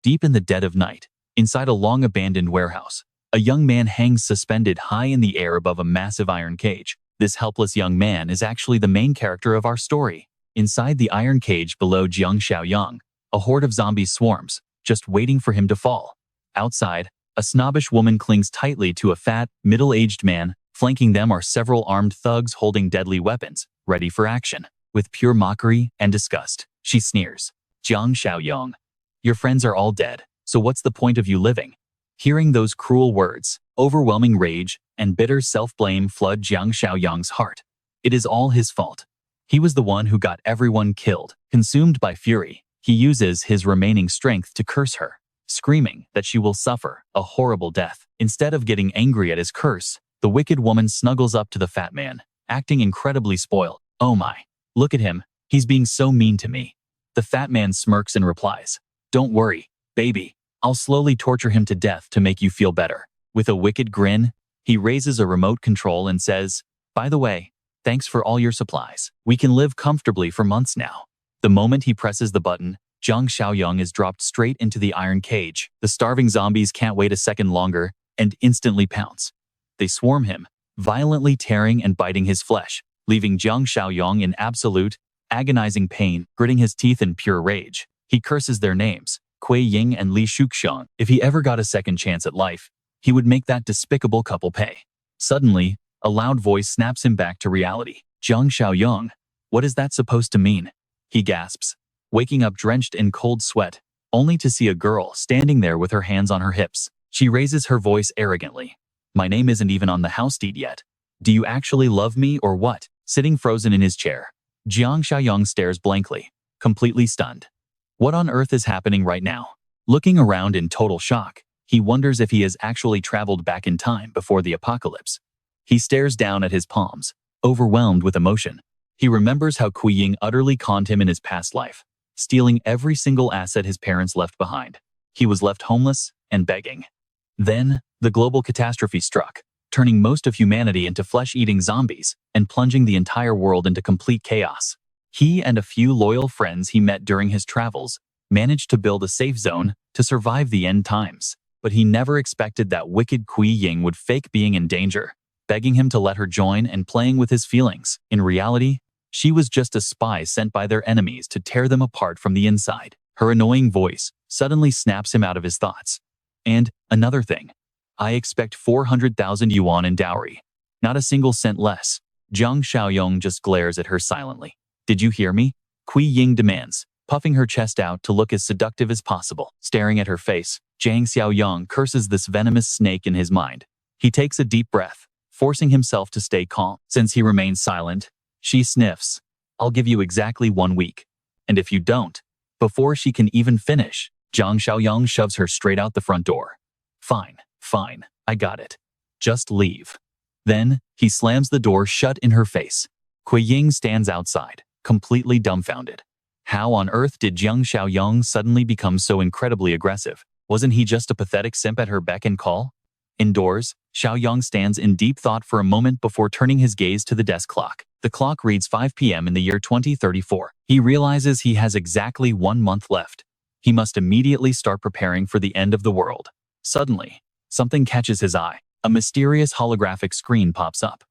Deep in the dead of night, inside a long-abandoned warehouse, a young man hangs suspended high in the air above a massive iron cage. This helpless young man is actually the main character of our story. Inside the iron cage below Jiang Xiaoyong, a horde of zombies swarms, just waiting for him to fall. Outside, a snobbish woman clings tightly to a fat, middle-aged man. Flanking them are several armed thugs holding deadly weapons, ready for action. With pure mockery and disgust, she sneers. Jiang Xiaoyong, your friends are all dead, so what's the point of you living? Hearing those cruel words, overwhelming rage and bitter self-blame flood Jiang Xiaoyong's heart. It is all his fault. He was the one who got everyone killed. Consumed by fury, he uses his remaining strength to curse her, screaming that she will suffer a horrible death. Instead of getting angry at his curse, the wicked woman snuggles up to the fat man, acting incredibly spoiled. Oh my, look at him, he's being so mean to me. The fat man smirks and replies, don't worry, baby, I'll slowly torture him to death to make you feel better. With a wicked grin, he raises a remote control and says, by the way, thanks for all your supplies. We can live comfortably for months now. The moment he presses the button, Jiang Xiaoyong is dropped straight into the iron cage. The starving zombies can't wait a second longer and instantly pounce. They swarm him, violently tearing and biting his flesh, leaving Jiang Xiaoyong in absolute, agonizing pain. Gritting his teeth in pure rage, he curses their names, Kuei Ying and Li Shuxiang. If he ever got a second chance at life, he would make that despicable couple pay. Suddenly, a loud voice snaps him back to reality. Jiang Xiaoyong, what is that supposed to mean? He gasps, waking up drenched in cold sweat, only to see a girl standing there with her hands on her hips. She raises her voice arrogantly. My name isn't even on the house deed yet. Do you actually love me or what? Sitting frozen in his chair, Jiang Xiaoyong stares blankly, completely stunned. What on earth is happening right now? Looking around in total shock, he wonders if he has actually traveled back in time before the apocalypse. He stares down at his palms, overwhelmed with emotion. He remembers how Kuei Ying utterly conned him in his past life, stealing every single asset his parents left behind. He was left homeless and begging. Then, the global catastrophe struck, turning most of humanity into flesh-eating zombies and plunging the entire world into complete chaos. He and a few loyal friends he met during his travels managed to build a safe zone to survive the end times. But he never expected that wicked Kuei Ying would fake being in danger, begging him to let her join and playing with his feelings. In reality, she was just a spy sent by their enemies to tear them apart from the inside. Her annoying voice suddenly snaps him out of his thoughts. And, another thing, I expect 400,000 yuan in dowry. Not a single cent less. Jiang Xiaoyong just glares at her silently. Did you hear me? Kuei Ying demands, puffing her chest out to look as seductive as possible. Staring at her face, Jiang Xiaoyong curses this venomous snake in his mind. He takes a deep breath, forcing himself to stay calm. Since he remains silent, she sniffs. I'll give you exactly 1 week. And if you don't, before she can even finish, Jiang Xiaoyong shoves her straight out the front door. Fine, I got it. Just leave. Then, he slams the door shut in her face. Kuei Ying stands outside, completely dumbfounded. How on earth did Jiang Xiaoyong suddenly become so incredibly aggressive? Wasn't he just a pathetic simp at her beck and call? Indoors, Xiaoyong stands in deep thought for a moment before turning his gaze to the desk clock. The clock reads 5 p.m. in the year 2034. He realizes he has exactly 1 month left. He must immediately start preparing for the end of the world. Suddenly, something catches his eye. A mysterious holographic screen pops up.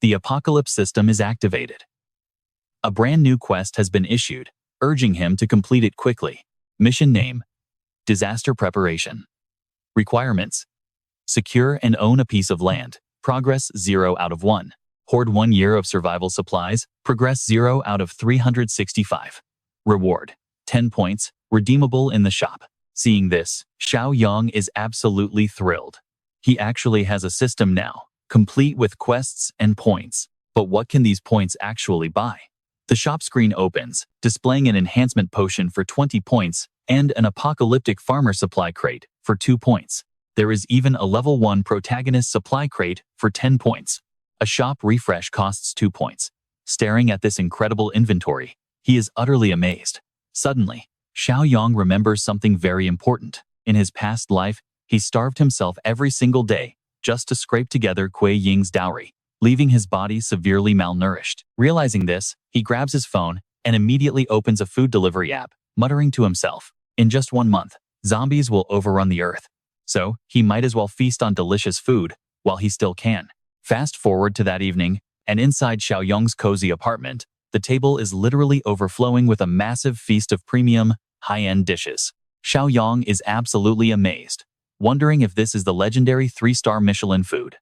The apocalypse system is activated. A brand new quest has been issued, urging him to complete it quickly. Mission name: Disaster Preparation. Requirements: secure and own a piece of land. Progress 0 out of 1. Hoard 1 year of survival supplies. Progress 0 out of 365. Reward: 10 points, redeemable in the shop. Seeing this, Xiaoyong is absolutely thrilled. He actually has a system now, complete with quests and points. But what can these points actually buy? The shop screen opens, displaying an enhancement potion for 20 points and an apocalyptic farmer supply crate for 2 points. There is even a level 1 protagonist supply crate for 10 points. A shop refresh costs 2 points. Staring at this incredible inventory, he is utterly amazed. Suddenly, Xiaoyong remembers something very important. In his past life, he starved himself every single day just to scrape together Kuei Ying's dowry, leaving his body severely malnourished. Realizing this, he grabs his phone and immediately opens a food delivery app, muttering to himself, in just 1 month, Zombies will overrun the earth. So, he might as well feast on delicious food while he still can. Fast forward to that evening, and inside Xiaoyong's cozy apartment, the table is literally overflowing with a massive feast of premium, high-end dishes. Xiaoyong is absolutely amazed, wondering if this is the legendary 3-star Michelin food.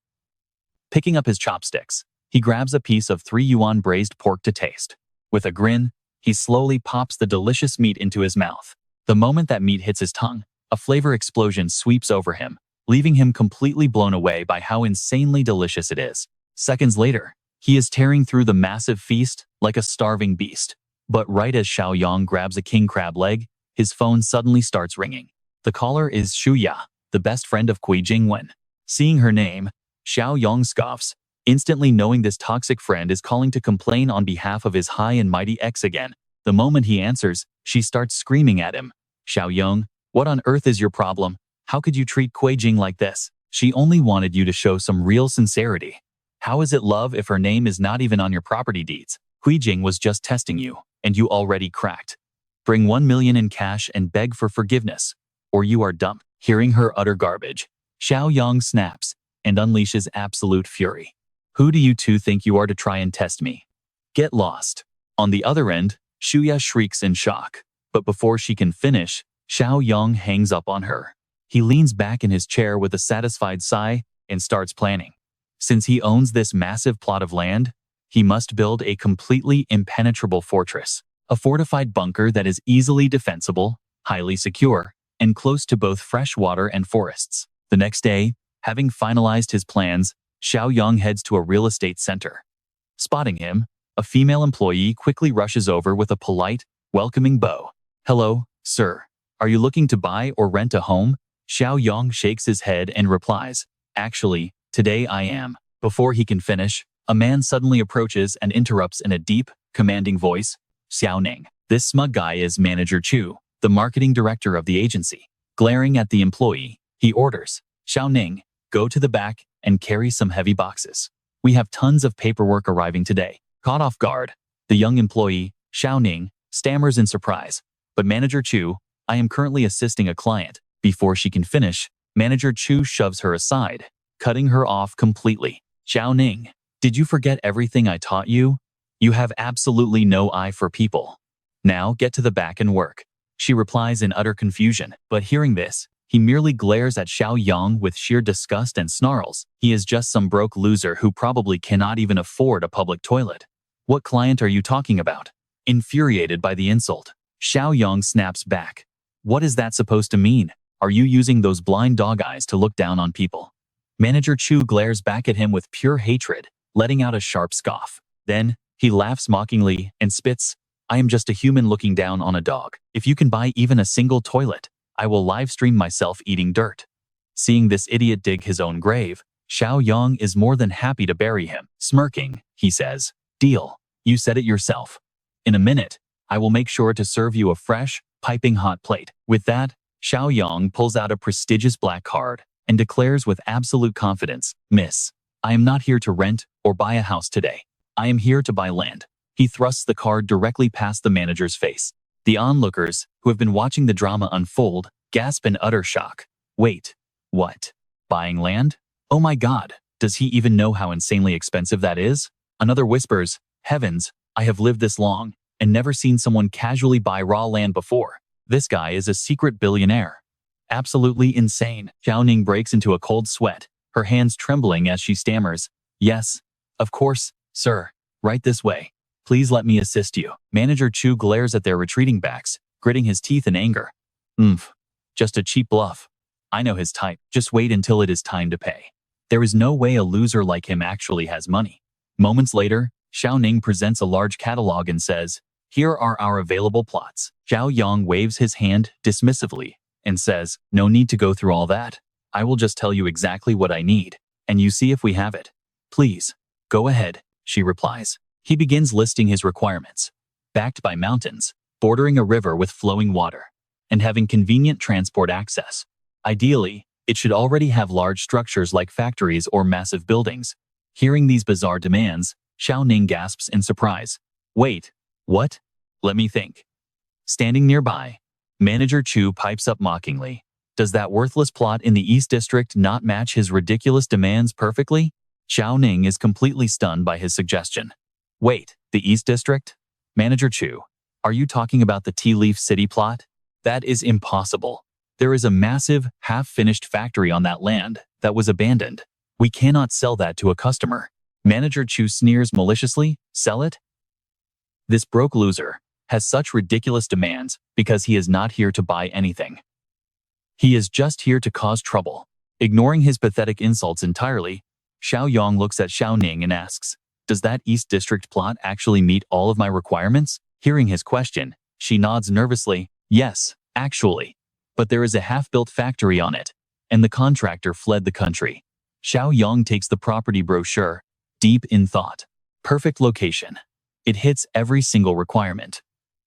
Picking up his chopsticks, he grabs a piece of 3 yuan braised pork to taste. With a grin, he slowly pops the delicious meat into his mouth. The moment that meat hits his tongue, a flavor explosion sweeps over him, leaving him completely blown away by how insanely delicious it is. Seconds later, he is tearing through the massive feast like a starving beast. But right as Xiaoyong grabs a king crab leg, his phone suddenly starts ringing. The caller is Shuya, the best friend of Kui Jingwen. Seeing her name, Xiaoyong scoffs, instantly knowing this toxic friend is calling to complain on behalf of his high and mighty ex again. The moment he answers, she starts screaming at him. Xiaoyong, what on earth is your problem? How could you treat Kui Jing like this? She only wanted you to show some real sincerity. How is it love if her name is not even on your property deeds? Kui Jing was just testing you, and you already cracked. Bring 1 million in cash and beg for forgiveness, or you are dumped. Hearing her utter garbage, Xiaoyong snaps and unleashes absolute fury. Who do you two think you are to try and test me? Get lost. On the other end, Shuya shrieks in shock, but before she can finish, Xiaoyong hangs up on her. He leans back in his chair with a satisfied sigh and starts planning. Since he owns this massive plot of land, he must build a completely impenetrable fortress, a fortified bunker that is easily defensible, highly secure, and close to both fresh water and forests. The next day, having finalized his plans, Xiaoyong heads to a real estate center. Spotting him, a female employee quickly rushes over with a polite, welcoming bow. Hello, sir. Are you looking to buy or rent a home? Xiaoyong shakes his head and replies, actually, today I am. Before he can finish, a man suddenly approaches and interrupts in a deep, commanding voice. Xiaoning. This smug guy is Manager Chu, the marketing director of the agency. Glaring at the employee, he orders, Xiaoning, go to the back and carry some heavy boxes. We have tons of paperwork arriving today. Caught off guard, the young employee, Xiaoning, stammers in surprise. But Manager Chu, I am currently assisting a client. Before she can finish, Manager Chu shoves her aside, cutting her off completely. Xiaoning, did you forget everything I taught you? You have absolutely no eye for people. Now get to the back and work. She replies in utter confusion, but hearing this, he merely glares at Xiaoyong with sheer disgust and snarls. He is just some broke loser who probably cannot even afford a public toilet. What client are you talking about? Infuriated by the insult, Xiaoyong snaps back. What is that supposed to mean? Are you using those blind dog eyes to look down on people? Manager Chu glares back at him with pure hatred, letting out a sharp scoff. Then, he laughs mockingly and spits, I am just a human looking down on a dog. If you can buy even a single toilet, I will live stream myself eating dirt. Seeing this idiot dig his own grave, Xiaoyong is more than happy to bury him. Smirking, he says, deal. You said it yourself. In a minute, I will make sure to serve you a fresh, piping hot plate. With that, Xiaoyong pulls out a prestigious black card and declares with absolute confidence, Miss, I am not here to rent or buy a house today. I am here to buy land. He thrusts the card directly past the manager's face. The onlookers, who have been watching the drama unfold, gasp in utter shock. Wait, what? Buying land? Oh my god, does he even know how insanely expensive that is? Another whispers, heavens, I have lived this long and never seen someone casually buy raw land before. This guy is a secret billionaire. Absolutely insane. Xiaoning breaks into a cold sweat, her hands trembling as she stammers, yes, of course, sir, right this way. Please let me assist you. Manager Chu glares at their retreating backs, gritting his teeth in anger. Just a cheap bluff. I know his type. Just wait until it is time to pay. There is no way a loser like him actually has money. Moments later, Xiaoning presents a large catalog and says, here are our available plots. Xiaoyong waves his hand dismissively and says, no need to go through all that. I will just tell you exactly what I need, and you see if we have it. Please, go ahead, she replies. He begins listing his requirements. Backed by mountains, bordering a river with flowing water, and having convenient transport access. Ideally, it should already have large structures like factories or massive buildings. Hearing these bizarre demands, Xiaoning gasps in surprise. Wait, what? Let me think. Standing nearby, Manager Chu pipes up mockingly. Does that worthless plot in the East District not match his ridiculous demands perfectly? Xiao Ning is completely stunned by his suggestion. Wait, the East District? Manager Chu, are you talking about the Tea Leaf City plot? That is impossible. There is a massive, half-finished factory on that land that was abandoned. We cannot sell that to a customer. Manager Chu sneers maliciously. Sell it? This broke loser has such ridiculous demands because he is not here to buy anything. He is just here to cause trouble. Ignoring his pathetic insults entirely, Xiaoyong looks at Xiao Ning and asks, does that East District plot actually meet all of my requirements? Hearing his question, she nods nervously. Yes, actually. But there is a half-built factory on it, and the contractor fled the country. Xiaoyong takes the property brochure, deep in thought. Perfect location. It hits every single requirement.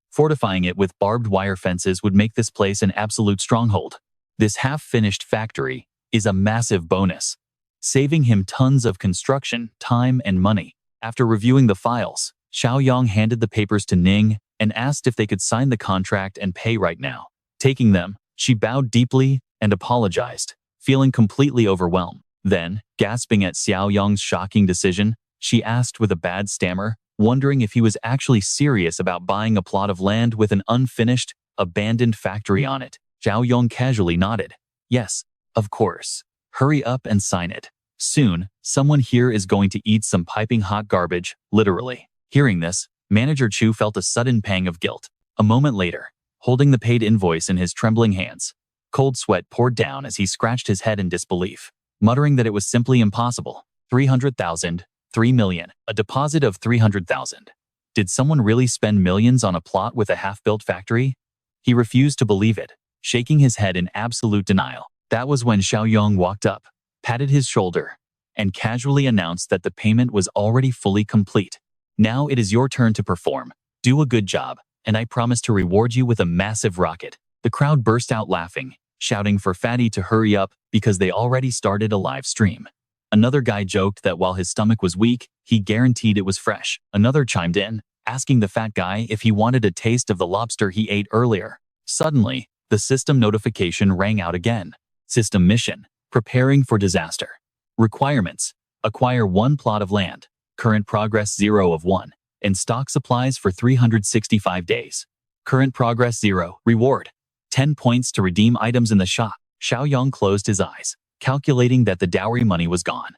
Fortifying it with barbed wire fences would make this place an absolute stronghold. This half-finished factory is a massive bonus, saving him tons of construction, time, and money. After reviewing the files, Xiaoyong handed the papers to Ning and asked if they could sign the contract and pay right now. Taking them, she bowed deeply and apologized, feeling completely overwhelmed. Then, gasping at Xiaoyong's shocking decision, she asked with a bad stammer, wondering if he was actually serious about buying a plot of land with an unfinished, abandoned factory on it. Xiaoyong casually nodded. Yes, of course. Hurry up and sign it. Soon, someone here is going to eat some piping hot garbage, literally. Hearing this, Manager Chu felt a sudden pang of guilt. A moment later, holding the paid invoice in his trembling hands, cold sweat poured down as he scratched his head in disbelief, muttering that it was simply impossible. 300,000, 3 million, a deposit of 300,000. Did someone really spend millions on a plot with a half-built factory? He refused to believe it, shaking his head in absolute denial. That was when Xiaoyong walked up, patted his shoulder, and casually announced that the payment was already fully complete. Now it is your turn to perform. Do a good job, and I promise to reward you with a massive rocket. The crowd burst out laughing, shouting for Fatty to hurry up because they already started a live stream. Another guy joked that while his stomach was weak, he guaranteed it was fresh. Another chimed in, asking the fat guy if he wanted a taste of the lobster he ate earlier. Suddenly, the system notification rang out again. System mission: preparing for disaster. Requirements: acquire 1 plot of land, current progress 0 of 1, and stock supplies for 365 days. Current progress 0. Reward: 10 points to redeem items in the shop. Xiaoyong closed his eyes, calculating that the dowry money was gone.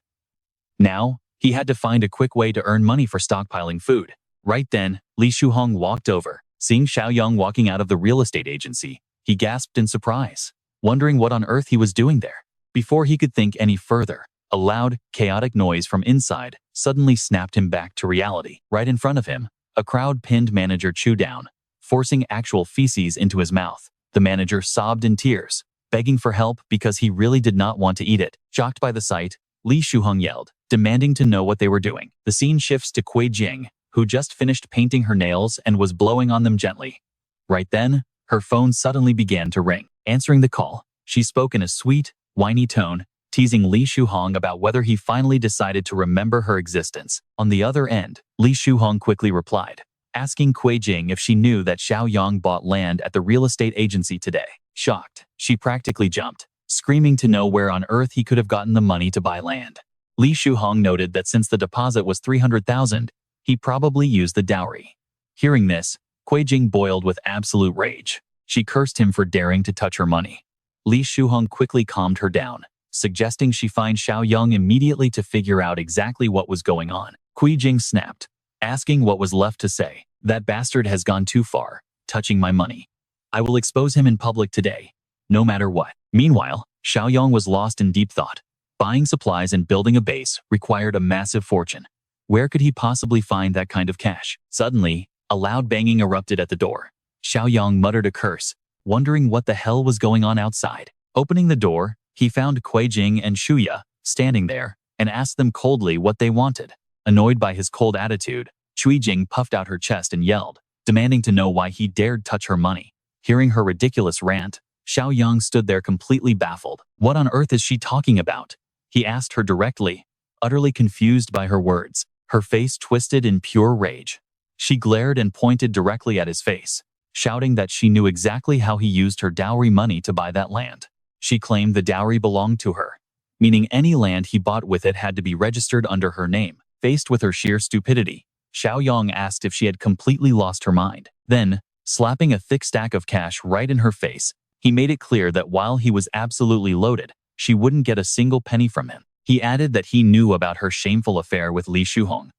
Now, he had to find a quick way to earn money for stockpiling food. Right then, Li Shuhong walked over. Seeing Xiaoyong walking out of the real estate agency, he gasped in surprise, wondering what on earth he was doing there. Before he could think any further, a loud, chaotic noise from inside suddenly snapped him back to reality. Right in front of him, a crowd pinned Manager Chu down, forcing actual feces into his mouth. The manager sobbed in tears, begging for help because he really did not want to eat it. Shocked by the sight, Li Shuhong yelled, demanding to know what they were doing. The scene shifts to Kui Jing, who just finished painting her nails and was blowing on them gently. Right then, her phone suddenly began to ring. Answering the call, she spoke in a sweet, whiny tone, teasing Li Shuhong about whether he finally decided to remember her existence. On the other end, Li Shuhong quickly replied, asking Kui Jing if she knew that Xiaoyong bought land at the real estate agency today. Shocked, she practically jumped, screaming to know where on earth he could have gotten the money to buy land. Li Shuhong noted that since the deposit was 300,000, he probably used the dowry. Hearing this, Kui Jing boiled with absolute rage. She cursed him for daring to touch her money. Li Shuhong quickly calmed her down, suggesting she find Xiaoyong immediately to figure out exactly what was going on. Kui Jing snapped, asking what was left to say. That bastard has gone too far, touching my money. I will expose him in public today, no matter what. Meanwhile, Xiaoyong was lost in deep thought. Buying supplies and building a base required a massive fortune. Where could he possibly find that kind of cash? Suddenly, a loud banging erupted at the door. Xiaoyong muttered a curse, wondering what the hell was going on outside. Opening the door, he found Kui Jing and Shuya standing there and asked them coldly what they wanted. Annoyed by his cold attitude, Kui Jing puffed out her chest and yelled, demanding to know why he dared touch her money. Hearing her ridiculous rant, Xiaoyong stood there completely baffled. What on earth is she talking about? He asked her directly, utterly confused by her words, her face twisted in pure rage. She glared and pointed directly at his face, shouting that she knew exactly how he used her dowry money to buy that land. She claimed the dowry belonged to her, meaning any land he bought with it had to be registered under her name. Faced with her sheer stupidity, Xiaoyong asked if she had completely lost her mind. Then, slapping a thick stack of cash right in her face, he made it clear that while he was absolutely loaded, she wouldn't get a single penny from him. He added that he knew about her shameful affair with Li Shuhong.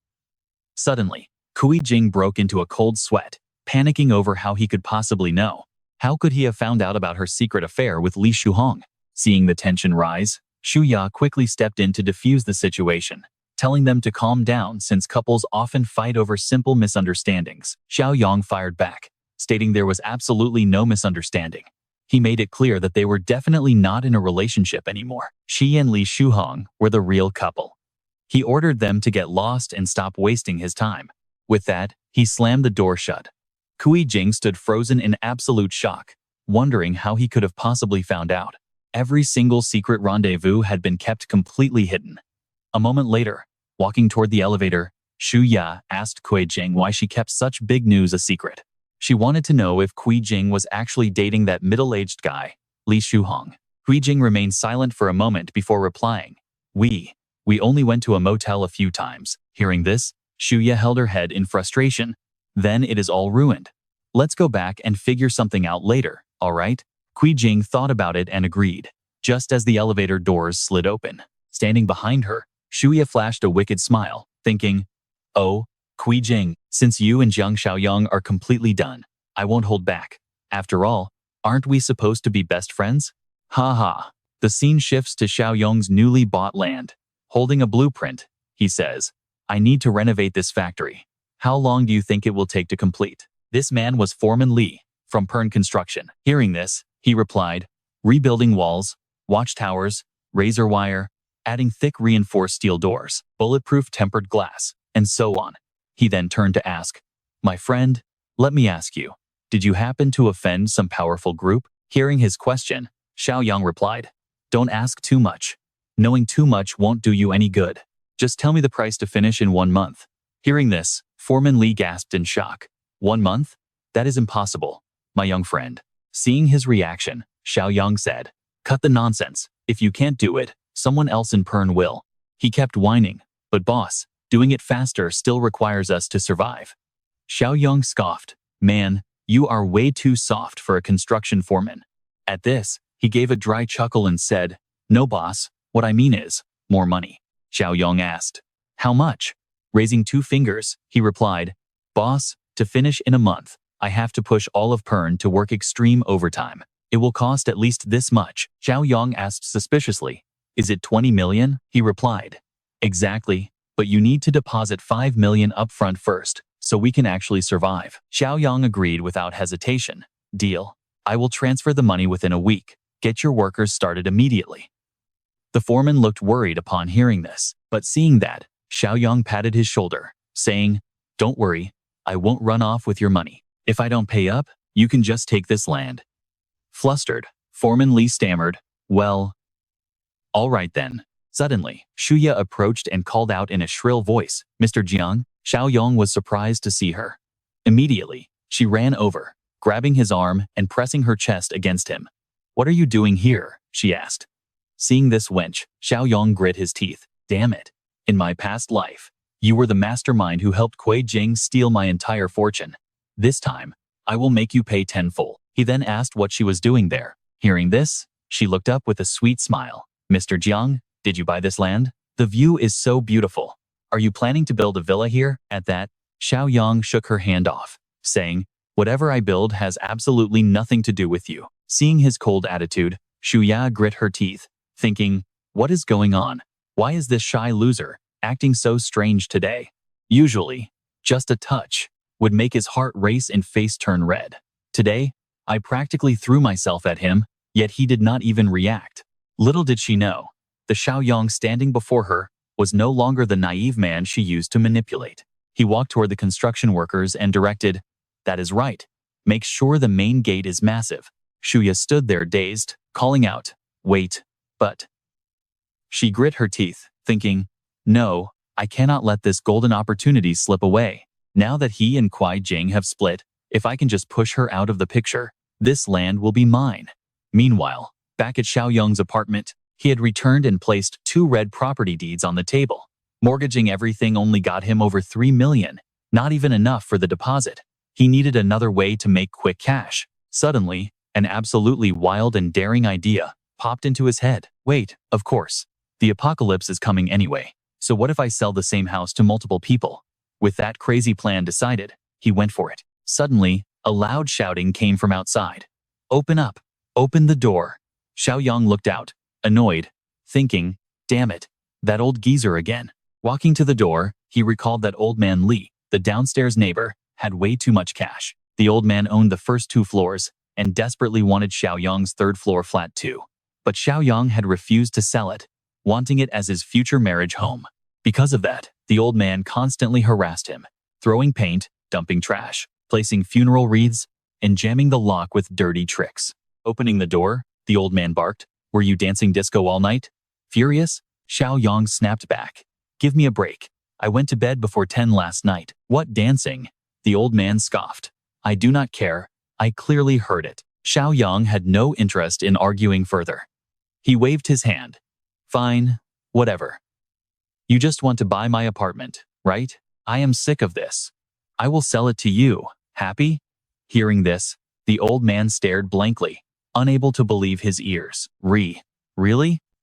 Suddenly, Kui Jing broke into a cold sweat, panicking over how he could possibly know. How could he have found out about her secret affair with Li Shuhong? Seeing the tension rise, Shu Ya quickly stepped in to defuse the situation, telling them to calm down since couples often fight over simple misunderstandings. Xiaoyong fired back, stating there was absolutely no misunderstanding. He made it clear that they were definitely not in a relationship anymore. She and Li Shuhong were the real couple. He ordered them to get lost and stop wasting his time. With that, he slammed the door shut. Kui Jing stood frozen in absolute shock, wondering how he could have possibly found out. Every single secret rendezvous had been kept completely hidden. A moment later, walking toward the elevator, Shu Ya asked Kui Jing why she kept such big news a secret. She wanted to know if Kui Jing was actually dating that middle-aged guy, Li Shuhong. Kui Jing remained silent for a moment before replying, We only went to a motel a few times." Hearing this, Shu Ya held her head in frustration. "Then it is all ruined. Let's go back and figure something out later, all right?" Kui Jing thought about it and agreed. Just as the elevator doors slid open, standing behind her, Shu Ya flashed a wicked smile, thinking, "Oh, Kui Jing, since you and Jiang Xiaoyong are completely done, I won't hold back. After all, aren't we supposed to be best friends?" Ha ha. The scene shifts to Xiaoyong's newly bought land. Holding a blueprint, he says, "I need to renovate this factory. How long do you think it will take to complete?" This man was Foreman Li, from Pern Construction. Hearing this, he replied, "Rebuilding walls, watchtowers, razor wire, adding thick reinforced steel doors, bulletproof tempered glass, and so on." He then turned to ask, "My friend, let me ask you, did you happen to offend some powerful group?" Hearing his question, Xiaoyong replied, "Don't ask too much. Knowing too much won't do you any good. Just tell me the price to finish in 1 month." Hearing this, Foreman Li gasped in shock. 1 month? That is impossible, my young friend." Seeing his reaction, Xiaoyong said, "Cut the nonsense. If you can't do it, someone else in Pern will." He kept whining, "But boss, doing it faster still requires us to survive." Xiaoyong scoffed, "Man, you are way too soft for a construction foreman." At this, he gave a dry chuckle and said, "No boss, what I mean is, more money." Xiaoyong asked, "How much?" Raising 2 fingers, he replied, "Boss, to finish in a month, I have to push all of Pern to work extreme overtime. It will cost at least this much." Xiaoyong asked suspiciously, "Is it 20 million? He replied, "Exactly, but you need to deposit 5 million upfront first, so we can actually survive." Xiaoyong agreed without hesitation. "Deal. I will transfer the money within a week. Get your workers started immediately." The foreman looked worried upon hearing this, but seeing that, Xiaoyong patted his shoulder, saying, "Don't worry, I won't run off with your money. If I don't pay up, you can just take this land." Flustered, Foreman Li stammered, "Well, all right then." Suddenly, Shuya approached and called out in a shrill voice, "Mr. Jiang." Xiaoyong was surprised to see her. Immediately, she ran over, grabbing his arm and pressing her chest against him. "What are you doing here?" she asked. Seeing this wench, Xiaoyong grit his teeth. "Damn it. In my past life, you were the mastermind who helped Kui Jing steal my entire fortune. This time, I will make you pay tenfold." He then asked what she was doing there. Hearing this, she looked up with a sweet smile. "Mr. Jiang, did you buy this land? The view is so beautiful. Are you planning to build a villa here?" At that, Xiaoyong shook her hand off, saying, "Whatever I build has absolutely nothing to do with you." Seeing his cold attitude, Shuya grit her teeth, thinking, "What is going on? Why is this shy loser acting so strange today?" Usually, just a touch would make his heart race and face turn red. Today, I practically threw myself at him, yet he did not even react. Little did she know, the Xiaoyong standing before her was no longer the naive man she used to manipulate. He walked toward the construction workers and directed, "That is right. Make sure the main gate is massive." Shuya stood there dazed, calling out, "Wait, but..." She grit her teeth, thinking, "No, I cannot let this golden opportunity slip away." Now that he and Kui Jing have split, If I can just push her out of the picture, this land will be mine. Meanwhile, back at Xiaoyong's apartment, he had returned and placed 2 red property deeds on the table. Mortgaging everything only got him over 3 million, not even enough for the deposit. He needed another way to make quick cash. Suddenly, an absolutely wild and daring idea popped into his head. Wait, of course, the apocalypse is coming anyway. So what if I sell the same house to multiple people? With that crazy plan decided, he went for it. Suddenly, a loud shouting came from outside. Open up! Open the door! Xiaoyong looked out, annoyed, thinking, damn it, that old geezer again. Walking to the door, he recalled that old man Li, the downstairs neighbor, had way too much cash. The old man owned the first 2 floors and desperately wanted Xiaoyong's 3rd floor flat too. But Xiaoyong had refused to sell it, wanting it as his future marriage home. Because of that, the old man constantly harassed him, throwing paint, dumping trash, placing funeral wreaths, and jamming the lock with dirty tricks. Opening the door, the old man barked, "Were you dancing disco all night?" Furious, Xiaoyong snapped back. "Give me a break. I went to bed before 10 last night." "What dancing?" The old man scoffed. "I do not care. I clearly heard it." Xiaoyong had no interest in arguing further. He waved his hand. "Fine, whatever. You just want to buy my apartment, right? I am sick of this. I will sell it to you. Happy?" Hearing this, the old man stared blankly, unable to believe his ears. Really?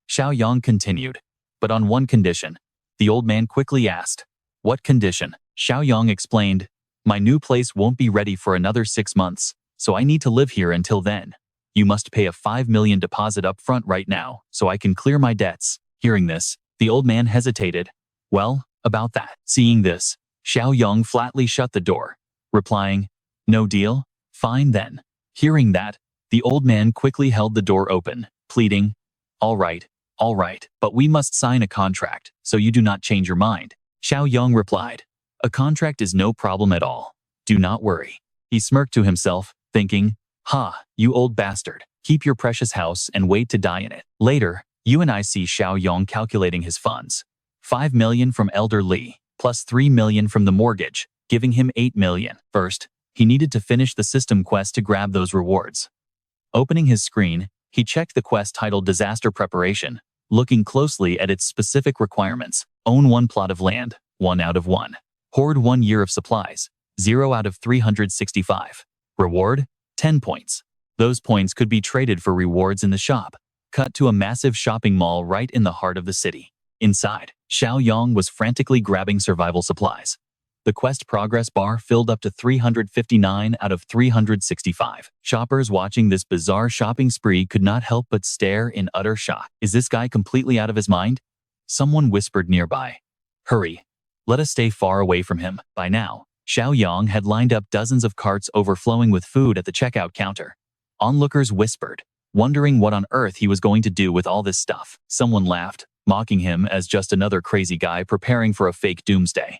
Xiaoyong continued. "But on one condition." The old man quickly asked. "What condition?" Xiaoyong explained. "My new place won't be ready for another 6 months, so I need to live here until then. You must pay a 5 million deposit up front right now, so I can clear my debts." Hearing this, the old man hesitated. "Well, about that." Seeing this, Xiaoyong flatly shut the door, replying, "No deal? Fine then." Hearing that, the old man quickly held the door open, pleading, all right, but we must sign a contract, so you do not change your mind." Xiaoyong replied, "A contract is no problem at all. Do not worry." He smirked to himself, thinking, "Ha, you old bastard, keep your precious house and wait to die in it." Later, you and I see Xiaoyong calculating his funds. 5 million from Elder Li, plus 3 million from the mortgage, giving him 8 million. First, he needed to finish the system quest to grab those rewards. Opening his screen, he checked the quest titled Disaster Preparation, looking closely at its specific requirements. Own 1 plot of land, 1 out of 1. Hoard 1 year of supplies, 0 out of 365. Reward, 10 points. Those points could be traded for rewards in the shop. Cut to a massive shopping mall right in the heart of the city. Inside, Xiaoyong was frantically grabbing survival supplies. The quest progress bar filled up to 359 out of 365. Shoppers watching this bizarre shopping spree could not help but stare in utter shock. Is this guy completely out of his mind? Someone whispered nearby. Hurry. Let us stay far away from him. By now, Xiaoyong had lined up dozens of carts overflowing with food at the checkout counter. Onlookers whispered, wondering what on earth he was going to do with all this stuff. Someone laughed, mocking him as just another crazy guy preparing for a fake doomsday.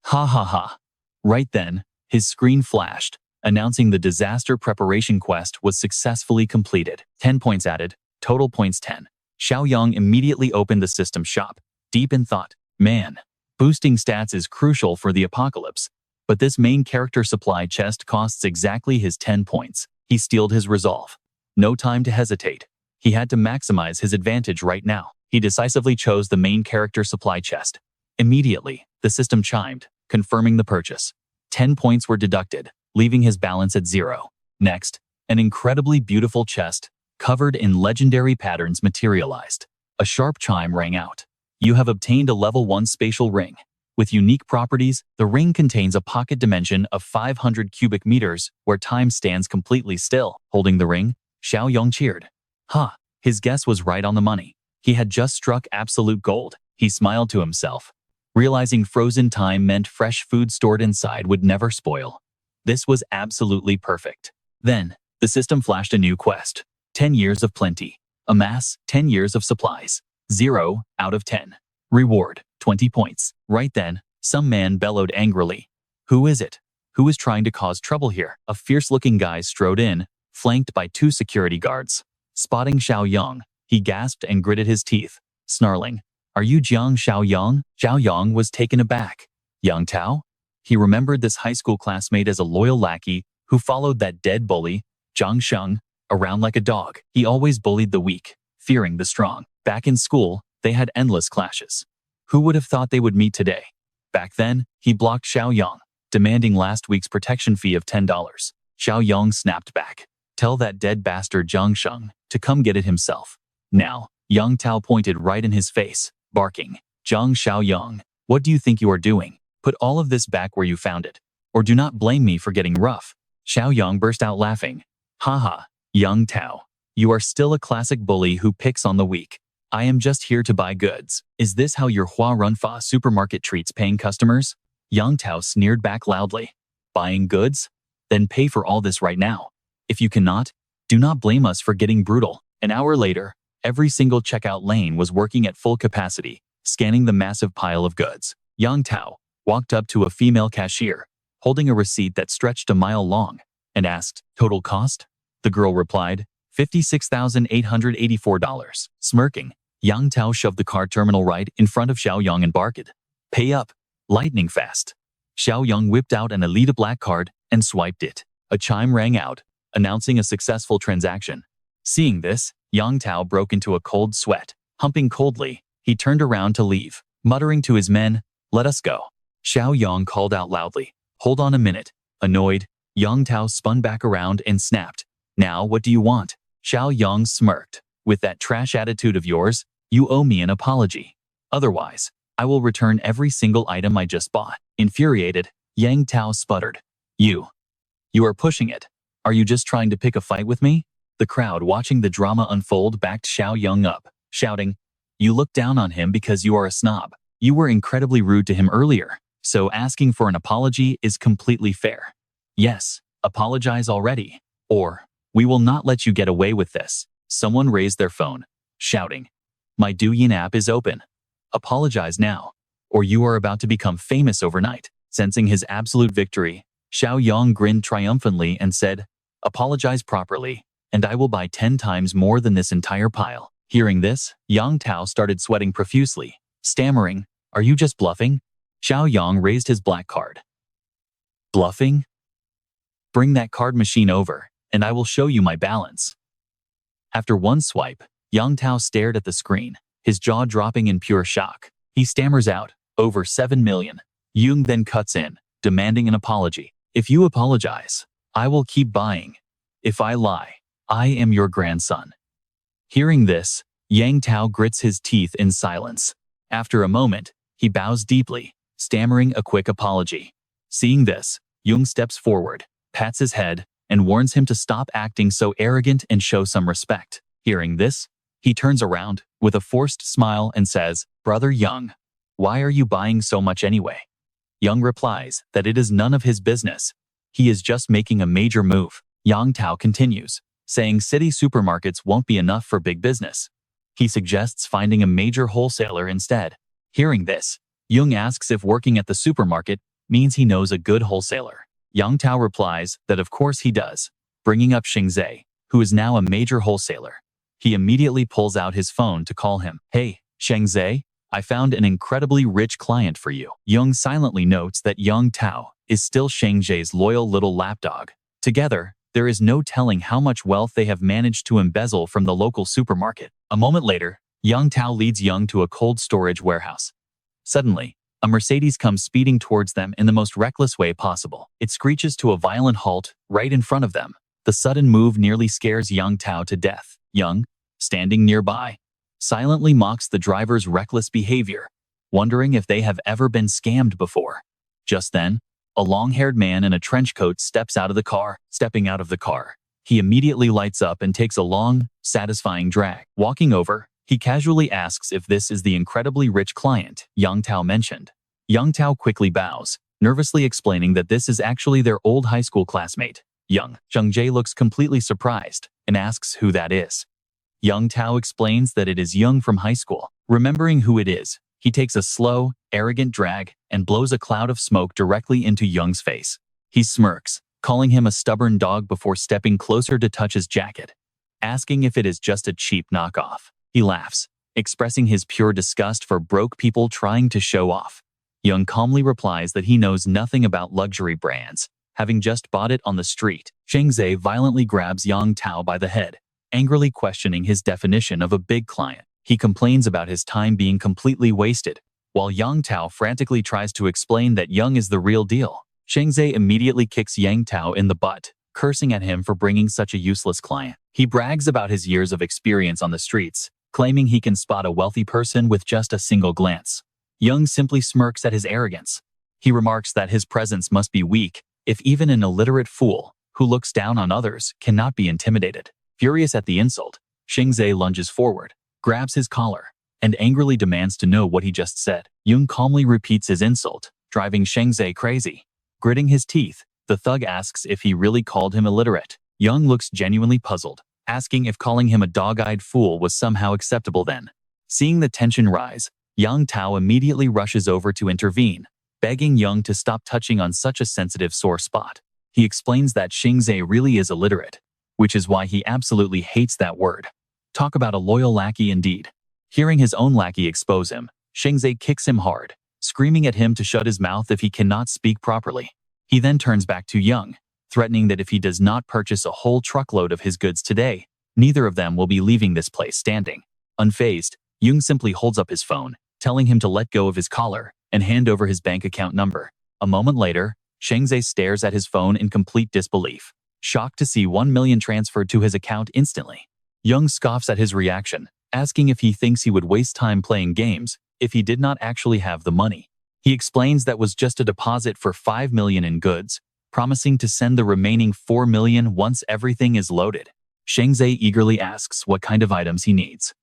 Ha ha ha. Right then, his screen flashed, announcing the disaster preparation quest was successfully completed. 10 points added, total points 10. Xiaoyong immediately opened the system shop, deep in thought. Man, boosting stats is crucial for the apocalypse, but this main character supply chest costs exactly his 10 points. He steeled his resolve. No time to hesitate. He had to maximize his advantage right now. He decisively chose the main character supply chest. Immediately, the system chimed, confirming the purchase. 10 points were deducted, leaving his balance at 0. Next, an incredibly beautiful chest, covered in legendary patterns, materialized. A sharp chime rang out. You have obtained a level 1 spatial ring. With unique properties, the ring contains a pocket dimension of 500 cubic meters, where time stands completely still. Holding the ring, Xiaoyong cheered. Ha! His guess was right on the money. He had just struck absolute gold. He smiled to himself, realizing frozen time meant fresh food stored inside would never spoil. This was absolutely perfect. Then, the system flashed a new quest. 10 years of plenty. Amass 10 years of supplies. 0 out of 10. Reward, 20 points. Right then, some man bellowed angrily. Who is it? Who is trying to cause trouble here? A fierce-looking guy strode in, flanked by 2 security guards. Spotting Xiaoyong, he gasped and gritted his teeth, snarling, Are you Jiang Xiaoyong? Xiaoyong was taken aback. Yang Tao? He remembered this high school classmate as a loyal lackey who followed that dead bully, Jiang Xiaoyong, around like a dog. He always bullied the weak, fearing the strong. Back in school, they had endless clashes. Who would have thought they would meet today? Back then, he blocked Xiaoyong, demanding last week's protection fee of $10. Xiaoyong snapped back. Tell that dead bastard Jiang Xiaoyong to come get it himself. Now, Yang Tao pointed right in his face, barking, Jiang Xiaoyong, what do you think you are doing? Put all of this back where you found it. Or do not blame me for getting rough. Xiaoyong burst out laughing. Haha, Yang Tao. You are still a classic bully who picks on the weak. I am just here to buy goods. Is this how your Hua Runfa supermarket treats paying customers? Yang Tao sneered back loudly. Buying goods? Then pay for all this right now. If you cannot, do not blame us for getting brutal. An hour later, every single checkout lane was working at full capacity, scanning the massive pile of goods. Yang Tao walked up to a female cashier, holding a receipt that stretched a mile long, and asked, total cost? The girl replied, $56,884. Smirking, Yang Tao shoved the card terminal right in front of Xiaoyong and barked, pay up, lightning fast. Xiaoyong whipped out an Elite Black card and swiped it. A chime rang out, announcing a successful transaction. Seeing this, Yang Tao broke into a cold sweat. Humping coldly, he turned around to leave, muttering to his men, let us go. Xiaoyong called out loudly, hold on a minute. Annoyed, Yang Tao spun back around and snapped, now what do you want? Xiaoyong smirked, with that trash attitude of yours, you owe me an apology. Otherwise, I will return every single item I just bought. Infuriated, Yang Tao sputtered, You are pushing it. Are you just trying to pick a fight with me? The crowd watching the drama unfold backed Xiaoyong up, shouting, you look down on him because you are a snob. You were incredibly rude to him earlier, so asking for an apology is completely fair. Yes, apologize already, or we will not let you get away with this. Someone raised their phone, shouting, my Douyin app is open. Apologize now, or you are about to become famous overnight. Sensing his absolute victory, Xiaoyong grinned triumphantly and said, apologize properly, and I will buy 10 times more than this entire pile. Hearing this, Yang Tao started sweating profusely, stammering, are you just bluffing? Xiaoyong raised his black card. Bluffing? Bring that card machine over, and I will show you my balance. After one swipe, Yang Tao stared at the screen, his jaw dropping in pure shock. He stammers out, over 7 million. Yung then cuts in, demanding an apology. If you apologize, I will keep buying. If I lie, I am your grandson. Hearing this, Yang Tao grits his teeth in silence. After a moment, he bows deeply, stammering a quick apology. Seeing this, Yung steps forward, pats his head, and warns him to stop acting so arrogant and show some respect. Hearing this, he turns around, with a forced smile and says, Brother Yung, why are you buying so much anyway? Yung replies that it is none of his business. He is just making a major move. Yang Tao continues, saying city supermarkets won't be enough for big business. He suggests finding a major wholesaler instead. Hearing this, Yung asks if working at the supermarket means he knows a good wholesaler. Yang Tao replies that of course he does, bringing up Xingzai, who is now a major wholesaler. He immediately pulls out his phone to call him. Hey, Xingzai, I found an incredibly rich client for you. Yung silently notes that Yang Tao is still Xingzai's loyal little lapdog. Together, there is no telling how much wealth they have managed to embezzle from the local supermarket. A moment later, Yang Tao leads Yung to a cold storage warehouse. Suddenly, a Mercedes comes speeding towards them in the most reckless way possible. It screeches to a violent halt right in front of them. The sudden move nearly scares Yang Tao to death. Yung, standing nearby, silently mocks the driver's reckless behavior, wondering if they have ever been scammed before. Just then, a long-haired man in a trench coat steps out of the car. Stepping out of the car, he immediately lights up and takes a long, satisfying drag. Walking over, he casually asks if this is the incredibly rich client Yang Tao mentioned. Yang Tao quickly bows, nervously explaining that this is actually their old high school classmate. Xingzai looks completely surprised and asks who that is. Yang Tao explains that it is Yung from high school. Remembering who it is, he takes a slow, arrogant drag and blows a cloud of smoke directly into Yung's face. He smirks, calling him a stubborn dog before stepping closer to touch his jacket, asking if it is just a cheap knockoff. He laughs, expressing his pure disgust for broke people trying to show off. Yung calmly replies that he knows nothing about luxury brands, having just bought it on the street. Sheng Zhe violently grabs Yang Tao by the head, angrily questioning his definition of a big client. He complains about his time being completely wasted, while Yang Tao frantically tries to explain that Yang is the real deal. Sheng Zhe immediately kicks Yang Tao in the butt, cursing at him for bringing such a useless client. He brags about his years of experience on the streets, claiming he can spot a wealthy person with just a single glance. Yang simply smirks at his arrogance. He remarks that his presence must be weak, if even an illiterate fool, who looks down on others, cannot be intimidated. Furious at the insult, Sheng Zhe lunges forward, grabs his collar, and angrily demands to know what he just said. Yung calmly repeats his insult, driving Sheng Zhe crazy. Gritting his teeth, the thug asks if he really called him illiterate. Yung looks genuinely puzzled, asking if calling him a dog-eyed fool was somehow acceptable then. Seeing the tension rise, Yang Tao immediately rushes over to intervene, begging Yung to stop touching on such a sensitive sore spot. He explains that Sheng Zhe really is illiterate, which is why he absolutely hates that word. Talk about a loyal lackey indeed. Hearing his own lackey expose him, Sheng Zhe kicks him hard, screaming at him to shut his mouth if he cannot speak properly. He then turns back to Yung, threatening that if he does not purchase a whole truckload of his goods today, neither of them will be leaving this place standing. Unfazed, Yung simply holds up his phone, telling him to let go of his collar and hand over his bank account number. A moment later, Sheng Zhe stares at his phone in complete disbelief, shocked to see 1 million transferred to his account instantly. Yung scoffs at his reaction, asking if he thinks he would waste time playing games if he did not actually have the money. He explains that was just a deposit for 5 million in goods, promising to send the remaining 4 million once everything is loaded. Sheng Zhe eagerly asks what kind of items he needs.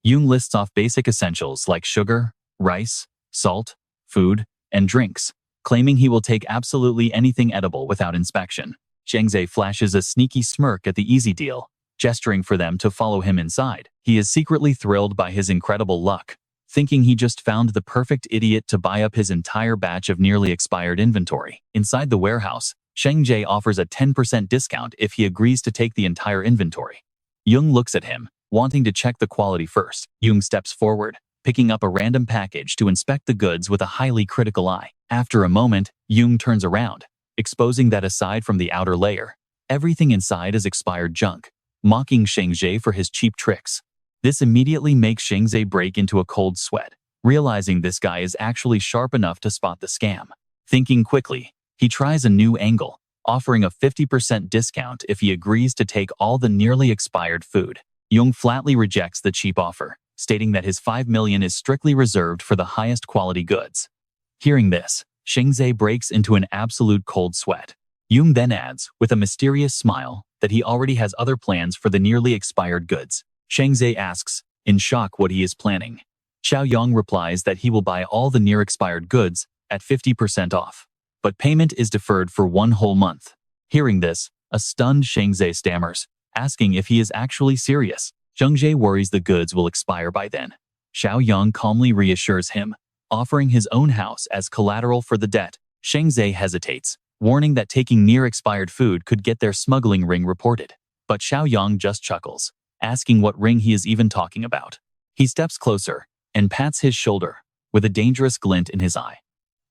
Yung lists off basic essentials like sugar, rice, salt, food, and drinks, claiming he will take absolutely anything edible without inspection. Sheng Zhe flashes a sneaky smirk at the easy deal, gesturing for them to follow him inside. He is secretly thrilled by his incredible luck, thinking he just found the perfect idiot to buy up his entire batch of nearly expired inventory. Inside the warehouse, Sheng Zhe offers a 10% discount if he agrees to take the entire inventory. Yung looks at him, wanting to check the quality first. Yung steps forward, picking up a random package to inspect the goods with a highly critical eye. After a moment, Yung turns around, exposing that aside from the outer layer, everything inside is expired junk, mocking Sheng Zhe for his cheap tricks. This immediately makes Sheng Zhe break into a cold sweat, realizing this guy is actually sharp enough to spot the scam. Thinking quickly, he tries a new angle, offering a 50% discount if he agrees to take all the nearly expired food. Yung flatly rejects the cheap offer, stating that his 5 million is strictly reserved for the highest quality goods. Hearing this, Sheng Zhe breaks into an absolute cold sweat. Yung then adds, with a mysterious smile, that he already has other plans for the nearly expired goods. Sheng Zhe asks, in shock, what he is planning. Xiaoyong replies that he will buy all the near-expired goods at 50% off, but payment is deferred for 1 whole month. Hearing this, a stunned Sheng Zhe stammers, asking if he is actually serious. Sheng Zhe worries the goods will expire by then. Xiaoyong calmly reassures him, offering his own house as collateral for the debt. Sheng Zhe hesitates, warning that taking near-expired food could get their smuggling ring reported. But Xiaoyong just chuckles, asking what ring he is even talking about. He steps closer and pats his shoulder, with a dangerous glint in his eye,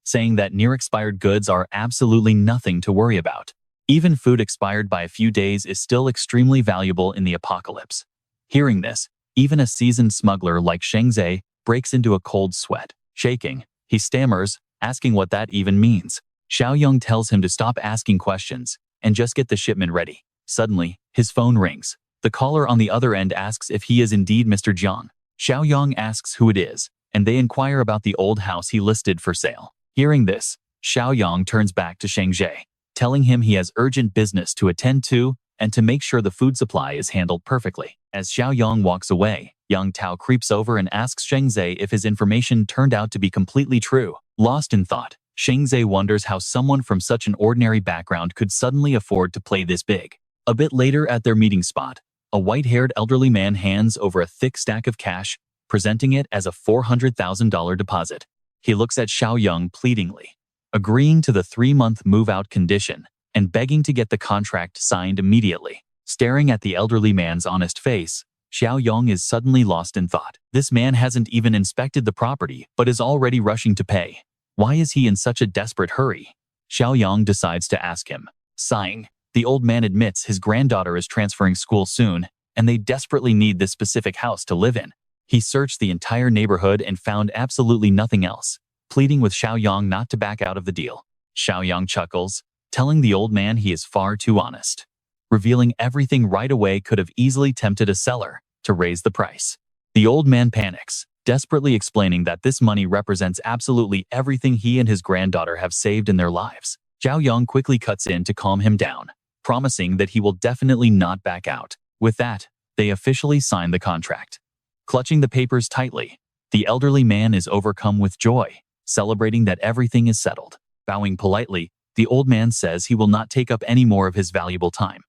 saying that near-expired goods are absolutely nothing to worry about. Even food expired by a few days is still extremely valuable in the apocalypse. Hearing this, even a seasoned smuggler like Sheng Zhe breaks into a cold sweat. Shaking, he stammers, asking what that even means. Xiaoyong tells him to stop asking questions and just get the shipment ready. Suddenly, his phone rings. The caller on the other end asks if he is indeed Mr. Jiang. Xiaoyong asks who it is, and they inquire about the old house he listed for sale. Hearing this, Xiaoyong turns back to Sheng Zhe, telling him he has urgent business to attend to and to make sure the food supply is handled perfectly. As Xiaoyong walks away, Yang Tao creeps over and asks Sheng Zhe if his information turned out to be completely true. Lost in thought, Sheng Zhe wonders how someone from such an ordinary background could suddenly afford to play this big. A bit later at their meeting spot, a white-haired elderly man hands over a thick stack of cash, presenting it as a $400,000 deposit. He looks at Xiaoyong pleadingly, agreeing to the 3-month move-out condition and begging to get the contract signed immediately. Staring at the elderly man's honest face, Xiaoyong is suddenly lost in thought. This man hasn't even inspected the property but is already rushing to pay. Why is he in such a desperate hurry? Xiaoyong decides to ask him. Sighing, the old man admits his granddaughter is transferring school soon, and they desperately need this specific house to live in. He searched the entire neighborhood and found absolutely nothing else, pleading with Xiaoyong not to back out of the deal. Xiaoyong chuckles, telling the old man he is far too honest. Revealing everything right away could have easily tempted a seller to raise the price. The old man panics, desperately explaining that this money represents absolutely everything he and his granddaughter have saved in their lives. Xiaoyong quickly cuts in to calm him down, promising that he will definitely not back out. With that, they officially sign the contract. Clutching the papers tightly, the elderly man is overcome with joy, celebrating that everything is settled. Bowing politely, the old man says he will not take up any more of his valuable time.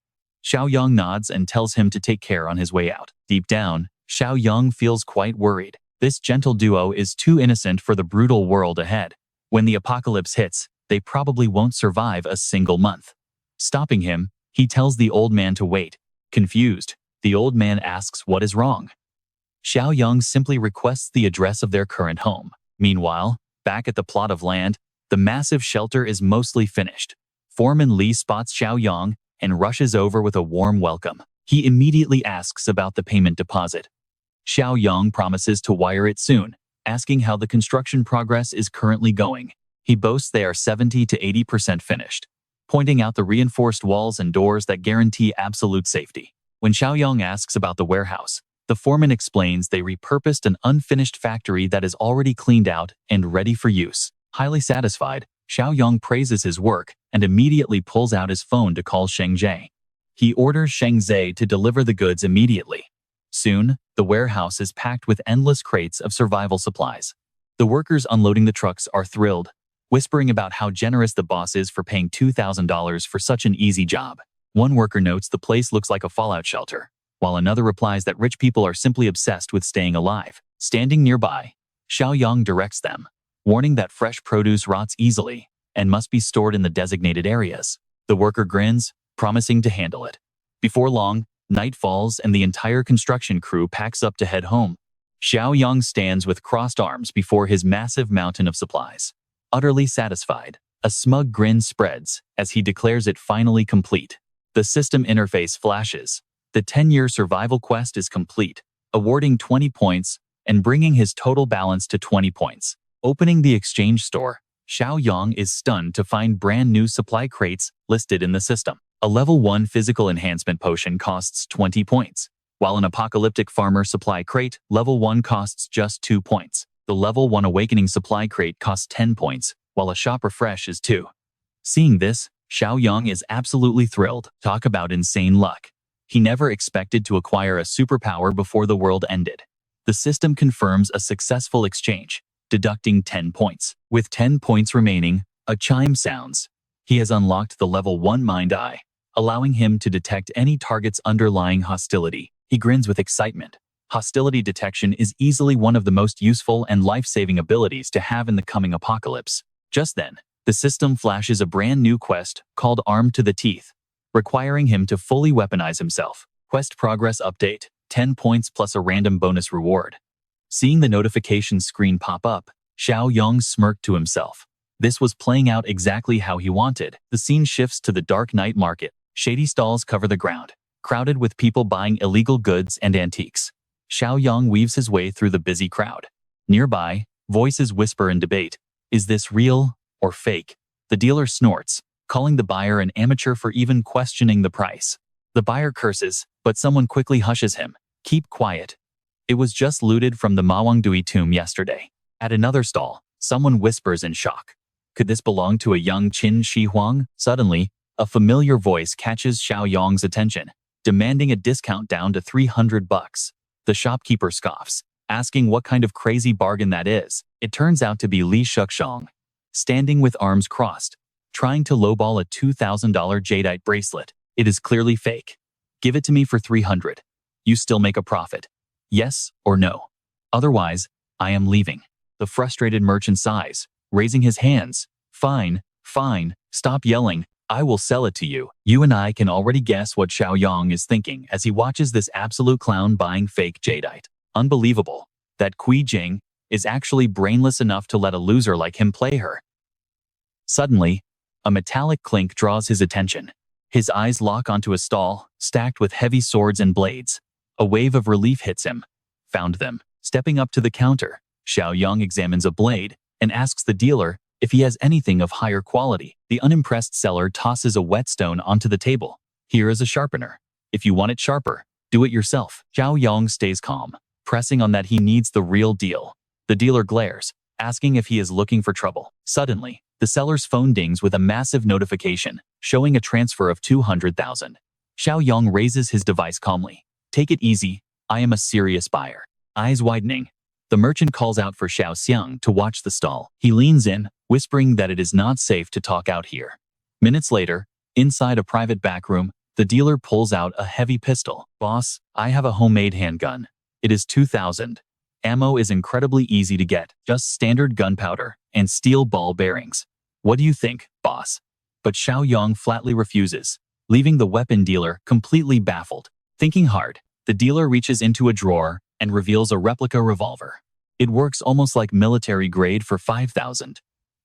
Xiaoyong nods and tells him to take care on his way out. Deep down, Xiaoyong feels quite worried. This gentle duo is too innocent for the brutal world ahead. When the apocalypse hits, they probably won't survive a single month. Stopping him, he tells the old man to wait. Confused, the old man asks what is wrong. Xiaoyong simply requests the address of their current home. Meanwhile, back at the plot of land, the massive shelter is mostly finished. Foreman Li spots Xiaoyong and rushes over with a warm welcome. He immediately asks about the payment deposit. Xiaoyong promises to wire it soon, asking how the construction progress is currently going. He boasts they are 70 to 80% finished, pointing out the reinforced walls and doors that guarantee absolute safety. When Xiaoyong asks about the warehouse, the foreman explains they repurposed an unfinished factory that is already cleaned out and ready for use. Highly satisfied, Xiaoyong praises his work and immediately pulls out his phone to call Sheng Zhe. He orders Sheng Zhe to deliver the goods immediately. Soon, the warehouse is packed with endless crates of survival supplies. The workers unloading the trucks are thrilled, whispering about how generous the boss is for paying $2,000 for such an easy job. One worker notes the place looks like a fallout shelter, while another replies that rich people are simply obsessed with staying alive. Standing nearby, Xiaoyong directs them, warning that fresh produce rots easily and must be stored in the designated areas. The worker grins, promising to handle it. Before long, night falls and the entire construction crew packs up to head home. Xiaoyong stands with crossed arms before his massive mountain of supplies. Utterly satisfied, a smug grin spreads as he declares it finally complete. The system interface flashes. The 10-year survival quest is complete, awarding 20 points and bringing his total balance to 20 points. Opening the exchange store, Xiaoyong is stunned to find brand new supply crates listed in the system. A level 1 physical enhancement potion costs 20 points, while an apocalyptic farmer supply crate, level 1 costs just 2 points. The level 1 awakening supply crate costs 10 points, while a shop refresh is 2. Seeing this, Xiaoyong is absolutely thrilled. Talk about insane luck. He never expected to acquire a superpower before the world ended. The system confirms a successful exchange, deducting 10 points. With 10 points remaining, a chime sounds. He has unlocked the level 1 Mind Eye, allowing him to detect any target's underlying hostility. He grins with excitement. Hostility detection is easily one of the most useful and life-saving abilities to have in the coming apocalypse. Just then, the system flashes a brand new quest called Armed to the Teeth, requiring him to fully weaponize himself. Quest progress update, 10 points plus a random bonus reward. Seeing the notification screen pop up, Xiaoyong smirked to himself. This was playing out exactly how he wanted. The scene shifts to the dark night market. Shady stalls cover the ground, crowded with people buying illegal goods and antiques. Xiaoyong weaves his way through the busy crowd. Nearby, voices whisper and debate. Is this real or fake? The dealer snorts, calling the buyer an amateur for even questioning the price. The buyer curses, but someone quickly hushes him. Keep quiet. It was just looted from the Mawangdui tomb yesterday. At another stall, someone whispers in shock. Could this belong to a young Qin Shi Huang? Suddenly, a familiar voice catches Xiaoyong's attention, demanding a discount down to $300. The shopkeeper scoffs, asking what kind of crazy bargain that is. It turns out to be Li Shuxiang, standing with arms crossed, trying to lowball a $2,000 jadeite bracelet. It is clearly fake. Give it to me for $300. You still make a profit. Yes or no? Otherwise, I am leaving. The frustrated merchant sighs, raising his hands. Fine, fine, stop yelling. I will sell it to you. You and I can already guess what Xiaoyong is thinking as he watches this absolute clown buying fake jadeite. Unbelievable that Kui Jing is actually brainless enough to let a loser like him play her. Suddenly, A metallic clink draws his attention. His eyes lock onto a stall, stacked with heavy swords and blades. A wave of relief hits him. Found them. Stepping up to the counter, Xiaoyong examines a blade and asks the dealer if he has anything of higher quality. The unimpressed seller tosses a whetstone onto the table. Here is a sharpener. If you want it sharper, do it yourself. Xiaoyong stays calm, pressing on that he needs the real deal. The dealer glares, asking if he is looking for trouble. Suddenly, the seller's phone dings with a massive notification, showing a transfer of 200,000. Xiaoyong raises his device calmly. Take it easy, I am a serious buyer. Eyes widening, the merchant calls out for Xiao Xiang to watch the stall. He leans in, whispering that it is not safe to talk out here. Minutes later, inside a private back room, the dealer pulls out a heavy pistol. Boss, I have a homemade handgun. It is 2,000. Ammo is incredibly easy to get, just standard gunpowder and steel ball bearings. What do you think, boss? But Xiaoyong flatly refuses, leaving the weapon dealer completely baffled. Thinking hard, the dealer reaches into a drawer and reveals a replica revolver. It works almost like military grade for 5,000.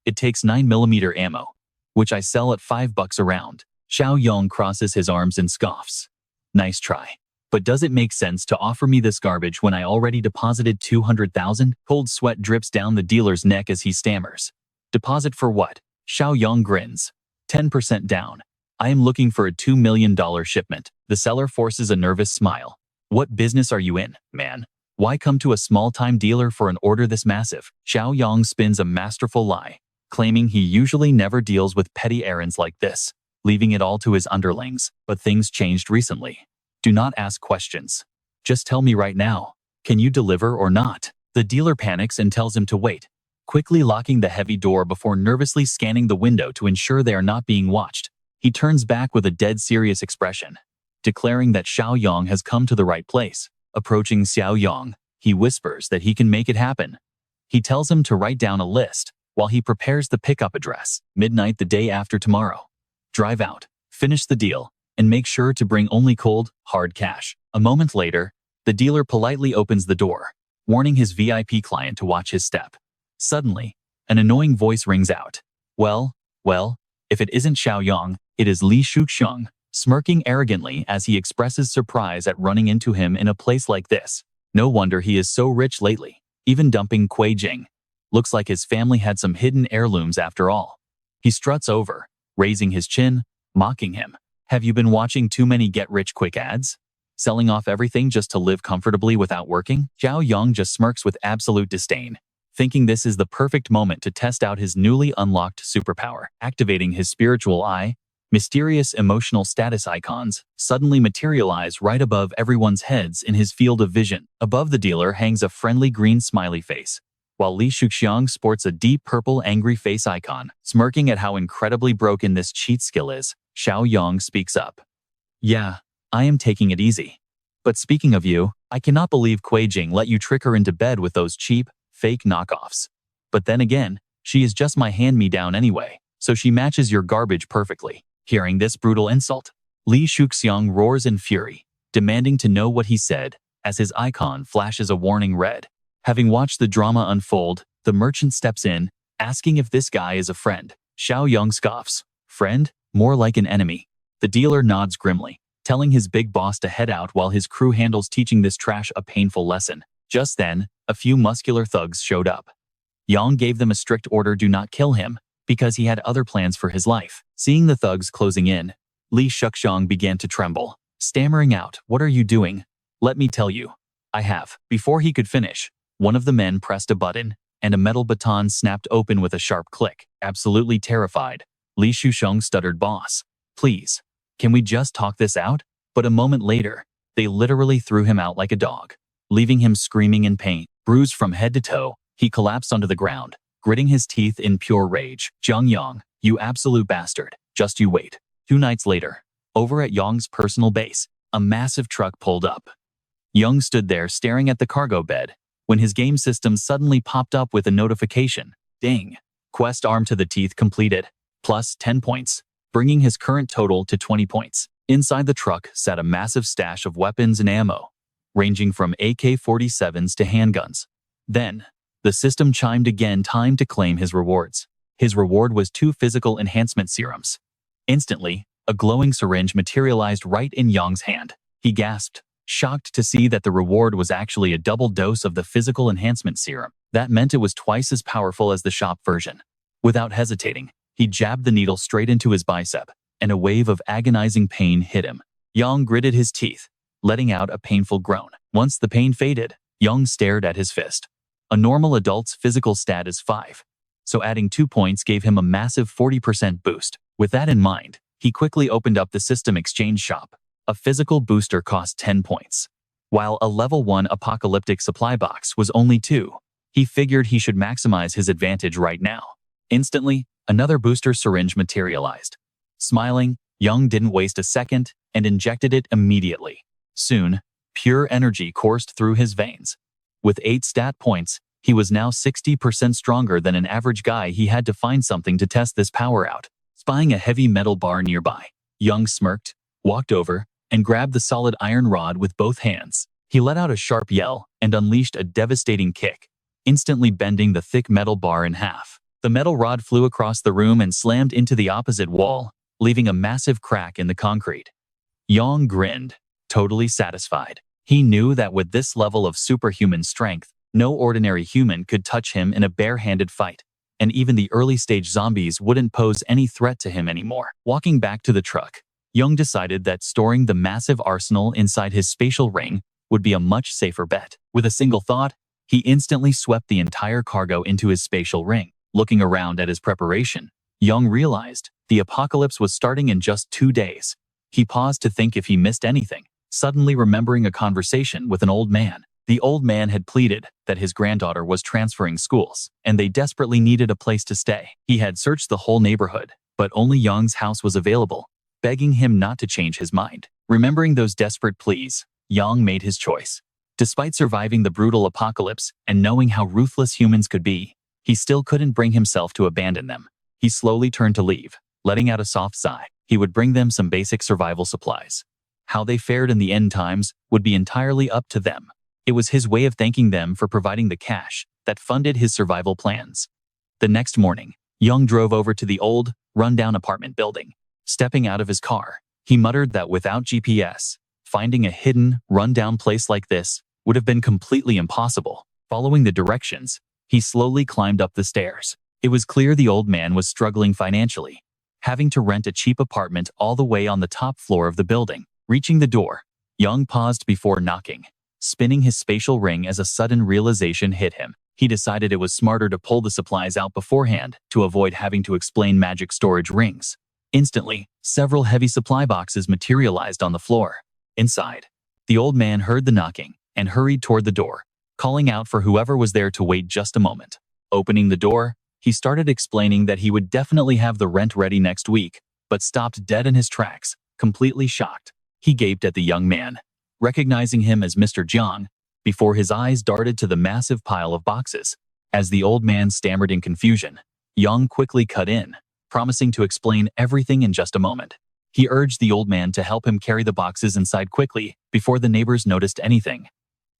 It takes 9mm ammo, which I sell at $5 a round. Xiaoyong crosses his arms and scoffs. Nice try. But does it make sense to offer me this garbage when I already deposited 200,000? Cold sweat drips down the dealer's neck as he stammers. Deposit for what? Xiaoyong grins. 10% down. I am looking for a $2 million shipment. The seller forces a nervous smile. What business are you in, man? Why come to a small-time dealer for an order this massive? Xiaoyong spins a masterful lie, claiming he usually never deals with petty errands like this, leaving it all to his underlings. But things changed recently. Do not ask questions. Just tell me right now, can you deliver or not? The dealer panics and tells him to wait, quickly locking the heavy door before nervously scanning the window to ensure they are not being watched. He turns back with a dead serious expression, declaring that Xiaoyong has come to the right place. Approaching Xiaoyong, he whispers that he can make it happen. He tells him to write down a list while he prepares the pickup address. Midnight the day after tomorrow. Drive out, finish the deal, and make sure to bring only cold, hard cash. A moment later, the dealer politely opens the door, warning his VIP client to watch his step. Suddenly, an annoying voice rings out. Well, if it isn't Xiaoyong, it is Li Shuxiang, smirking arrogantly as he expresses surprise at running into him in a place like this. No wonder he is so rich lately, even dumping Kuei Jing. Looks like his family had some hidden heirlooms after all. He struts over, raising his chin, mocking him. Have you been watching too many get-rich-quick ads? Selling off everything just to live comfortably without working? Xiaoyong just smirks with absolute disdain, thinking this is the perfect moment to test out his newly unlocked superpower. Activating his spiritual eye, mysterious emotional status icons suddenly materialize right above everyone's heads in his field of vision. Above the dealer hangs a friendly green smiley face, while Li Shuxiang sports a deep purple angry face icon. Smirking at how incredibly broken this cheat skill is, Xiaoyong speaks up. Yeah, I am taking it easy. But speaking of you, I cannot believe Kuei Jing let you trick her into bed with those cheap, fake knockoffs. But then again, she is just my hand-me-down anyway, so she matches your garbage perfectly. Hearing this brutal insult, Li Shuxiang roars in fury, demanding to know what he said, as his icon flashes a warning red. Having watched the drama unfold, the merchant steps in, asking if this guy is a friend. Xiaoyong scoffs. Friend? More like an enemy. The dealer nods grimly, telling his big boss to head out while his crew handles teaching this trash a painful lesson. Just then, a few muscular thugs showed up. Yang gave them a strict order: do not kill him, because he had other plans for his life. Seeing the thugs closing in, Li Shuxiang began to tremble, stammering out, "What are you doing? Let me tell you. I have." Before he could finish, one of the men pressed a button, and a metal baton snapped open with a sharp click. Absolutely terrified, Li Shuxiang stuttered, "Boss, please, can we just talk this out?" But a moment later, they literally threw him out like a dog, leaving him screaming in pain. Bruised from head to toe, he collapsed onto the ground, gritting his teeth in pure rage. "Jiang Yang, you absolute bastard, just you wait." 2 nights later, over at Yang's personal base, a massive truck pulled up. Yang stood there staring at the cargo bed, when his game system suddenly popped up with a notification. Ding. Quest arm to the teeth completed. Plus 10 points, bringing his current total to 20 points. Inside the truck sat a massive stash of weapons and ammo, ranging from AK-47s to handguns. Then, the system chimed again, time to claim his rewards. His reward was 2 physical enhancement serums. Instantly, a glowing syringe materialized right in Yang's hand. He gasped, shocked to see that the reward was actually a double dose of the physical enhancement serum. That meant it was twice as powerful as the shop version. Without hesitating, he jabbed the needle straight into his bicep, and a wave of agonizing pain hit him. Yang gritted his teeth, letting out a painful groan. Once the pain faded, Yang stared at his fist. A normal adult's physical stat is 5, so adding 2 points gave him a massive 40% boost. With that in mind, he quickly opened up the system exchange shop. A physical booster cost 10 points, while a level 1 apocalyptic supply box was only 2. He figured he should maximize his advantage right now. Instantly, another booster syringe materialized. Smiling, Yang didn't waste a second and injected it immediately. Soon, pure energy coursed through his veins. With 8 stat points, he was now 60% stronger than an average guy. He had to find something to test this power out. Spying a heavy metal bar nearby, Yang smirked, walked over, and grabbed the solid iron rod with both hands. He let out a sharp yell and unleashed a devastating kick, instantly bending the thick metal bar in half. The metal rod flew across the room and slammed into the opposite wall, leaving a massive crack in the concrete. Yang grinned, totally satisfied. He knew that with this level of superhuman strength, no ordinary human could touch him in a bare-handed fight, and even the early-stage zombies wouldn't pose any threat to him anymore. Walking back to the truck, Yang decided that storing the massive arsenal inside his spatial ring would be a much safer bet. With a single thought, he instantly swept the entire cargo into his spatial ring. Looking around at his preparation, Yang realized the apocalypse was starting in just 2 days. He paused to think if he missed anything, suddenly remembering a conversation with an old man. The old man had pleaded that his granddaughter was transferring schools, and they desperately needed a place to stay. He had searched the whole neighborhood, but only Yang's house was available, begging him not to change his mind. Remembering those desperate pleas, Yang made his choice. Despite surviving the brutal apocalypse and knowing how ruthless humans could be, he still couldn't bring himself to abandon them. He slowly turned to leave, letting out a soft sigh. He would bring them some basic survival supplies. How they fared in the end times would be entirely up to them. It was his way of thanking them for providing the cash that funded his survival plans. The next morning, Yang drove over to the old, run-down apartment building. Stepping out of his car, he muttered that without GPS, finding a hidden, run-down place like this would have been completely impossible. Following the directions, he slowly climbed up the stairs. It was clear the old man was struggling financially, having to rent a cheap apartment all the way on the top floor of the building. Reaching the door, Yang paused before knocking, spinning his spatial ring as a sudden realization hit him. He decided it was smarter to pull the supplies out beforehand to avoid having to explain magic storage rings. Instantly, several heavy supply boxes materialized on the floor. Inside, the old man heard the knocking and hurried toward the door, calling out for whoever was there to wait just a moment. Opening the door, he started explaining that he would definitely have the rent ready next week, but stopped dead in his tracks, completely shocked. He gaped at the young man, recognizing him as Mr. Jiang, before his eyes darted to the massive pile of boxes. As the old man stammered in confusion, Yang quickly cut in, promising to explain everything in just a moment. He urged the old man to help him carry the boxes inside quickly before the neighbors noticed anything.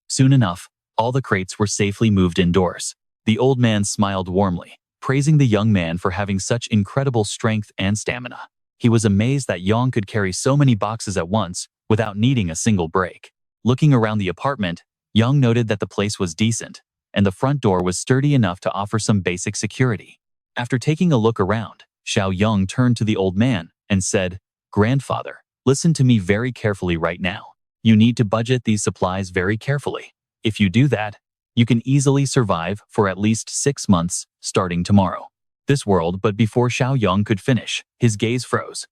Soon enough, all the crates were safely moved indoors. The old man smiled warmly, praising the young man for having such incredible strength and stamina. He was amazed that Yang could carry so many boxes at once without needing a single break. Looking around the apartment, Yang noted that the place was decent, and the front door was sturdy enough to offer some basic security. After taking a look around, Xiaoyong turned to the old man and said, "Grandfather, listen to me very carefully right now. You need to budget these supplies very carefully. If you do that, you can easily survive for at least 6 months, starting tomorrow." This world, but before Xiaoyong could finish, his gaze froze.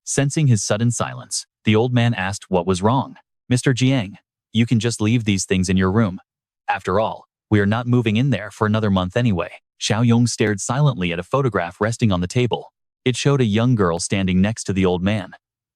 Sensing his sudden silence, the old man asked what was wrong. "Mr. Jiang, you can just leave these things in your room. After all, we are not moving in there for another month anyway." Xiaoyong stared silently at a photograph resting on the table. It showed a young girl standing next to the old man.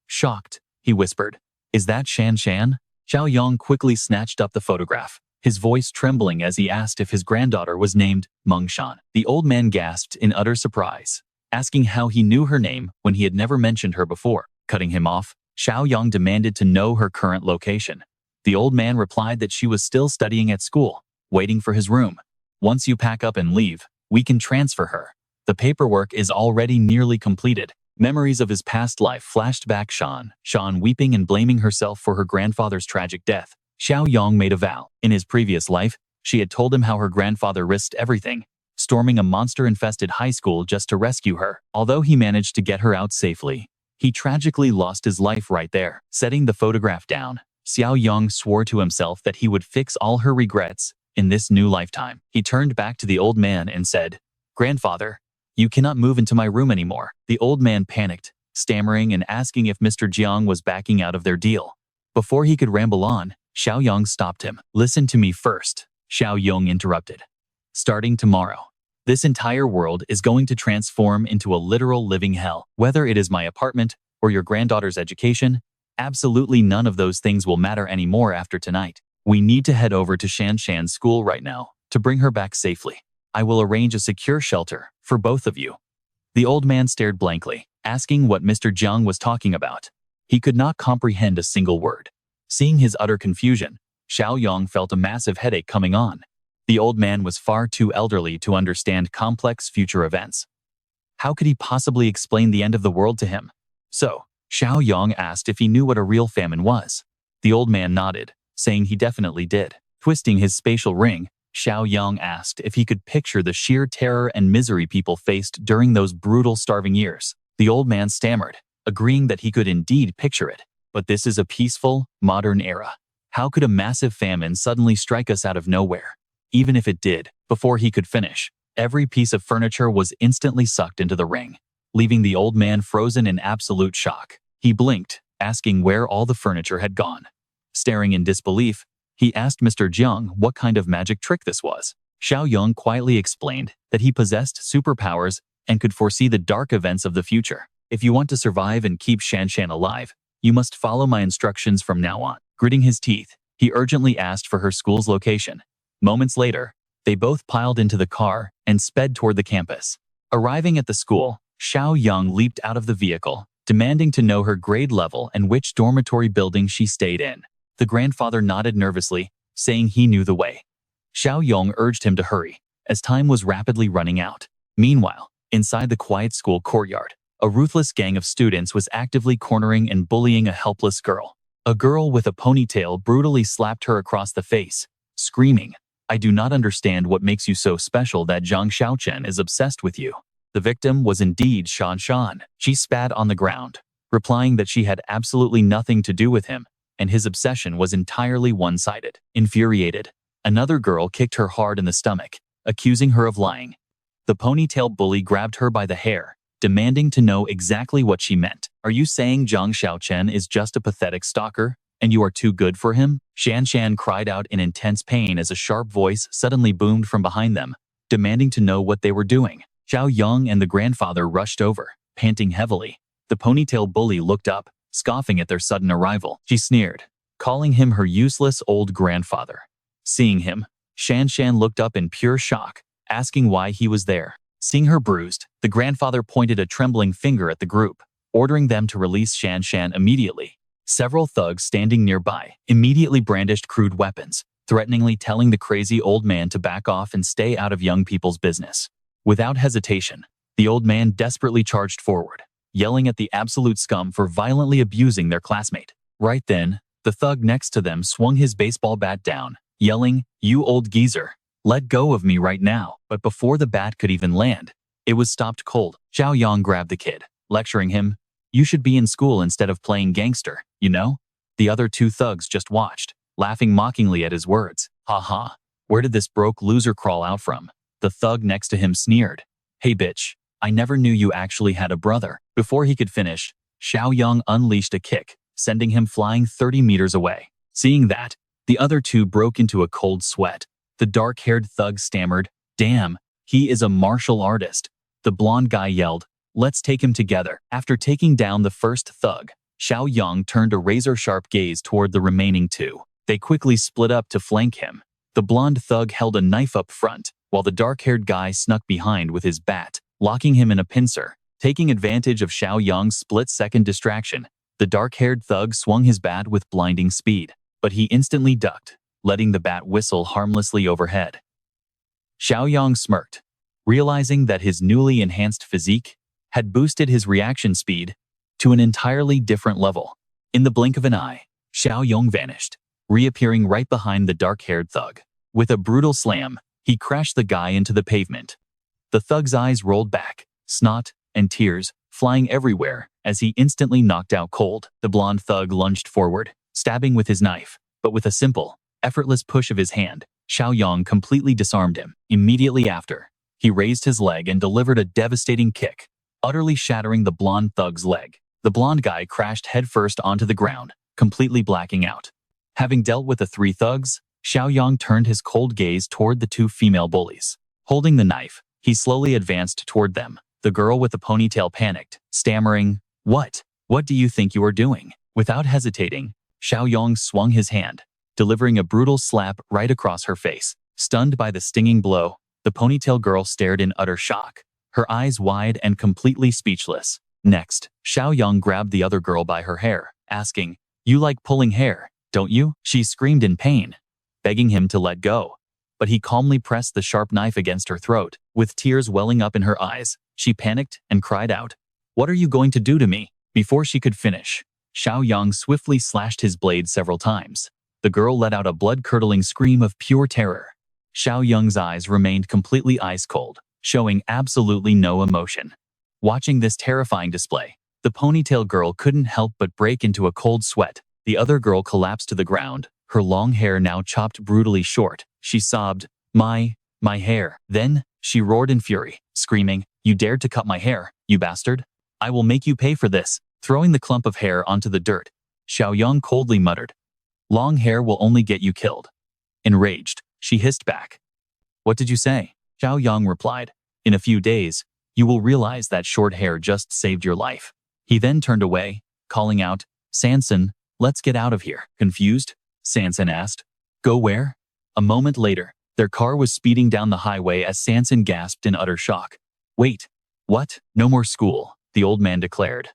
Shocked, he whispered, "Is that Shan Shan?" Xiaoyong quickly snatched up the photograph, his voice trembling as he asked if his granddaughter was named Meng Shan. The old man gasped in utter surprise, asking how he knew her name when he had never mentioned her before. Cutting him off, Xiaoyong demanded to know her current location. The old man replied that she was still studying at school, waiting for his room. "Once you pack up and leave, we can transfer her. The paperwork is already nearly completed. Memories of his past life flashed back. Sean weeping and blaming herself for her grandfather's tragic death. Xiaoyong made a vow. In his previous life, she had told him how her grandfather risked everything, storming a monster-infested high school just to rescue her. Although he managed to get her out safely, he tragically lost his life right there. Setting the photograph down, Xiaoyong swore to himself that he would fix all her regrets in this new lifetime. He turned back to the old man and said, "Grandfather, you cannot move into my room anymore." The old man panicked, stammering and asking if Mr. Jiang was backing out of their deal. Before he could ramble on, Xiaoyong stopped him. "Listen to me first," Xiaoyong interrupted. "Starting tomorrow, this entire world is going to transform into a literal living hell. Whether it is my apartment or your granddaughter's education, absolutely none of those things will matter anymore after tonight. We need to head over to Shanshan's school right now to bring her back safely. I will arrange a secure shelter for both of you." The old man stared blankly, asking what Mr. Jiang was talking about. He could not comprehend a single word. Seeing his utter confusion, Xiaoyong felt a massive headache coming on. The old man was far too elderly to understand complex future events. How could he possibly explain the end of the world to him? So, Xiaoyong asked if he knew what a real famine was. The old man nodded, saying he definitely did. Twisting his spatial ring, Xiaoyong asked if he could picture the sheer terror and misery people faced during those brutal starving years. The old man stammered, agreeing that he could indeed picture it. But this is a peaceful, modern era. How could a massive famine suddenly strike us out of nowhere? Even if it did, before he could finish, every piece of furniture was instantly sucked into the ring, leaving the old man frozen in absolute shock. He blinked, asking where all the furniture had gone. Staring in disbelief, he asked Mr. Jiang what kind of magic trick this was. Xiaoyong quietly explained that he possessed superpowers and could foresee the dark events of the future. "If you want to survive and keep Shanshan alive, you must follow my instructions from now on." Gritting his teeth, he urgently asked for her school's location. Moments later, they both piled into the car and sped toward the campus. Arriving at the school, Xiaoyong leaped out of the vehicle, demanding to know her grade level and which dormitory building she stayed in. The grandfather nodded nervously, saying he knew the way. Xiaoyong urged him to hurry, as time was rapidly running out. Meanwhile, inside the quiet school courtyard, a ruthless gang of students was actively cornering and bullying a helpless girl. A girl with a ponytail brutally slapped her across the face, screaming, "I do not understand what makes you so special that Jiang Xiaochen is obsessed with you." The victim was indeed Shan. She spat on the ground, replying that she had absolutely nothing to do with him, and his obsession was entirely one-sided. Infuriated, another girl kicked her hard in the stomach, accusing her of lying. The ponytail bully grabbed her by the hair, demanding to know exactly what she meant. "Are you saying Jiang Xiaochen is just a pathetic stalker, and you are too good for him?" Shan cried out in intense pain as a sharp voice suddenly boomed from behind them, demanding to know what they were doing. Xiaoyong and the grandfather rushed over, panting heavily. The ponytail bully looked up, scoffing at their sudden arrival. She sneered, calling him her useless old grandfather. Seeing him, Shan looked up in pure shock, asking why he was there. Seeing her bruised, the grandfather pointed a trembling finger at the group, ordering them to release Shan immediately. Several thugs standing nearby immediately brandished crude weapons, threateningly telling the crazy old man to back off and stay out of young people's business. Without hesitation, the old man desperately charged forward, yelling at the absolute scum for violently abusing their classmate. Right then, the thug next to them swung his baseball bat down, yelling, "You old geezer, let go of me right now." But before the bat could even land, it was stopped cold. Xiaoyong grabbed the kid, lecturing him, "You should be in school instead of playing gangster, you know?" The other two thugs just watched, laughing mockingly at his words. "Ha ha, where did this broke loser crawl out from?" The thug next to him sneered. "Hey bitch, I never knew you actually had a brother." Before he could finish, Xiaoyong unleashed a kick, sending him flying 30 meters away. Seeing that, the other two broke into a cold sweat. The dark-haired thug stammered, "Damn, he is a martial artist." The blonde guy yelled, "Let's take him together." After taking down the first thug, Xiaoyong turned a razor-sharp gaze toward the remaining two. They quickly split up to flank him. The blonde thug held a knife up front, while the dark-haired guy snuck behind with his bat, locking him in a pincer. Taking advantage of Xiaoyong's split-second distraction, the dark-haired thug swung his bat with blinding speed, but he instantly ducked, letting the bat whistle harmlessly overhead. Xiaoyong smirked, Realizing that his newly enhanced physique had boosted his reaction speed to an entirely different level. In the blink of an eye, Xiaoyong vanished, reappearing right behind the dark-haired thug. With a brutal slam, he crashed the guy into the pavement. The thug's eyes rolled back, snot and tears flying everywhere as he instantly knocked out cold. The blonde thug lunged forward, stabbing with his knife, but with a simple, effortless push of his hand, Xiaoyong completely disarmed him. Immediately after, he raised his leg and delivered a devastating kick, utterly shattering the blonde thug's leg. The blonde guy crashed headfirst onto the ground, completely blacking out. Having dealt with the three thugs, Xiaoyong turned his cold gaze toward the two female bullies. Holding the knife, he slowly advanced toward them. The girl with the ponytail panicked, stammering, "What? What do you think you are doing?" Without hesitating, Xiaoyong swung his hand, delivering a brutal slap right across her face. Stunned by the stinging blow, the ponytail girl stared in utter shock, her eyes wide and completely speechless. Next, Xiaoyong grabbed the other girl by her hair, asking, "You like pulling hair, don't you?" She screamed in pain, begging him to let go. But he calmly pressed the sharp knife against her throat. With tears welling up in her eyes, she panicked and cried out, "What are you going to do to me?" Before she could finish, Xiaoyong swiftly slashed his blade several times. The girl let out a blood-curdling scream of pure terror. Xiaoyong's eyes remained completely ice-cold, showing absolutely no emotion. Watching this terrifying display, the ponytail girl couldn't help but break into a cold sweat. The other girl collapsed to the ground, her long hair now chopped brutally short. She sobbed, My hair." Then, she roared in fury, screaming, "You dared to cut my hair, you bastard! I will make you pay for this." Throwing the clump of hair onto the dirt, Xiaoyong coldly muttered, "Long hair will only get you killed." Enraged, she hissed back, "What did you say?" Xiaoyong replied, "In a few days, you will realize that short hair just saved your life." He then turned away, calling out, "Sanson, let's get out of here." Confused, Sanson asked, "Go where?" A moment later, their car was speeding down the highway as Sanson gasped in utter shock. "Wait, what? No more school," the old man declared.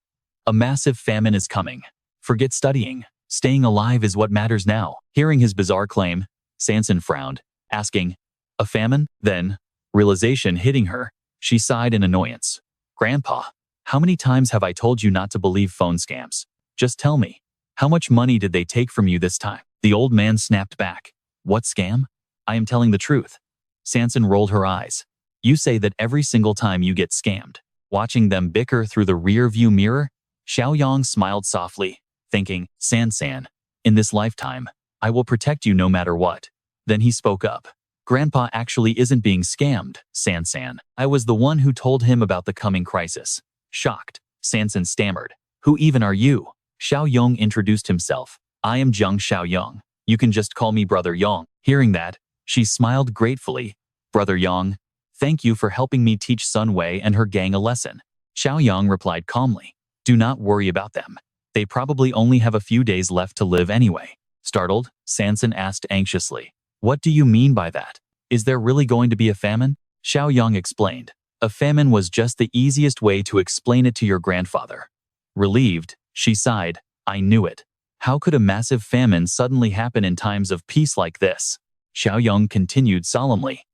"A massive famine is coming. Forget studying. Staying alive is what matters now." Hearing his bizarre claim, Sanson frowned, asking, "A famine?" Then, realization hitting her, she sighed in annoyance. "Grandpa, how many times have I told you not to believe phone scams? Just tell me, how much money did they take from you this time?" The old man snapped back. "What scam? I am telling the truth." Sanson rolled her eyes. "You say that every single time you get scammed." Watching them bicker through the rear-view mirror, Xiaoyong smiled softly, thinking, Sansan, in this lifetime, I will protect you no matter what." Then he spoke up. "Grandpa actually isn't being scammed, Sansan. I was the one who told him about the coming crisis." Shocked, Sansan stammered, "Who even are you?" Xiaoyong introduced himself. "I am Jiang Xiaoyong. You can just call me Brother Yong." Hearing that, she smiled gratefully. "Brother Yong, thank you for helping me teach Sun Wei and her gang a lesson." Xiaoyong replied calmly, "Do not worry about them. They probably only have a few days left to live anyway." Startled, Sanson asked anxiously, "What do you mean by that? Is there really going to be a famine?" Xiaoyong explained, "A famine was just the easiest way to explain it to your grandfather." Relieved, she sighed, "I knew it. How could a massive famine suddenly happen in times of peace like this?" Xiaoyong continued solemnly,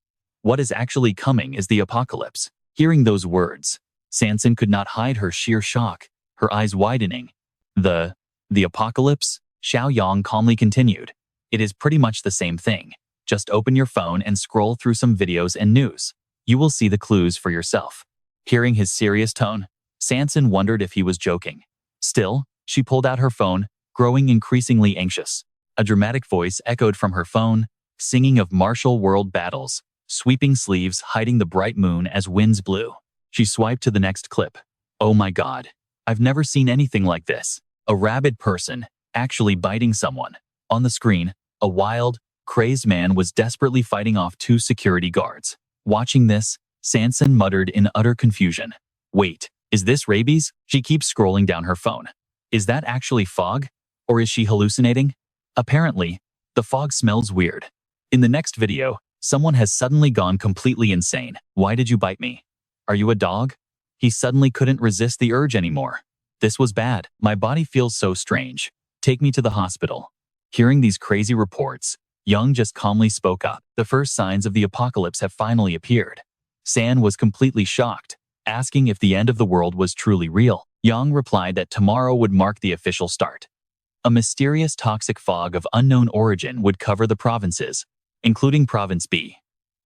"What is actually coming is the apocalypse." Hearing those words, Sanson could not hide her sheer shock, her eyes widening. The apocalypse?" Xiaoyong calmly continued. "It is pretty much the same thing. Just open your phone and scroll through some videos and news. You will see the clues for yourself." Hearing his serious tone, Sanson wondered if he was joking. Still, she pulled out her phone, growing increasingly anxious. A dramatic voice echoed from her phone, singing of martial world battles, sweeping sleeves hiding the bright moon as winds blew. She swiped to the next clip. "Oh my God, I've never seen anything like this. A rabid person, actually biting someone." On the screen, a wild, crazed man was desperately fighting off two security guards. Watching this, Sanson muttered in utter confusion. "Wait, is this rabies?" She keeps scrolling down her phone. Is that actually fog? Or is she hallucinating? Apparently, the fog smells weird. In the next video, someone has suddenly gone completely insane. "Why did you bite me? Are you a dog?" He suddenly couldn't resist the urge anymore. "This was bad. My body feels so strange. Take me to the hospital." Hearing these crazy reports, Young just calmly spoke up. The first signs of the apocalypse have finally appeared. San was completely shocked, asking if the end of the world was truly real. Yang replied that tomorrow would mark the official start. A mysterious toxic fog of unknown origin would cover the provinces, including Province B,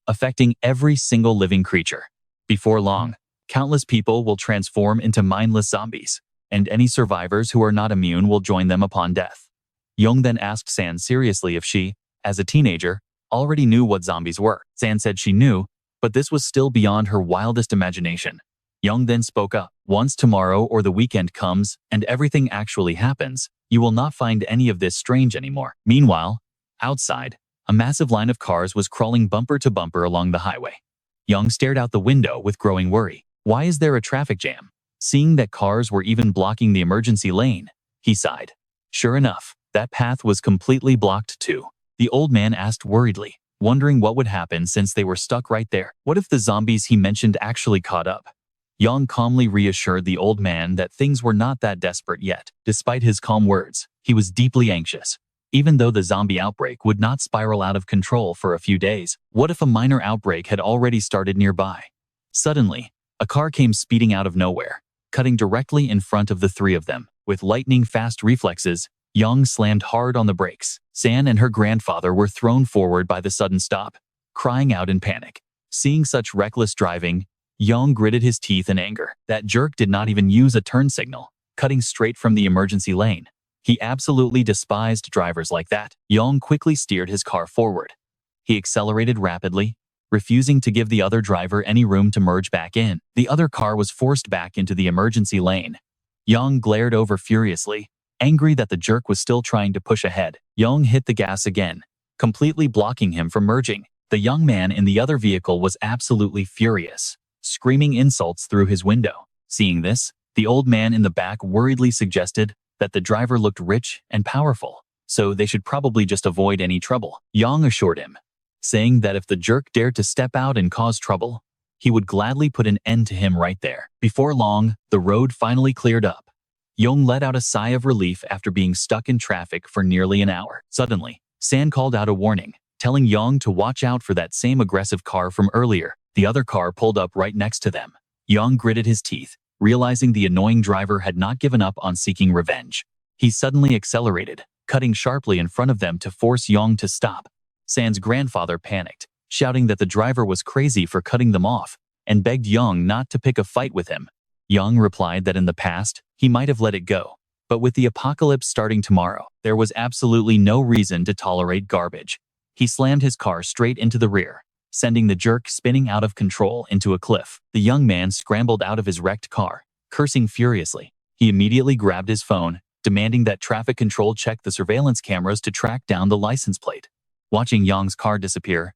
affecting every single living creature. Before long, countless people will transform into mindless zombies, and any survivors who are not immune will join them upon death. Young then asked San seriously if she, as a teenager, already knew what zombies were. San said she knew, but this was still beyond her wildest imagination. Young then spoke up. Once tomorrow or the weekend comes and everything actually happens, you will not find any of this strange anymore. Meanwhile, outside, a massive line of cars was crawling bumper to bumper along the highway. Young stared out the window with growing worry. Why is there a traffic jam? Seeing that cars were even blocking the emergency lane, he sighed. Sure enough, that path was completely blocked too. The old man asked worriedly, wondering what would happen since they were stuck right there. What if the zombies he mentioned actually caught up? Yang calmly reassured the old man that things were not that desperate yet. Despite his calm words, he was deeply anxious. Even though the zombie outbreak would not spiral out of control for a few days, what if a minor outbreak had already started nearby? Suddenly, a car came speeding out of nowhere, cutting directly in front of the three of them. With lightning-fast reflexes, Yang slammed hard on the brakes. San and her grandfather were thrown forward by the sudden stop, crying out in panic. Seeing such reckless driving, Yang gritted his teeth in anger. That jerk did not even use a turn signal, cutting straight from the emergency lane. He absolutely despised drivers like that. Yang quickly steered his car forward. He accelerated rapidly, refusing to give the other driver any room to merge back in. The other car was forced back into the emergency lane. Yang glared over furiously, angry that the jerk was still trying to push ahead. Yang hit the gas again, completely blocking him from merging. The young man in the other vehicle was absolutely furious, screaming insults through his window. Seeing this, the old man in the back worriedly suggested that the driver looked rich and powerful, so they should probably just avoid any trouble. Yang assured him, saying that if the jerk dared to step out and cause trouble, he would gladly put an end to him right there. Before long, the road finally cleared up. Yang let out a sigh of relief after being stuck in traffic for nearly an hour. Suddenly, San called out a warning, telling Yang to watch out for that same aggressive car from earlier. The other car pulled up right next to them. Yang gritted his teeth, realizing the annoying driver had not given up on seeking revenge. He suddenly accelerated, cutting sharply in front of them to force Yang to stop. San's grandfather panicked, shouting that the driver was crazy for cutting them off, and begged Yang not to pick a fight with him. Yang replied that in the past, he might have let it go, but with the apocalypse starting tomorrow, there was absolutely no reason to tolerate garbage. He slammed his car straight into the rear, sending the jerk spinning out of control into a cliff. The young man scrambled out of his wrecked car, cursing furiously. He immediately grabbed his phone, demanding that traffic control check the surveillance cameras to track down the license plate. Watching Yang's car disappear,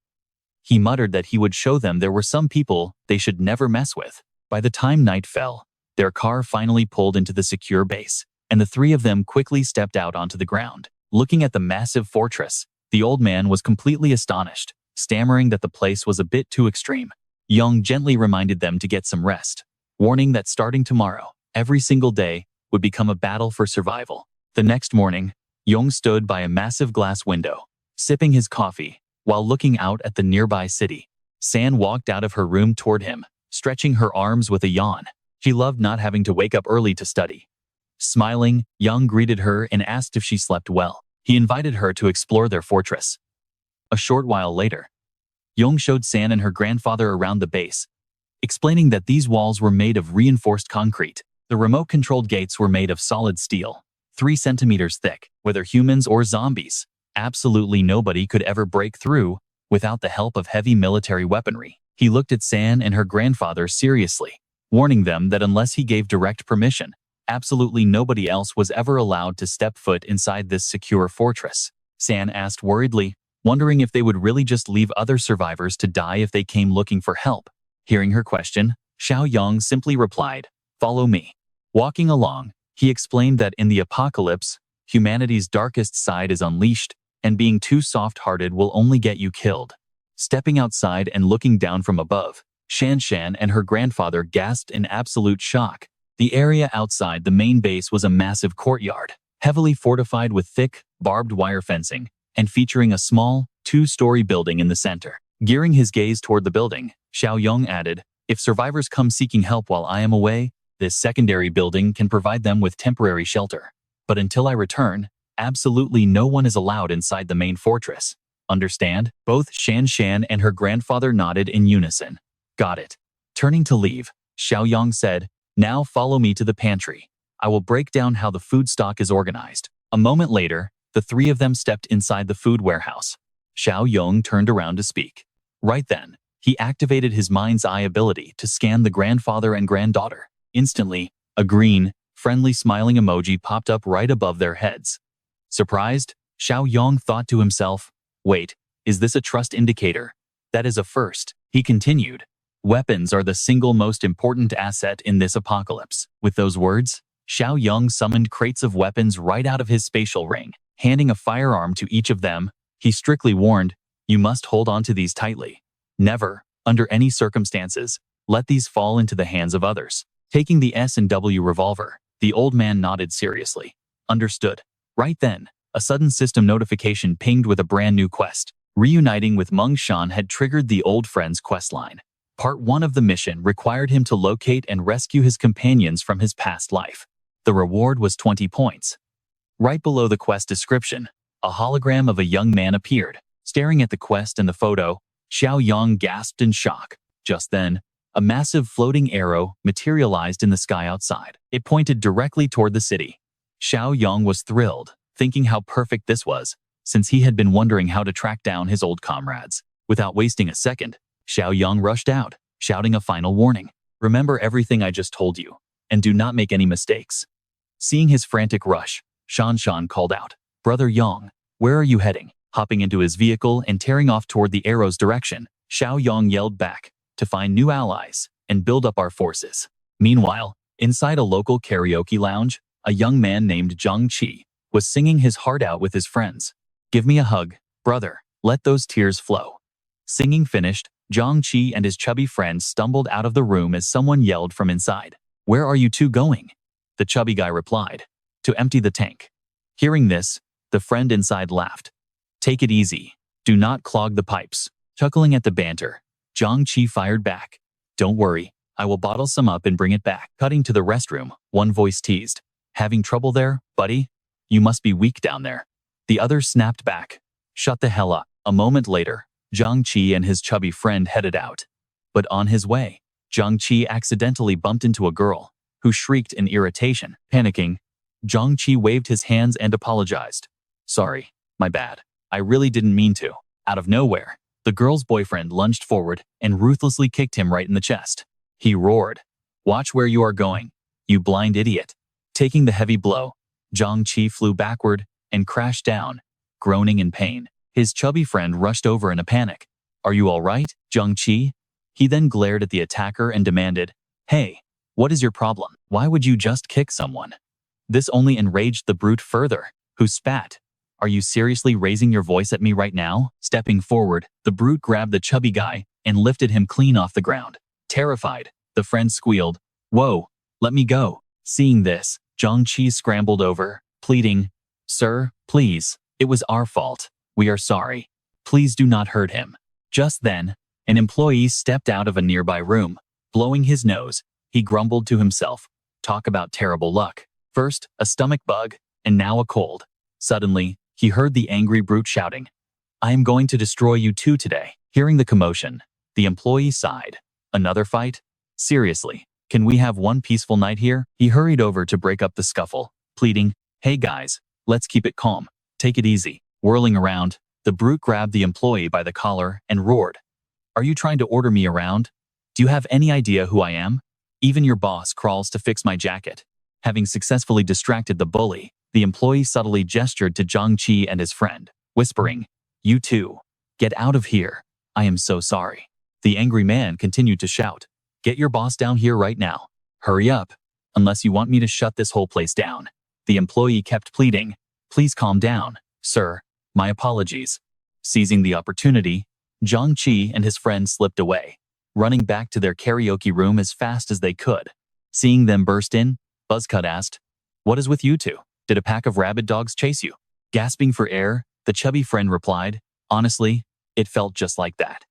he muttered that he would show them there were some people they should never mess with. By the time night fell, their car finally pulled into the secure base, and the three of them quickly stepped out onto the ground. Looking at the massive fortress, the old man was completely astonished, stammering that the place was a bit too extreme. Yang gently reminded them to get some rest, warning that starting tomorrow, every single day would become a battle for survival. The next morning, Yang stood by a massive glass window, sipping his coffee, while looking out at the nearby city. San walked out of her room toward him, stretching her arms with a yawn. She loved not having to wake up early to study. Smiling, Yang greeted her and asked if she slept well. He invited her to explore their fortress. A short while later, Yang showed San and her grandfather around the base, explaining that these walls were made of reinforced concrete. The remote-controlled gates were made of solid steel, 3 centimeters thick. Whether humans or zombies, absolutely nobody could ever break through without the help of heavy military weaponry. He looked at San and her grandfather seriously, warning them that unless he gave direct permission, absolutely nobody else was ever allowed to step foot inside this secure fortress. San asked worriedly, wondering if they would really just leave other survivors to die if they came looking for help. Hearing her question, Xiaoyong simply replied, "Follow me." Walking along, he explained that in the apocalypse, humanity's darkest side is unleashed, and being too soft-hearted will only get you killed. Stepping outside and looking down from above, Shan and her grandfather gasped in absolute shock. The area outside the main base was a massive courtyard, heavily fortified with thick, barbed wire fencing, and featuring a small, 2-story building in the center. Gearing his gaze toward the building, Xiaoyong added, if survivors come seeking help while I am away, this secondary building can provide them with temporary shelter. But until I return, absolutely no one is allowed inside the main fortress. Understand? Both Shan Shan and her grandfather nodded in unison. Got it. Turning to leave, Xiaoyong said, now follow me to the pantry. I will break down how the food stock is organized. A moment later, the three of them stepped inside the food warehouse. Xiaoyong turned around to speak. Right then, he activated his mind's eye ability to scan the grandfather and granddaughter. Instantly, a green, friendly smiling emoji popped up right above their heads. Surprised, Xiaoyong thought to himself, wait, is this a trust indicator? That is a first. He continued, weapons are the single most important asset in this apocalypse. With those words, Xiaoyong summoned crates of weapons right out of his spatial ring. Handing a firearm to each of them, he strictly warned, you must hold on to these tightly. Never, under any circumstances, let these fall into the hands of others. Taking the S&W revolver, the old man nodded seriously. Understood. Right then, a sudden system notification pinged with a brand new quest. Reuniting with Meng Shan had triggered the old friend's questline. Part 1 of the mission required him to locate and rescue his companions from his past life. The reward was 20 points. Right below the quest description, a hologram of a young man appeared. Staring at the quest and the photo, Xiaoyong gasped in shock. Just then, a massive floating arrow materialized in the sky outside. It pointed directly toward the city. Xiaoyong was thrilled, thinking how perfect this was, since he had been wondering how to track down his old comrades. Without wasting a second, Xiaoyong rushed out, shouting a final warning. Remember everything I just told you, and do not make any mistakes. Seeing his frantic rush, Shan Shan called out, Brother Yong, where are you heading? Hopping into his vehicle and tearing off toward the arrow's direction, Xiaoyong yelled back, to find new allies and build up our forces. Meanwhile, inside a local karaoke lounge, a young man named Jiang Qi was singing his heart out with his friends. Give me a hug, brother, let those tears flow. Singing finished, Jiang Qi and his chubby friend stumbled out of the room as someone yelled from inside. Where are you two going? The chubby guy replied, to empty the tank. Hearing this, the friend inside laughed. Take it easy. Do not clog the pipes. Chuckling at the banter, Jiang Qi fired back. Don't worry, I will bottle some up and bring it back. Cutting to the restroom, one voice teased. Having trouble there, buddy? You must be weak down there. The other snapped back. Shut the hell up. A moment later, Jiang Qi and his chubby friend headed out. But on his way, Jiang Qi accidentally bumped into a girl, who shrieked in irritation. Panicking, Jiang Qi waved his hands and apologized. Sorry, my bad. I really didn't mean to. Out of nowhere, the girl's boyfriend lunged forward and ruthlessly kicked him right in the chest. He roared, Watch where you are going, you blind idiot. Taking the heavy blow, Jiang Qi flew backward and crashed down, groaning in pain. His chubby friend rushed over in a panic. Are you all right, Jiang Qi? He then glared at the attacker and demanded, Hey, what is your problem? Why would you just kick someone? This only enraged the brute further, who spat. Are you seriously raising your voice at me right now? Stepping forward, the brute grabbed the chubby guy and lifted him clean off the ground. Terrified, the friend squealed, Whoa, let me go. Seeing this, Jiang Qi scrambled over, pleading, Sir, please, it was our fault. We are sorry. Please do not hurt him. Just then, an employee stepped out of a nearby room. Blowing his nose, he grumbled to himself, Talk about terrible luck. First, a stomach bug, and now a cold. Suddenly, he heard the angry brute shouting, I am going to destroy you too today. Hearing the commotion, the employee sighed. Another fight? Seriously, can we have one peaceful night here? He hurried over to break up the scuffle, pleading, Hey guys, let's keep it calm. Take it easy. Whirling around, the brute grabbed the employee by the collar and roared, Are you trying to order me around? Do you have any idea who I am? Even your boss crawls to fix my jacket. Having successfully distracted the bully, the employee subtly gestured to Jiang Qi and his friend, whispering, You two, get out of here. I am so sorry. The angry man continued to shout, Get your boss down here right now. Hurry up, unless you want me to shut this whole place down. The employee kept pleading, Please calm down, sir. My apologies. Seizing the opportunity, Jiang Qi and his friend slipped away, running back to their karaoke room as fast as they could. Seeing them burst in, Buzzcut asked, What is with you two? Did a pack of rabid dogs chase you? Gasping for air, the chubby friend replied, Honestly, it felt just like that.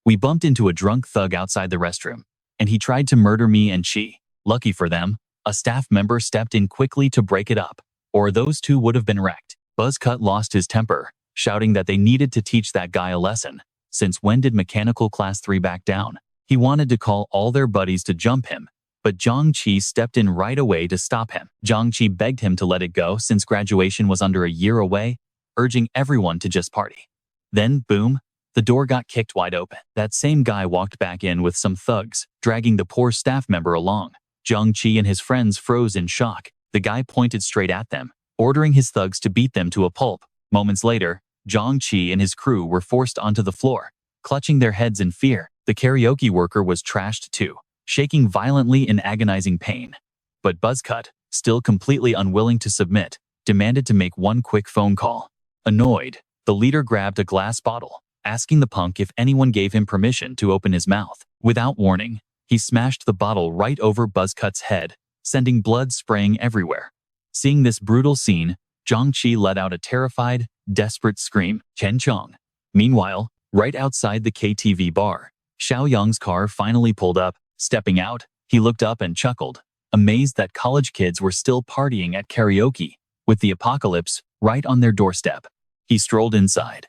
We bumped into a drunk thug outside the restroom, and he tried to murder me and Chi. Lucky for them, a staff member stepped in quickly to break it up, or those two would have been wrecked. Buzzcut lost his temper, shouting that they needed to teach that guy a lesson. Since when did Mechanical Class 3 back down? He wanted to call all their buddies to jump him, but Jiang Qi stepped in right away to stop him. Jiang Qi begged him to let it go since graduation was under a year away, urging everyone to just party. Then, boom, the door got kicked wide open. That same guy walked back in with some thugs, dragging the poor staff member along. Jiang Qi and his friends froze in shock. The guy pointed straight at them, ordering his thugs to beat them to a pulp. Moments later, Jiang Qi and his crew were forced onto the floor, clutching their heads in fear. The karaoke worker was trashed too, shaking violently in agonizing pain. But Buzzcut, still completely unwilling to submit, demanded to make one quick phone call. Annoyed, the leader grabbed a glass bottle, asking the punk if anyone gave him permission to open his mouth. Without warning, he smashed the bottle right over Buzzcut's head, sending blood spraying everywhere. Seeing this brutal scene, Jiang Qi let out a terrified, desperate scream. Chen Chong. Meanwhile, right outside the KTV bar, Xiaoyong's car finally pulled up. Stepping out, he looked up and chuckled, amazed that college kids were still partying at karaoke, with the apocalypse right on their doorstep. He strolled inside.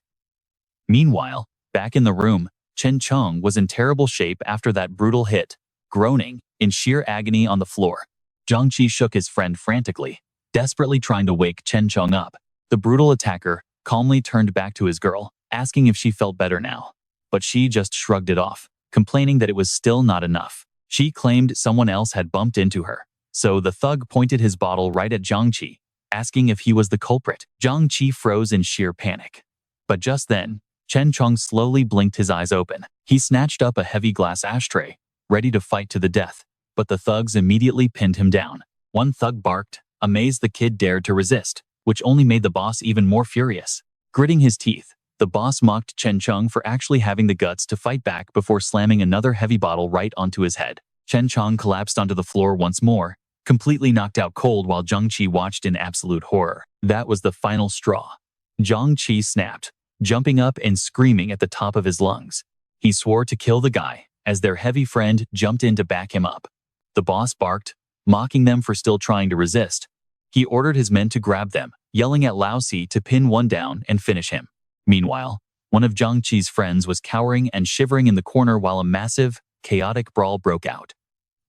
Meanwhile, back in the room, Chen Chong was in terrible shape after that brutal hit, groaning in sheer agony on the floor. Jiang Qi shook his friend frantically, desperately trying to wake Chen Chong up. The brutal attacker calmly turned back to his girl, asking if she felt better now. But she just shrugged it off, complaining that it was still not enough. She claimed someone else had bumped into her, so the thug pointed his bottle right at Jiang Qi, asking if he was the culprit. Jiang Qi froze in sheer panic. But just then, Chen Chong slowly blinked his eyes open. He snatched up a heavy glass ashtray, ready to fight to the death, but the thugs immediately pinned him down. One thug barked, amazed the kid dared to resist, which only made the boss even more furious. Gritting his teeth, the boss mocked Chen Chong for actually having the guts to fight back before slamming another heavy bottle right onto his head. Chen Chong collapsed onto the floor once more, completely knocked out cold while Jiang Qi watched in absolute horror. That was the final straw. Jiang Qi snapped, jumping up and screaming at the top of his lungs. He swore to kill the guy, as their heavy friend jumped in to back him up. The boss barked, mocking them for still trying to resist. He ordered his men to grab them, yelling at Lao Si to pin one down and finish him. Meanwhile, one of Jiang Qi's friends was cowering and shivering in the corner while a massive, chaotic brawl broke out.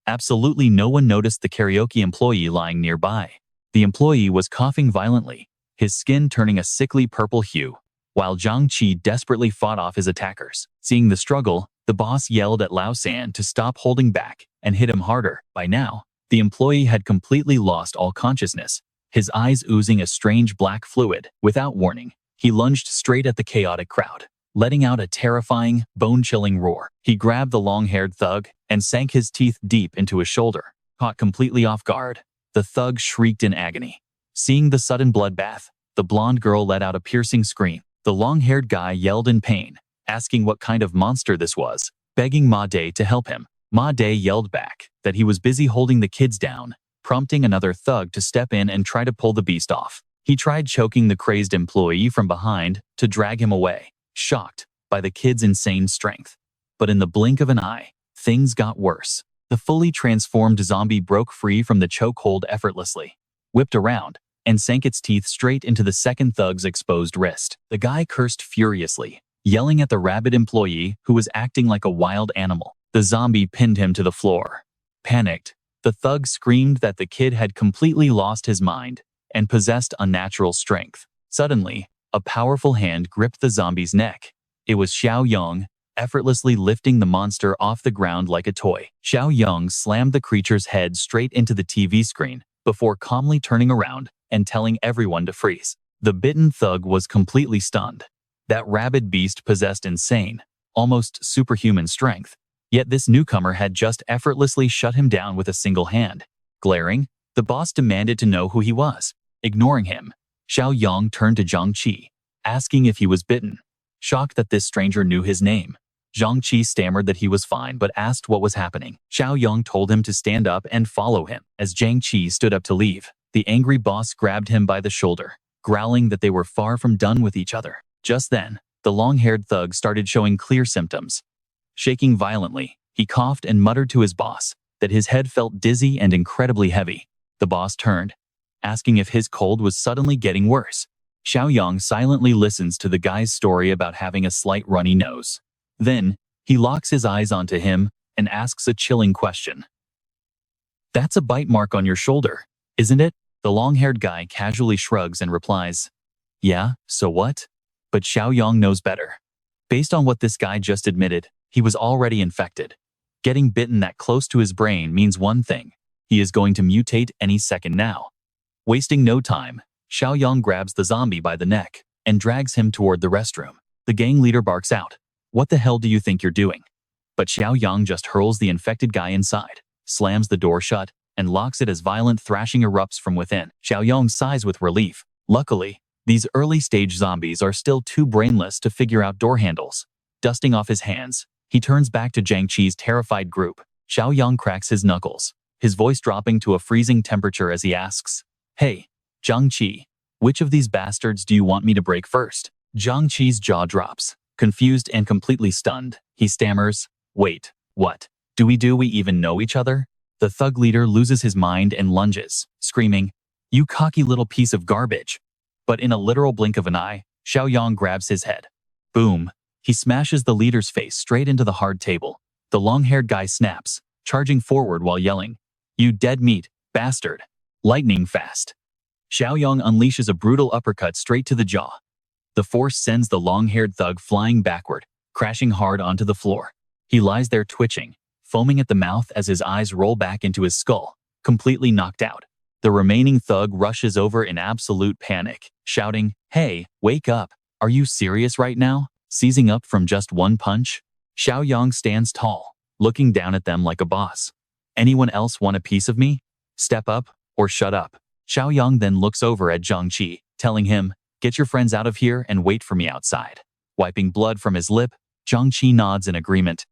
Absolutely no one noticed the karaoke employee lying nearby. The employee was coughing violently, his skin turning a sickly purple hue, while Jiang Qi desperately fought off his attackers. Seeing the struggle, the boss yelled at Lao San to stop holding back and hit him harder. By now, the employee had completely lost all consciousness, his eyes oozing a strange black fluid. Without warning, he lunged straight at the chaotic crowd, letting out a terrifying, bone-chilling roar. He grabbed the long-haired thug and sank his teeth deep into his shoulder. Caught completely off guard, the thug shrieked in agony. Seeing the sudden bloodbath, the blonde girl let out a piercing scream. The long-haired guy yelled in pain, asking what kind of monster this was, begging Ma Day to help him. Ma Day yelled back that he was busy holding the kids down, prompting another thug to step in and try to pull the beast off. He tried choking the crazed employee from behind to drag him away, shocked by the kid's insane strength. But in the blink of an eye, things got worse. The fully transformed zombie broke free from the chokehold effortlessly, whipped around, and sank its teeth straight into the second thug's exposed wrist. The guy cursed furiously, yelling at the rabid employee who was acting like a wild animal. The zombie pinned him to the floor. Panicked, the thug screamed that the kid had completely lost his mind and possessed unnatural strength. Suddenly, a powerful hand gripped the zombie's neck. It was Xiaoyong, effortlessly lifting the monster off the ground like a toy. Xiaoyong slammed the creature's head straight into the TV screen before calmly turning around and telling everyone to freeze. The bitten thug was completely stunned. That rabid beast possessed insane, almost superhuman strength. Yet this newcomer had just effortlessly shut him down with a single hand. Glaring, the boss demanded to know who he was. Ignoring him, Xiaoyong turned to Jiang Qi, asking if he was bitten. Shocked that this stranger knew his name, Jiang Qi stammered that he was fine but asked what was happening. Xiaoyong told him to stand up and follow him. As Jiang Qi stood up to leave, the angry boss grabbed him by the shoulder, growling that they were far from done with each other. Just then, the long-haired thug started showing clear symptoms. Shaking violently, he coughed and muttered to his boss that his head felt dizzy and incredibly heavy. The boss turned, asking if his cold was suddenly getting worse. Xiaoyong silently listens to the guy's story about having a slight runny nose. Then, he locks his eyes onto him and asks a chilling question. "That's a bite mark on your shoulder, isn't it?" The long-haired guy casually shrugs and replies, "Yeah, so what?" But Xiaoyong knows better. Based on what this guy just admitted, he was already infected. Getting bitten that close to his brain means one thing: he is going to mutate any second now. Wasting no time, Xiaoyong grabs the zombie by the neck and drags him toward the restroom. The gang leader barks out, "What the hell do you think you're doing?" But Xiaoyong just hurls the infected guy inside, slams the door shut, and locks it as violent thrashing erupts from within. Xiaoyong sighs with relief. Luckily, these early-stage zombies are still too brainless to figure out door handles. Dusting off his hands, he turns back to Jiang Qi's terrified group. Xiaoyong cracks his knuckles, his voice dropping to a freezing temperature as he asks, "Hey, Jiang Qi, which of these bastards do you want me to break first?" Jiang Qi's jaw drops. Confused and completely stunned, he stammers, "Wait, what? Do we even know each other?" The thug leader loses his mind and lunges, screaming, "You cocky little piece of garbage." But in a literal blink of an eye, Xiaoyong grabs his head. Boom! He smashes the leader's face straight into the hard table. The long-haired guy snaps, charging forward while yelling, "You dead meat, bastard!" Lightning fast. Xiaoyong unleashes a brutal uppercut straight to the jaw. The force sends the long-haired thug flying backward, crashing hard onto the floor. He lies there twitching, foaming at the mouth as his eyes roll back into his skull, completely knocked out. The remaining thug rushes over in absolute panic, shouting, "Hey, wake up! Are you serious right now? Seizing up from just one punch?" Xiaoyong stands tall, looking down at them like a boss. "Anyone else want a piece of me? Step up, or shut up." Xiaoyong then looks over at Jiang Qi, telling him, "Get your friends out of here and wait for me outside." Wiping blood from his lip, Jiang Qi nods in agreement.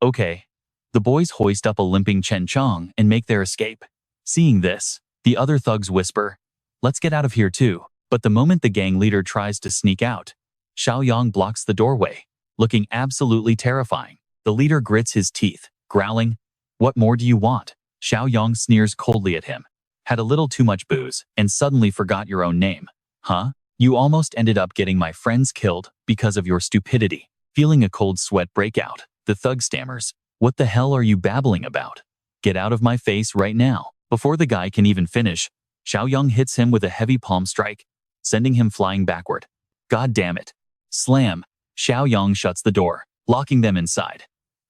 Okay." The boys hoist up a limping Chen Chong and make their escape. Seeing this, the other thugs whisper, "Let's get out of here too." But the moment the gang leader tries to sneak out, Xiaoyong blocks the doorway, looking absolutely terrifying. The leader grits his teeth, growling, "What more do you want?" Xiaoyong sneers coldly at him. "Had a little too much booze and suddenly forgot your own name. Huh? You almost ended up getting my friends killed because of your stupidity." Feeling a cold sweat break out, the thug stammers, "What the hell are you babbling about? Get out of my face right now." Before the guy can even finish, Xiaoyong hits him with a heavy palm strike, sending him flying backward. God damn it. Slam. Xiaoyong shuts the door, locking them inside.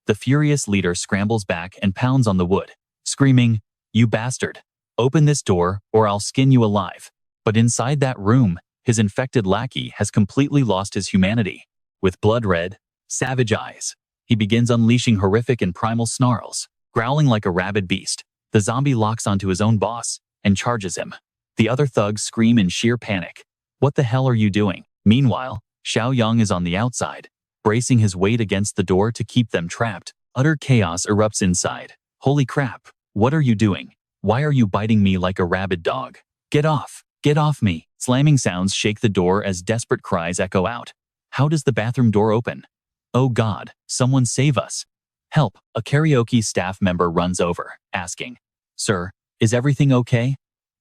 The furious leader scrambles back and pounds on the wood, screaming, "You bastard! Open this door or I'll skin you alive." But inside that room, his infected lackey has completely lost his humanity. With blood-red, savage eyes, he begins unleashing horrific and primal snarls, growling like a rabid beast. The zombie locks onto his own boss and charges him. The other thugs scream in sheer panic. "What the hell are you doing?" Meanwhile, Xiaoyong is on the outside, bracing his weight against the door to keep them trapped. Utter chaos erupts inside. "Holy crap, what are you doing? Why are you biting me like a rabid dog? Get off! Get off me!" Slamming sounds shake the door as desperate cries echo out. How does the bathroom door open? "Oh God, someone save us! Help!" A karaoke staff member runs over, asking, "Sir, is everything okay?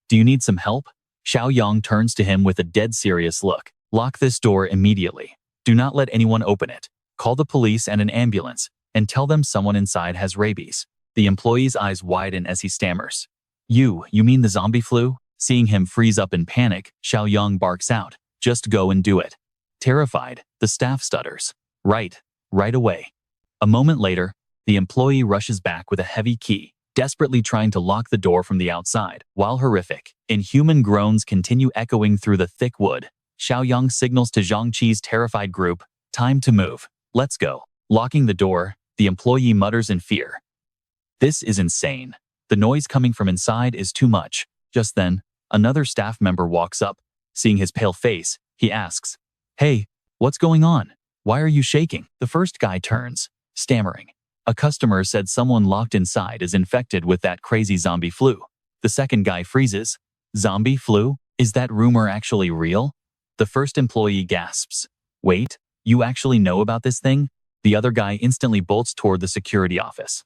Do you need some help?" Xiaoyong turns to him with a dead serious look. "Lock this door immediately. Do not let anyone open it. Call the police and an ambulance, and tell them someone inside has rabies." The employee's eyes widen as he stammers. You mean the zombie flu?" Seeing him freeze up in panic, Xiaoyong barks out, "Just go and do it." Terrified, the staff stutters. Right away." A moment later, the employee rushes back with a heavy key, desperately trying to lock the door from the outside. While horrific, inhuman groans continue echoing through the thick wood, Xiaoyong signals to Jiang Qi's terrified group, "Time to move. Let's go." Locking the door, the employee mutters in fear. "This is insane. The noise coming from inside is too much." Just then, another staff member walks up. Seeing his pale face, he asks, "Hey, what's going on? Why are you shaking?" The first guy turns, stammering. "A customer said someone locked inside is infected with that crazy zombie flu." The second guy freezes. "Zombie flu? Is that rumor actually real?" The first employee gasps. "Wait, you actually know about this thing?" The other guy instantly bolts toward the security office.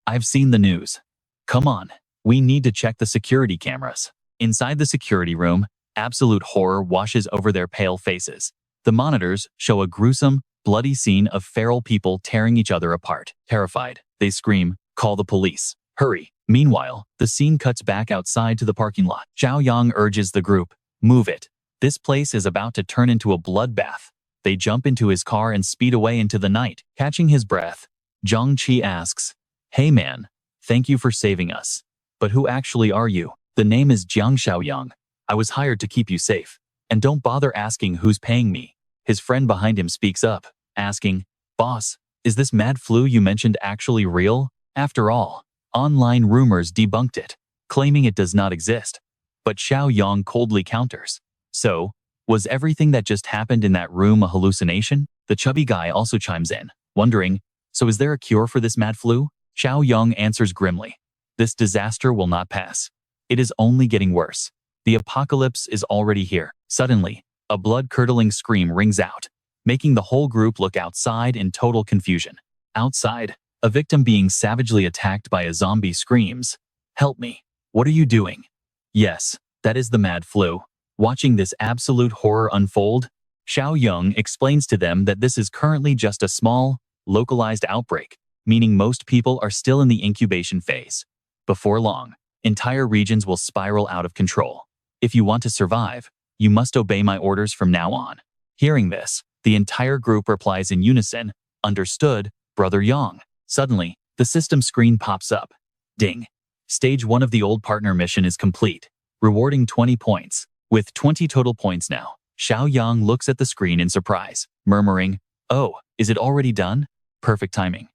I've seen the news. Come on, we need to check the security cameras. Inside the security room, absolute horror washes over their pale faces. The monitors show a gruesome, bloody scene of feral people tearing each other apart. Terrified, they scream, "Call the police. Hurry." Meanwhile, the scene cuts back outside to the parking lot. Xiaoyong urges the group, "Move it. This place is about to turn into a bloodbath." They jump into his car and speed away into the night. Catching his breath, Jiang Qi asks, "Hey man, thank you for saving us. But who actually are you?" "The name is Jiang Xiaoyong. I was hired to keep you safe. And don't bother asking who's paying me." His friend behind him speaks up, asking, "Boss, is this mad flu you mentioned actually real?" After all, online rumors debunked it, claiming it does not exist. But Xiaoyong coldly counters, "So, was everything that just happened in that room a hallucination?" The chubby guy also chimes in, wondering, "So is there a cure for this mad flu?" Xiaoyong answers grimly, "This disaster will not pass. It is only getting worse. The apocalypse is already here." Suddenly, a blood-curdling scream rings out, making the whole group look outside in total confusion. Outside, a victim being savagely attacked by a zombie screams, "Help me. What are you doing?" Yes, that is the mad flu. Watching this absolute horror unfold, Xiaoyong explains to them that this is currently just a small, localized outbreak, meaning most people are still in the incubation phase. Before long, entire regions will spiral out of control. If you want to survive, you must obey my orders from now on. Hearing this, the entire group replies in unison, "Understood, Brother Yang." Suddenly, the system screen pops up. Ding. Stage 1 of the old partner mission is complete, rewarding 20 points. With 20 total points now, Xiaoyong looks at the screen in surprise, murmuring, "Oh, is it already done? Perfect timing.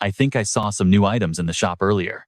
I think I saw some new items in the shop earlier."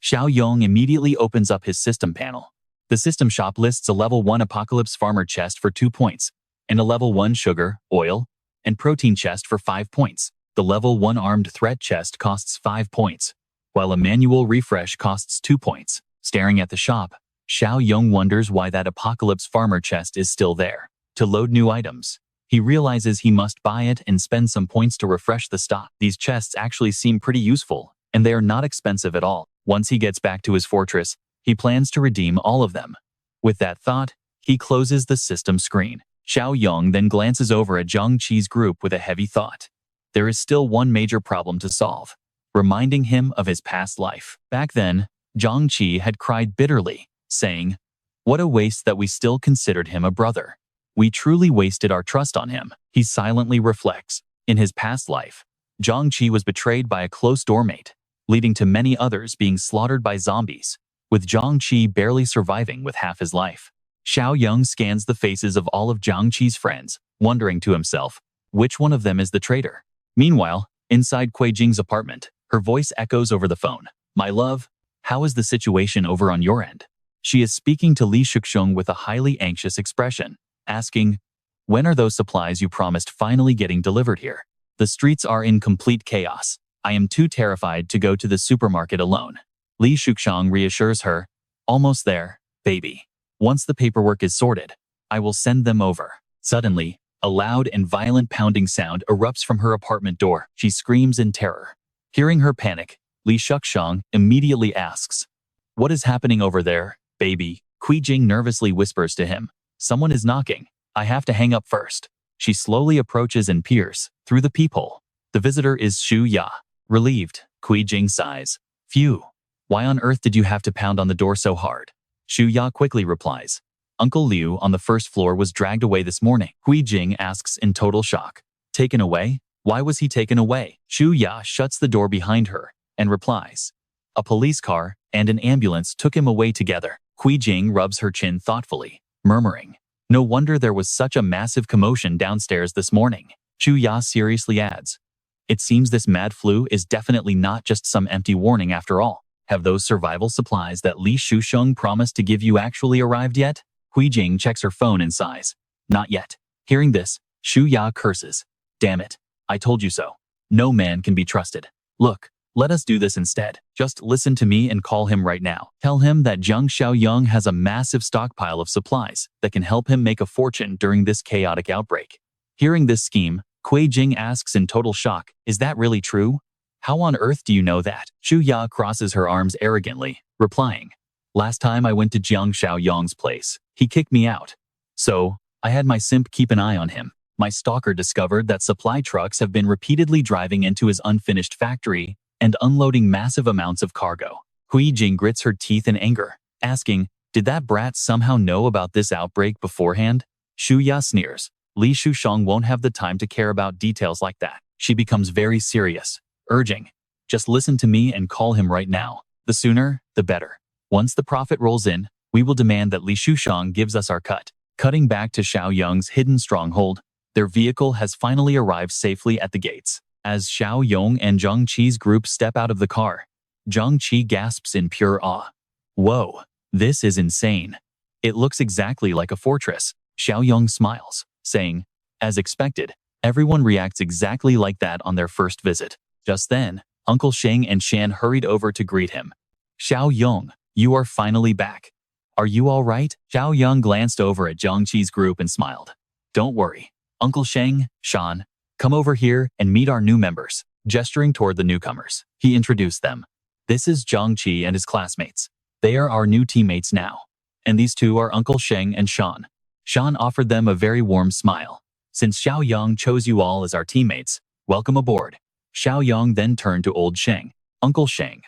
Xiaoyong immediately opens up his system panel. The system shop lists a level 1 Apocalypse Farmer chest for 2 points, and a level 1 sugar, oil, and protein chest for 5 points. The level 1 armed threat chest costs 5 points, while a manual refresh costs 2 points. Staring at the shop, Xiaoyong wonders why that Apocalypse Farmer chest is still there. To load new items, he realizes he must buy it and spend some points to refresh the stock. These chests actually seem pretty useful, and they are not expensive at all. Once he gets back to his fortress, he plans to redeem all of them. With that thought, he closes the system screen. Xiaoyong then glances over at Jiang Qi's group with a heavy thought. There is still one major problem to solve, reminding him of his past life. Back then, Jiang Qi had cried bitterly, saying, "What a waste that we still considered him a brother. We truly wasted our trust on him." He silently reflects. In his past life, Jiang Qi was betrayed by a close doormate, leading to many others being slaughtered by zombies, with Jiang Qi barely surviving with half his life. Xiaoyong scans the faces of all of Jiang Qi's friends, wondering to himself, which one of them is the traitor? Meanwhile, inside Kui Jing's apartment, her voice echoes over the phone. "My love, how is the situation over on your end?" She is speaking to Li Shuxiong with a highly anxious expression, asking, "When are those supplies you promised finally getting delivered here? The streets are in complete chaos. I am too terrified to go to the supermarket alone." Li Shuxiong reassures her, "Almost there, baby. Once the paperwork is sorted, I will send them over." Suddenly, a loud and violent pounding sound erupts from her apartment door. She screams in terror. Hearing her panic, Li Shuxiong immediately asks, "What is happening over there, baby?" Kui Jing nervously whispers to him, "Someone is knocking. I have to hang up first." She slowly approaches and peers through the peephole. The visitor is Xu Ya. Relieved, Kui Jing sighs. "Phew. Why on earth did you have to pound on the door so hard?" Xu Ya quickly replies, "Uncle Liu on the first floor was dragged away this morning." Kui Jing asks in total shock, "Taken away? Why was he taken away?" Xu Ya shuts the door behind her and replies, "A police car and an ambulance took him away together." Kui Jing rubs her chin thoughtfully, murmuring, "No wonder there was such a massive commotion downstairs this morning." Xu Ya seriously adds, "It seems this mad flu is definitely not just some empty warning after all. Have those survival supplies that Li Shuxiong promised to give you actually arrived yet?" Kui Jing checks her phone and sighs. "Not yet." Hearing this, Xu Ya curses. "Damn it. I told you so. No man can be trusted. Look, let us do this instead. Just listen to me and call him right now. Tell him that Jiang Xiaoyong has a massive stockpile of supplies that can help him make a fortune during this chaotic outbreak." Hearing this scheme, Kui Jing asks in total shock, is that really true? How on earth do you know that? Shu Ya crosses her arms arrogantly, replying, last time I went to Jiang Xiaoyong's place, he kicked me out. So, I had my simp keep an eye on him. My stalker discovered that supply trucks have been repeatedly driving into his unfinished factory and unloading massive amounts of cargo. Kui Jing grits her teeth in anger, asking, did that brat somehow know about this outbreak beforehand? Shu Ya sneers. Li Shushong won't have the time to care about details like that. She becomes very serious, urging, just listen to me and call him right now. The sooner, the better. Once the profit rolls in, we will demand that Li Shushong gives us our cut. Cutting back to Xiaoyong's hidden stronghold, their vehicle has finally arrived safely at the gates. As Xiaoyong and Zhang Qi's group step out of the car, Zhang Qi gasps in pure awe. Whoa, this is insane. It looks exactly like a fortress. Xiaoyong smiles, saying, as expected, everyone reacts exactly like that on their first visit. Just then, Uncle Sheng and Shan hurried over to greet him. Xiaoyong, you are finally back. Are you all right? Xiaoyong glanced over at Zhang Qi's group and smiled. Don't worry. Uncle Sheng, Shan, come over here and meet our new members. Gesturing toward the newcomers, he introduced them. This is Zhang Qi and his classmates. They are our new teammates now. And these two are Uncle Sheng and Shan. Shan offered them a very warm smile. Since Xiaoyong chose you all as our teammates, welcome aboard. Xiaoyong then turned to old Sheng. Uncle Sheng,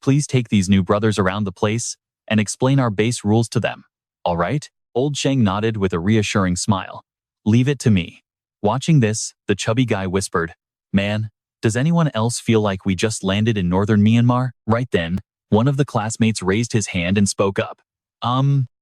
please take these new brothers around the place and explain our base rules to them. All right? Old Sheng nodded with a reassuring smile. Leave it to me. Watching this, the chubby guy whispered, man, does anyone else feel like we just landed in northern Myanmar? Right then, one of the classmates raised his hand and spoke up.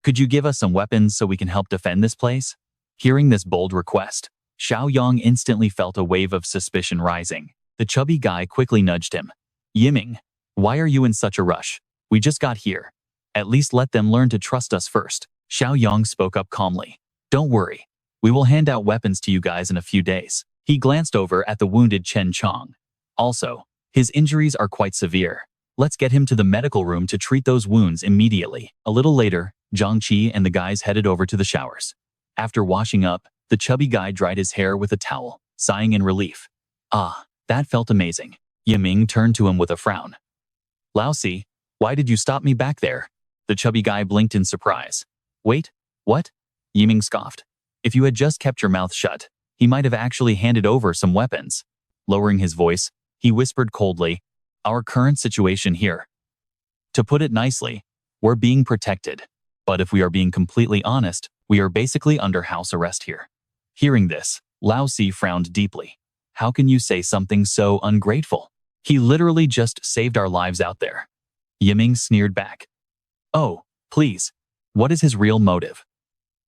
Could you give us some weapons so we can help defend this place? Hearing this bold request, Xiaoyong instantly felt a wave of suspicion rising. The chubby guy quickly nudged him. Yiming, why are you in such a rush? We just got here. At least let them learn to trust us first. Xiaoyong spoke up calmly. Don't worry. We will hand out weapons to you guys in a few days. He glanced over at the wounded Chen Chong. Also, his injuries are quite severe. Let's get him to the medical room to treat those wounds immediately. A little later, Zhang Qi and the guys headed over to the showers. After washing up, the chubby guy dried his hair with a towel, sighing in relief. Ah, that felt amazing. Yiming turned to him with a frown. Laosi, why did you stop me back there? The chubby guy blinked in surprise. Wait, what? Yiming scoffed. If you had just kept your mouth shut, he might have actually handed over some weapons. Lowering his voice, he whispered coldly, our current situation here. To put it nicely, we're being protected. But if we are being completely honest, we are basically under house arrest here. Hearing this, Lao Si frowned deeply. How can you say something so ungrateful? He literally just saved our lives out there. Yiming sneered back. Oh, please. What is his real motive?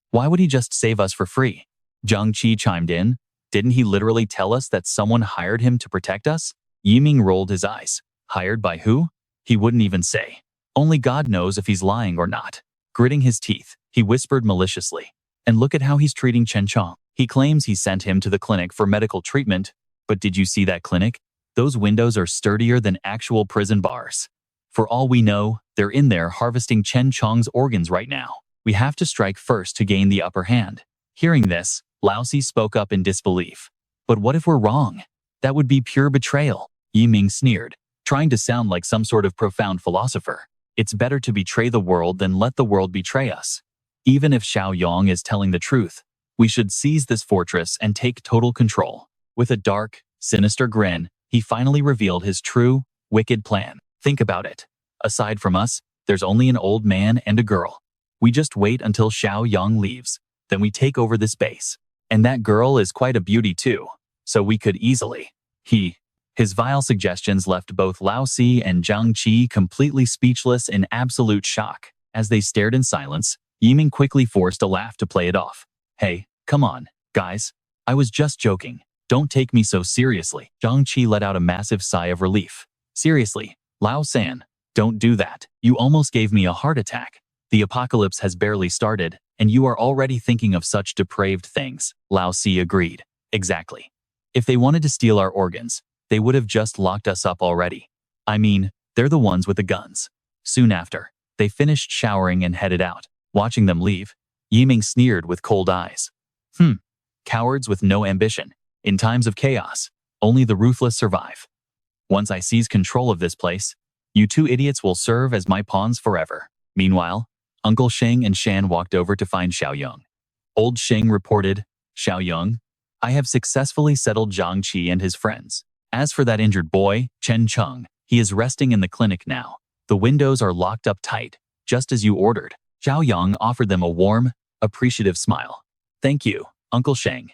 Why would he just save us for free? Zhang Qi chimed in. Didn't he literally tell us that someone hired him to protect us? Yiming rolled his eyes. Hired by who? He wouldn't even say. Only God knows if he's lying or not. Gritting his teeth, he whispered maliciously. And look at how he's treating Chen Chong. He claims he sent him to the clinic for medical treatment, but did you see that clinic? Those windows are sturdier than actual prison bars. For all we know, they're in there harvesting Chen Chong's organs right now. We have to strike first to gain the upper hand. Hearing this, Laosi spoke up in disbelief. But what if we're wrong? That would be pure betrayal. Yiming sneered, trying to sound like some sort of profound philosopher. It's better to betray the world than let the world betray us. Even if Xiaoyong is telling the truth, we should seize this fortress and take total control. With a dark, sinister grin, he finally revealed his true, wicked plan. Think about it. Aside from us, there's only an old man and a girl. We just wait until Xiaoyong leaves, then we take over this base. And that girl is quite a beauty too, so we could easily. His vile suggestions left both Lao Si and Zhang Qi completely speechless in absolute shock. As they stared in silence, Yiming quickly forced a laugh to play it off. Hey, come on, guys. I was just joking. Don't take me so seriously. Zhang Qi let out a massive sigh of relief. Seriously, Lao San, don't do that. You almost gave me a heart attack. The apocalypse has barely started, and you are already thinking of such depraved things. Lao Si agreed. Exactly. If they wanted to steal our organs, they would have just locked us up already. I mean, they're the ones with the guns. Soon after, they finished showering and headed out. Watching them leave, Yiming sneered with cold eyes. Cowards with no ambition. In times of chaos, only the ruthless survive. Once I seize control of this place, you two idiots will serve as my pawns forever. Meanwhile, Uncle Sheng and Shan walked over to find Xiaoyong. Old Sheng reported, Xiaoyong, I have successfully settled Jiang Qi and his friends. As for that injured boy, Chen Cheng, he is resting in the clinic now. The windows are locked up tight, just as you ordered. Xiaoyong offered them a warm, appreciative smile. Thank you, Uncle Sheng.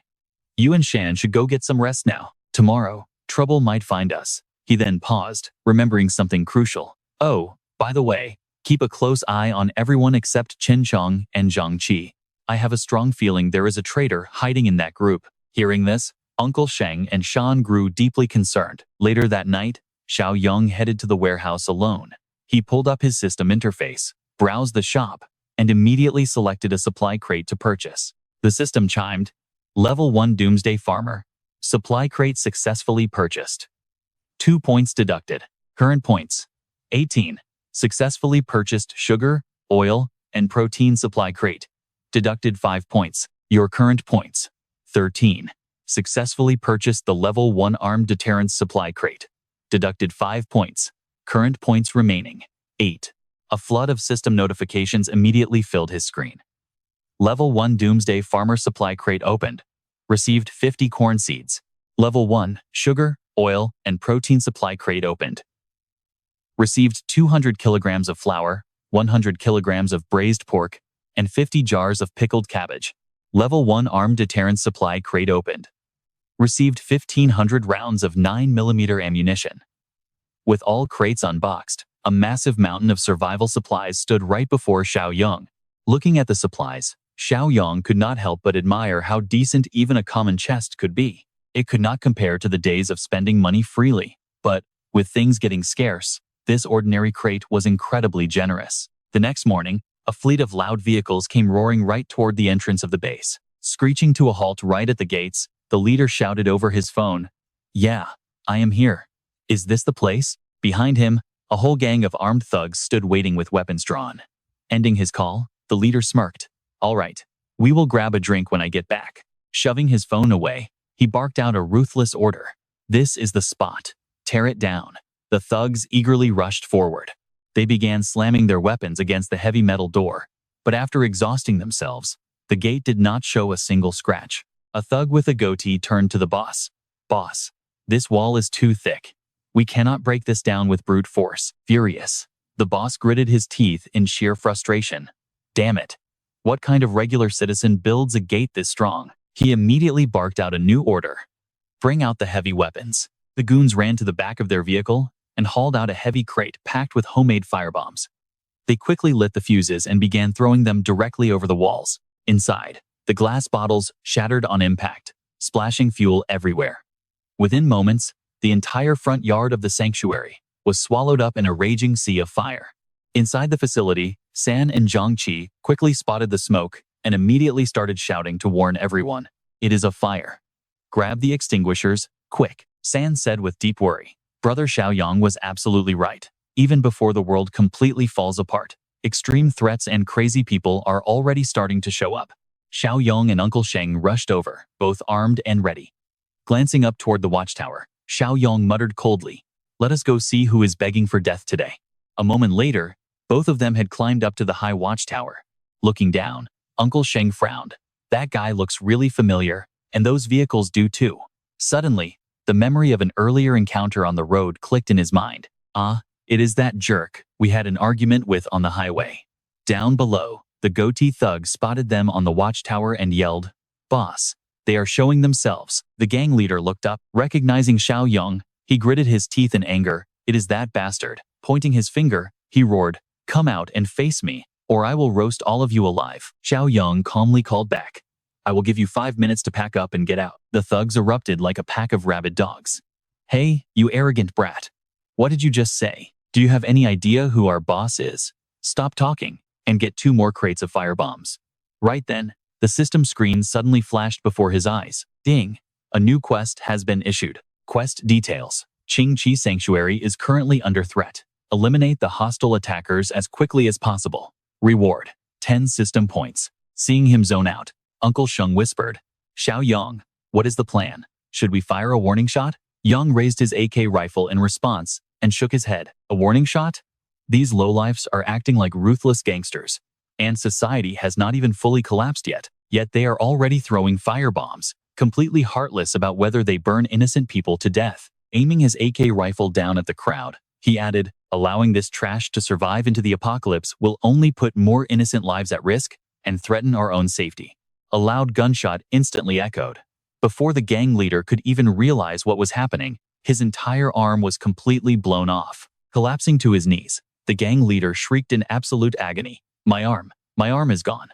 You and Shan should go get some rest now. Tomorrow, trouble might find us. He then paused, remembering something crucial. Oh, by the way, keep a close eye on everyone except Chen Cheng and Jiang Qi. I have a strong feeling there is a traitor hiding in that group. Hearing this, Uncle Sheng and Shan grew deeply concerned. Later that night, Xiaoyong headed to the warehouse alone. He pulled up his system interface, browsed the shop, and immediately selected a supply crate to purchase. The system chimed, Level 1 Doomsday Farmer. Supply crate successfully purchased. 2 points deducted. Current points. 18. Successfully purchased sugar, oil, and protein supply crate. Deducted 5 points. Your current points. 13. Successfully purchased the Level 1 Armed Deterrence supply crate. Deducted 5 points. Current points remaining. 8. A flood of system notifications immediately filled his screen. Level 1 Doomsday Farmer supply crate opened. Received 50 corn seeds. Level 1 Sugar, oil, and protein supply crate opened. Received 200 kilograms of flour, 100 kilograms of braised pork, and 50 jars of pickled cabbage. Level 1 Armed Deterrence supply crate opened. Received 1,500 rounds of 9mm ammunition. With all crates unboxed, a massive mountain of survival supplies stood right before Xiaoyong. Looking at the supplies, Xiaoyong could not help but admire how decent even a common chest could be. It could not compare to the days of spending money freely, but, with things getting scarce, this ordinary crate was incredibly generous. The next morning, a fleet of loud vehicles came roaring right toward the entrance of the base. Screeching to a halt right at the gates, the leader shouted over his phone, Yeah, I am here. Is this the place? Behind him, a whole gang of armed thugs stood waiting with weapons drawn. Ending his call, the leader smirked. All right, we will grab a drink when I get back. Shoving his phone away, he barked out a ruthless order. This is the spot. Tear it down. The thugs eagerly rushed forward. They began slamming their weapons against the heavy metal door, but after exhausting themselves, the gate did not show a single scratch. A thug with a goatee turned to the boss. Boss, this wall is too thick. We cannot break this down with brute force. Furious, the boss gritted his teeth in sheer frustration. Damn it. What kind of regular citizen builds a gate this strong? He immediately barked out a new order. Bring out the heavy weapons. The goons ran to the back of their vehicle and hauled out a heavy crate packed with homemade firebombs. They quickly lit the fuses and began throwing them directly over the walls. Inside, the glass bottles shattered on impact, splashing fuel everywhere. Within moments, the entire front yard of the sanctuary was swallowed up in a raging sea of fire. Inside the facility, San and Jiang Qi quickly spotted the smoke and immediately started shouting to warn everyone. It is a fire. Grab the extinguishers, quick, San said with deep worry. Brother Xiaoyong was absolutely right. Even before the world completely falls apart, extreme threats and crazy people are already starting to show up. Xiaoyong and Uncle Sheng rushed over, both armed and ready. Glancing up toward the watchtower, Xiaoyong muttered coldly, Let us go see who is begging for death today. A moment later, both of them had climbed up to the high watchtower. Looking down, Uncle Sheng frowned. That guy looks really familiar, and those vehicles do too. Suddenly, the memory of an earlier encounter on the road clicked in his mind. Ah, it is that jerk we had an argument with on the highway. Down below, the goatee thug spotted them on the watchtower and yelled, Boss, they are showing themselves. The gang leader looked up, recognizing Xiaoyong. He gritted his teeth in anger. It is that bastard. Pointing his finger, he roared, Come out and face me, or I will roast all of you alive. Xiaoyong calmly called back, I will give you 5 minutes to pack up and get out. The thugs erupted like a pack of rabid dogs. Hey, you arrogant brat. What did you just say? Do you have any idea who our boss is? Stop talking and get 2 more crates of firebombs. Right then, the system screen suddenly flashed before his eyes. Ding! A new quest has been issued. Quest details. Qingqi Sanctuary is currently under threat. Eliminate the hostile attackers as quickly as possible. Reward: 10 system points. Seeing him zone out, Uncle Sheng whispered, Xiaoyong, what is the plan? Should we fire a warning shot? Young raised his AK rifle in response and shook his head. A warning shot? These lowlifes are acting like ruthless gangsters, and society has not even fully collapsed yet they are already throwing firebombs, completely heartless about whether they burn innocent people to death. Aiming his AK rifle down at the crowd, he added, allowing this trash to survive into the apocalypse will only put more innocent lives at risk and threaten our own safety. A loud gunshot instantly echoed. Before the gang leader could even realize what was happening, his entire arm was completely blown off. Collapsing to his knees, the gang leader shrieked in absolute agony. My arm is gone.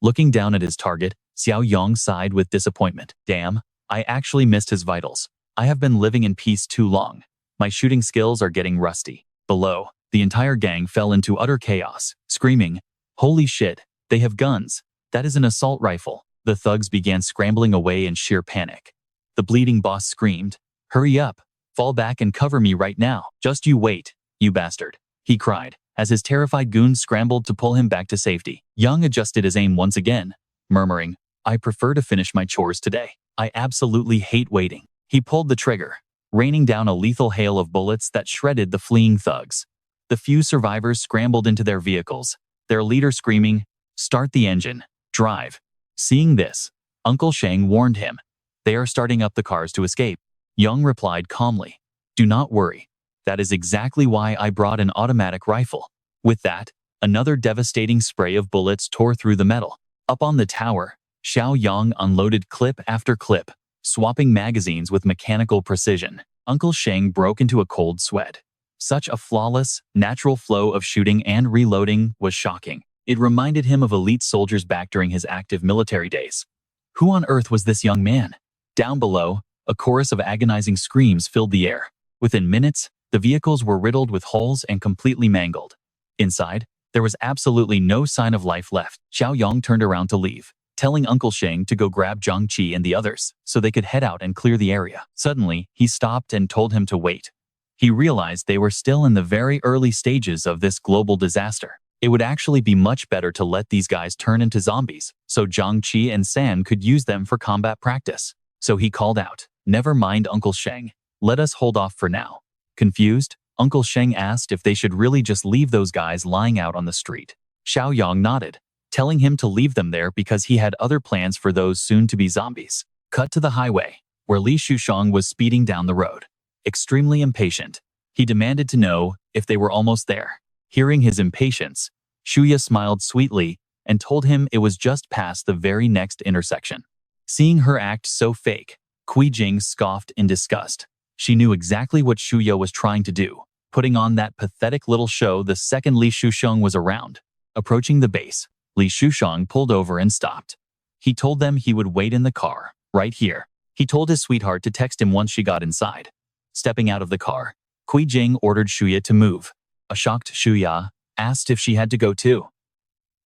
Looking down at his target, Xiaoyong sighed with disappointment. Damn, I actually missed his vitals. I have been living in peace too long. My shooting skills are getting rusty. Below, the entire gang fell into utter chaos, screaming, holy shit, they have guns. That is an assault rifle. The thugs began scrambling away in sheer panic. The bleeding boss screamed, hurry up, fall back and cover me right now. Just you wait, you bastard, he cried, as his terrified goons scrambled to pull him back to safety. Young adjusted his aim once again, murmuring, I prefer to finish my chores today. I absolutely hate waiting. He pulled the trigger, raining down a lethal hail of bullets that shredded the fleeing thugs. The few survivors scrambled into their vehicles, their leader screaming, start the engine, drive. Seeing this, Uncle Shang warned him, they are starting up the cars to escape. Young replied calmly, do not worry. That is exactly why I brought an automatic rifle. With that, another devastating spray of bullets tore through the metal. Up on the tower, Xiaoyong unloaded clip after clip, swapping magazines with mechanical precision. Uncle Shang broke into a cold sweat. Such a flawless, natural flow of shooting and reloading was shocking. It reminded him of elite soldiers back during his active military days. Who on earth was this young man? Down below, a chorus of agonizing screams filled the air. Within minutes, the vehicles were riddled with holes and completely mangled. Inside, there was absolutely no sign of life left. Xiaoyong turned around to leave, telling Uncle Shang to go grab Jiang Qi and the others so they could head out and clear the area. Suddenly, he stopped and told him to wait. He realized they were still in the very early stages of this global disaster. It would actually be much better to let these guys turn into zombies so Jiang Qi and San could use them for combat practice. So he called out, never mind Uncle Shang, let us hold off for now. Confused, Uncle Shang asked if they should really just leave those guys lying out on the street. Xiaoyong nodded, telling him to leave them there because he had other plans for those soon-to-be zombies. Cut to the highway, where Li Shushang was speeding down the road. Extremely impatient, he demanded to know if they were almost there. Hearing his impatience, Shuya smiled sweetly and told him it was just past the very next intersection. Seeing her act so fake, Kui Jing scoffed in disgust. She knew exactly what Shuya was trying to do, putting on that pathetic little show the second Li Shushang was around. Approaching the base, Li Shushang pulled over and stopped. He told them he would wait in the car, right here. He told his sweetheart to text him once she got inside. Stepping out of the car, Kui Jing ordered Shuya to move. A shocked Shuya asked if she had to go too.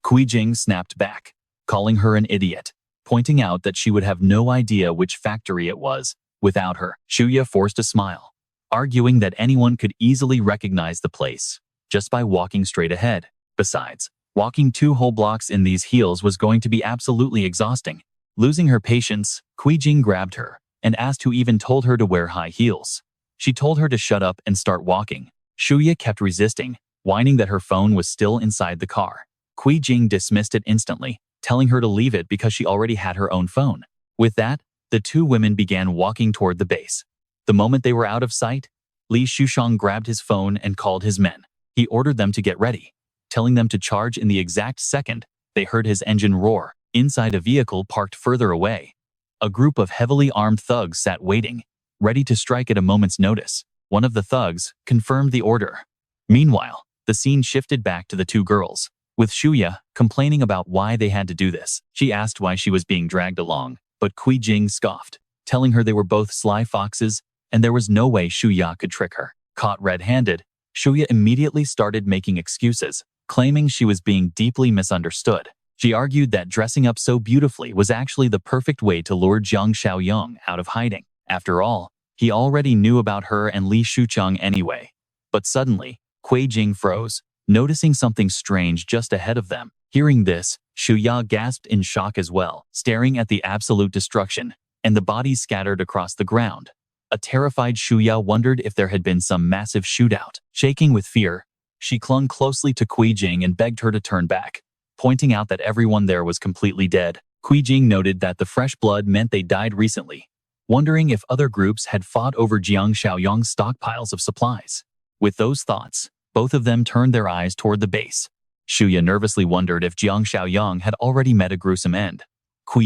Kui Jing snapped back, calling her an idiot, pointing out that she would have no idea which factory it was without her. Shuya forced a smile, arguing that anyone could easily recognize the place just by walking straight ahead. Besides, walking 2 whole blocks in these heels was going to be absolutely exhausting. Losing her patience, Kui Jing grabbed her and asked who even told her to wear high heels. She told her to shut up and start walking. Shuya kept resisting, whining that her phone was still inside the car. Kui Jing dismissed it instantly, telling her to leave it because she already had her own phone. With that, the 2 women began walking toward the base. The moment they were out of sight, Li Shushang grabbed his phone and called his men. He ordered them to get ready, telling them to charge in the exact second they heard his engine roar. Inside a vehicle parked further away, a group of heavily armed thugs sat waiting, ready to strike at a moment's notice. One of the thugs confirmed the order. Meanwhile, the scene shifted back to the 2 girls, with Shuya complaining about why they had to do this. She asked why she was being dragged along, but Kui Jing scoffed, telling her they were both sly foxes and there was no way Shuya could trick her. Caught red-handed, Shuya immediately started making excuses, claiming she was being deeply misunderstood. She argued that dressing up so beautifully was actually the perfect way to lure Jiang Xiaoyong out of hiding. After all, he already knew about her and Li Shucheng anyway. But suddenly, Kui Jing froze, noticing something strange just ahead of them. Hearing this, Shuya gasped in shock as well, staring at the absolute destruction and the bodies scattered across the ground. A terrified Shuya wondered if there had been some massive shootout. Shaking with fear, she clung closely to Jing and begged her to turn back, pointing out that everyone there was completely dead. Jing noted that the fresh blood meant they died recently, wondering if other groups had fought over Jiang Xiaoyong's stockpiles of supplies. With those thoughts, both of them turned their eyes toward the base. Shuya nervously wondered if Jiang Xiaoyong had already met a gruesome end.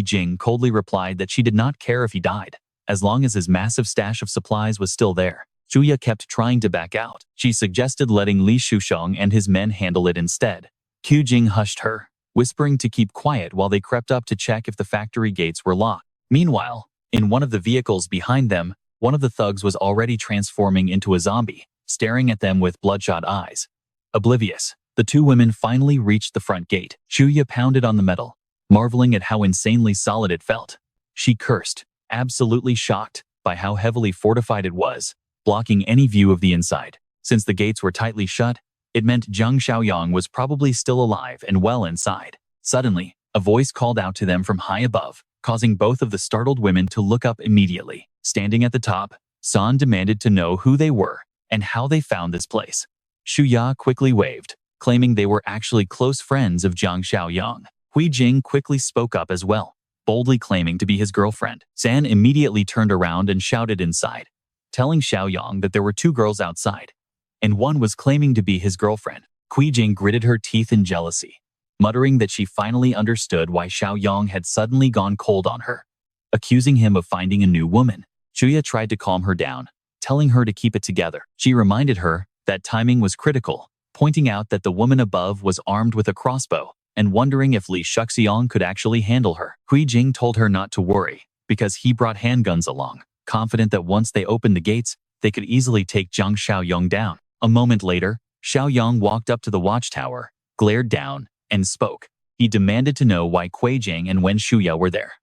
Jing coldly replied that she did not care if he died, as long as his massive stash of supplies was still there. Shuya kept trying to back out. She suggested letting Li Shusheng and his men handle it instead. Jing hushed her, whispering to keep quiet while they crept up to check if the factory gates were locked. Meanwhile, in one of the vehicles behind them, one of the thugs was already transforming into a zombie, staring at them with bloodshot eyes. Oblivious, the two women finally reached the front gate. Shuya pounded on the metal, marveling at how insanely solid it felt. She cursed, absolutely shocked by how heavily fortified it was, blocking any view of the inside. Since the gates were tightly shut, it meant Jiang Xiaoyong was probably still alive and well inside. Suddenly, a voice called out to them from high above, causing both of the startled women to look up immediately. Standing at the top, San demanded to know who they were and how they found this place. Shuya quickly waved, claiming they were actually close friends of Jiang Xiaoyong. Jing quickly spoke up as well, boldly claiming to be his girlfriend. San immediately turned around and shouted inside, telling Xiaoyong that there were two girls outside, and one was claiming to be his girlfriend. Jing gritted her teeth in jealousy, muttering that she finally understood why Xiaoyong had suddenly gone cold on her, accusing him of finding a new woman. Shuya tried to calm her down, telling her to keep it together. She reminded her that timing was critical, pointing out that the woman above was armed with a crossbow, and wondering if Li Shuxiang could actually handle her. Jing told her not to worry, because he brought handguns along, confident that once they opened the gates, they could easily take Jiang Xiaoyong down. A moment later, Xiaoyong walked up to the watchtower, glared down, and spoke. He demanded to know why Jing and Wen Shuya were there.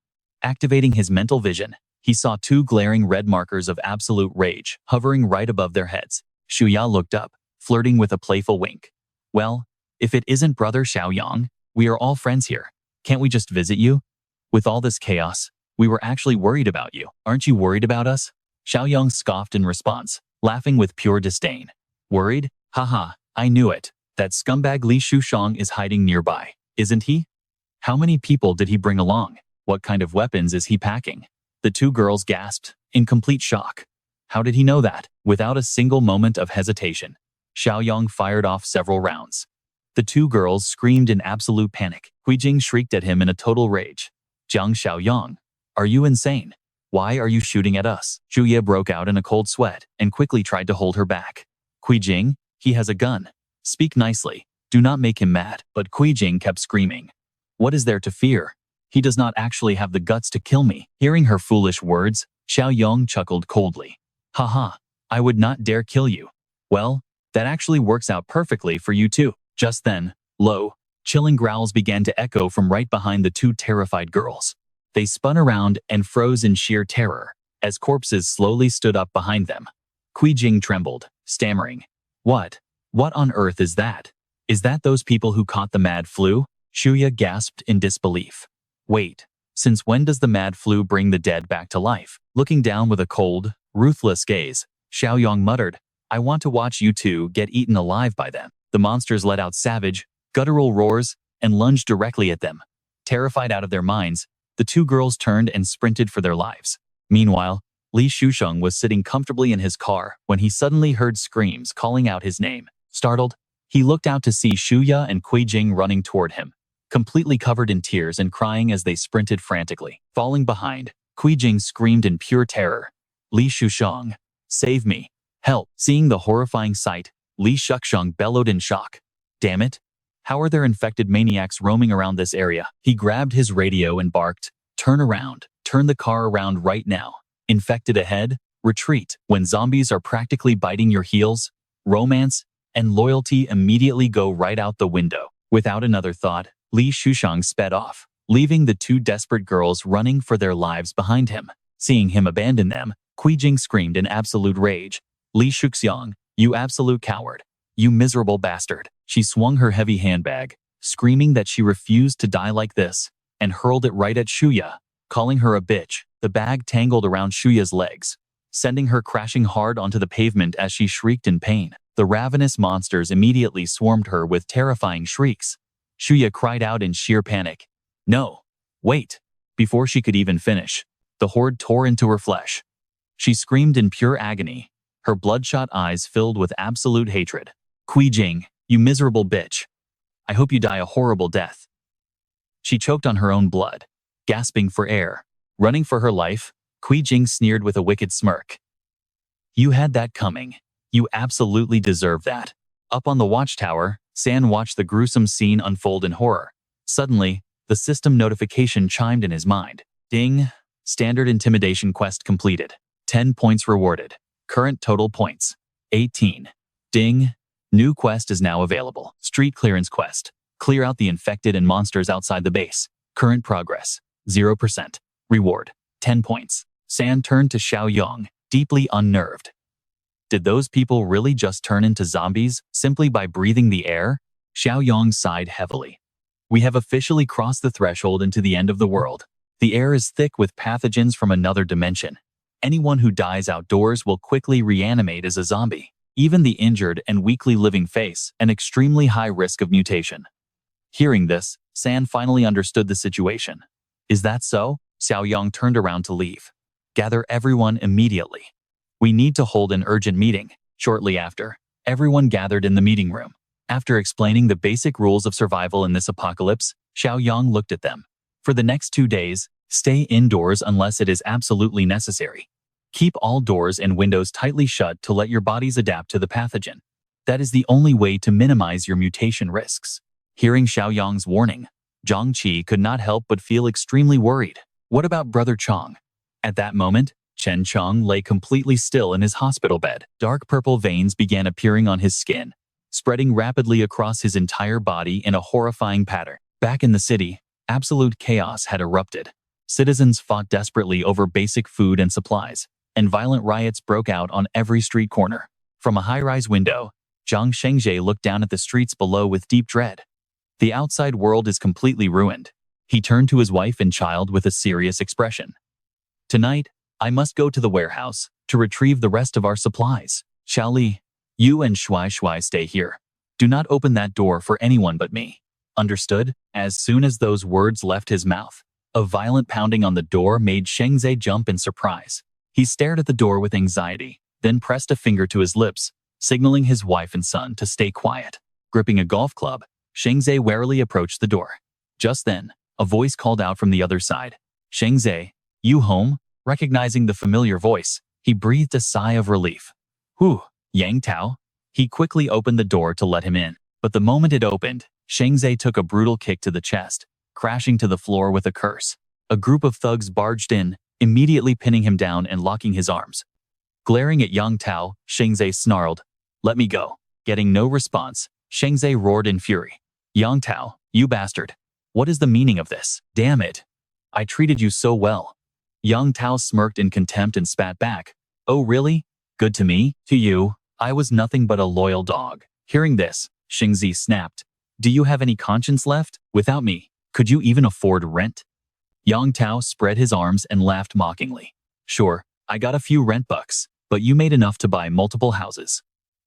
Activating his mental vision, he saw two glaring red markers of absolute rage hovering right above their heads. Shuya looked up, flirting with a playful wink. Well, if it isn't Brother Xiaoyong, we are all friends here. Can't we just visit you? With all this chaos, we were actually worried about you. Aren't you worried about us? Xiaoyong scoffed in response, laughing with pure disdain. Worried? Haha, I knew it. That scumbag Li Shusheng is hiding nearby, isn't he? How many people did he bring along? What kind of weapons is he packing? The two girls gasped, in complete shock. How did he know that? Without a single moment of hesitation, Xiaoyong fired off several rounds. The two girls screamed in absolute panic. Jing shrieked at him in a total rage. Jiang Xiaoyong, are you insane? Why are you shooting at us? Shuya broke out in a cold sweat and quickly tried to hold her back. Jing, he has a gun. Speak nicely. Do not make him mad. But Jing kept screaming. What is there to fear? He does not actually have the guts to kill me. Hearing her foolish words, Xiaoyong chuckled coldly. Haha, I would not dare kill you. Well, that actually works out perfectly for you too. Just then, low, chilling growls began to echo from right behind the two terrified girls. They spun around and froze in sheer terror as corpses slowly stood up behind them. Jing trembled, stammering. What on earth is that? Is that those people who caught the mad flu? Shuya gasped in disbelief. Wait, since when does the mad flu bring the dead back to life? Looking down with a cold, ruthless gaze, Xiaoyong muttered, I want to watch you two get eaten alive by them. The monsters let out savage, guttural roars and lunged directly at them. Terrified out of their minds, the two girls turned and sprinted for their lives. Meanwhile, Li Shusheng was sitting comfortably in his car when he suddenly heard screams calling out his name. Startled, he looked out to see Shuya and Jing running toward him, completely covered in tears and crying as they sprinted frantically. Falling behind, Jing screamed in pure terror. Li Shusheng, save me, help. Seeing the horrifying sight, Li Shusheng bellowed in shock. Damn it. How are there infected maniacs roaming around this area? He grabbed his radio and barked, turn around, turn the car around right now. Infected ahead, retreat. When zombies are practically biting your heels, romance and loyalty immediately go right out the window. Without another thought, Li Shusheng sped off, leaving the two desperate girls running for their lives behind him. Seeing him abandon them, Jing screamed in absolute rage. Li Shuxiang, you absolute coward. You miserable bastard. She swung her heavy handbag, screaming that she refused to die like this, and hurled it right at Shuya, calling her a bitch. The bag tangled around Shuya's legs, sending her crashing hard onto the pavement as she shrieked in pain. The ravenous monsters immediately swarmed her with terrifying shrieks. Shuya cried out in sheer panic. No! Wait! Before she could even finish, the horde tore into her flesh. She screamed in pure agony, her bloodshot eyes filled with absolute hatred. Kui Jing, you miserable bitch. I hope you die a horrible death. She choked on her own blood, gasping for air. Running for her life, Kui Jing sneered with a wicked smirk. You had that coming. You absolutely deserve that. Up on the watchtower, San watched the gruesome scene unfold in horror. Suddenly, the system notification chimed in his mind. Ding! Standard intimidation quest completed. 10 points rewarded. Current total points. 18. Ding! New quest is now available. Street clearance quest. Clear out the infected and monsters outside the base. Current progress. 0%. Reward. 10 points. San turned to Xiaoyong, deeply unnerved. Did those people really just turn into zombies simply by breathing the air? Xiaoyong sighed heavily. We have officially crossed the threshold into the end of the world. The air is thick with pathogens from another dimension. Anyone who dies outdoors will quickly reanimate as a zombie. Even the injured and weakly living face an extremely high risk of mutation. Hearing this, San finally understood the situation. Is that so? Xiaoyong turned around to leave. Gather everyone immediately. We need to hold an urgent meeting. Shortly after, everyone gathered in the meeting room. After explaining the basic rules of survival in this apocalypse, Xiaoyong looked at them. For the next 2 days, stay indoors unless it is absolutely necessary. Keep all doors and windows tightly shut to let your bodies adapt to the pathogen. That is the only way to minimize your mutation risks. Hearing Xiaoyong's warning, Zhang Qi could not help but feel extremely worried. What about Brother Chong? At that moment, Chen Chong lay completely still in his hospital bed. Dark purple veins began appearing on his skin, spreading rapidly across his entire body in a horrifying pattern. Back in the city, absolute chaos had erupted. Citizens fought desperately over basic food and supplies, and violent riots broke out on every street corner. From a high-rise window, Zhang Shengzhe looked down at the streets below with deep dread. The outside world is completely ruined. He turned to his wife and child with a serious expression. Tonight, I must go to the warehouse to retrieve the rest of our supplies. Xiaoli, you and Shuai stay here. Do not open that door for anyone but me. Understood? As soon as those words left his mouth, a violent pounding on the door made Shengzhe jump in surprise. He stared at the door with anxiety, then pressed a finger to his lips, signaling his wife and son to stay quiet. Gripping a golf club, Shengzhe warily approached the door. Just then, a voice called out from the other side. Shengzhe, you home? Recognizing the familiar voice, he breathed a sigh of relief. Whew, Yang Tao? He quickly opened the door to let him in, but the moment it opened, Shengzhe took a brutal kick to the chest, crashing to the floor with a curse. A group of thugs barged in, immediately pinning him down and locking his arms. Glaring at Yang Tao, Shengzhe snarled, "Let me go." Getting no response, Shengzhe roared in fury. Yang Tao, you bastard. What is the meaning of this? Damn it. I treated you so well. Yang Tao smirked in contempt and spat back. Oh really? Good to me? To you, I was nothing but a loyal dog. Hearing this, Shengzhe snapped. Do you have any conscience left? Without me, could you even afford rent? Yang Tao spread his arms and laughed mockingly. Sure, I got a few rent bucks, but you made enough to buy multiple houses.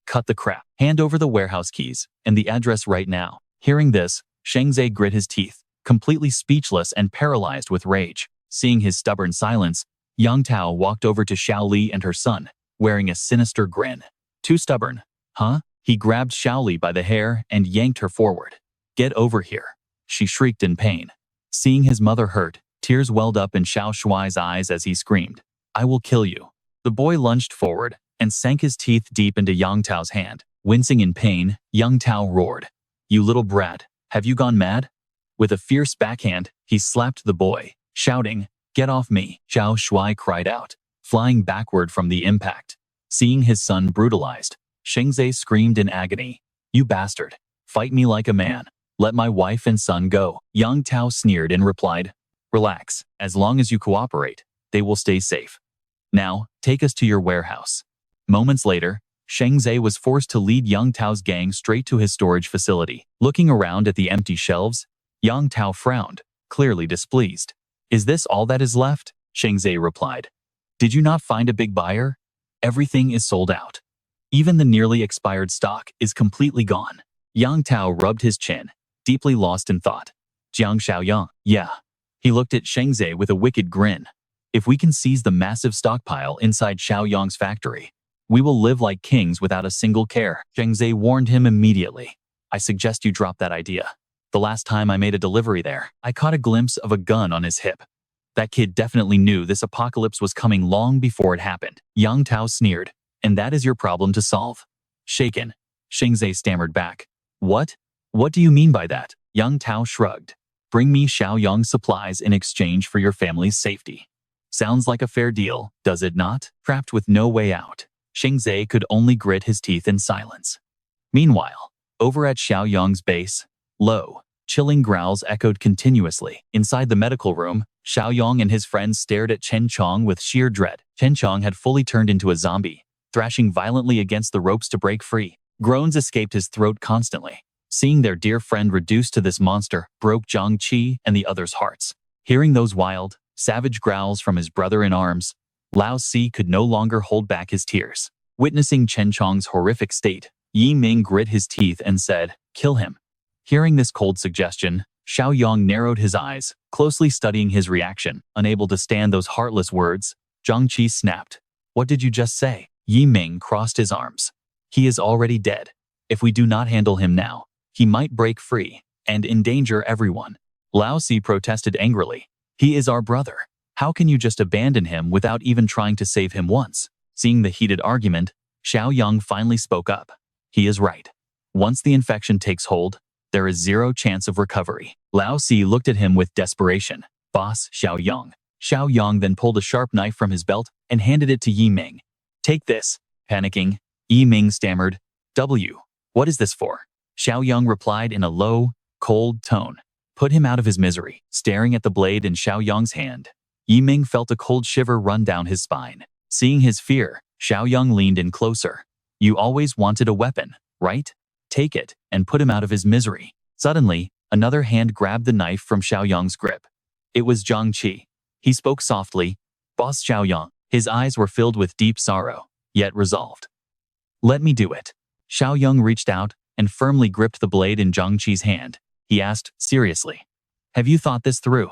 Cut the crap. Hand over the warehouse keys and the address right now. Hearing this, Shengzhe grit his teeth, completely speechless and paralyzed with rage. Seeing his stubborn silence, Yang Tao walked over to Xiaoli and her son, wearing a sinister grin. Too stubborn, huh? He grabbed Xiaoli by the hair and yanked her forward. Get over here, she shrieked in pain. Seeing his mother hurt, tears welled up in Xiao Shuai's eyes as he screamed, I will kill you. The boy lunged forward and sank his teeth deep into Yang Tao's hand. Wincing in pain, Yang Tao roared, You little brat, have you gone mad? With a fierce backhand, he slapped the boy, shouting, Get off me. Xiao Shuai cried out, flying backward from the impact. Seeing his son brutalized, Shengzhe screamed in agony, You bastard, fight me like a man. Let my wife and son go. Yang Tao sneered and replied, Relax, as long as you cooperate, they will stay safe. Now, take us to your warehouse. Moments later, Shengzhe was forced to lead Yang Tao's gang straight to his storage facility. Looking around at the empty shelves, Yang Tao frowned, clearly displeased. Is this all that is left? Sheng Zhe replied. Did you not find a big buyer? Everything is sold out. Even the nearly expired stock is completely gone. Yang Tao rubbed his chin, deeply lost in thought. Jiang Xiaoyong, yeah. He looked at Sheng Zhe with a wicked grin. If we can seize the massive stockpile inside Xiaoyong's factory, we will live like kings without a single care. Sheng Zhe warned him immediately. I suggest you drop that idea. The last time I made a delivery there, I caught a glimpse of a gun on his hip. That kid definitely knew this apocalypse was coming long before it happened. Yang Tao sneered. And that is your problem to solve? Shaken, Sheng Zhe stammered back. What? What do you mean by that? Yang Tao shrugged. Bring me Xiaoyong's supplies in exchange for your family's safety. Sounds like a fair deal, does it not? Trapped with no way out, Sheng Zhe could only grit his teeth in silence. Meanwhile, over at Xiaoyong's base, low, chilling growls echoed continuously. Inside the medical room, Xiaoyong and his friends stared at Chen Chong with sheer dread. Chen Chong had fully turned into a zombie, thrashing violently against the ropes to break free. Groans escaped his throat constantly. Seeing their dear friend reduced to this monster broke Zhang Qi and the others' hearts. Hearing those wild, savage growls from his brother in arms, Lao Si could no longer hold back his tears. Witnessing Chen Chong's horrific state, Yi Ming grit his teeth and said, "Kill him." Hearing this cold suggestion, Xiaoyong narrowed his eyes, closely studying his reaction. Unable to stand those heartless words, Zhang Qi snapped. What did you just say? Yi Ming crossed his arms. He is already dead. If we do not handle him now, he might break free and endanger everyone. Lao Si protested angrily. He is our brother. How can you just abandon him without even trying to save him once? Seeing the heated argument, Xiaoyong finally spoke up. He is right. Once the infection takes hold, there is zero chance of recovery. Lao Si looked at him with desperation. Boss, Xiaoyong. Xiaoyong then pulled a sharp knife from his belt and handed it to Yi Ming. Take this. Panicking, Yi Ming stammered. What is this for? Xiaoyong replied in a low, cold tone. Put him out of his misery. Staring at the blade in Xiaoyong's hand, Yi Ming felt a cold shiver run down his spine. Seeing his fear, Xiaoyong leaned in closer. You always wanted a weapon, right? Take it and put him out of his misery. Suddenly, another hand grabbed the knife from Xiaoyong's grip. It was Zhang Qi. He spoke softly. Boss Xiaoyong. His eyes were filled with deep sorrow, yet resolved. Let me do it. Xiaoyong reached out and firmly gripped the blade in Zhang Qi's hand. He asked, seriously, have you thought this through?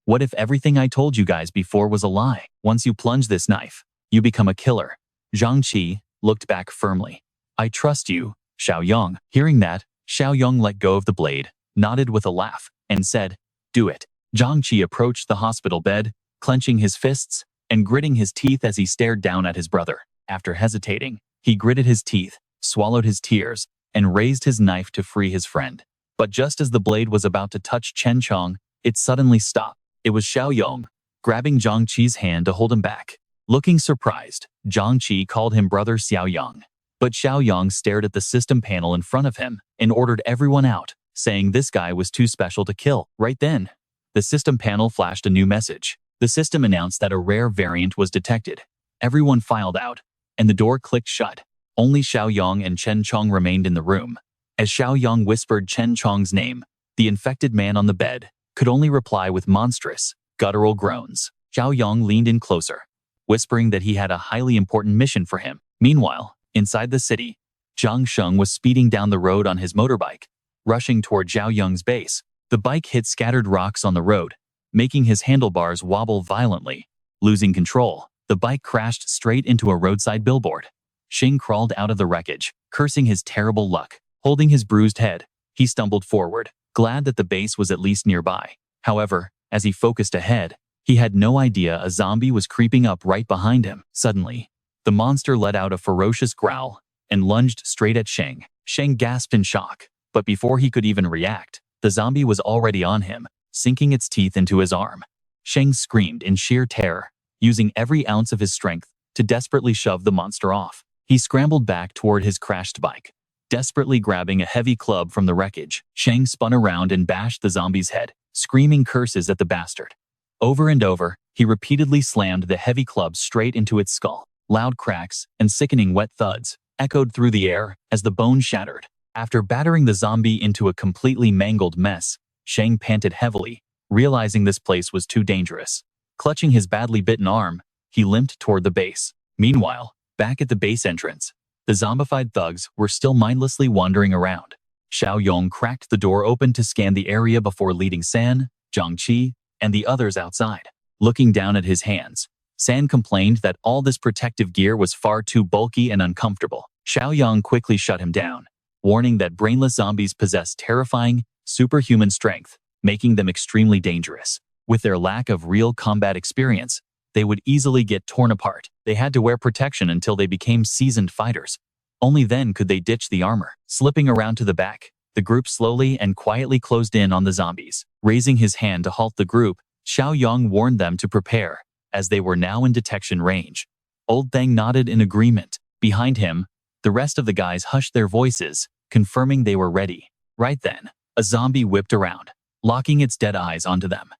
What if everything I told you guys before was a lie? Once you plunge this knife, you become a killer. Zhang Qi looked back firmly. I trust you, Xiaoyong. Hearing that, Xiaoyong let go of the blade, nodded with a laugh, and said, do it. Zhang Qi approached the hospital bed, clenching his fists and gritting his teeth as he stared down at his brother. After hesitating, he gritted his teeth, swallowed his tears, and raised his knife to free his friend. But just as the blade was about to touch Chen Chong, it suddenly stopped. It was Xiaoyong, grabbing Zhang Qi's hand to hold him back. Looking surprised, Zhang Qi called him brother Xiaoyong. But Xiaoyong stared at the system panel in front of him and ordered everyone out, saying this guy was too special to kill. Right then, the system panel flashed a new message. The system announced that a rare variant was detected. Everyone filed out, and the door clicked shut. Only Xiaoyong and Chen Chong remained in the room. As Xiaoyong whispered Chen Chong's name, the infected man on the bed could only reply with monstrous, guttural groans. Xiaoyong leaned in closer, whispering that he had a highly important mission for him. Meanwhile, inside the city, Zhang Sheng was speeding down the road on his motorbike, rushing toward Xiaoyong's base. The bike hit scattered rocks on the road, making his handlebars wobble violently. Losing control, the bike crashed straight into a roadside billboard. Xing crawled out of the wreckage, cursing his terrible luck. Holding his bruised head, he stumbled forward, glad that the base was at least nearby. However, as he focused ahead, he had no idea a zombie was creeping up right behind him. Suddenly, the monster let out a ferocious growl and lunged straight at Sheng. Sheng gasped in shock, but before he could even react, the zombie was already on him, sinking its teeth into his arm. Sheng screamed in sheer terror, using every ounce of his strength to desperately shove the monster off. He scrambled back toward his crashed bike, desperately grabbing a heavy club from the wreckage. Sheng spun around and bashed the zombie's head, screaming curses at the bastard. Over and over, he repeatedly slammed the heavy club straight into its skull. Loud cracks and sickening wet thuds echoed through the air as the bone shattered. After battering the zombie into a completely mangled mess, Sheng panted heavily, realizing this place was too dangerous. Clutching his badly bitten arm, he limped toward the base. Meanwhile, back at the base entrance, the zombified thugs were still mindlessly wandering around. Xiaoyong cracked the door open to scan the area before leading San, Zhangqi, and the others outside. Looking down at his hands, San complained that all this protective gear was far too bulky and uncomfortable. Xiaoyong quickly shut him down, warning that brainless zombies possess terrifying, superhuman strength, making them extremely dangerous. With their lack of real combat experience, they would easily get torn apart. They had to wear protection until they became seasoned fighters. Only then could they ditch the armor. Slipping around to the back, the group slowly and quietly closed in on the zombies. Raising his hand to halt the group, Xiaoyong warned them to prepare, as they were now in detection range. Old Thang nodded in agreement. Behind him, the rest of the guys hushed their voices, confirming they were ready. Right then, a zombie whipped around, locking its dead eyes onto them.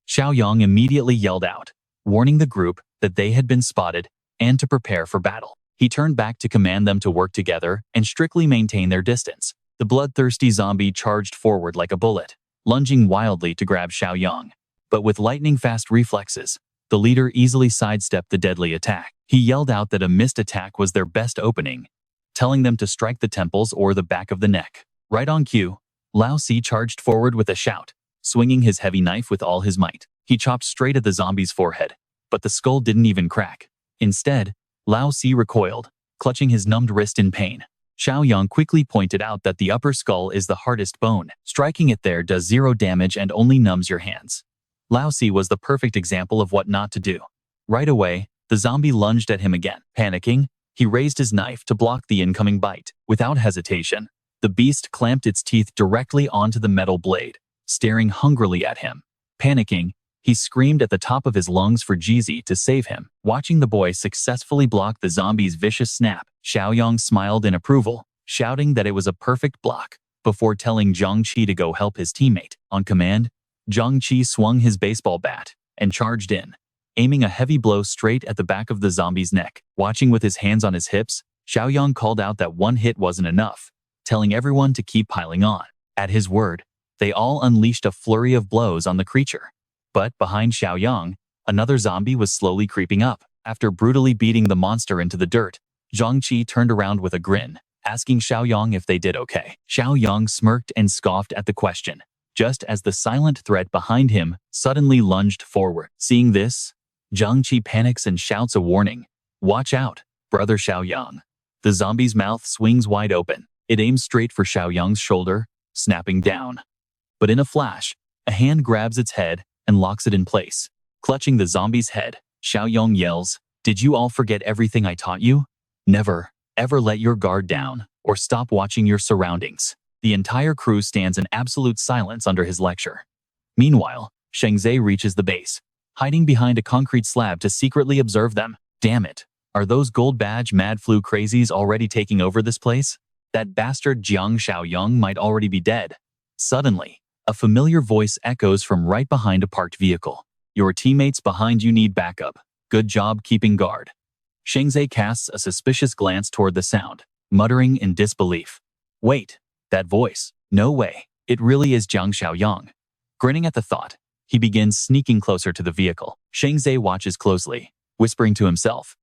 Xiaoyong immediately yelled out, warning the group that they had been spotted and to prepare for battle. He turned back to command them to work together and strictly maintain their distance. The bloodthirsty zombie charged forward like a bullet, lunging wildly to grab Xiaoyong. But with lightning-fast reflexes, the leader easily sidestepped the deadly attack. He yelled out that a missed attack was their best opening, telling them to strike the temples or the back of the neck. Right on cue, Lao Si charged forward with a shout, swinging his heavy knife with all his might. He chopped straight at the zombie's forehead, but the skull didn't even crack. Instead, Lao Si recoiled, clutching his numbed wrist in pain. Xiaoyong quickly pointed out that the upper skull is the hardest bone. Striking it there does 0 damage and only numbs your hands. Lao Si was the perfect example of what not to do. Right away, the zombie lunged at him again. Panicking, he raised his knife to block the incoming bite. Without hesitation, the beast clamped its teeth directly onto the metal blade, staring hungrily at him. Panicking, he screamed at the top of his lungs for Jizi to save him. Watching the boy successfully block the zombie's vicious snap, Xiaoyong smiled in approval, shouting that it was a perfect block, before telling Zhangqi to go help his teammate. On command, Zhangqi swung his baseball bat and charged in, aiming a heavy blow straight at the back of the zombie's neck. Watching with his hands on his hips, Xiaoyong called out that one hit wasn't enough, telling everyone to keep piling on. At his word, they all unleashed a flurry of blows on the creature. But behind Xiaoyong, another zombie was slowly creeping up. After brutally beating the monster into the dirt, Zhangqi turned around with a grin, asking Xiaoyong if they did okay. Xiaoyong smirked and scoffed at the question, just as the silent threat behind him suddenly lunged forward. Seeing this, Zhangqi panics and shouts a warning. "Watch out, brother Xiaoyong." The zombie's mouth swings wide open. It aims straight for Xiaoyong's shoulder, snapping down. But in a flash, a hand grabs its head and locks it in place. Clutching the zombie's head, Xiaoyong yells, "Did you all forget everything I taught you? Never, ever let your guard down, or stop watching your surroundings." The entire crew stands in absolute silence under his lecture. Meanwhile, Shengzai reaches the base, hiding behind a concrete slab to secretly observe them. Damn it, are those gold badge mad flu crazies already taking over this place? That bastard Jiang Xiaoyong might already be dead. Suddenly, a familiar voice echoes from right behind a parked vehicle. "Your teammates behind you need backup. Good job keeping guard." Shengzai casts a suspicious glance toward the sound, muttering in disbelief. Wait, that voice. No way. It really is Jiang Xiaoyong. Grinning at the thought, he begins sneaking closer to the vehicle. Shengzai watches closely, whispering to himself.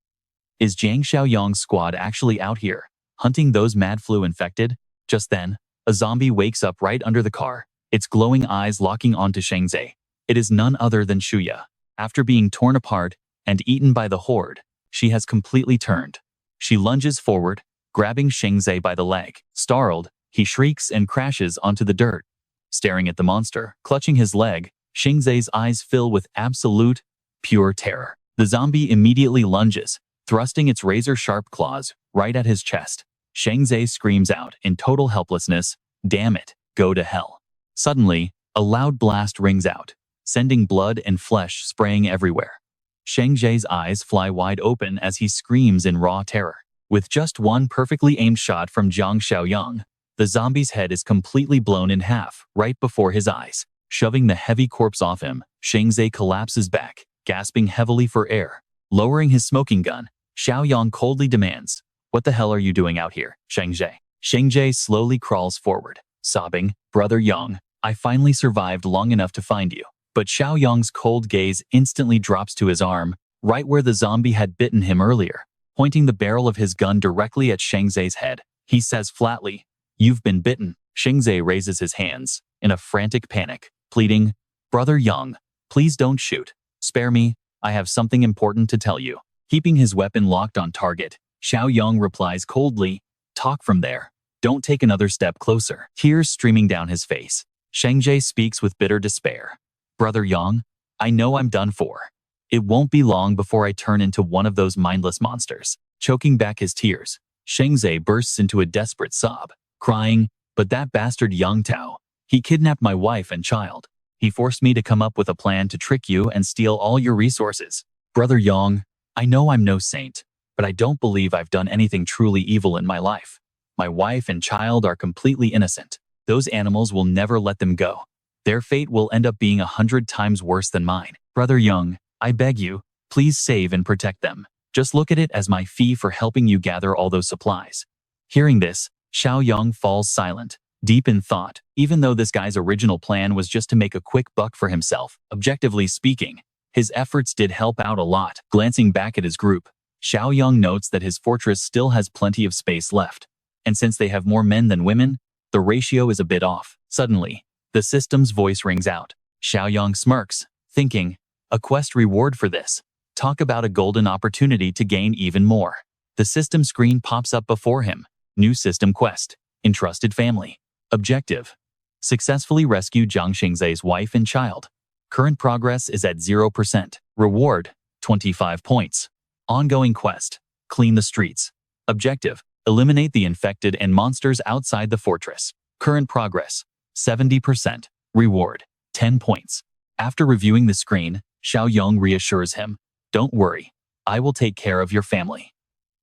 Is Jiang Xiaoyong's squad actually out here, hunting those mad flu infected? Just then, a zombie wakes up right under the car, its glowing eyes locking onto Shengzai. It is none other than Shuya. After being torn apart and eaten by the horde, she has completely turned. She lunges forward, grabbing Shengzai by the leg. Startled, he shrieks and crashes onto the dirt. Staring at the monster, clutching his leg, Shengzai's eyes fill with absolute, pure terror. The zombie immediately lunges, thrusting its razor-sharp claws right at his chest. Shengzai screams out in total helplessness, "Damn it, go to hell." Suddenly, a loud blast rings out, sending blood and flesh spraying everywhere. Shengzai's eyes fly wide open as he screams in raw terror. With just one perfectly aimed shot from Jiang Xiaoyong, the zombie's head is completely blown in half right before his eyes. Shoving the heavy corpse off him, Shengzai collapses back, gasping heavily for air. Lowering his smoking gun, Xiaoyong coldly demands, "What the hell are you doing out here, Shengzai?" Shengzai slowly crawls forward, sobbing, "Brother Yang, I finally survived long enough to find you. But Xiaoyong's cold gaze instantly drops to his arm, right where the zombie had bitten him earlier. Pointing the barrel of his gun directly at Shengzai's head, he says flatly, "You've been bitten." Shengzai raises his hands, in a frantic panic, pleading, "Brother Yang, please don't shoot. Spare me, I have something important to tell you." Keeping his weapon locked on target, Xiaoyong replies coldly, "Talk from there. Don't take another step closer." Tears streaming down his face, Shengzai speaks with bitter despair. "Brother Yang, I know I'm done for. It won't be long before I turn into one of those mindless monsters." Choking back his tears, Shengzai bursts into a desperate sob, crying, "But that bastard Yang Tao, he kidnapped my wife and child. He forced me to come up with a plan to trick you and steal all your resources. Brother Yang, I know I'm no saint, but I don't believe I've done anything truly evil in my life. My wife and child are completely innocent. Those animals will never let them go. Their fate will end up being 100 times worse than mine. Brother Yang, I beg you, please save and protect them. Just look at it as my fee for helping you gather all those supplies." Hearing this, Xiaoyong falls silent, deep in thought. Even though this guy's original plan was just to make a quick buck for himself, objectively speaking, his efforts did help out a lot. Glancing back at his group, Xiaoyong notes that his fortress still has plenty of space left. And since they have more men than women, the ratio is a bit off. Suddenly, the system's voice rings out. Xiaoyong smirks, thinking, a quest reward for this. Talk about a golden opportunity to gain even more. The system screen pops up before him. New system quest. Entrusted family. Objective. Successfully rescue Jiang Xingzai's wife and child. Current progress is at 0%. Reward, 25 points. Ongoing quest. Clean the streets. Objective. Eliminate the infected and monsters outside the fortress. Current progress, 70%. Reward, 10 points. After reviewing the screen, Xiaoyong reassures him, "Don't worry, I will take care of your family."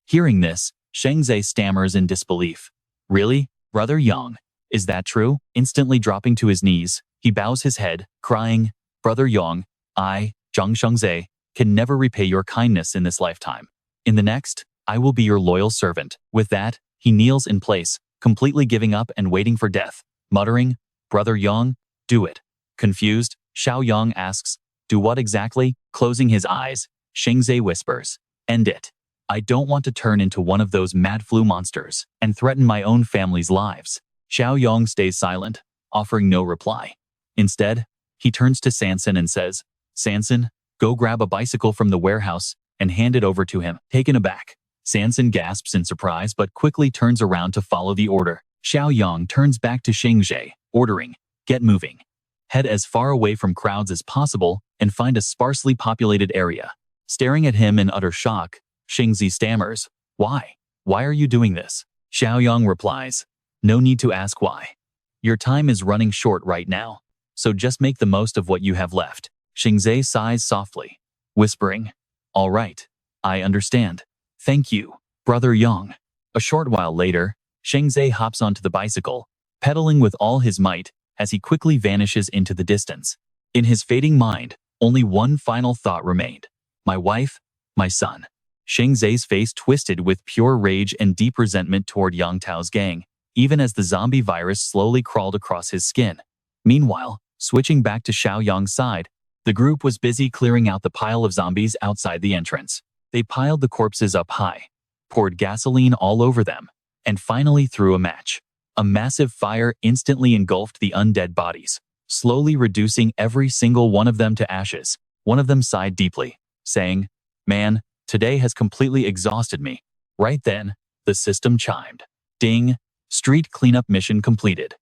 Hearing this, Shengzai stammers in disbelief. "Really, Brother Yang? Is that true?" Instantly dropping to his knees, he bows his head, crying, "Brother Yang, I, Jiang Xiaoyong, can never repay your kindness in this lifetime. In the next, I will be your loyal servant." With that, he kneels in place, completely giving up and waiting for death, muttering, "Brother Yang, do it." Confused, Xiaoyong asks, "Do what exactly?" Closing his eyes, Shengzai whispers, "End it. I don't want to turn into one of those mad flu monsters and threaten my own family's lives." Xiaoyong stays silent, offering no reply. Instead, he turns to Sanson and says, "Sanson, go grab a bicycle from the warehouse and hand it over to him." Taken aback, Sanson gasps in surprise but quickly turns around to follow the order. Xiaoyong turns back to Shengzai, ordering, "Get moving. Head as far away from crowds as possible and find a sparsely populated area." Staring at him in utter shock, Shengzai stammers, "Why? Why are you doing this?" Xiaoyong replies, "No need to ask why. Your time is running short right now, so just make the most of what you have left." Shengzai sighs softly, whispering, "All right, I understand. Thank you, Brother Yang." A short while later, Shengzai hops onto the bicycle, pedaling with all his might as he quickly vanishes into the distance. In his fading mind, only one final thought remained. My wife, my son. Shengzai's face twisted with pure rage and deep resentment toward Yang Tao's gang, even as the zombie virus slowly crawled across his skin. Meanwhile, switching back to Xiaoyong's side, the group was busy clearing out the pile of zombies outside the entrance. They piled the corpses up high, poured gasoline all over them, and finally threw a match. A massive fire instantly engulfed the undead bodies, slowly reducing every single one of them to ashes. One of them sighed deeply, saying, "Man, today has completely exhausted me." Right then, the system chimed. Ding! Street cleanup mission completed.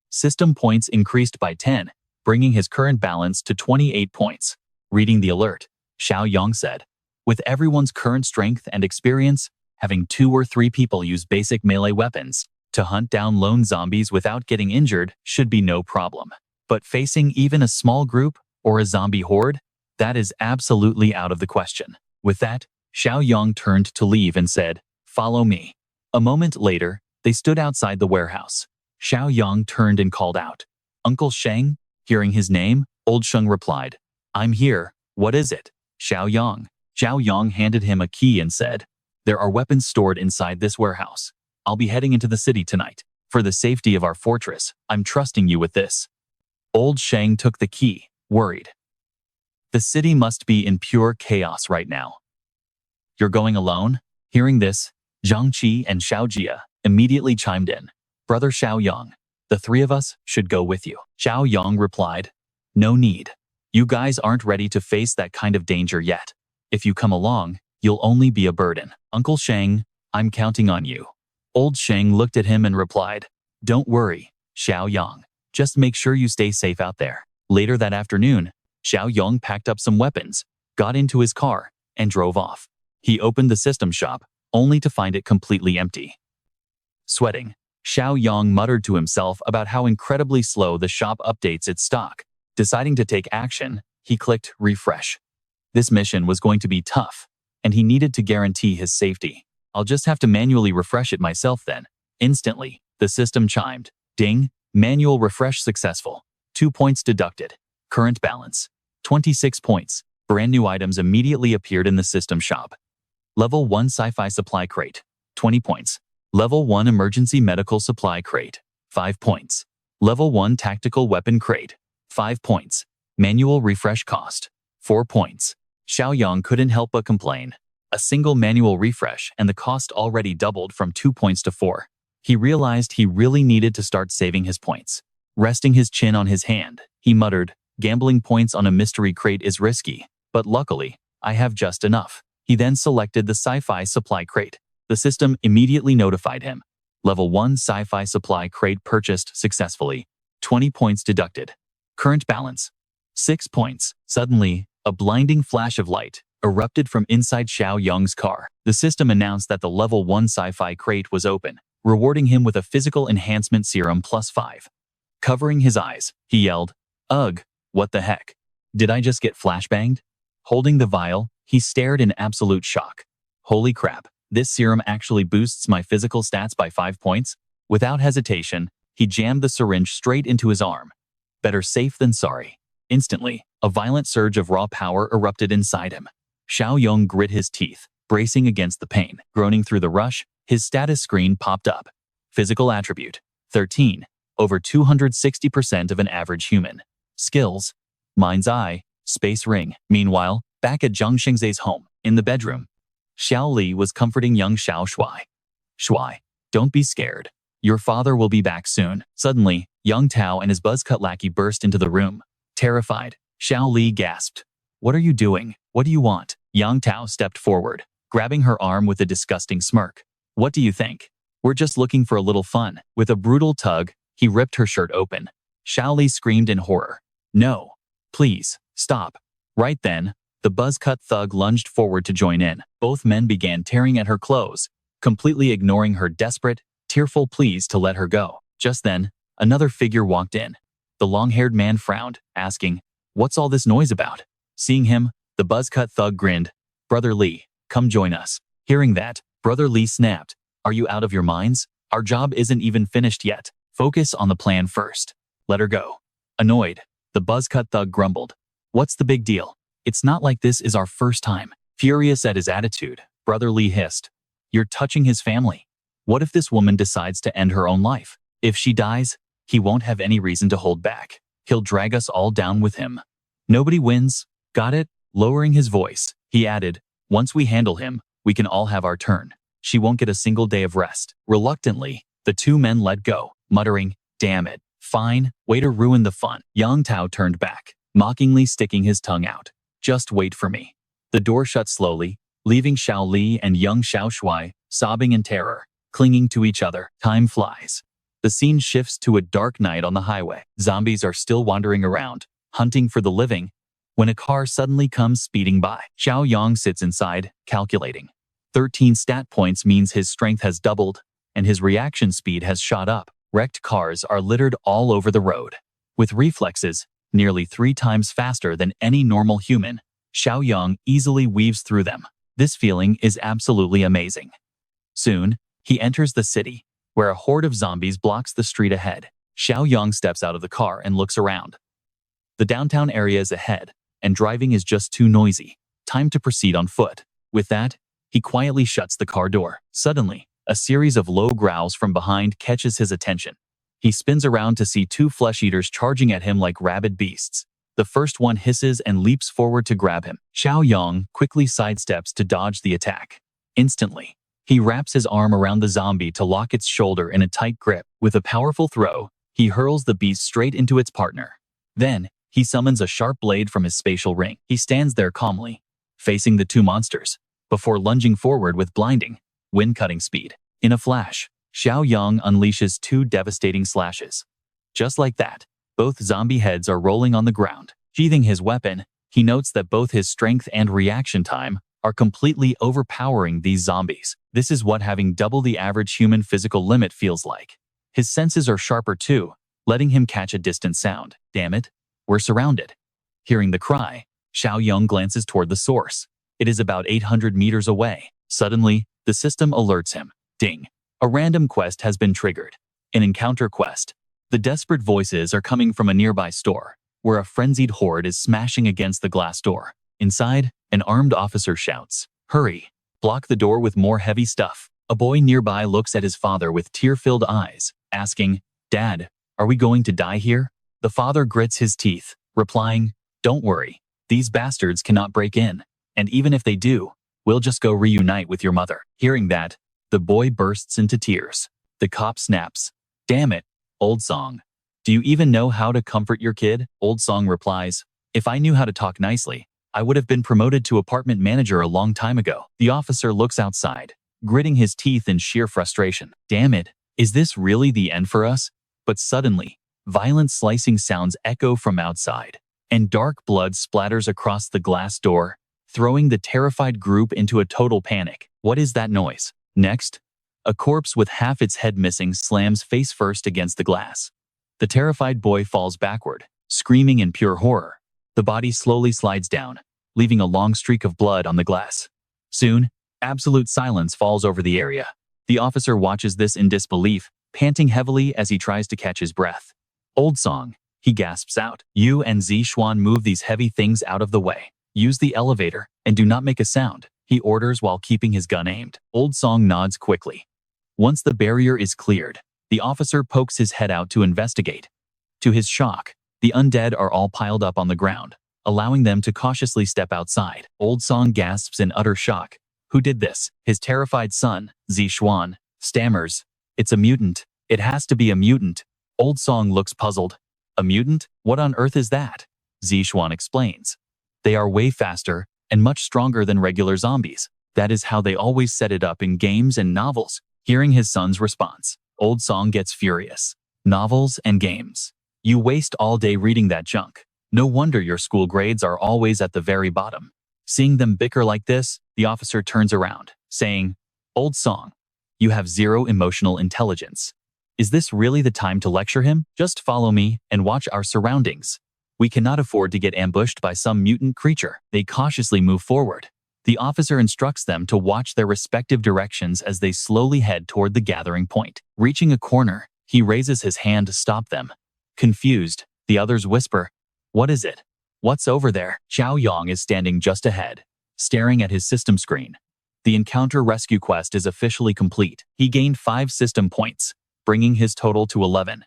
System points increased by 10, bringing his current balance to 28 points. Reading the alert, Xiaoyong said, "With everyone's current strength and experience, having 2 or 3 people use basic melee weapons to hunt down lone zombies without getting injured should be no problem. But facing even a small group or a zombie horde, that is absolutely out of the question." With that, Xiaoyong turned to leave and said, "Follow me." A moment later, they stood outside the warehouse. Xiaoyong turned and called out, "Uncle Sheng?" Hearing his name, Old Sheng replied, "I'm here. What is it?" Xiaoyong handed him a key and said, "There are weapons stored inside this warehouse. I'll be heading into the city tonight. For the safety of our fortress, I'm trusting you with this." Old Sheng took the key, worried. The city must be in pure chaos right now. You're going alone? Hearing this, Zhang Qi and Xiao Jia immediately chimed in. Brother Xiaoyong, the three of us should go with you. Xiaoyong replied, no need. You guys aren't ready to face that kind of danger yet. If you come along, you'll only be a burden. Uncle Sheng, I'm counting on you. Old Sheng looked at him and replied, don't worry, Xiaoyong. Just make sure you stay safe out there. Later that afternoon, Xiaoyong packed up some weapons, got into his car, and drove off. He opened the system shop, only to find it completely empty. Sweating, Xiaoyong muttered to himself about how incredibly slow the shop updates its stock. Deciding to take action, he clicked refresh. This mission was going to be tough, and he needed to guarantee his safety. I'll just have to manually refresh it myself then. Instantly, the system chimed. Ding, manual refresh successful. 2 points deducted. Current balance, 26 points. Brand new items immediately appeared in the system shop. Level 1 Sci-Fi Supply Crate, 20 points. Level 1 Emergency Medical Supply Crate, 5 points. Level 1 Tactical Weapon Crate, 5 points. Manual refresh cost, 4 points. Xiaoyong couldn't help but complain. A single manual refresh and the cost already doubled from 2 points to 4. He realized he really needed to start saving his points. Resting his chin on his hand, he muttered, gambling points on a mystery crate is risky, but luckily, I have just enough. He then selected the Sci-Fi Supply Crate. The system immediately notified him. Level 1 Sci-Fi Supply Crate purchased successfully. 20 points deducted. Current balance, 6 points. Suddenly, a blinding flash of light erupted from inside Xiaoyong's car. The system announced that the Level 1 Sci-Fi Crate was open, rewarding him with a physical enhancement serum +5. Covering his eyes, he yelled, ugh, what the heck? Did I just get flashbanged? Holding the vial, he stared in absolute shock. Holy crap, this serum actually boosts my physical stats by 5 points? Without hesitation, he jammed the syringe straight into his arm. Better safe than sorry. Instantly, a violent surge of raw power erupted inside him. Xiaoyong grit his teeth, bracing against the pain. Groaning through the rush, his status screen popped up. Physical attribute, 13, over 260% of an average human. Skills, Mind's Eye, Space Ring. Meanwhile, back at Zhang Xingzai's home, in the bedroom, Xiao Li was comforting young Xiao Shuai. Shuai, don't be scared. Your father will be back soon. Suddenly, young Tao and his buzzcut lackey burst into the room. Terrified, Xiao Li gasped. What are you doing? What do you want? Young Tao stepped forward, grabbing her arm with a disgusting smirk. What do you think? We're just looking for a little fun. With a brutal tug, he ripped her shirt open. Xiao Li screamed in horror. No. Please, stop. Right then, the buzzcut thug lunged forward to join in. Both men began tearing at her clothes, completely ignoring her desperate, tearful pleas to let her go. Just then, another figure walked in. The long-haired man frowned, asking, what's all this noise about? Seeing him, the buzzcut thug grinned. Brother Li, come join us. Hearing that, Brother Li snapped. Are you out of your minds? Our job isn't even finished yet. Focus on the plan first. Let her go. Annoyed, the buzzcut thug grumbled. What's the big deal? It's not like this is our first time. Furious at his attitude, Brother Li hissed. You're touching his family. What if this woman decides to end her own life? If she dies, he won't have any reason to hold back. He'll drag us all down with him. Nobody wins. Got it? Lowering his voice, he added, once we handle him, we can all have our turn. She won't get a single day of rest. Reluctantly, the two men let go, muttering, damn it. Fine, way to ruin the fun. Yang Tao turned back, mockingly sticking his tongue out. Just wait for me. The door shut slowly, leaving Xiao Li and young Xiao Shuai sobbing in terror, clinging to each other. Time flies. The scene shifts to a dark night on the highway. Zombies are still wandering around, hunting for the living, when a car suddenly comes speeding by. Xiaoyong sits inside, calculating. 13 stat points means his strength has doubled, and his reaction speed has shot up. Wrecked cars are littered all over the road. With reflexes nearly 3 times faster than any normal human, Xiaoyong easily weaves through them. This feeling is absolutely amazing. Soon, he enters the city, where a horde of zombies blocks the street ahead. Xiaoyong steps out of the car and looks around. The downtown area is ahead, and driving is just too noisy. Time to proceed on foot. With that, he quietly shuts the car door. Suddenly, a series of low growls from behind catches his attention. He spins around to see 2 flesh-eaters charging at him like rabid beasts. The first one hisses and leaps forward to grab him. Xiaoyong quickly sidesteps to dodge the attack. Instantly, he wraps his arm around the zombie to lock its shoulder in a tight grip. With a powerful throw, he hurls the beast straight into its partner. Then, he summons a sharp blade from his spatial ring. He stands there calmly, facing the two monsters, before lunging forward with blinding, wind-cutting speed. In a flash, Xiaoyong unleashes two devastating slashes. Just like that, both zombie heads are rolling on the ground. Sheathing his weapon, he notes that both his strength and reaction time are completely overpowering these zombies. This is what having double the average human physical limit feels like. His senses are sharper too, letting him catch a distant sound. Damn it, we're surrounded. Hearing the cry, Xiaoyong glances toward the source. It is about 800 meters away. Suddenly, the system alerts him. Ding. A random quest has been triggered. An encounter quest. The desperate voices are coming from a nearby store, where a frenzied horde is smashing against the glass door. Inside, an armed officer shouts, "Hurry! Block the door with more heavy stuff." A boy nearby looks at his father with tear-filled eyes, asking, "Dad, are we going to die here?" The father grits his teeth, replying, "Don't worry. These bastards cannot break in, and even if they do, we'll just go reunite with your mother." Hearing that, the boy bursts into tears. The cop snaps, "Damn it, Old Song. Do you even know how to comfort your kid?" Old Song replies, "If I knew how to talk nicely, I would have been promoted to apartment manager a long time ago." The officer looks outside, gritting his teeth in sheer frustration. Damn it, is this really the end for us? But suddenly, violent slicing sounds echo from outside, and dark blood splatters across the glass door, throwing the terrified group into a total panic. What is that noise? Next, a corpse with half its head missing slams face first against the glass. The terrified boy falls backward, screaming in pure horror. The body slowly slides down, leaving a long streak of blood on the glass. Soon, absolute silence falls over the area. The officer watches this in disbelief, panting heavily as he tries to catch his breath. "Old Song," he gasps out. "You and Zixuan move these heavy things out of the way. Use the elevator, and do not make a sound," he orders while keeping his gun aimed. Old Song nods quickly. Once the barrier is cleared, the officer pokes his head out to investigate. To his shock, the undead are all piled up on the ground, allowing them to cautiously step outside. Old Song gasps in utter shock. Who did this? His terrified son, Zixuan, stammers, "It's a mutant. It has to be a mutant." Old Song looks puzzled. "A mutant? What on earth is that?" Zixuan explains. "They are way faster and much stronger than regular zombies. That is how they always set it up in games and novels." Hearing his son's response, Old Song gets furious. "Novels and games. You waste all day reading that junk. No wonder your school grades are always at the very bottom." Seeing them bicker like this, the officer turns around, saying, "Old Song, you have zero emotional intelligence. Is this really the time to lecture him? Just follow me and watch our surroundings. We cannot afford to get ambushed by some mutant creature." They cautiously move forward. The officer instructs them to watch their respective directions as they slowly head toward the gathering point. Reaching a corner, he raises his hand to stop them. Confused, the others whisper, "What is it? What's over there?" Xiaoyong is standing just ahead, staring at his system screen. The encounter rescue quest is officially complete. He gained 5 system points, bringing his total to 11.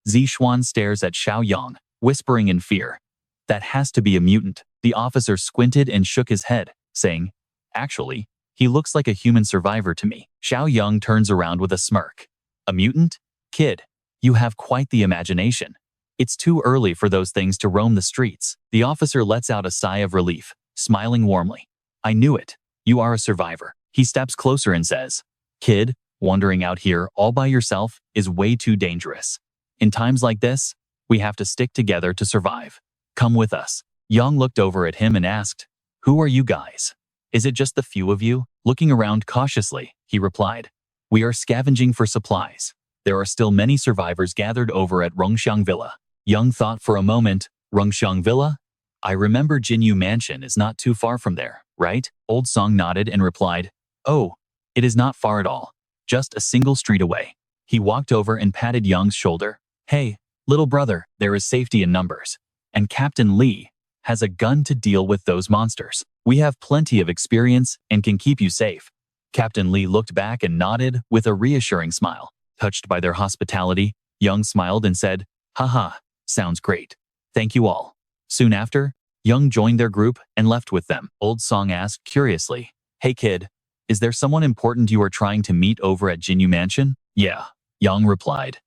Zixuan stares at Xiaoyong, whispering in fear, "That has to be a mutant." The officer squinted and shook his head, saying, "Actually, he looks like a human survivor to me." Xiaoyong turns around with a smirk. "A mutant? Kid, you have quite the imagination. It's too early for those things to roam the streets." The officer lets out a sigh of relief, smiling warmly. "I knew it. You are a survivor." He steps closer and says, "Kid, wandering out here all by yourself is way too dangerous. In times like this, we have to stick together to survive. Come with us." Young looked over at him and asked, "Who are you guys? Is it just the few of you?" Looking around cautiously, he replied, "We are scavenging for supplies. There are still many survivors gathered over at Rongxiang Villa." Young thought for a moment. "Rongxiang Villa? I remember Jinyu Mansion is not too far from there, right?" Old Song nodded and replied, "Oh, it is not far at all. Just a single street away." He walked over and patted Young's shoulder. "Hey, little brother, there is safety in numbers. And Captain Lee has a gun to deal with those monsters. We have plenty of experience and can keep you safe." Captain Lee looked back and nodded with a reassuring smile. Touched by their hospitality, Young smiled and said, "Haha, sounds great. Thank you all." Soon after, Young joined their group and left with them. Old Song asked curiously, "Hey kid, is there someone important you are trying to meet over at Jinyu Mansion?" "Yeah," Young replied.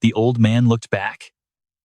The old man looked back.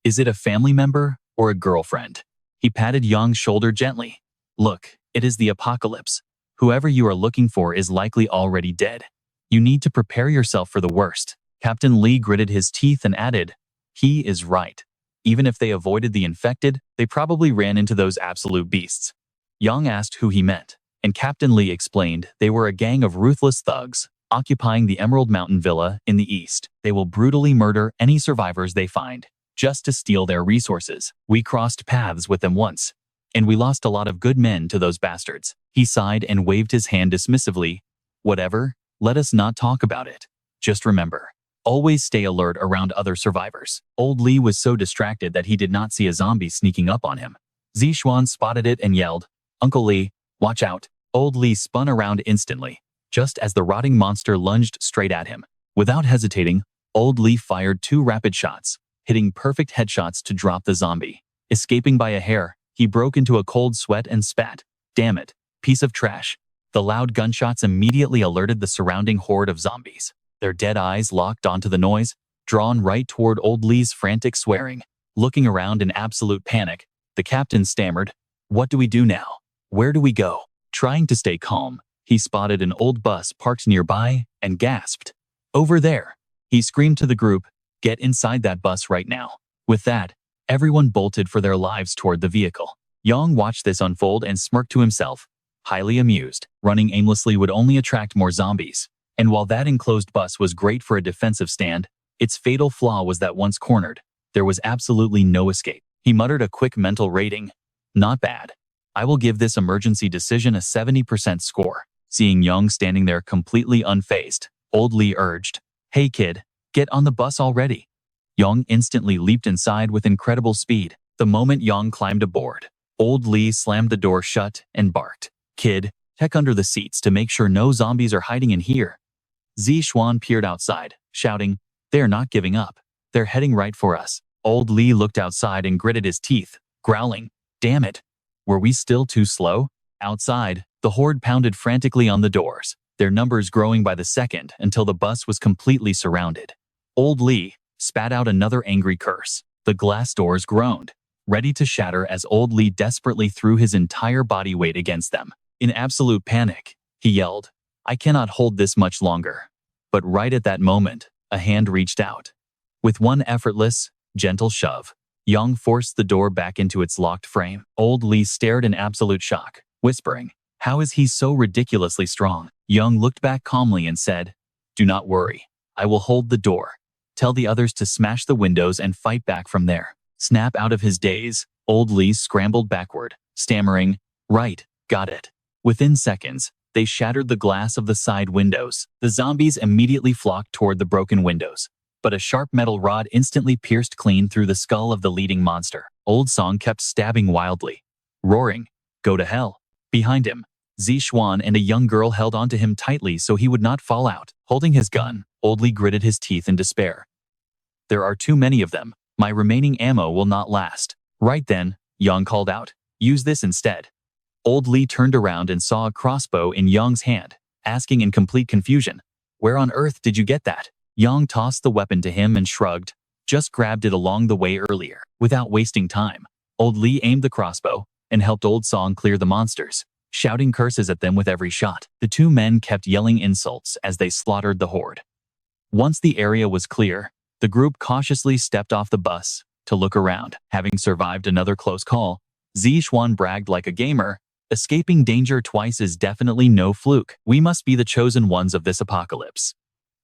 "Is it a family member or a girlfriend?" He patted Young's shoulder gently. "Look, it is the apocalypse. Whoever you are looking for is likely already dead. You need to prepare yourself for the worst." Captain Lee gritted his teeth and added, "He is right. Even if they avoided the infected, they probably ran into those absolute beasts." Young asked who he meant, and Captain Lee explained they were a gang of ruthless thugs occupying the Emerald Mountain Villa in the east. They will brutally murder any survivors they find, just to steal their resources. "We crossed paths with them once, and we lost a lot of good men to those bastards." He sighed and waved his hand dismissively. "Whatever, let us not talk about it. Just remember, always stay alert around other survivors." Old Lee was so distracted that he did not see a zombie sneaking up on him. Zixuan spotted it and yelled, "Uncle Lee, watch out." Old Lee spun around instantly, just as the rotting monster lunged straight at him. Without hesitating, Old Lee fired 2 rapid shots, hitting perfect headshots to drop the zombie. Escaping by a hair, he broke into a cold sweat and spat, "Damn it, piece of trash." The loud gunshots immediately alerted the surrounding horde of zombies. Their dead eyes locked onto the noise, drawn right toward Old Lee's frantic swearing. Looking around in absolute panic, the captain stammered, "What do we do now? Where do we go?" Trying to stay calm, he spotted an old bus parked nearby and gasped, "Over there." He screamed to the group, "Get inside that bus right now." With that, everyone bolted for their lives toward the vehicle. Yang watched this unfold and smirked to himself, highly amused. Running aimlessly would only attract more zombies. And while that enclosed bus was great for a defensive stand, its fatal flaw was that once cornered, there was absolutely no escape. He muttered a quick mental rating, "Not bad. I will give this emergency decision a 70% score." Seeing Young standing there completely unfazed, Old Lee urged, "Hey kid, get on the bus already." Young instantly leaped inside with incredible speed. The moment Young climbed aboard, Old Lee slammed the door shut and barked, "Kid, check under the seats to make sure no zombies are hiding in here." Zixuan peered outside, shouting, "They are not giving up. They're heading right for us." Old Lee looked outside and gritted his teeth, growling, "Damn it. Were we still too slow?" Outside, the horde pounded frantically on the doors, their numbers growing by the second until the bus was completely surrounded. Old Lee spat out another angry curse. The glass doors groaned, ready to shatter as Old Lee desperately threw his entire body weight against them. In absolute panic, he yelled, "I cannot hold this much longer." But right at that moment, a hand reached out. With one effortless, gentle shove, Young forced the door back into its locked frame. Old Lee stared in absolute shock, whispering, "How is he so ridiculously strong?" Young looked back calmly and said, "Do not worry. I will hold the door. Tell the others to smash the windows and fight back from there." Snap out of his daze, Old Lee scrambled backward, stammering, "Right, got it." Within seconds, they shattered the glass of the side windows. The zombies immediately flocked toward the broken windows, but a sharp metal rod instantly pierced clean through the skull of the leading monster. Old Song kept stabbing wildly, roaring, "Go to hell." Behind him, Zixuan and a young girl held onto him tightly so he would not fall out. Holding his gun, Old Lee gritted his teeth in despair. "There are too many of them. My remaining ammo will not last." Right then, Young called out, "Use this instead." Old Lee turned around and saw a crossbow in Young's hand, asking in complete confusion, "Where on earth did you get that?" Young tossed the weapon to him and shrugged, "Just grabbed it along the way earlier." Without wasting time, Old Lee aimed the crossbow and helped Old Song clear the monsters, shouting curses at them with every shot. The two men kept yelling insults as they slaughtered the horde. Once the area was clear, the group cautiously stepped off the bus to look around. Having survived another close call, Zixuan bragged like a gamer, "Escaping danger twice is definitely no fluke. We must be the chosen ones of this apocalypse."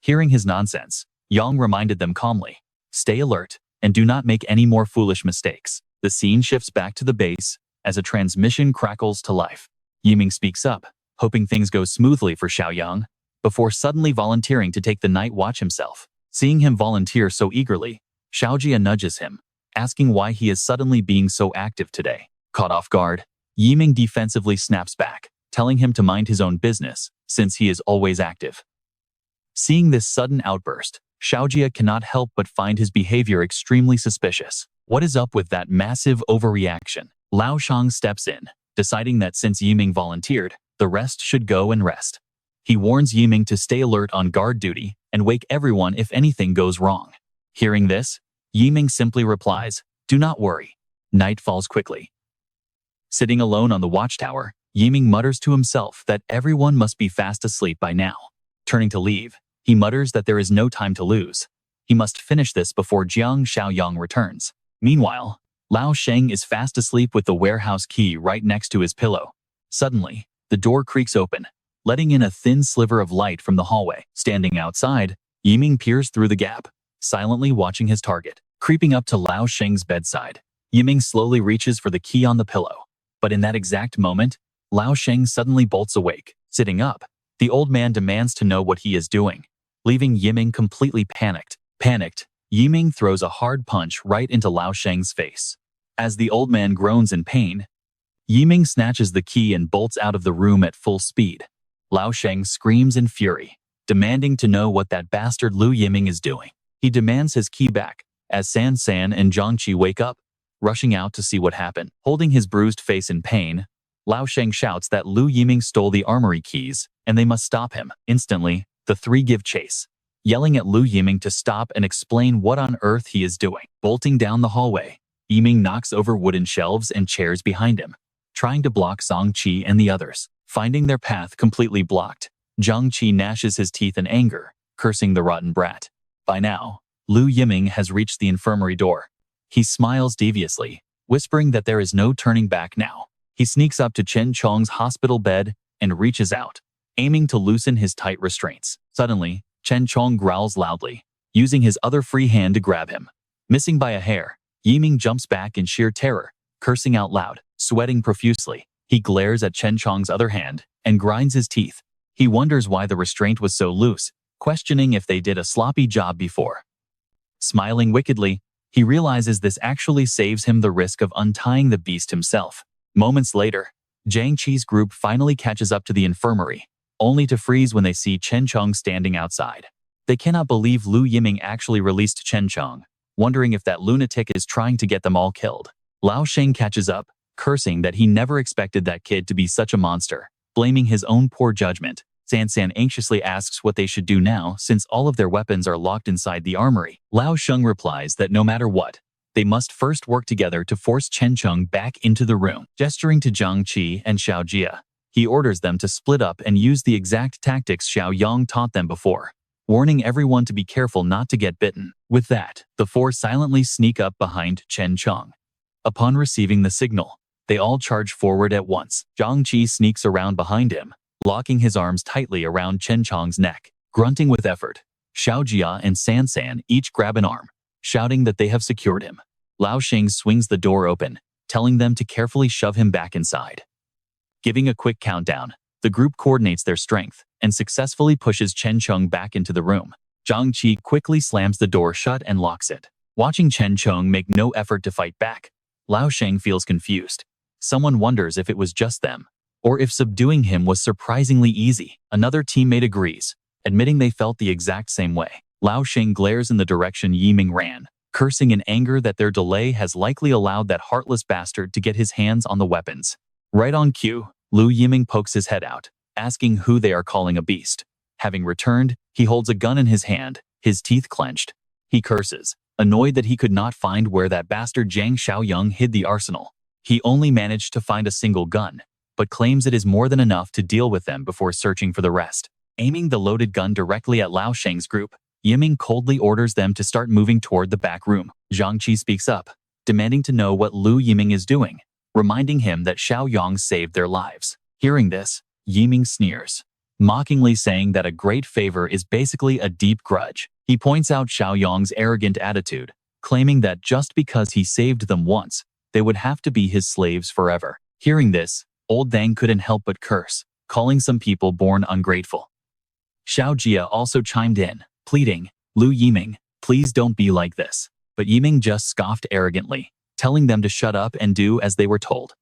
Hearing his nonsense, Yang reminded them calmly, "Stay alert and do not make any more foolish mistakes." The scene shifts back to the base as a transmission crackles to life. Yiming speaks up, hoping things go smoothly for Xiaoyong, before suddenly volunteering to take the night watch himself. Seeing him volunteer so eagerly, Xiaojia nudges him, asking why he is suddenly being so active today. Caught off guard, Yiming defensively snaps back, telling him to mind his own business, since he is always active. Seeing this sudden outburst, Xiaojia cannot help but find his behavior extremely suspicious. What is up with that massive overreaction? Lao Shang steps in, deciding that since Yiming volunteered, the rest should go and rest. He warns Yiming to stay alert on guard duty and wake everyone if anything goes wrong. Hearing this, Yiming simply replies, "Do not worry." Night falls quickly. Sitting alone on the watchtower, Yiming mutters to himself that everyone must be fast asleep by now. Turning to leave, he mutters that there is no time to lose. He must finish this before Jiang Xiaoyong returns. Meanwhile, Lao Sheng is fast asleep with the warehouse key right next to his pillow. Suddenly, the door creaks open, letting in a thin sliver of light from the hallway. Standing outside, Yiming peers through the gap, silently watching his target. Creeping up to Lao Sheng's bedside, Yiming slowly reaches for the key on the pillow. But in that exact moment, Lao Sheng suddenly bolts awake. Sitting up, the old man demands to know what he is doing, leaving Yiming completely panicked. Yiming throws a hard punch right into Lao Sheng's face. As the old man groans in pain, Yiming snatches the key and bolts out of the room at full speed. Lao Sheng screams in fury, demanding to know what that bastard Lu Yiming is doing. He demands his key back, as San San and Zhang Qi wake up, rushing out to see what happened. Holding his bruised face in pain, Lao Sheng shouts that Lu Yiming stole the armory keys, and they must stop him. Instantly, the three give chase, yelling at Lu Yiming to stop and explain what on earth he is doing. Bolting down the hallway, Yiming knocks over wooden shelves and chairs behind him, trying to block Zhang Qi and the others. Finding their path completely blocked, Zhang Qi gnashes his teeth in anger, cursing the rotten brat. By now, Lu Yiming has reached the infirmary door. He smiles deviously, whispering that there is no turning back now. He sneaks up to Chen Chong's hospital bed and reaches out, aiming to loosen his tight restraints. Suddenly, Chen Chong growls loudly, using his other free hand to grab him. Missing by a hair, Yiming jumps back in sheer terror, cursing out loud. Sweating profusely, he glares at Chen Chong's other hand and grinds his teeth. He wonders why the restraint was so loose, questioning if they did a sloppy job before. Smiling wickedly, he realizes this actually saves him the risk of untying the beast himself. Moments later, Zhang Qi's group finally catches up to the infirmary, only to freeze when they see Chen Chong standing outside. They cannot believe Lu Yiming actually released Chen Chong, wondering if that lunatic is trying to get them all killed. Lao Sheng catches up, cursing that he never expected that kid to be such a monster, blaming his own poor judgment. San San anxiously asks what they should do now since all of their weapons are locked inside the armory. Lao Sheng replies that no matter what, they must first work together to force Chen Chong back into the room. Gesturing to Zhang Qi and Xiao Jia, he orders them to split up and use the exact tactics Xiaoyong taught them before, warning everyone to be careful not to get bitten. With that, the four silently sneak up behind Chen Chong. Upon receiving the signal, they all charge forward at once. Zhang Qi sneaks around behind him, locking his arms tightly around Chen Chong's neck. Grunting with effort, Xiao Jia and San San each grab an arm, shouting that they have secured him. Lao Sheng swings the door open, telling them to carefully shove him back inside. Giving a quick countdown, the group coordinates their strength and successfully pushes Chen Chong back into the room. Zhang Qi quickly slams the door shut and locks it. Watching Chen Chong make no effort to fight back, Lao Sheng feels confused. Someone wonders if it was just them, or if subduing him was surprisingly easy. Another teammate agrees, admitting they felt the exact same way. Lao Sheng glares in the direction Yiming ran, cursing in anger that their delay has likely allowed that heartless bastard to get his hands on the weapons. Right on cue, Lu Yiming pokes his head out, asking who they are calling a beast. Having returned, he holds a gun in his hand, his teeth clenched. He curses, annoyed that he could not find where that bastard Jiang Xiaoyong hid the arsenal. He only managed to find a single gun, but claims it is more than enough to deal with them before searching for the rest. Aiming the loaded gun directly at Lao Sheng's group, Yiming coldly orders them to start moving toward the back room. Zhang Qi speaks up, demanding to know what Lu Yiming is doing, reminding him that Xiaoyong saved their lives. Hearing this, Yiming sneers, mockingly saying that a great favor is basically a deep grudge. He points out Xiaoyong's arrogant attitude, claiming that just because he saved them once, they would have to be his slaves forever. Hearing this, Old Dang couldn't help but curse, calling some people born ungrateful. Xiao Jia also chimed in, pleading, Lu Yiming, please don't be like this. But Yiming just scoffed arrogantly, telling them to shut up and do as they were told.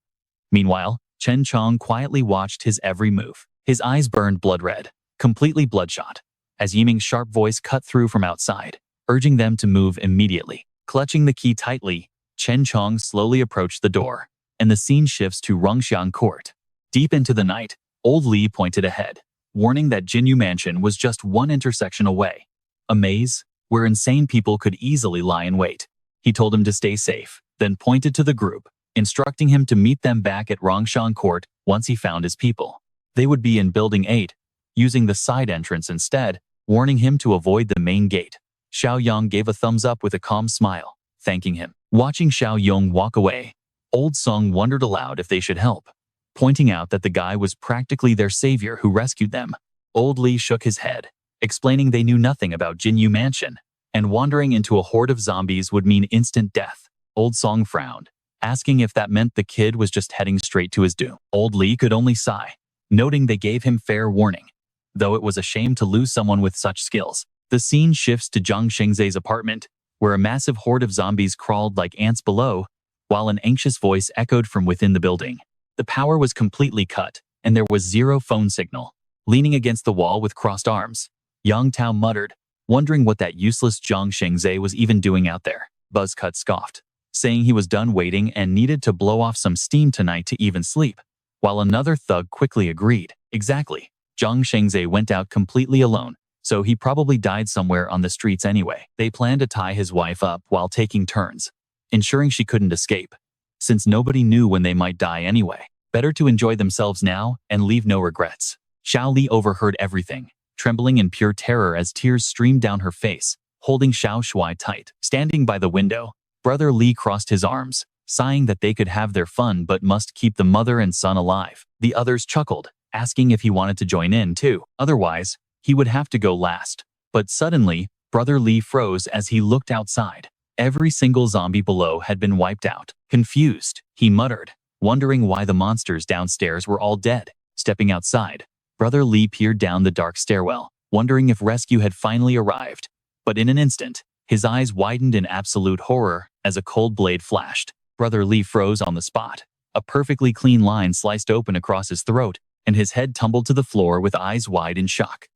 Meanwhile, Chen Chong quietly watched his every move. His eyes burned blood red, completely bloodshot, as Yiming's sharp voice cut through from outside, urging them to move immediately. Clutching the key tightly, Chen Chong slowly approached the door, and the scene shifts to Rongxiang Court. Deep into the night, old Li pointed ahead, warning that Jinyu Mansion was just one intersection away. A maze where insane people could easily lie in wait. He told him to stay safe, then pointed to the group, instructing him to meet them back at Rongxiang Court once he found his people. They would be in Building 8, using the side entrance instead, warning him to avoid the main gate. Xiaoyong gave a thumbs up with a calm smile, thanking him. Watching Xiaoyong walk away, Old Song wondered aloud if they should help, pointing out that the guy was practically their savior who rescued them. Old Li shook his head, explaining they knew nothing about Jinyu Mansion, and wandering into a horde of zombies would mean instant death. Old Song frowned, asking if that meant the kid was just heading straight to his doom. Old Li could only sigh, noting they gave him fair warning. Though it was a shame to lose someone with such skills. The scene shifts to Jiang Xiaoyong's apartment, where a massive horde of zombies crawled like ants below, while an anxious voice echoed from within the building. The power was completely cut, and there was zero phone signal. Leaning against the wall with crossed arms, Yang Tao muttered, wondering what that useless Jiang Xiaoyong was even doing out there. Buzzcut scoffed, saying he was done waiting and needed to blow off some steam tonight to even sleep, while another thug quickly agreed. Exactly. Jiang Xiaoyong went out completely alone, so he probably died somewhere on the streets anyway. They planned to tie his wife up while taking turns, ensuring she couldn't escape, since nobody knew when they might die anyway. Better to enjoy themselves now and leave no regrets. Xiao Li overheard everything, trembling in pure terror as tears streamed down her face, holding Xiao Shuai tight. Standing by the window, Brother Li crossed his arms, sighing that they could have their fun but must keep the mother and son alive. The others chuckled, asking if he wanted to join in too. Otherwise, he would have to go last. But suddenly, Brother Li froze as he looked outside. Every single zombie below had been wiped out. Confused, he muttered, wondering why the monsters downstairs were all dead. Stepping outside, Brother Li peered down the dark stairwell, wondering if rescue had finally arrived. But in an instant, his eyes widened in absolute horror as a cold blade flashed. Brother Li froze on the spot. A perfectly clean line sliced open across his throat, and his head tumbled to the floor with eyes wide in shock.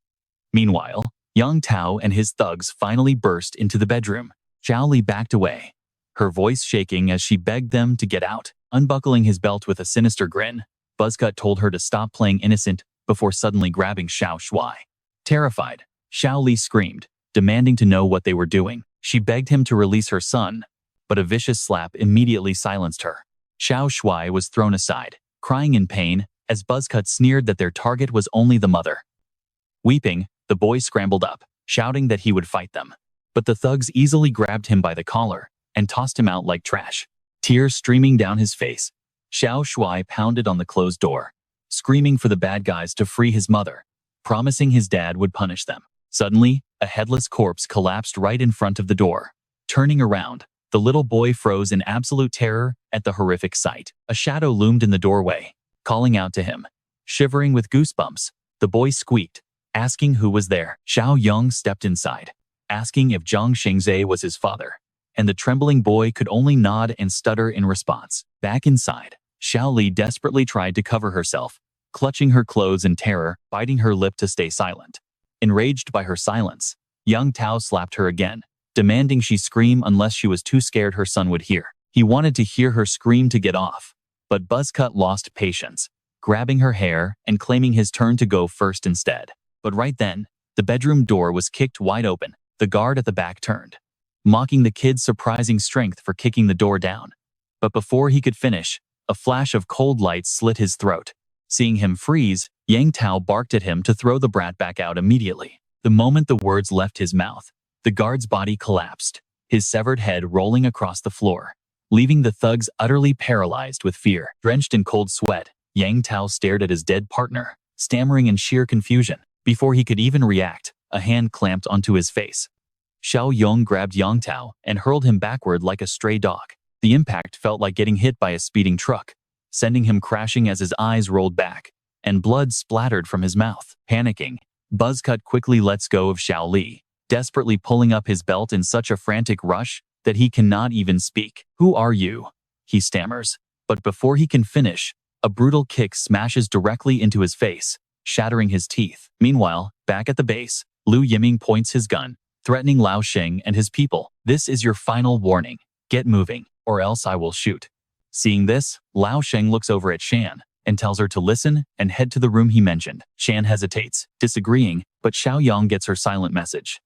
Meanwhile, Yang Tao and his thugs finally burst into the bedroom. Xiao Li backed away, her voice shaking as she begged them to get out. Unbuckling his belt with a sinister grin, Buzzcut told her to stop playing innocent before suddenly grabbing Xiao Shuai. Terrified, Xiao Li screamed, demanding to know what they were doing. She begged him to release her son, but a vicious slap immediately silenced her. Xiao Shuai was thrown aside, crying in pain, as Buzzcut sneered that their target was only the mother. Weeping, the boy scrambled up, shouting that he would fight them. But the thugs easily grabbed him by the collar and tossed him out like trash. Tears streaming down his face, Xiao Shuai pounded on the closed door, screaming for the bad guys to free his mother, promising his dad would punish them. Suddenly, a headless corpse collapsed right in front of the door. Turning around, the little boy froze in absolute terror at the horrific sight. A shadow loomed in the doorway, calling out to him. Shivering with goosebumps, the boy squeaked, asking who was there. Xiaoyong stepped inside, asking if Jiang Xiaoyong was his father, and the trembling boy could only nod and stutter in response. Back inside, Xiao Li desperately tried to cover herself, clutching her clothes in terror, biting her lip to stay silent. Enraged by her silence, Yang Tao slapped her again, demanding she scream unless she was too scared her son would hear. He wanted to hear her scream to get off, but Buzzcut lost patience, grabbing her hair and claiming his turn to go first instead. But right then, the bedroom door was kicked wide open. The guard at the back turned, mocking the kid's surprising strength for kicking the door down. But before he could finish, a flash of cold light slit his throat. Seeing him freeze, Yang Tao barked at him to throw the brat back out immediately. The moment the words left his mouth, the guard's body collapsed, his severed head rolling across the floor, leaving the thugs utterly paralyzed with fear. Drenched in cold sweat, Yang Tao stared at his dead partner, stammering in sheer confusion. Before he could even react, a hand clamped onto his face. Xiaoyong grabbed Yang Tao and hurled him backward like a stray dog. The impact felt like getting hit by a speeding truck, sending him crashing as his eyes rolled back, and blood splattered from his mouth. Panicking, Buzzcut quickly lets go of Xiao Li, desperately pulling up his belt in such a frantic rush that he cannot even speak. "Who are you?" he stammers. But before he can finish, a brutal kick smashes directly into his face, shattering his teeth. Meanwhile, back at the base, Lu Yiming points his gun, threatening Lao Sheng and his people. "This is your final warning. Get moving." or else I will shoot." Seeing this, Lao Sheng looks over at Shan and tells her to listen and head to the room he mentioned. Shan hesitates, disagreeing, but Xiaoyong gets her silent message.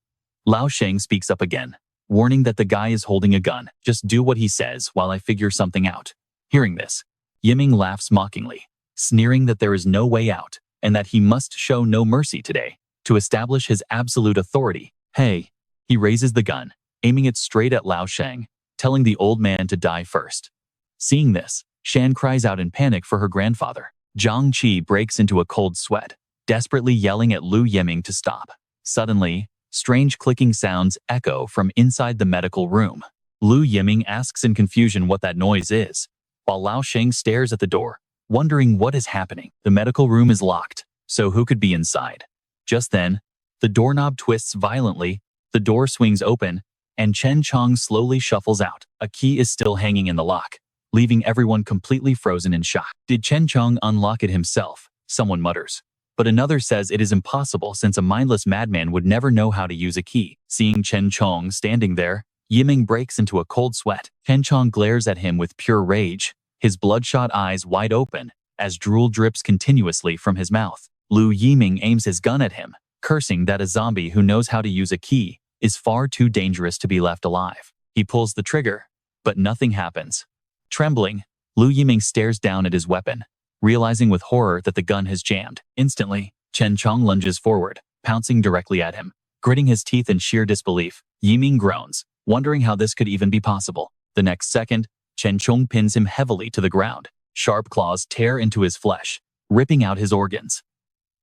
Lao Sheng speaks up again, warning that the guy is holding a gun. "Just do what he says while I figure something out." Hearing this, Yiming laughs mockingly, sneering that there is no way out and that he must show no mercy today to establish his absolute authority. "Hey!" He raises the gun, aiming it straight at Lao Sheng, telling the old man to die first. Seeing this, Shan cries out in panic for her grandfather. Zhang Qi breaks into a cold sweat, desperately yelling at Lu Yiming to stop. Suddenly, strange clicking sounds echo from inside the medical room. Lu Yiming asks in confusion what that noise is, while Lao Sheng stares at the door, wondering what is happening. The medical room is locked, so who could be inside? Just then, the doorknob twists violently, the door swings open, and Chen Chong slowly shuffles out. A key is still hanging in the lock, leaving everyone completely frozen in shock. "Did Chen Chong unlock it himself?" someone mutters. But another says it is impossible since a mindless madman would never know how to use a key. Seeing Chen Chong standing there, Yiming breaks into a cold sweat. Chen Chong glares at him with pure rage, his bloodshot eyes wide open, as drool drips continuously from his mouth. Lu Yiming aims his gun at him, cursing that a zombie who knows how to use a key is far too dangerous to be left alive. He pulls the trigger, but nothing happens. Trembling, Lu Yiming stares down at his weapon, realizing with horror that the gun has jammed. Instantly, Chen Chong lunges forward, pouncing directly at him. Gritting his teeth in sheer disbelief, Yiming groans, wondering how this could even be possible. The next second, Chen Chong pins him heavily to the ground. Sharp claws tear into his flesh, ripping out his organs.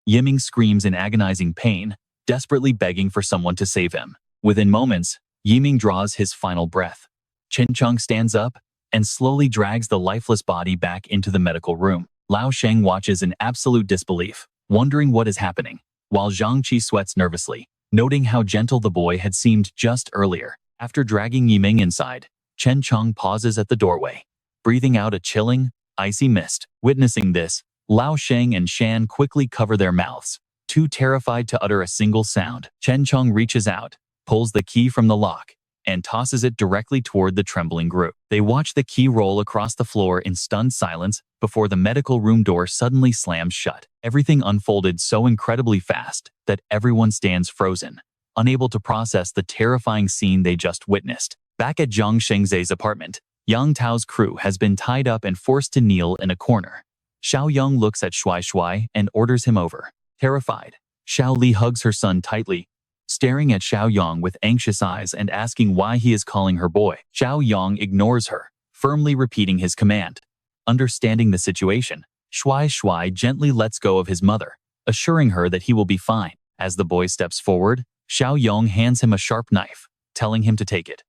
Yiming screams in agonizing pain, desperately begging for someone to save him. Within moments, Yiming draws his final breath. Chen Chong stands up and slowly drags the lifeless body back into the medical room. Lao Sheng watches in absolute disbelief, wondering what is happening, while Zhang Qi sweats nervously, noting how gentle the boy had seemed just earlier. After dragging Yiming inside, Chen Chong pauses at the doorway, breathing out a chilling, icy mist. Witnessing this, Lao Sheng and Shan quickly cover their mouths, too terrified to utter a single sound. Chen Chong reaches out, pulls the key from the lock, and tosses it directly toward the trembling group. They watch the key roll across the floor in stunned silence before the medical room door suddenly slams shut. Everything unfolded so incredibly fast that everyone stands frozen, unable to process the terrifying scene they just witnessed. Back at Zhang Shengzai's apartment, Yang Tao's crew has been tied up and forced to kneel in a corner. Xiaoyong looks at Shui and orders him over. Terrified, Xiao Li hugs her son tightly, staring at Xiaoyong with anxious eyes and asking why he is calling her boy. Xiaoyong ignores her, firmly repeating his command. Understanding the situation, Shui gently lets go of his mother, assuring her that he will be fine. As the boy steps forward, Xiaoyong hands him a sharp knife, telling him to take it.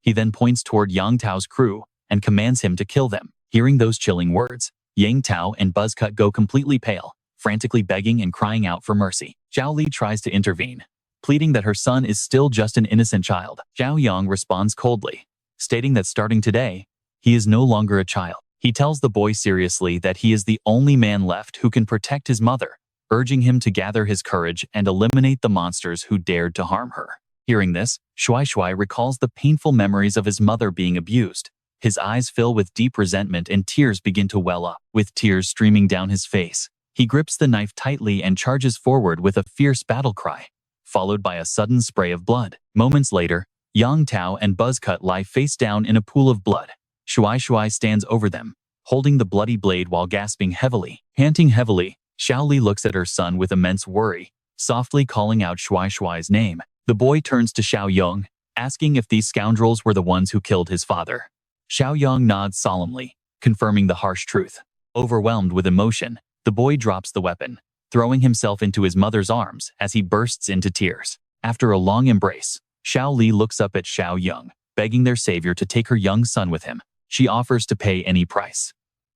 He then points toward Yang Tao's crew and commands him to kill them. Hearing those chilling words, Yang Tao and Buzzcut go completely pale, frantically begging and crying out for mercy. Xiao Li tries to intervene, pleading that her son is still just an innocent child. Xiaoyong responds coldly, stating that starting today, he is no longer a child. He tells the boy seriously that he is the only man left who can protect his mother, urging him to gather his courage and eliminate the monsters who dared to harm her. Hearing this, Shui recalls the painful memories of his mother being abused. His eyes fill with deep resentment and tears begin to well up. With tears streaming down his face, he grips the knife tightly and charges forward with a fierce battle cry, followed by a sudden spray of blood. Moments later, Yang Tao and Buzzcut lie face down in a pool of blood. Shui stands over them, holding the bloody blade while gasping heavily. Panting heavily, Xiao Li looks at her son with immense worry, softly calling out Shui's name. The boy turns to Xiaoyong, asking if these scoundrels were the ones who killed his father. Xiaoyong nods solemnly, confirming the harsh truth. Overwhelmed with emotion, the boy drops the weapon, throwing himself into his mother's arms as he bursts into tears. After a long embrace, Xiao Li looks up at Xiaoyong, begging their savior to take her young son with him. She offers to pay any price.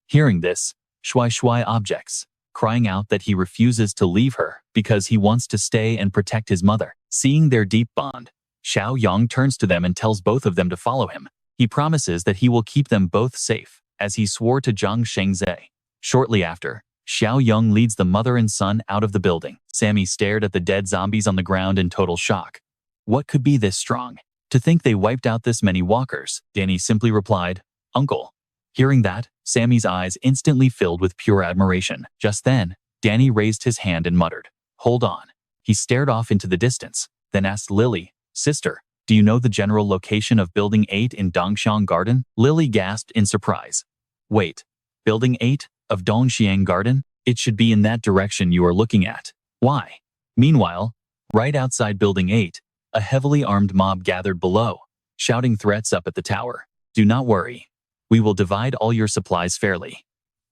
Hearing this, Shui objects, crying out that he refuses to leave her because he wants to stay and protect his mother. Seeing their deep bond, Xiaoyong turns to them and tells both of them to follow him. He promises that he will keep them both safe, as he swore to Jiang Xiaoyong. Shortly after, Xiaoyong leads the mother and son out of the building. Sammy stared at the dead zombies on the ground in total shock. What could be this strong? To think they wiped out this many walkers? Danny simply replied, Uncle. Hearing that, Sammy's eyes instantly filled with pure admiration. Just then, Danny raised his hand and muttered, "Hold on." He stared off into the distance, then asked Lily, "Sister, do you know the general location of Building 8 in Dongxiang Garden?" Lily gasped in surprise. "Wait, Building 8 of Dongxiang Garden? It should be in that direction you are looking at. Why?" Meanwhile, right outside Building 8, a heavily armed mob gathered below, shouting threats up at the tower. "Do not worry. We will divide all your supplies fairly.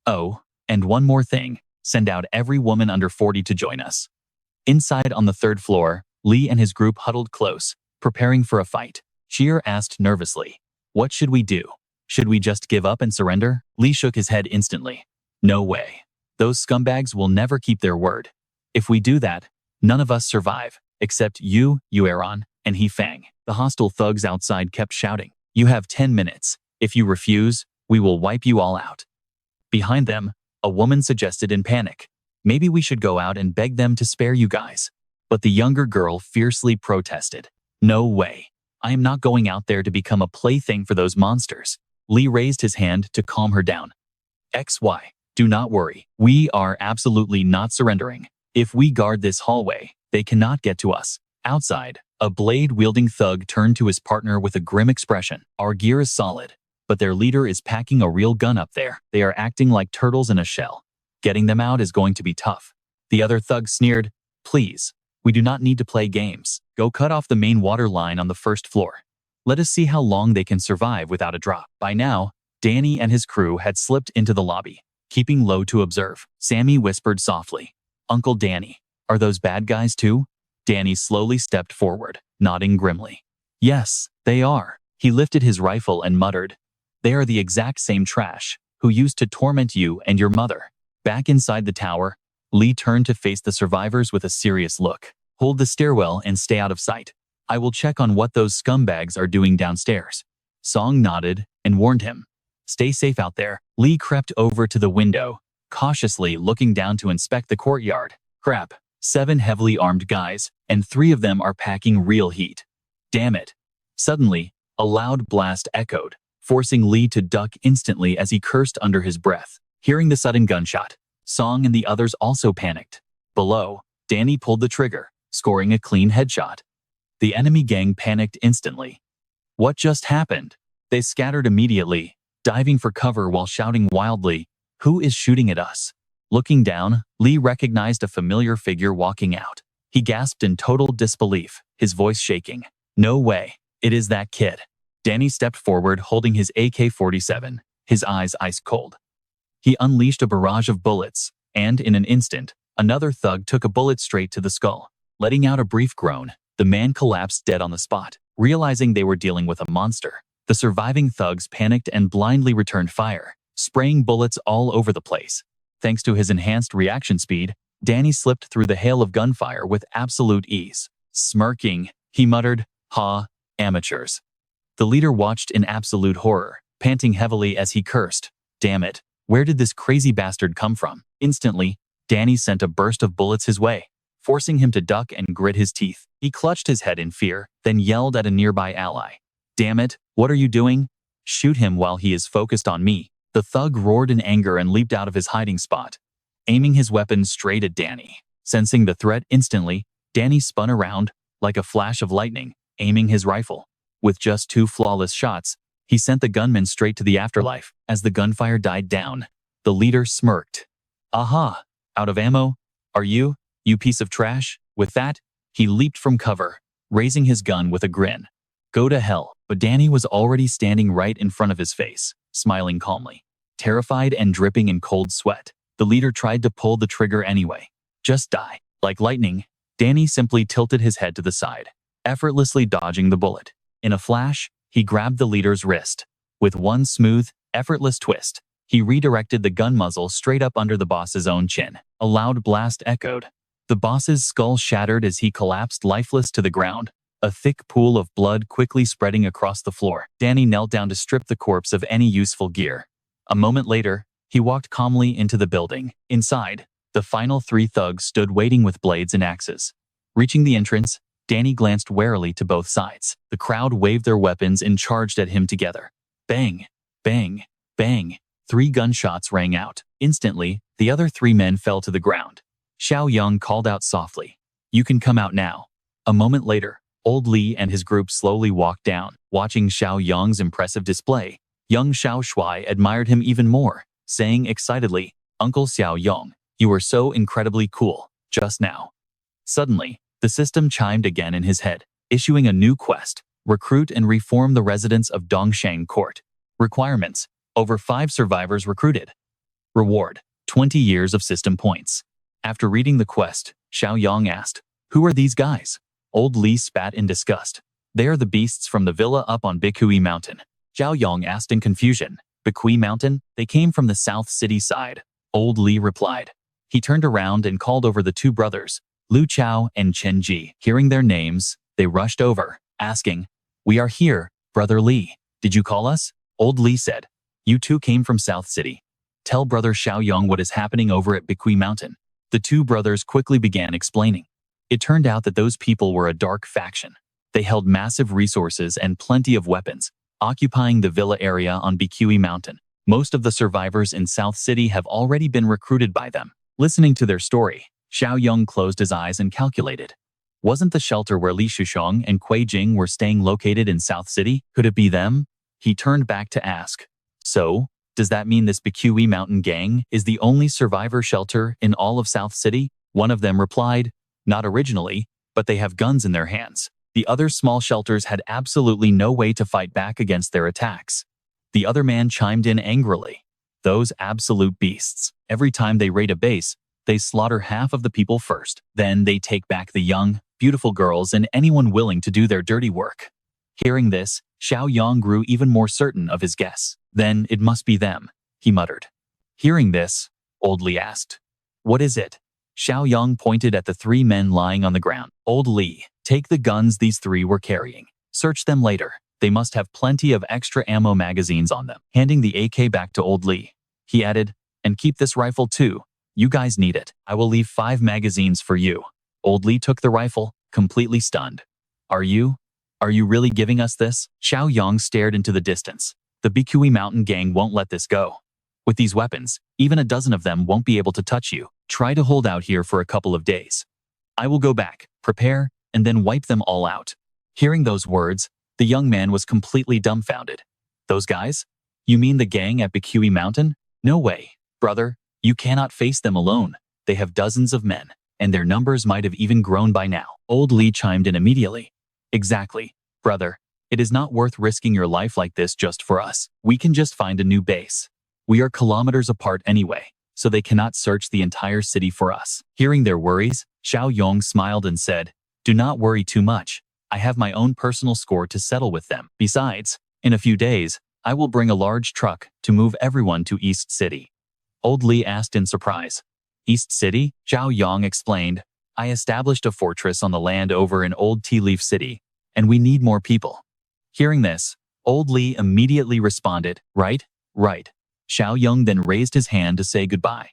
Oh, and one more thing, send out every woman under 40 to join us." Inside on the third floor, Lee and his group huddled close, preparing for a fight. Cheer asked nervously, "What should we do? Should we just give up and surrender?" Lee shook his head instantly. "No way. Those scumbags will never keep their word. If we do that, none of us survive, except you, Yueron, and He Fang." The hostile thugs outside kept shouting, "You have 10 minutes. If you refuse, we will wipe you all out." Behind them, a woman suggested in panic, "Maybe we should go out and beg them to spare you guys." But the younger girl fiercely protested, "No way. I am not going out there to become a plaything for those monsters." Lee raised his hand to calm her down. "XY, do not worry. We are absolutely not surrendering. If we guard this hallway, they cannot get to us." Outside, a blade-wielding thug turned to his partner with a grim expression. "Our gear is solid, but their leader is packing a real gun up there. They are acting like turtles in a shell. Getting them out is going to be tough." The other thug sneered, "Please, we do not need to play games. Go cut off the main water line on the first floor. Let us see how long they can survive without a drop." By now, Danny and his crew had slipped into the lobby, keeping low to observe. Sammy whispered softly, "Uncle Danny, are those bad guys too?" Danny slowly stepped forward, nodding grimly. "Yes, they are." He lifted his rifle and muttered, "They are the exact same trash who used to torment you and your mother." Back inside the tower, Lee turned to face the survivors with a serious look. "Hold the stairwell and stay out of sight. I will check on what those scumbags are doing downstairs." Song nodded and warned him, "Stay safe out there." Lee crept over to the window, cautiously looking down to inspect the courtyard. Crap, 7 heavily armed guys, and 3 of them are packing real heat. Damn it. Suddenly, a loud blast echoed, forcing Lee to duck instantly as he cursed under his breath. Hearing the sudden gunshot, Song and the others also panicked. Below, Danny pulled the trigger, scoring a clean headshot. The enemy gang panicked instantly. What just happened? They scattered immediately, diving for cover while shouting wildly, "Who is shooting at us?" Looking down, Lee recognized a familiar figure walking out. He gasped in total disbelief, his voice shaking. "No way, it is that kid." Danny stepped forward holding his AK-47, his eyes ice cold. He unleashed a barrage of bullets, and in an instant, another thug took a bullet straight to the skull. Letting out a brief groan, the man collapsed dead on the spot. Realizing they were dealing with a monster, the surviving thugs panicked and blindly returned fire, spraying bullets all over the place. Thanks to his enhanced reaction speed, Danny slipped through the hail of gunfire with absolute ease. Smirking, he muttered, "Ha, amateurs." The leader watched in absolute horror, panting heavily as he cursed, "Damn it, where did this crazy bastard come from?" Instantly, Danny sent a burst of bullets his way, forcing him to duck and grit his teeth. He clutched his head in fear, then yelled at a nearby ally, "Damn it, what are you doing? Shoot him while he is focused on me." The thug roared in anger and leaped out of his hiding spot, aiming his weapon straight at Danny. Sensing the threat instantly, Danny spun around, like a flash of lightning, aiming his rifle. With just 2 flawless shots, he sent the gunman straight to the afterlife. As the gunfire died down, the leader smirked. "Aha, out of ammo? Are you, you piece of trash?" With that, he leaped from cover, raising his gun with a grin. "Go to hell." But Danny was already standing right in front of his face, smiling calmly. Terrified and dripping in cold sweat, the leader tried to pull the trigger anyway. "Just die." Like lightning, Danny simply tilted his head to the side, effortlessly dodging the bullet. In a flash, he grabbed the leader's wrist. With one smooth, effortless twist, he redirected the gun muzzle straight up under the boss's own chin. A loud blast echoed. The boss's skull shattered as he collapsed lifeless to the ground, a thick pool of blood quickly spreading across the floor. Danny knelt down to strip the corpse of any useful gear. A moment later, he walked calmly into the building. Inside, the final 3 thugs stood waiting with blades and axes. Reaching the entrance, Danny glanced warily to both sides. The crowd waved their weapons and charged at him together. Bang! Bang! Bang! 3 gunshots rang out. Instantly, the other 3 men fell to the ground. Xiaoyong called out softly, "You can come out now." A moment later, old Li and his group slowly walked down. Watching Xiaoyong's impressive display, young Xiao Shuai admired him even more, saying excitedly, "Uncle Xiaoyong, you were so incredibly cool just now." Suddenly, the system chimed again in his head, issuing a new quest: recruit and reform the residents of Dongshang Court. Requirements: over 5 survivors recruited. Reward: 20 years of system points. After reading the quest, Xiaoyong asked, "Who are these guys?" Old Li spat in disgust. "They are the beasts from the villa up on Bikui Mountain." Xiaoyong asked in confusion, "Bikui Mountain? They came from the south city side." Old Li replied. He turned around and called over the 2 brothers, Lu Chao and Chen Ji. Hearing their names, they rushed over, asking, "We are here, Brother Li. Did you call us?" Old Li said, "You 2 came from South City. Tell Brother Xiaoyong what is happening over at Bikui Mountain." The 2 brothers quickly began explaining. It turned out that those people were a dark faction. They held massive resources and plenty of weapons, occupying the villa area on Bikui Mountain. Most of the survivors in South City have already been recruited by them. Listening to their story, Xiaoyong closed his eyes and calculated. Wasn't the shelter where Li Shushong and Kui Jing were staying located in South City? Could it be them? He turned back to ask, "So, does that mean this Bikui Mountain gang is the only survivor shelter in all of South City?" One of them replied, "Not originally, but they have guns in their hands. The other small shelters had absolutely no way to fight back against their attacks." The other man chimed in angrily, "Those absolute beasts. Every time they raid a base, they slaughter half of the people first. Then they take back the young, beautiful girls and anyone willing to do their dirty work." Hearing this, Xiaoyong grew even more certain of his guess. "Then it must be them," he muttered. Hearing this, Old Li asked, "What is it?" Xiaoyong pointed at the 3 men lying on the ground. "Old Li, take the guns these 3 were carrying. Search them later. They must have plenty of extra ammo magazines on them." Handing the AK back to Old Li, he added, "And keep this rifle too. You guys need it. I will leave 5 magazines for you." Old Li took the rifle, completely stunned. Are you really giving us this?" Xiaoyong stared into the distance. "The Bikui Mountain gang won't let this go. With these weapons, even a dozen of them won't be able to touch you. Try to hold out here for a couple of days. I will go back, prepare, and then wipe them all out." Hearing those words, the young man was completely dumbfounded. "Those guys? You mean the gang at Bikui Mountain? No way, brother. You cannot face them alone. They have dozens of men, and their numbers might have even grown by now." Old Li chimed in immediately. "Exactly, brother. It is not worth risking your life like this just for us. We can just find a new base. We are kilometers apart anyway, so they cannot search the entire city for us." Hearing their worries, Xiaoyong smiled and said, "Do not worry too much. I have my own personal score to settle with them. Besides, in a few days, I will bring a large truck to move everyone to East City." Old Li asked in surprise. "East City?" Xiaoyong explained, "I established a fortress on the land over in Old Tea Leaf City, and we need more people." Hearing this, Old Li immediately responded, "Right, right." Xiaoyong then raised his hand to say goodbye.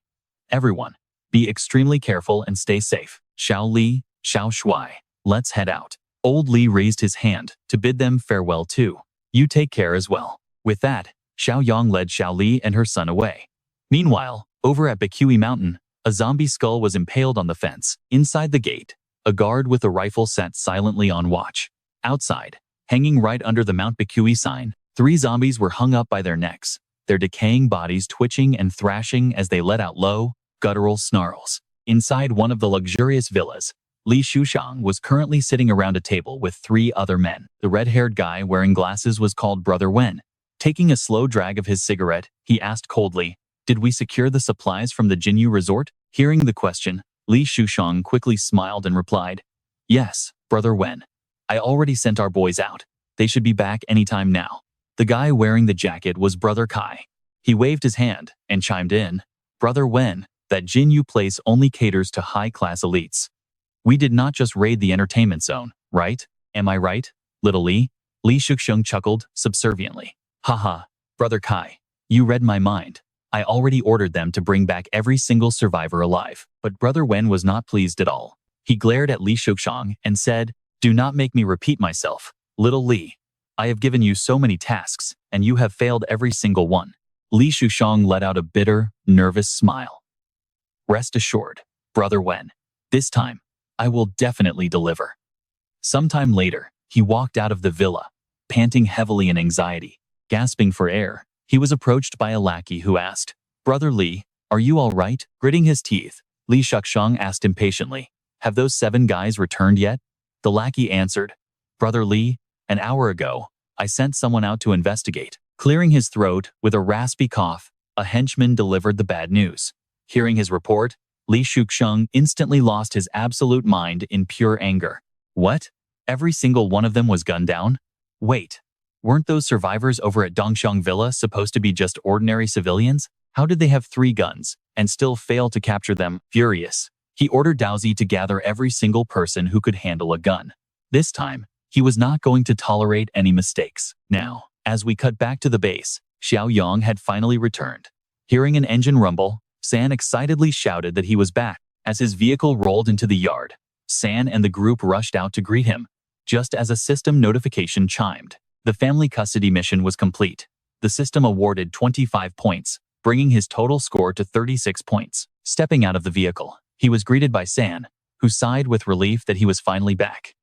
"Everyone, be extremely careful and stay safe. Xiao Li, Xiao Shuai, let's head out." Old Li raised his hand to bid them farewell too. "You take care as well." With that, Xiaoyong led Xiao Li and her son away. Meanwhile, over at Bikui Mountain, a zombie skull was impaled on the fence. Inside the gate, a guard with a rifle sat silently on watch. Outside, hanging right under the Mount Bikui sign, 3 zombies were hung up by their necks, their decaying bodies twitching and thrashing as they let out low, guttural snarls. Inside one of the luxurious villas, Li Shushang was currently sitting around a table with 3 other men. The red-haired guy wearing glasses was called Brother Wen. Taking a slow drag of his cigarette, he asked coldly, "Did we secure the supplies from the Jinyu resort?" Hearing the question, Li Shushang quickly smiled and replied, "Yes, Brother Wen. I already sent our boys out. They should be back anytime now." The guy wearing the jacket was Brother Kai. He waved his hand and chimed in, "Brother Wen, that Jinyu place only caters to high-class elites. We did not just raid the entertainment zone, right? Am I right, little Li?" Li Shusheng chuckled subserviently. "Haha, Brother Kai, you read my mind. I already ordered them to bring back every single survivor alive." But Brother Wen was not pleased at all. He glared at Li Shusheng and said, "Do not make me repeat myself, little Li. I have given you so many tasks, and you have failed every single one. Li Shushang let out a bitter, nervous smile. Rest assured, Brother Wen. This time, I will definitely deliver. Sometime later, he walked out of the villa, panting heavily in anxiety. Gasping for air, he was approached by a lackey who asked, Brother Li, are you all right? Gritting his teeth, Li Shushang asked impatiently, have those 7 guys returned yet? The lackey answered, Brother Li, an hour ago, I sent someone out to investigate. Clearing his throat with a raspy cough, a henchman delivered the bad news. Hearing his report, Li Shushang instantly lost his absolute mind in pure anger. What? Every single one of them was gunned down? Wait, weren't those survivors over at Dongxiang Villa supposed to be just ordinary civilians? How did they have 3 guns and still fail to capture them? Furious, he ordered Daozi to gather every single person who could handle a gun. This time, he was not going to tolerate any mistakes. Now, as we cut back to the base, Xiaoyong had finally returned. Hearing an engine rumble, San excitedly shouted that he was back. As his vehicle rolled into the yard, San and the group rushed out to greet him. Just as a system notification chimed, the family custody mission was complete. The system awarded 25 points, bringing his total score to 36 points. Stepping out of the vehicle, he was greeted by San, who sighed with relief that he was finally back.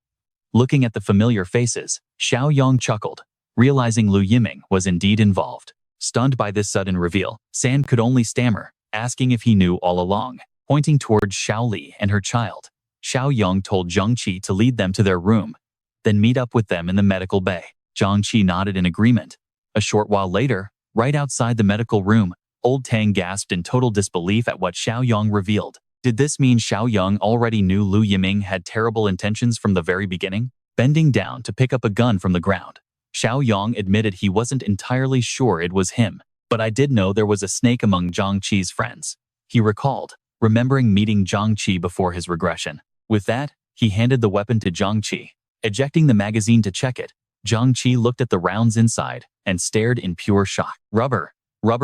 Looking at the familiar faces, Xiaoyong chuckled, realizing Lu Yiming was indeed involved. Stunned by this sudden reveal, San could only stammer, asking if he knew all along. Pointing towards Xiao Li and her child, Xiaoyong told Zhang Qi to lead them to their room, then meet up with them in the medical bay. Zhang Qi nodded in agreement. A short while later, right outside the medical room, Old Tang gasped in total disbelief at what Xiaoyong revealed. Did this mean Xiaoyong already knew Lu Yiming had terrible intentions from the very beginning? Bending down to pick up a gun from the ground, Xiaoyong admitted he wasn't entirely sure it was him. But I did know there was a snake among Zhang Qi's friends, he recalled, remembering meeting Zhang Qi before his regression. With that, he handed the weapon to Zhang Qi. Ejecting the magazine to check it, Zhang Qi looked at the rounds inside and stared in pure shock. Rubber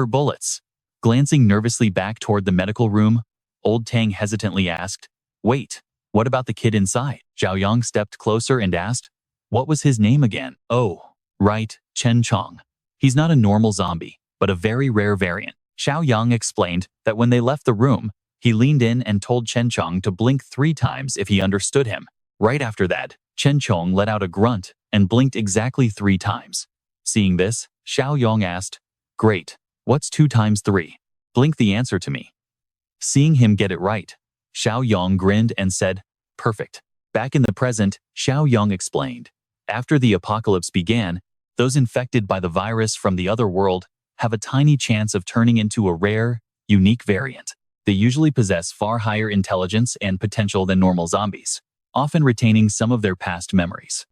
bullets. Glancing nervously back toward the medical room, Old Tang hesitantly asked, Wait, what about the kid inside? Xiaoyong stepped closer and asked, What was his name again? Oh, right, Chen Chong. He's not a normal zombie, but a very rare variant. Xiaoyong explained that when they left the room, he leaned in and told Chen Chong to blink 3 times if he understood him. Right after that, Chen Chong let out a grunt and blinked exactly 3 times. Seeing this, Xiaoyong asked, Great, what's 2 times 3? Blink the answer to me. Seeing him get it right, Xiaoyong grinned and said, Perfect. Back in the present, Xiaoyong explained. After the apocalypse began, those infected by the virus from the other world have a tiny chance of turning into a rare, unique variant. They usually possess far higher intelligence and potential than normal zombies, often retaining some of their past memories.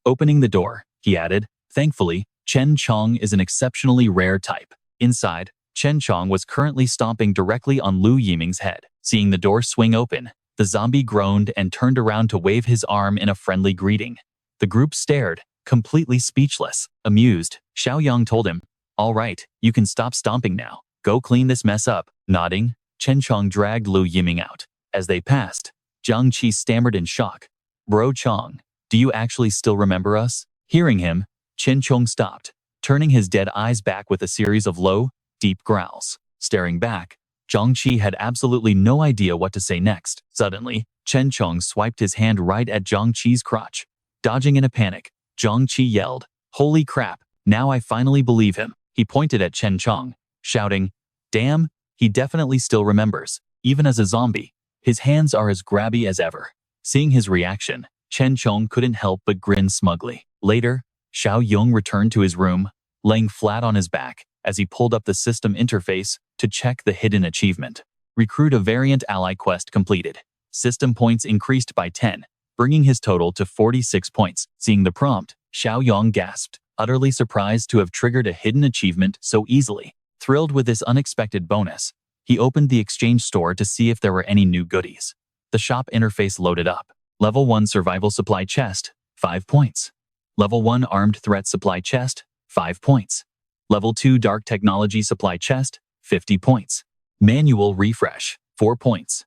Opening the door, he added, Thankfully, Chen Chong is an exceptionally rare type. Inside, Chen Chong was currently stomping directly on Lu Yiming's head. Seeing the door swing open, the zombie groaned and turned around to wave his arm in a friendly greeting. The group stared, completely speechless. Amused, Xiaoyong told him, All right, you can stop stomping now. Go clean this mess up. Nodding, Chen Chong dragged Lu Yiming out. As they passed, Zhang Qi stammered in shock. Bro Chong, do you actually still remember us? Hearing him, Chen Chong stopped, turning his dead eyes back with a series of low, deep growls. Staring back, Zhang Qi had absolutely no idea what to say next. Suddenly, Chen Chong swiped his hand right at Zhang Qi's crotch. Dodging in a panic, Zhang Qi yelled, Holy crap, now I finally believe him. He pointed at Chen Chong, shouting, Damn, he definitely still remembers. Even as a zombie, his hands are as grabby as ever. Seeing his reaction, Chen Chong couldn't help but grin smugly. Later, Xiaoyong returned to his room, laying flat on his back as he pulled up the system interface to check the hidden achievement. Recruit a variant ally quest completed. System points increased by 10, bringing his total to 46 points. Seeing the prompt, Xiaoyong gasped, utterly surprised to have triggered a hidden achievement so easily. Thrilled with this unexpected bonus, he opened the exchange store to see if there were any new goodies. The shop interface loaded up. Level 1 Survival Supply Chest, 5 points. Level 1 Armed Threat Supply Chest, 5 points. Level 2 Dark Technology Supply Chest, 50 points. Manual Refresh, 4 points.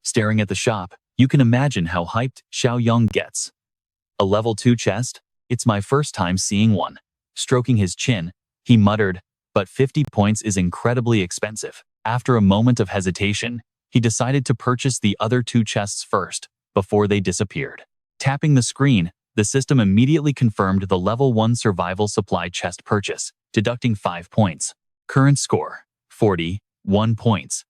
Staring at the shop, you can imagine how hyped Xiaoyong gets. A Level 2 chest, It's my first time seeing one. Stroking his chin, he muttered, but 50 points is incredibly expensive. After a moment of hesitation, he decided to purchase the other 2 chests first, before they disappeared. Tapping the screen, the system immediately confirmed the level 1 survival supply chest purchase, deducting 5 points. Current score, 41 points.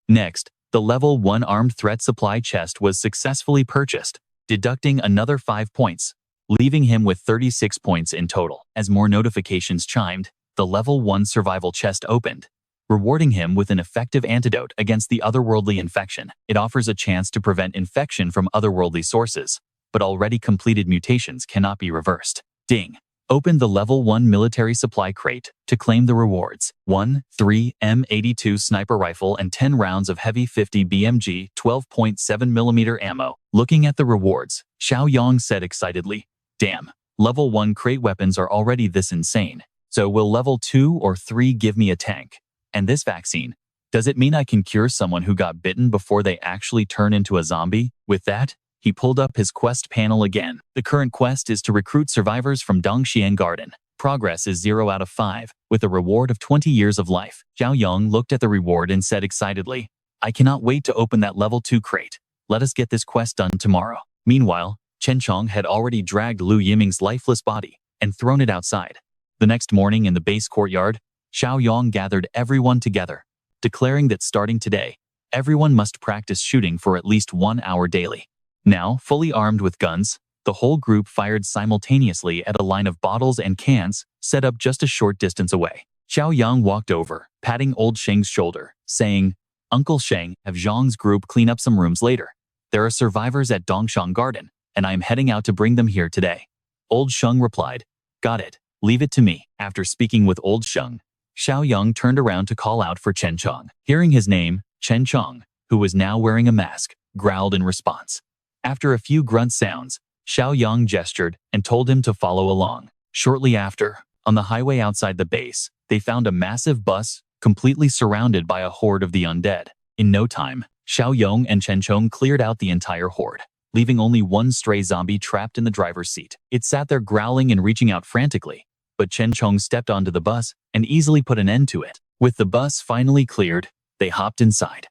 Next, the level 1 armed threat supply chest was successfully purchased, deducting another 5 points, leaving him with 36 points in total. As more notifications chimed, the level 1 survival chest opened, rewarding him with an effective antidote against the otherworldly infection. It offers a chance to prevent infection from otherworldly sources, but already completed mutations cannot be reversed. Ding. Open the level 1 military supply crate to claim the rewards. 1, 3 M82 sniper rifle and 10 rounds of heavy 50 BMG 12.7mm ammo. Looking at the rewards, Xiaoyong said excitedly, "Damn, level 1 crate weapons are already this insane. So will level 2 or 3 give me a tank? And this vaccine, does it mean I can cure someone who got bitten before they actually turn into a zombie?" With that, he pulled up his quest panel again. The current quest is to recruit survivors from Dongxiang Garden. Progress is 0 out of 5, with a reward of 20 years of life. Xiaoyong looked at the reward and said excitedly, "I cannot wait to open that level 2 crate. Let us get this quest done tomorrow." Meanwhile, Chen Chong had already dragged Lu Yiming's lifeless body and thrown it outside. The next morning in the base courtyard, Xiaoyong gathered everyone together, declaring that starting today, everyone must practice shooting for at least 1 hour daily. Now, fully armed with guns, the whole group fired simultaneously at a line of bottles and cans set up just a short distance away. Xiaoyong walked over, patting old Sheng's shoulder, saying, "Uncle Sheng, have Zhang's group clean up some rooms later. There are survivors at Dongxiang Garden, and I am heading out to bring them here today." Old Sheng replied, "Got it, leave it to me." After speaking with Old Sheng, Xiaoyong turned around to call out for Chen Chong. Hearing his name, Chen Chong, who was now wearing a mask, growled in response. After a few grunt sounds, Xiaoyong gestured and told him to follow along. Shortly after, on the highway outside the base, they found a massive bus completely surrounded by a horde of the undead. In no time, Xiaoyong and Chen Chong cleared out the entire horde, leaving only one stray zombie trapped in the driver's seat. It sat there growling and reaching out frantically, but Chen Chong stepped onto the bus and easily put an end to it. With the bus finally cleared, they hopped inside.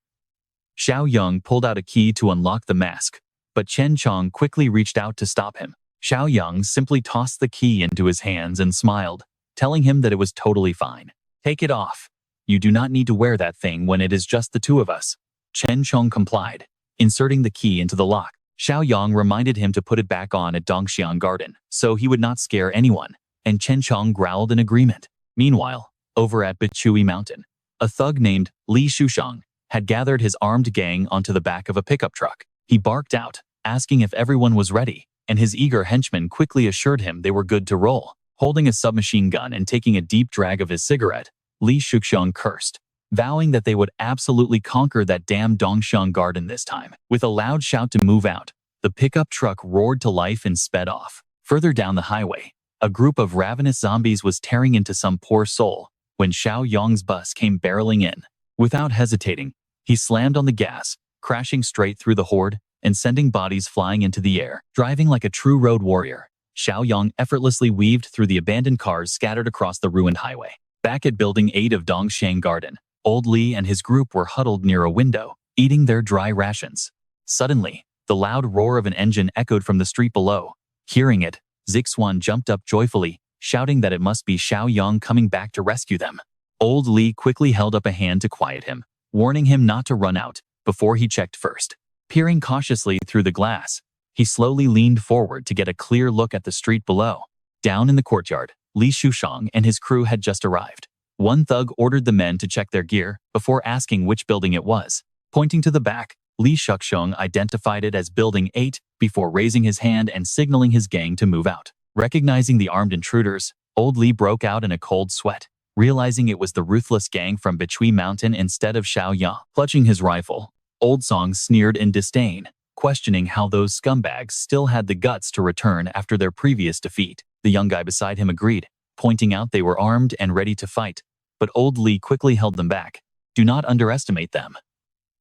Xiaoyong pulled out a key to unlock the mask, but Chen Chong quickly reached out to stop him. Xiaoyong simply tossed the key into his hands and smiled, telling him that it was totally fine. "Take it off. You do not need to wear that thing when it is just the two of us." Chen Chong complied, inserting the key into the lock. Xiaoyong reminded him to put it back on at Dongxiang Garden, so he would not scare anyone, and Chen Chong growled in agreement. Meanwhile, over at Bichui Mountain, a thug named Li Shushang had gathered his armed gang onto the back of a pickup truck. He barked out, asking if everyone was ready, and his eager henchmen quickly assured him they were good to roll. Holding a submachine gun and taking a deep drag of his cigarette, Li Shuxiang cursed, vowing that they would absolutely conquer that damn Dongxiang Garden this time. With a loud shout to move out, the pickup truck roared to life and sped off. Further down the highway, a group of ravenous zombies was tearing into some poor soul when Xiaoyong's bus came barreling in. Without hesitating, he slammed on the gas, crashing straight through the horde and sending bodies flying into the air. Driving like a true road warrior, Xiaoyong effortlessly weaved through the abandoned cars scattered across the ruined highway. Back at Building 8 of Dongxiang Garden, Old Li and his group were huddled near a window, eating their dry rations. Suddenly, the loud roar of an engine echoed from the street below. Hearing it, Zixuan jumped up joyfully, shouting that it must be Xiaoyong coming back to rescue them. Old Li quickly held up a hand to quiet him, warning him not to run out before he checked first. Peering cautiously through the glass, he slowly leaned forward to get a clear look at the street below. Down in the courtyard, Li Shushang and his crew had just arrived. One thug ordered the men to check their gear before asking which building it was. Pointing to the back, Li Shuxiang identified it as Building 8 before raising his hand and signaling his gang to move out. Recognizing the armed intruders, Old Li broke out in a cold sweat, realizing it was the ruthless gang from Bichui Mountain instead of Xiaoyong. Clutching his rifle, Old Song sneered in disdain, questioning how those scumbags still had the guts to return after their previous defeat. The young guy beside him agreed, pointing out they were armed and ready to fight, but Old Li quickly held them back. "Do not underestimate them.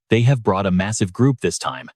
They have brought a massive group this time,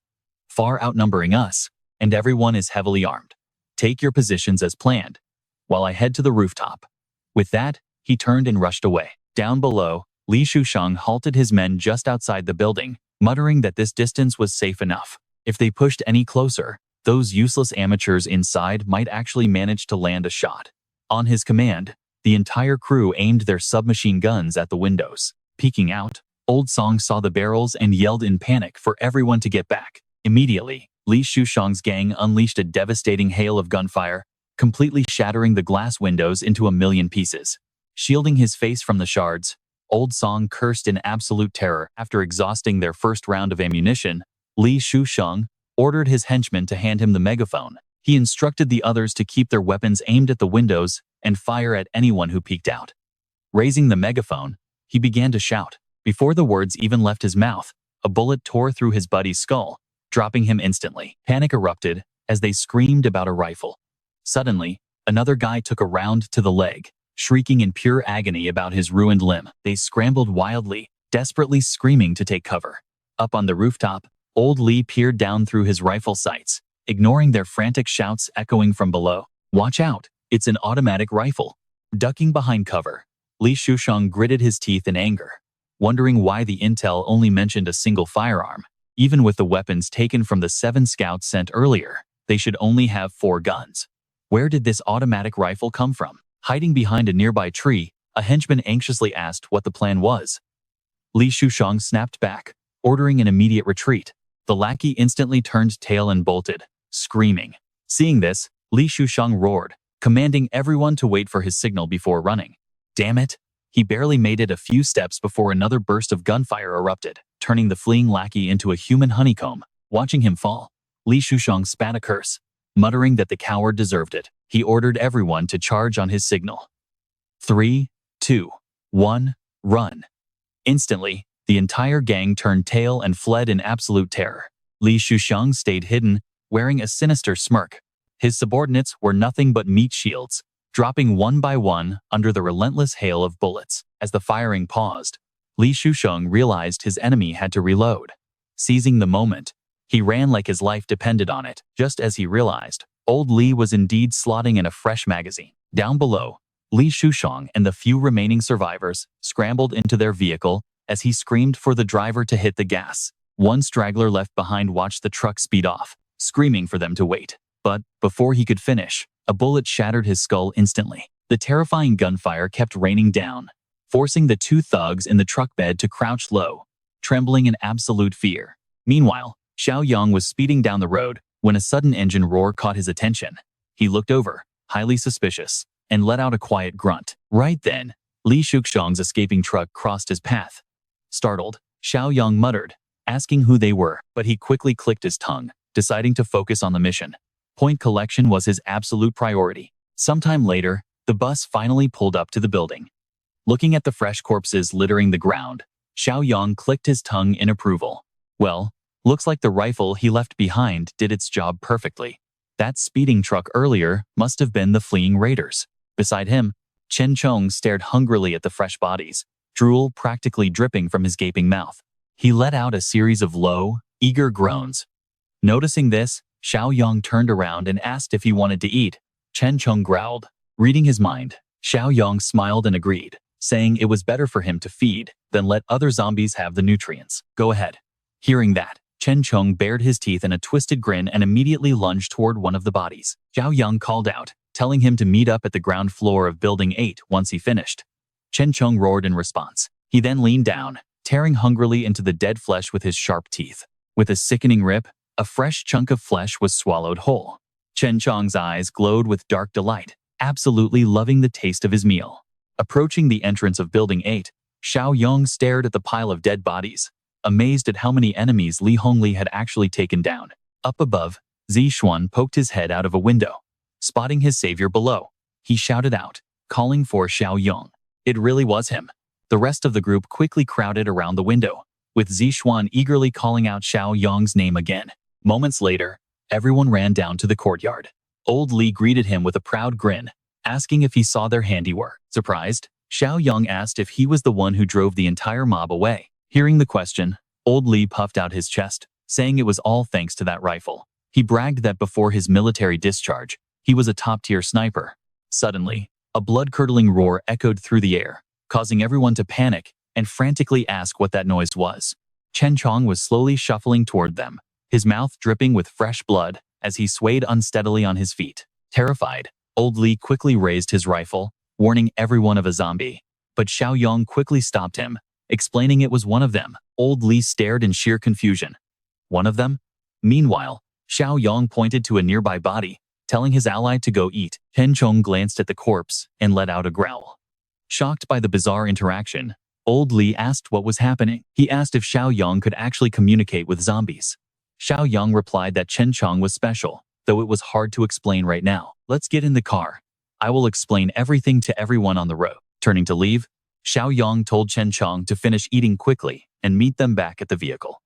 far outnumbering us, and everyone is heavily armed. Take your positions as planned, while I head to the rooftop." With that, he turned and rushed away. Down below, Li Shusheng halted his men just outside the building, muttering that this distance was safe enough. If they pushed any closer, those useless amateurs inside might actually manage to land a shot. On his command, the entire crew aimed their submachine guns at the windows. Peeking out, Old Song saw the barrels and yelled in panic for everyone to get back. Immediately, Li Shusheng's gang unleashed a devastating hail of gunfire, completely shattering the glass windows into a million pieces. Shielding his face from the shards, Old Song cursed in absolute terror. After exhausting their first round of ammunition, Li Shusheng ordered his henchmen to hand him the megaphone. He instructed the others to keep their weapons aimed at the windows and fire at anyone who peeked out. Raising the megaphone, he began to shout. Before the words even left his mouth, a bullet tore through his buddy's skull, dropping him instantly. Panic erupted as they screamed about a rifle. Suddenly, another guy took a round to the leg, shrieking in pure agony about his ruined limb. They scrambled wildly, desperately screaming to take cover. Up on the rooftop, Old Li peered down through his rifle sights, ignoring their frantic shouts echoing from below. "Watch out, it's an automatic rifle." Ducking behind cover, Li Shusheng gritted his teeth in anger, wondering why the intel only mentioned a single firearm. Even with the weapons taken from the 7 scouts sent earlier, they should only have 4 guns. Where did this automatic rifle come from? Hiding behind a nearby tree, a henchman anxiously asked what the plan was. Li Shusheng snapped back, ordering an immediate retreat. The lackey instantly turned tail and bolted, screaming. Seeing this, Li Shusheng roared, commanding everyone to wait for his signal before running. Damn it! He barely made it a few steps before another burst of gunfire erupted, turning the fleeing lackey into a human honeycomb. Watching him fall, Li Shusheng spat a curse, muttering that the coward deserved it. He ordered everyone to charge on his signal. 3, 2, 1, run. Instantly, the entire gang turned tail and fled in absolute terror. Li Shusheng stayed hidden, wearing a sinister smirk. His subordinates were nothing but meat shields, dropping one by one under the relentless hail of bullets. As the firing paused, Li Shusheng realized his enemy had to reload. Seizing the moment, he ran like his life depended on it. Just as he realized, Old Li was indeed slotting in a fresh magazine. Down below, Li Shusheng and the few remaining survivors scrambled into their vehicle as he screamed for the driver to hit the gas. One straggler left behind watched the truck speed off, screaming for them to wait. But before he could finish, a bullet shattered his skull instantly. The terrifying gunfire kept raining down, forcing the 2 thugs in the truck bed to crouch low, trembling in absolute fear. Meanwhile, Xiaoyong was speeding down the road when a sudden engine roar caught his attention. He looked over, highly suspicious, and let out a quiet grunt. Right then, Li Shusheng's escaping truck crossed his path. Startled, Xiaoyong muttered, asking who they were, but he quickly clicked his tongue, deciding to focus on the mission. Point collection was his absolute priority. Sometime later, the bus finally pulled up to the building. Looking at the fresh corpses littering the ground, Xiaoyong clicked his tongue in approval. Well, looks like the rifle he left behind did its job perfectly. That speeding truck earlier must have been the fleeing raiders. Beside him, Chen Chong stared hungrily at the fresh bodies, drool practically dripping from his gaping mouth. He let out a series of low, eager groans. Noticing this, Xiaoyong turned around and asked if he wanted to eat. Chen Chong growled. Reading his mind, Xiaoyong smiled and agreed, saying it was better for him to feed than let other zombies have the nutrients. Go ahead. Hearing that, Chen Chong bared his teeth in a twisted grin and immediately lunged toward one of the bodies. Xiaoyong called out, telling him to meet up at the ground floor of Building 8 once he finished. Chen Chong roared in response. He then leaned down, tearing hungrily into the dead flesh with his sharp teeth. With a sickening rip, a fresh chunk of flesh was swallowed whole. Chen Chong's eyes glowed with dark delight, absolutely loving the taste of his meal. Approaching the entrance of Building 8, Xiaoyong stared at the pile of dead bodies, amazed at how many enemies Li Hongli had actually taken down. Up above, Zixuan poked his head out of a window. Spotting his savior below, he shouted out, calling for Xiaoyong. It really was him. The rest of the group quickly crowded around the window, with Zixuan eagerly calling out Xiaoyong's name again. Moments later, everyone ran down to the courtyard. Old Li greeted him with a proud grin, asking if he saw their handiwork. Surprised, Xiaoyong asked if he was the one who drove the entire mob away. Hearing the question, Old Li puffed out his chest, saying it was all thanks to that rifle. He bragged that before his military discharge, He was a top-tier sniper. Suddenly, a blood-curdling roar echoed through the air, causing everyone to panic and frantically ask what that noise was. Chen Chong was slowly shuffling toward them, his mouth dripping with fresh blood as he swayed unsteadily on his feet. Terrified, Old Li quickly raised his rifle, warning everyone of a zombie. But Xiaoyong quickly stopped him, explaining it was one of them. Old Li stared in sheer confusion. One of them? Meanwhile, Xiaoyong pointed to a nearby body, telling his ally to go eat. Chen Chong glanced at the corpse and let out a growl. Shocked by the bizarre interaction, Old Li asked what was happening. He asked if Xiaoyong could actually communicate with zombies. Xiaoyong replied that Chen Chong was special, though it was hard to explain right now. Let's get in the car. I will explain everything to everyone on the road. Turning to leave, Xiaoyong told Chen Chong to finish eating quickly and meet them back at the vehicle.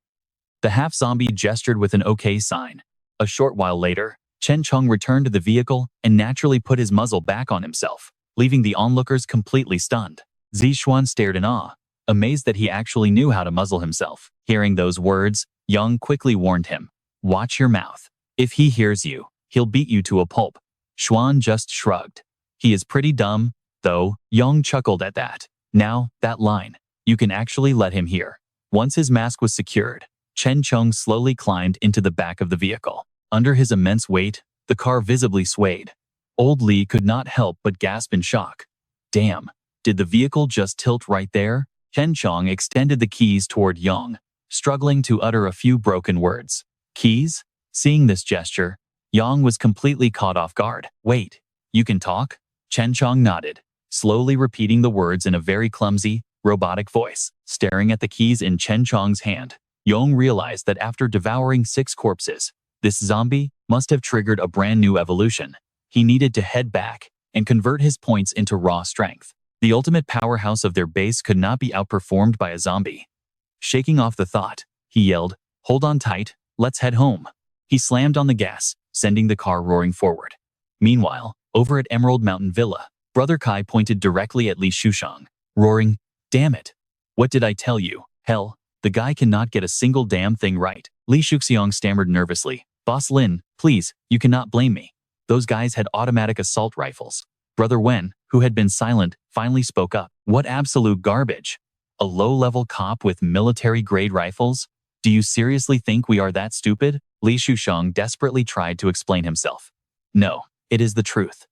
The half-zombie gestured with an OK sign. A short while later, Chen Chong returned to the vehicle and naturally put his muzzle back on himself, leaving the onlookers completely stunned. Zixuan stared in awe, amazed that he actually knew how to muzzle himself. Hearing those words, Yang quickly warned him, "Watch your mouth. If he hears you, he'll beat you to a pulp." Xuan just shrugged. He is pretty dumb, though. Yang chuckled at that. Now, that line, you can actually let him hear. Once his mask was secured, Chen Chong slowly climbed into the back of the vehicle. Under his immense weight, the car visibly swayed. Old Li could not help but gasp in shock. Damn, did the vehicle just tilt right there? Chen Chong extended the keys toward Yang, struggling to utter a few broken words. Keys? Seeing this gesture, Yang was completely caught off guard. Wait, you can talk? Chen Chong nodded, slowly repeating the words in a very clumsy, robotic voice. Staring at the keys in Chen Chong's hand, Yang realized that after devouring 6 corpses, this zombie must have triggered a brand new evolution. He needed to head back and convert his points into raw strength. The ultimate powerhouse of their base could not be outperformed by a zombie. Shaking off the thought, he yelled, "Hold on tight, let's head home." He slammed on the gas, sending the car roaring forward. Meanwhile, over at Emerald Mountain Villa, Brother Kai pointed directly at Li Shushang, roaring, "Damn it! What did I tell you? Hell, the guy cannot get a single damn thing right." Li Shuxiang stammered nervously, "Boss Lin, please, you cannot blame me. Those guys had automatic assault rifles." Brother Wen, who had been silent, finally spoke up. "What absolute garbage! A low-level cop with military-grade rifles? Do you seriously think we are that stupid?" Li Shushang desperately tried to explain himself. "No, it is the truth.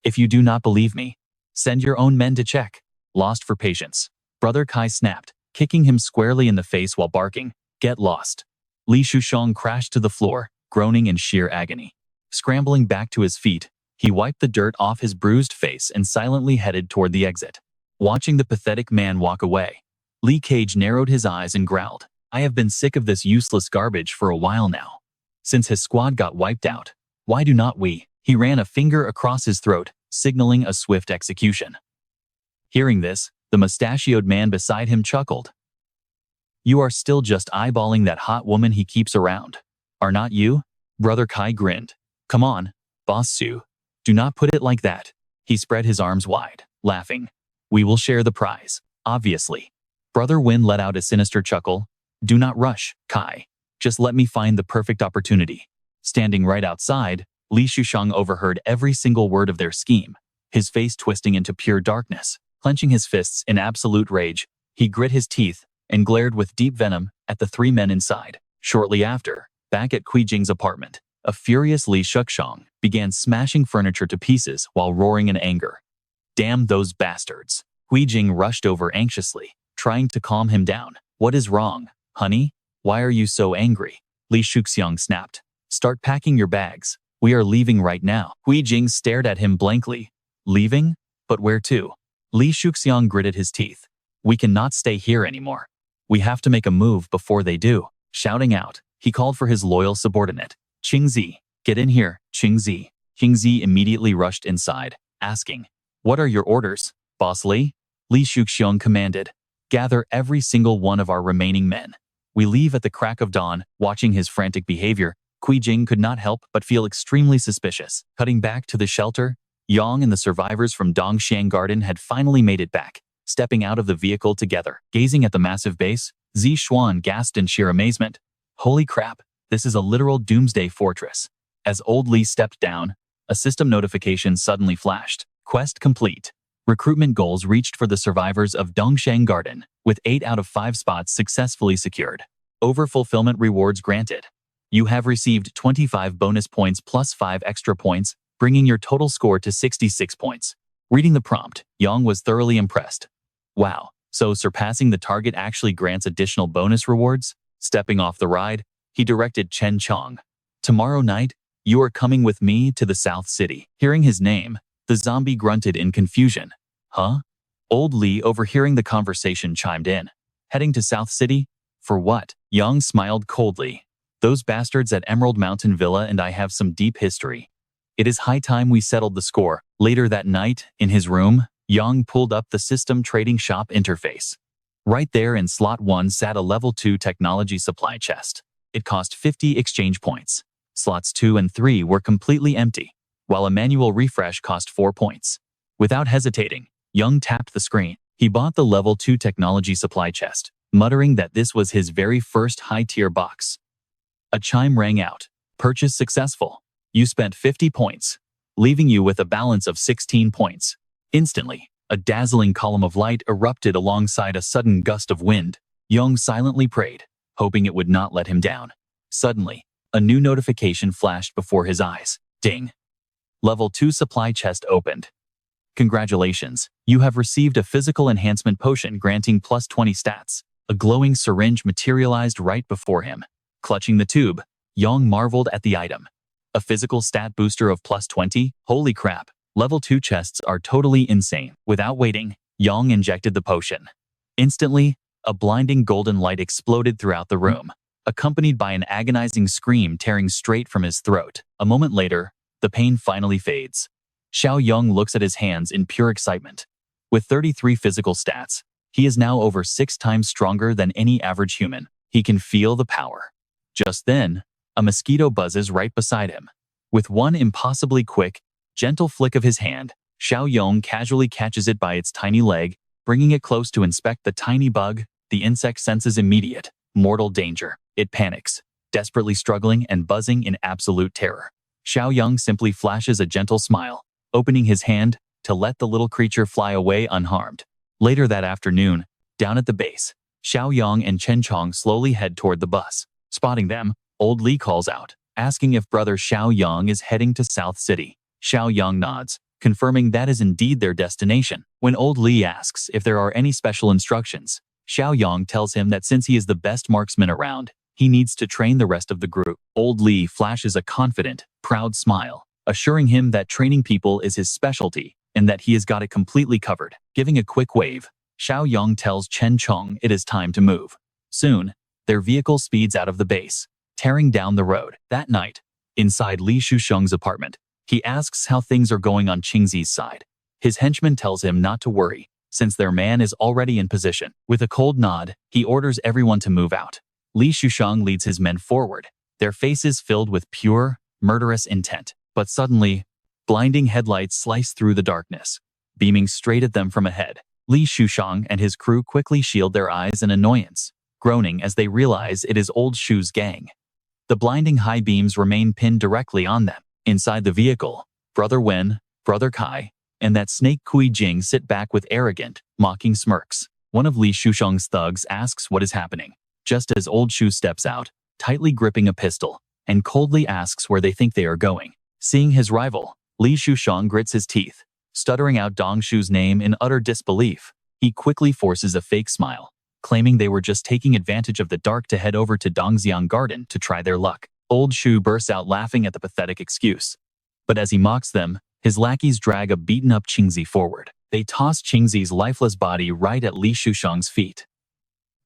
If you do not believe me, send your own men to check." Lost for patience, Brother Kai snapped, kicking him squarely in the face while barking, "Get lost." Li Shushang crashed to the floor, groaning in sheer agony. Scrambling back to his feet, he wiped the dirt off his bruised face and silently headed toward the exit. Watching the pathetic man walk away, Li Cage narrowed his eyes and growled, "I have been sick of this useless garbage for a while now. Since his squad got wiped out, why do not we?" He ran a finger across his throat, signaling a swift execution. Hearing this, the mustachioed man beside him chuckled. "You are still just eyeballing that hot woman he keeps around, are not you?" Brother Kai grinned. "Come on, Boss Su. Do not put it like that." He spread his arms wide, laughing. "We will share the prize, obviously." Brother Win let out a sinister chuckle. "Do not rush, Kai. Just let me find the perfect opportunity." Standing right outside, Li Shushang overheard every single word of their scheme, his face twisting into pure darkness. Clenching his fists in absolute rage, he grit his teeth and glared with deep venom at the 3 men inside. Shortly after, back at Kui Jing's apartment, a furious Li Shushang began smashing furniture to pieces while roaring in anger. "Damn those bastards." Kui Jing rushed over anxiously, trying to calm him down. "What is wrong, honey? Why are you so angry?" Li Shuxiang snapped. "Start packing your bags. We are leaving right now." Kui Jing stared at him blankly. "Leaving? But where to?" Li Shuxiang gritted his teeth. "We cannot stay here anymore. We have to make a move before they do." Shouting out, he called for his loyal subordinate, Qingzi. "Get in here, Qingzi." Qingzi immediately rushed inside, asking, "What are your orders, Boss Li?" Li Shuxiang commanded, "Gather every single one of our remaining men. We leave at the crack of dawn." Watching his frantic behavior, Kui Jing could not help but feel extremely suspicious. Cutting back to the shelter, Yang and the survivors from Dongxiang Garden had finally made it back, stepping out of the vehicle together. Gazing at the massive base, Zixuan gasped in sheer amazement. "Holy crap, this is a literal doomsday fortress." As Old Li stepped down, A system notification suddenly flashed. Quest complete. Recruitment goals reached for the survivors of Dongsheng Garden, with 8 out of 5 spots successfully secured. Over-fulfillment rewards granted. You have received 25 bonus points plus 5 extra points, bringing your total score to 66 points. Reading the prompt, Yang was thoroughly impressed. Wow, so surpassing the target actually grants additional bonus rewards? Stepping off the ride, he directed Chen Chong. Tomorrow night, you are coming with me to the South City. Hearing his name, the zombie grunted in confusion. Huh? Old Li, overhearing the conversation, chimed in. Heading to South City? For what? Yang smiled coldly. Those bastards at Emerald Mountain Villa and I have some deep history. It is high time we settled the score. Later that night, in his room, Yang pulled up the system trading shop interface. Right there in slot 1 sat a level 2 technology supply chest. It cost 50 exchange points. Slots 2 and 3 were completely empty, while a manual refresh cost 4 points. Without hesitating, Yang tapped the screen. He bought the level 2 technology supply chest, muttering that this was his very first high-tier box. A chime rang out. Purchase successful. You spent 50 points, leaving you with a balance of 16 points. Instantly, a dazzling column of light erupted alongside a sudden gust of wind. Yang silently prayed, hoping it would not let him down. Suddenly, a new notification flashed before his eyes. Ding! Level 2 supply chest opened. Congratulations, you have received a physical enhancement potion granting plus 20 stats. A glowing syringe materialized right before him. Clutching the tube, Yang marveled at the item. A physical stat booster of plus 20? Holy crap, level 2 chests are totally insane. Without waiting, Yang injected the potion. Instantly, a blinding golden light exploded throughout the room, accompanied by an agonizing scream tearing straight from his throat. A moment later, the pain finally fades. Xiaoyong looks at his hands in pure excitement. With 33 physical stats, he is now over 6 times stronger than any average human. He can feel the power. Just then, a mosquito buzzes right beside him. With one impossibly quick, gentle flick of his hand, Xiaoyong casually catches it by its tiny leg, bringing it close to inspect the tiny bug. The insect senses immediate, mortal danger. It panics, desperately struggling and buzzing in absolute terror. Xiaoyong simply flashes a gentle smile, opening his hand to let the little creature fly away unharmed. Later that afternoon, down at the base, Xiaoyong and Chen Chong slowly head toward the bus. Spotting them, Old Li calls out, asking if brother Xiaoyong is heading to South City. Xiaoyong nods, confirming that is indeed their destination. When Old Li asks if there are any special instructions, Xiaoyong tells him that since he is the best marksman around, he needs to train the rest of the group. Old Li flashes a confident, proud smile, assuring him that training people is his specialty and that he has got it completely covered. Giving a quick wave, Xiaoyong tells Chen Chong it is time to move. Soon, their vehicle speeds out of the base, tearing down the road. That night, inside Li Shusheng's apartment, he asks how things are going on Qingzi's side. His henchman tells him not to worry, since their man is already in position. With a cold nod, he orders everyone to move out. Li Shusheng leads his men forward, their faces filled with pure, murderous intent. But suddenly, blinding headlights slice through the darkness, beaming straight at them from ahead. Li Shusheng and his crew quickly shield their eyes in annoyance, groaning as they realize it is Old Shu's gang. The blinding high beams remain pinned directly on them. Inside the vehicle, Brother Wen, Brother Kai, and that snake Kui Jing sit back with arrogant, mocking smirks. One of Li Shusheng's thugs asks what is happening, just as Old Shu steps out, tightly gripping a pistol, and coldly asks where they think they are going. Seeing his rival, Li Shusheng grits his teeth, stuttering out Dong Shu's name in utter disbelief. He quickly forces a fake smile, claiming they were just taking advantage of the dark to head over to Dongxiang Garden to try their luck. Old Shu bursts out laughing at the pathetic excuse. But as he mocks them, his lackeys drag a beaten-up Qingzi forward. They toss Qingzi's lifeless body right at Li Shusheng's feet.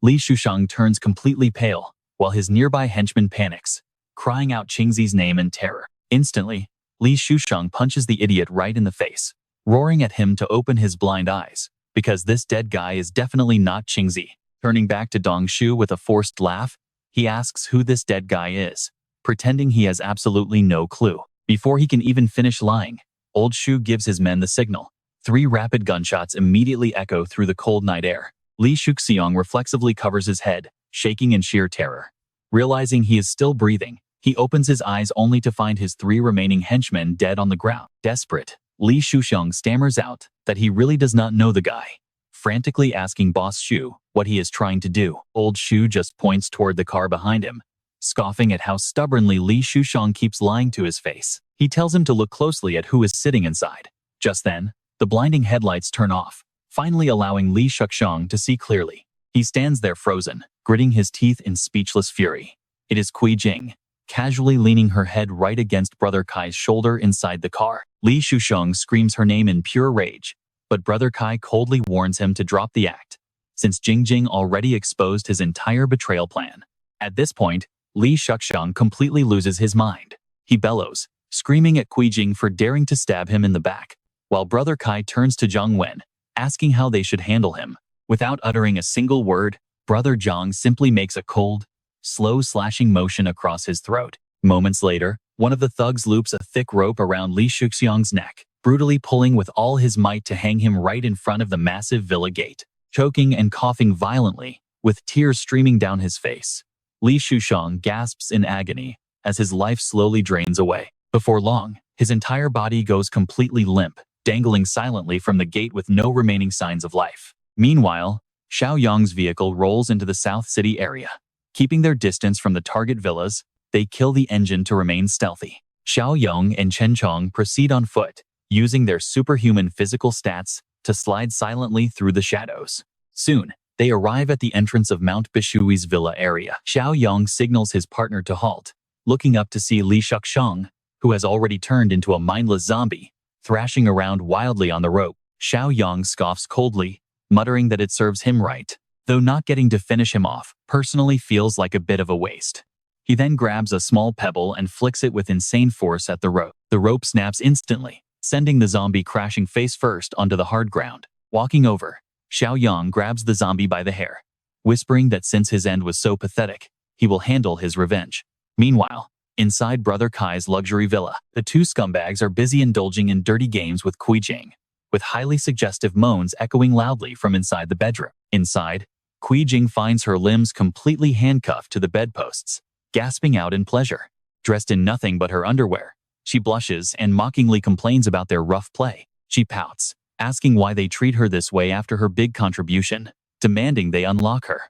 Li Shusheng turns completely pale, while his nearby henchman panics, crying out Qingzi's name in terror. Instantly, Li Shusheng punches the idiot right in the face, roaring at him to open his blind eyes, because this dead guy is definitely not Qingzi. Turning back to Dong Shu with a forced laugh, he asks who this dead guy is, pretending he has absolutely no clue. Before he can even finish lying, Old Shu gives his men the signal. 3 rapid gunshots immediately echo through the cold night air. Li Shuxiong reflexively covers his head, shaking in sheer terror. Realizing he is still breathing, He opens his eyes only to find his 3 remaining henchmen dead on the ground. Desperate, Li Shuxiang stammers out that he really does not know the guy, frantically asking Boss Shu what he is trying to do. Old Shu just points toward the car behind him, scoffing at how stubbornly Li Shuxiang keeps lying to his face. He tells him to look closely at who is sitting inside. Just then, the blinding headlights turn off, finally allowing Li Shuxiang to see clearly. He stands there frozen, gritting his teeth in speechless fury. It is Kui Jing, casually leaning her head right against Brother Kai's shoulder inside the car. Li Shuxiang screams her name in pure rage, but Brother Kai coldly warns him to drop the act, since Jing Jing already exposed his entire betrayal plan. At this point, Li Shuxiang completely loses his mind. He bellows, screaming at Kui Jing for daring to stab him in the back, while Brother Kai turns to Zhang Wen, asking how they should handle him. Without uttering a single word, Brother Zhang simply makes a cold, slow slashing motion across his throat. Moments later, one of the thugs loops a thick rope around Li Shuxiang's neck, brutally pulling with all his might to hang him right in front of the massive villa gate. Choking and coughing violently, with tears streaming down his face, Li Shuxiang gasps in agony as his life slowly drains away. Before long, his entire body goes completely limp, dangling silently from the gate with no remaining signs of life. Meanwhile, Xiaoyong's vehicle rolls into the South City area. Keeping their distance from the target villas, they kill the engine to remain stealthy. Xiaoyong and Chen Chong proceed on foot, using their superhuman physical stats to slide silently through the shadows. Soon, they arrive at the entrance of Mount Bishui's villa area. Xiaoyong signals his partner to halt, looking up to see Li Shuxiang, who has already turned into a mindless zombie, thrashing around wildly on the rope. Xiaoyong scoffs coldly, muttering that it serves him right, though not getting to finish him off personally feels like a bit of a waste. He then grabs a small pebble and flicks it with insane force at the rope. The rope snaps instantly, sending the zombie crashing face first onto the hard ground. Walking over, Xiaoyong grabs the zombie by the hair, whispering that since his end was so pathetic, he will handle his revenge. Meanwhile, inside Brother Kai's luxury villa, the 2 scumbags are busy indulging in dirty games with Kui Jing, with highly suggestive moans echoing loudly from inside the bedroom. Inside, Kui Jing finds her limbs completely handcuffed to the bedposts, gasping out in pleasure. Dressed in nothing but her underwear, she blushes and mockingly complains about their rough play. She pouts, asking why they treat her this way after her big contribution, demanding they unlock her.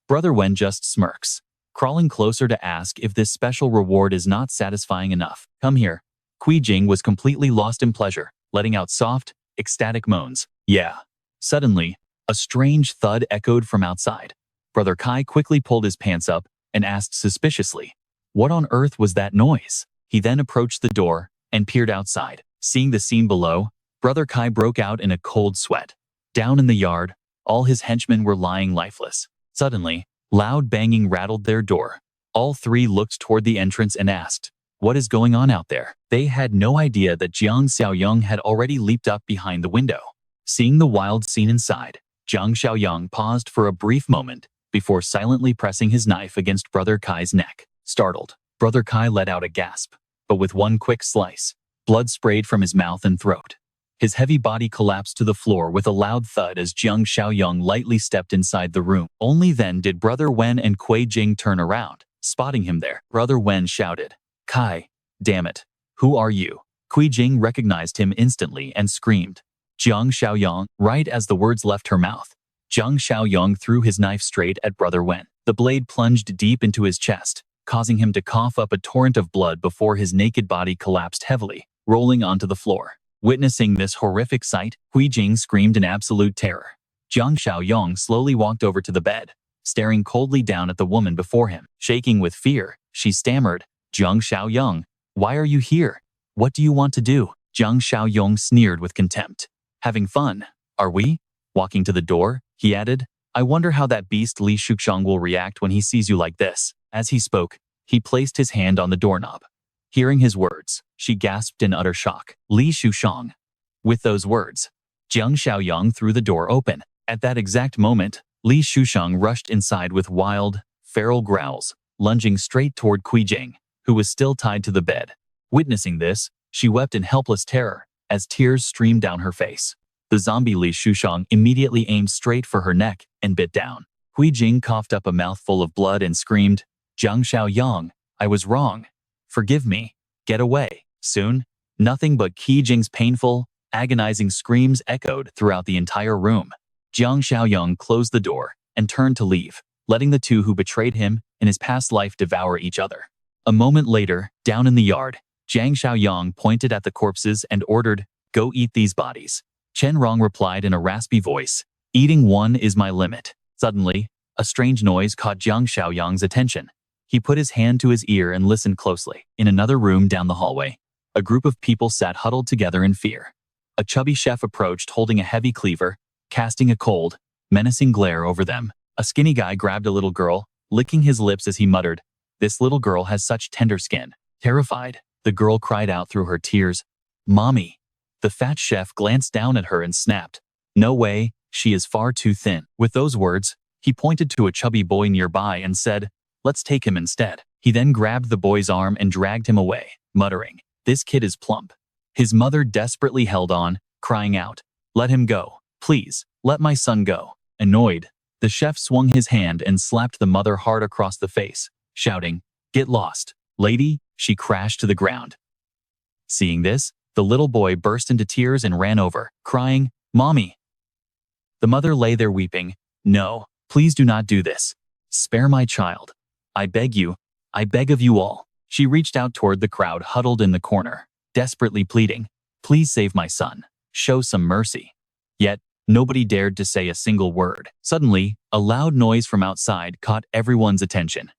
Brother Wen just smirks, crawling closer to ask if this special reward is not satisfying enough. Come here. Kui Jing was completely lost in pleasure, letting out soft, ecstatic moans. Yeah. Suddenly, a strange thud echoed from outside. Brother Kai quickly pulled his pants up and asked suspiciously, "What on earth was that noise?" He then approached the door and peered outside. Seeing the scene below, Brother Kai broke out in a cold sweat. Down in the yard, all his henchmen were lying lifeless. Suddenly, loud banging rattled their door. All 3 looked toward the entrance and asked, "What is going on out there?" They had no idea that Jiang Xiaoyong had already leaped up behind the window. Seeing the wild scene inside, Jiang Xiaoyong paused for a brief moment before silently pressing his knife against Brother Kai's neck. Startled, Brother Kai let out a gasp, but with one quick slice, blood sprayed from his mouth and throat. His heavy body collapsed to the floor with a loud thud as Jiang Xiaoyong lightly stepped inside the room. Only then did Brother Wen and Kui Jing turn around, spotting him there. Brother Wen shouted, "Kai, damn it, who are you?" Kui Jing recognized him instantly and screamed, "Jiang Xiaoyong." Right as the words left her mouth, Jiang Xiaoyong threw his knife straight at Brother Wen. The blade plunged deep into his chest, causing him to cough up a torrent of blood before his naked body collapsed heavily, rolling onto the floor. Witnessing this horrific sight, Kui Jing screamed in absolute terror. Jiang Xiaoyong slowly walked over to the bed, staring coldly down at the woman before him. Shaking with fear, she stammered, "Jiang Xiaoyong, why are you here? What do you want to do?" Jiang Xiaoyong sneered with contempt. "Having fun, are we?" Walking to the door, he added, "I wonder how that beast Li Shuxiang will react when he sees you like this." As he spoke, he placed his hand on the doorknob. Hearing his words, she gasped in utter shock. "Li Shuxiang." With those words, Jiang Xiaoyong threw the door open. At that exact moment, Li Shuxiang rushed inside with wild, feral growls, lunging straight toward Kui Jing, who was still tied to the bed. Witnessing this, she wept in helpless terror as tears streamed down her face. The zombie Li Shuxiang immediately aimed straight for her neck and bit down. Kui Jing coughed up a mouthful of blood and screamed, "Jiang Xiaoyong, I was wrong. Forgive me. Get away. Soon, nothing but Qi Jing's painful, agonizing screams echoed throughout the entire room. Jiang Xiaoyong closed the door and turned to leave, letting the two who betrayed him in his past life devour each other. A moment later, down in the yard, Jiang Xiaoyong pointed at the corpses and ordered, "Go eat these bodies." Chen Rong replied in a raspy voice, "Eating one is my limit." Suddenly, a strange noise caught Jiang Xiaoyong's attention. He put his hand to his ear and listened closely. In another room down the hallway, a group of people sat huddled together in fear. A chubby chef approached holding a heavy cleaver, casting a cold, menacing glare over them. A skinny guy grabbed a little girl, licking his lips as he muttered, "This little girl has such tender skin." Terrified, the girl cried out through her tears, "Mommy." The fat chef glanced down at her and snapped, "No way, she is far too thin." With those words, he pointed to a chubby boy nearby and said, "Let's take him instead." He then grabbed the boy's arm and dragged him away, muttering, "This kid is plump." His mother desperately held on, crying out, "Let him go. Please, let my son go." Annoyed, the chef swung his hand and slapped the mother hard across the face, shouting, "Get lost, lady." She crashed to the ground. Seeing this, the little boy burst into tears and ran over, crying, "Mommy." The mother lay there weeping, "No, please do not do this. Spare my child. I beg you. I beg of you all." She reached out toward the crowd huddled in the corner, desperately pleading, "Please save my son. Show some mercy." Yet, nobody dared to say a single word. Suddenly, a loud noise from outside caught everyone's attention.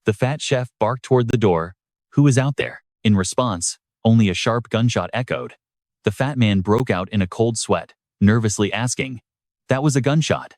The fat chef barked toward the door, "Who is out there?" In response, only a sharp gunshot echoed. The fat man broke out in a cold sweat, nervously asking, "That was a gunshot?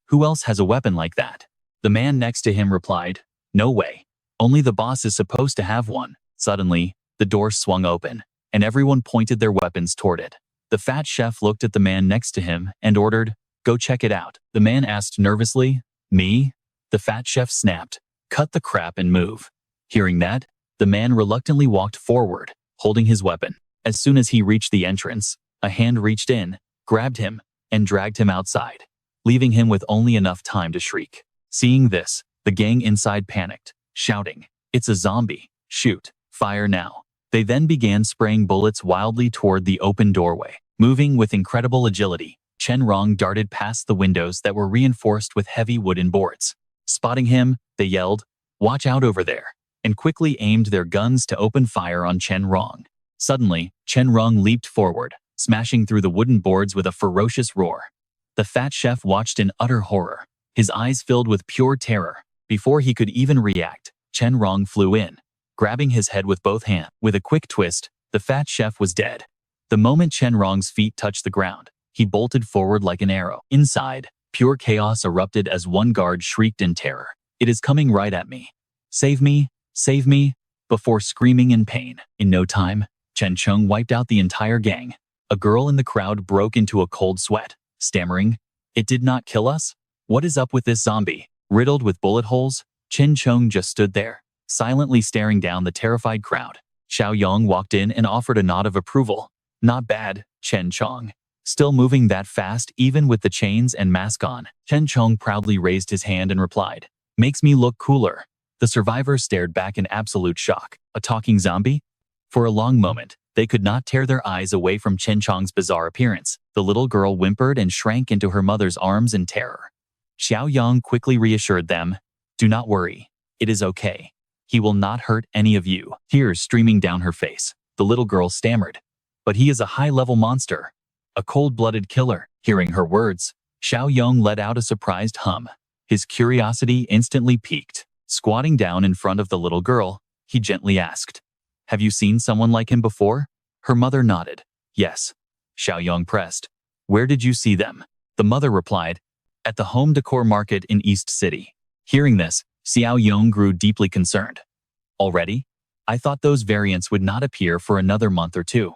Who else has a weapon like that?" The man next to him replied, "No way. Only the boss is supposed to have one." Suddenly, the door swung open, and everyone pointed their weapons toward it. The fat chef looked at the man next to him and ordered, "Go check it out." The man asked nervously, "Me?" The fat chef snapped, "Cut the crap and move." Hearing that, the man reluctantly walked forward, holding his weapon. As soon as he reached the entrance, a hand reached in, grabbed him, and dragged him outside, leaving him with only enough time to shriek. Seeing this, the gang inside panicked, shouting, "It's a zombie! Shoot! Fire now!" They then began spraying bullets wildly toward the open doorway. Moving with incredible agility, Chen Rong darted past the windows that were reinforced with heavy wooden boards. Spotting him, they yelled, "Watch out over there," and quickly aimed their guns to open fire on Chen Rong. Suddenly, Chen Rong leaped forward, smashing through the wooden boards with a ferocious roar. The fat chef watched in utter horror, his eyes filled with pure terror. Before he could even react, Chen Rong flew in, grabbing his head with both hands. With a quick twist, the fat chef was dead. The moment Chen Rong's feet touched the ground, he bolted forward like an arrow. Inside, pure chaos erupted as one guard shrieked in terror, "It is coming right at me. Save me, save me," before screaming in pain. In no time, Chen Chung wiped out the entire gang. A girl in the crowd broke into a cold sweat, stammering, "It did not kill us? What is up with this zombie?" Riddled with bullet holes, Chen Chung just stood there, silently staring down the terrified crowd. Xiaoyong walked in and offered a nod of approval. "Not bad, Chen Chong. Still moving that fast even with the chains and mask on." Chen Chong proudly raised his hand and replied, "Makes me look cooler." The survivors stared back in absolute shock. A talking zombie? For a long moment, they could not tear their eyes away from Chen Chong's bizarre appearance. The little girl whimpered and shrank into her mother's arms in terror. Xiaoyong quickly reassured them, "Do not worry. It is okay. He will not hurt any of you." Tears streaming down her face, the little girl stammered, "But he is a high-level monster. A cold-blooded killer." Hearing her words, Xiaoyong let out a surprised hum. His curiosity instantly piqued. Squatting down in front of the little girl, he gently asked, "Have you seen someone like him before?" Her mother nodded. "Yes." Xiaoyong pressed, "Where did you see them?" The mother replied, "At the home decor market in East City." Hearing this, Xiaoyong grew deeply concerned. "Already? I thought those variants would not appear for another month or two.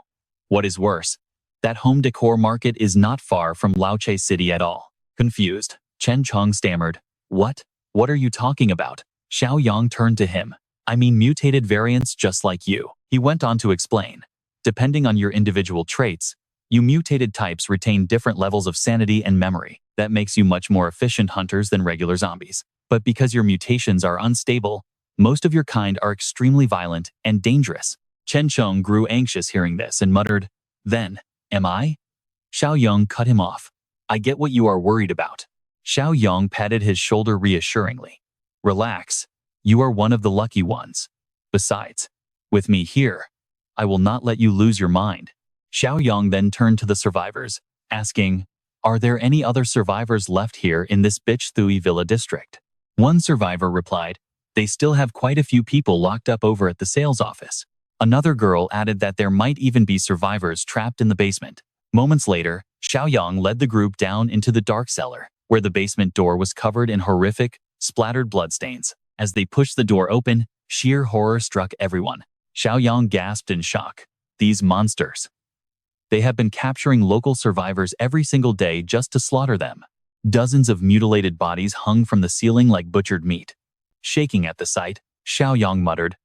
What is worse, that home decor market is not far from Laoche City at all." Confused, Chen Chong stammered, "What? What are you talking about?" Xiaoyong turned to him. "I mean mutated variants just like you." He went on to explain, "Depending on your individual traits, you mutated types retain different levels of sanity and memory. That makes you much more efficient hunters than regular zombies. But because your mutations are unstable, Most of your kind are extremely violent and dangerous. Chen Cheng grew anxious hearing this and muttered, "Then, am I?" Xiaoyong cut him off. "I get what you are worried about." Xiaoyong patted his shoulder reassuringly. "Relax. You are one of the lucky ones. Besides, with me here, I will not let you lose your mind." Xiaoyong then turned to the survivors, asking, "Are there any other survivors left here in this Bitch Thui Villa district?" One survivor replied, "They still have quite a few people locked up over at the sales office." Another girl added that there might even be survivors trapped in the basement. Moments later, Xiaoyong led the group down into the dark cellar, where the basement door was covered in horrific, splattered bloodstains. As they pushed the door open, sheer horror struck everyone. Xiaoyong gasped in shock. These monsters. They have been capturing local survivors every single day just to slaughter them. Dozens of mutilated bodies hung from the ceiling like butchered meat. Shaking at the sight, Xiaoyong muttered,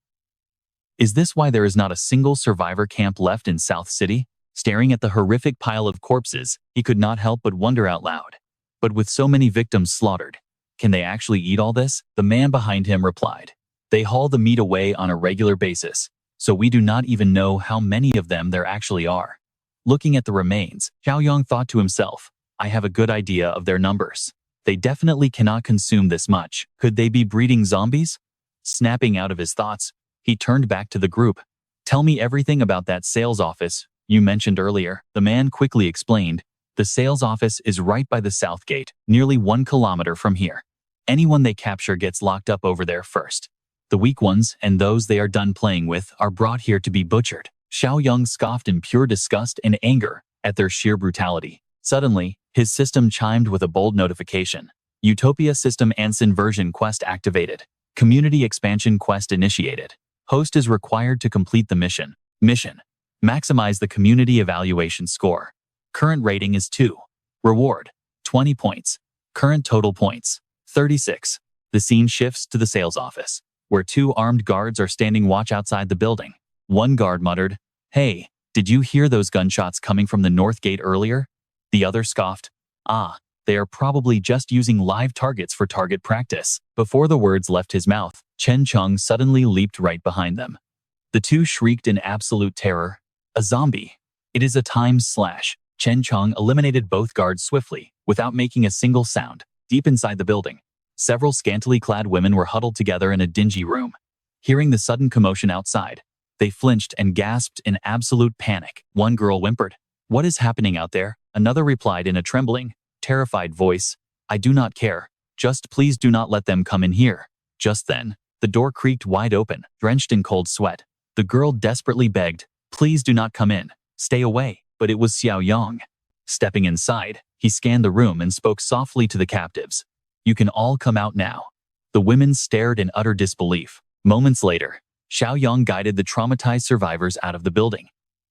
"Is this why there is not a single survivor camp left in South City?" Staring at the horrific pile of corpses, he could not help but wonder out loud. But with so many victims slaughtered, can they actually eat all this? The man behind him replied, "They haul the meat away on a regular basis, so we do not even know how many of them there actually are." Looking at the remains, Xiaoyong thought to himself, "I have a good idea of their numbers. They definitely cannot consume this much. Could they be breeding zombies?" Snapping out of his thoughts, he turned back to the group. "Tell me everything about that sales office you mentioned earlier." The man quickly explained, "The sales office is right by the south gate, nearly 1 kilometer from here. Anyone they capture gets locked up over there first. The weak ones and those they are done playing with are brought here to be butchered." Xiaoyong scoffed in pure disgust and anger at their sheer brutality. Suddenly, his system chimed with a bold notification. Utopia System Anson version quest activated. Community expansion quest initiated. Host is required to complete the mission. Mission: maximize the community evaluation score. Current rating is 2. Reward: 20 points. Current total points: 36. The scene shifts to the sales office, where 2 armed guards are standing watch outside the building. One guard muttered, "Hey, did you hear those gunshots coming from the north gate earlier?" The other scoffed, "Ah, they are probably just using live targets for target practice." Before the words left his mouth, Chen Cheng suddenly leaped right behind them. The two shrieked in absolute terror, "A zombie! It is a time slash!" Chen Cheng eliminated both guards swiftly, without making a single sound. Deep inside the building, several scantily clad women were huddled together in a dingy room. Hearing the sudden commotion outside, they flinched and gasped in absolute panic. One girl whimpered, "What is happening out there?" Another replied in a trembling, terrified voice, "I do not care. Just please do not let them come in here." Just then, the door creaked wide open, drenched in cold sweat. The girl desperately begged, "Please do not come in. Stay away." But it was Xiaoyong. Stepping inside, he scanned the room and spoke softly to the captives. "You can all come out now." The women stared in utter disbelief. Moments later, Xiaoyong guided the traumatized survivors out of the building.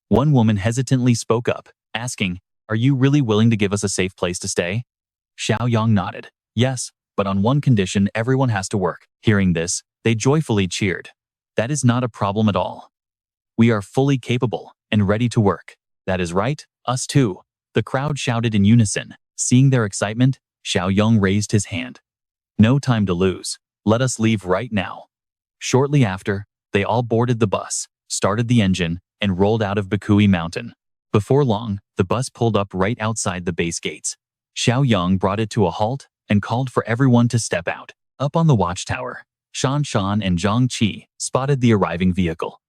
One woman hesitantly spoke up, asking, "Are you really willing to give us a safe place to stay?" Xiaoyong nodded. "Yes, but on one condition: everyone has to work." Hearing this, they joyfully cheered. "That is not a problem at all. We are fully capable and ready to work." "That is right, us too," the crowd shouted in unison. Seeing their excitement, Xiaoyong raised his hand. "No time to lose. Let us leave right now." Shortly after, they all boarded the bus, started the engine, and rolled out of Bakui Mountain. Before long, the bus pulled up right outside the base gates. Xiaoyong brought it to a halt and called for everyone to step out. Up on the watchtower, Shan Shan and Zhang Qi spotted the arriving vehicle.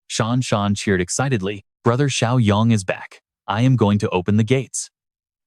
Shan Shan cheered excitedly, "Brother Xiaoyong is back. I am going to open the gates."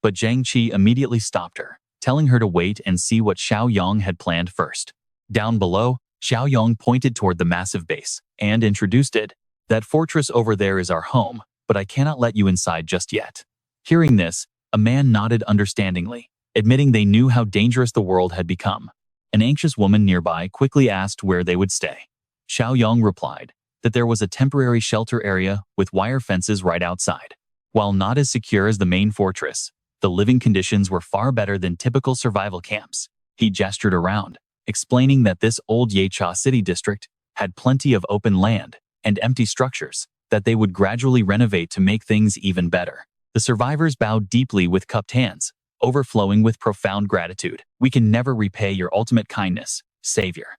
But Zhang Qi immediately stopped her, telling her to wait and see what Xiaoyong had planned first. Down below, Xiaoyong pointed toward the massive base and introduced it. "That fortress over there is our home, but I cannot let you inside just yet." Hearing this, a man nodded understandingly, admitting they knew how dangerous the world had become. An anxious woman nearby quickly asked where they would stay. Xiaoyong replied that there was a temporary shelter area with wire fences right outside. While not as secure as the main fortress, the living conditions were far better than typical survival camps. He gestured around, explaining that this old Yecha city district had plenty of open land and empty structures that they would gradually renovate to make things even better. The survivors bowed deeply with cupped hands, overflowing with profound gratitude. "We can never repay your ultimate kindness, Savior."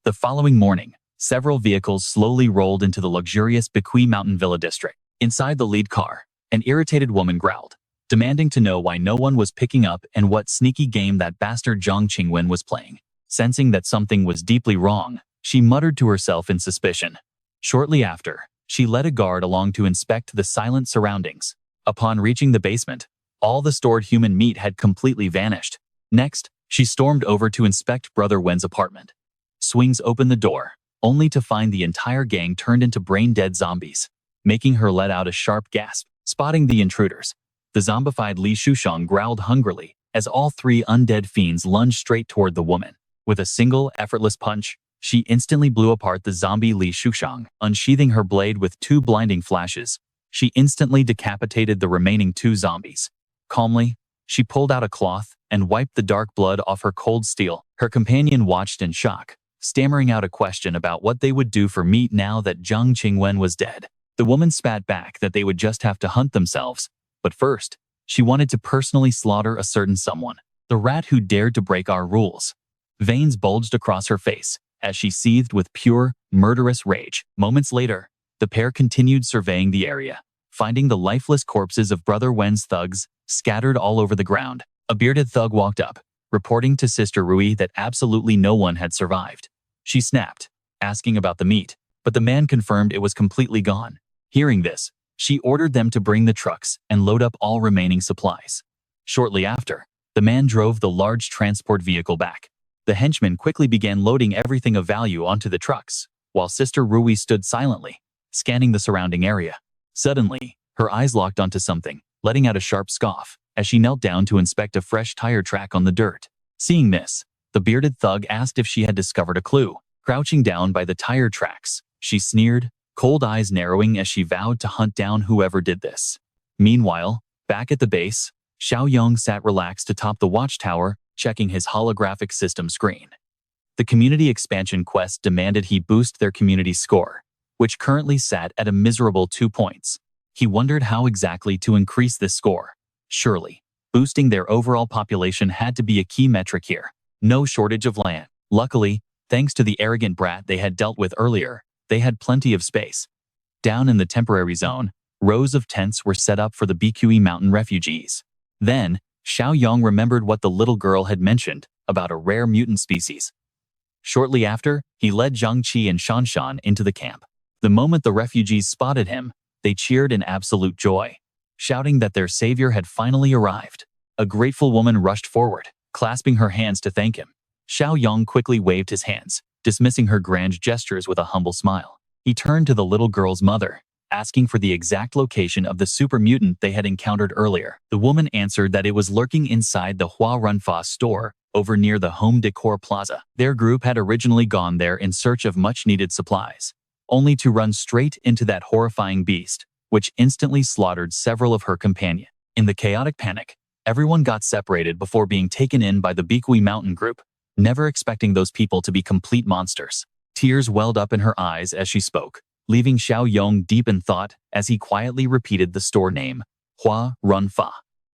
The following morning, several vehicles slowly rolled into the luxurious Bequi Mountain Villa district. Inside the lead car, an irritated woman growled, demanding to know why no one was picking up and what sneaky game that bastard Jiang Xiaoyong was playing. Sensing that something was deeply wrong, she muttered to herself in suspicion. Shortly after, she led a guard along to inspect the silent surroundings. Upon reaching the basement, all the stored human meat had completely vanished. Next, she stormed over to inspect Brother Wen's apartment. Swings open the door, only to find the entire gang turned into brain-dead zombies, making her let out a sharp gasp. Spotting the intruders, the zombified Li Shushang growled hungrily as all three undead fiends lunged straight toward the woman. With a single, effortless punch, she instantly blew apart the zombie Li Shushang. Unsheathing her blade with two blinding flashes, she instantly decapitated the remaining two zombies. Calmly, she pulled out a cloth and wiped the dark blood off her cold steel. Her companion watched in shock, stammering out a question about what they would do for meat now that Jiang Xiaoyong was dead. The woman spat back that they would just have to hunt themselves, but first, she wanted to personally slaughter a certain someone, the rat who dared to break our rules. Veins bulged across her face as she seethed with pure, murderous rage. Moments later, the pair continued surveying the area, finding the lifeless corpses of Brother Wen's thugs scattered all over the ground. A bearded thug walked up, reporting to Sister Rui that absolutely no one had survived. She snapped, asking about the meat, but the man confirmed it was completely gone. Hearing this, she ordered them to bring the trucks and load up all remaining supplies. Shortly after, the man drove the large transport vehicle back. The henchmen quickly began loading everything of value onto the trucks, while Sister Rui stood silently, scanning the surrounding area. Suddenly, her eyes locked onto something, letting out a sharp scoff as she knelt down to inspect a fresh tire track on the dirt. Seeing this, the bearded thug asked if she had discovered a clue. Crouching down by the tire tracks, she sneered, cold eyes narrowing as she vowed to hunt down whoever did this. Meanwhile, back at the base, Xiaoyong sat relaxed atop the watchtower, checking his holographic system screen. The community expansion quest demanded he boost their community score, which currently sat at a miserable 2 points. He wondered how exactly to increase this score. Surely, boosting their overall population had to be a key metric here. No shortage of land. Luckily, thanks to the arrogant brat they had dealt with earlier, they had plenty of space. Down in the temporary zone, rows of tents were set up for the Bequi Mountain refugees. Then, Xiaoyong remembered what the little girl had mentioned about a rare mutant species. Shortly after, he led Zhang Qi and Shanshan into the camp. The moment the refugees spotted him, they cheered in absolute joy, shouting that their savior had finally arrived. A grateful woman rushed forward, clasping her hands to thank him. Xiaoyong quickly waved his hands, dismissing her grand gestures with a humble smile. He turned to the little girl's mother, asking for the exact location of the super mutant they had encountered earlier. The woman answered that it was lurking inside the Hua Runfa store over near the Home Decor Plaza. Their group had originally gone there in search of much-needed supplies, only to run straight into that horrifying beast, which instantly slaughtered several of her companions. In the chaotic panic, everyone got separated before being taken in by the Bequi Mountain group, never expecting those people to be complete monsters. Tears welled up in her eyes as she spoke, leaving Xiaoyong deep in thought as he quietly repeated the store name, Hua Runfa.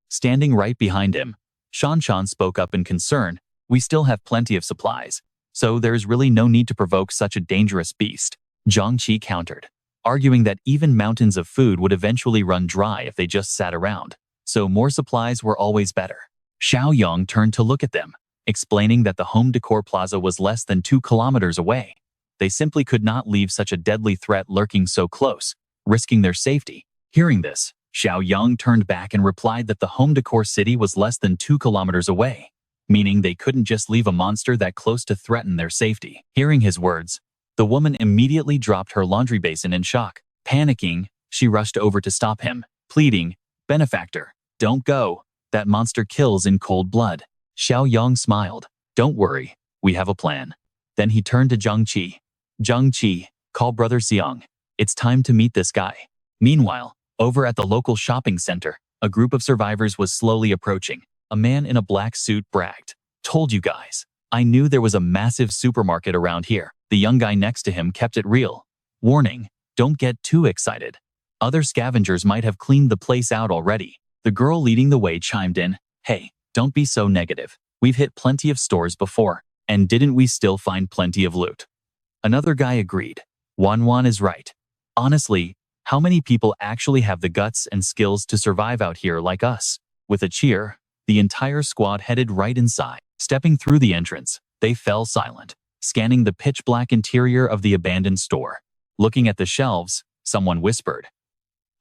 Standing right behind him, Shanshan spoke up in concern. "We still have plenty of supplies, so there's really no need to provoke such a dangerous beast." Zhang Qi countered, arguing that even mountains of food would eventually run dry if they just sat around, so more supplies were always better. Xiaoyong turned to look at them, explaining that the Home Decor Plaza was less than 2 kilometers away. They simply could not leave such a deadly threat lurking so close, risking their safety. Hearing this, Xiaoyong turned back and replied that the Home Decor city was less than 2 kilometers away, meaning they couldn't just leave a monster that close to threaten their safety. Hearing his words, the woman immediately dropped her laundry basin in shock. Panicking, she rushed over to stop him, pleading, "Benefactor, don't go. That monster kills in cold blood." Xiaoyong smiled. "Don't worry, we have a plan." Then he turned to Zhang Qi. "Zhang Qi, call Brother Xiang. It's time to meet this guy." Meanwhile, over at the local shopping center, a group of survivors was slowly approaching. A man in a black suit bragged, "Told you guys. I knew there was a massive supermarket around here." The young guy next to him kept it real. "Warning, don't get too excited. Other scavengers might have cleaned the place out already." The girl leading the way chimed in, "Hey, don't be so negative. We've hit plenty of stores before, and didn't we still find plenty of loot? Another guy agreed. Wanwan is right. Honestly, how many people actually have the guts and skills to survive out here like us? With a cheer, the entire squad headed right inside. Stepping through the entrance, they fell silent, scanning the pitch-black interior of the abandoned store. Looking at the shelves, someone whispered.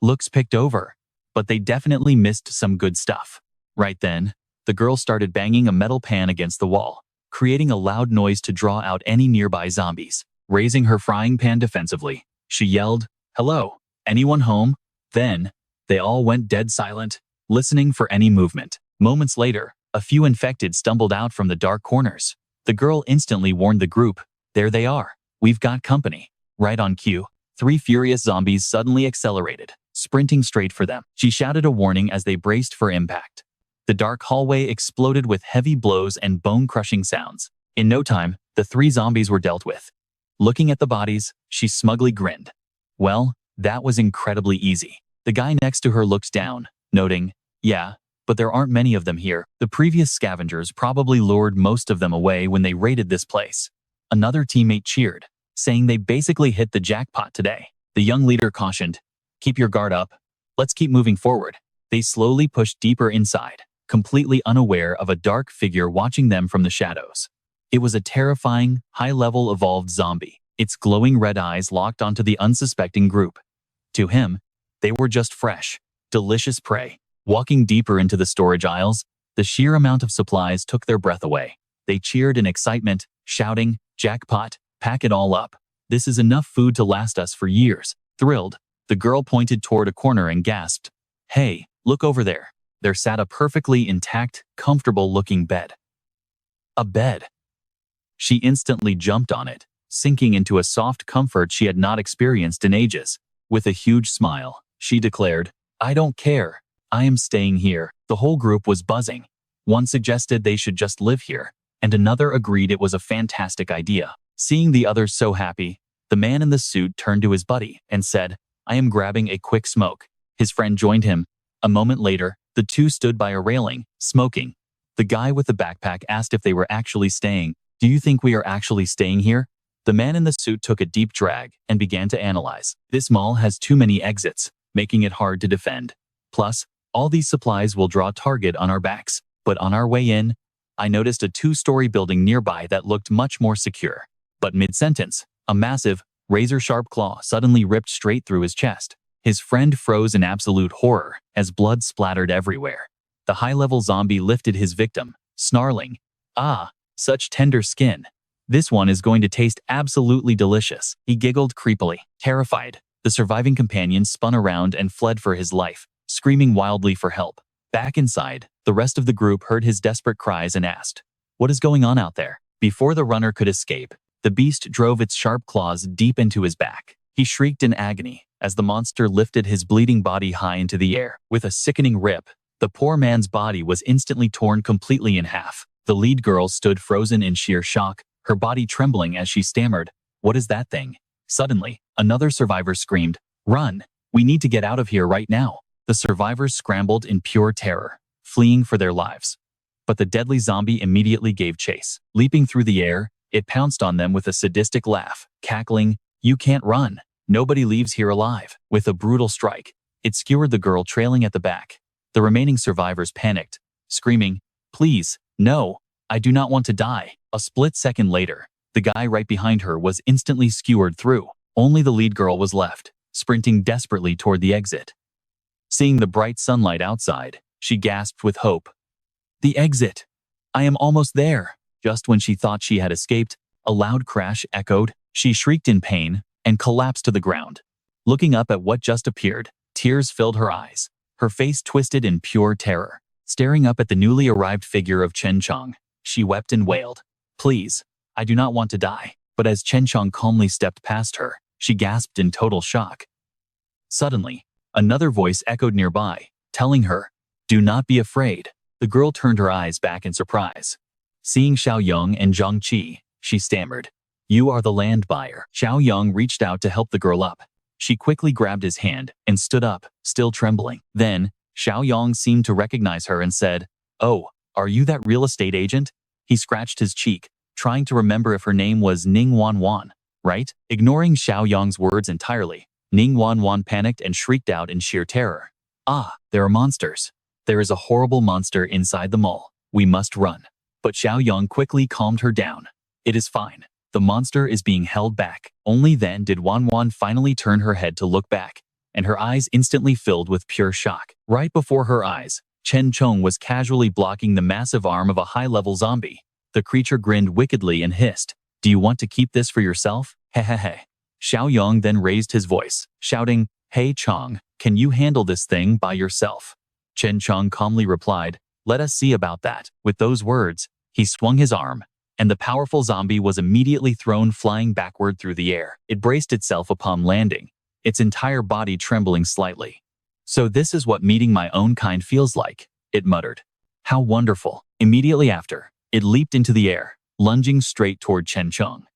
Looks picked over, but they definitely missed some good stuff. Right then, the girl started banging a metal pan against the wall, creating a loud noise to draw out any nearby zombies. Raising her frying pan defensively, she yelled, "Hello, anyone home?" Then, they all went dead silent, listening for any movement. Moments later, a few infected stumbled out from the dark corners. The girl instantly warned the group, "There they are. We've got company." Right on cue, 3 furious zombies suddenly accelerated, sprinting straight for them. She shouted a warning as they braced for impact. The dark hallway exploded with heavy blows and bone-crushing sounds. In no time, the 3 zombies were dealt with. Looking at the bodies, she smugly grinned. Well, that was incredibly easy. The guy next to her looks down, noting, "Yeah, but there aren't many of them here. The previous scavengers probably lured most of them away when they raided this place." Another teammate cheered, saying they basically hit the jackpot today. The young leader cautioned, "Keep your guard up. Let's keep moving forward." They slowly pushed deeper inside, completely unaware of a dark figure watching them from the shadows. It was a terrifying, high-level evolved zombie, its glowing red eyes locked onto the unsuspecting group. To him, they were just fresh, delicious prey. Walking deeper into the storage aisles, the sheer amount of supplies took their breath away. They cheered in excitement, shouting, "Jackpot, pack it all up. This is enough food to last us for years." Thrilled, the girl pointed toward a corner and gasped, "Hey, look over there." There sat a perfectly intact, comfortable-looking bed. A bed. She instantly jumped on it, sinking into a soft comfort she had not experienced in ages. With a huge smile, she declared, "I don't care. I am staying here." The whole group was buzzing. One suggested they should just live here, and another agreed it was a fantastic idea. Seeing the others so happy, the man in the suit turned to his buddy and said, "I am grabbing a quick smoke." His friend joined him. A moment later, the two stood by a railing, smoking. The guy with the backpack asked if they were actually staying. "Do you think we are actually staying here?" The man in the suit took a deep drag and began to analyze. "This mall has too many exits, making it hard to defend. Plus, all these supplies will draw target on our backs. But on our way in, I noticed a 2-story building nearby that looked much more secure." But mid-sentence, a massive, razor-sharp claw suddenly ripped straight through his chest. His friend froze in absolute horror as blood splattered everywhere. The high-level zombie lifted his victim, snarling, "Ah, such tender skin. This one is going to taste absolutely delicious." He giggled creepily. Terrified, the surviving companion spun around and fled for his life, screaming wildly for help. Back inside, the rest of the group heard his desperate cries and asked, "What is going on out there?" Before the runner could escape, the beast drove its sharp claws deep into his back. He shrieked in agony as the monster lifted his bleeding body high into the air. With a sickening rip, the poor man's body was instantly torn completely in half. The lead girl stood frozen in sheer shock, her body trembling as she stammered, "What is that thing?" Suddenly, another survivor screamed, "Run! We need to get out of here right now." The survivors scrambled in pure terror, fleeing for their lives. But the deadly zombie immediately gave chase. Leaping through the air, it pounced on them with a sadistic laugh, cackling, "You can't run. Nobody leaves here alive." With a brutal strike, it skewered the girl trailing at the back. The remaining survivors panicked, screaming, "Please, no, I do not want to die." A split second later, the guy right behind her was instantly skewered through. Only the lead girl was left, sprinting desperately toward the exit. Seeing the bright sunlight outside, she gasped with hope. "The exit! I am almost there." Just when she thought she had escaped, a loud crash echoed. She shrieked in pain and collapsed to the ground. Looking up at what just appeared, tears filled her eyes. Her face twisted in pure terror. Staring up at the newly arrived figure of Chen Chong, she wept and wailed, "Please, I do not want to die." But as Chen Chong calmly stepped past her, she gasped in total shock. Suddenly, another voice echoed nearby, telling her, "Do not be afraid." The girl turned her eyes back in surprise. Seeing Xiaoyong and Zhang Qi, she stammered, "You are the land buyer." Xiaoyong reached out to help the girl up. She quickly grabbed his hand and stood up, still trembling. Then, Xiaoyong seemed to recognize her and said, "Oh, are you that real estate agent?" He scratched his cheek, trying to remember if her name was Ning Wanwan. right? Ignoring Xiaoyong's words entirely, Ning Wanwan panicked and shrieked out in sheer terror. Ah, there are monsters. There is a horrible monster inside the mall. We must run. But Xiaoyong quickly calmed her down. It is fine. The monster is being held back. Only then did Wanwan finally turn her head to look back, and her eyes instantly filled with pure shock. Right before her eyes, Chen Chong was casually blocking the massive arm of a high-level zombie. The creature grinned wickedly and hissed, "Do you want to keep this for yourself? Hehehe." Xiaoyong then raised his voice, shouting, "Hey Chong, can you handle this thing by yourself?" Chen Chong calmly replied, "Let us see about that." With those words, he swung his arm, and the powerful zombie was immediately thrown flying backward through the air. It braced itself upon landing, its entire body trembling slightly. "So this is what meeting my own kind feels like," it muttered. "How wonderful." Immediately after, it leaped into the air, lunging straight toward Chen Chong.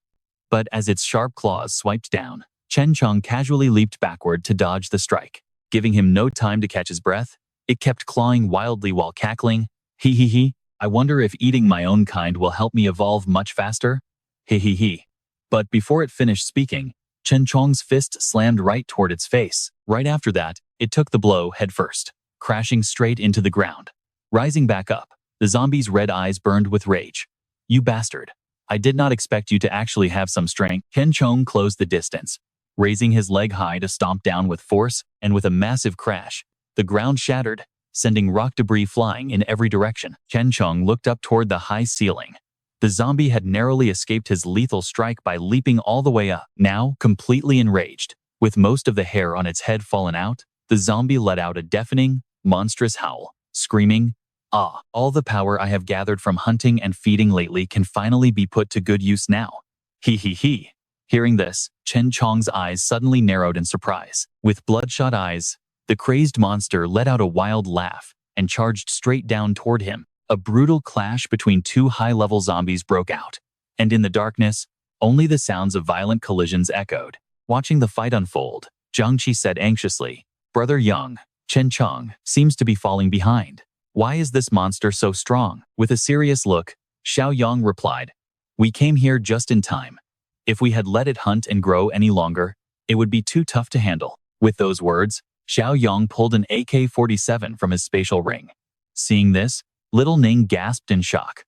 But as its sharp claws swiped down, Chen Chong casually leaped backward to dodge the strike. Giving him no time to catch his breath, it kept clawing wildly while cackling, "Hee. I wonder if eating my own kind will help me evolve much faster? Hee. But before it finished speaking, Chen Chong's fist slammed right toward its face. Right after that, it took the blow headfirst, crashing straight into the ground. Rising back up, the zombie's red eyes burned with rage. "You bastard. I did not expect you to actually have some strength." Chen Chong closed the distance, raising his leg high to stomp down with force, and with a massive crash, the ground shattered, sending rock debris flying in every direction. Chen Chong looked up toward the high ceiling. The zombie had narrowly escaped his lethal strike by leaping all the way up. Now, completely enraged, with most of the hair on its head fallen out, the zombie let out a deafening, monstrous howl, screaming, "Ah, all the power I have gathered from hunting and feeding lately can finally be put to good use now. Hee. Hearing this, Chen Chong's eyes suddenly narrowed in surprise. With bloodshot eyes, the crazed monster let out a wild laugh and charged straight down toward him. A brutal clash between two high-level zombies broke out, and in the darkness, only the sounds of violent collisions echoed. Watching the fight unfold, Jiang Qi said anxiously, "Brother Yang, Chen Chong seems to be falling behind. Why is this monster so strong?" With a serious look, Xiaoyong replied, "We came here just in time. If we had let it hunt and grow any longer, it would be too tough to handle." With those words, Xiaoyong pulled an AK-47 from his spatial ring. Seeing this, little Ning gasped in shock.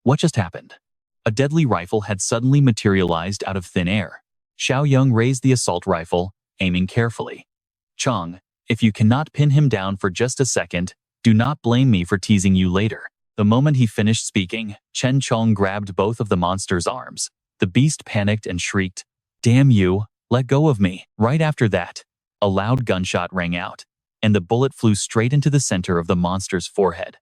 What just happened? A deadly rifle had suddenly materialized out of thin air. Xiaoyong raised the assault rifle, aiming carefully. "Chong, if you cannot pin him down for just a second, do not blame me for teasing you later." The moment he finished speaking, Chen Chong grabbed both of the monster's arms. The beast panicked and shrieked, "Damn you, let go of me." Right after that, a loud gunshot rang out, and the bullet flew straight into the center of the monster's forehead.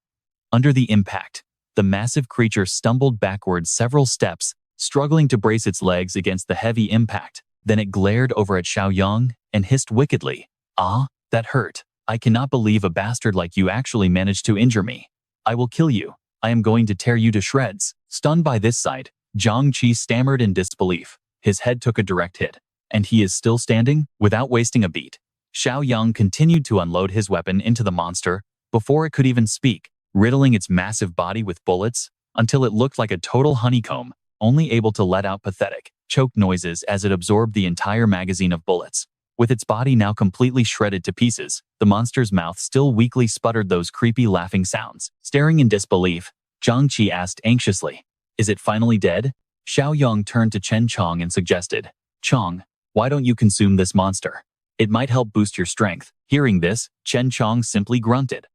Under the impact, the massive creature stumbled backwards several steps, struggling to brace its legs against the heavy impact. Then it glared over at Xiaoyong and hissed wickedly, "Ah, that hurt. I cannot believe a bastard like you actually managed to injure me. I will kill you. I am going to tear you to shreds." Stunned by this sight, Jiang Qi stammered in disbelief. His head took a direct hit. "And he is still standing?" Without wasting a beat, Xiaoyong continued to unload his weapon into the monster before it could even speak, riddling its massive body with bullets until it looked like a total honeycomb, only able to let out pathetic, choked noises as it absorbed the entire magazine of bullets. With its body now completely shredded to pieces, the monster's mouth still weakly sputtered those creepy laughing sounds. Staring in disbelief, Jiang Qi asked anxiously, "Is it finally dead?" Xiaoyong turned to Chen Chong and suggested, "Chong, why don't you consume this monster? It might help boost your strength." Hearing this, Chen Chong simply grunted,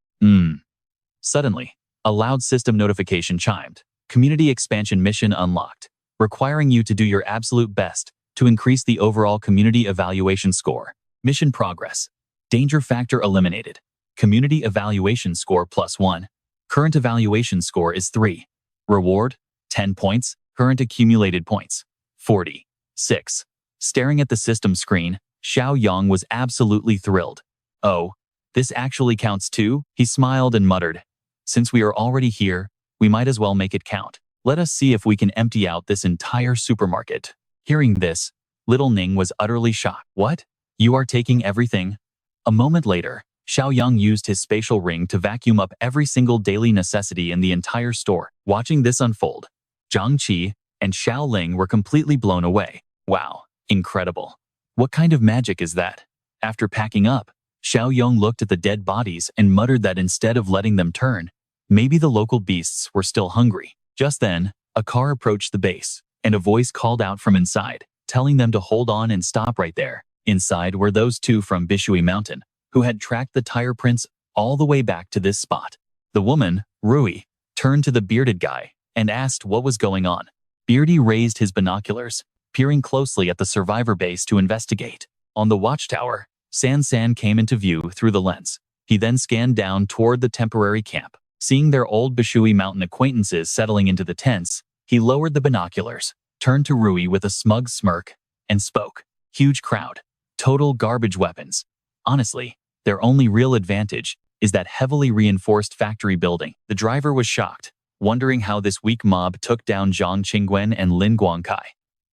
Suddenly, a loud system notification chimed. Community expansion mission unlocked, requiring you to do your absolute best to increase the overall community evaluation score. Mission progress. Danger factor eliminated. Community evaluation score +1. Current evaluation score is 3. Reward, 10 points. Current accumulated points, 46. Staring at the system screen, Xiaoyong was absolutely thrilled. "Oh, this actually counts too?" He smiled and muttered, "Since we are already here, we might as well make it count. Let us see if we can empty out this entire supermarket." Hearing this, little Ning was utterly shocked. "What? You are taking everything?" A moment later, Xiaoyong used his spatial ring to vacuum up every single daily necessity in the entire store. Watching this unfold, Jiang Qi and Xiao Ling were completely blown away. Wow, incredible. What kind of magic is that? After packing up, Xiaoyong looked at the dead bodies and muttered that instead of letting them turn, maybe the local beasts were still hungry. Just then, a car approached the base, and a voice called out from inside, telling them to hold on and stop right there. Inside were those two from Bishui Mountain, who had tracked the tire prints all the way back to this spot. The woman, Rui, turned to the bearded guy and asked what was going on. Beardy raised his binoculars, peering closely at the survivor base to investigate. On the watchtower, San came into view through the lens. He then scanned down toward the temporary camp. Seeing their old Bishui Mountain acquaintances settling into the tents, he lowered the binoculars, turned to Rui with a smug smirk, and spoke. Huge crowd. Total garbage weapons. Honestly, their only real advantage is that heavily reinforced factory building. The driver was shocked, wondering how this weak mob took down Zhang Qingwen and Lin Guangkai.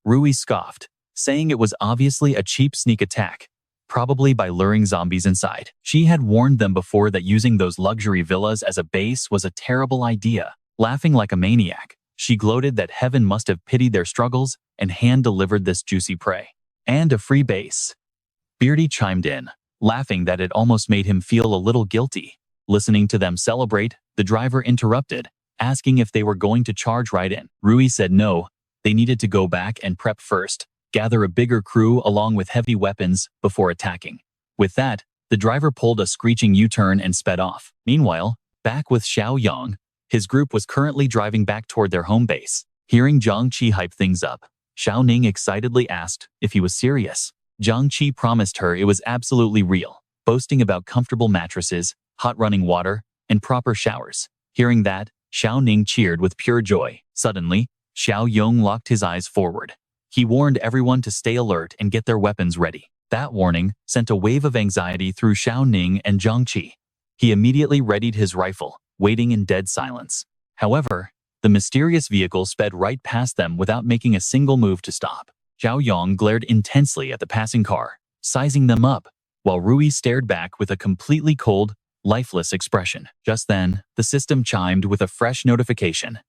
Rui scoffed, saying it was obviously a cheap sneak attack, probably by luring zombies inside. She had warned them before that using those luxury villas as a base was a terrible idea. Laughing like a maniac, she gloated that heaven must have pitied their struggles and hand-delivered this juicy prey. And a free base. Beardy chimed in, laughing that it almost made him feel a little guilty. Listening to them celebrate, the driver interrupted, asking if they were going to charge right in. Rui said no, they needed to go back and prep first, gather a bigger crew along with heavy weapons before attacking. With that, the driver pulled a screeching U-turn and sped off. Meanwhile, back with Xiaoyong, his group was currently driving back toward their home base. Hearing Jiang Qi hype things up, Xiao Ning excitedly asked if he was serious. Jiang Qi promised her it was absolutely real, boasting about comfortable mattresses, hot running water, and proper showers. Hearing that, Xiao Ning cheered with pure joy. Suddenly, Xiaoyong locked his eyes forward. He warned everyone to stay alert and get their weapons ready. That warning sent a wave of anxiety through Xiao Ning and Jiang Qi. He immediately readied his rifle, waiting in dead silence. However, the mysterious vehicle sped right past them without making a single move to stop. Xiaoyong glared intensely at the passing car, sizing them up, while Rui stared back with a completely cold, lifeless expression. Just then, the system chimed with a fresh notification.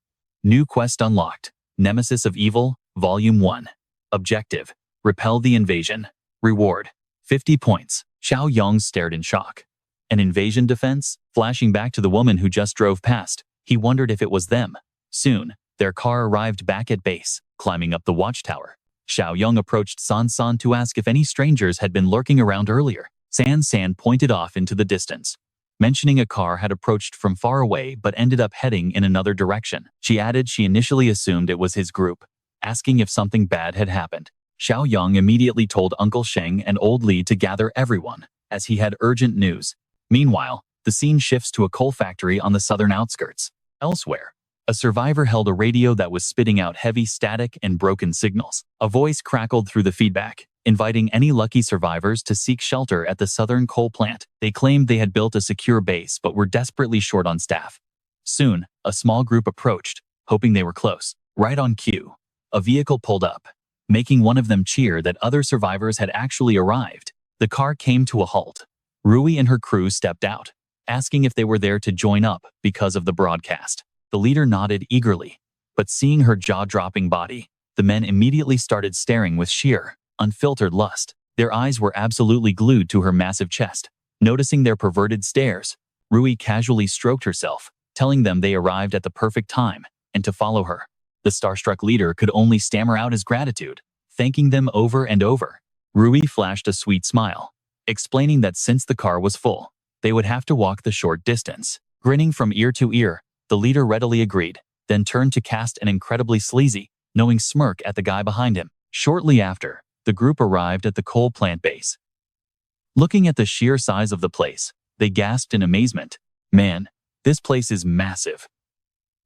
New quest unlocked. Nemesis of Evil, Volume 1. Objective: repel the invasion. Reward: 50 points. Xiaoyong stared in shock. An invasion defense? Flashing back to the woman who just drove past, he wondered if it was them. Soon, their car arrived back at base, climbing up the watchtower. Xiaoyong approached San to ask if any strangers had been lurking around earlier. San pointed off into the distance, mentioning a car had approached from far away but ended up heading in another direction. She added she initially assumed it was his group, asking if something bad had happened. Xiaoyong immediately told Uncle Sheng and Old Li to gather everyone, as he had urgent news. Meanwhile, the scene shifts to a coal factory on the southern outskirts. Elsewhere, a survivor held a radio that was spitting out heavy static and broken signals. A voice crackled through the feedback, inviting any lucky survivors to seek shelter at the southern coal plant. They claimed they had built a secure base but were desperately short on staff. Soon, a small group approached, hoping they were close. Right on cue, a vehicle pulled up, making one of them cheer that other survivors had actually arrived. The car came to a halt. Rui and her crew stepped out, asking if they were there to join up because of the broadcast. The leader nodded eagerly, but seeing her jaw-dropping body, the men immediately started staring with sheer, unfiltered lust. Their eyes were absolutely glued to her massive chest. Noticing their perverted stares, Rui casually stroked herself, telling them they arrived at the perfect time and to follow her. The starstruck leader could only stammer out his gratitude, thanking them over and over. Rui flashed a sweet smile, explaining that since the car was full, they would have to walk the short distance. Grinning from ear to ear, the leader readily agreed, then turned to cast an incredibly sleazy, knowing smirk at the guy behind him. Shortly after, the group arrived at the coal plant base. Looking at the sheer size of the place, they gasped in amazement. Man, this place is massive.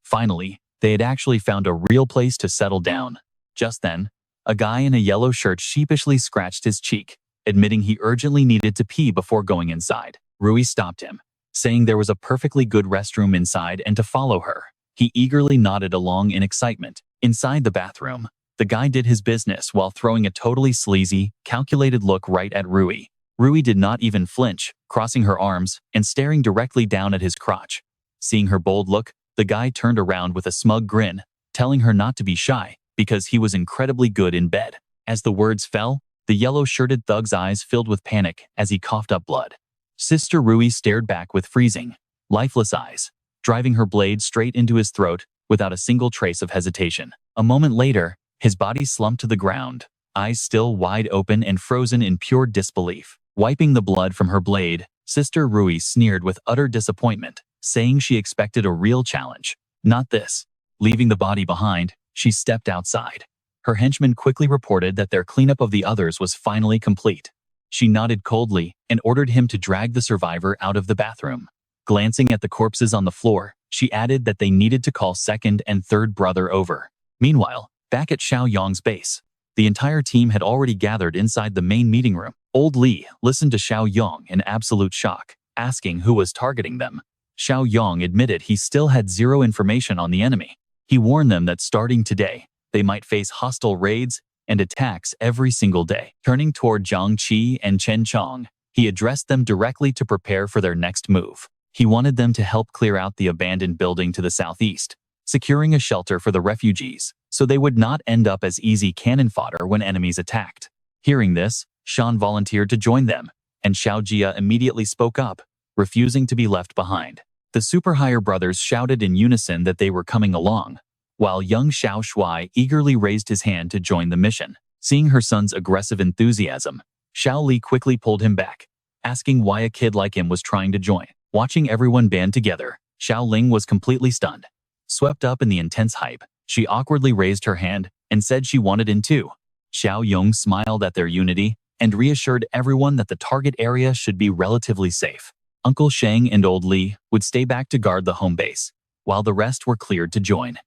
Finally, they had actually found a real place to settle down. Just then, a guy in a yellow shirt sheepishly scratched his cheek, admitting he urgently needed to pee before going inside. Rui stopped him, saying there was a perfectly good restroom inside and to follow her. He eagerly nodded along in excitement. Inside the bathroom, the guy did his business while throwing a totally sleazy, calculated look right at Rui. Rui did not even flinch, crossing her arms and staring directly down at his crotch. Seeing her bold look, the guy turned around with a smug grin, telling her not to be shy because he was incredibly good in bed. As the words fell, the yellow-shirted thug's eyes filled with panic as he coughed up blood. Sister Rui stared back with freezing, lifeless eyes, driving her blade straight into his throat without a single trace of hesitation. A moment later, his body slumped to the ground, eyes still wide open and frozen in pure disbelief. Wiping the blood from her blade, Sister Rui sneered with utter disappointment, saying she expected a real challenge. Not this. Leaving the body behind, she stepped outside. Her henchmen quickly reported that their cleanup of the others was finally complete. She nodded coldly and ordered him to drag the survivor out of the bathroom. Glancing at the corpses on the floor, she added that they needed to call second and third brother over. Meanwhile, back at Xiaoyong's base, the entire team had already gathered inside the main meeting room. Old Li listened to Xiaoyong in absolute shock, asking who was targeting them. Xiaoyong admitted he still had zero information on the enemy. He warned them that starting today, they might face hostile raids and attacks every single day. Turning toward Jiang Qi and Chen Chong, he addressed them directly to prepare for their next move. He wanted them to help clear out the abandoned building to the southeast, securing a shelter for the refugees, so they would not end up as easy cannon fodder when enemies attacked. Hearing this, Shan volunteered to join them, and Xiao Jia immediately spoke up, refusing to be left behind. The Super Higher brothers shouted in unison that they were coming along, while young Xiao Shuai eagerly raised his hand to join the mission. Seeing her son's aggressive enthusiasm, Xiao Li quickly pulled him back, asking why a kid like him was trying to join. Watching everyone band together, Xiao Ling was completely stunned. Swept up in the intense hype, she awkwardly raised her hand and said she wanted in too. Xiaoyong smiled at their unity and reassured everyone that the target area should be relatively safe. Uncle Sheng and Old Li would stay back to guard the home base, while the rest were cleared to join.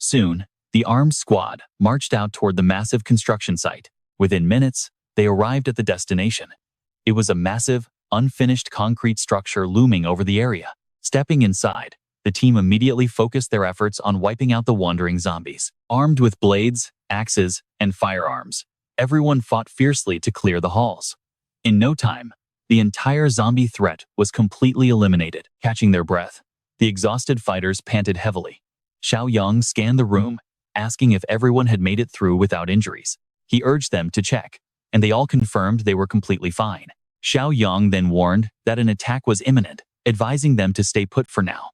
Soon, the armed squad marched out toward the massive construction site. Within minutes, they arrived at the destination. It was a massive, unfinished concrete structure looming over the area. Stepping inside, the team immediately focused their efforts on wiping out the wandering zombies. Armed with blades, axes, and firearms, everyone fought fiercely to clear the halls. In no time, the entire zombie threat was completely eliminated. Catching their breath, the exhausted fighters panted heavily. Xiaoyong scanned the room, asking if everyone had made it through without injuries. He urged them to check, and they all confirmed they were completely fine. Xiaoyong then warned that an attack was imminent, advising them to stay put for now.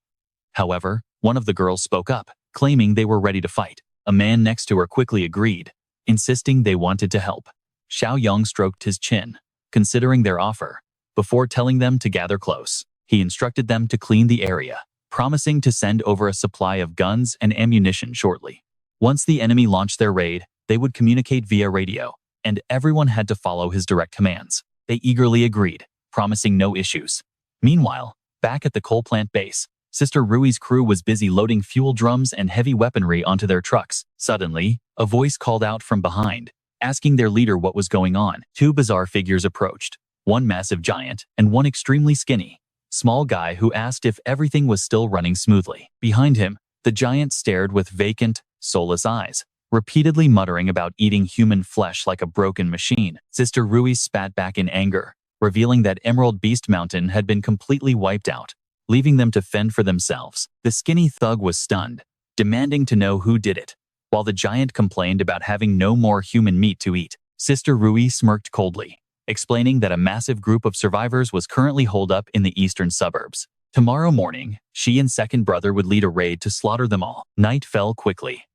However, one of the girls spoke up, claiming they were ready to fight. A man next to her quickly agreed, insisting they wanted to help. Xiaoyong stroked his chin, considering their offer. Before telling them to gather close, he instructed them to clean the area, promising to send over a supply of guns and ammunition shortly. Once the enemy launched their raid, they would communicate via radio, and everyone had to follow his direct commands. They eagerly agreed, promising no issues. Meanwhile, back at the coal plant base, Sister Rui's crew was busy loading fuel drums and heavy weaponry onto their trucks. Suddenly, a voice called out from behind, asking their leader what was going on. Two bizarre figures approached, one massive giant and one extremely skinny, small guy who asked if everything was still running smoothly. Behind him, the giant stared with vacant, soulless eyes, repeatedly muttering about eating human flesh like a broken machine. Sister Rui spat back in anger, revealing that Emerald Beast Mountain had been completely wiped out, leaving them to fend for themselves. The skinny thug was stunned, demanding to know who did it, while the giant complained about having no more human meat to eat. Sister Rui smirked coldly, explaining that a massive group of survivors was currently holed up in the eastern suburbs. Tomorrow morning, she and second brother would lead a raid to slaughter them all. Night fell quickly.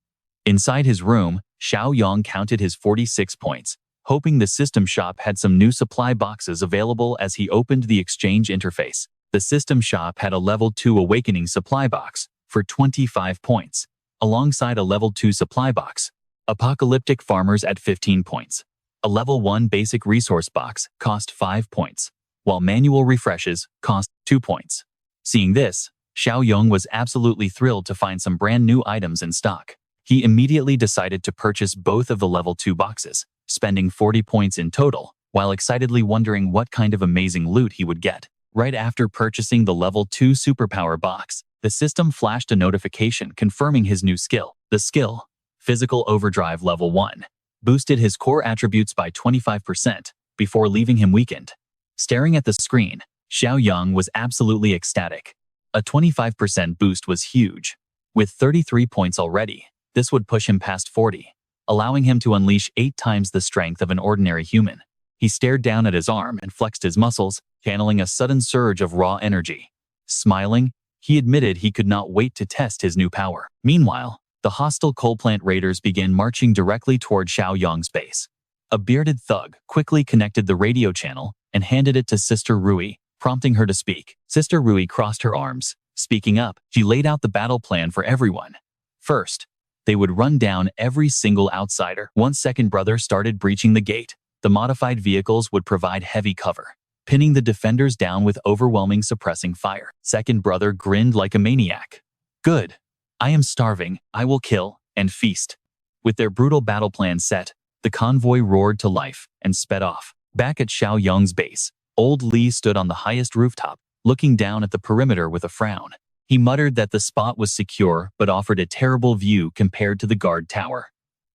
Inside his room, Xiaoyong counted his 46 points, hoping the system shop had some new supply boxes available as he opened the exchange interface. The system shop had a level 2 awakening supply box for 25 points, alongside a level 2 supply box, apocalyptic farmers at 15 points. A level 1 basic resource box cost 5 points, while manual refreshes cost 2 points. Seeing this, Xiaoyong was absolutely thrilled to find some brand new items in stock. He immediately decided to purchase both of the level 2 boxes, spending 40 points in total, while excitedly wondering what kind of amazing loot he would get. Right after purchasing the level 2 superpower box, the system flashed a notification confirming his new skill. The skill, Physical Overdrive Level 1, boosted his core attributes by 25% before leaving him weakened. Staring at the screen, Xiaoyong was absolutely ecstatic. A 25% boost was huge. With 33 points already, this would push him past 40. allowing him to unleash 8 times the strength of an ordinary human. He stared down at his arm and flexed his muscles, channeling a sudden surge of raw energy. Smiling, he admitted he could not wait to test his new power. Meanwhile, the hostile coal plant raiders began marching directly toward Xiaoyong's base. A bearded thug quickly connected the radio channel and handed it to Sister Rui, prompting her to speak. Sister Rui crossed her arms. Speaking up, she laid out the battle plan for everyone. First, they would run down every single outsider. Once second brother started breaching the gate, the modified vehicles would provide heavy cover, pinning the defenders down with overwhelming suppressing fire. Second brother grinned like a maniac. Good. I am starving. I will kill and feast. With their brutal battle plan set, the convoy roared to life and sped off. Back at Xiaoyong's base, old Li stood on the highest rooftop, looking down at the perimeter with a frown. He muttered that the spot was secure but offered a terrible view compared to the guard tower.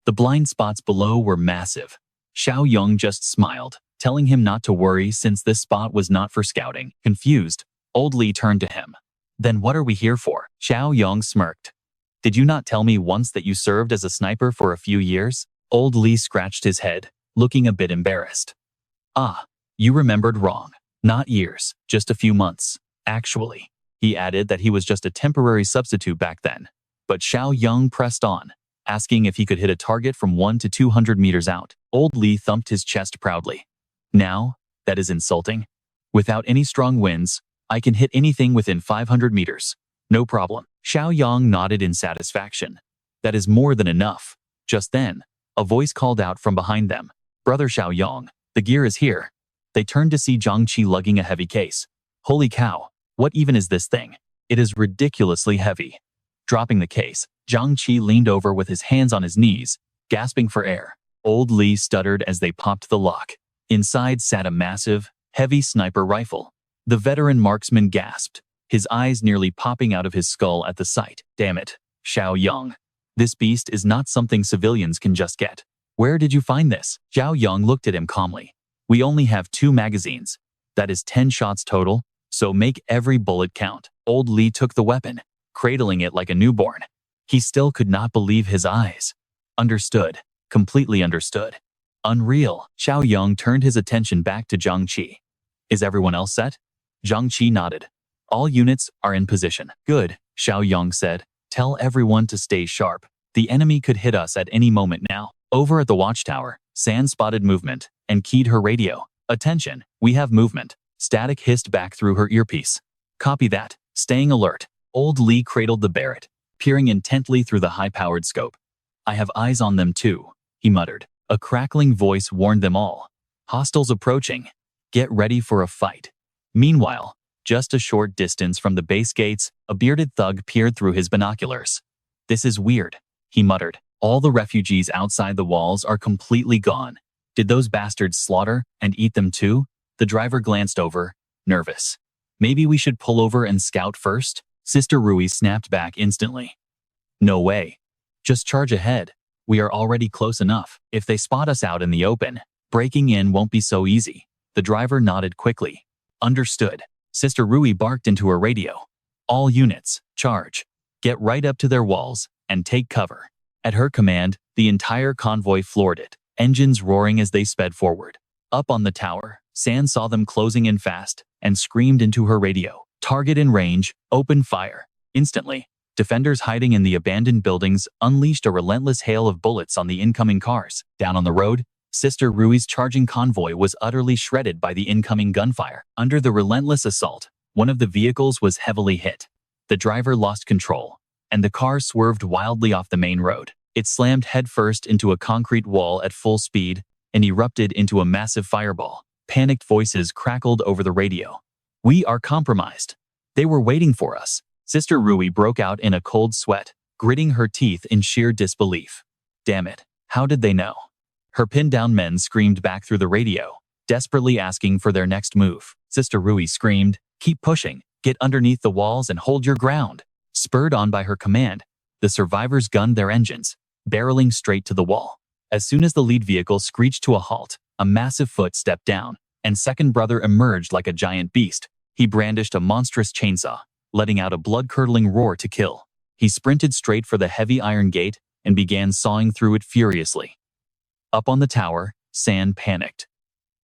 The blind spots below were massive. Xiaoyong just smiled, telling him not to worry since this spot was not for scouting. Confused, old Li turned to him. Then what are we here for? Xiaoyong smirked. Did you not tell me once that you served as a sniper for a few years? Old Li scratched his head, looking a bit embarrassed. Ah, you remembered wrong. Not years, just a few months. Actually, he added that he was just a temporary substitute back then. But Xiaoyong pressed on, asking if he could hit a target from 1 to 200 meters out. Old Li thumped his chest proudly. Now, that is insulting. Without any strong winds, I can hit anything within 500 meters. No problem. Xiaoyong nodded in satisfaction. That is more than enough. Just then, a voice called out from behind them. Brother Xiaoyong, the gear is here. They turned to see Jiang Qi lugging a heavy case. Holy cow, what even is this thing? It is ridiculously heavy. Dropping the case, Jiang Qi leaned over with his hands on his knees, gasping for air. Old Li stuttered as they popped the lock. Inside sat a massive, heavy sniper rifle. The veteran marksman gasped, his eyes nearly popping out of his skull at the sight. Damn it, Xiaoyong. This beast is not something civilians can just get. Where did you find this? Xiaoyong looked at him calmly. We only have 2 magazines. That is 10 shots total, so make every bullet count. Old Li took the weapon, cradling it like a newborn. He still could not believe his eyes. Understood. Completely understood. Unreal. Xiaoyong turned his attention back to Jiang Qi. Is everyone else set? Jiang Qi nodded. All units are in position. Good, Xiaoyong said. Tell everyone to stay sharp. The enemy could hit us at any moment now. Over at the watchtower, San spotted movement and keyed her radio. Attention, we have movement. Static hissed back through her earpiece. Copy that. Staying alert. Old Li cradled the Barrett, peering intently through the high-powered scope. I have eyes on them too, he muttered. A crackling voice warned them all. Hostiles approaching. Get ready for a fight. Meanwhile, just a short distance from the base gates, a bearded thug peered through his binoculars. This is weird, he muttered. All the refugees outside the walls are completely gone. Did those bastards slaughter and eat them too? The driver glanced over, nervous. Maybe we should pull over and scout first? Sister Rui snapped back instantly. No way. Just charge ahead. We are already close enough. If they spot us out in the open, breaking in won't be so easy. The driver nodded quickly. Understood. Sister Rui barked into her radio. All units, charge. Get right up to their walls and take cover. At her command, the entire convoy floored it, engines roaring as they sped forward. Up on the tower, San saw them closing in fast and screamed into her radio. Target in range, open fire. Instantly, defenders hiding in the abandoned buildings unleashed a relentless hail of bullets on the incoming cars. Down on the road, Sister Rui's charging convoy was utterly shredded by the incoming gunfire. Under the relentless assault, one of the vehicles was heavily hit. The driver lost control, and the car swerved wildly off the main road. It slammed headfirst into a concrete wall at full speed and erupted into a massive fireball. Panicked voices crackled over the radio. We are compromised. They were waiting for us. Sister Rui broke out in a cold sweat, gritting her teeth in sheer disbelief. Damn it, how did they know? Her pinned-down men screamed back through the radio, desperately asking for their next move. Sister Rui screamed, keep pushing, get underneath the walls and hold your ground. Spurred on by her command, the survivors gunned their engines, barreling straight to the wall. As soon as the lead vehicle screeched to a halt, a massive foot stepped down, and second brother emerged like a giant beast. He brandished a monstrous chainsaw, letting out a blood-curdling roar to kill. He sprinted straight for the heavy iron gate and began sawing through it furiously. Up on the tower, San panicked.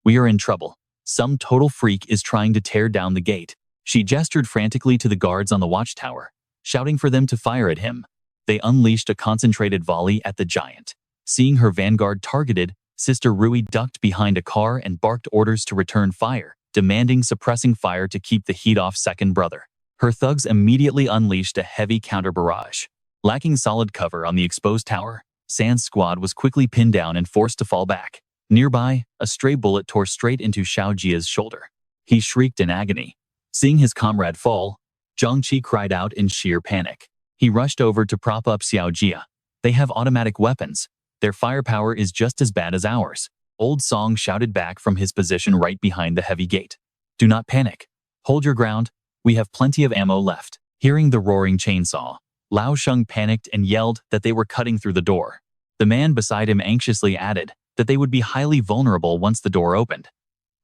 We are in trouble. Some total freak is trying to tear down the gate. She gestured frantically to the guards on the watchtower, shouting for them to fire at him. They unleashed a concentrated volley at the giant. Seeing her vanguard targeted, Sister Rui ducked behind a car and barked orders to return fire, demanding suppressing fire to keep the heat off second brother. Her thugs immediately unleashed a heavy counter-barrage. Lacking solid cover on the exposed tower, San's squad was quickly pinned down and forced to fall back. Nearby, a stray bullet tore straight into Xiao Jia's shoulder. He shrieked in agony. Seeing his comrade fall, Zhang Qi cried out in sheer panic. He rushed over to prop up Xiao Jia. They have automatic weapons. Their firepower is just as bad as ours. Old Song shouted back from his position right behind the heavy gate. Do not panic. Hold your ground. We have plenty of ammo left. Hearing the roaring chainsaw, Lao Sheng panicked and yelled that they were cutting through the door. The man beside him anxiously added that they would be highly vulnerable once the door opened.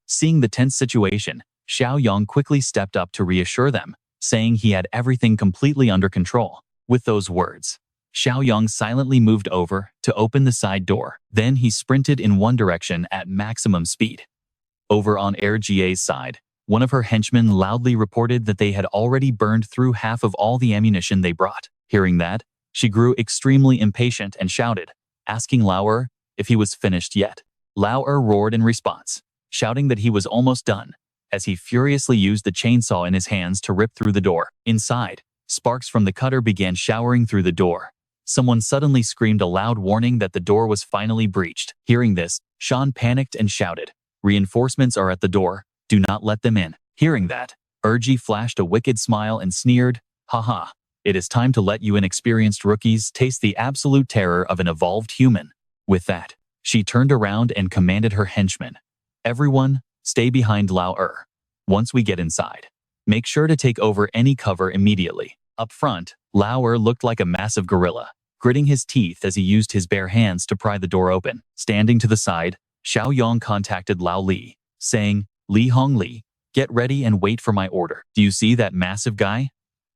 Seeing the tense situation, Xiaoyong quickly stepped up to reassure them, saying he had everything completely under control. With those words, Xiaoyong silently moved over to open the side door. Then he sprinted in one direction at maximum speed. Over on RGA's side, one of her henchmen loudly reported that they had already burned through half of all the ammunition they brought. Hearing that, she grew extremely impatient and shouted, asking Lao if he was finished yet. Lao roared in response, shouting that he was almost done, as he furiously used the chainsaw in his hands to rip through the door. Inside, sparks from the cutter began showering through the door. Someone suddenly screamed a loud warning that the door was finally breached. Hearing this, Shan panicked and shouted, "Reinforcements are at the door. Do not let them in." Hearing that, Urji flashed a wicked smile and sneered, "Haha, it is time to let you inexperienced rookies taste the absolute terror of an evolved human." With that, she turned around and commanded her henchmen, "Everyone, stay behind Lao. Once we get inside, make sure to take over any cover immediately." Up front, Lao looked like a massive gorilla, gritting his teeth as he used his bare hands to pry the door open. Standing to the side, Xiaoyong contacted Lao Li, saying, "Li Hongli, get ready and wait for my order. Do you see that massive guy?"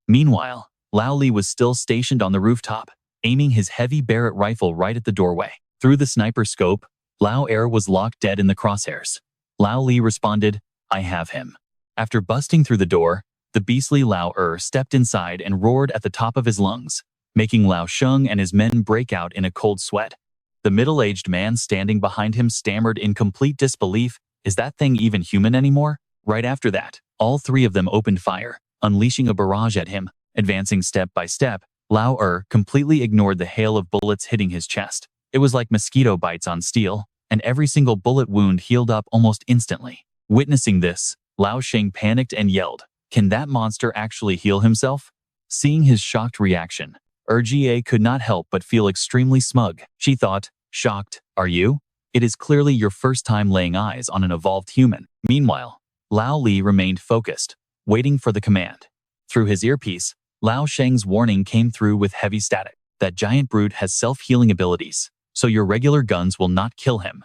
Meanwhile, Lao Li was still stationed on the rooftop, aiming his heavy Barrett rifle right at the doorway. Through the sniper scope, Lao was locked dead in the crosshairs. Lao Li responded, "I have him." After busting through the door, the beastly Lao stepped inside and roared at the top of his lungs, making Lao Sheng and his men break out in a cold sweat. The middle-aged man standing behind him stammered in complete disbelief, "Is that thing even human anymore?" Right after that, all three of them opened fire, unleashing a barrage at him. Advancing step by step, Lao completely ignored the hail of bullets hitting his chest. It was like mosquito bites on steel, and every single bullet wound healed up almost instantly. Witnessing this, Lao Sheng panicked and yelled, "Can that monster actually heal himself?" Seeing his shocked reaction, Urga could not help but feel extremely smug. She thought, "Shocked, are you? It is clearly your first time laying eyes on an evolved human." Meanwhile, Lao Li remained focused, waiting for the command. Through his earpiece, Lao Sheng's warning came through with heavy static. "That giant brute has self-healing abilities, so your regular guns will not kill him."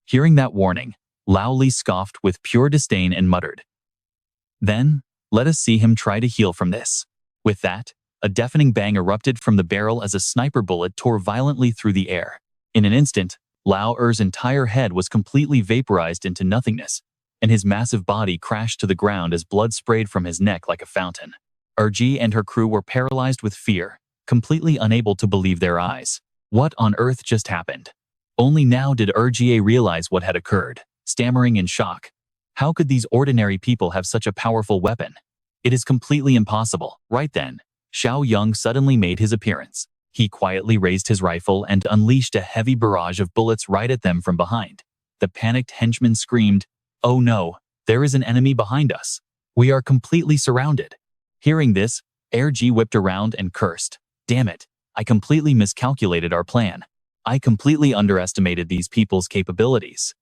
Hearing that warning, Lao Li scoffed with pure disdain and muttered, "Then, let us see him try to heal from this." With that, a deafening bang erupted from the barrel as a sniper bullet tore violently through the air. In an instant, Lao-er's entire head was completely vaporized into nothingness, and his massive body crashed to the ground as blood sprayed from his neck like a fountain. Urji and her crew were paralyzed with fear, completely unable to believe their eyes. What on earth just happened? Only now did Urji realize what had occurred, stammering in shock. How could these ordinary people have such a powerful weapon? It is completely impossible. Right then, Xiaoyong suddenly made his appearance. He quietly raised his rifle and unleashed a heavy barrage of bullets right at them from behind. The panicked henchman screamed, "Oh no, there is an enemy behind us. We are completely surrounded." Hearing this, Urji whipped around and cursed, "Damn it, I completely miscalculated our plan. I completely underestimated these people's capabilities."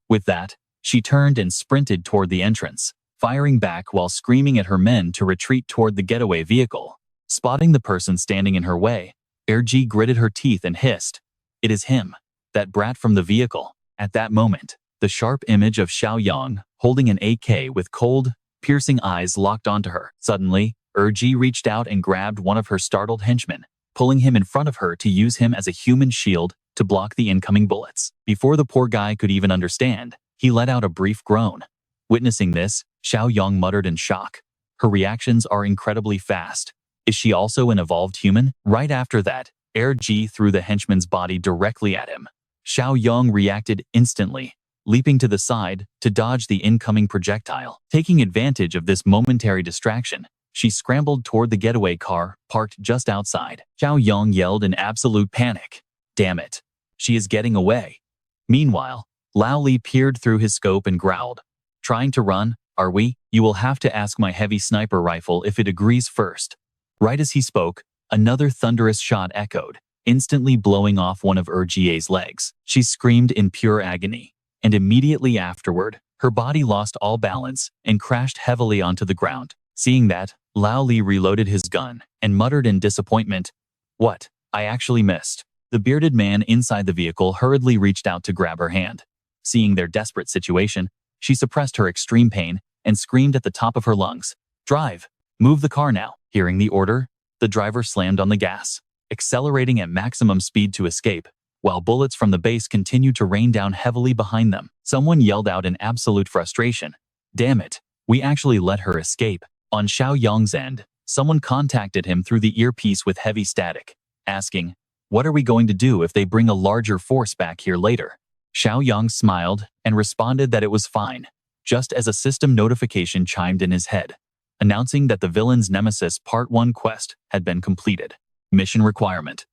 With that, she turned and sprinted toward the entrance, firing back while screaming at her men to retreat toward the getaway vehicle. Spotting the person standing in her way, Urji gritted her teeth and hissed, "It is him, that brat from the vehicle." At that moment, the sharp image of Xiaoyong, holding an AK with cold, piercing eyes locked onto her. Suddenly, Urji reached out and grabbed one of her startled henchmen, pulling him in front of her to use him as a human shield to block the incoming bullets. Before the poor guy could even understand, he let out a brief groan. Witnessing this, Xiaoyong muttered in shock. Her reactions are incredibly fast. Is she also an evolved human? Right after that, Air Ji threw the henchman's body directly at him. Xiaoyong reacted instantly, leaping to the side to dodge the incoming projectile. Taking advantage of this momentary distraction, she scrambled toward the getaway car parked just outside. Xiaoyong yelled in absolute panic. Damn it. She is getting away. Meanwhile, Lao Li peered through his scope and growled. Trying to run, are we? You will have to ask my heavy sniper rifle if it agrees first. Right as he spoke, another thunderous shot echoed, instantly blowing off one of Jia's legs. She screamed in pure agony, and immediately afterward, her body lost all balance and crashed heavily onto the ground. Seeing that, Lao Li reloaded his gun and muttered in disappointment, "What? I actually missed." The bearded man inside the vehicle hurriedly reached out to grab her hand. Seeing their desperate situation, she suppressed her extreme pain and screamed at the top of her lungs, "Drive! Move the car now!" Hearing the order, the driver slammed on the gas, accelerating at maximum speed to escape, while bullets from the base continued to rain down heavily behind them. Someone yelled out in absolute frustration, "Damn it, we actually let her escape." On Xiaoyong's end, someone contacted him through the earpiece with heavy static, asking, "What are we going to do if they bring a larger force back here later?" Xiaoyong smiled and responded that it was fine, just as a system notification chimed in his head, announcing that the Villain's Nemesis Part 1 quest had been completed. Mission requirement: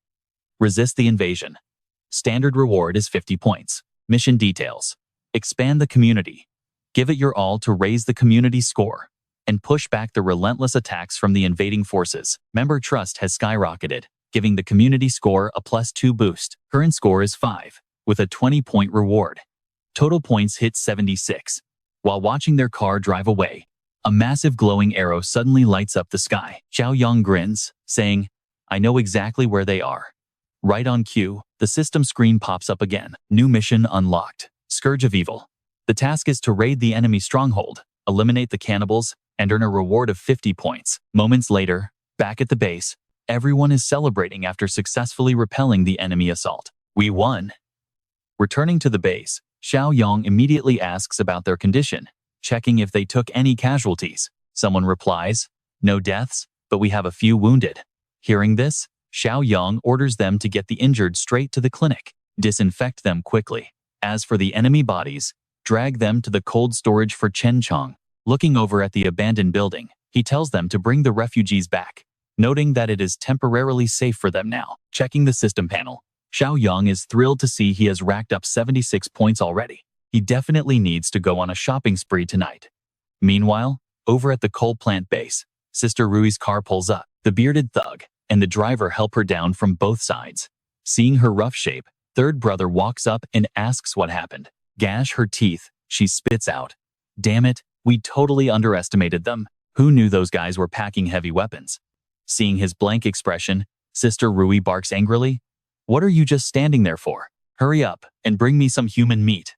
resist the invasion. Standard reward is 50 points. Mission details: expand the community. Give it your all to raise the community score and push back the relentless attacks from the invading forces. Member trust has skyrocketed, giving the community score a +2 boost. Current score is 5, with a 20-point reward. Total points hit 76. While watching their car drive away, a massive glowing arrow suddenly lights up the sky. Xiaoyong grins, saying, "I know exactly where they are." Right on cue, the system screen pops up again. New mission unlocked. Scourge of Evil. The task is to raid the enemy stronghold, eliminate the cannibals, and earn a reward of 50 points. Moments later, back at the base, everyone is celebrating after successfully repelling the enemy assault. We won. Returning to the base, Xiaoyong immediately asks about their condition, checking if they took any casualties. Someone replies, "No deaths, but we have a few wounded." Hearing this, Xiaoyong orders them to get the injured straight to the clinic, disinfect them quickly. As for the enemy bodies, drag them to the cold storage for Chenchong. Looking over at the abandoned building, he tells them to bring the refugees back, noting that it is temporarily safe for them now. Checking the system panel, Xiaoyong is thrilled to see he has racked up 76 points already. He definitely needs to go on a shopping spree tonight. Meanwhile, over at the coal plant base, Sister Rui's car pulls up. The bearded thug and the driver help her down from both sides. Seeing her rough shape, third brother walks up and asks what happened. Gash her teeth, she spits out, "Damn it, we totally underestimated them. Who knew those guys were packing heavy weapons?" Seeing his blank expression, Sister Rui barks angrily, "What are you just standing there for? Hurry up and bring me some human meat."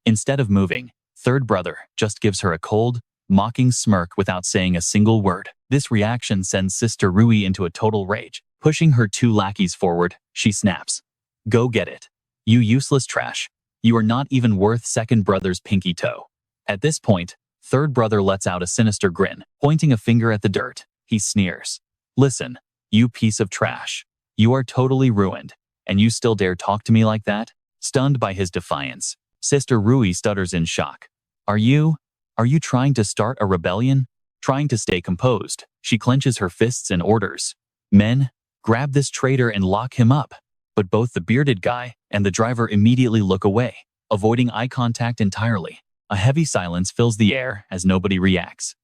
Instead of moving, third brother just gives her a cold, mocking smirk without saying a single word. This reaction sends Sister Rui into a total rage. Pushing her two lackeys forward, she snaps, "Go get it. You useless trash. You are not even worth second brother's pinky toe." At this point, third brother lets out a sinister grin, pointing a finger at the dirt. He sneers, "Listen, you piece of trash. You are totally ruined, and you still dare talk to me like that?" Stunned by his defiance, Sister Rui stutters in shock. Are you trying to start a rebellion?" Trying to stay composed, she clenches her fists and orders, "Men, grab this traitor and lock him up." But both the bearded guy and the driver immediately look away, avoiding eye contact entirely. A heavy silence fills the air as nobody reacts.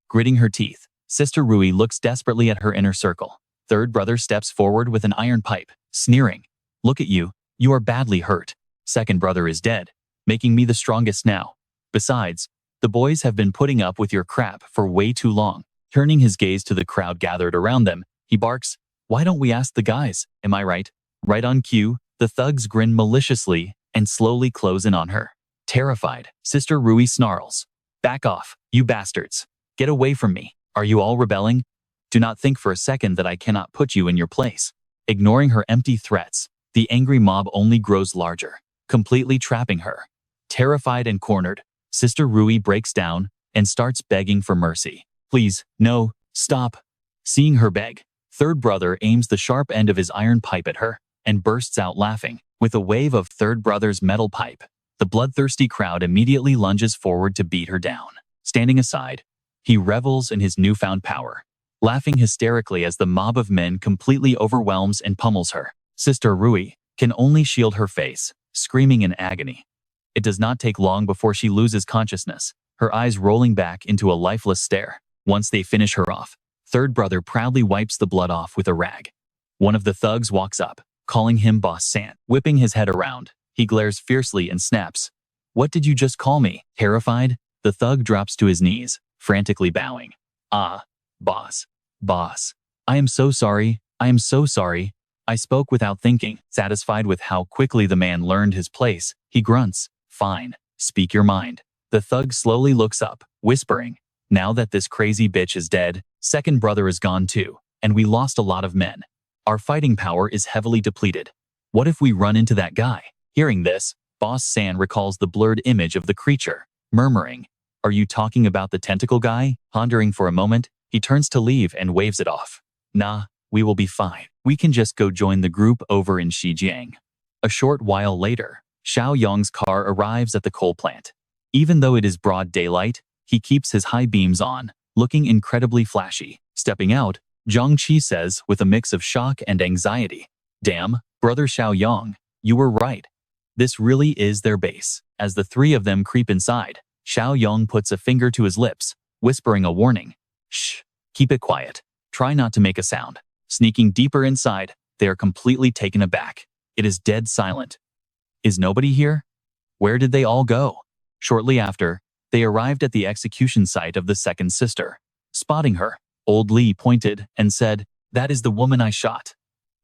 Gritting her teeth, Sister Rui looks desperately at her inner circle. Third brother steps forward with an iron pipe, sneering, "Look at you, you are badly hurt. Second brother is dead, making me the strongest now. Besides, the boys have been putting up with your crap for way too long." Turning his gaze to the crowd gathered around them, he barks, "Why don't we ask the guys, am I right?" Right on cue, the thugs grin maliciously and slowly close in on her. Terrified, Sister Rui snarls, "Back off, you bastards. Get away from me. Are you all rebelling? Do not think for a second that I cannot put you in your place. Ignoring her empty threats, the angry mob only grows larger, completely trapping her. Terrified and cornered, Sister Rui breaks down and starts begging for mercy. Please, no, stop. Seeing her beg, third brother aims the sharp end of his iron pipe at her and bursts out laughing. With a wave of third brother's metal pipe, the bloodthirsty crowd immediately lunges forward to beat her down. Standing aside, he revels in his newfound power, laughing hysterically as the mob of men completely overwhelms and pummels her. Sister Rui can only shield her face, screaming in agony. It does not take long before she loses consciousness, her eyes rolling back into a lifeless stare. Once they finish her off, third brother proudly wipes the blood off with a rag. One of the thugs walks up, calling him Boss San. Whipping his head around, he glares fiercely and snaps, "What did you just call me?" Terrified, the thug drops to his knees, frantically bowing. "Ah, boss. I am so sorry. I spoke without thinking." Satisfied with how quickly the man learned his place, he grunts, "Fine, speak your mind." The thug slowly looks up, whispering, "Now that this crazy bitch is dead, second brother is gone too, and we lost a lot of men. Our fighting power is heavily depleted. What if we run into that guy?" Hearing this, Boss San recalls the blurred image of the creature, murmuring, "Are you talking about the tentacle guy?" Pondering for a moment, he turns to leave and waves it off. "Nah, we will be fine. We can just go join the group over in Shijiang." A short while later, Xiaoyong's car arrives at the coal plant. Even though it is broad daylight, he keeps his high beams on, looking incredibly flashy. Stepping out, Jiang Qi says with a mix of shock and anxiety, "Damn, brother Xiaoyong, you were right. This really is their base." As the three of them creep inside, Xiaoyong puts a finger to his lips, whispering a warning. "Shh, keep it quiet. Try not to make a sound." Sneaking deeper inside, they are completely taken aback. It is dead silent. Is nobody here? Where did they all go? Shortly after, they arrived at the execution site of the second sister. Spotting her, old Li pointed and said, "That is the woman I shot."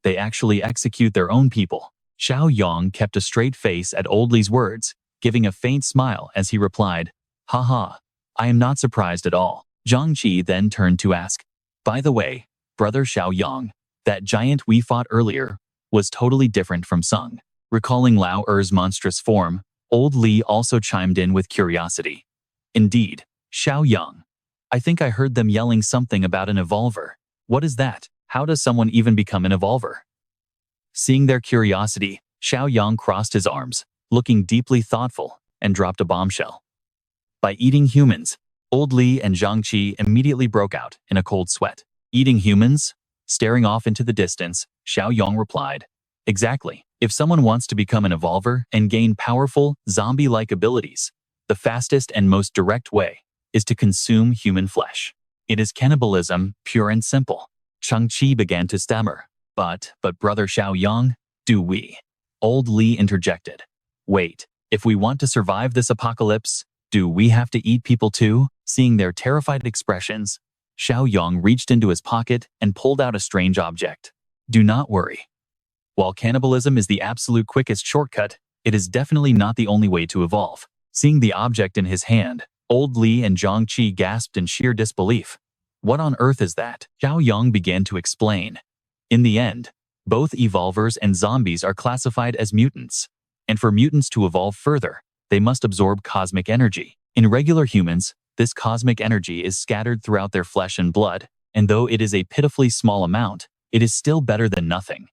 They actually execute their own people. Xiaoyong kept a straight face at old Li's words, giving a faint smile as he replied, "Haha, I am not surprised at all." Jiang Qi then turned to ask, "By the way, brother Xiaoyong, that giant we fought earlier was totally different from Sung." Recalling Lao Er's monstrous form, old Li also chimed in with curiosity. "Indeed, Xiaoyong. I think I heard them yelling something about an evolver. What is that? How does someone even become an evolver?" Seeing their curiosity, Xiaoyong crossed his arms, looking deeply thoughtful, and dropped a bombshell. "By eating humans." Old Li and Jiang Qi immediately broke out in a cold sweat. "Eating humans?" Staring off into the distance, Xiaoyong replied, "Exactly. If someone wants to become an evolver and gain powerful, zombie-like abilities, the fastest and most direct way is to consume human flesh. It is cannibalism, pure and simple." Jiang Qi began to stammer. But brother Xiaoyong, do we?" Old Li interjected. "Wait, if we want to survive this apocalypse, do we have to eat people too?" Seeing their terrified expressions, Xiaoyong reached into his pocket and pulled out a strange object. "Do not worry. While cannibalism is the absolute quickest shortcut, it is definitely not the only way to evolve." Seeing the object in his hand, old Li and Jiang Qi gasped in sheer disbelief. "What on earth is that?" Xiaoyong began to explain. In the end, both evolvers and zombies are classified as mutants, and for mutants to evolve further, they must absorb cosmic energy. In regular humans, this cosmic energy is scattered throughout their flesh and blood, and though it is a pitifully small amount, it is still better than nothing.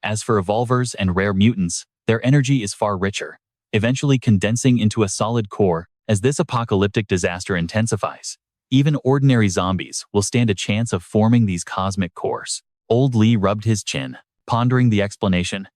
As for evolvers and rare mutants, their energy is far richer, eventually condensing into a solid core as this apocalyptic disaster intensifies. Even ordinary zombies will stand a chance of forming these cosmic cores. Old Li rubbed his chin, pondering the explanation.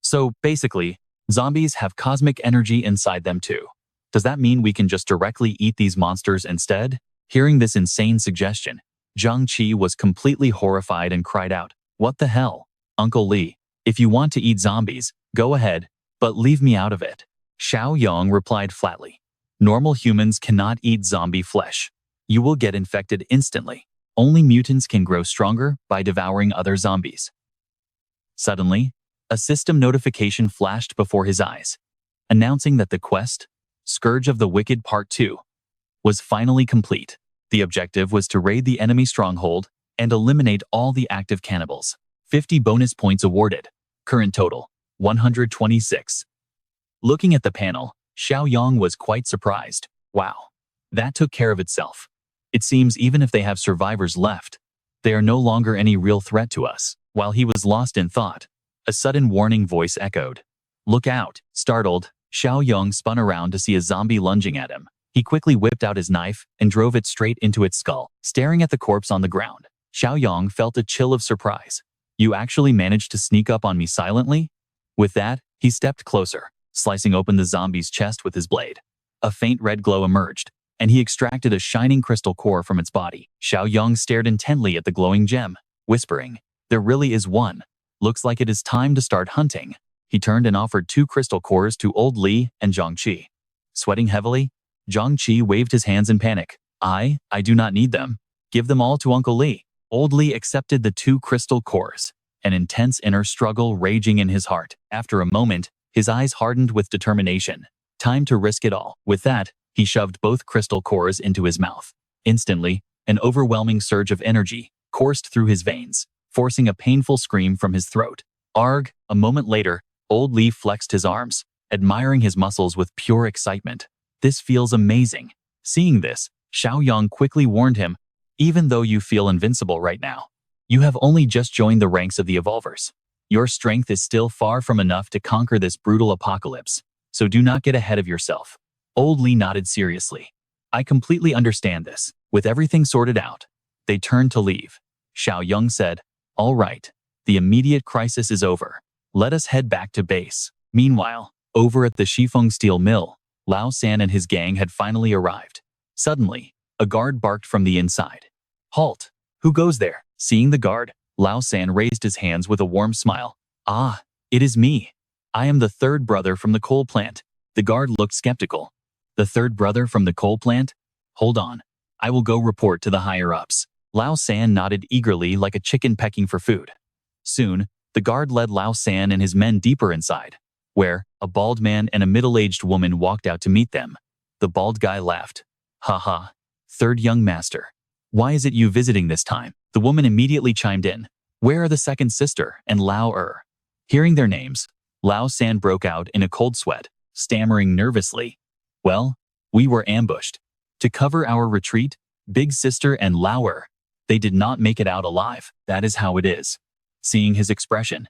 "So, basically, zombies have cosmic energy inside them too. Does that mean we can just directly eat these monsters instead?" Hearing this insane suggestion, Jiang Qi was completely horrified and cried out, "What the hell? Uncle Li, if you want to eat zombies, go ahead, but leave me out of it." Xiaoyong replied flatly, "Normal humans cannot eat zombie flesh. You will get infected instantly. Only mutants can grow stronger by devouring other zombies." Suddenly, a system notification flashed before his eyes, announcing that the quest, Scourge of the Wicked Part 2, was finally complete. The objective was to raid the enemy stronghold and eliminate all the active cannibals. 50 bonus points awarded. Current total, 126. Looking at the panel, Xiaoyong was quite surprised. Wow. That took care of itself. It seems even if they have survivors left, they are no longer any real threat to us. While he was lost in thought, a sudden warning voice echoed. Look out! Startled, Xiaoyong spun around to see a zombie lunging at him. He quickly whipped out his knife and drove it straight into its skull. Staring at the corpse on the ground, Xiaoyong felt a chill of surprise. You actually managed to sneak up on me silently? With that, he stepped closer, slicing open the zombie's chest with his blade. A faint red glow emerged, and he extracted a shining crystal core from its body. Xiaoyong stared intently at the glowing gem, whispering, "There really is one. Looks like it is time to start hunting." He turned and offered 2 crystal cores to Old Li and Jiang Qi. Sweating heavily, Jiang Qi waved his hands in panic. I do not need them. Give them all to Uncle Li." Old Li accepted the 2 crystal cores, an intense inner struggle raging in his heart. After a moment, his eyes hardened with determination. Time to risk it all. With that, he shoved both crystal cores into his mouth. Instantly, an overwhelming surge of energy coursed through his veins, forcing a painful scream from his throat. Arg! A moment later, Old Li flexed his arms, admiring his muscles with pure excitement. This feels amazing. Seeing this, Xiaoyong quickly warned him, even though you feel invincible right now, you have only just joined the ranks of the Evolvers. Your strength is still far from enough to conquer this brutal apocalypse, so do not get ahead of yourself. Old Li nodded seriously. I completely understand this. With everything sorted out, they turned to leave. Xiaoyong said, all right, the immediate crisis is over. Let us head back to base. Meanwhile, over at the Shifeng steel mill, Lao San and his gang had finally arrived. Suddenly, a guard barked from the inside. Halt! Who goes there? Seeing the guard, Lao San raised his hands with a warm smile. Ah, it is me. I am the 3rd brother from the coal plant. The guard looked skeptical. The 3rd brother from the coal plant? Hold on. I will go report to the higher-ups. Lao San nodded eagerly like a chicken pecking for food. Soon, the guard led Lao San and his men deeper inside, where a bald man and a middle-aged woman walked out to meet them. The bald guy laughed. Haha, 3rd young master. Why is it you visiting this time? The woman immediately chimed in. Where are the 2nd sister and Lao Er? Hearing their names, Lao San broke out in a cold sweat, stammering nervously. Well, we were ambushed. To cover our retreat, Big Sister and Lao Er, they did not make it out alive. That is how it is. Seeing his expression,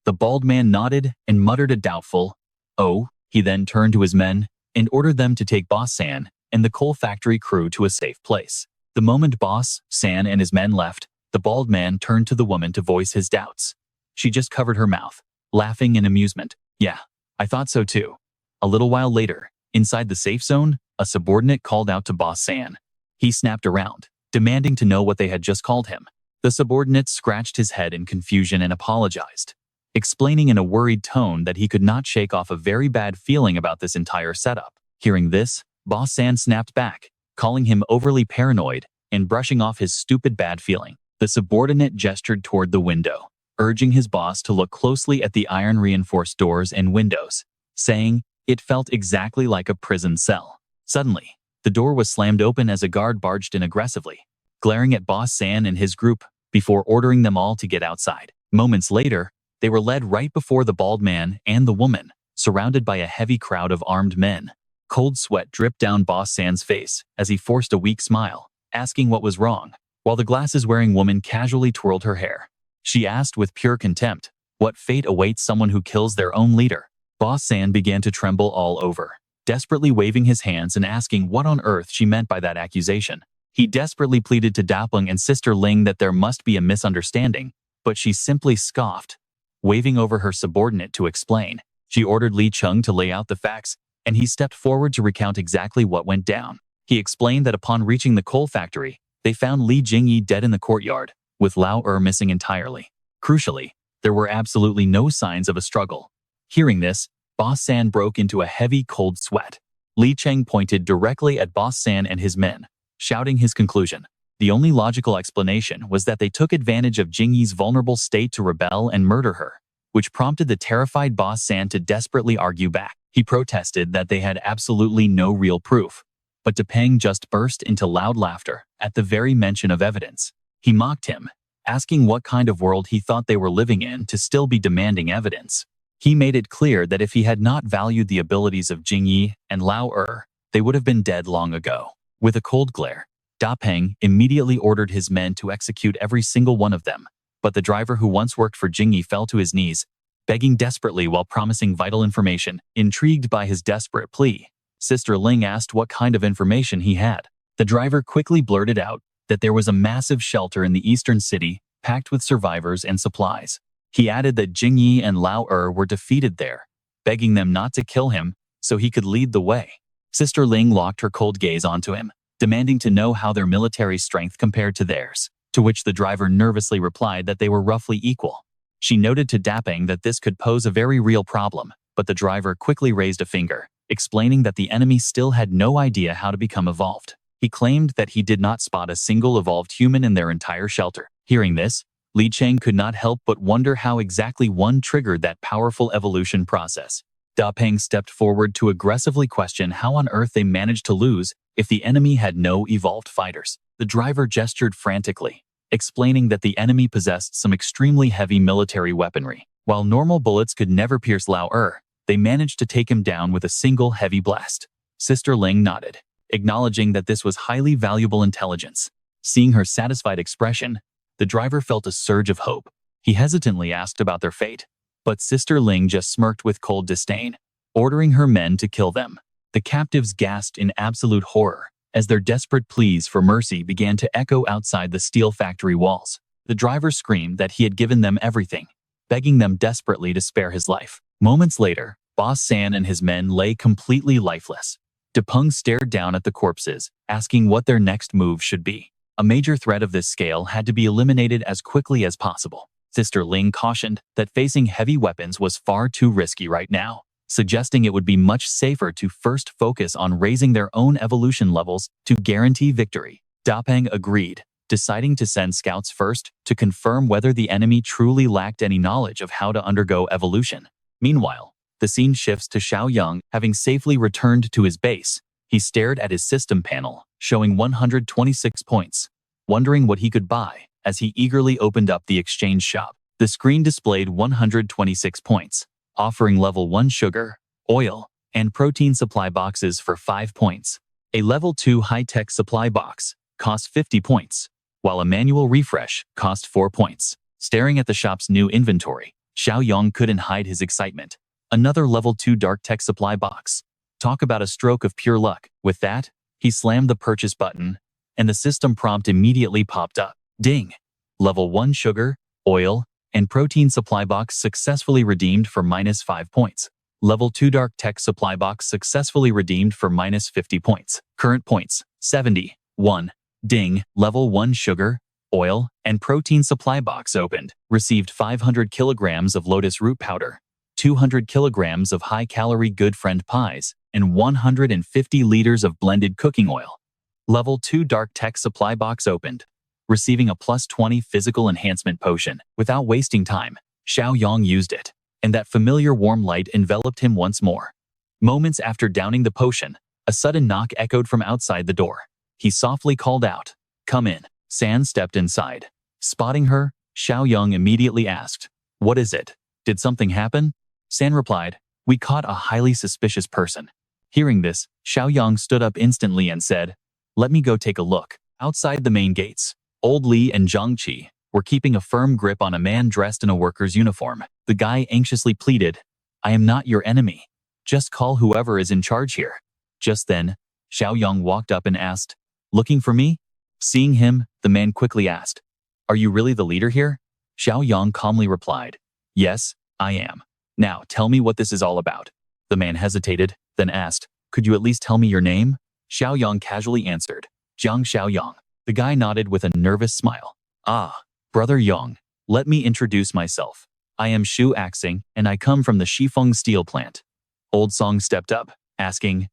the bald man nodded and muttered a doubtful, "Oh." He then turned to his men and ordered them to take Boss San and the coal factory crew to a safe place. The moment Boss San and his men left, the bald man turned to the woman to voice his doubts. She just covered her mouth, laughing in amusement. Yeah, I thought so too. A little while later, inside the safe zone, a subordinate called out to Boss San. He snapped around, demanding to know what they had just called him. The subordinate scratched his head in confusion and apologized, explaining in a worried tone that he could not shake off a very bad feeling about this entire setup. Hearing this, Boss San snapped back, calling him overly paranoid and brushing off his stupid bad feeling. The subordinate gestured toward the window, urging his boss to look closely at the iron-reinforced doors and windows, saying it felt exactly like a prison cell. Suddenly, the door was slammed open as a guard barged in aggressively, glaring at Boss San and his group before ordering them all to get outside. Moments later, they were led right before the bald man and the woman, surrounded by a heavy crowd of armed men. Cold sweat dripped down Boss San's face as he forced a weak smile, asking what was wrong, while the glasses-wearing woman casually twirled her hair. She asked with pure contempt, what fate awaits someone who kills their own leader? Boss San began to tremble all over, desperately waving his hands and asking what on earth she meant by that accusation. He desperately pleaded to Dapeng and Sister Ling that there must be a misunderstanding, but she simply scoffed, waving over her subordinate to explain. She ordered Li Cheng to lay out the facts, and he stepped forward to recount exactly what went down. He explained that upon reaching the coal factory, they found Li Jingyi dead in the courtyard, with Lao Er missing entirely. Crucially, there were absolutely no signs of a struggle. Hearing this, Boss San broke into a heavy cold sweat. Li Cheng pointed directly at Boss San and his men, shouting his conclusion. The only logical explanation was that they took advantage of Jingyi's vulnerable state to rebel and murder her, which prompted the terrified Boss San to desperately argue back. He protested that they had absolutely no real proof, but Dapeng just burst into loud laughter at the very mention of evidence. He mocked him, asking what kind of world he thought they were living in to still be demanding evidence. He made it clear that if he had not valued the abilities of Jingyi and Lao Er, they would have been dead long ago. With a cold glare, Da Peng immediately ordered his men to execute every single one of them, but the driver who once worked for Jingyi fell to his knees, begging desperately while promising vital information. Intrigued by his desperate plea, Sister Ling asked what kind of information he had. The driver quickly blurted out that there was a massive shelter in the eastern city packed with survivors and supplies. He added that Jingyi and Lao Er were defeated there, begging them not to kill him so he could lead the way. Sister Ling locked her cold gaze onto him, demanding to know how their military strength compared to theirs, to which the driver nervously replied that they were roughly equal. She noted to Da Peng that this could pose a very real problem, but the driver quickly raised a finger, explaining that the enemy still had no idea how to become evolved. He claimed that he did not spot a single evolved human in their entire shelter. Hearing this, Li Cheng could not help but wonder how exactly one triggered that powerful evolution process. Da Peng stepped forward to aggressively question how on earth they managed to lose if the enemy had no evolved fighters. The driver gestured frantically, explaining that the enemy possessed some extremely heavy military weaponry. While normal bullets could never pierce Lao Er, they managed to take him down with a single heavy blast. Sister Ling nodded, acknowledging that this was highly valuable intelligence. Seeing her satisfied expression, the driver felt a surge of hope. He hesitantly asked about their fate, but Sister Ling just smirked with cold disdain, ordering her men to kill them. The captives gasped in absolute horror as their desperate pleas for mercy began to echo outside the steel factory walls. The driver screamed that he had given them everything, begging them desperately to spare his life. Moments later, Boss San and his men lay completely lifeless. Depeng stared down at the corpses, asking what their next move should be. A major threat of this scale had to be eliminated as quickly as possible. Sister Ling cautioned that facing heavy weapons was far too risky right now, suggesting it would be much safer to first focus on raising their own evolution levels to guarantee victory. Da Peng agreed, deciding to send scouts first to confirm whether the enemy truly lacked any knowledge of how to undergo evolution. Meanwhile, the scene shifts to Xiaoyong having safely returned to his base. He stared at his system panel, showing 126 points, wondering what he could buy as he eagerly opened up the exchange shop. The screen displayed 126 points, offering level 1 sugar, oil, and protein supply boxes for 5 points. A level 2 high-tech supply box cost 50 points, while a manual refresh cost 4 points. Staring at the shop's new inventory, Xiaoyong couldn't hide his excitement. Another level 2 dark tech supply box. Talk about a stroke of pure luck. With that, he slammed the purchase button, and the system prompt immediately popped up. Ding! Level 1 sugar, oil, and protein supply box successfully redeemed for -5 points. Level 2 dark tech supply box successfully redeemed for -50 points. Current points, 71. Ding! Level 1 sugar, oil, and protein supply box opened. Received 500 kilograms of lotus root powder, 200 kilograms of high-calorie Good Friend pies, and 150 liters of blended cooking oil. Level 2 dark tech supply box opened. Receiving a +20 physical enhancement potion. Without wasting time, Xiaoyong used it, and that familiar warm light enveloped him once more. Moments after downing the potion, a sudden knock echoed from outside the door. He softly called out, "Come in." San stepped inside. Spotting her, Xiaoyong immediately asked, "What is it? Did something happen?" San replied, "We caught a highly suspicious person." Hearing this, Xiaoyong stood up instantly and said, "Let me go take a look." Outside the main gates, Old Li and Zhang Qi were keeping a firm grip on a man dressed in a worker's uniform. The guy anxiously pleaded, "I am not your enemy. Just call whoever is in charge here." Just then, Xiaoyong walked up and asked, "Looking for me?" Seeing him, the man quickly asked, "Are you really the leader here?" Xiaoyong calmly replied, "Yes, I am. Now tell me what this is all about." The man hesitated, then asked, "Could you at least tell me your name?" Xiaoyong casually answered, "Jiang Xiaoyong." The guy nodded with a nervous smile. "Ah, Brother Yong, let me introduce myself. I am Shu Axing, and I come from the Shifeng steel plant." Old Song stepped up, asking,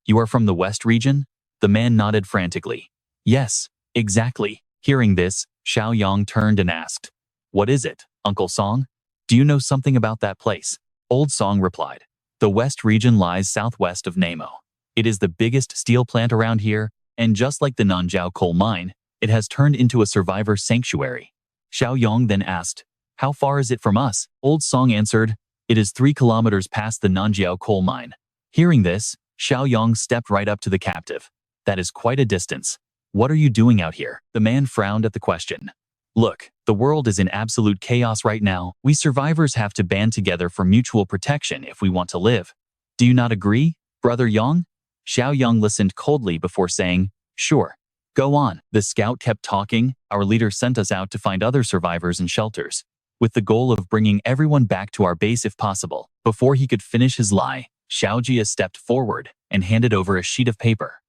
"You are from the West region?" The man nodded frantically. "Yes, exactly." Hearing this, Xiaoyong turned and asked, "What is it, Uncle Song? Do you know something about that place?" Old Song replied, "The West region lies southwest of Namo. It is the biggest steel plant around here, and just like the Nanjiao coal mine, it has turned into a survivor sanctuary. Xiaoyong then asked, "How far is it from us?" Old Song answered, "It is 3 kilometers past the Nanjiao coal mine." Hearing this, Xiaoyong stepped right up to the captive. "That is quite a distance. What are you doing out here?" The man frowned at the question. "Look, the world is in absolute chaos right now. We survivors have to band together for mutual protection if we want to live. Do you not agree, Brother Yong?" Xiaoyong listened coldly before saying, "Sure. Go on." The scout kept talking. "Our leader sent us out to find other survivors and shelters, with the goal of bringing everyone back to our base if possible." Before he could finish his lie, Xiaojia stepped forward and handed over a sheet of paper.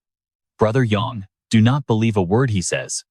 "Brother Yong, do not believe a word he says.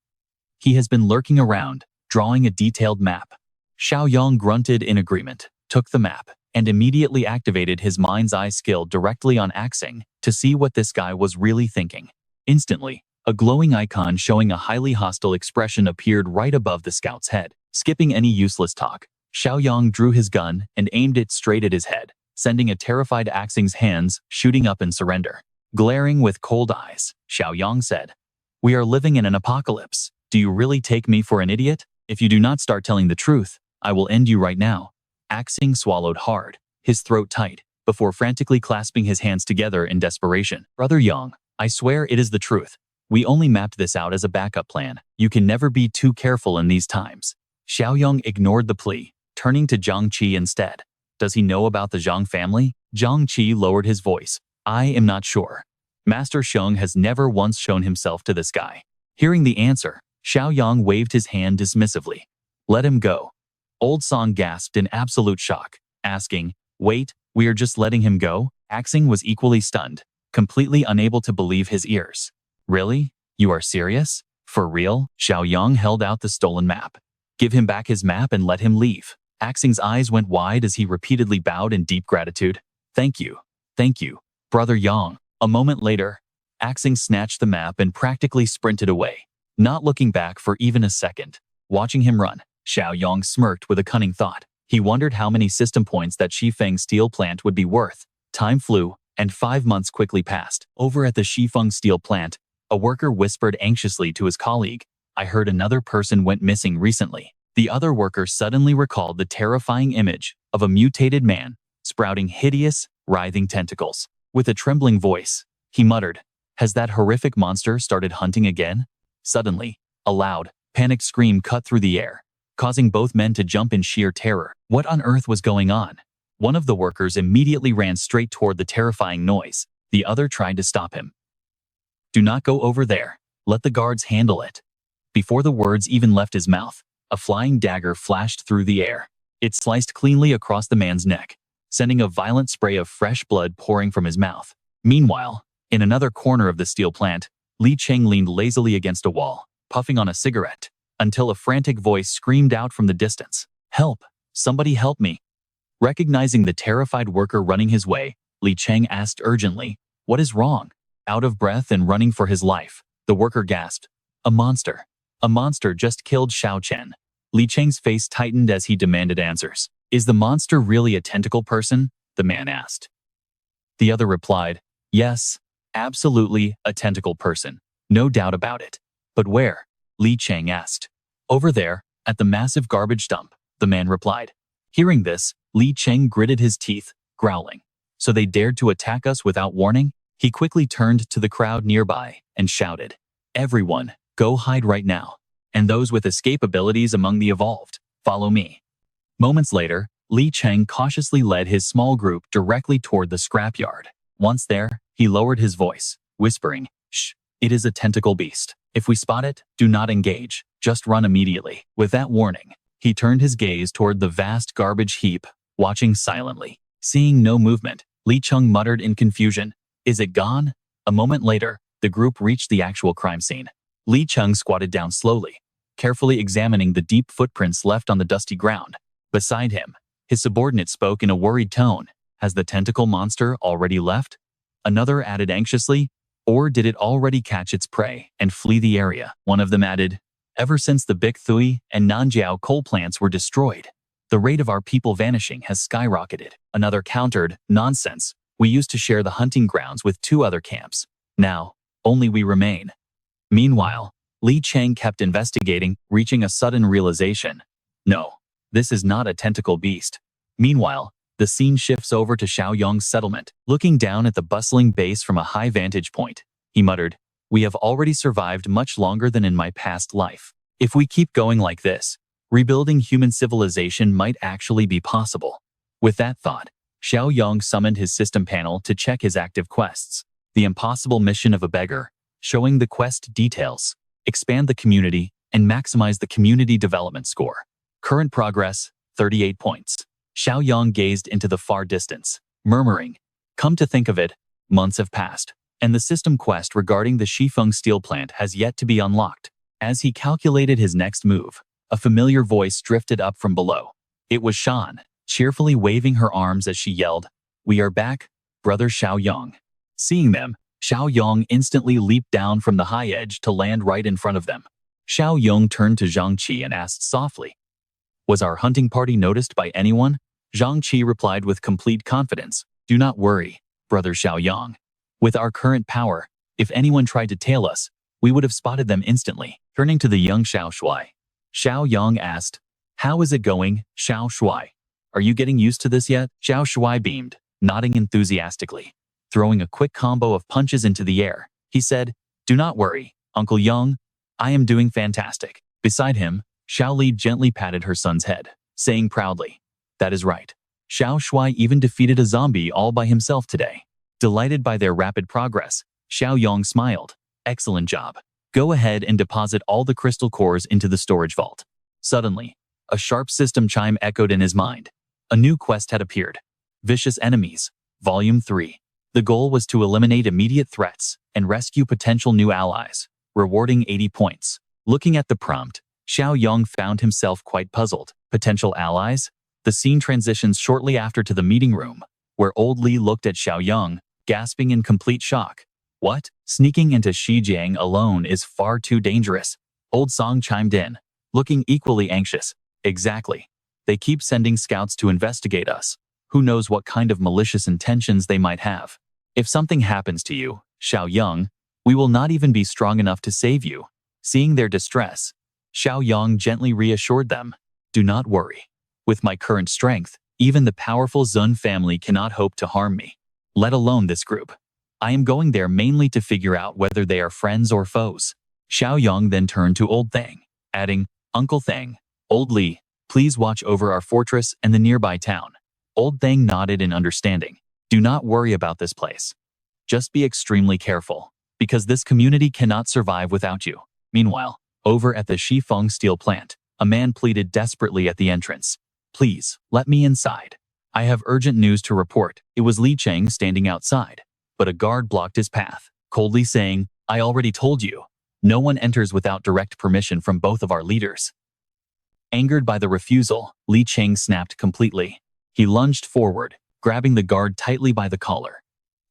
He has been lurking around, drawing a detailed map." Xiaoyong grunted in agreement, took the map, and immediately activated his mind's eye skill directly on Axing to see what this guy was really thinking. Instantly, a glowing icon showing a highly hostile expression appeared right above the scout's head. Skipping any useless talk, Xiaoyong drew his gun and aimed it straight at his head, sending a terrified Axing's hands shooting up in surrender. Glaring with cold eyes, Xiaoyong said, "We are living in an apocalypse. Do you really take me for an idiot? If you do not start telling the truth, I will end you right now." Axing swallowed hard, his throat tight, before frantically clasping his hands together in desperation. "Brother Yong, I swear it is the truth. We only mapped this out as a backup plan. You can never be too careful in these times." Xiaoyong ignored the plea, turning to Zhang Qi instead. "Does he know about the Zhang family?" Zhang Qi lowered his voice. "I am not sure. Master Sheng has never once shown himself to this guy." Hearing the answer, Xiaoyong waved his hand dismissively. "Let him go." Old Song gasped in absolute shock, asking, "Wait, we are just letting him go?" Axing was equally stunned, completely unable to believe his ears. "Really? You are serious? For real?" Xiaoyong held out the stolen map. "Give him back his map and let him leave." Axing's eyes went wide as he repeatedly bowed in deep gratitude. Thank you, Brother Yong." A moment later, Axing snatched the map and practically sprinted away, not looking back for even a second. Watching him run, Xiaoyong smirked with a cunning thought. He wondered how many system points that Shifeng steel plant would be worth. Time flew, and 5 months quickly passed. Over at the Shifeng steel plant, a worker whispered anxiously to his colleague, "I heard another person went missing recently." The other worker suddenly recalled the terrifying image of a mutated man, sprouting hideous, writhing tentacles. With a trembling voice, he muttered, "Has that horrific monster started hunting again?" Suddenly, a loud, panicked scream cut through the air, causing both men to jump in sheer terror. What on earth was going on? One of the workers immediately ran straight toward the terrifying noise. The other tried to stop him. "Do not go over there. Let the guards handle it." Before the words even left his mouth, a flying dagger flashed through the air. It sliced cleanly across the man's neck, sending a violent spray of fresh blood pouring from his mouth. Meanwhile, in another corner of the steel plant, Li Cheng leaned lazily against a wall, puffing on a cigarette, until a frantic voice screamed out from the distance, "Help! Somebody help me!" Recognizing the terrified worker running his way, Li Cheng asked urgently, "What is wrong?" Out of breath and running for his life, the worker gasped, "A monster! A monster just killed Xiao Chen." Li Cheng's face tightened as he demanded answers. "Is the monster really a tentacle person?" the man asked. The other replied, "Yes, absolutely a tentacle person. No doubt about it." "But where?" Li Cheng asked. "Over there, at the massive garbage dump," the man replied. Hearing this, Li Cheng gritted his teeth, growling. "So they dared to attack us without warning?" He quickly turned to the crowd nearby and shouted, "Everyone, go hide right now. And those with escape abilities among the evolved, follow me." Moments later, Li Cheng cautiously led his small group directly toward the scrapyard. Once there, he lowered his voice, whispering, "Shh, it is a tentacle beast. If we spot it, do not engage, just run immediately." With that warning, he turned his gaze toward the vast garbage heap, watching silently. Seeing no movement, Li Cheng muttered in confusion, "Is it gone?" A moment later, the group reached the actual crime scene. Li Cheng squatted down slowly, carefully examining the deep footprints left on the dusty ground. Beside him, his subordinate spoke in a worried tone. "Has the tentacle monster already left?" Another added anxiously, "Or did it already catch its prey and flee the area?" One of them added, "Ever since the Big Thui and Nanjiao coal plants were destroyed, the rate of our people vanishing has skyrocketed." Another countered, "Nonsense. We used to share the hunting grounds with 2 other camps. Now, only we remain." Meanwhile, Li Cheng kept investigating, reaching a sudden realization. No, this is not a tentacle beast. Meanwhile, the scene shifts over to Xiaoyong's settlement. Looking down at the bustling base from a high vantage point, he muttered, "We have already survived much longer than in my past life. If we keep going like this, rebuilding human civilization might actually be possible." With that thought, Xiaoyong summoned his system panel to check his active quests. The impossible mission of a beggar, showing the quest details, expand the community, and maximize the community development score. Current progress, 38 points. Xiaoyong gazed into the far distance, murmuring, "Come to think of it, months have passed, and the system quest regarding the Shifeng steel plant has yet to be unlocked." As he calculated his next move, a familiar voice drifted up from below. It was Shan, cheerfully waving her arms as she yelled, "We are back, brother Xiaoyong." Seeing them, Xiaoyong instantly leaped down from the high edge to land right in front of them. Xiaoyong turned to Zhang Qi and asked softly, "Was our hunting party noticed by anyone?" Zhang Qi replied with complete confidence, "Do not worry, brother Xiaoyong. With our current power, if anyone tried to tail us, we would have spotted them instantly." Turning to the young Xiao Shui, Xiaoyong asked, "How is it going, Xiao Shui? Are you getting used to this yet?" Xiao Shui beamed, nodding enthusiastically. Throwing a quick combo of punches into the air, he said, "Do not worry, Uncle Young. I am doing fantastic." Beside him, Xiao Li gently patted her son's head, saying proudly, "That is right. Xiao Shui even defeated a zombie all by himself today." Delighted by their rapid progress, Xiaoyong smiled. "Excellent job. Go ahead and deposit all the crystal cores into the storage vault." Suddenly, a sharp system chime echoed in his mind. A new quest had appeared. Vicious Enemies, Volume 3. The goal was to eliminate immediate threats and rescue potential new allies, rewarding 80 points. Looking at the prompt, Xiaoyong found himself quite puzzled. Potential allies? The scene transitions shortly after to the meeting room, where old Li looked at Xiaoyong, gasping in complete shock. "What? Sneaking into Shijiang alone is far too dangerous." Old Song chimed in, looking equally anxious. "Exactly. They keep sending scouts to investigate us. Who knows what kind of malicious intentions they might have. If something happens to you, Xiaoyong, we will not even be strong enough to save you." Seeing their distress, Xiaoyong gently reassured them, "Do not worry. With my current strength, even the powerful Zun family cannot hope to harm me, let alone this group. I am going there mainly to figure out whether they are friends or foes." Xiaoyong then turned to Old Thang, adding, "Uncle Thang, Old Li, please watch over our fortress and the nearby town." Old Thang nodded in understanding. "Do not worry about this place. Just be extremely careful, because this community cannot survive without you." Meanwhile, over at the Shifeng steel plant, a man pleaded desperately at the entrance. "Please, let me inside. I have urgent news to report." It was Li Cheng standing outside, but a guard blocked his path, coldly saying, "I already told you. No one enters without direct permission from both of our leaders." Angered by the refusal, Li Cheng snapped completely. He lunged forward, grabbing the guard tightly by the collar.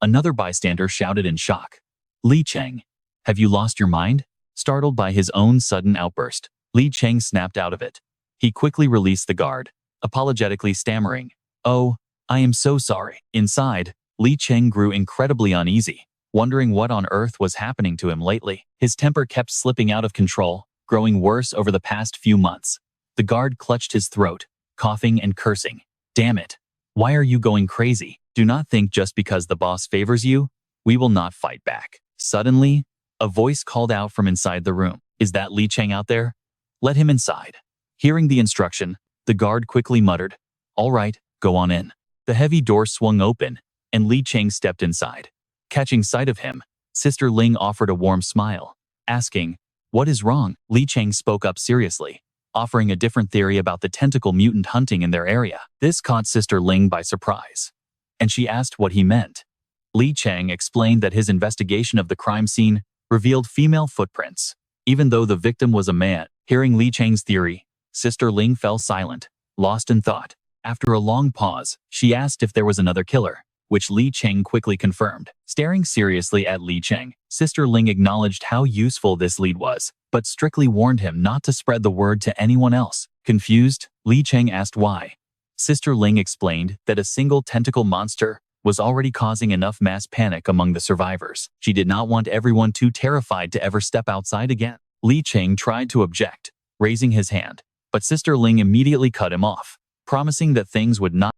Another bystander shouted in shock, "Li Cheng, have you lost your mind?" Startled by his own sudden outburst, Li Cheng snapped out of it. He quickly released the guard, apologetically stammering, "Oh, I am so sorry." Inside, Li Cheng grew incredibly uneasy, wondering what on earth was happening to him lately. His temper kept slipping out of control, growing worse over the past few months. The guard clutched his throat, coughing and cursing. "Damn it. Why are you going crazy? Do not think just because the boss favors you, we will not fight back." Suddenly, a voice called out from inside the room, "Is that Li Cheng out there? Let him inside." Hearing the instruction, the guard quickly muttered, "All right, go on in." The heavy door swung open, and Li Cheng stepped inside. Catching sight of him, Sister Ling offered a warm smile, asking, "What is wrong?" Li Cheng spoke up seriously, offering a different theory about the tentacle mutant hunting in their area. This caught Sister Ling by surprise, and she asked what he meant. Li Cheng explained that his investigation of the crime scene revealed female footprints, even though the victim was a man. Hearing Li Cheng's theory, Sister Ling fell silent, lost in thought. After a long pause, she asked if there was another killer, which Li Cheng quickly confirmed. Staring seriously at Li Cheng, Sister Ling acknowledged how useful this lead was, but strictly warned him not to spread the word to anyone else. Confused, Li Cheng asked why. Sister Ling explained that a single tentacle monster was already causing enough mass panic among the survivors. She did not want everyone too terrified to ever step outside again. Li Cheng tried to object, raising his hand, but Sister Ling immediately cut him off, promising that things would not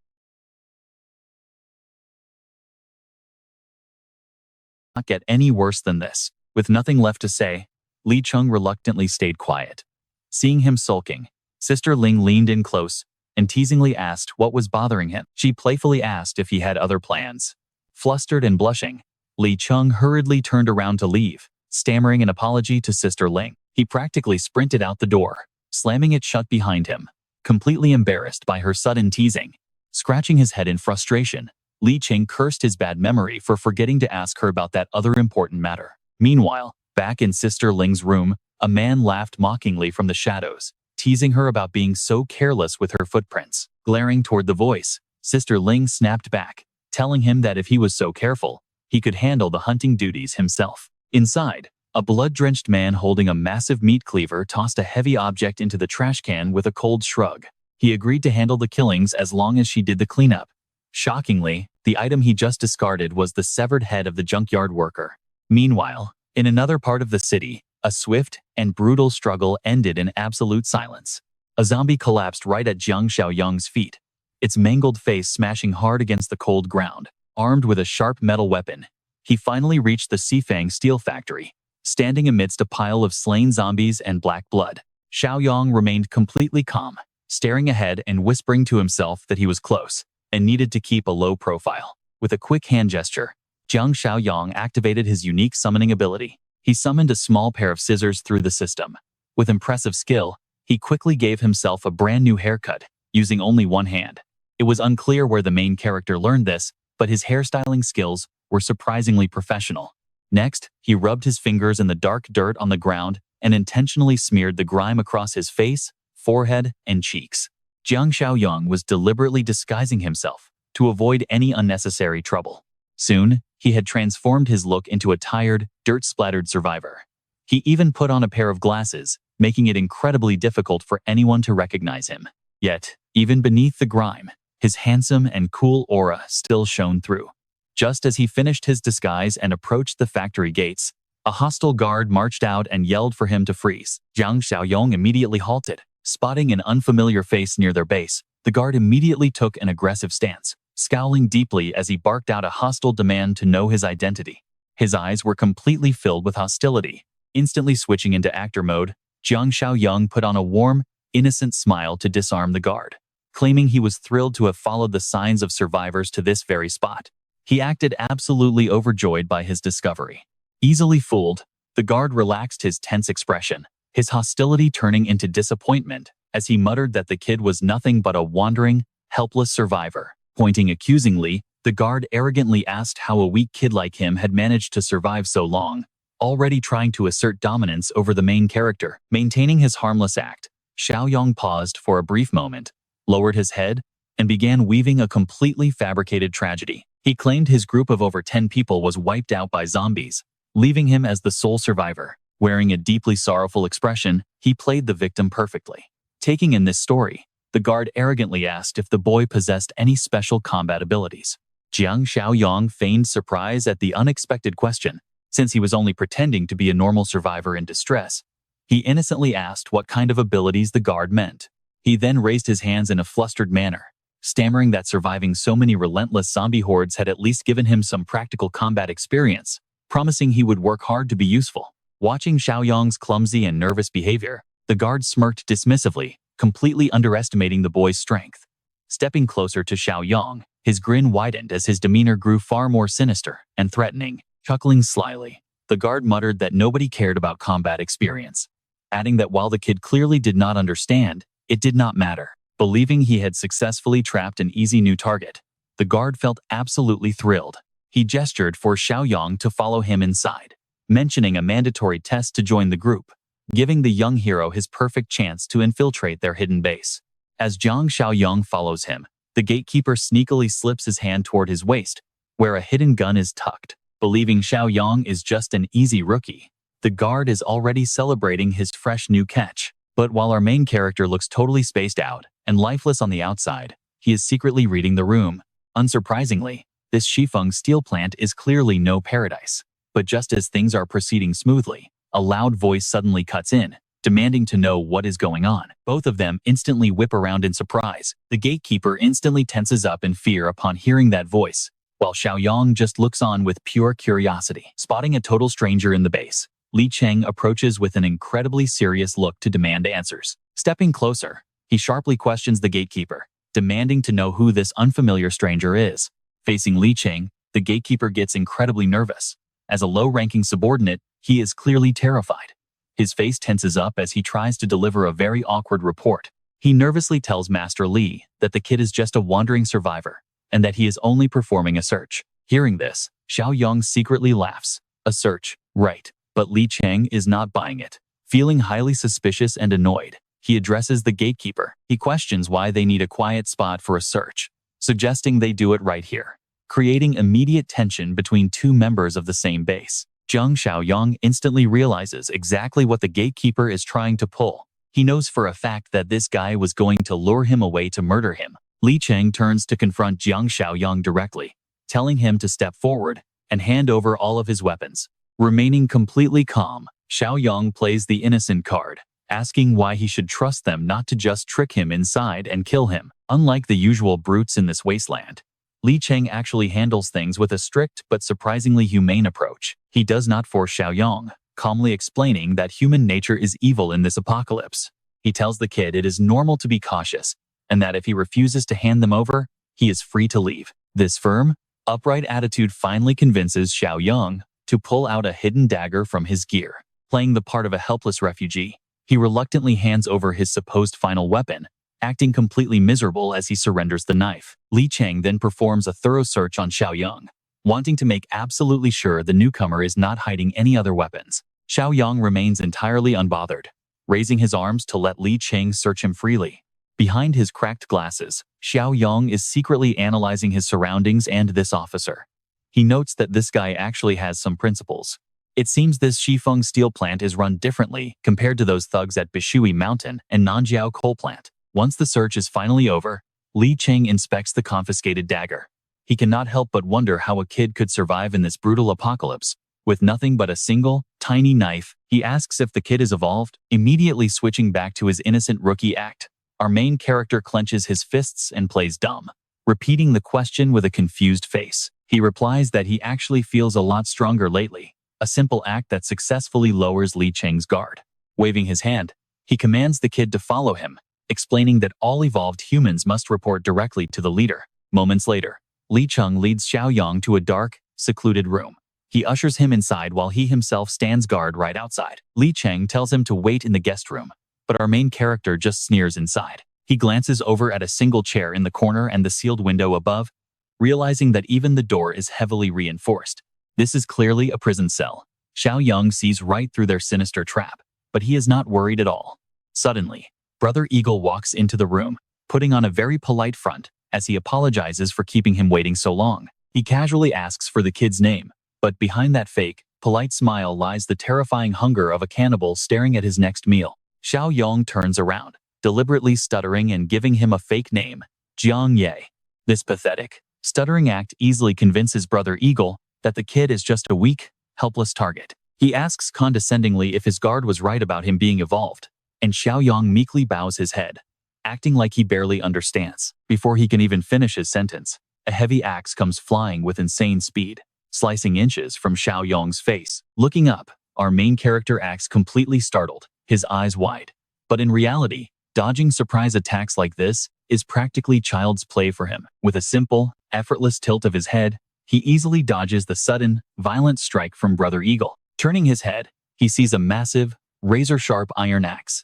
get any worse than this. With nothing left to say, Li Cheng reluctantly stayed quiet. Seeing him sulking, Sister Ling leaned in close and teasingly asked what was bothering him. She playfully asked if he had other plans. Flustered and blushing, Li Cheng hurriedly turned around to leave, stammering an apology to Sister Ling. He practically sprinted out the door, slamming it shut behind him, completely embarrassed by her sudden teasing. Scratching his head in frustration, Li Cheng cursed his bad memory for forgetting to ask her about that other important matter. Meanwhile, back in Sister Ling's room, a man laughed mockingly from the shadows, teasing her about being so careless with her footprints. Glaring toward the voice, Sister Ling snapped back, telling him that if he was so careful, he could handle the hunting duties himself. Inside, a blood-drenched man holding a massive meat cleaver tossed a heavy object into the trash can with a cold shrug. He agreed to handle the killings as long as she did the cleanup. Shockingly, the item he just discarded was the severed head of the junkyard worker. Meanwhile, in another part of the city, a swift and brutal struggle ended in absolute silence. A zombie collapsed right at Jiang Xiaoyong's feet, its mangled face smashing hard against the cold ground. Armed with a sharp metal weapon, he finally reached the Xifang steel factory, standing amidst a pile of slain zombies and black blood. Xiaoyong remained completely calm, staring ahead and whispering to himself that he was close and needed to keep a low profile. With a quick hand gesture, Jiang Xiaoyong activated his unique summoning ability. He summoned a small pair of scissors through the system. With impressive skill, he quickly gave himself a brand new haircut, using only one hand. It was unclear where the main character learned this, but his hairstyling skills were surprisingly professional. Next, he rubbed his fingers in the dark dirt on the ground and intentionally smeared the grime across his face, forehead, and cheeks. Jiang Xiaoyong was deliberately disguising himself to avoid any unnecessary trouble. Soon, he had transformed his look into a tired, dirt-splattered survivor. He even put on a pair of glasses, making it incredibly difficult for anyone to recognize him. Yet, even beneath the grime, his handsome and cool aura still shone through. Just as he finished his disguise and approached the factory gates, a hostile guard marched out and yelled for him to freeze. Jiang Xiaoyong immediately halted. Spotting an unfamiliar face near their base, the guard immediately took an aggressive stance, scowling deeply as he barked out a hostile demand to know his identity. His eyes were completely filled with hostility. Instantly switching into actor mode, Jiang Xiaoyong put on a warm, innocent smile to disarm the guard, claiming he was thrilled to have followed the signs of survivors to this very spot. He acted absolutely overjoyed by his discovery. Easily fooled, the guard relaxed his tense expression, his hostility turning into disappointment as he muttered that the kid was nothing but a wandering, helpless survivor. Pointing accusingly, the guard arrogantly asked how a weak kid like him had managed to survive so long, already trying to assert dominance over the main character. Maintaining his harmless act, Xiaoyong paused for a brief moment, lowered his head, and began weaving a completely fabricated tragedy. He claimed his group of over 10 people was wiped out by zombies, leaving him as the sole survivor. Wearing a deeply sorrowful expression, he played the victim perfectly. Taking in this story, the guard arrogantly asked if the boy possessed any special combat abilities. Jiang Xiaoyong feigned surprise at the unexpected question, since he was only pretending to be a normal survivor in distress. He innocently asked what kind of abilities the guard meant. He then raised his hands in a flustered manner, stammering that surviving so many relentless zombie hordes had at least given him some practical combat experience, promising he would work hard to be useful. Watching Xiaoyong's clumsy and nervous behavior, the guard smirked dismissively, completely underestimating the boy's strength. Stepping closer to Xiaoyong, his grin widened as his demeanor grew far more sinister and threatening. Chuckling slyly, the guard muttered that nobody cared about combat experience, adding that while the kid clearly did not understand, it did not matter. Believing he had successfully trapped an easy new target, the guard felt absolutely thrilled. He gestured for Xiaoyong to follow him inside, mentioning a mandatory test to join the group, giving the young hero his perfect chance to infiltrate their hidden base. As Jiang Xiaoyong follows him, the gatekeeper sneakily slips his hand toward his waist, where a hidden gun is tucked. Believing Xiaoyong is just an easy rookie, the guard is already celebrating his fresh new catch. But while our main character looks totally spaced out and lifeless on the outside, he is secretly reading the room. Unsurprisingly, this Xifeng steel plant is clearly no paradise. But just as things are proceeding smoothly, a loud voice suddenly cuts in, demanding to know what is going on. Both of them instantly whip around in surprise. The gatekeeper instantly tenses up in fear upon hearing that voice, while Xiaoyong just looks on with pure curiosity. Spotting a total stranger in the base, Li Cheng approaches with an incredibly serious look to demand answers. Stepping closer, he sharply questions the gatekeeper, demanding to know who this unfamiliar stranger is. Facing Li Cheng, the gatekeeper gets incredibly nervous. As a low-ranking subordinate, he is clearly terrified. His face tenses up as he tries to deliver a very awkward report. He nervously tells Master Li that the kid is just a wandering survivor, and that he is only performing a search. Hearing this, Xiaoyong secretly laughs. A search, right. But Li Cheng is not buying it. Feeling highly suspicious and annoyed, he addresses the gatekeeper. He questions why they need a quiet spot for a search, suggesting they do it right here, creating immediate tension between two members of the same base. Jiang Xiaoyong instantly realizes exactly what the gatekeeper is trying to pull. He knows for a fact that this guy was going to lure him away to murder him. Li Cheng turns to confront Jiang Xiaoyong directly, telling him to step forward and hand over all of his weapons. Remaining completely calm, Xiaoyong plays the innocent card, asking why he should trust them not to just trick him inside and kill him. Unlike the usual brutes in this wasteland, Li Cheng actually handles things with a strict but surprisingly humane approach. He does not force Xiaoyong, calmly explaining that human nature is evil in this apocalypse. He tells the kid it is normal to be cautious, and that if he refuses to hand them over, he is free to leave. This firm, upright attitude finally convinces Xiaoyong to pull out a hidden dagger from his gear. Playing the part of a helpless refugee, he reluctantly hands over his supposed final weapon, acting completely miserable as he surrenders the knife. Li Cheng then performs a thorough search on Xiaoyong, wanting to make absolutely sure the newcomer is not hiding any other weapons. Xiaoyong remains entirely unbothered, raising his arms to let Li Cheng search him freely. Behind his cracked glasses, Xiaoyong is secretly analyzing his surroundings and this officer. He notes that this guy actually has some principles. It seems this Shifeng steel plant is run differently compared to those thugs at Bishui Mountain and Nanjiao coal plant. Once the search is finally over, Li Cheng inspects the confiscated dagger. He cannot help but wonder how a kid could survive in this brutal apocalypse. With nothing but a single, tiny knife, he asks if the kid is evolved, immediately switching back to his innocent rookie act. Our main character clenches his fists and plays dumb, repeating the question with a confused face. He replies that he actually feels a lot stronger lately, a simple act that successfully lowers Li Cheng's guard. Waving his hand, he commands the kid to follow him, explaining that all evolved humans must report directly to the leader. Moments later, Li Cheng leads Xiaoyong to a dark, secluded room. He ushers him inside while he himself stands guard right outside. Li Cheng tells him to wait in the guest room, but our main character just sneers inside. He glances over at a single chair in the corner and the sealed window above, realizing that even the door is heavily reinforced. This is clearly a prison cell. Xiaoyong sees right through their sinister trap, but he is not worried at all. Suddenly, Brother Eagle walks into the room, putting on a very polite front as he apologizes for keeping him waiting so long. He casually asks for the kid's name, but behind that fake, polite smile lies the terrifying hunger of a cannibal staring at his next meal. Xiaoyong turns around, deliberately stuttering and giving him a fake name, Jiang Ye. This pathetic, stuttering act easily convinces Brother Eagle that the kid is just a weak, helpless target. He asks condescendingly if his guard was right about him being evolved, and Xiaoyong meekly bows his head, acting like he barely understands. Before he can even finish his sentence, a heavy axe comes flying with insane speed, slicing inches from Xiaoyong's face. Looking up, our main character acts completely startled, his eyes wide. But in reality, dodging surprise attacks like this is practically child's play for him. With a simple, effortless tilt of his head, he easily dodges the sudden, violent strike from Brother Eagle. Turning his head, he sees a massive, razor-sharp iron axe.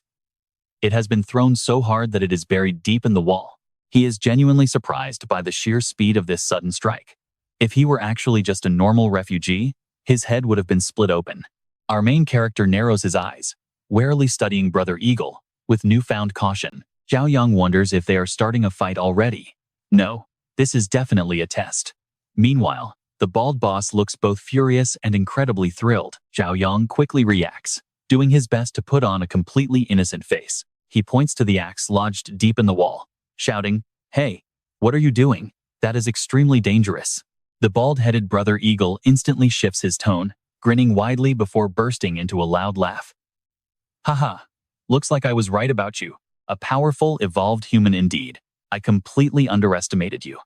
It has been thrown so hard that it is buried deep in the wall. He is genuinely surprised by the sheer speed of this sudden strike. If he were actually just a normal refugee, his head would have been split open. Our main character narrows his eyes, warily studying Brother Eagle, with newfound caution. Xiaoyong wonders if they are starting a fight already. No, this is definitely a test. Meanwhile, the bald boss looks both furious and incredibly thrilled. Xiaoyong quickly reacts, doing his best to put on a completely innocent face. He points to the axe lodged deep in the wall, shouting, "Hey, what are you doing? That is extremely dangerous." The bald-headed Brother Eagle instantly shifts his tone, grinning widely before bursting into a loud laugh. Haha, looks like I was right about you. A powerful, evolved human indeed. I completely underestimated you.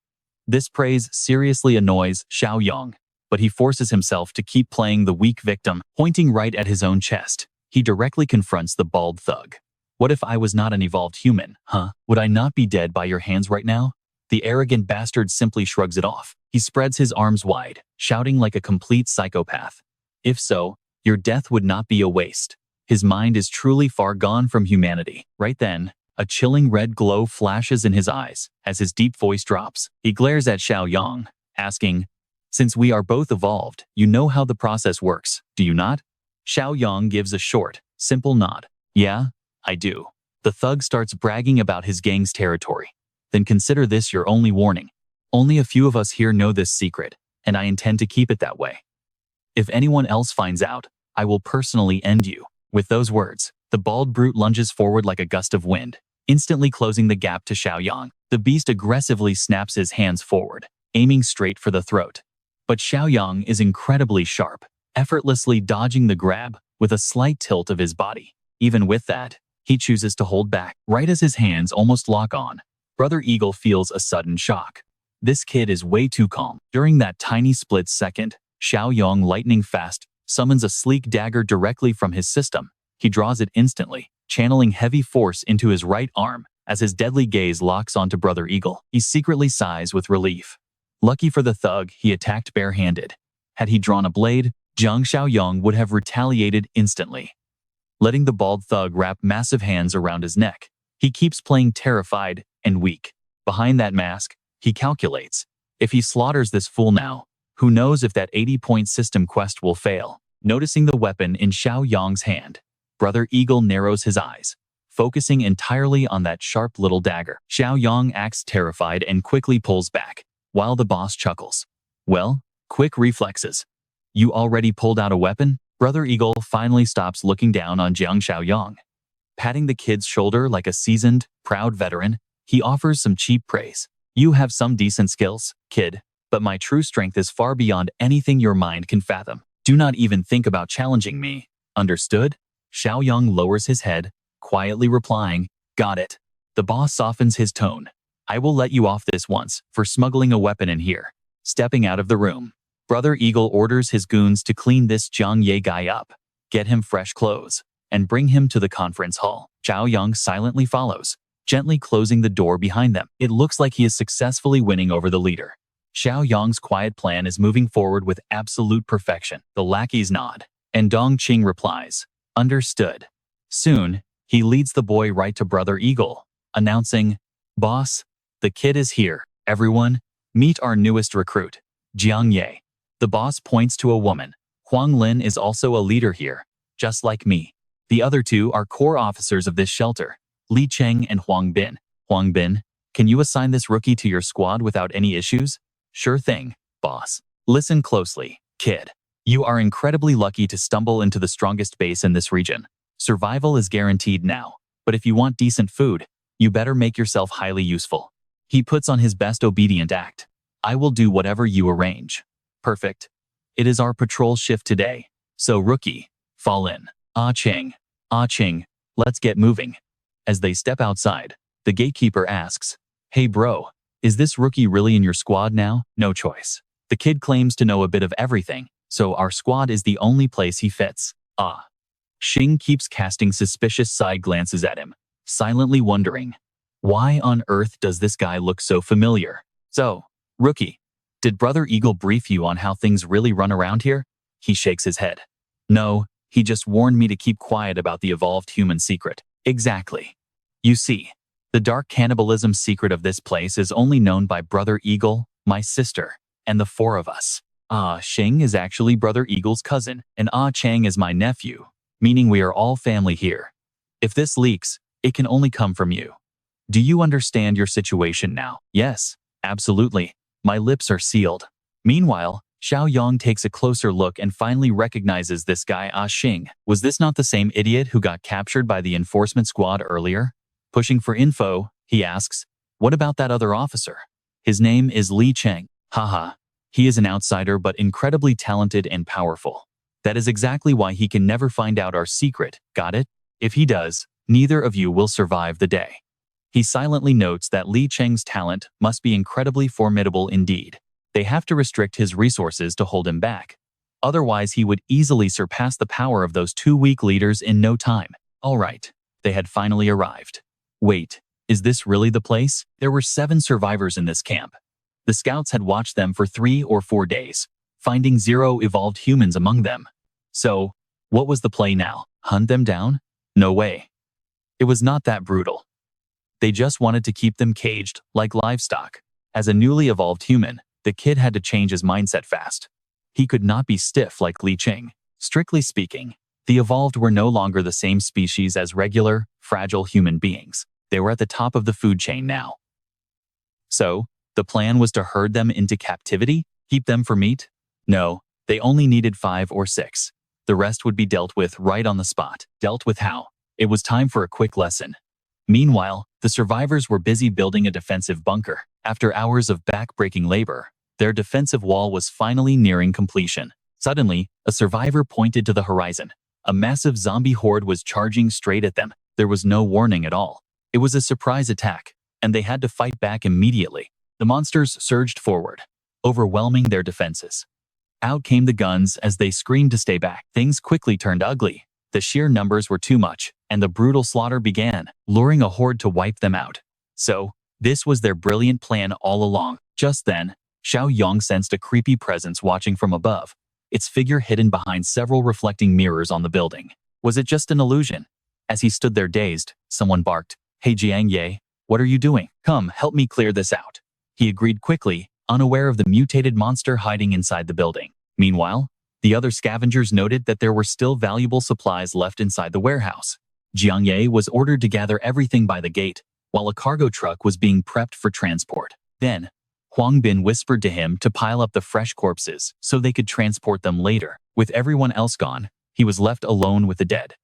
This praise seriously annoys Xiaoyong, but he forces himself to keep playing the weak victim, pointing right at his own chest. He directly confronts the bald thug. What if I was not an evolved human, huh? Would I not be dead by your hands right now? The arrogant bastard simply shrugs it off. He spreads his arms wide, shouting like a complete psychopath. If so, your death would not be a waste. His mind is truly far gone from humanity. Right then, a chilling red glow flashes in his eyes as his deep voice drops. He glares at Xiaoyong, asking, "Since we are both evolved, you know how the process works, do you not?" Xiaoyong gives a short, simple nod. "Yeah, I do." The thug starts bragging about his gang's territory. "Then consider this your only warning. Only a few of us here know this secret, and I intend to keep it that way. If anyone else finds out, I will personally end you." With those words, the bald brute lunges forward like a gust of wind, instantly closing the gap to Xiaoyong. The beast aggressively snaps his hands forward, aiming straight for the throat. But Xiaoyong is incredibly sharp, effortlessly dodging the grab with a slight tilt of his body. Even with that, he chooses to hold back. Right as his hands almost lock on, Brother Eagle feels a sudden shock. This kid is way too calm. During that tiny split second, Xiaoyong, lightning fast, summons a sleek dagger directly from his system. He draws it instantly, channeling heavy force into his right arm. As his deadly gaze locks onto Brother Eagle, he secretly sighs with relief. Lucky for the thug, he attacked barehanded. Had he drawn a blade, Jiang Xiaoyong would have retaliated instantly. Letting the bald thug wrap massive hands around his neck, he keeps playing terrified and weak. Behind that mask, he calculates, if he slaughters this fool now, who knows if that 80-point system quest will fail. Noticing the weapon in Xiaoyong's hand, Brother Eagle narrows his eyes, focusing entirely on that sharp little dagger. Xiaoyong acts terrified and quickly pulls back, while the boss chuckles. "Well, quick reflexes. You already pulled out a weapon?" Brother Eagle finally stops looking down on Jiang Xiaoyong. Patting the kid's shoulder like a seasoned, proud veteran, he offers some cheap praise. "You have some decent skills, kid, but my true strength is far beyond anything your mind can fathom. Do not even think about challenging me. Understood?" Xiaoyong lowers his head, quietly replying, "Got it." The boss softens his tone. "I will let you off this once for smuggling a weapon in here." Stepping out of the room, Brother Eagle orders his goons to clean this Jiang Ye guy up, get him fresh clothes, and bring him to the conference hall. Xiaoyong silently follows, gently closing the door behind them. It looks like he is successfully winning over the leader. Xiaoyong's quiet plan is moving forward with absolute perfection. The lackeys nod, and Dong Qing replies, "Understood." Soon, he leads the boy right to Brother Eagle, announcing, "Boss, the kid is here. Everyone, meet our newest recruit, Jiang Ye." The boss points to a woman. "Huang Lin is also a leader here, just like me. The other two are core officers of this shelter, Li Cheng and Huang Bin." "Huang Bin, can you assign this rookie to your squad without any issues?" "Sure thing, boss." "Listen closely, kid. You are incredibly lucky to stumble into the strongest base in this region. Survival is guaranteed now, but if you want decent food, you better make yourself highly useful." He puts on his best obedient act. "I will do whatever you arrange." "Perfect. It is our patrol shift today, so rookie, fall in." "Ah Cheng, let's get moving." As they step outside, the gatekeeper asks, "Hey bro, is this rookie really in your squad now?" "No choice. The kid claims to know a bit of everything, so our squad is the only place he fits." "Ah." Xing keeps casting suspicious side glances at him, silently wondering, why on earth does this guy look so familiar? "So, rookie, did Brother Eagle brief you on how things really run around here?" He shakes his head. "No, he just warned me to keep quiet about the evolved human secret." "Exactly. You see, the dark cannibalism secret of this place is only known by Brother Eagle, my sister, and the four of us. Ah Xing is actually Brother Eagle's cousin, and Ah Chang is my nephew, meaning we are all family here. If this leaks, it can only come from you. Do you understand your situation now?" "Yes, absolutely. My lips are sealed." Meanwhile, Xiaoyong takes a closer look and finally recognizes this guy Ah Xing. Was this not the same idiot who got captured by the enforcement squad earlier? Pushing for info, he asks, "What about that other officer?" "His name is Li Cheng." "Haha, he is an outsider but incredibly talented and powerful. That is exactly why he can never find out our secret, got it? If he does, neither of you will survive the day. He silently notes that Li Cheng's talent must be incredibly formidable indeed. They have to restrict his resources to hold him back. Otherwise, he would easily surpass the power of those two weak leaders in no time. All right, they had finally arrived. Wait, is this really the place? There were 7 survivors in this camp. The scouts had watched them for 3 or 4 days, finding 0 evolved humans among them. So, what was the play now? Hunt them down? No way. It was not that brutal. They just wanted to keep them caged, like livestock. As a newly evolved human, the kid had to change his mindset fast. He could not be stiff like Li Cheng. Strictly speaking, the evolved were no longer the same species as regular, fragile human beings. They were at the top of the food chain now. So, the plan was to herd them into captivity? Keep them for meat? No, they only needed 5 or 6. The rest would be dealt with right on the spot. Dealt with how? It was time for a quick lesson. Meanwhile, the survivors were busy building a defensive bunker. After hours of back-breaking labor, their defensive wall was finally nearing completion. Suddenly, a survivor pointed to the horizon. A massive zombie horde was charging straight at them. There was no warning at all. It was a surprise attack, and they had to fight back immediately. The monsters surged forward, overwhelming their defenses. Out came the guns as they screamed to stay back. Things quickly turned ugly. The sheer numbers were too much, and the brutal slaughter began, luring a horde to wipe them out. So, this was their brilliant plan all along. Just then, Xiaoyong sensed a creepy presence watching from above, its figure hidden behind several reflecting mirrors on the building. Was it just an illusion? As he stood there dazed, someone barked, "Hey Jiang Ye, what are you doing? Come, help me clear this out." He agreed quickly, unaware of the mutated monster hiding inside the building. Meanwhile, the other scavengers noted that there were still valuable supplies left inside the warehouse. Jiang Ye was ordered to gather everything by the gate, while a cargo truck was being prepped for transport. Then, Huang Bin whispered to him to pile up the fresh corpses so they could transport them later. With everyone else gone, he was left alone with the dead.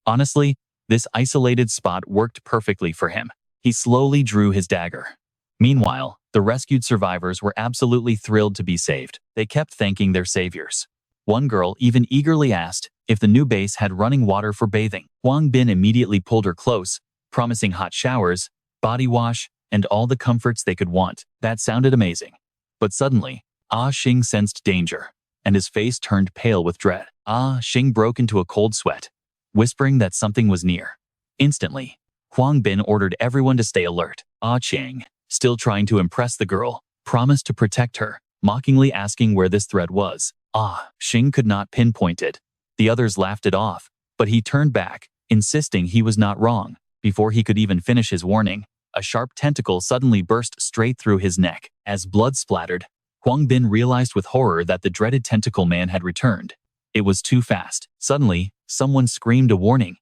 Honestly, this isolated spot worked perfectly for him. He slowly drew his dagger. Meanwhile, the rescued survivors were absolutely thrilled to be saved. They kept thanking their saviors. One girl even eagerly asked if the new base had running water for bathing. Huang Bin immediately pulled her close, promising hot showers, body wash, and all the comforts they could want. That sounded amazing. But suddenly, Ah Xing sensed danger, and his face turned pale with dread. Ah Xing broke into a cold sweat, whispering that something was near. Instantly, Huang Bin ordered everyone to stay alert. Ah Cheng, still trying to impress the girl, promised to protect her, mockingly asking where this thread was. Ah Xing could not pinpoint it. The others laughed it off, but he turned back, insisting he was not wrong. Before he could even finish his warning, a sharp tentacle suddenly burst straight through his neck. As blood splattered, Huang Bin realized with horror that the dreaded tentacle man had returned. It was too fast. Suddenly, someone screamed a warning.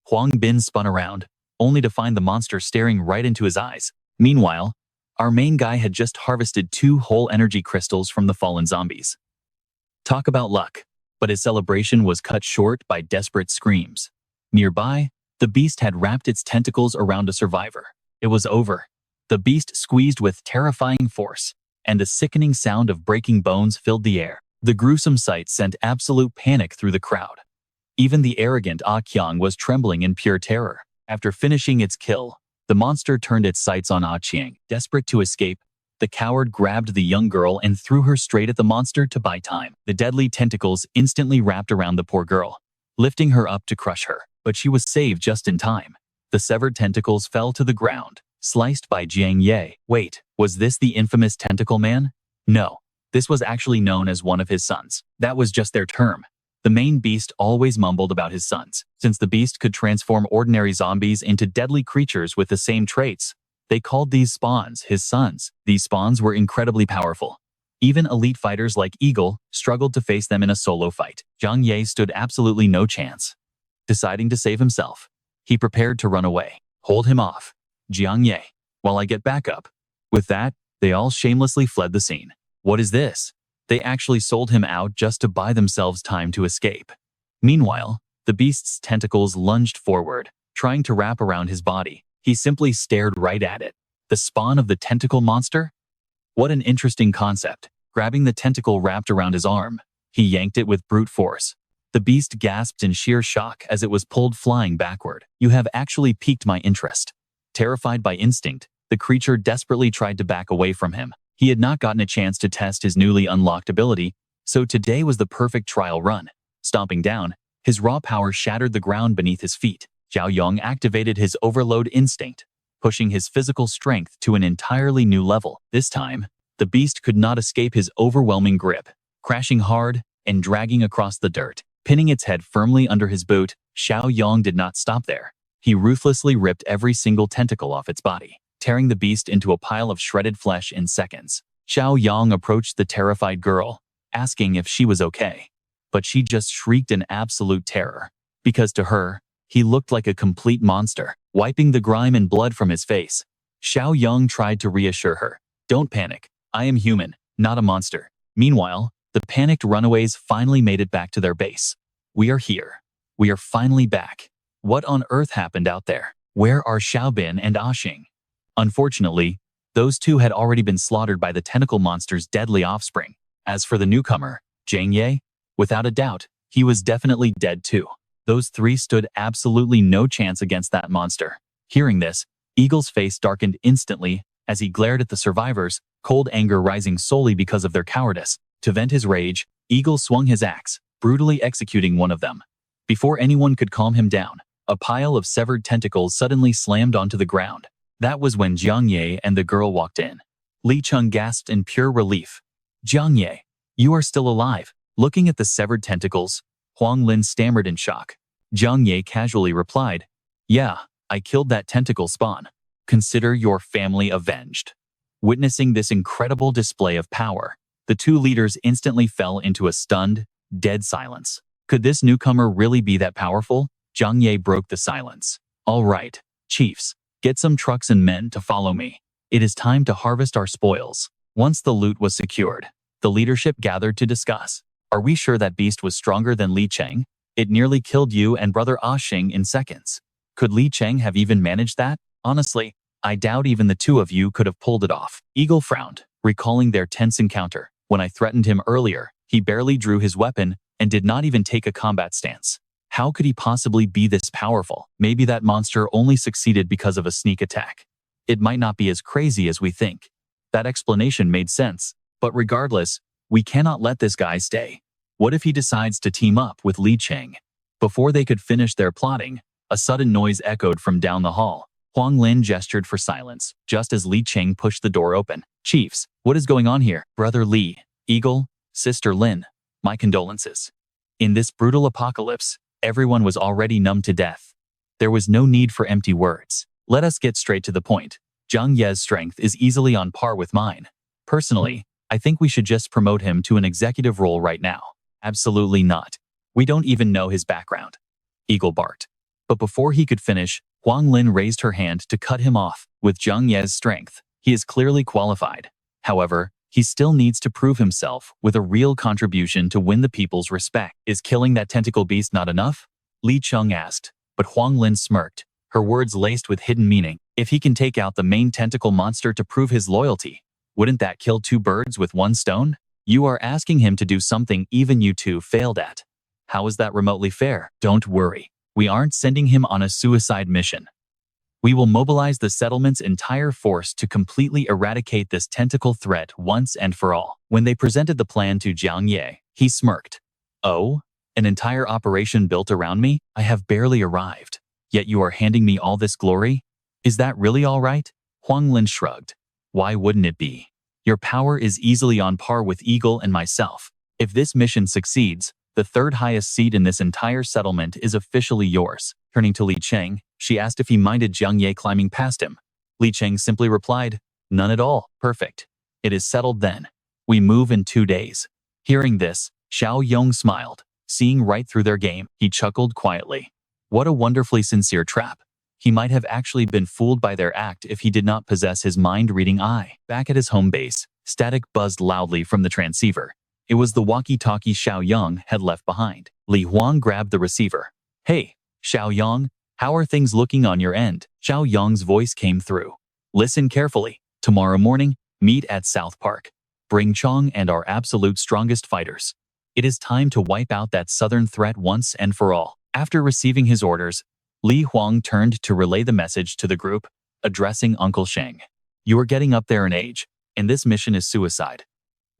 Huang Bin spun around, only to find the monster staring right into his eyes. Meanwhile, our main guy had just harvested 2 whole energy crystals from the fallen zombies. Talk about luck. But his celebration was cut short by desperate screams. Nearby, the beast had wrapped its tentacles around a survivor. It was over. The beast squeezed with terrifying force, and a sickening sound of breaking bones filled the air. The gruesome sight sent absolute panic through the crowd. Even the arrogant Ah Qiang was trembling in pure terror. After finishing its kill, the monster turned its sights on Ah Qiang. Desperate to escape, the coward grabbed the young girl and threw her straight at the monster to buy time. The deadly tentacles instantly wrapped around the poor girl, lifting her up to crush her. But she was saved just in time. The severed tentacles fell to the ground, sliced by Jiang Ye. Wait, was this the infamous tentacle man? No, this was actually known as one of his sons. That was just their term. The main beast always mumbled about his sons. Since the beast could transform ordinary zombies into deadly creatures with the same traits, they called these spawns his sons. These spawns were incredibly powerful. Even elite fighters like Eagle struggled to face them in a solo fight. Jiang Ye stood absolutely no chance. Deciding to save himself, he prepared to run away. Hold him off, Jiang Ye, while I get back up. With that, they all shamelessly fled the scene. What is this? They actually sold him out just to buy themselves time to escape. Meanwhile, the beast's tentacles lunged forward, trying to wrap around his body. He simply stared right at it. The spawn of the tentacle monster? What an interesting concept. Grabbing the tentacle wrapped around his arm, he yanked it with brute force. The beast gasped in sheer shock as it was pulled flying backward. You have actually piqued my interest. Terrified by instinct, the creature desperately tried to back away from him. He had not gotten a chance to test his newly unlocked ability, so today was the perfect trial run. Stomping down, his raw power shattered the ground beneath his feet. Xiaoyong activated his overload instinct, pushing his physical strength to an entirely new level. This time, the beast could not escape his overwhelming grip, crashing hard and dragging across the dirt. Pinning its head firmly under his boot, Xiaoyong did not stop there. He ruthlessly ripped every single tentacle off its body, tearing the beast into a pile of shredded flesh in seconds. Xiaoyong approached the terrified girl, asking if she was okay. But she just shrieked in absolute terror, because to her, he looked like a complete monster. Wiping the grime and blood from his face, Xiaoyong tried to reassure her. Don't panic. I am human, not a monster. Meanwhile, the panicked runaways finally made it back to their base. We are here. We are finally back. What on earth happened out there? Where are Xiaobin and Axing? Unfortunately, those two had already been slaughtered by the tentacle monster's deadly offspring. As for the newcomer, Jiang Ye, without a doubt, he was definitely dead too. Those three stood absolutely no chance against that monster. Hearing this, Eagle's face darkened instantly as he glared at the survivors, cold anger rising solely because of their cowardice. To vent his rage, Eagle swung his axe, brutally executing one of them. Before anyone could calm him down, a pile of severed tentacles suddenly slammed onto the ground. That was when Jiang Ye and the girl walked in. Li Cheng gasped in pure relief. Jiang Ye, you are still alive. Looking at the severed tentacles, Huang Lin stammered in shock. Jiang Ye casually replied, Yeah, I killed that tentacle spawn. Consider your family avenged. Witnessing this incredible display of power, the two leaders instantly fell into a stunned, dead silence. Could this newcomer really be that powerful? Jiang Ye broke the silence. All right, chiefs, get some trucks and men to follow me. It is time to harvest our spoils. Once the loot was secured, the leadership gathered to discuss. Are we sure that beast was stronger than Li Cheng? It nearly killed you and brother Axing in seconds. Could Li Cheng have even managed that? Honestly, I doubt even the two of you could have pulled it off. Eagle frowned, recalling their tense encounter. When I threatened him earlier, he barely drew his weapon and did not even take a combat stance. How could he possibly be this powerful? Maybe that monster only succeeded because of a sneak attack. It might not be as crazy as we think. That explanation made sense, but regardless, we cannot let this guy stay. What if he decides to team up with Li Cheng? Before they could finish their plotting, a sudden noise echoed from down the hall. Huang Lin gestured for silence, just as Li Cheng pushed the door open. Chiefs, what is going on here? Brother Li, Eagle, Sister Lin, my condolences. In this brutal apocalypse, everyone was already numb to death. There was no need for empty words. Let us get straight to the point. Jiang Ye's strength is easily on par with mine. Personally, I think we should just promote him to an executive role right now. Absolutely not. We don't even know his background. Eagle barked. But before he could finish, Huang Lin raised her hand to cut him off. With Jiang Ye's strength, he is clearly qualified. However, he still needs to prove himself with a real contribution to win the people's respect. Is killing that tentacle beast not enough? Li Cheng asked, but Huang Lin smirked, her words laced with hidden meaning. If he can take out the main tentacle monster to prove his loyalty, wouldn't that kill two birds with one stone? You are asking him to do something even you two failed at. How is that remotely fair? Don't worry. We aren't sending him on a suicide mission. We will mobilize the settlement's entire force to completely eradicate this tentacle threat once and for all. When they presented the plan to Jiang Ye, he smirked. Oh, an entire operation built around me? I have barely arrived. Yet you are handing me all this glory? Is that really all right? Huang Lin shrugged. Why wouldn't it be? Your power is easily on par with Eagle and myself. If this mission succeeds, the third highest seat in this entire settlement is officially yours. Turning to Li Cheng, she asked if he minded Jiang Ye climbing past him. Li Cheng simply replied, None at all. Perfect. It is settled then. We move in 2 days. Hearing this, Xiaoyong smiled. Seeing right through their game, he chuckled quietly. What a wonderfully sincere trap. He might have actually been fooled by their act if he did not possess his mind-reading eye. Back at his home base, static buzzed loudly from the transceiver. It was the walkie-talkie Xiaoyong had left behind. Li Huang grabbed the receiver. Hey, Xiaoyong, how are things looking on your end? Xiaoyong's voice came through. Listen carefully. Tomorrow morning, meet at South Park. Bring Chong and our absolute strongest fighters. It is time to wipe out that southern threat once and for all. After receiving his orders, Li Huang turned to relay the message to the group, addressing Uncle Sheng. You are getting up there in age, and this mission is suicide.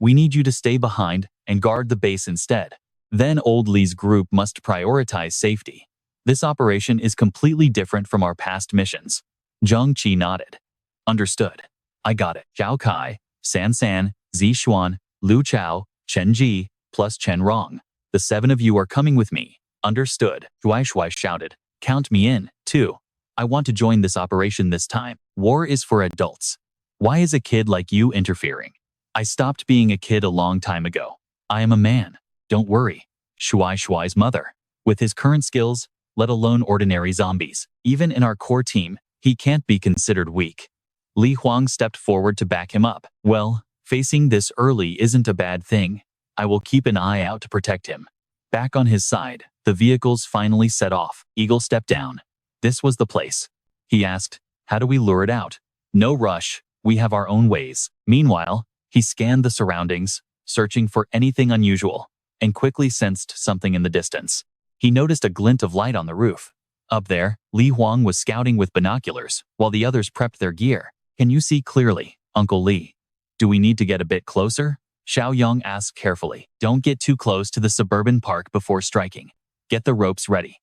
We need you to stay behind and guard the base instead. Then old Li's group must prioritize safety. This operation is completely different from our past missions. Zhang Qi nodded. Understood. I got it. Zhao Kai, San San, Zi Xuan, Lu Chao, Chen Ji, plus Chen Rong. The 7 of you are coming with me. Understood. Shuai shouted. Count me in, too. I want to join this operation this time. War is for adults. Why is a kid like you interfering? I stopped being a kid a long time ago. I am a man. Don't worry. Shuai's mother. With his current skills, let alone ordinary zombies, even in our core team, he can't be considered weak. Li Huang stepped forward to back him up. Well, facing this early isn't a bad thing. I will keep an eye out to protect him. Back on his side, the vehicles finally set off. Eagle stepped down. This was the place. He asked, how do we lure it out? No rush. We have our own ways. Meanwhile, he scanned the surroundings, searching for anything unusual, and quickly sensed something in the distance. He noticed a glint of light on the roof. Up there, Li Huang was scouting with binoculars, while the others prepped their gear. Can you see clearly, Uncle Li? Do we need to get a bit closer? Xiaoyong asked carefully. Don't get too close to the suburban park before striking. Get the ropes ready.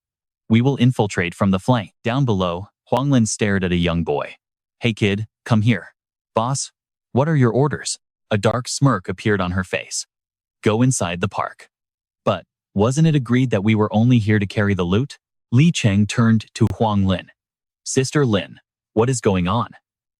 We will infiltrate from the flank. Down below, Huanglin stared at a young boy. Hey kid, come here. Boss, what are your orders? A dark smirk appeared on her face. Go inside the park. But, wasn't it agreed that we were only here to carry the loot? Li Cheng turned to Huang Lin. Sister Lin, what is going on?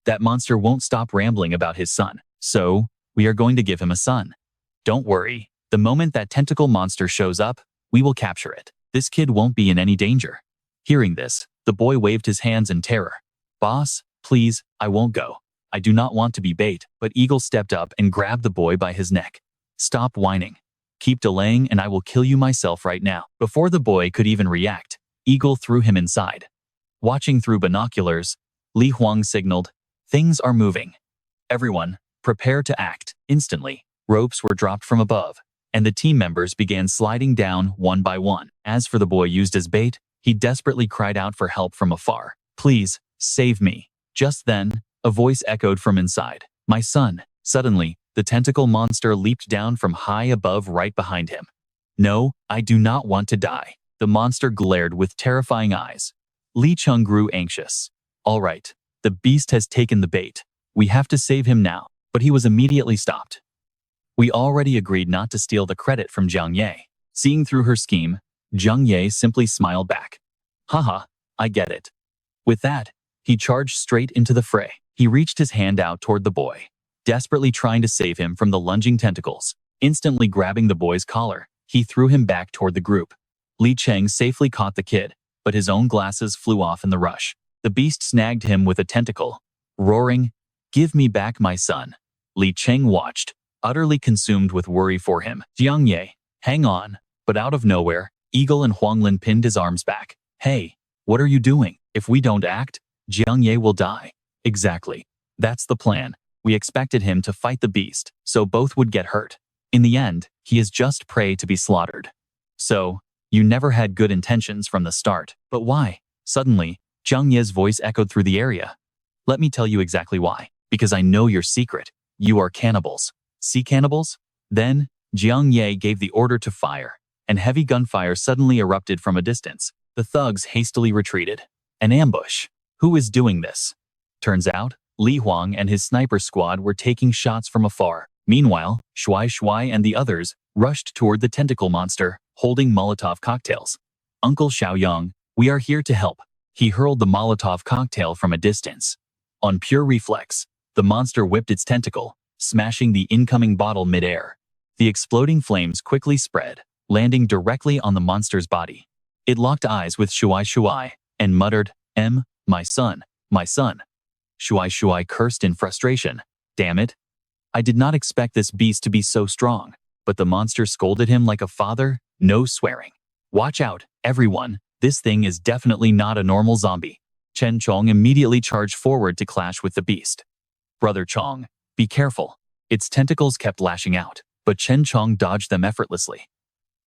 That monster won't stop rambling about his son. So, we are going to give him a son. Don't worry, the moment that tentacle monster shows up, we will capture it. This kid won't be in any danger. Hearing this, the boy waved his hands in terror. Boss, please, I won't go. I do not want to be bait, but Eagle stepped up and grabbed the boy by his neck. Stop whining. Keep delaying and I will kill you myself right now. Before the boy could even react, Eagle threw him inside. Watching through binoculars, Li Huang signaled, things are moving. Everyone, prepare to act. Instantly, ropes were dropped from above, and the team members began sliding down one by one. As for the boy used as bait, he desperately cried out for help from afar. Please, save me. Just then, a voice echoed from inside. My son. Suddenly, the tentacle monster leaped down from high above right behind him. No, I do not want to die. The monster glared with terrifying eyes. Li Cheng grew anxious. All right, the beast has taken the bait. We have to save him now. But he was immediately stopped. We already agreed not to steal the credit from Jiang Ye. Seeing through her scheme, Jiang Ye simply smiled back. Haha, I get it. With that, he charged straight into the fray. He reached his hand out toward the boy, desperately trying to save him from the lunging tentacles. Instantly grabbing the boy's collar, he threw him back toward the group. Li Cheng safely caught the kid, but his own glasses flew off in the rush. The beast snagged him with a tentacle, roaring, Give me back my son. Li Cheng watched, utterly consumed with worry for him. Jiang Ye, hang on. But out of nowhere, Eagle and Huanglin pinned his arms back. Hey, what are you doing? If we don't act, Jiang Ye will die. Exactly. That's the plan. We expected him to fight the beast, so both would get hurt. In the end, he is just prey to be slaughtered. So, you never had good intentions from the start. But why? Suddenly, Jiang Ye's voice echoed through the area. Let me tell you exactly why. Because I know your secret. You are cannibals. Sea cannibals? Then, Jiang Ye gave the order to fire, and heavy gunfire suddenly erupted from a distance. The thugs hastily retreated. An ambush. Who is doing this? Turns out, Li Huang and his sniper squad were taking shots from afar. Meanwhile, Shuai and the others rushed toward the tentacle monster, holding Molotov cocktails. Uncle Xiaoyong, we are here to help. He hurled the Molotov cocktail from a distance. On pure reflex, the monster whipped its tentacle, smashing the incoming bottle mid-air. The exploding flames quickly spread, landing directly on the monster's body. It locked eyes with Shuai and muttered, my son, my son. Shuai cursed in frustration. Damn it. I did not expect this beast to be so strong, but the monster scolded him like a father, no swearing. Watch out, everyone, this thing is definitely not a normal zombie. Chen Chong immediately charged forward to clash with the beast. Brother Chong, be careful. Its tentacles kept lashing out, but Chen Chong dodged them effortlessly.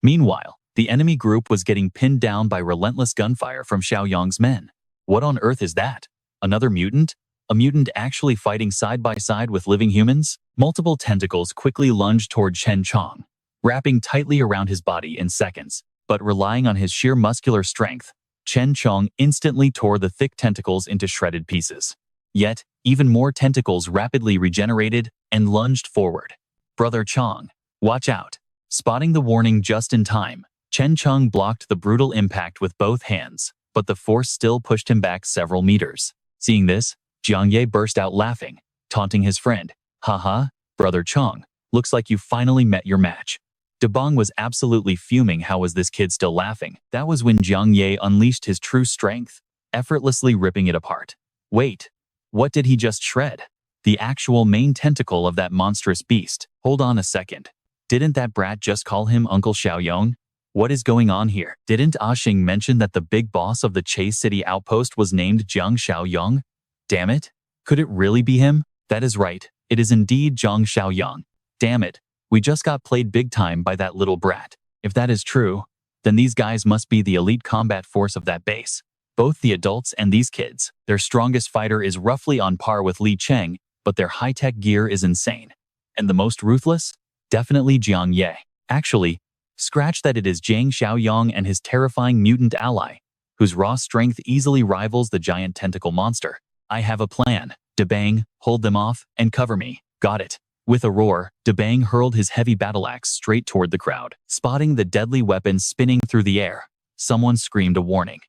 Meanwhile, the enemy group was getting pinned down by relentless gunfire from Xiaoyong's men. What on earth is that? Another mutant? A mutant actually fighting side by side with living humans? Multiple tentacles quickly lunged toward Chen Chong, wrapping tightly around his body in seconds. But relying on his sheer muscular strength, Chen Chong instantly tore the thick tentacles into shredded pieces. Yet, even more tentacles rapidly regenerated and lunged forward. Brother Chong, watch out. Spotting the warning just in time, Chen Chong blocked the brutal impact with both hands, but the force still pushed him back several meters. Seeing this, Jiang Ye burst out laughing, taunting his friend. Haha, Brother Chong, looks like you finally met your match. Dabong was absolutely fuming. How was this kid still laughing? That was when Jiang Ye unleashed his true strength, effortlessly ripping it apart. Wait, what did he just shred? The actual main tentacle of that monstrous beast. Hold on a second. Didn't that brat just call him Uncle Xiaoyong? What is going on here? Didn't Xing mention that the big boss of the Chase City outpost was named Jiang Xiaoyong? Damn it. Could it really be him? That is right. It is indeed Jiang Xiaoyong. Damn it. We just got played big time by that little brat. If that is true, then these guys must be the elite combat force of that base. Both the adults and these kids. Their strongest fighter is roughly on par with Li Cheng, but their high-tech gear is insane. And the most ruthless? Definitely Jiang Ye. Actually, scratch that, it is Jiang Xiaoyong and his terrifying mutant ally, whose raw strength easily rivals the giant tentacle monster. I have a plan. Dabang, hold them off and cover me. Got it. With a roar, Dabang hurled his heavy battle axe straight toward the crowd. Spotting the deadly weapon spinning through the air, someone screamed a warning.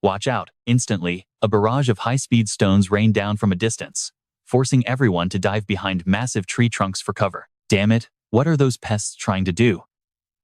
Watch out. Instantly, a barrage of high-speed stones rained down from a distance, forcing everyone to dive behind massive tree trunks for cover. Damn it, what are those pests trying to do?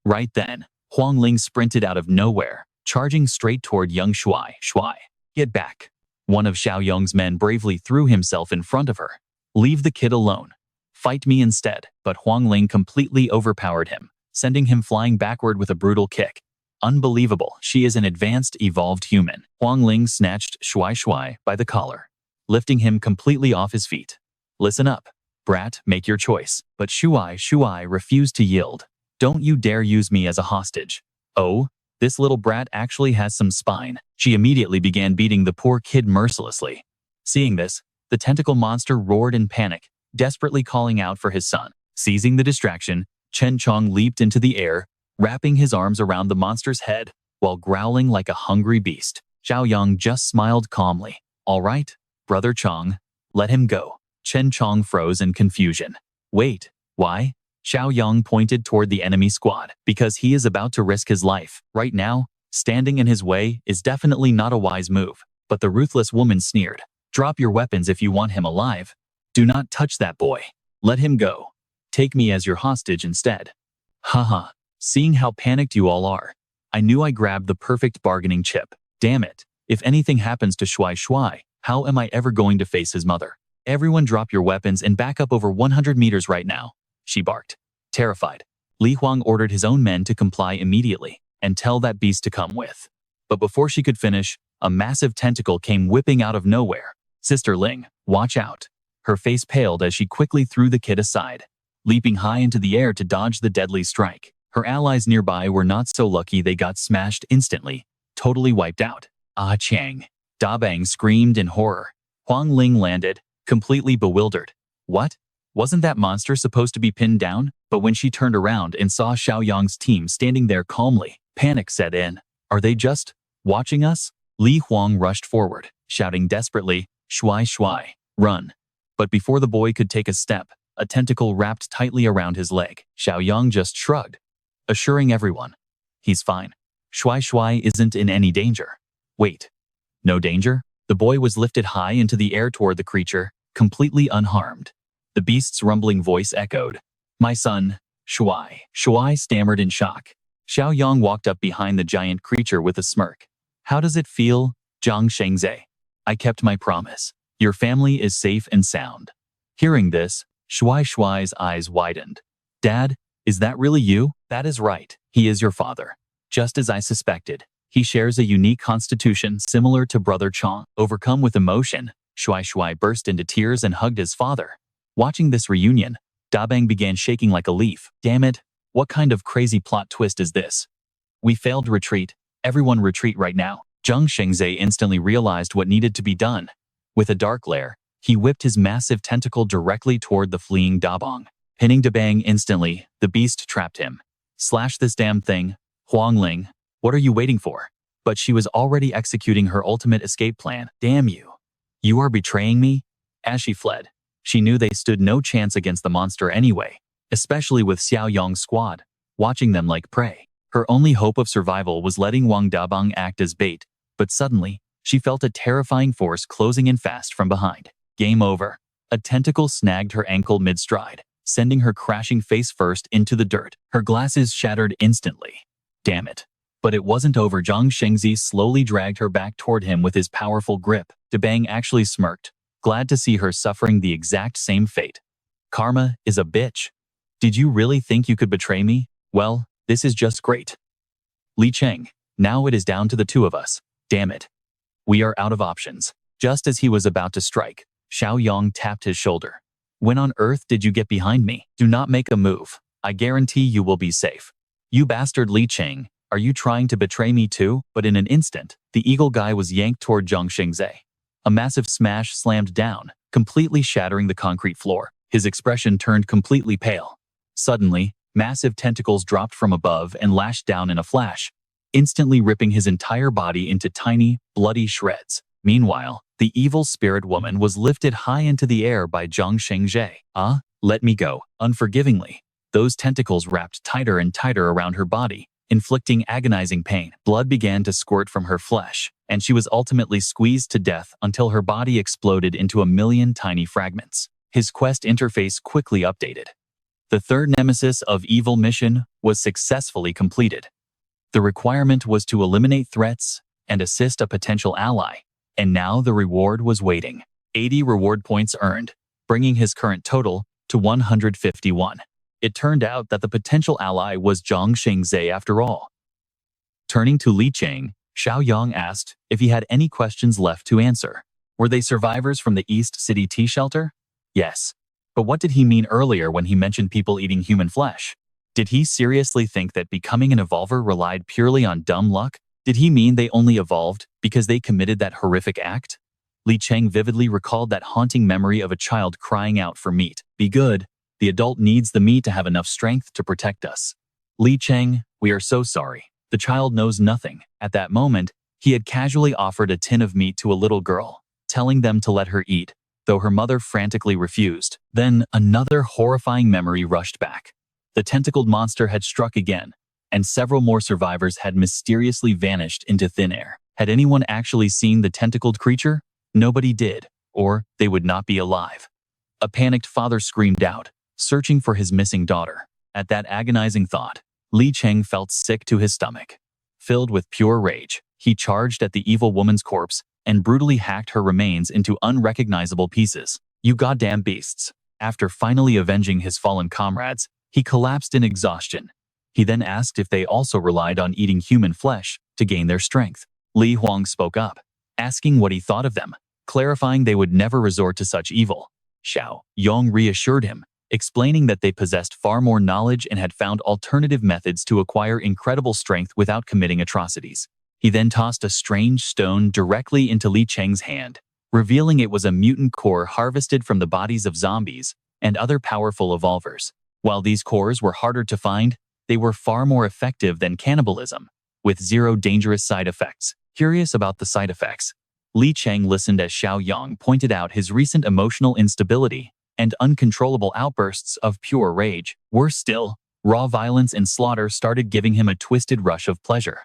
Right then, Huang Ling sprinted out of nowhere, charging straight toward young Shuai. Shuai, get back. One of Xiaoyong's men bravely threw himself in front of her. Leave the kid alone. Fight me instead. But Huang Ling completely overpowered him, sending him flying backward with a brutal kick. Unbelievable, she is an advanced, evolved human. Huang Ling snatched Shuai by the collar, lifting him completely off his feet. Listen up, brat, make your choice. But Shuai refused to yield. Don't you dare use me as a hostage. Oh, this little brat actually has some spine. She immediately began beating the poor kid mercilessly. Seeing this, the tentacle monster roared in panic, desperately calling out for his son. Seizing the distraction, Chen Chong leaped into the air, wrapping his arms around the monster's head while growling like a hungry beast. Xiaoyong just smiled calmly. All right, Brother Chong, let him go. Chen Chong froze in confusion. Wait, why? Xiaoyong pointed toward the enemy squad. Because he is about to risk his life. Right now, standing in his way is definitely not a wise move. But the ruthless woman sneered. Drop your weapons if you want him alive. Do not touch that boy. Let him go. Take me as your hostage instead. Haha, seeing how panicked you all are, I knew I grabbed the perfect bargaining chip. Damn it, if anything happens to Shuai, how am I ever going to face his mother? Everyone drop your weapons and back up over 100 meters right now, she barked. Terrified, Li Huang ordered his own men to comply immediately and tell that beast to come with. But before she could finish, a massive tentacle came whipping out of nowhere. Sister Ling, watch out. Her face paled as she quickly threw the kid aside, leaping high into the air to dodge the deadly strike. Her allies nearby were not so lucky, they got smashed instantly, totally wiped out. Ah Chang. Dabang screamed in horror. Huang Ling landed, completely bewildered. What? Wasn't that monster supposed to be pinned down? But when she turned around and saw Xiaoyong's team standing there calmly, panic set in. Are they just watching us? Li Huang rushed forward, shouting desperately, Shuai, run. But before the boy could take a step, a tentacle wrapped tightly around his leg. Xiaoyong just shrugged, assuring everyone, he's fine. Shuai isn't in any danger. Wait, no danger? The boy was lifted high into the air toward the creature, completely unharmed. The beast's rumbling voice echoed. My son, Shuai. Shuai stammered in shock. Xiaoyong walked up behind the giant creature with a smirk. How does it feel, Jiang Shengzhe? I kept my promise. Your family is safe and sound. Hearing this, Shuai's eyes widened. Dad, is that really you? That is right. He is your father. Just as I suspected. He shares a unique constitution similar to Brother Chong. Overcome with emotion, Shuai burst into tears and hugged his father. Watching this reunion, Dabang began shaking like a leaf. Damn it, what kind of crazy plot twist is this? We failed retreat. Everyone retreat right now. Jiang Xiaoyong instantly realized what needed to be done. With a dark glare, he whipped his massive tentacle directly toward the fleeing Dabong. Pinning Dabang instantly, the beast trapped him. Slash this damn thing, Huangling. What are you waiting for? But she was already executing her ultimate escape plan. Damn you. You are betraying me? As she fled, she knew they stood no chance against the monster anyway, especially with Xiaoyong's squad, watching them like prey. Her only hope of survival was letting Wang Dabang act as bait, but suddenly, she felt a terrifying force closing in fast from behind. Game over. A tentacle snagged her ankle mid-stride, sending her crashing face first into the dirt. Her glasses shattered instantly. Damn it. But it wasn't over. Jiang Xiaoyong slowly dragged her back toward him with his powerful grip. Dabang actually smirked, glad to see her suffering the exact same fate. Karma is a bitch. Did you really think you could betray me? Well, this is just great. Li Cheng, now it is down to the two of us. Damn it. We are out of options. Just as he was about to strike, Xiaoyong tapped his shoulder. When on earth did you get behind me? Do not make a move. I guarantee you will be safe. You bastard Li Cheng, are you trying to betray me too? But in an instant, the eagle guy was yanked toward Jiang Xiaoyong. A massive smash slammed down, completely shattering the concrete floor. His expression turned completely pale. Suddenly, massive tentacles dropped from above and lashed down in a flash, instantly ripping his entire body into tiny, bloody shreds. Meanwhile, the evil spirit woman was lifted high into the air by Jiang Xiaoyong. Let me go. Unforgivingly, those tentacles wrapped tighter and tighter around her body, inflicting agonizing pain. Blood began to squirt from her flesh, and she was ultimately squeezed to death until her body exploded into a million tiny fragments. His quest interface quickly updated. The third nemesis of evil mission was successfully completed. The requirement was to eliminate threats and assist a potential ally, and now the reward was waiting. 80 reward points earned, bringing his current total to 151. It turned out that the potential ally was Jiang Xiaoyong after all. Turning to Li Cheng, Xiaoyong asked if he had any questions left to answer. Were they survivors from the East City tea shelter? Yes. But what did he mean earlier when he mentioned people eating human flesh? Did he seriously think that becoming an evolver relied purely on dumb luck? Did he mean they only evolved because they committed that horrific act? Li Cheng vividly recalled that haunting memory of a child crying out for meat. Be good. The adult needs the meat to have enough strength to protect us. Li Cheng, we are so sorry. The child knows nothing. At that moment, he had casually offered a tin of meat to a little girl, telling them to let her eat, though her mother frantically refused. Then another horrifying memory rushed back. The tentacled monster had struck again, and several more survivors had mysteriously vanished into thin air. Had anyone actually seen the tentacled creature? Nobody did, or they would not be alive. A panicked father screamed out, searching for his missing daughter. At that agonizing thought, Li Cheng felt sick to his stomach. Filled with pure rage, he charged at the evil woman's corpse and brutally hacked her remains into unrecognizable pieces. You goddamn beasts. After finally avenging his fallen comrades, he collapsed in exhaustion. He then asked if they also relied on eating human flesh to gain their strength. Li Huang spoke up, asking what he thought of them, clarifying they would never resort to such evil. Xiaoyong reassured him, explaining that they possessed far more knowledge and had found alternative methods to acquire incredible strength without committing atrocities. He then tossed a strange stone directly into Li Cheng's hand, revealing it was a mutant core harvested from the bodies of zombies and other powerful evolvers. While these cores were harder to find, they were far more effective than cannibalism, with zero dangerous side effects. Curious about the side effects, Li Cheng listened as Xiaoyong pointed out his recent emotional instability and uncontrollable outbursts of pure rage. Worse still, raw violence and slaughter started giving him a twisted rush of pleasure.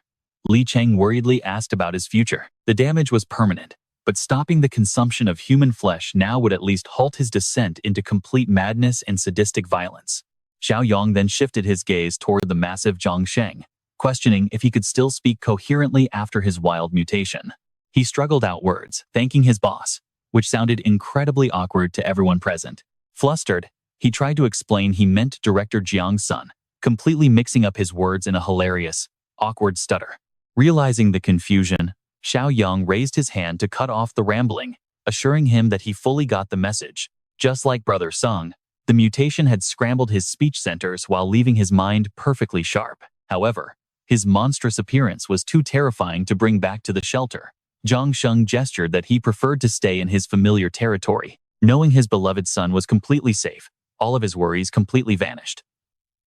Li Cheng worriedly asked about his future. The damage was permanent, but stopping the consumption of human flesh now would at least halt his descent into complete madness and sadistic violence. Xiaoyong then shifted his gaze toward the massive Jiang Xiaoyong, questioning if he could still speak coherently after his wild mutation. He struggled out words, thanking his boss, which sounded incredibly awkward to everyone present. Flustered, he tried to explain he meant director Jiang's son, completely mixing up his words in a hilarious, awkward stutter. Realizing the confusion, Xiaoyong raised his hand to cut off the rambling, assuring him that he fully got the message. Just like Brother Sung, the mutation had scrambled his speech centers while leaving his mind perfectly sharp. However, His monstrous appearance was too terrifying to bring back to the shelter. Jiang Xiaoyong gestured that he preferred to stay in his familiar territory. Knowing his beloved son was completely safe, all of his worries completely vanished.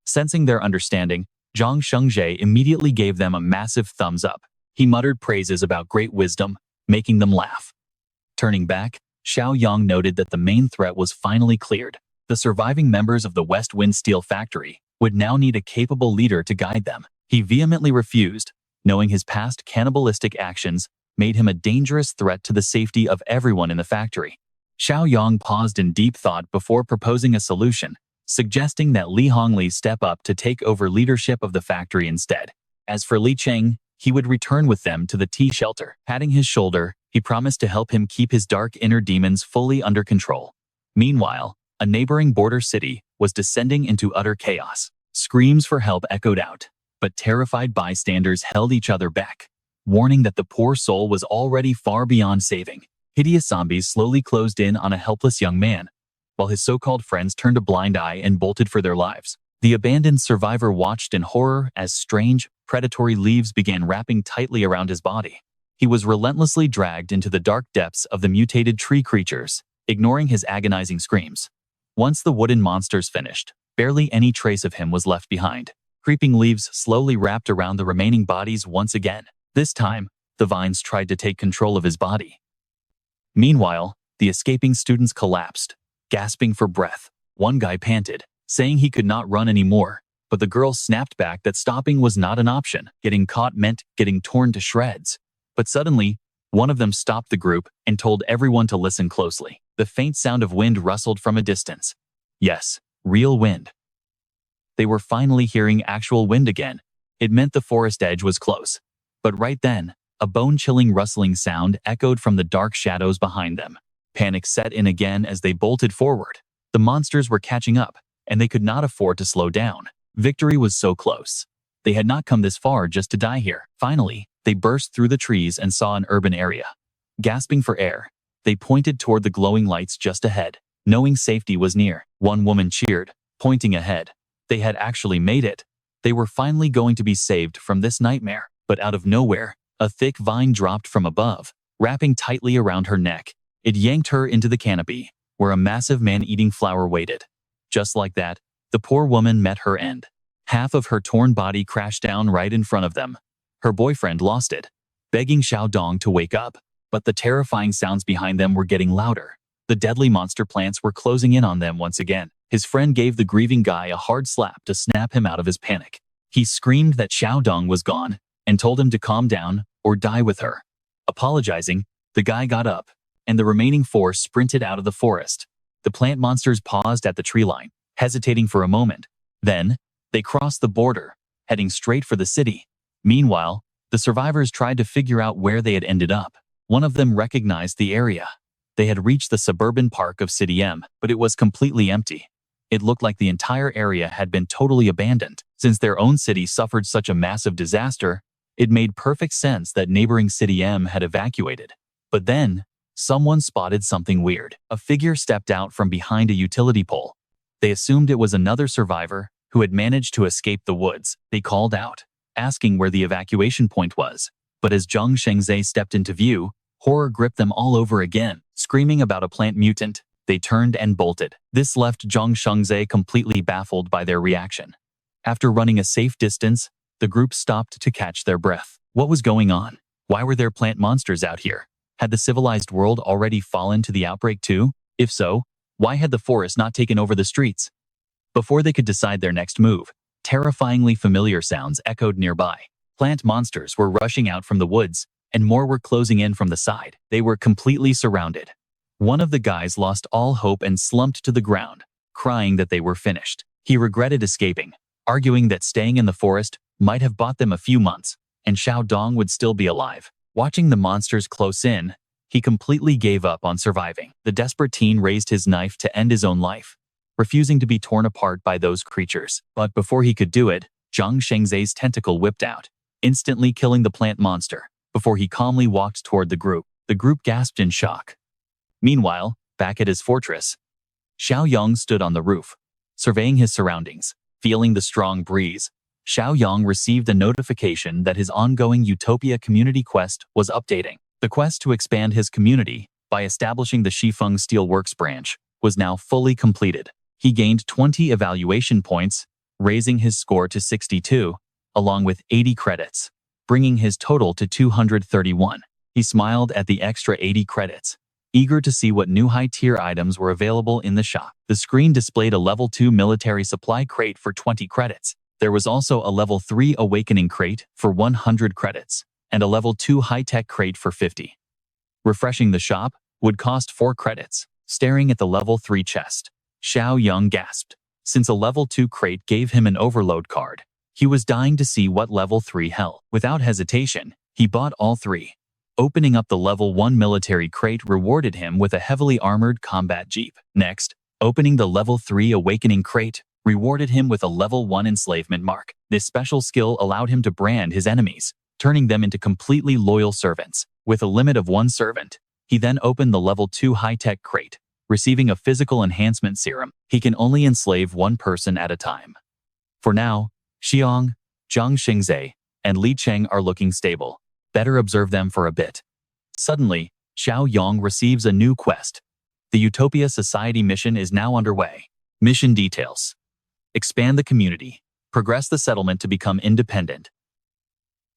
Sensing their understanding, Jiang Xiaoyong immediately gave them a massive thumbs up. He muttered praises about great wisdom, making them laugh. Turning back, Xiaoyong noted that the main threat was finally cleared. The surviving members of the West Wind Steel Factory would now need a capable leader to guide them. He vehemently refused, knowing his past cannibalistic actions made him a dangerous threat to the safety of everyone in the factory. Xiaoyong paused in deep thought before proposing a solution, suggesting that Li Hongli step up to take over leadership of the factory instead. As for Li Cheng, he would return with them to the tea shelter. Patting his shoulder, he promised to help him keep his dark inner demons fully under control. Meanwhile, a neighboring border city was descending into utter chaos. Screams for help echoed out, but terrified bystanders held each other back, warning that the poor soul was already far beyond saving. Hideous zombies slowly closed in on a helpless young man, while his so-called friends turned a blind eye and bolted for their lives. The abandoned survivor watched in horror as strange, predatory leaves began wrapping tightly around his body. He was relentlessly dragged into the dark depths of the mutated tree creatures, ignoring his agonizing screams. Once the wooden monsters finished, barely any trace of him was left behind. Creeping leaves slowly wrapped around the remaining bodies once again. This time, the vines tried to take control of his body. Meanwhile, the escaping students collapsed, gasping for breath. One guy panted, saying he could not run anymore, but the girl snapped back that stopping was not an option. Getting caught meant getting torn to shreds. But suddenly, one of them stopped the group and told everyone to listen closely. The faint sound of wind rustled from a distance. Yes, real wind. They were finally hearing actual wind again. It meant the forest edge was close. But right then, a bone-chilling rustling sound echoed from the dark shadows behind them. Panic set in again as they bolted forward. The monsters were catching up, and they could not afford to slow down. Victory was so close. They had not come this far just to die here. Finally, they burst through the trees and saw an urban area. Gasping for air, they pointed toward the glowing lights just ahead, knowing safety was near. One woman cheered, pointing ahead. They had actually made it. They were finally going to be saved from this nightmare. But out of nowhere, a thick vine dropped from above, wrapping tightly around her neck. It yanked her into the canopy, where a massive man-eating flower waited. Just like that, the poor woman met her end. Half of her torn body crashed down right in front of them. Her boyfriend lost it, begging Xiaodong to wake up, but the terrifying sounds behind them were getting louder. The deadly monster plants were closing in on them once again. His friend gave the grieving guy a hard slap to snap him out of his panic. He screamed that Xiaodong was gone and told him to calm down or die with her. Apologizing, the guy got up, and the remaining four sprinted out of the forest. The plant monsters paused at the tree line, hesitating for a moment. Then, they crossed the border, heading straight for the city. Meanwhile, the survivors tried to figure out where they had ended up. One of them recognized the area. They had reached the suburban park of City M, but it was completely empty. It looked like the entire area had been totally abandoned. Since their own city suffered such a massive disaster, it made perfect sense that neighboring City M had evacuated. But then, someone spotted something weird. A figure stepped out from behind a utility pole. They assumed it was another survivor who had managed to escape the woods. They called out, asking where the evacuation point was. But as Jiang Xiaoyong stepped into view, horror gripped them all over again. Screaming about a plant mutant, they turned and bolted. This left Jiang Xiaoyong completely baffled by their reaction. After running a safe distance, the group stopped to catch their breath. What was going on? Why were there plant monsters out here? Had the civilized world already fallen to the outbreak too? If so, why had the forest not taken over the streets? Before they could decide their next move, terrifyingly familiar sounds echoed nearby. Plant monsters were rushing out from the woods, and more were closing in from the side. They were completely surrounded. One of the guys lost all hope and slumped to the ground, crying that they were finished. He regretted escaping, arguing that staying in the forest might have bought them a few months, and Xiaodong would still be alive. Watching the monsters close in, he completely gave up on surviving. The desperate teen raised his knife to end his own life, refusing to be torn apart by those creatures. But before he could do it, Jiang Xiaoyong's tentacle whipped out, instantly killing the plant monster. Before he calmly walked toward the group gasped in shock. Meanwhile, back at his fortress, Xiaoyong stood on the roof, surveying his surroundings. Feeling the strong breeze, Xiaoyong received a notification that his ongoing Utopia community quest was updating. The quest to expand his community by establishing the Shifeng Steelworks branch was now fully completed. He gained 20 evaluation points, raising his score to 62, along with 80 credits, bringing his total to 231. He smiled at the extra 80 credits, eager to see what new high-tier items were available in the shop. The screen displayed a level 2 military supply crate for 20 credits. There was also a level 3 awakening crate for 100 credits, and a level 2 high-tech crate for 50. Refreshing the shop would cost 4 credits. Staring at the level 3 chest, Xiaoyong gasped. Since a level 2 crate gave him an overload card, he was dying to see what level 3 held. Without hesitation, he bought all 3. Opening up the level 1 military crate rewarded him with a heavily armored combat jeep. Next, opening the level 3 awakening crate rewarded him with a level 1 enslavement mark. This special skill allowed him to brand his enemies, turning them into completely loyal servants. With a limit of 1 servant, he then opened the level 2 high-tech crate, receiving a physical enhancement serum. He can only enslave 1 person at a time. For now, Xiong, Jiang Xiaoyong, and Li Cheng are looking stable. Better observe them for a bit. Suddenly, Xiaoyong receives a new quest. The Utopia Society mission is now underway. Mission details: expand the community, progress the settlement to become independent,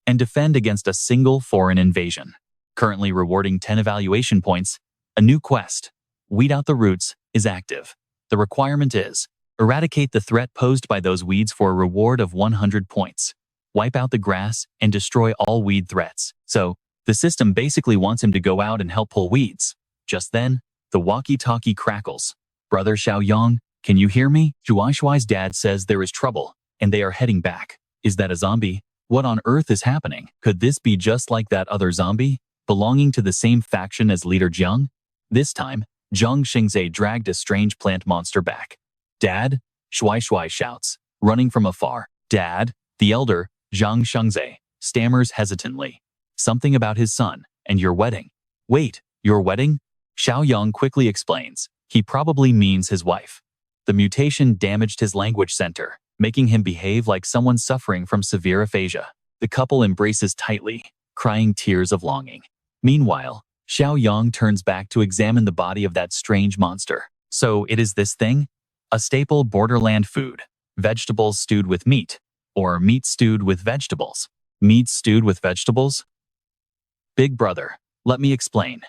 and defend against a single foreign invasion. Currently rewarding 10 evaluation points. A new quest, weed out the roots, is active. The requirement is eradicate the threat posed by those weeds for a reward of 100 points. Wipe out the grass and destroy all weed threats. So, the system basically wants him to go out and help pull weeds. Just then, the walkie-talkie crackles. Brother Xiaoyong, can you hear me? Shuaishuai's dad says there is trouble, and they are heading back. Is that a zombie? What on earth is happening? Could this be just like that other zombie, belonging to the same faction as leader Jiang? This time, Jiang Xiaoyong dragged a strange plant monster back. Dad? Shuai shouts, running from afar. Dad? The elder, Jiang Xiaoyong, stammers hesitantly. Something about his son, and your wedding. Wait, your wedding? Xiaoyong quickly explains. He probably means his wife. The mutation damaged his language center, making him behave like someone suffering from severe aphasia. The couple embraces tightly, crying tears of longing. Meanwhile, Xiaoyong turns back to examine the body of that strange monster. So it is this thing? A staple borderland food. Vegetables stewed with meat. Or meat stewed with vegetables. Meat stewed with vegetables? Big brother, let me explain.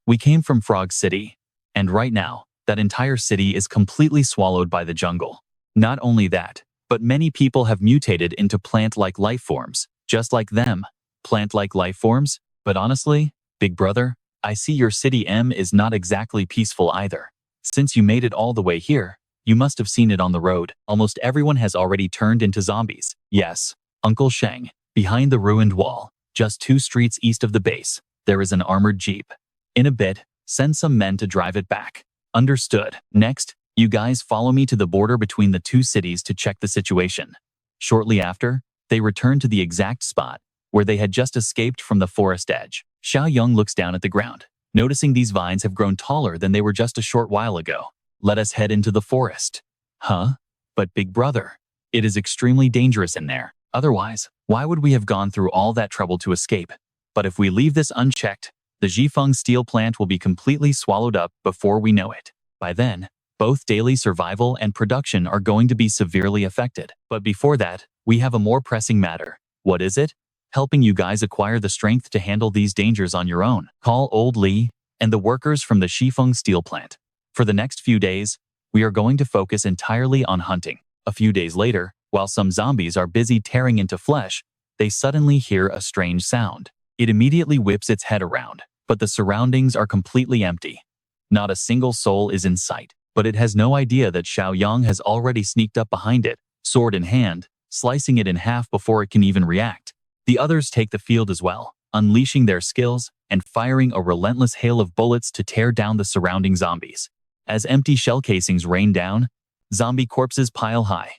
We came from Frog City, and right now, that entire city is completely swallowed by the jungle. Not only that, but many people have mutated into plant-like life forms, just like them. Plant-like life forms? But honestly, big brother, I see your city is not exactly peaceful either. Since you made it all the way here, you must have seen it on the road. Almost everyone has already turned into zombies. Yes, Uncle Sheng, behind the ruined wall, just 2 streets east of the base, there is an armored jeep. In a bit, send some men to drive it back. Understood. Next, you guys follow me to the border between the 2 cities to check the situation. Shortly after, they return to the exact spot where they had just escaped from the forest edge. Xiaoyong looks down at the ground, noticing these vines have grown taller than they were just a short while ago. Let us head into the forest. Huh? But big brother, it is extremely dangerous in there. Otherwise, why would we have gone through all that trouble to escape? But if we leave this unchecked, the Zhifeng steel plant will be completely swallowed up before we know it. By then, both daily survival and production are going to be severely affected. But before that, we have a more pressing matter. What is it? Helping you guys acquire the strength to handle these dangers on your own. Call old Li and the workers from the Zhifeng steel plant. For the next few days, we are going to focus entirely on hunting. A few days later, while some zombies are busy tearing into flesh, they suddenly hear a strange sound. It immediately whips its head around, but the surroundings are completely empty. Not a single soul is in sight, but it has no idea that Xiaoyong has already sneaked up behind it, sword in hand, slicing it in half before it can even react. The others take the field as well, unleashing their skills and firing a relentless hail of bullets to tear down the surrounding zombies. As empty shell casings rain down, zombie corpses pile high.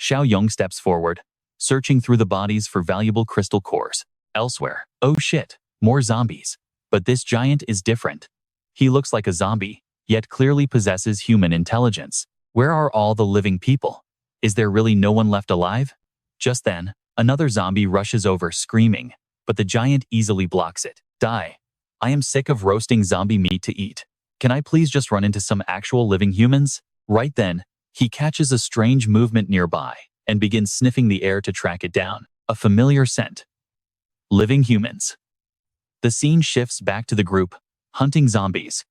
Xiaoyong steps forward, searching through the bodies for valuable crystal cores. Elsewhere, oh shit, more zombies. But this giant is different. He looks like a zombie, yet clearly possesses human intelligence. Where are all the living people? Is there really no one left alive? Just then, another zombie rushes over screaming, but the giant easily blocks it. Die. I am sick of roasting zombie meat to eat. Can I please just run into some actual living humans? Right then, he catches a strange movement nearby and begins sniffing the air to track it down. A familiar scent. Living humans. The scene shifts back to the group, hunting zombies.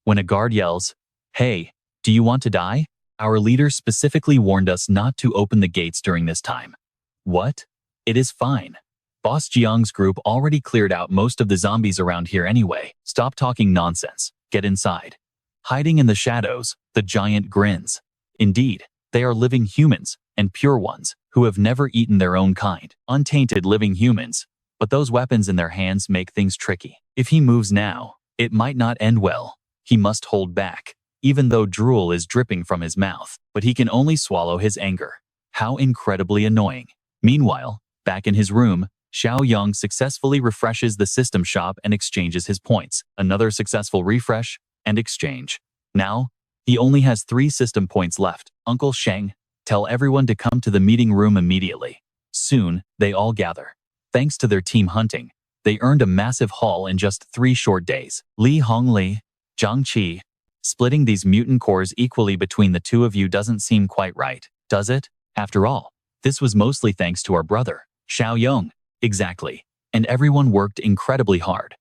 When a guard yells, "Hey, do you want to die?" Our leader specifically warned us not to open the gates during this time. What? It is fine. Boss Jiang's group already cleared out most of the zombies around here anyway. Stop talking nonsense. Get inside. Hiding in the shadows, the giant grins. Indeed, they are living humans, and pure ones, who have never eaten their own kind. Untainted living humans. But those weapons in their hands make things tricky. If he moves now, it might not end well. He must hold back, even though drool is dripping from his mouth. But he can only swallow his anger. How incredibly annoying. Meanwhile, back in his room, Xiaoyong successfully refreshes the system shop and exchanges his points. Another successful refresh and exchange. Now, he only has 3 system points left. Uncle Sheng, tell everyone to come to the meeting room immediately. Soon, they all gather. Thanks to their team hunting, they earned a massive haul in just 3 short days. Li Hongli, Zhang Qi, splitting these mutant cores equally between the two of you doesn't seem quite right, does it? After all, this was mostly thanks to our brother, Xiaoyong. Exactly, and everyone worked incredibly hard.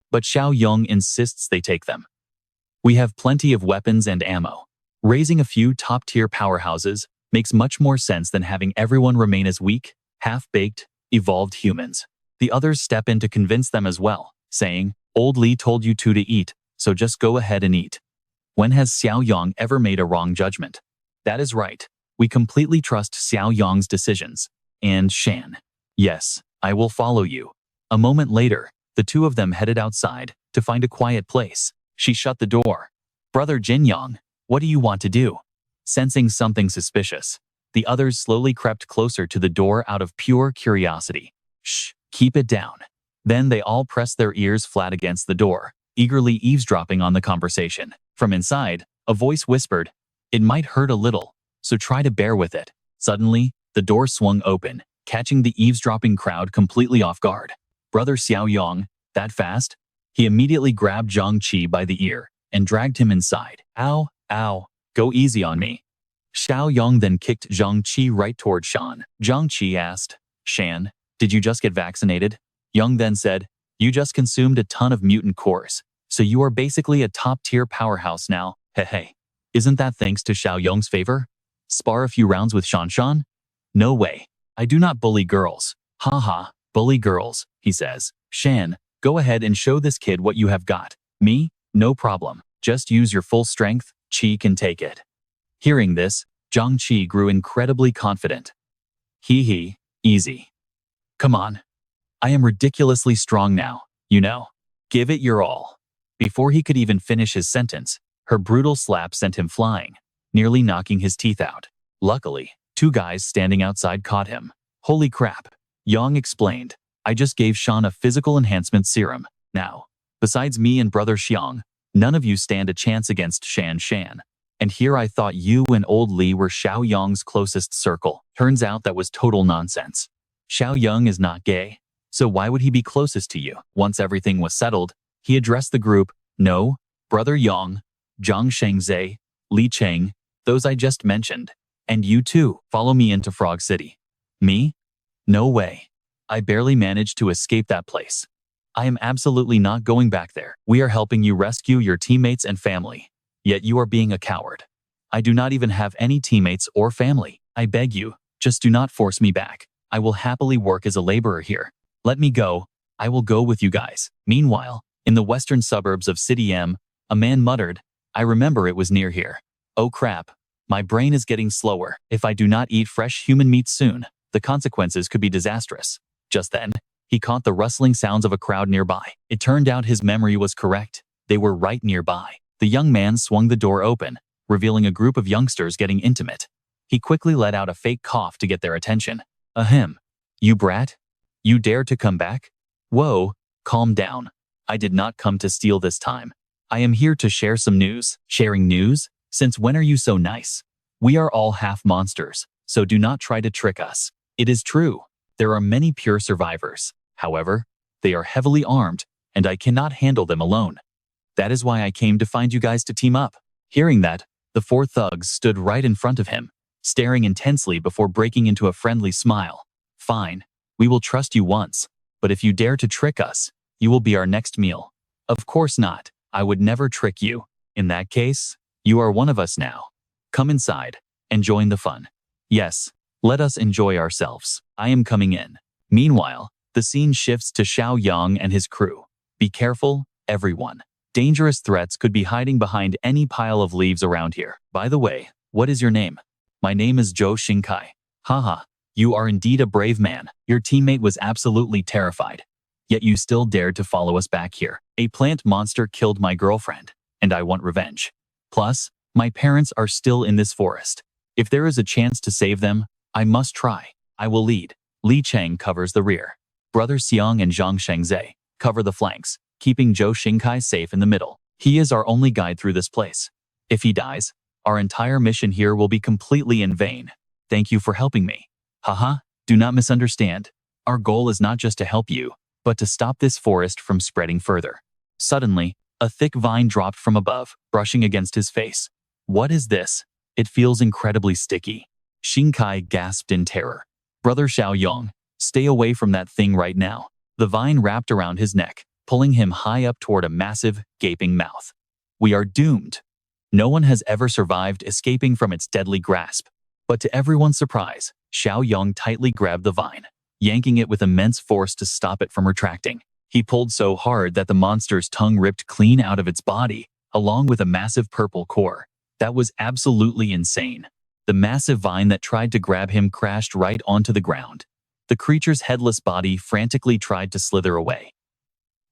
But Xiaoyong insists they take them. We have plenty of weapons and ammo. Raising a few top-tier powerhouses makes much more sense than having everyone remain as weak, half-baked, evolved humans. The others step in to convince them as well, saying, "Old Li told you to eat, so just go ahead and eat." When has Xiaoyong ever made a wrong judgment? That is right. We completely trust Xiaoyong's decisions. And Shan. Yes, I will follow you. A moment later, the two of them headed outside to find a quiet place. She shut the door. "Brother Jinyang, what do you want to do?" Sensing something suspicious, the others slowly crept closer to the door out of pure curiosity. "Shh, keep it down." Then they all pressed their ears flat against the door, eagerly eavesdropping on the conversation. From inside, a voice whispered, "It might hurt a little, so try to bear with it." Suddenly, the door swung open, catching the eavesdropping crowd completely off guard. Brother Xiaoyong, that fast? He immediately grabbed Zhang Qi by the ear and dragged him inside. "Ow, ow, go easy on me." Xiaoyong then kicked Zhang Qi right toward Shan. Zhang Qi asked, "Shan, did you just get vaccinated?" Young then said, "You just consumed a ton of mutant cores, so you are basically a top-tier powerhouse now. Hey. Isn't that thanks to Xiaoyong's favor? Spar a few rounds with Shan? No way. I do not bully girls. Haha, bully girls," he says. "Shan, go ahead and show this kid what you have got. Me? No problem. Just use your full strength, Qi can take it." Hearing this, Zhang Qi grew incredibly confident. Hee, easy. Come on. I am ridiculously strong now, you know. Give it your all. Before he could even finish his sentence, her brutal slap sent him flying, nearly knocking his teeth out. Luckily, 2 guys standing outside caught him. "Holy crap," Yang explained. "I just gave Shan a physical enhancement serum. Now, besides me and brother Xiang, none of you stand a chance against Shan. And here I thought you and old Li were Xiaoyong's closest circle. Turns out that was total nonsense. Xiaoyong is not gay, so why would he be closest to you?" Once everything was settled, he addressed the group. "No, brother Yang, Zhang Shengzai, Li Cheng, those I just mentioned. And you too, follow me into Frog City." "Me? No way. I barely managed to escape that place. I am absolutely not going back there. We are helping you rescue your teammates and family. Yet you are being a coward. I do not even have any teammates or family. I beg you, just do not force me back. I will happily work as a laborer here. Let me go. I will go with you guys." Meanwhile, in the western suburbs of City M, a man muttered, "I remember it was near here. Oh crap. My brain is getting slower. If I do not eat fresh human meat soon, the consequences could be disastrous." Just then, he caught the rustling sounds of a crowd nearby. It turned out his memory was correct. They were right nearby. The young man swung the door open, revealing a group of youngsters getting intimate. He quickly let out a fake cough to get their attention. "Ahem. You brat? You dare to come back? Whoa, calm down. I did not come to steal this time. I am here to share some news." "Sharing news? Since when are you so nice? We are all half monsters, so do not try to trick us." It is true. There are many pure survivors. However, they are heavily armed, and I cannot handle them alone. That is why I came to find you guys to team up. Hearing that, the four thugs stood right in front of him, staring intensely before breaking into a friendly smile. Fine, we will trust you once, but if you dare to trick us, you will be our next meal. Of course not. I would never trick you. In that case, you are one of us now. Come inside and join the fun. Yes, let us enjoy ourselves. I am coming in. Meanwhile, the scene shifts to Xiaoyong and his crew. Be careful, everyone. Dangerous threats could be hiding behind any pile of leaves around here. By the way, what is your name? My name is Zhou Xingkai. Haha, you are indeed a brave man. Your teammate was absolutely terrified. Yet you still dared to follow us back here. A plant monster killed my girlfriend, and I want revenge. Plus, my parents are still in this forest. If there is a chance to save them, I must try. I will lead. Li Cheng covers the rear. Brother Xiang and Jiang Xiaoyong cover the flanks, keeping Zhou Xingkai safe in the middle. He is our only guide through this place. If he dies, our entire mission here will be completely in vain. Thank you for helping me. Haha, do not misunderstand. Our goal is not just to help you, but to stop this forest from spreading further. Suddenly, a thick vine dropped from above, brushing against his face. What is this? It feels incredibly sticky. Xingkai gasped in terror. Brother Xiaoyong, stay away from that thing right now. The vine wrapped around his neck, pulling him high up toward a massive, gaping mouth. We are doomed. No one has ever survived escaping from its deadly grasp. But to everyone's surprise, Xiaoyong tightly grabbed the vine, yanking it with immense force to stop it from retracting. He pulled so hard that the monster's tongue ripped clean out of its body, along with a massive purple core. That was absolutely insane. The massive vine that tried to grab him crashed right onto the ground. The creature's headless body frantically tried to slither away.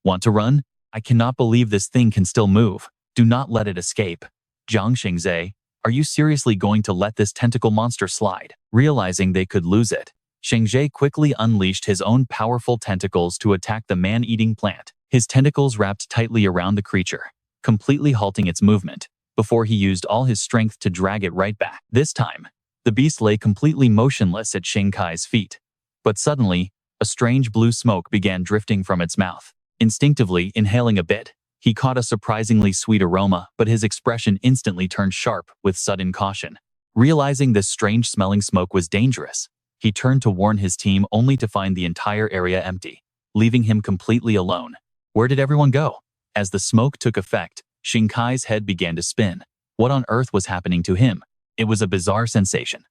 Want to run? I cannot believe this thing can still move. Do not let it escape. Jiang Xiaoyong, are you seriously going to let this tentacle monster slide? Realizing they could lose it, Xiaoyong quickly unleashed his own powerful tentacles to attack the man-eating plant. His tentacles wrapped tightly around the creature, completely halting its movement, before he used all his strength to drag it right back. This time, the beast lay completely motionless at Xingkai's feet. But suddenly, a strange blue smoke began drifting from its mouth. Instinctively inhaling a bit, he caught a surprisingly sweet aroma, but his expression instantly turned sharp with sudden caution. Realizing this strange-smelling smoke was dangerous, he turned to warn his team only to find the entire area empty, leaving him completely alone. Where did everyone go? As the smoke took effect, Xingkai's head began to spin. What on earth was happening to him? It was a bizarre sensation.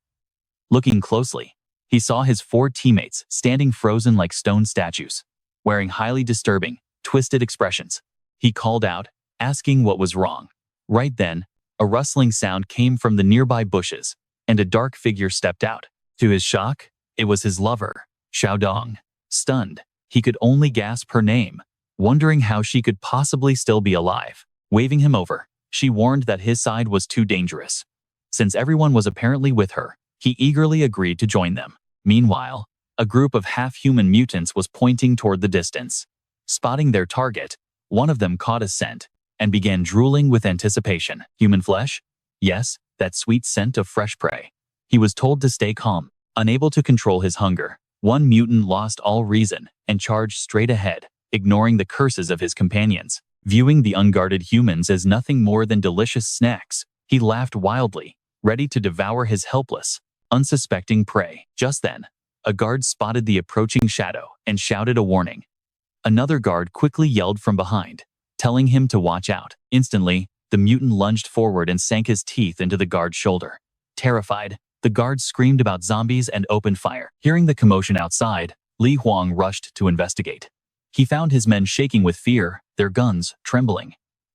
Looking closely, he saw his four teammates standing frozen like stone statues, wearing highly disturbing, twisted expressions. He called out, asking what was wrong. Right then, a rustling sound came from the nearby bushes, and a dark figure stepped out. To his shock, it was his lover, Xiaodong. Stunned, he could only gasp her name, wondering how she could possibly still be alive. Waving him over, she warned that his side was too dangerous. Since everyone was apparently with her, he eagerly agreed to join them. Meanwhile, a group of half-human mutants was pointing toward the distance. Spotting their target, one of them caught a scent and began drooling with anticipation. Human flesh? Yes, that sweet scent of fresh prey. He was told to stay calm. Unable to control his hunger, one mutant lost all reason and charged straight ahead, ignoring the curses of his companions. Viewing the unguarded humans as nothing more than delicious snacks, he laughed wildly, ready to devour his helpless, unsuspecting prey. Just then, a guard spotted the approaching shadow and shouted a warning. Another guard quickly yelled from behind, telling him to watch out. Instantly, the mutant lunged forward and sank his teeth into the guard's shoulder. Terrified, the guard screamed about zombies and opened fire. Hearing the commotion outside, Li Huang rushed to investigate. He found his men shaking with fear, their guns trembling.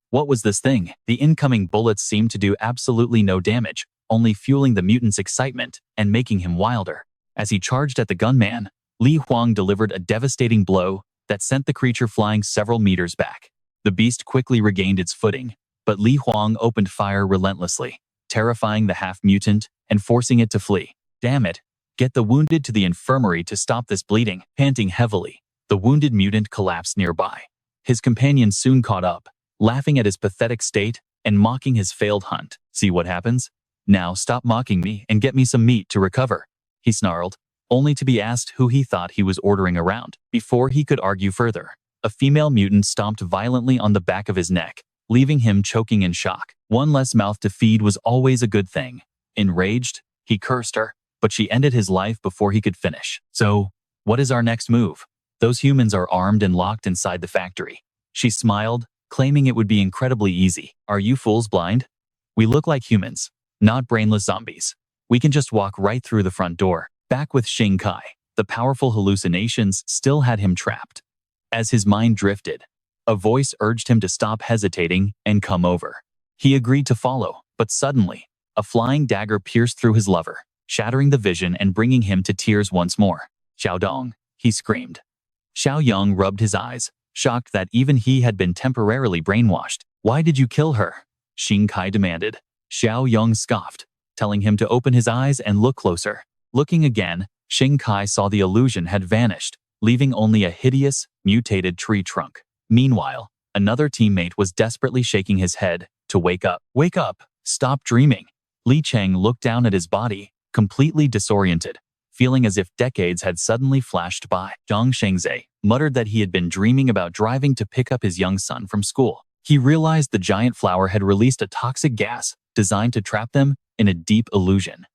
What was this thing? The incoming bullets seemed to do absolutely no damage, only fueling the mutant's excitement and making him wilder. As he charged at the gunman, Li Huang delivered a devastating blow that sent the creature flying several meters back. The beast quickly regained its footing, but Li Huang opened fire relentlessly, terrifying the half-mutant and forcing it to flee. Damn it! Get the wounded to the infirmary to stop this bleeding. Panting heavily, the wounded mutant collapsed nearby. His companions soon caught up, laughing at his pathetic state and mocking his failed hunt. See what happens? Now stop mocking me and get me some meat to recover, he snarled, only to be asked who he thought he was ordering around. Before he could argue further, a female mutant stomped violently on the back of his neck, leaving him choking in shock. One less mouth to feed was always a good thing. Enraged, he cursed her, but she ended his life before he could finish. So, what is our next move? Those humans are armed and locked inside the factory. She smiled, claiming it would be incredibly easy. Are you fools blind? We look like humans, not brainless zombies. We can just walk right through the front door. Back with Xing Kai, the powerful hallucinations still had him trapped. As his mind drifted, a voice urged him to stop hesitating and come over. He agreed to follow, but suddenly, a flying dagger pierced through his lover, shattering the vision and bringing him to tears once more. Xiaodong, he screamed. Xiaoyong rubbed his eyes, shocked that even he had been temporarily brainwashed. Why did you kill her? Xing Kai demanded. Xiaoyong scoffed, telling him to open his eyes and look closer. Looking again, Xing Kai saw the illusion had vanished, leaving only a hideous, mutated tree trunk. Meanwhile, another teammate was desperately shaking his head to wake up. Wake up! Stop dreaming! Li Cheng looked down at his body, completely disoriented, feeling as if decades had suddenly flashed by. Zhang Shengzai muttered that he had been dreaming about driving to pick up his young son from school. He realized the giant flower had released a toxic gas designed to trap them in a deep illusion.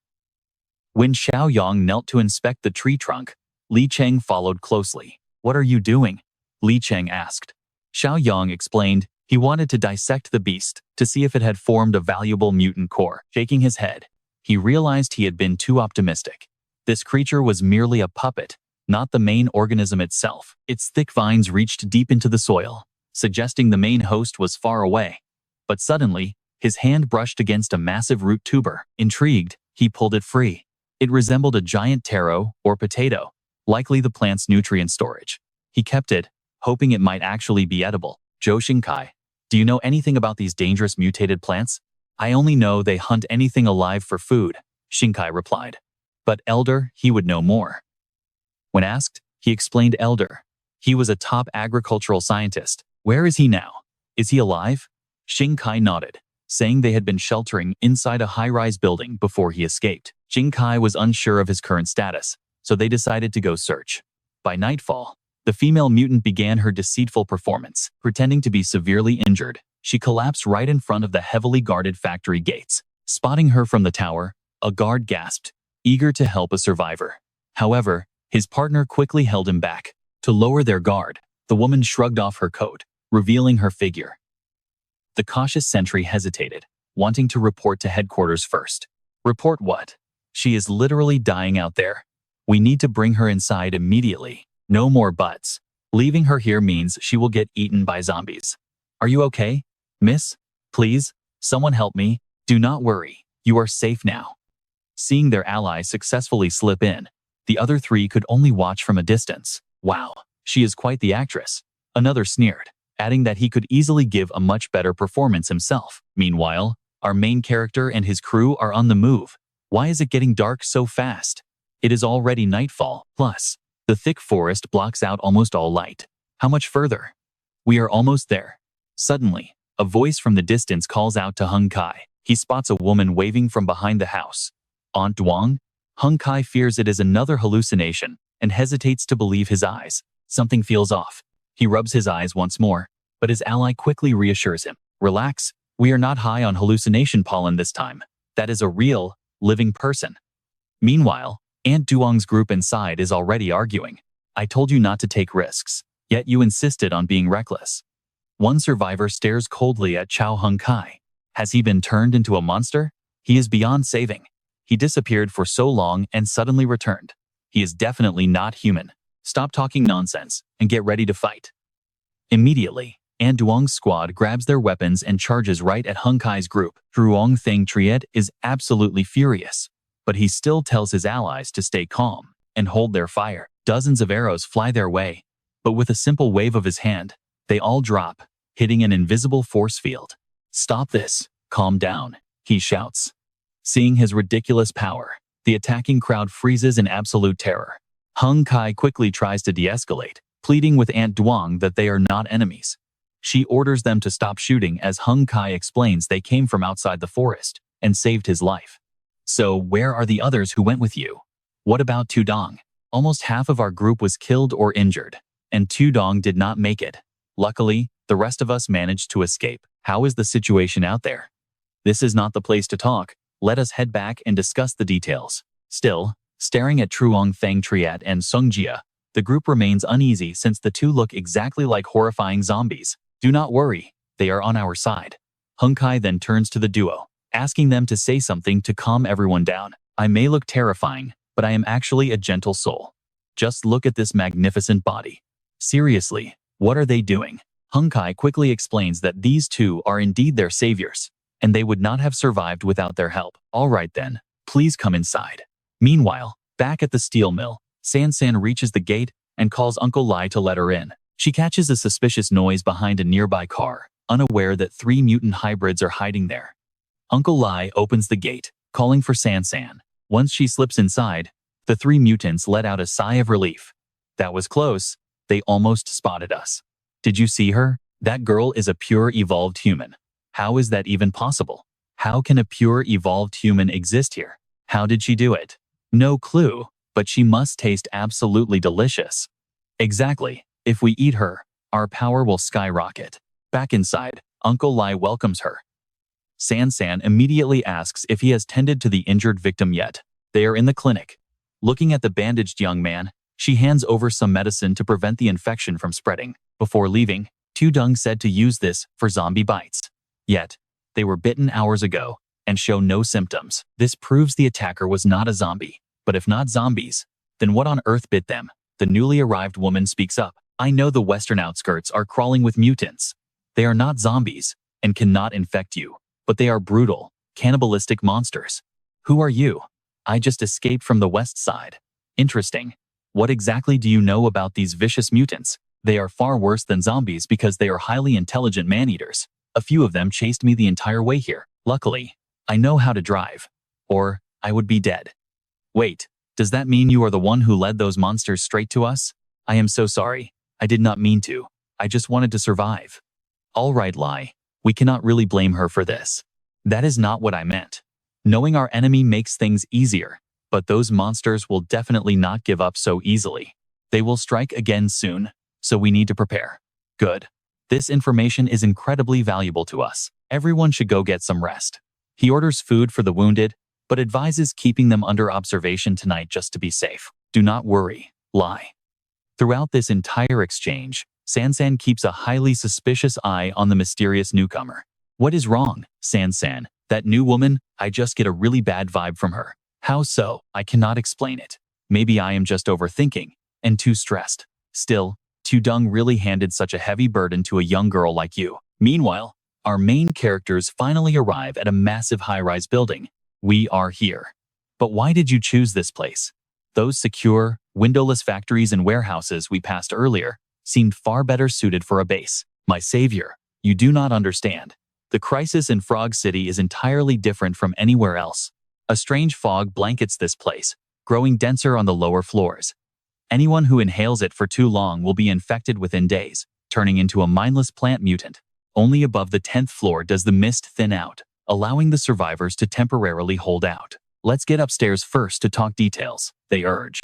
When Xiaoyong knelt to inspect the tree trunk, Li Cheng followed closely. What are you doing? Li Cheng asked. Xiaoyong explained he wanted to dissect the beast to see if it had formed a valuable mutant core. Shaking his head, he realized he had been too optimistic. This creature was merely a puppet, not the main organism itself. Its thick vines reached deep into the soil, suggesting the main host was far away. But suddenly, his hand brushed against a massive root tuber. Intrigued, he pulled it free. It resembled a giant taro or potato, likely the plant's nutrient storage. He kept it, hoping it might actually be edible. Zhou Xingkai, do you know anything about these dangerous mutated plants? I only know they hunt anything alive for food, Xingkai replied. But Elder, he would know more. When asked, he explained Elder. He was a top agricultural scientist. Where is he now? Is he alive? Xingkai nodded, saying they had been sheltering inside a high-rise building before he escaped. Xingkai was unsure of his current status, so they decided to go search. By nightfall, the female mutant began her deceitful performance. Pretending to be severely injured, she collapsed right in front of the heavily guarded factory gates. Spotting her from the tower, a guard gasped, eager to help a survivor. However, his partner quickly held him back. To lower their guard, the woman shrugged off her coat, revealing her figure. The cautious sentry hesitated, wanting to report to headquarters first. Report what? She is literally dying out there. We need to bring her inside immediately. No more buts. Leaving her here means she will get eaten by zombies. Are you okay, miss? Please, someone help me. Do not worry, you are safe now. Seeing their ally successfully slip in, the other three could only watch from a distance. Wow, she is quite the actress. Another sneered, adding that he could easily give a much better performance himself. Meanwhile, our main character and his crew are on the move. Why is it getting dark so fast? It is already nightfall. Plus, the thick forest blocks out almost all light. How much further? We are almost there. Suddenly, a voice from the distance calls out to Hung Kai. He spots a woman waving from behind the house. Aunt Duong? Hung Kai fears it is another hallucination and hesitates to believe his eyes. Something feels off. He rubs his eyes once more, but his ally quickly reassures him. Relax, we are not high on hallucination pollen this time. That is a real, living person. Meanwhile, Aunt Duong's group inside is already arguing. I told you not to take risks, yet you insisted on being reckless. One survivor stares coldly at Chao Hung Kai. Has he been turned into a monster? He is beyond saving. He disappeared for so long and suddenly returned. He is definitely not human. Stop talking nonsense and get ready to fight. Immediately, Aunt Duong's squad grabs their weapons and charges right at Hung Kai's group. Truong Thing Triet is absolutely furious, but he still tells his allies to stay calm and hold their fire. Dozens of arrows fly their way, but with a simple wave of his hand, they all drop, hitting an invisible force field. Stop this, calm down, he shouts. Seeing his ridiculous power, the attacking crowd freezes in absolute terror. Hung Kai quickly tries to de-escalate, pleading with Aunt Duong that they are not enemies. She orders them to stop shooting as Hung Kai explains they came from outside the forest and saved his life. So where are the others who went with you? What about Tudong? Almost half of our group was killed or injured, and Tudong did not make it. Luckily, the rest of us managed to escape. How is the situation out there? This is not the place to talk. Let us head back and discuss the details. Still, staring at Truong Feng Triat and Sung Jia, the group remains uneasy since the two look exactly like horrifying zombies. Do not worry, they are on our side. Hung Kai then turns to the duo, asking them to say something to calm everyone down. I may look terrifying, but I am actually a gentle soul. Just look at this magnificent body. Seriously, what are they doing? Hung Kai quickly explains that these two are indeed their saviors, and they would not have survived without their help. All right then, please come inside. Meanwhile, back at the steel mill, San reaches the gate and calls Uncle Lai to let her in. She catches a suspicious noise behind a nearby car, unaware that 3 mutant hybrids are hiding there. Uncle Lai opens the gate, calling for San. Once she slips inside, the 3 mutants let out a sigh of relief. That was close. They almost spotted us. Did you see her? That girl is a pure evolved human. How is that even possible? How can a pure evolved human exist here? How did she do it? No clue, but she must taste absolutely delicious. Exactly. If we eat her, our power will skyrocket. Back inside, Uncle Lai welcomes her. San immediately asks if he has tended to the injured victim yet. They are in the clinic. Looking at the bandaged young man, she hands over some medicine to prevent the infection from spreading. Before leaving, Tudong said to use this for zombie bites. Yet, they were bitten hours ago and show no symptoms. This proves the attacker was not a zombie. But if not zombies, then what on earth bit them? The newly arrived woman speaks up. I know the western outskirts are crawling with mutants. They are not zombies and cannot infect you, but they are brutal, cannibalistic monsters. Who are you? I just escaped from the west side. Interesting. What exactly do you know about these vicious mutants? They are far worse than zombies because they are highly intelligent man-eaters. A few of them chased me the entire way here. Luckily, I know how to drive. Or, I would be dead. Wait, does that mean you are the one who led those monsters straight to us? I am so sorry. I did not mean to. I just wanted to survive. All right, Lai. We cannot really blame her for this. That is not what I meant. Knowing our enemy makes things easier, but those monsters will definitely not give up so easily. They will strike again soon, so we need to prepare. Good. This information is incredibly valuable to us. Everyone should go get some rest. He orders food for the wounded, but advises keeping them under observation tonight just to be safe. Do not worry, Lai. Throughout this entire exchange, San keeps a highly suspicious eye on the mysterious newcomer. What is wrong, San? That new woman, I just get a really bad vibe from her. How so? I cannot explain it. Maybe I am just overthinking and too stressed. Still, Tudong really handed such a heavy burden to a young girl like you. Meanwhile, our main characters finally arrive at a massive high-rise building. We are here. But why did you choose this place? Those secure, windowless factories and warehouses we passed earlier seemed far better suited for a base. My savior, you do not understand. The crisis in Frog City is entirely different from anywhere else. A strange fog blankets this place, growing denser on the lower floors. Anyone who inhales it for too long will be infected within days, turning into a mindless plant mutant. Only above the 10th floor does the mist thin out, allowing the survivors to temporarily hold out. Let's get upstairs first to talk details, they urge.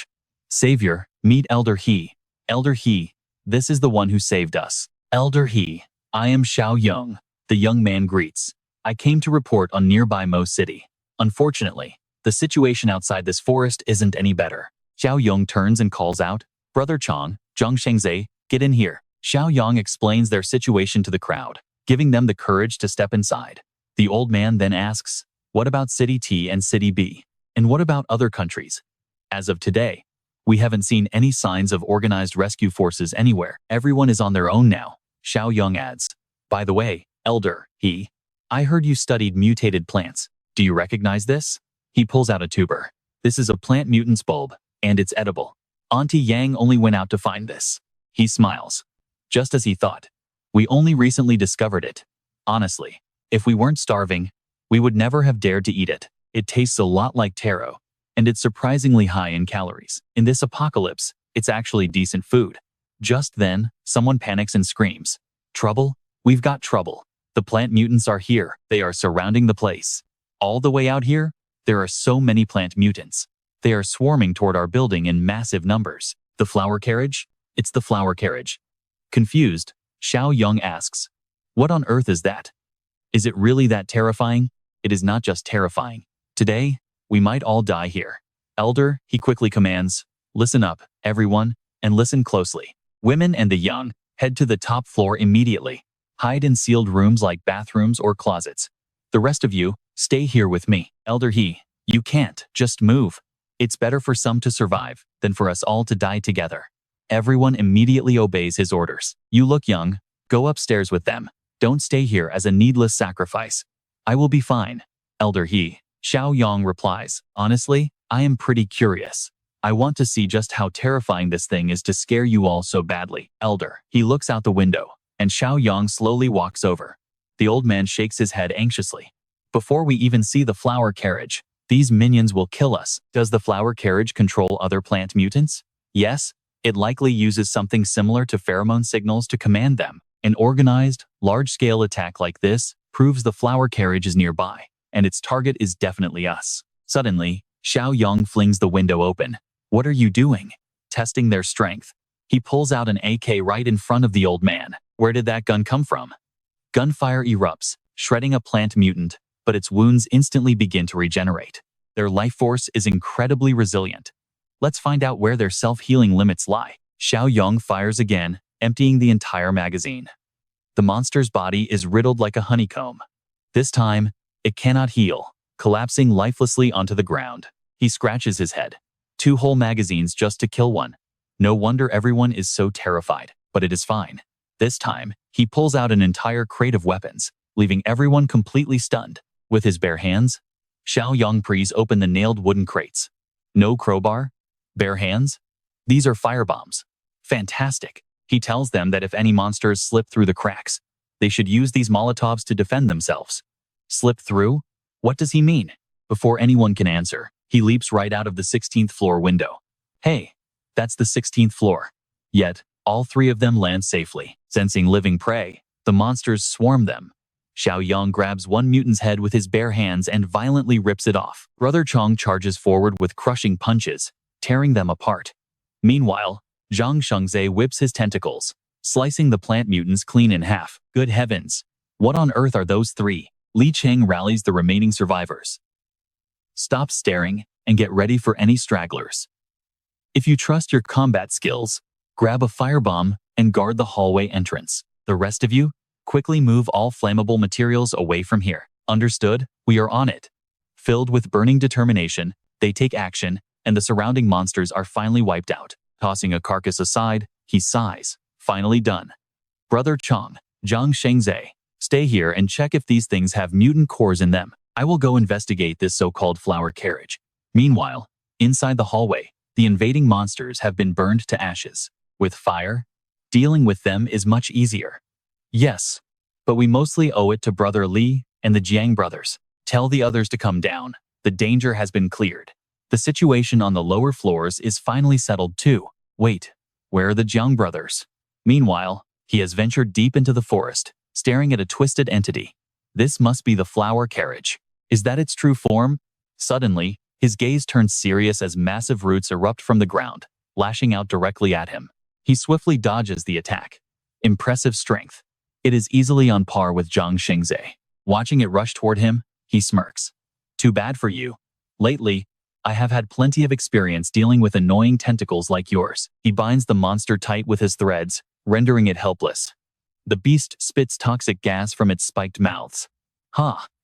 Savior, meet Elder He. Elder He, this is the one who saved us. Elder He, I am Xiaoyong. The young man greets. I came to report on nearby Mo City. Unfortunately, the situation outside this forest isn't any better. Xiaoyong turns and calls out, Brother Chong, Zhang Shengzai, get in here. Xiaoyong explains their situation to the crowd, giving them the courage to step inside. The old man then asks, what about City T and City B? And what about other countries? As of today, we haven't seen any signs of organized rescue forces anywhere. Everyone is on their own now, Xiaoyong adds. By the way, Elder He, I heard you studied mutated plants. Do you recognize this? He pulls out a tuber. This is a plant mutant's bulb, and it's edible. Auntie Yang only went out to find this. He smiles. Just as he thought. We only recently discovered it. Honestly, if we weren't starving, we would never have dared to eat it. It tastes a lot like taro, and it's surprisingly high in calories. In this apocalypse, it's actually decent food. Just then, someone panics and screams. Trouble? We've got trouble. The plant mutants are here. They are surrounding the place. All the way out here, there are so many plant mutants. They are swarming toward our building in massive numbers. The flower carriage? It's the flower carriage. Confused, Xiaoyong asks, "What on earth is that? Is it really that terrifying?" "It is not just terrifying. Today, we might all die here." "Elder," he quickly commands, "listen up, everyone, and listen closely. Women and the young, head to the top floor immediately. Hide in sealed rooms like bathrooms or closets. The rest of you, stay here with me." "Elder He, you can't just move. It's better for some to survive than for us all to die together." Everyone immediately obeys his orders. "You look young. Go upstairs with them. Don't stay here as a needless sacrifice." "I will be fine, Elder He," Xiaoyong replies. "Honestly, I am pretty curious. I want to see just how terrifying this thing is to scare you all so badly." "Elder." He looks out the window, and Xiaoyong slowly walks over. The old man shakes his head anxiously. "Before we even see the flower carriage, these minions will kill us." "Does the flower carriage control other plant mutants?" "Yes, it likely uses something similar to pheromone signals to command them. An organized, large-scale attack like this proves the flower carriage is nearby, and its target is definitely us." Suddenly, Xiaoyong flings the window open. "What are you doing?" "Testing their strength." He pulls out an AK right in front of the old man. "Where did that gun come from?" Gunfire erupts, shredding a plant mutant, but its wounds instantly begin to regenerate. Their life force is incredibly resilient. Let's find out where their self-healing limits lie. Xiaoyong fires again, emptying the entire magazine. The monster's body is riddled like a honeycomb. This time, it cannot heal, collapsing lifelessly onto the ground. He scratches his head. 2 whole magazines just to kill one. No wonder everyone is so terrified, but it is fine. This time, he pulls out an entire crate of weapons, leaving everyone completely stunned. With his bare hands, Xiaoyong pries open the nailed wooden crates. No crowbar? Bare hands? These are firebombs. Fantastic. He tells them that if any monsters slip through the cracks, they should use these Molotovs to defend themselves. Slip through? What does he mean? Before anyone can answer, he leaps right out of the 16th floor window. Hey, that's the 16th floor. Yet, all 3 of them land safely. Sensing living prey, the monsters swarm them. Xiaoyong grabs one mutant's head with his bare hands and violently rips it off. Brother Chong charges forward with crushing punches, tearing them apart. Meanwhile, Jiang Xiaoyong whips his tentacles, slicing the plant mutants clean in half. Good heavens! What on earth are those 3? Li Cheng rallies the remaining survivors. Stop staring and get ready for any stragglers. If you trust your combat skills, grab a firebomb and guard the hallway entrance. The rest of you, quickly move all flammable materials away from here. Understood? We are on it. Filled with burning determination, they take action, and the surrounding monsters are finally wiped out. Tossing a carcass aside, he sighs. Finally done. Brother Chong, Jiang Xiaoyong, stay here and check if these things have mutant cores in them. I will go investigate this so-called flower carriage. Meanwhile, inside the hallway, the invading monsters have been burned to ashes. With fire, dealing with them is much easier. Yes, but we mostly owe it to Brother Li and the Jiang brothers. Tell the others to come down. The danger has been cleared. The situation on the lower floors is finally settled too. Wait, where are the Jiang brothers? Meanwhile, he has ventured deep into the forest, staring at a twisted entity. This must be the flower carriage. Is that its true form? Suddenly, his gaze turns serious as massive roots erupt from the ground, lashing out directly at him. He swiftly dodges the attack. Impressive strength. It is easily on par with Jiang Xiaoyong. Watching it rush toward him, he smirks. Too bad for you. Lately, I have had plenty of experience dealing with annoying tentacles like yours. He binds the monster tight with his threads, rendering it helpless. The beast spits toxic gas from its spiked mouths.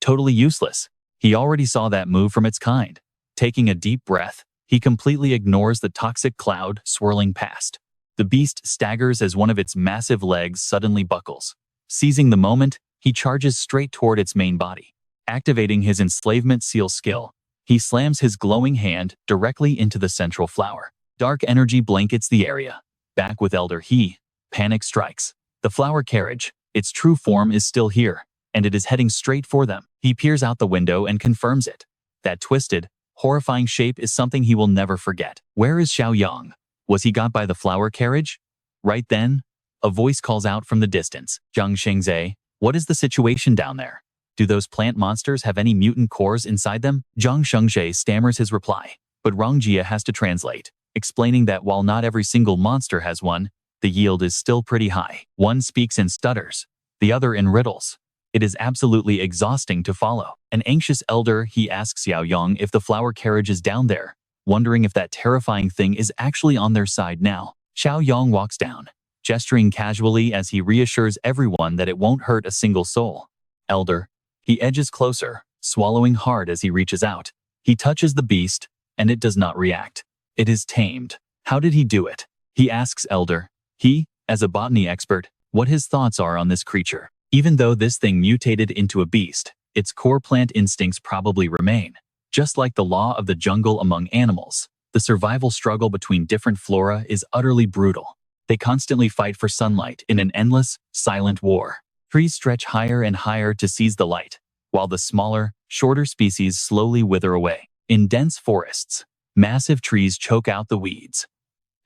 Totally useless. He already saw that move from its kind. Taking a deep breath, he completely ignores the toxic cloud swirling past. The beast staggers as one of its massive legs suddenly buckles. Seizing the moment, he charges straight toward its main body. Activating his enslavement seal skill, he slams his glowing hand directly into the central flower. Dark energy blankets the area. Back with Elder He, panic strikes. The flower carriage, its true form is still here, and it is heading straight for them. He peers out the window and confirms it. That twisted, horrifying shape is something he will never forget. Where is Xiaoyong? Was he got by the flower carriage? Right then, a voice calls out from the distance. Jiang Xiaoyong, what is the situation down there? Do those plant monsters have any mutant cores inside them? Jiang Xiaoyong stammers his reply, but Rongjia has to translate, explaining that while not every single monster has one, the yield is still pretty high. One speaks in stutters, the other in riddles. It is absolutely exhausting to follow. An anxious elder, he asks Xiaoyong if the flower carriage is down there, wondering if that terrifying thing is actually on their side now. Xiaoyong walks down, gesturing casually as he reassures everyone that it won't hurt a single soul. Elder. He edges closer, swallowing hard as he reaches out. He touches the beast, and it does not react. It is tamed. How did he do it? He asks Elder. He, as a botany expert, what his thoughts are on this creature. Even though this thing mutated into a beast, its core plant instincts probably remain. Just like the law of the jungle among animals, the survival struggle between different flora is utterly brutal. They constantly fight for sunlight in an endless, silent war. Trees stretch higher and higher to seize the light, while the smaller, shorter species slowly wither away. In dense forests, massive trees choke out the weeds.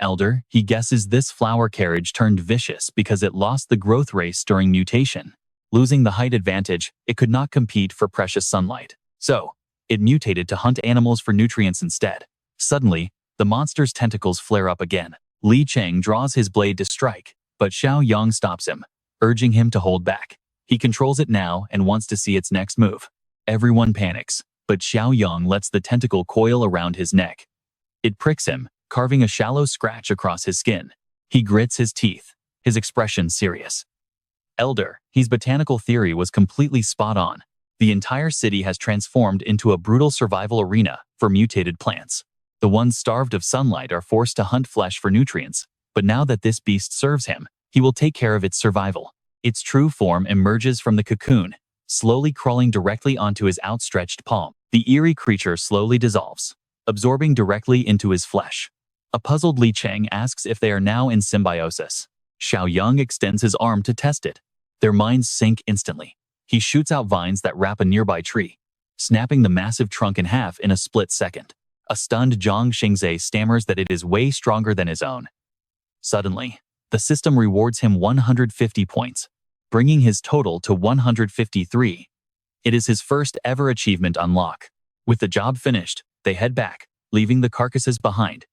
Elder, he guesses this flower carriage turned vicious because it lost the growth race during mutation. Losing the height advantage, it could not compete for precious sunlight. So, it mutated to hunt animals for nutrients instead. Suddenly, the monster's tentacles flare up again. Li Cheng draws his blade to strike, but Xiaoyong stops him, urging him to hold back. He controls it now and wants to see its next move. Everyone panics, but Xiaoyong lets the tentacle coil around his neck. It pricks him, carving a shallow scratch across his skin. He grits his teeth, his expression serious. Elder, his botanical theory was completely spot on. The entire city has transformed into a brutal survival arena for mutated plants. The ones starved of sunlight are forced to hunt flesh for nutrients, but now that this beast serves him, he will take care of its survival. Its true form emerges from the cocoon, slowly crawling directly onto his outstretched palm. The eerie creature slowly dissolves, absorbing directly into his flesh. A puzzled Li Cheng asks if they are now in symbiosis. Xiaoyong extends his arm to test it. Their minds sync instantly. He shoots out vines that wrap a nearby tree, snapping the massive trunk in half in a split second. A stunned Jiang Xiaoyong stammers that it is way stronger than his own. Suddenly, the system rewards him 150 points, bringing his total to 153. It is his first ever achievement unlock. With the job finished, they head back, leaving the carcasses behind.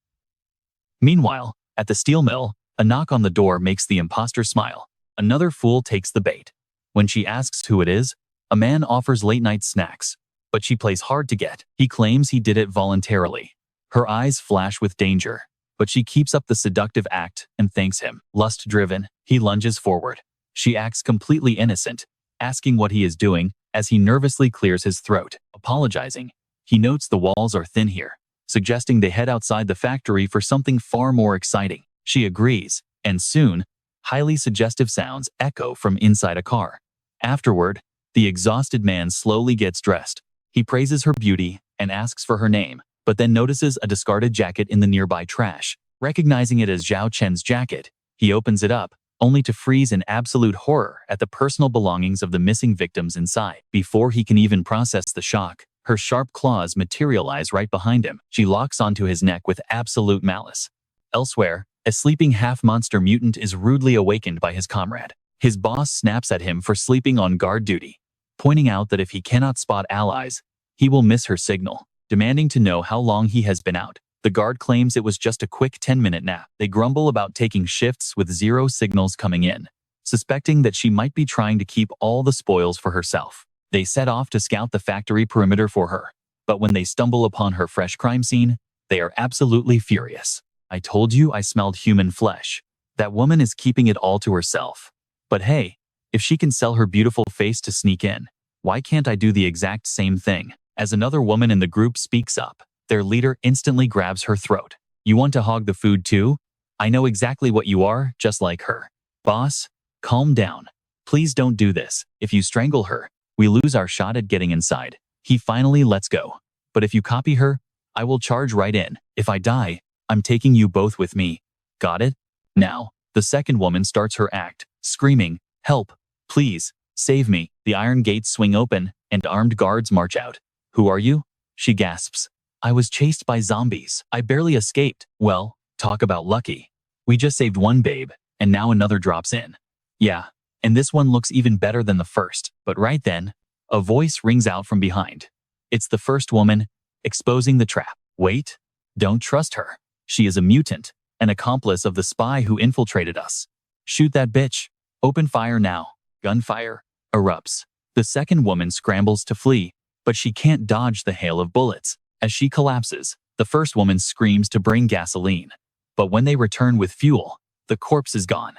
Meanwhile, at the steel mill, a knock on the door makes the imposter smile. Another fool takes the bait. When she asks who it is, a man offers late-night snacks, but she plays hard to get. He claims he did it voluntarily. Her eyes flash with danger, but she keeps up the seductive act and thanks him. Lust-driven, he lunges forward. She acts completely innocent, asking what he is doing as he nervously clears his throat. Apologizing, he notes the walls are thin here, suggesting they head outside the factory for something far more exciting. She agrees, and soon, highly suggestive sounds echo from inside a car. Afterward, the exhausted man slowly gets dressed. He praises her beauty and asks for her name, but then notices a discarded jacket in the nearby trash. Recognizing it as Zhao Chen's jacket, he opens it up, only to freeze in absolute horror at the personal belongings of the missing victims inside. Before he can even process the shock, her sharp claws materialize right behind him. She locks onto his neck with absolute malice. Elsewhere, a sleeping half-monster mutant is rudely awakened by his comrade. His boss snaps at him for sleeping on guard duty, pointing out that if he cannot spot allies, he will miss her signal. Demanding to know how long he has been out, the guard claims it was just a quick 10-minute nap. They grumble about taking shifts with 0 signals coming in, suspecting that she might be trying to keep all the spoils for herself. They set off to scout the factory perimeter for her, but when they stumble upon her fresh crime scene, they are absolutely furious. I told you I smelled human flesh. That woman is keeping it all to herself. But hey, if she can sell her beautiful face to sneak in, why can't I do the exact same thing? As another woman in the group speaks up, their leader instantly grabs her throat. You want to hog the food too? I know exactly what you are, just like her. Boss, calm down. Please don't do this. If you strangle her, we lose our shot at getting inside. He finally lets go. But if you copy her, I will charge right in. If I die, I'm taking you both with me. Got it? Now, the second woman starts her act, screaming, help, please, save me. The iron gates swing open, and armed guards march out. Who are you? She gasps. I was chased by zombies. I barely escaped. Well, talk about lucky. We just saved one babe, and now another drops in. Yeah, and this one looks even better than the first. But right then, a voice rings out from behind. It's the first woman, exposing the trap. Wait, Don't trust her. She is a mutant, an accomplice of the spy who infiltrated us. Shoot that bitch. Open fire now. Gunfire erupts. The second woman scrambles to flee, but she can't dodge the hail of bullets. As she collapses, the first woman screams to bring gasoline. But when they return with fuel, the corpse is gone.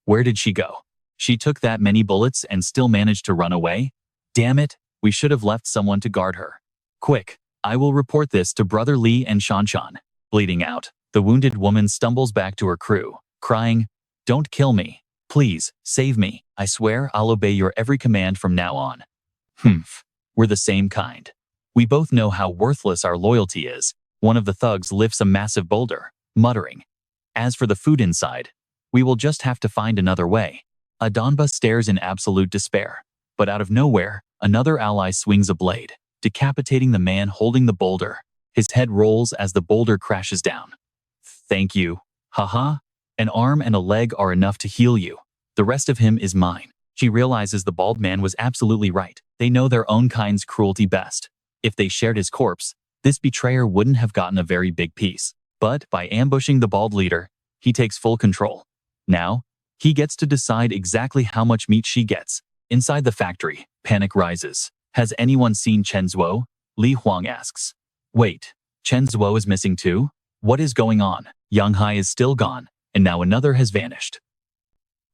Where did she go? She took that many bullets and still managed to run away? Damn it, we should have left someone to guard her. Quick, I will report this to Brother Li and Shanshan. Bleeding out, the wounded woman stumbles back to her crew, crying, "Don't kill me. Please, save me. I swear I'll obey your every command from now on." Humph, we're the same kind. We both know how worthless our loyalty is. One of the thugs lifts a massive boulder, muttering, "As for the food inside, we will just have to find another way." Adanba stares in absolute despair, but out of nowhere, another ally swings a blade, decapitating the man holding the boulder. His head rolls as the boulder crashes down. "Thank you. Haha. An arm and a leg are enough to heal you. The rest of him is mine." She realizes the bald man was absolutely right. They know their own kind's cruelty best. If they shared his corpse, this betrayer wouldn't have gotten a very big piece. But by ambushing the bald leader, he takes full control. Now, he gets to decide exactly how much meat she gets. Inside the factory, panic rises. Has anyone seen Chen Zuo? Li Huang asks. Wait, Chen Zuo is missing too? What is going on? Yang Hai is still gone, and now another has vanished.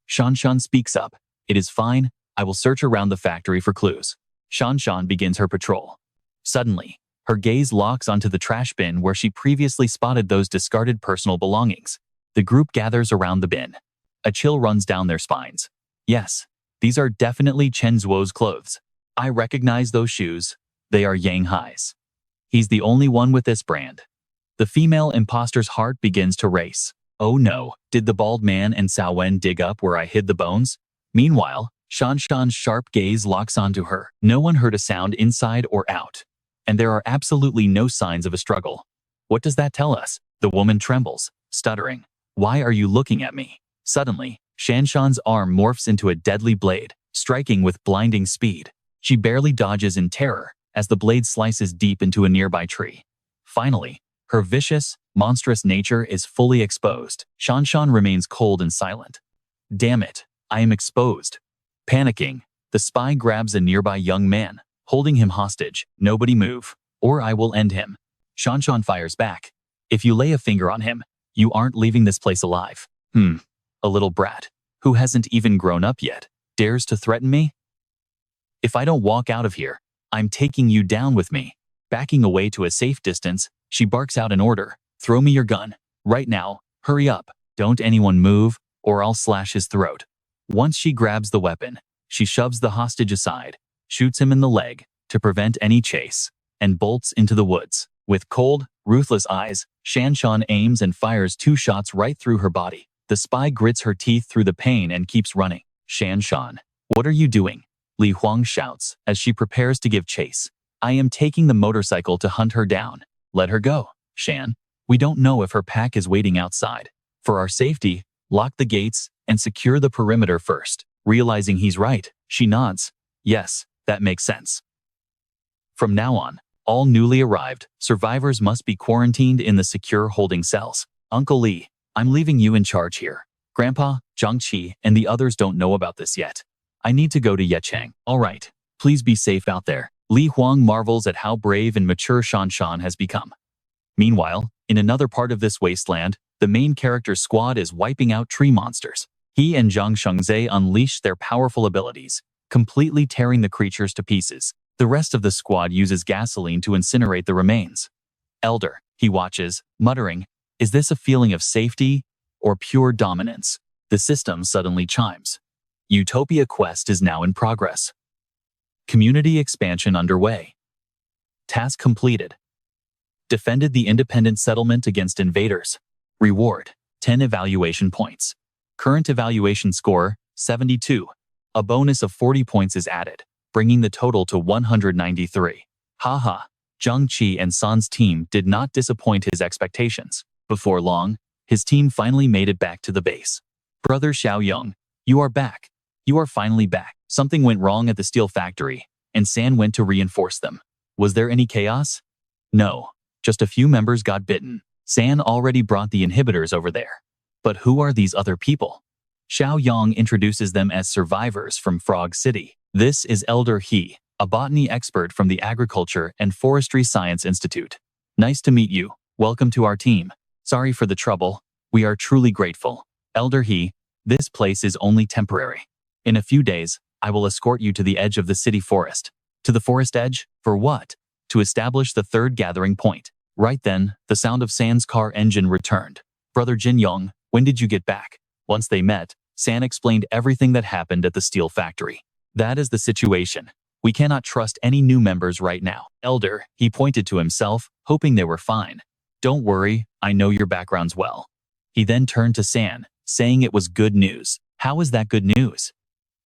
Shanshan speaks up. It is fine, I will search around the factory for clues. Shanshan begins her patrol. Suddenly, her gaze locks onto the trash bin where she previously spotted those discarded personal belongings. The group gathers around the bin. A chill runs down their spines. Yes, these are definitely Chen Zuo's clothes. I recognize those shoes. They are Yang Hai's. He's the only one with this brand. The female imposter's heart begins to race. Oh no, did the bald man and Cao Wen dig up where I hid the bones? Meanwhile, Shanshan's sharp gaze locks onto her. No one heard a sound inside or out, and there are absolutely no signs of a struggle. What does that tell us? The woman trembles, stuttering. Why are you looking at me? Suddenly, Shanshan's arm morphs into a deadly blade, striking with blinding speed. She barely dodges in terror as the blade slices deep into a nearby tree. Finally, her vicious, monstrous nature is fully exposed. Shanshan remains cold and silent. Damn it, I am exposed. Panicking, the spy grabs a nearby young man, holding him hostage. Nobody move, or I will end him. Shanshan fires back. If you lay a finger on him, you aren't leaving this place alive. A little brat, who hasn't even grown up yet, dares to threaten me? If I don't walk out of here, I'm taking you down with me. Backing away to a safe distance, she barks out an order. Throw me your gun. Right now, hurry up. Don't anyone move, or I'll slash his throat. Once she grabs the weapon, she shoves the hostage aside, shoots him in the leg to prevent any chase, and bolts into the woods. With cold, ruthless eyes, Shanshan aims and fires 2 shots right through her body. The spy grits her teeth through the pain and keeps running. Shanshan, what are you doing? Li Huang shouts as she prepares to give chase. I am taking the motorcycle to hunt her down. Let her go, Shan. We don't know if her pack is waiting outside. For our safety, lock the gates and secure the perimeter first. Realizing he's right, she nods. Yes, that makes sense. From now on, all newly arrived survivors must be quarantined in the secure holding cells. Uncle Li, I'm leaving you in charge here. Grandpa, Zhang Qi, and the others don't know about this yet. I need to go to Yecheng. All right, please be safe out there. Li Huang marvels at how brave and mature Shanshan has become. Meanwhile, in another part of this wasteland, the main character's squad is wiping out tree monsters. He and Zhang Shengzhe unleash their powerful abilities, completely tearing the creatures to pieces. The rest of the squad uses gasoline to incinerate the remains. Elder, he watches, muttering, is this a feeling of safety or pure dominance? The system suddenly chimes. Utopia quest is now in progress. Community expansion underway. Task completed. Defended the independent settlement against invaders. Reward, 10 evaluation points. Current evaluation score, 72. A bonus of 40 points is added, bringing the total to 193. Haha, Zhang Qi and San's team did not disappoint his expectations. Before long, his team finally made it back to the base. Brother Xiaoyong, you are back. You are finally back. Something went wrong at the steel factory, and San went to reinforce them. Was there any chaos? No, just a few members got bitten. San already brought the inhibitors over there. But who are these other people? Xiaoyong introduces them as survivors from Frog City. This is Elder He, a botany expert from the Agriculture and Forestry Science Institute. Nice to meet you. Welcome to our team. Sorry for the trouble. We are truly grateful. Elder He, this place is only temporary. In a few days, I will escort you to the edge of the city forest. To the forest edge? For what? To establish the third gathering point. Right then, the sound of San's car engine returned. Brother Jin Yong, when did you get back? Once they met, San explained everything that happened at the steel factory. That is the situation. We cannot trust any new members right now. Elder, he pointed to himself, hoping they were fine. Don't worry, I know your backgrounds well. He then turned to San, saying it was good news. How is that good news?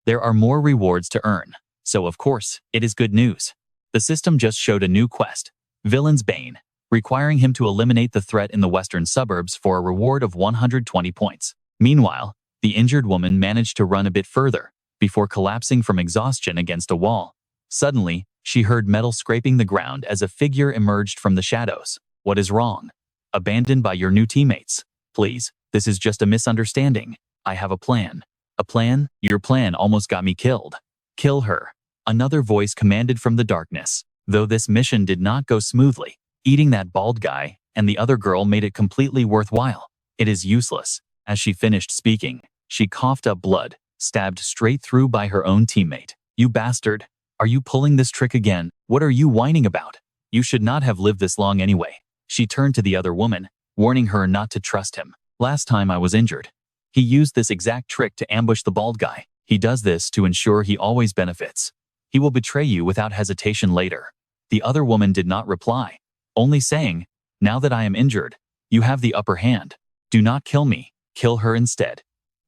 There are more rewards to earn. So of course, it is good news. The system just showed a new quest, Villain's Bane, requiring him to eliminate the threat in the western suburbs for a reward of 120 points. Meanwhile, the injured woman managed to run a bit further, before collapsing from exhaustion against a wall. Suddenly, she heard metal scraping the ground as a figure emerged from the shadows. What is wrong? Abandoned by your new teammates. Please, this is just a misunderstanding. I have a plan. A plan? Your plan almost got me killed. Kill her. Another voice commanded from the darkness. Though this mission did not go smoothly, eating that bald guy and the other girl made it completely worthwhile. It is useless. As she finished speaking, she coughed up blood, stabbed straight through by her own teammate. You bastard. Are you pulling this trick again? What are you whining about? You should not have lived this long anyway. She turned to the other woman, warning her not to trust him. Last time I was injured. He used this exact trick to ambush the bald guy. He does this to ensure he always benefits. He will betray you without hesitation later. The other woman did not reply, only saying, now that I am injured, you have the upper hand. Do not kill me, kill her instead.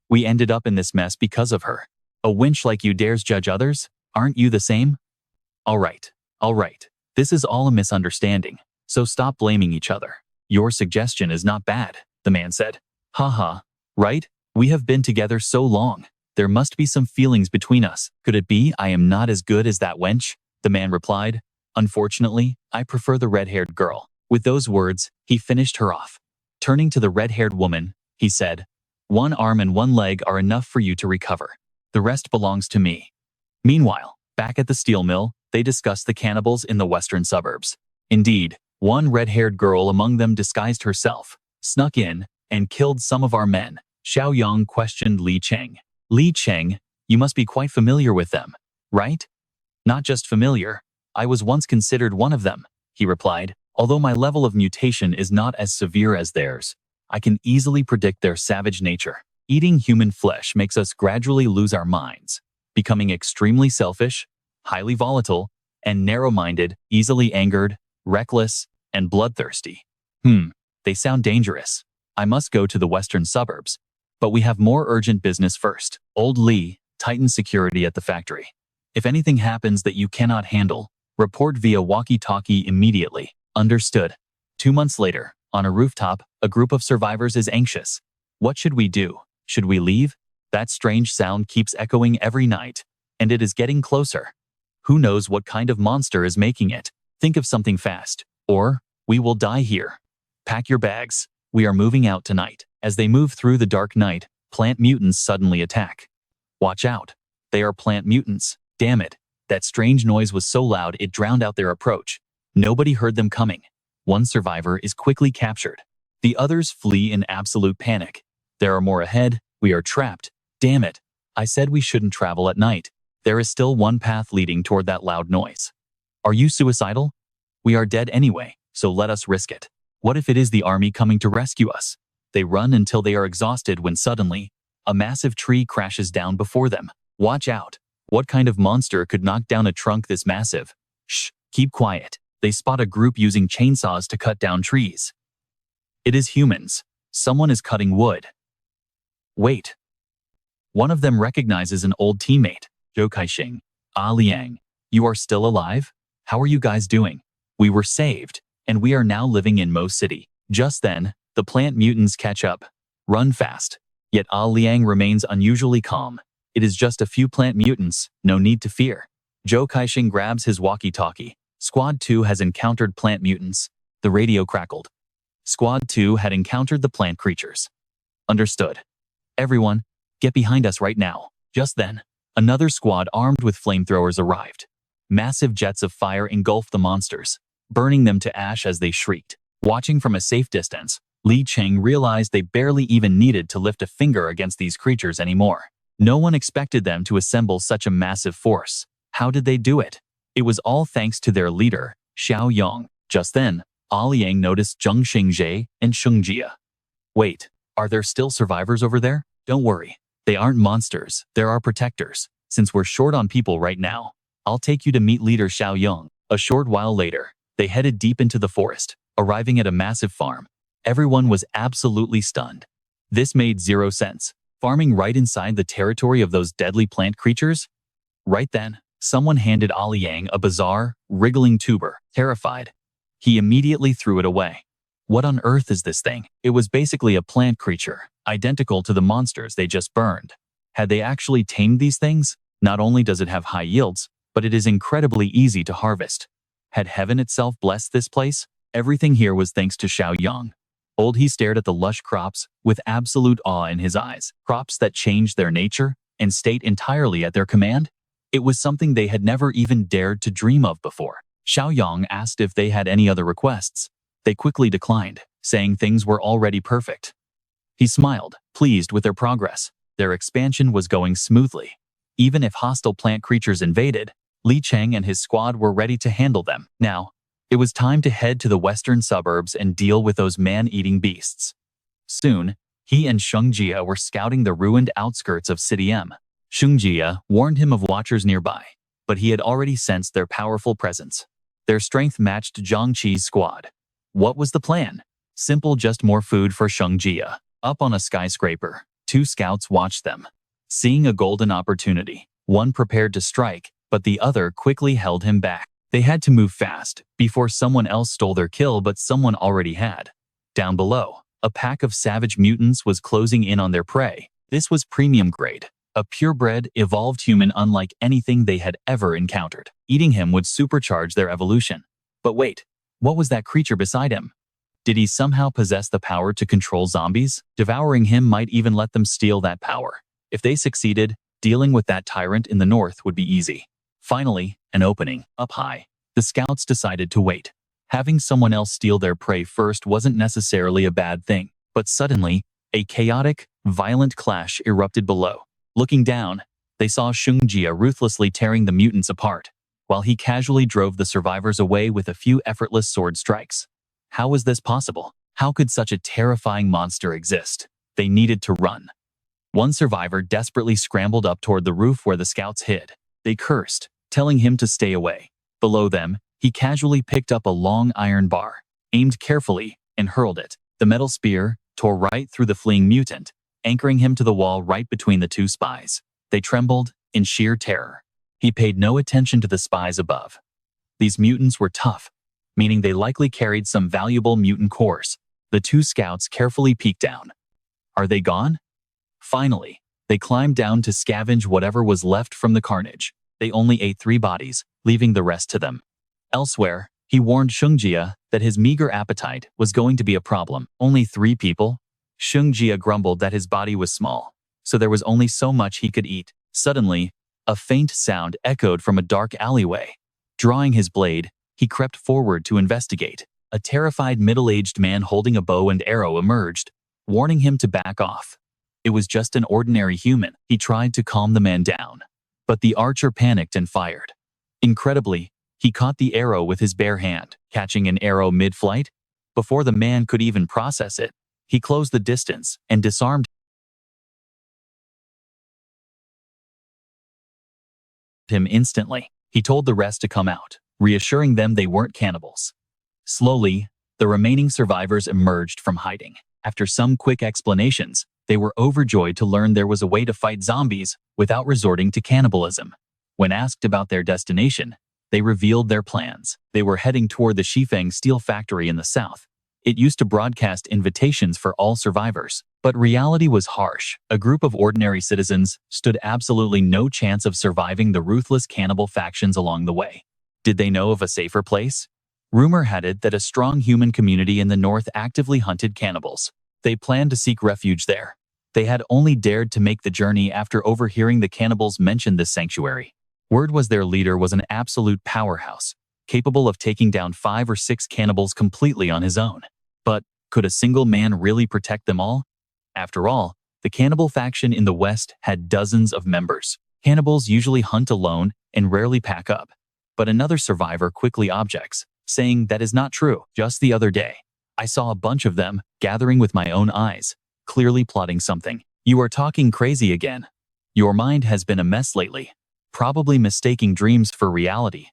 We ended up in this mess because of her. A wench like you dares judge others? Aren't you the same? All right. This is all a misunderstanding, so stop blaming each other. Your suggestion is not bad, the man said. Haha, right? We have been together so long. There must be some feelings between us. Could it be I am not as good as that wench? The man replied. Unfortunately, I prefer the red-haired girl. With those words, he finished her off. Turning to the red-haired woman, he said, one arm and one leg are enough for you to recover. The rest belongs to me. Meanwhile, back at the steel mill, they discussed the cannibals in the western suburbs. Indeed, one red-haired girl among them disguised herself, snuck in, and killed some of our men. Xiaoyong questioned Li Cheng. Li Cheng, you must be quite familiar with them, right? Not just familiar, I was once considered one of them, he replied. Although my level of mutation is not as severe as theirs, I can easily predict their savage nature. Eating human flesh makes us gradually lose our minds, becoming extremely selfish, highly volatile, and narrow-minded, easily angered, reckless, and bloodthirsty. They sound dangerous. I must go to the western suburbs. But we have more urgent business first. Old Li, tighten security at the factory. If anything happens that you cannot handle, report via walkie-talkie immediately. Understood. 2 months later, on a rooftop, a group of survivors is anxious. What should we do? Should we leave? That strange sound keeps echoing every night, and it is getting closer. Who knows what kind of monster is making it? Think of something fast, or we will die here. Pack your bags. We are moving out tonight. As they move through the dark night, plant mutants suddenly attack. Watch out. They are plant mutants. Damn it. That strange noise was so loud it drowned out their approach. Nobody heard them coming. One survivor is quickly captured. The others flee in absolute panic. There are more ahead. We are trapped. Damn it. I said we shouldn't travel at night. There is still one path leading toward that loud noise. Are you suicidal? We are dead anyway, so let us risk it. What if it is the army coming to rescue us? They run until they are exhausted when suddenly, a massive tree crashes down before them. Watch out. What kind of monster could knock down a trunk this massive? Shh, keep quiet. They spot a group using chainsaws to cut down trees. It is humans. Someone is cutting wood. Wait. One of them recognizes an old teammate, Zhou Kaixing. Ah Liang, you are still alive? How are you guys doing? We were saved, and we are now living in Mo City. Just then, the plant mutants catch up. Run fast. Yet Ah Liang remains unusually calm. It is just a few plant mutants, no need to fear. Zhou Kaixing grabs his walkie-talkie. Squad 2 has encountered plant mutants. The radio crackled. Squad 2 had encountered the plant creatures. Understood. Everyone, get behind us right now. Just then, another squad armed with flamethrowers arrived. Massive jets of fire engulfed the monsters, burning them to ash as they shrieked. Watching from a safe distance, Li Cheng realized they barely even needed to lift a finger against these creatures anymore. No one expected them to assemble such a massive force. How did they do it? It was all thanks to their leader, Xiaoyong. Just then, Liang noticed Jiang Xiaoyong and Jia. Wait, are there still survivors over there? Don't worry. They aren't monsters, they're our protectors. Since we're short on people right now, I'll take you to meet leader Xiaoyong. A short while later, they headed deep into the forest, arriving at a massive farm. Everyone was absolutely stunned. This made zero sense. Farming right inside the territory of those deadly plant creatures? Right then, someone handed Liang a bizarre, wriggling tuber. Terrified, he immediately threw it away. What on earth is this thing? It was basically a plant creature, identical to the monsters they just burned. Had they actually tamed these things? Not only does it have high yields, but it is incredibly easy to harvest. Had heaven itself blessed this place? Everything here was thanks to Xiaoyong. He stared at the lush crops with absolute awe in his eyes. Crops that changed their nature and state entirely at their command? It was something they had never even dared to dream of before. Xiaoyong asked if they had any other requests. They quickly declined, saying things were already perfect. He smiled, pleased with their progress. Their expansion was going smoothly. Even if hostile plant creatures invaded, Li Cheng and his squad were ready to handle them. Now, it was time to head to the western suburbs and deal with those man-eating beasts. Soon, he and Jia were scouting the ruined outskirts of City M. Jia warned him of watchers nearby, but he had already sensed their powerful presence. Their strength matched Zhang Qi's squad. What was the plan? Simple, just more food for Jia. Up on a skyscraper, two scouts watched them. Seeing a golden opportunity, one prepared to strike, but the other quickly held him back. They had to move fast before someone else stole their kill, but someone already had. Down below, a pack of savage mutants was closing in on their prey. This was premium grade, a purebred, evolved human unlike anything they had ever encountered. Eating him would supercharge their evolution. But wait, what was that creature beside him? Did he somehow possess the power to control zombies? Devouring him might even let them steal that power. If they succeeded, dealing with that tyrant in the north would be easy. Finally, an opening, up high. The scouts decided to wait. Having someone else steal their prey first wasn't necessarily a bad thing, but suddenly, a chaotic, violent clash erupted below. Looking down, they saw Jia ruthlessly tearing the mutants apart, while he casually drove the survivors away with a few effortless sword strikes. How was this possible? How could such a terrifying monster exist? They needed to run. One survivor desperately scrambled up toward the roof where the scouts hid. They cursed, telling him to stay away. Below them, he casually picked up a long iron bar, aimed carefully, and hurled it. The metal spear tore right through the fleeing mutant, anchoring him to the wall right between the two spies. They trembled in sheer terror. He paid no attention to the spies above. These mutants were tough, meaning they likely carried some valuable mutant cores. The two scouts carefully peeked down. Are they gone? Finally, they climbed down to scavenge whatever was left from the carnage. They only ate 3 bodies, leaving the rest to them. Elsewhere, he warned Jia that his meager appetite was going to be a problem. Only 3 people? Jia grumbled that his body was small, so there was only so much he could eat. Suddenly, a faint sound echoed from a dark alleyway. Drawing his blade, he crept forward to investigate. A terrified middle-aged man holding a bow and arrow emerged, warning him to back off. It was just an ordinary human. He tried to calm the man down, but the archer panicked and fired. Incredibly, he caught the arrow with his bare hand, catching an arrow mid-flight. Before the man could even process it, he closed the distance and disarmed him instantly. He told the rest to come out, reassuring them they weren't cannibals. Slowly, the remaining survivors emerged from hiding. After some quick explanations, they were overjoyed to learn there was a way to fight zombies without resorting to cannibalism. When asked about their destination, they revealed their plans. They were heading toward the Shifeng steel factory in the south. It used to broadcast invitations for all survivors, but reality was harsh. A group of ordinary citizens stood absolutely no chance of surviving the ruthless cannibal factions along the way. Did they know of a safer place? Rumor had it that a strong human community in the north actively hunted cannibals. They planned to seek refuge there. They had only dared to make the journey after overhearing the cannibals mention this sanctuary. Word was their leader was an absolute powerhouse, capable of taking down 5 or 6 cannibals completely on his own. But could a single man really protect them all? After all, the cannibal faction in the West had dozens of members. Cannibals usually hunt alone and rarely pack up. But another survivor quickly objects, saying that is not true. Just the other day, I saw a bunch of them gathering with my own eyes, clearly plotting something. You are talking crazy again. Your mind has been a mess lately, probably mistaking dreams for reality.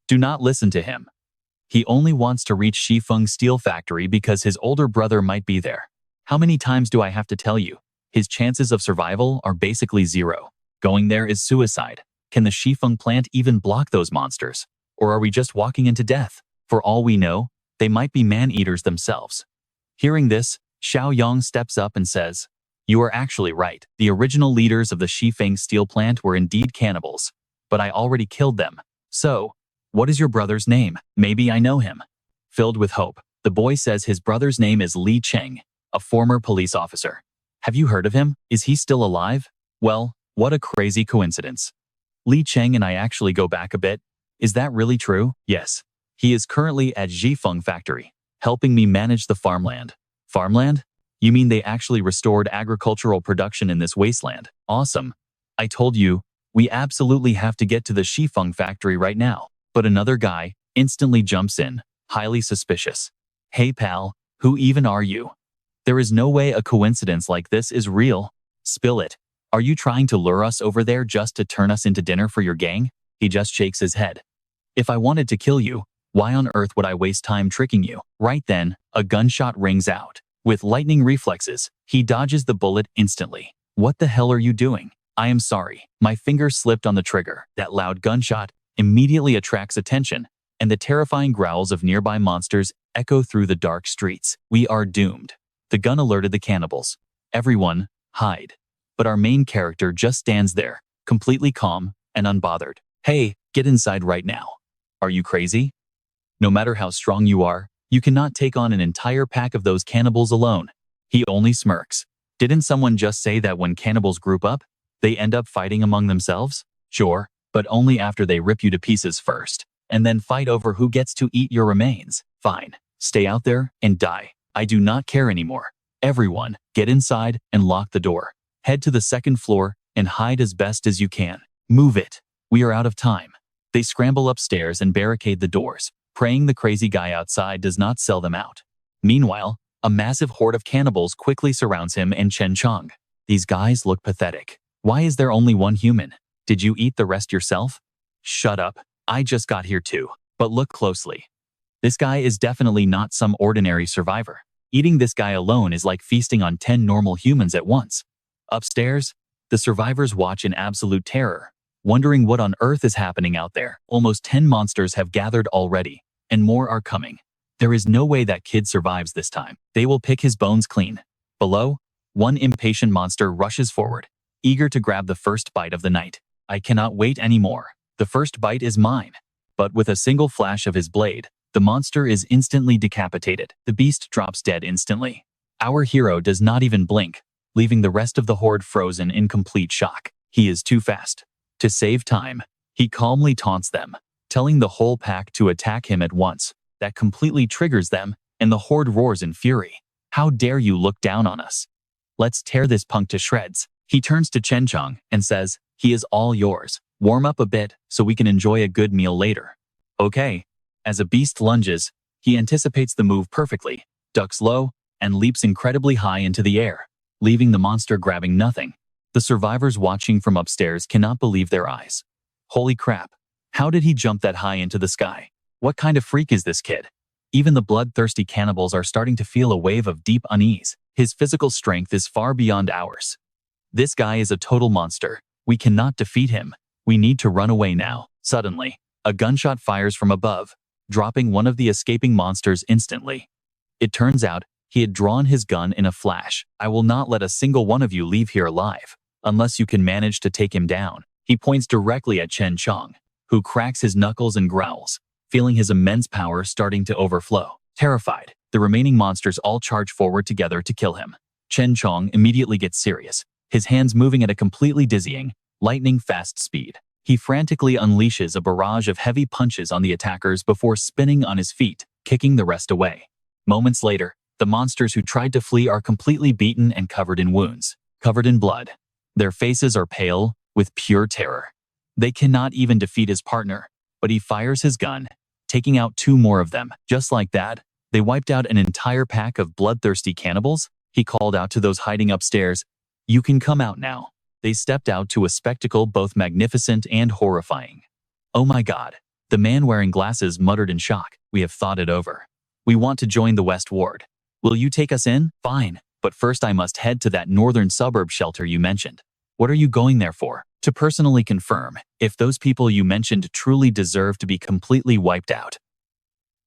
Do not listen to him. He only wants to reach Shifeng Steel Factory because his older brother might be there. How many times do I have to tell you? His chances of survival are basically zero. Going there is suicide. Can the Shifeng plant even block those monsters? Or are we just walking into death? For all we know, they might be man-eaters themselves. Hearing this, Xiaoyong steps up and says, "You are actually right. The original leaders of the Shifeng steel plant were indeed cannibals, but I already killed them. So, what is your brother's name? Maybe I know him." Filled with hope, the boy says his brother's name is Li Cheng, a former police officer. Have you heard of him? Is he still alive? Well, what a crazy coincidence. Li Cheng and I actually go back a bit. Is that really true? Yes. He is currently at Shifeng Factory, helping me manage the farmland. Farmland? You mean they actually restored agricultural production in this wasteland? Awesome. I told you, we absolutely have to get to the Shifeng Factory right now. But another guy instantly jumps in, highly suspicious. Hey pal, who even are you? There is no way a coincidence like this is real. Spill it. Are you trying to lure us over there just to turn us into dinner for your gang? He just shakes his head. If I wanted to kill you, why on earth would I waste time tricking you? Right then, a gunshot rings out. With lightning reflexes, he dodges the bullet instantly. What the hell are you doing? I am sorry. My finger slipped on the trigger. That loud gunshot immediately attracts attention, and the terrifying growls of nearby monsters echo through the dark streets. We are doomed. The gun alerted the cannibals. Everyone, hide. But our main character just stands there, completely calm and unbothered. Hey, get inside right now. Are you crazy? No matter how strong you are, you cannot take on an entire pack of those cannibals alone. He only smirks. Didn't someone just say that when cannibals group up, they end up fighting among themselves? Sure, but only after they rip you to pieces first, and then fight over who gets to eat your remains. Fine, stay out there and die. I do not care anymore. Everyone, get inside and lock the door. Head to the second floor and hide as best as you can. Move it. We are out of time. They scramble upstairs and barricade the doors, praying the crazy guy outside does not sell them out. Meanwhile, a massive horde of cannibals quickly surrounds him and Chen Chong. These guys look pathetic. Why is there only one human? Did you eat the rest yourself? Shut up. I just got here too. But look closely. This guy is definitely not some ordinary survivor. Eating this guy alone is like feasting on 10 normal humans at once. Upstairs, the survivors watch in absolute terror, wondering what on earth is happening out there. Almost 10 monsters have gathered already, and more are coming. There is no way that kid survives this time. They will pick his bones clean. Below, one impatient monster rushes forward, eager to grab the first bite of the night. I cannot wait anymore. The first bite is mine. But with a single flash of his blade, the monster is instantly decapitated. The beast drops dead instantly. Our hero does not even blink, leaving the rest of the horde frozen in complete shock. He is too fast. To save time, he calmly taunts them, telling the whole pack to attack him at once. That completely triggers them, and the horde roars in fury. How dare you look down on us? Let's tear this punk to shreds. He turns to Chen Chong and says, he is all yours. Warm up a bit so we can enjoy a good meal later. Okay. As a beast lunges, he anticipates the move perfectly, ducks low, and leaps incredibly high into the air, leaving the monster grabbing nothing. The survivors watching from upstairs cannot believe their eyes. Holy crap. How did he jump that high into the sky? What kind of freak is this kid? Even the bloodthirsty cannibals are starting to feel a wave of deep unease. His physical strength is far beyond ours. This guy is a total monster. We cannot defeat him. We need to run away now. Suddenly, a gunshot fires from above, dropping one of the escaping monsters instantly. It turns out, he had drawn his gun in a flash. I will not let a single one of you leave here alive, unless you can manage to take him down. He points directly at Chen Chong, who cracks his knuckles and growls. feeling his immense power starting to overflow. Terrified, the remaining monsters all charge forward together to kill him. Chen Chong immediately gets serious, his hands moving at a completely dizzying, lightning-fast speed. He frantically unleashes a barrage of heavy punches on the attackers before spinning on his feet, kicking the rest away. Moments later, the monsters who tried to flee are completely beaten and covered in wounds, covered in blood. Their faces are pale, with pure terror. They cannot even defeat his partner, but he fires his gun, taking out 2 more of them. Just like that, they wiped out an entire pack of bloodthirsty cannibals. He called out to those hiding upstairs, "You can come out now." They stepped out to a spectacle both magnificent and horrifying. "Oh my God," the man wearing glasses muttered in shock. "We have thought it over. We want to join the West Ward. Will you take us in?" "Fine, but first I must head to that northern suburb shelter you mentioned." "What are you going there for?" "To personally confirm if those people you mentioned truly deserve to be completely wiped out."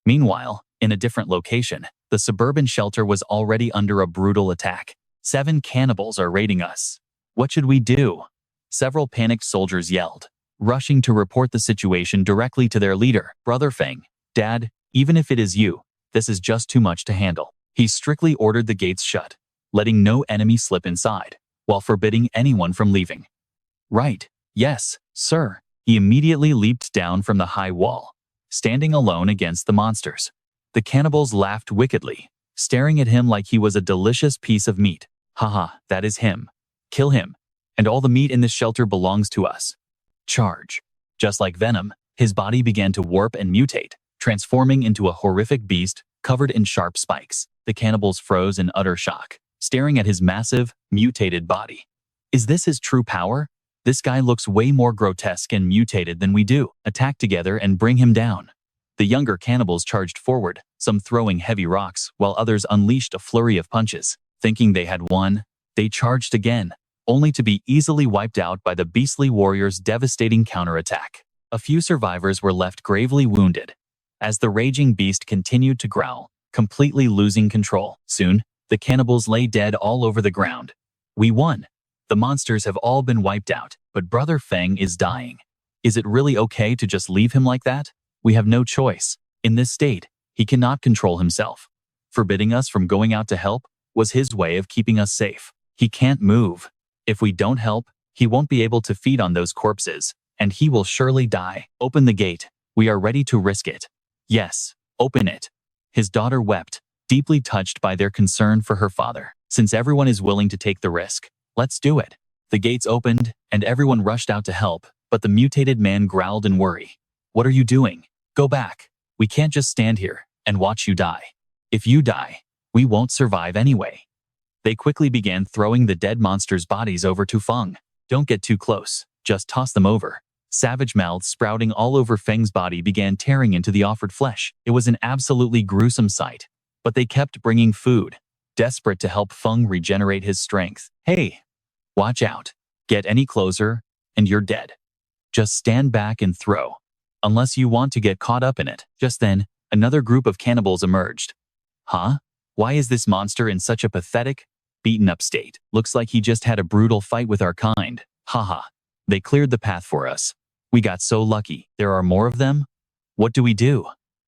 Meanwhile, in a different location, the suburban shelter was already under a brutal attack. 7 cannibals are raiding us. What should we do? Several panicked soldiers yelled, rushing to report the situation directly to their leader. "Brother Feng, Dad, even if it is you, this is just too much to handle." He strictly ordered the gates shut, letting no enemy slip inside, while forbidding anyone from leaving. "Right, yes, sir." He immediately leaped down from the high wall, standing alone against the monsters. The cannibals laughed wickedly, staring at him like he was a delicious piece of meat. "Haha, that is him. Kill him, and all the meat in this shelter belongs to us. Charge." Just like venom, his body began to warp and mutate, transforming into a horrific beast covered in sharp spikes. The cannibals froze in utter shock, staring at his massive, mutated body. Is this his true power? This guy looks way more grotesque and mutated than we do. Attack together and bring him down. The younger cannibals charged forward, some throwing heavy rocks, while others unleashed a flurry of punches. Thinking they had won, they charged again, only to be easily wiped out by the beastly warriors' devastating counterattack. A few survivors were left gravely wounded, as the raging beast continued to growl, completely losing control. Soon, the cannibals lay dead all over the ground. "We won. The monsters have all been wiped out, but Brother Feng is dying. Is it really okay to just leave him like that? We have no choice. In this state, he cannot control himself. Forbidding us from going out to help was his way of keeping us safe. He can't move. If we don't help, he won't be able to feed on those corpses, and he will surely die. Open the gate. We are ready to risk it." "Yes, open it." His daughter wept, deeply touched by their concern for her father. "Since everyone is willing to take the risk, let's do it." The gates opened, and everyone rushed out to help, but the mutated man growled in worry. "What are you doing? Go back. We can't just stand here and watch you die. If you die, we won't survive anyway." They quickly began throwing the dead monsters' bodies over to Feng. "Don't get too close, just toss them over." Savage mouths sprouting all over Feng's body began tearing into the offered flesh. It was an absolutely gruesome sight, but they kept bringing food, desperate to help Feng regenerate his strength. "Hey, watch out. Get any closer, and you're dead. Just stand back and throw, unless you want to get caught up in it." Just then, another group of cannibals emerged. "Huh? Why is this monster in such a pathetic, beaten-up state? Looks like he just had a brutal fight with our kind. Haha. They cleared the path for us. We got so lucky. There are more of them? What do we do?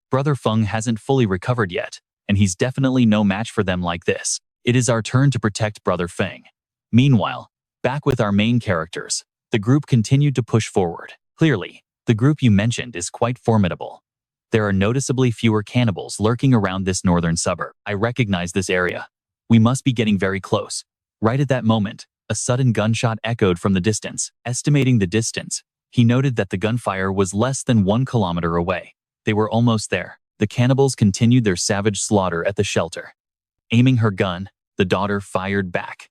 Brother Feng hasn't fully recovered yet, and he's definitely no match for them like this. It is our turn to protect Brother Feng." Meanwhile, back with our main characters, the group continued to push forward. Clearly, the group you mentioned is quite formidable. There are noticeably fewer cannibals lurking around this northern suburb. I recognize this area. We must be getting very close. Right at that moment, a sudden gunshot echoed from the distance. Estimating the distance, he noted that the gunfire was less than 1 kilometer away. They were almost there. The cannibals continued their savage slaughter at the shelter. Aiming her gun, the daughter fired back.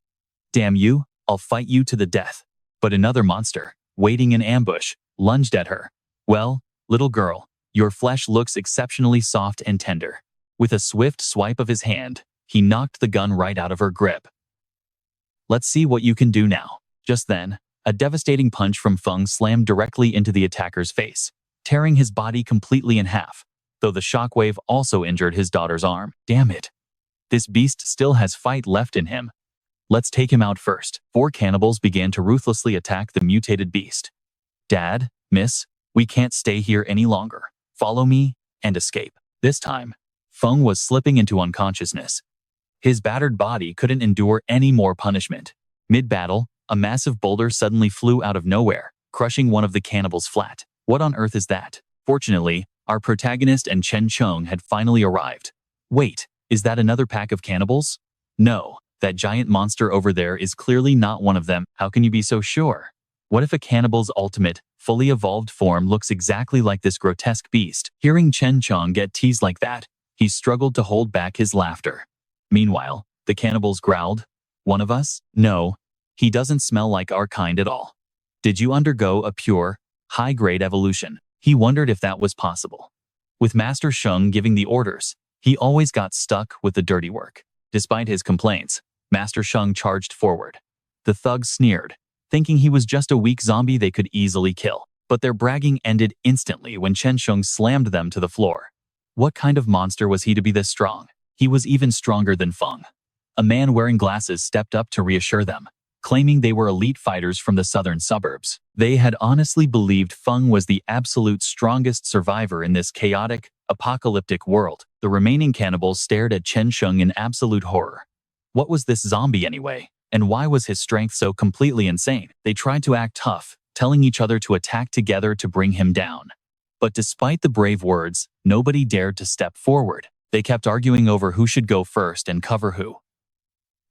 "Damn you, I'll fight you to the death." But another monster, waiting in ambush, lunged at her. "Well, little girl, your flesh looks exceptionally soft and tender." With a swift swipe of his hand, he knocked the gun right out of her grip. "Let's see what you can do now." Just then, a devastating punch from Feng slammed directly into the attacker's face, tearing his body completely in half, though the shockwave also injured his daughter's arm. Damn it. This beast still has fight left in him. Let's take him out first. 4 cannibals began to ruthlessly attack the mutated beast. "Dad, Miss, we can't stay here any longer. follow me, and escape. This time, Feng was slipping into unconsciousness. His battered body couldn't endure any more punishment. Mid-battle, a massive boulder suddenly flew out of nowhere, crushing one of the cannibals flat. What on earth is that? Fortunately, our protagonist and Chen Cheng had finally arrived. Wait, is that another pack of cannibals? No, that giant monster over there is clearly not one of them. How can you be so sure? What if a cannibal's ultimate, fully evolved form looks exactly like this grotesque beast? Hearing Chen Cheng get teased like that, he struggled to hold back his laughter. Meanwhile, the cannibals growled, "One of us? No, he doesn't smell like our kind at all. Did you undergo a pure, high-grade evolution?" He wondered if that was possible. With Master Sheng giving the orders, he always got stuck with the dirty work. Despite his complaints, Master Sheng charged forward. The thugs sneered, thinking he was just a weak zombie they could easily kill. But their bragging ended instantly when Chen Sheng slammed them to the floor. What kind of monster was he to be this strong? He was even stronger than Feng. A man wearing glasses stepped up to reassure them, claiming they were elite fighters from the southern suburbs. They had honestly believed Feng was the absolute strongest survivor in this chaotic, apocalyptic world. The remaining cannibals stared at Chen Sheng in absolute horror. What was this zombie anyway? And why was his strength so completely insane? They tried to act tough, telling each other to attack together to bring him down. But despite the brave words, nobody dared to step forward. They kept arguing over who should go first and cover who.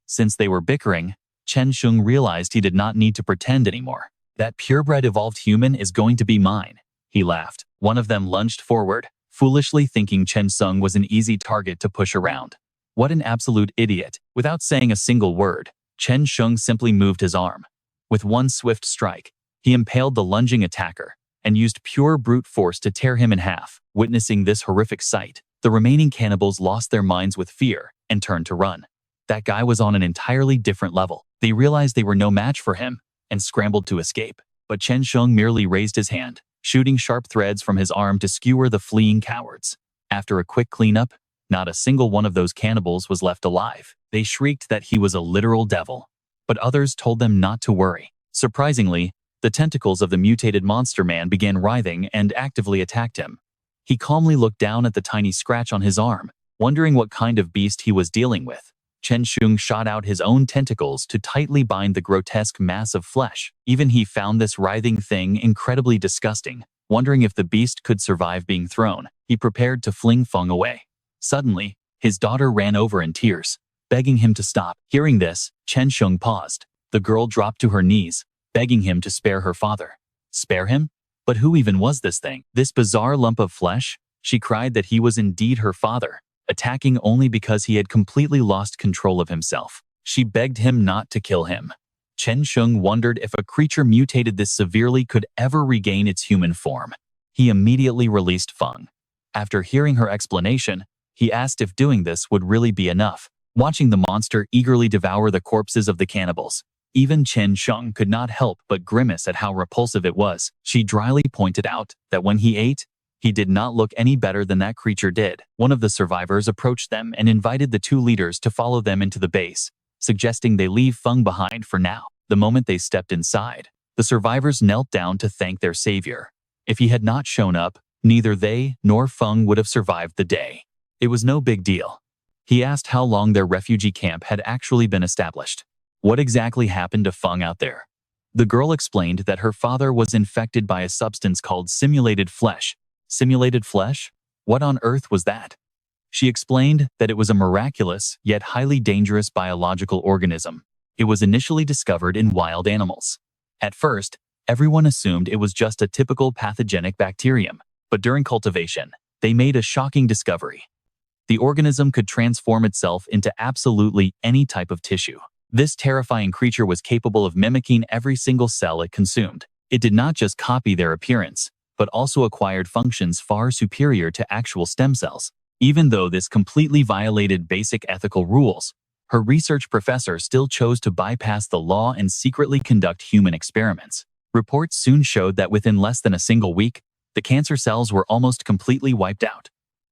Since they were bickering, Chen Sheng realized he did not need to pretend anymore. That purebred evolved human is going to be mine, he laughed. One of them lunged forward, foolishly thinking Chen Sheng was an easy target to push around. What an absolute idiot. Without saying a single word, Chen Sheng simply moved his arm. With one swift strike, he impaled the lunging attacker and used pure brute force to tear him in half. Witnessing this horrific sight, the remaining cannibals lost their minds with fear and turned to run. That guy was on an entirely different level. They realized they were no match for him and scrambled to escape. But Chen Sheng merely raised his hand, shooting sharp threads from his arm to skewer the fleeing cowards. After a quick cleanup, not a single one of those cannibals was left alive. They shrieked that he was a literal devil, but others told them not to worry. Surprisingly, the tentacles of the mutated monster man began writhing and actively attacked him. He calmly looked down at the tiny scratch on his arm, wondering what kind of beast he was dealing with. Chen Sheng shot out his own tentacles to tightly bind the grotesque mass of flesh. Even he found this writhing thing incredibly disgusting. Wondering if the beast could survive being thrown, he prepared to fling Feng away. Suddenly, his daughter ran over in tears, begging him to stop. Hearing this, Chen Sheng paused. The girl dropped to her knees, begging him to spare her father. Spare him? But who even was this thing? This bizarre lump of flesh? She cried that he was indeed her father, attacking only because he had completely lost control of himself. She begged him not to kill him. Chen Sheng wondered if a creature mutated this severely could ever regain its human form. He immediately released Feng. After hearing her explanation, he asked if doing this would really be enough. Watching the monster eagerly devour the corpses of the cannibals, even Chen Sheng could not help but grimace at how repulsive it was. She dryly pointed out that when he ate, he did not look any better than that creature did. One of the survivors approached them and invited the two leaders to follow them into the base, suggesting they leave Feng behind for now. The moment they stepped inside, the survivors knelt down to thank their savior. If he had not shown up, neither they nor Feng would have survived the day. It was no big deal. He asked how long their refugee camp had actually been established. What exactly happened to Feng out there? The girl explained that her father was infected by a substance called simulated flesh. Simulated flesh? What on earth was that? She explained that it was a miraculous, yet highly dangerous biological organism. It was initially discovered in wild animals. At first, everyone assumed it was just a typical pathogenic bacterium, but during cultivation, they made a shocking discovery. The organism could transform itself into absolutely any type of tissue. This terrifying creature was capable of mimicking every single cell it consumed. It did not just copy their appearance, but also acquired functions far superior to actual stem cells. Even though this completely violated basic ethical rules, her research professor still chose to bypass the law and secretly conduct human experiments. Reports soon showed that within less than a single week, the cancer cells were almost completely wiped out.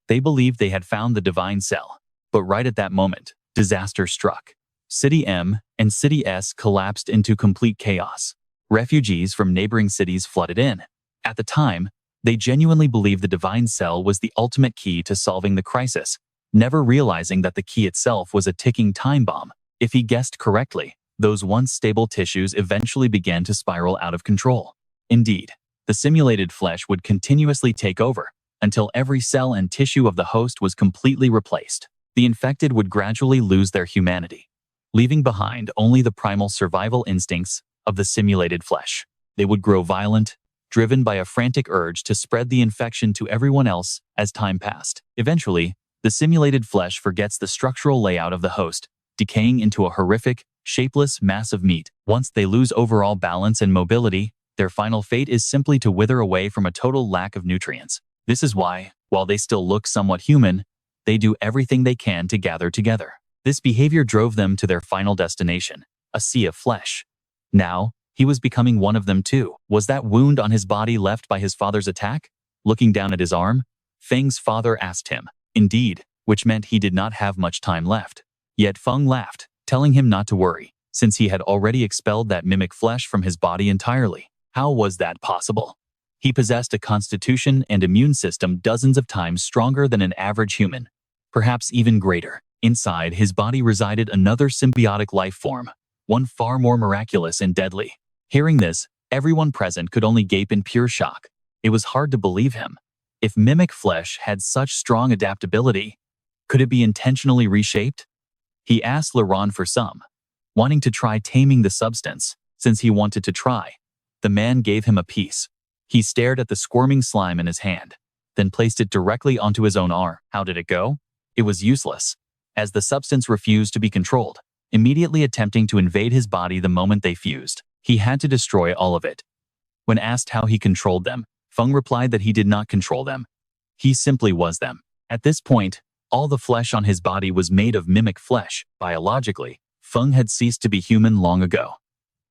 They believed they had found the divine cell. But right at that moment, disaster struck. City M and City S collapsed into complete chaos. Refugees from neighboring cities flooded in. At the time, They genuinely believed the divine cell was the ultimate key to solving the crisis, never realizing that the key itself was a ticking time bomb. If he guessed correctly, those once stable tissues eventually began to spiral out of control. Indeed, the simulated flesh would continuously take over, until every cell and tissue of the host was completely replaced. The infected would gradually lose their humanity, leaving behind only the primal survival instincts of the simulated flesh. They would grow violent, driven by a frantic urge to spread the infection to everyone else as time passed. Eventually, the simulated flesh forgets the structural layout of the host, decaying into a horrific, shapeless mass of meat. Once they lose overall balance and mobility, their final fate is simply to wither away from a total lack of nutrients. This is why, while they still look somewhat human, they do everything they can to gather together. This behavior drove them to their final destination, a sea of flesh. Now, he was becoming one of them too. Was that wound on his body left by his father's attack? Looking down at his arm, Feng's father asked him. Indeed, which meant he did not have much time left. Yet Feng laughed, telling him not to worry, since he had already expelled that mimic flesh from his body entirely. How was that possible? He possessed a constitution and immune system dozens of times stronger than an average human, perhaps even greater. Inside his body resided another symbiotic life form, one far more miraculous and deadly. Hearing this, everyone present could only gape in pure shock. It was hard to believe him. If mimic flesh had such strong adaptability, could it be intentionally reshaped? He asked Laurent for some, wanting to try taming the substance. Since he wanted to try, the man gave him a piece. He stared at the squirming slime in his hand, then placed it directly onto his own arm. How did it go? It was useless, as the substance refused to be controlled, immediately attempting to invade his body the moment they fused. He had to destroy all of it. When asked how he controlled them, Feng replied that he did not control them. He simply was them. At this point, all the flesh on his body was made of mimic flesh. Biologically, Feng had ceased to be human long ago.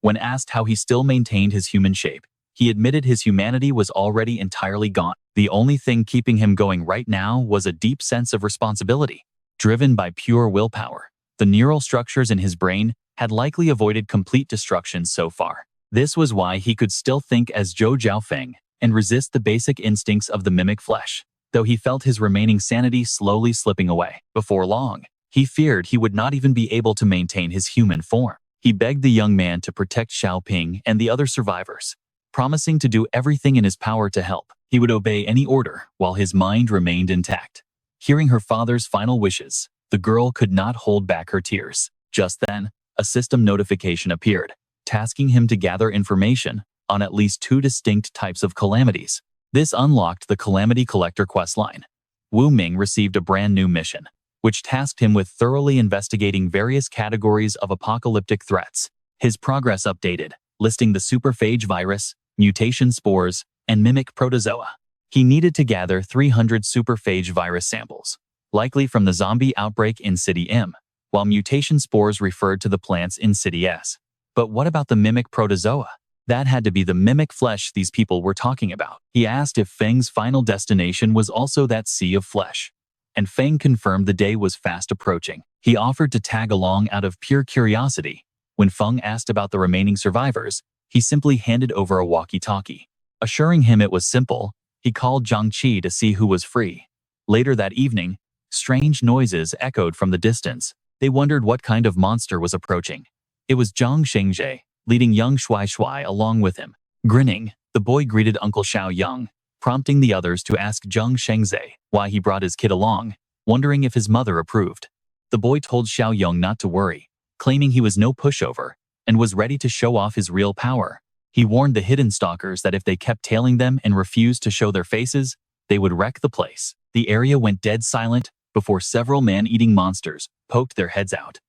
When asked how he still maintained his human shape, he admitted his humanity was already entirely gone. The only thing keeping him going right now was a deep sense of responsibility. Driven by pure willpower, the neural structures in his brain had likely avoided complete destruction so far. This was why he could still think as Zhou Jiaofeng and resist the basic instincts of the mimic flesh, though he felt his remaining sanity slowly slipping away. Before long, he feared he would not even be able to maintain his human form. He begged the young man to protect Xiaoping and the other survivors, promising to do everything in his power to help. He would obey any order while his mind remained intact. Hearing her father's final wishes, the girl could not hold back her tears. Just then, a system notification appeared, tasking him to gather information on at least 2 distinct types of calamities. This unlocked the Calamity Collector questline. Wu Ming received a brand new mission, which tasked him with thoroughly investigating various categories of apocalyptic threats. His progress updated, listing the superphage virus, mutation spores, and mimic protozoa. He needed to gather 300 superphage virus samples, likely from the zombie outbreak in City M, while mutation spores referred to the plants in City S. But what about the mimic protozoa? That had to be the mimic flesh these people were talking about. He asked if Feng's final destination was also that sea of flesh, and Feng confirmed the day was fast approaching. He offered to tag along out of pure curiosity. When Feng asked about the remaining survivors, he simply handed over a walkie-talkie. Assuring him it was simple, he called Zhang Qi to see who was free. Later that evening, strange noises echoed from the distance. They wondered what kind of monster was approaching. It was Jiang Xiaoyong, leading young Shuai along with him. Grinning, the boy greeted Uncle Xiaoyong, prompting the others to ask Jiang Xiaoyong why he brought his kid along, wondering if his mother approved. The boy told Xiaoyong not to worry, claiming he was no pushover and was ready to show off his real power. He warned the hidden stalkers that if they kept tailing them and refused to show their faces, they would wreck the place. The area went dead silent before several man-eating monsters poked their heads out.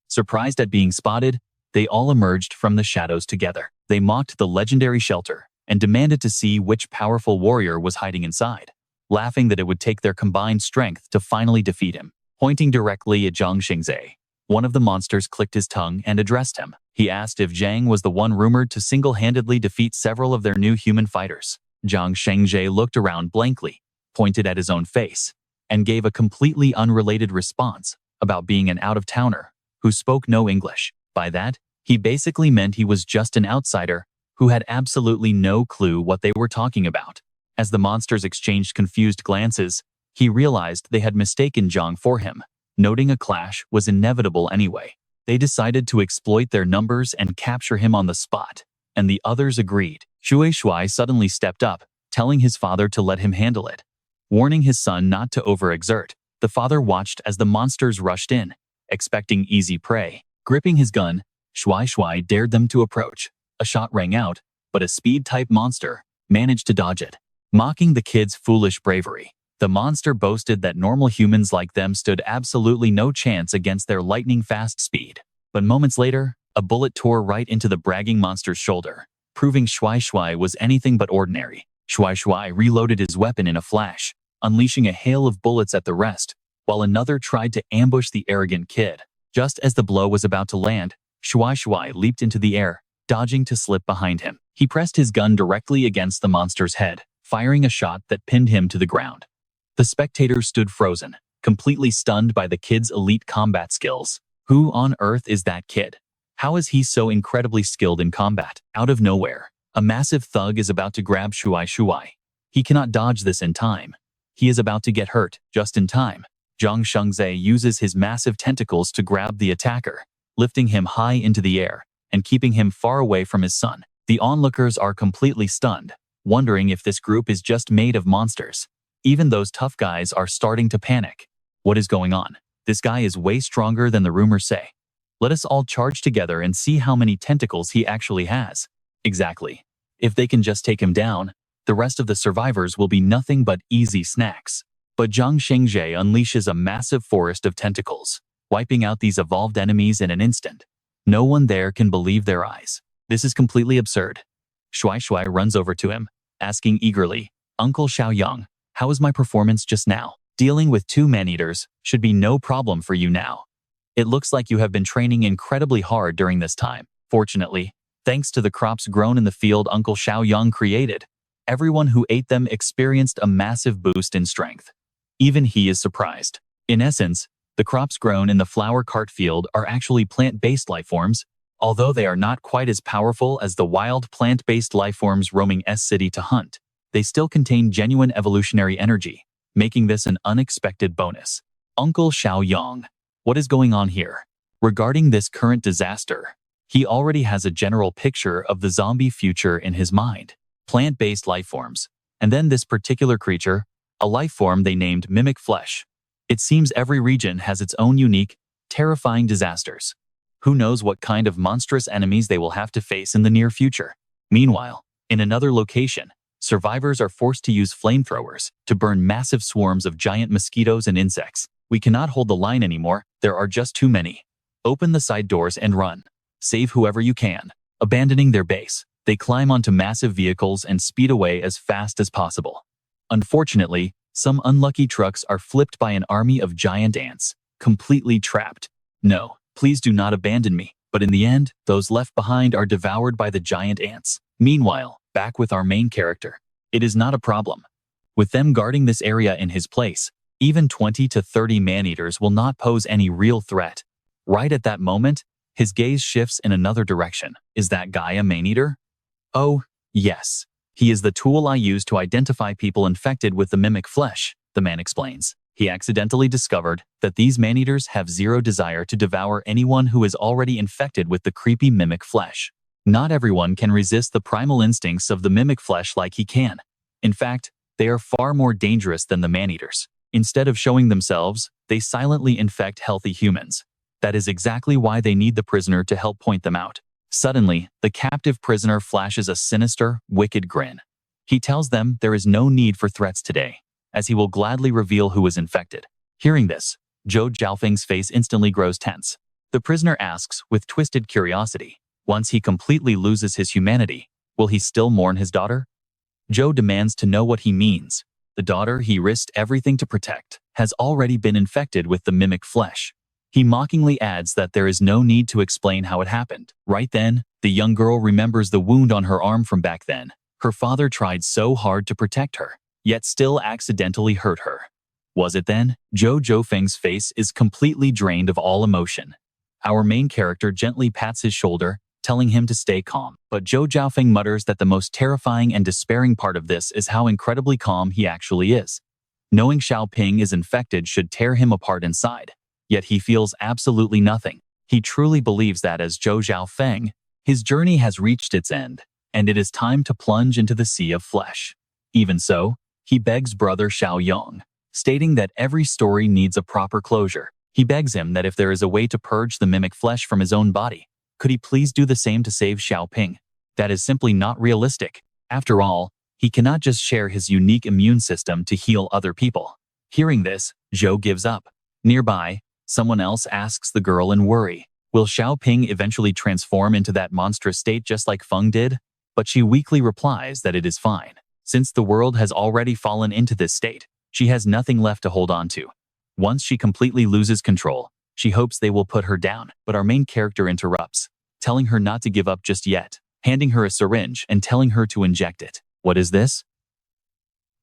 Surprised at being spotted, they all emerged from the shadows together. They mocked the legendary shelter and demanded to see which powerful warrior was hiding inside, laughing that it would take their combined strength to finally defeat him. Pointing directly at Zhang Xiaoyong, one of the monsters clicked his tongue and addressed him. He asked if Zhang was the one rumored to single-handedly defeat several of their new human fighters. Jiang Xiaoyong looked around blankly, pointed at his own face, and gave a completely unrelated response about being an out-of-towner who spoke no English. By that, he basically meant he was just an outsider who had absolutely no clue what they were talking about. As the monsters exchanged confused glances, he realized they had mistaken Jiang for him. Noting a clash was inevitable anyway, they decided to exploit their numbers and capture him on the spot, and the others agreed. Shui suddenly stepped up, telling his father to let him handle it. Warning his son not to overexert, the father watched as the monsters rushed in, expecting easy prey. Gripping his gun, Shui dared them to approach. A shot rang out, but a speed-type monster managed to dodge it. Mocking the kids' foolish bravery, the monster boasted that normal humans like them stood absolutely no chance against their lightning-fast speed. But moments later, a bullet tore right into the bragging monster's shoulder, proving Shui was anything but ordinary. Shui reloaded his weapon in a flash, unleashing a hail of bullets at the rest, while another tried to ambush the arrogant kid. Just as the blow was about to land, Shui leaped into the air, dodging to slip behind him. He pressed his gun directly against the monster's head, firing a shot that pinned him to the ground. The spectators stood frozen, completely stunned by the kid's elite combat skills. Who on earth is that kid? How is he so incredibly skilled in combat? Out of nowhere, a massive thug is about to grab Shui. He cannot dodge this in time. He is about to get hurt, just in time. Jiang Xiaoyong uses his massive tentacles to grab the attacker, lifting him high into the air and keeping him far away from his son. The onlookers are completely stunned, wondering if this group is just made of monsters. Even those tough guys are starting to panic. What is going on? This guy is way stronger than the rumors say. Let us all charge together and see how many tentacles he actually has. Exactly. If they can just take him down, the rest of the survivors will be nothing but easy snacks. But Jiang Xiaoyong unleashes a massive forest of tentacles, wiping out these evolved enemies in an instant. No one there can believe their eyes. This is completely absurd. Shui runs over to him, asking eagerly, "Uncle Xiaoyong, how was my performance just now? Dealing with 2 man-eaters should be no problem for you now. It looks like you have been training incredibly hard during this time. Fortunately, thanks to the crops grown in the field Uncle Xiaoyong created, everyone who ate them experienced a massive boost in strength. Even he is surprised. In essence, the crops grown in the flower cart field are actually plant-based lifeforms, although they are not quite as powerful as the wild plant-based lifeforms roaming S-City to hunt. They still contain genuine evolutionary energy, making this an unexpected bonus. Uncle Xiaoyong, what is going on here? Regarding this current disaster, he already has a general picture of the zombie future in his mind. Plant-based lifeforms, and then this particular creature, a lifeform they named Mimic Flesh. It seems every region has its own unique, terrifying disasters. Who knows what kind of monstrous enemies they will have to face in the near future. Meanwhile, in another location, survivors are forced to use flamethrowers to burn massive swarms of giant mosquitoes and insects. We cannot hold the line anymore, there are just too many. Open the side doors and run. Save whoever you can. Abandoning their base, they climb onto massive vehicles and speed away as fast as possible. Unfortunately, some unlucky trucks are flipped by an army of giant ants, completely trapped. No, please do not abandon me. But in the end, those left behind are devoured by the giant ants. Meanwhile, back with our main character. It is not a problem. With them guarding this area in his place, even 20 to 30 man-eaters will not pose any real threat. Right at that moment, his gaze shifts in another direction. Is that guy a man-eater? Oh, yes. He is the tool I use to identify people infected with the mimic flesh, the man explains. He accidentally discovered that these man-eaters have zero desire to devour anyone who is already infected with the creepy mimic flesh. Not everyone can resist the primal instincts of the mimic flesh like he can. In fact, they are far more dangerous than the man-eaters. Instead of showing themselves, they silently infect healthy humans. That is exactly why they need the prisoner to help point them out. Suddenly, the captive prisoner flashes a sinister, wicked grin. He tells them there is no need for threats today, as he will gladly reveal who is infected. Hearing this, Zhou Zhaofeng's face instantly grows tense. The prisoner asks with twisted curiosity, once he completely loses his humanity, will he still mourn his daughter? Zhou demands to know what he means. The daughter he risked everything to protect has already been infected with the mimic flesh. He mockingly adds that there is no need to explain how it happened. Right then, the young girl remembers the wound on her arm from back then. Her father tried so hard to protect her, yet still accidentally hurt her. Was it then? Zhou Zhaofeng's face is completely drained of all emotion. Our main character gently pats his shoulder, telling him to stay calm. But Zhou Zhaofeng mutters that the most terrifying and despairing part of this is how incredibly calm he actually is. Knowing Xiaoping is infected should tear him apart inside, yet he feels absolutely nothing. He truly believes that as Zhou Zhaofeng, his journey has reached its end, and it is time to plunge into the sea of flesh. Even so, he begs brother Xiaoyong, stating that every story needs a proper closure. He begs him that if there is a way to purge the mimic flesh from his own body, could he please do the same to save Xiaoping? That is simply not realistic. After all, he cannot just share his unique immune system to heal other people. Hearing this, Zhou gives up. Nearby, someone else asks the girl in worry, will Xiaoping eventually transform into that monstrous state just like Feng did? But she weakly replies that it is fine. Since the world has already fallen into this state, she has nothing left to hold on to. Once she completely loses control, she hopes they will put her down, but our main character interrupts, telling her not to give up just yet, handing her a syringe and telling her to inject it. What is this?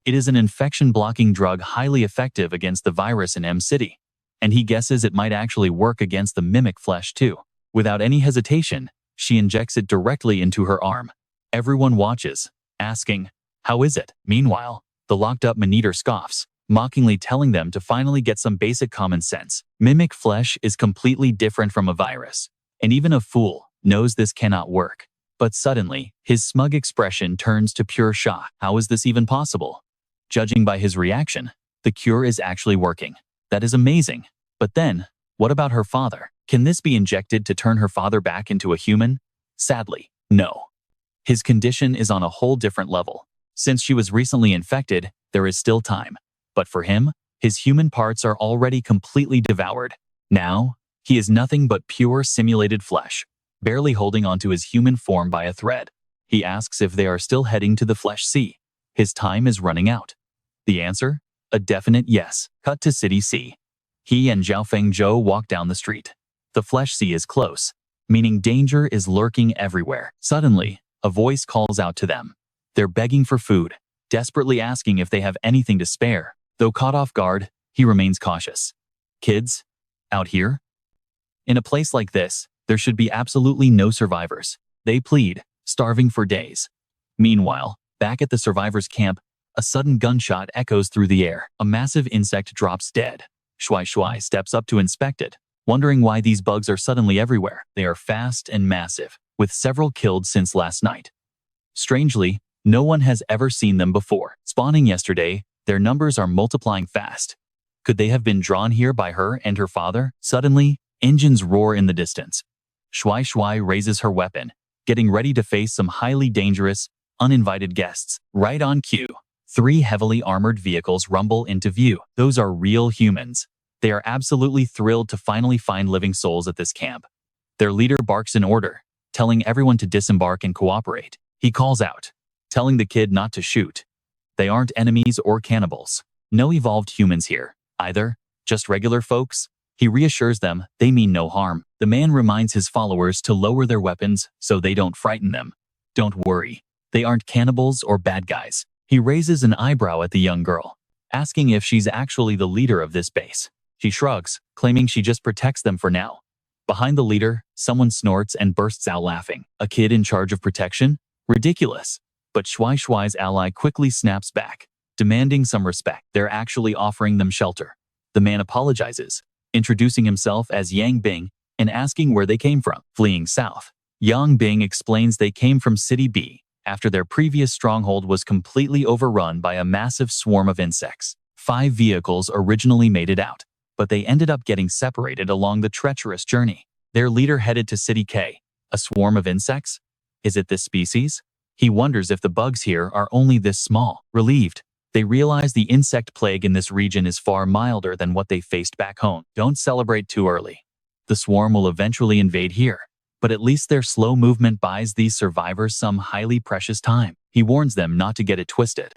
It is an infection-blocking drug highly effective against the virus in M-City, and he guesses it might actually work against the mimic flesh too. Without any hesitation, she injects it directly into her arm. Everyone watches, asking, "How is it?" Meanwhile, the locked-up man-eater scoffs, mockingly telling them to finally get some basic common sense. Mimic flesh is completely different from a virus, and even a fool knows this cannot work. But suddenly, his smug expression turns to pure shock. How is this even possible? Judging by his reaction, the cure is actually working. That is amazing. But then, what about her father? Can this be injected to turn her father back into a human? Sadly, no. His condition is on a whole different level. Since she was recently infected, there is still time. But for him, his human parts are already completely devoured. Now, he is nothing but pure simulated flesh, barely holding onto his human form by a thread. He asks if they are still heading to the Flesh Sea. His time is running out. The answer? A definite yes. Cut to City C. He and Zhaofeng Zhou walk down the street. The Flesh Sea is close, meaning danger is lurking everywhere. Suddenly, a voice calls out to them. They're begging for food, desperately asking if they have anything to spare. Though caught off guard, he remains cautious. Kids? Out here? In a place like this, there should be absolutely no survivors. They plead, starving for days. Meanwhile, back at the survivors' camp, a sudden gunshot echoes through the air. A massive insect drops dead. Shuai Shuai steps up to inspect it, wondering why these bugs are suddenly everywhere. They are fast and massive, with several killed since last night. Strangely, no one has ever seen them before. Spawning yesterday, their numbers are multiplying fast. Could they have been drawn here by her and her father? Suddenly, engines roar in the distance. Shuai Shuai raises her weapon, getting ready to face some highly dangerous, uninvited guests. Right on cue, 3 heavily armored vehicles rumble into view. Those are real humans. They are absolutely thrilled to finally find living souls at this camp. Their leader barks an order, telling everyone to disembark and cooperate. He calls out, telling the kid not to shoot. They aren't enemies or cannibals. No evolved humans here, either, just regular folks. He reassures them they mean no harm. The man reminds his followers to lower their weapons so they don't frighten them. Don't worry, they aren't cannibals or bad guys. He raises an eyebrow at the young girl, asking if she's actually the leader of this base. She shrugs, claiming she just protects them for now. Behind the leader, someone snorts and bursts out laughing. A kid in charge of protection? Ridiculous. But Shuai Shuai's ally quickly snaps back, demanding some respect. They're actually offering them shelter. The man apologizes, introducing himself as Yang Bing and asking where they came from. Fleeing south, Yang Bing explains they came from City B after their previous stronghold was completely overrun by a massive swarm of insects. 5 vehicles originally made it out, but they ended up getting separated along the treacherous journey. Their leader headed to City K. A swarm of insects? Is it this species? He wonders if the bugs here are only this small. Relieved, they realize the insect plague in this region is far milder than what they faced back home. Don't celebrate too early. The swarm will eventually invade here, but at least their slow movement buys these survivors some highly precious time. He warns them not to get it twisted.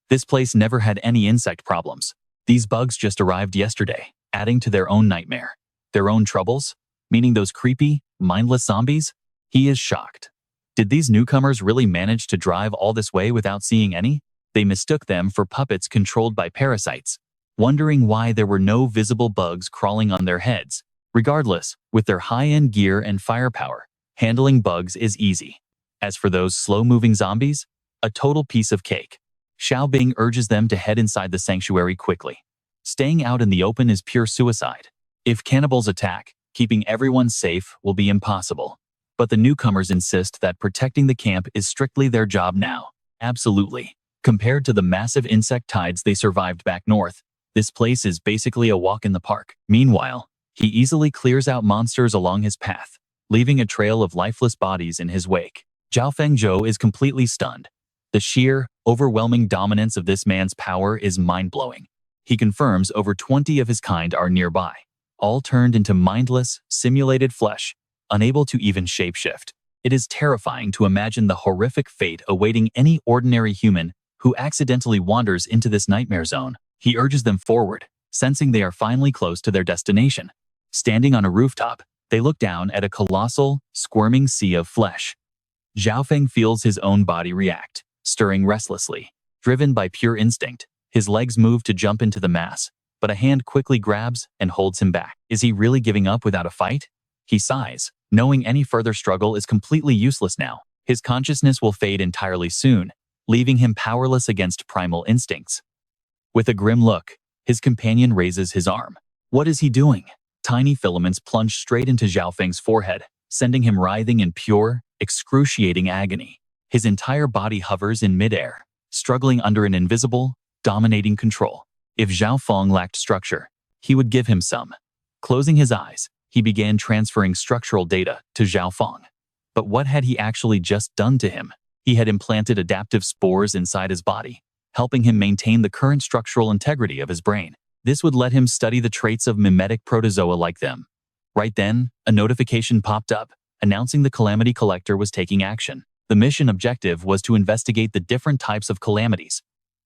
This place never had any insect problems. These bugs just arrived yesterday, adding to their own nightmare. Their own troubles? Meaning those creepy, mindless zombies? He is shocked. Did these newcomers really manage to drive all this way without seeing any? They mistook them for puppets controlled by parasites, wondering why there were no visible bugs crawling on their heads. Regardless, with their high-end gear and firepower, Handling bugs is easy. As for those slow-moving zombies, a total piece of cake. Xiao Bing urges them to head inside the sanctuary quickly. Staying out in the open is pure suicide. If cannibals attack, keeping everyone safe will be impossible. But the newcomers insist that protecting the camp is strictly their job now. Absolutely. Compared to the massive insect tides they survived back north, this place is basically a walk in the park. Meanwhile, he easily clears out monsters along his path, leaving a trail of lifeless bodies in his wake. Zhao Fengzhou is completely stunned. The sheer, overwhelming dominance of this man's power is mind-blowing. He confirms over 20 of his kind are nearby, all turned into mindless, simulated flesh, unable to even shapeshift. It is terrifying to imagine the horrific fate awaiting any ordinary human who accidentally wanders into this nightmare zone. He urges them forward, sensing they are finally close to their destination. Standing on a rooftop, they look down at a colossal, squirming sea of flesh. Xiaofeng feels his own body react, stirring restlessly. Driven by pure instinct, his legs move to jump into the mass, but a hand quickly grabs and holds him back. Is he really giving up without a fight? He sighs, knowing any further struggle is completely useless now. His consciousness will fade entirely soon, leaving him powerless against primal instincts. With a grim look, his companion raises his arm. What is he doing? Tiny filaments plunge straight into Xiaofeng's forehead, sending him writhing in pure, excruciating agony. His entire body hovers in midair, struggling under an invisible, dominating control. If Zhao Feng lacked structure, he would give him some. Closing his eyes, he began transferring structural data to Zhao Feng. But what had he actually just done to him? He had implanted adaptive spores inside his body, helping him maintain the current structural integrity of his brain. This would let him study the traits of mimetic protozoa like them. Right then, a notification popped up, announcing the Calamity Collector was taking action. The mission objective was to investigate the different types of calamities.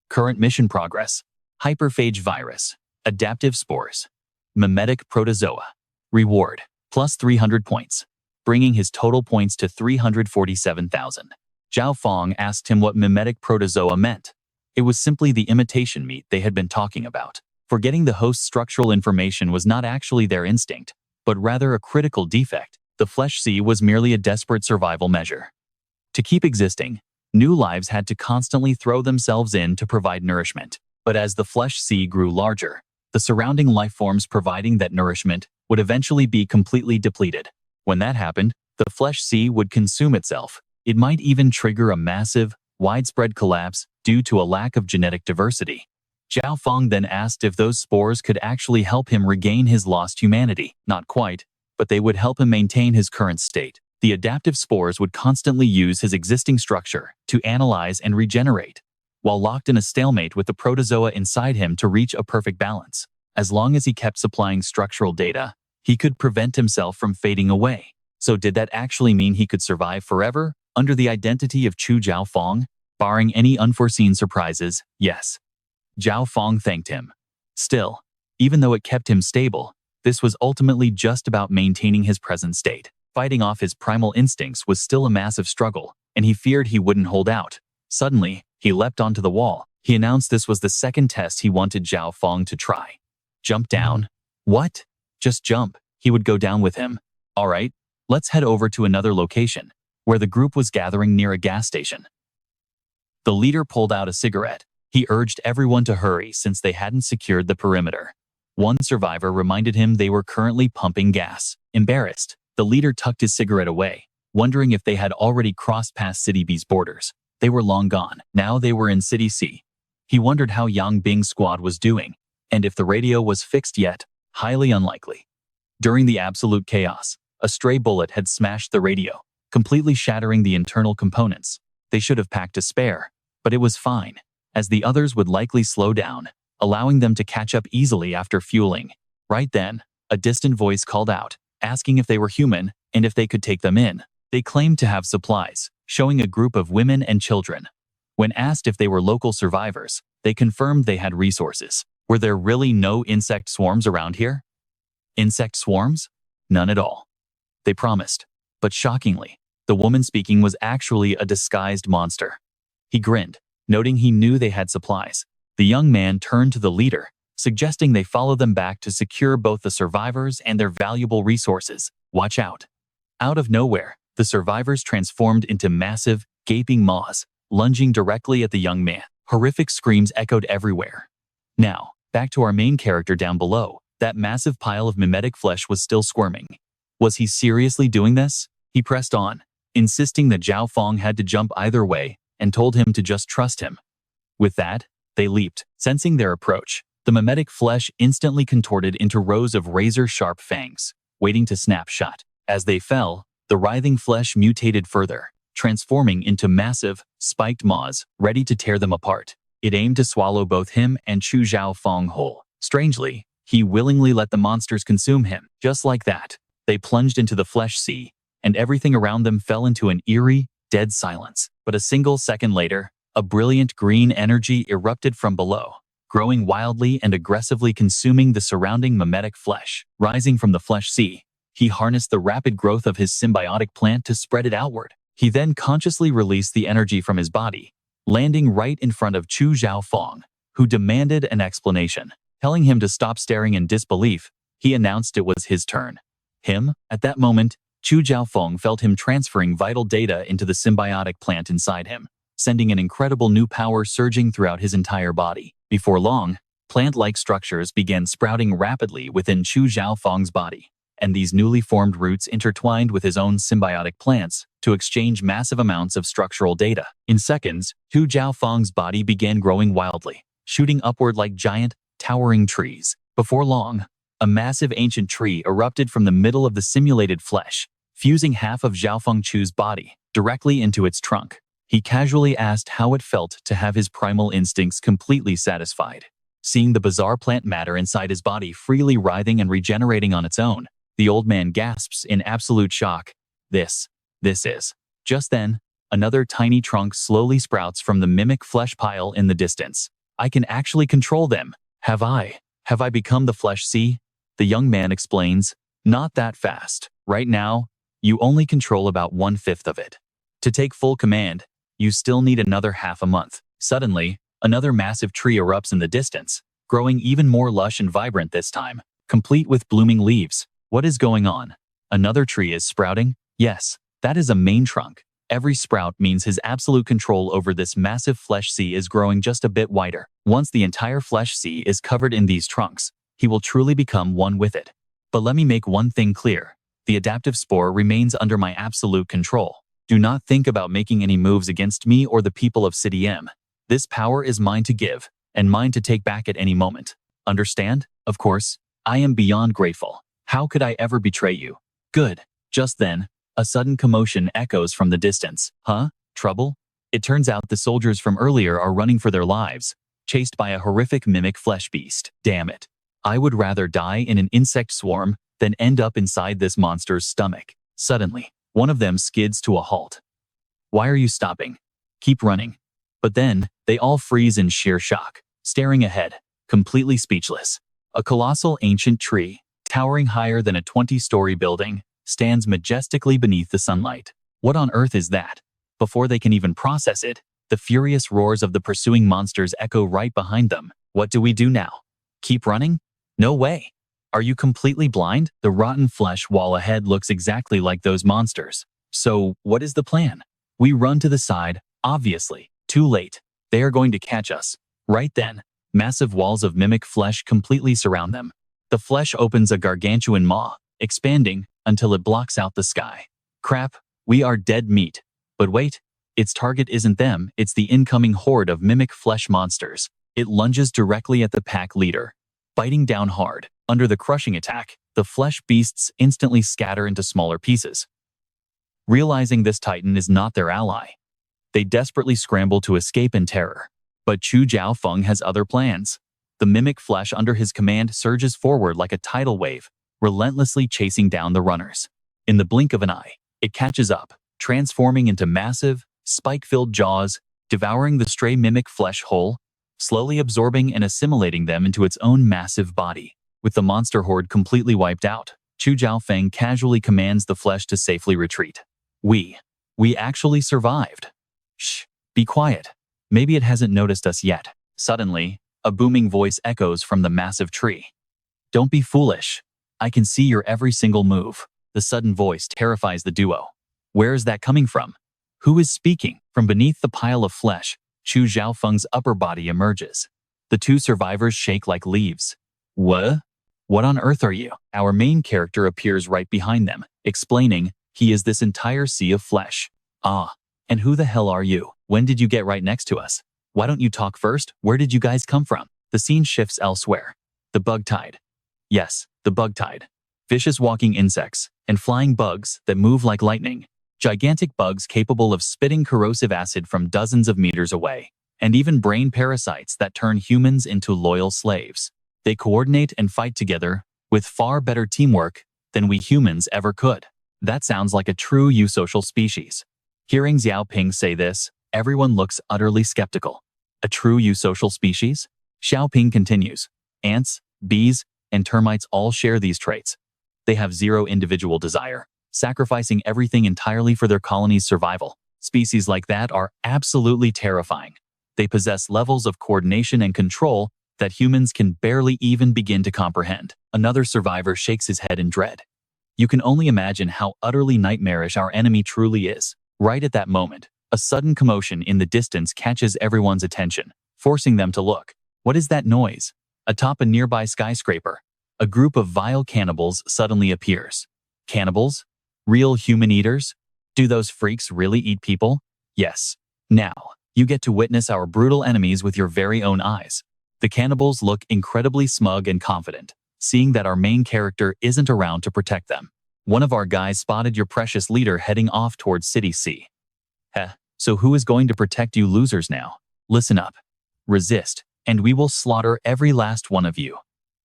Current mission progress: hyperphage virus, adaptive spores, mimetic protozoa. Reward: plus 300 points, bringing his total points to 347,000. Zhao Feng asked him what mimetic protozoa meant. It was simply the imitation meat they had been talking about. Forgetting the host's structural information was not actually their instinct, but rather a critical defect. The flesh sea was merely a desperate survival measure. To keep existing, new lives had to constantly throw themselves in to provide nourishment. But as the flesh sea grew larger, the surrounding life forms providing that nourishment would eventually be completely depleted. When that happened, the flesh sea would consume itself. It might even trigger a massive, widespread collapse due to a lack of genetic diversity. Zhao Feng then asked if those spores could actually help him regain his lost humanity. Not quite, but they would help him maintain his current state. The adaptive spores would constantly use his existing structure to analyze and regenerate, while locked in a stalemate with the protozoa inside him to reach a perfect balance. As long as he kept supplying structural data, he could prevent himself from fading away. So did that actually mean he could survive forever under the identity of Chu Zhao Feng? Barring any unforeseen surprises, yes. Zhao Feng thanked him. Still, even though it kept him stable, this was ultimately just about maintaining his present state. Fighting off his primal instincts was still a massive struggle, and he feared he wouldn't hold out. Suddenly, he leapt onto the wall. He announced this was the second test he wanted Zhao Feng to try. Jump down? What? Just jump. He would go down with him. All right, let's head over to another location, where the group was gathering near a gas station. The leader pulled out a cigarette. He urged everyone to hurry since they hadn't secured the perimeter. One survivor reminded him they were currently pumping gas. Embarrassed, the leader tucked his cigarette away, wondering if they had already crossed past City B's borders. They were long gone. Now they were in City C. He wondered how Yang Bing's squad was doing, and if the radio was fixed yet. Highly unlikely. During the absolute chaos, a stray bullet had smashed the radio, completely shattering the internal components. They should have packed a spare, but it was fine, as the others would likely slow down, allowing them to catch up easily after fueling. Right then, a distant voice called out, asking if they were human and if they could take them in. They claimed to have supplies, showing a group of women and children. When asked if they were local survivors, they confirmed they had resources. Were there really no insect swarms around here? Insect swarms? None at all. They promised. But shockingly, the woman speaking was actually a disguised monster. He grinned, noting he knew they had supplies. The young man turned to the leader, suggesting they follow them back to secure both the survivors and their valuable resources. Watch out. Out of nowhere, The survivors transformed into massive, gaping maws, lunging directly at the young man. Horrific screams echoed everywhere. Now, back to our main character down below. That massive pile of mimetic flesh was still squirming. Was he seriously doing this? He pressed on, insisting that Zhao Feng had to jump either way, and told him to just trust him. With that, they leaped. Sensing their approach, the mimetic flesh instantly contorted into rows of razor-sharp fangs, waiting to snap shut. As they fell, the writhing flesh mutated further, transforming into massive, spiked maws, ready to tear them apart. It aimed to swallow both him and Chu Zhaofeng whole. Strangely, he willingly let the monsters consume him. Just like that, they plunged into the flesh sea, and everything around them fell into an eerie, dead silence. But a single second later, a brilliant green energy erupted from below, growing wildly and aggressively consuming the surrounding mimetic flesh. Rising from the flesh sea, he harnessed the rapid growth of his symbiotic plant to spread it outward. He then consciously released the energy from his body, landing right in front of Chu Zhaofeng, who demanded an explanation. Telling him to stop staring in disbelief, he announced it was his turn. At that moment, Chu Zhaofeng felt him transferring vital data into the symbiotic plant inside him, sending an incredible new power surging throughout his entire body. Before long, plant-like structures began sprouting rapidly within Chu Zhaofeng's body, and these newly formed roots intertwined with his own symbiotic plants to exchange massive amounts of structural data. In seconds, Chu Zhaofeng's body began growing wildly, shooting upward like giant, towering trees. Before long, a massive ancient tree erupted from the middle of the simulated flesh, fusing half of Zhaofeng Chu's body directly into its trunk. He casually asked how it felt to have his primal instincts completely satisfied. Seeing the bizarre plant matter inside his body freely writhing and regenerating on its own, the old man gasps in absolute shock. This is. Just then, another tiny trunk slowly sprouts from the mimic flesh pile in the distance. I can actually control them. Have I become the flesh sea? The young man explains. Not that fast. Right now, you only control about 1/5 of it. To take full command, you still need another half a month. Suddenly, another massive tree erupts in the distance, growing even more lush and vibrant this time, complete with blooming leaves. What is going on? Another tree is sprouting? Yes, that is a main trunk. Every sprout means his absolute control over this massive flesh sea is growing just a bit wider. Once the entire flesh sea is covered in these trunks, he will truly become one with it. But let me make one thing clear. The adaptive spore remains under my absolute control. Do not think about making any moves against me or the people of City M. This power is mine to give, and mine to take back at any moment. Understand? Of course, I am beyond grateful. How could I ever betray you? Good. Just then, a sudden commotion echoes from the distance. Huh? Trouble? It turns out the soldiers from earlier are running for their lives, chased by a horrific mimic flesh beast. Damn it. I would rather die in an insect swarm than end up inside this monster's stomach. Suddenly, one of them skids to a halt. Why are you stopping? Keep running. But then, they all freeze in sheer shock, staring ahead, completely speechless. A colossal ancient tree, towering higher than a 20-story building, stands majestically beneath the sunlight. What on earth is that? Before they can even process it, the furious roars of the pursuing monsters echo right behind them. What do we do now? Keep running? No way. Are you completely blind? The rotten flesh wall ahead looks exactly like those monsters. So, what is the plan? We run to the side, obviously. Too late. They are going to catch us. Right then, massive walls of mimic flesh completely surround them. The flesh opens a gargantuan maw, expanding until it blocks out the sky. Crap, we are dead meat. But wait, its target isn't them, it's the incoming horde of mimic flesh monsters. It lunges directly at the pack leader, biting down hard. Under the crushing attack, the flesh beasts instantly scatter into smaller pieces. Realizing this titan is not their ally, they desperately scramble to escape in terror. But Chu Zhaofeng has other plans. The mimic flesh under his command surges forward like a tidal wave, relentlessly chasing down the runners. In the blink of an eye, it catches up, transforming into massive, spike-filled jaws, devouring the stray mimic flesh whole, slowly absorbing and assimilating them into its own massive body. With the monster horde completely wiped out, Chu Zhaofeng casually commands the flesh to safely retreat. We actually survived. Shh, be quiet. Maybe it hasn't noticed us yet. Suddenly, a booming voice echoes from the massive tree. Don't be foolish. I can see your every single move. The sudden voice terrifies the duo. Where is that coming from? Who is speaking? From beneath the pile of flesh, Chu Xiaofeng's upper body emerges. The two survivors shake like leaves. What? What on earth are you? Our main character appears right behind them, explaining, he is this entire sea of flesh. Ah, and who the hell are you? When did you get right next to us? Why don't you talk first? Where did you guys come from? The scene shifts elsewhere. The bug tide. Yes, the bug tide. Vicious walking insects and flying bugs that move like lightning. Gigantic bugs capable of spitting corrosive acid from dozens of meters away. And even brain parasites that turn humans into loyal slaves. They coordinate and fight together with far better teamwork than we humans ever could. That sounds like a true eusocial species. Hearing Xiaoping say this, everyone looks utterly skeptical. A true eusocial species? Xiaoping continues. Ants, bees, and termites all share these traits. They have zero individual desire, sacrificing everything entirely for their colony's survival. Species like that are absolutely terrifying. They possess levels of coordination and control that humans can barely even begin to comprehend. Another survivor shakes his head in dread. You can only imagine how utterly nightmarish our enemy truly is. Right at that moment, a sudden commotion in the distance catches everyone's attention, forcing them to look. What is that noise? Atop a nearby skyscraper, a group of vile cannibals suddenly appears. Cannibals? Real human eaters? Do those freaks really eat people? Yes. Now, you get to witness our brutal enemies with your very own eyes. The cannibals look incredibly smug and confident, seeing that our main character isn't around to protect them. One of our guys spotted your precious leader heading off towards City C. Heh, so who is going to protect you losers now? Listen up. Resist, and we will slaughter every last one of you.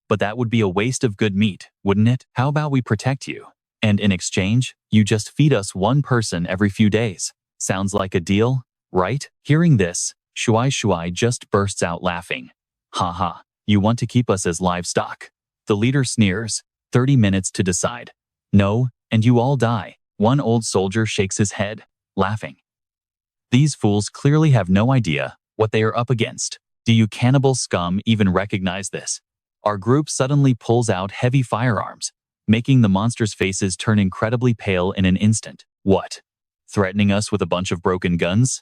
But that would be a waste of good meat, wouldn't it? How about we protect you? And in exchange, you just feed us one person every few days. Sounds like a deal, right? Hearing this, Shuai just bursts out laughing. Haha, you want to keep us as livestock. The leader sneers, 30 minutes to decide. No, and you all die. One old soldier shakes his head, laughing. These fools clearly have no idea what they are up against. Do you cannibal scum even recognize this? Our group suddenly pulls out heavy firearms, making the monsters' faces turn incredibly pale in an instant. What? Threatening us with a bunch of broken guns?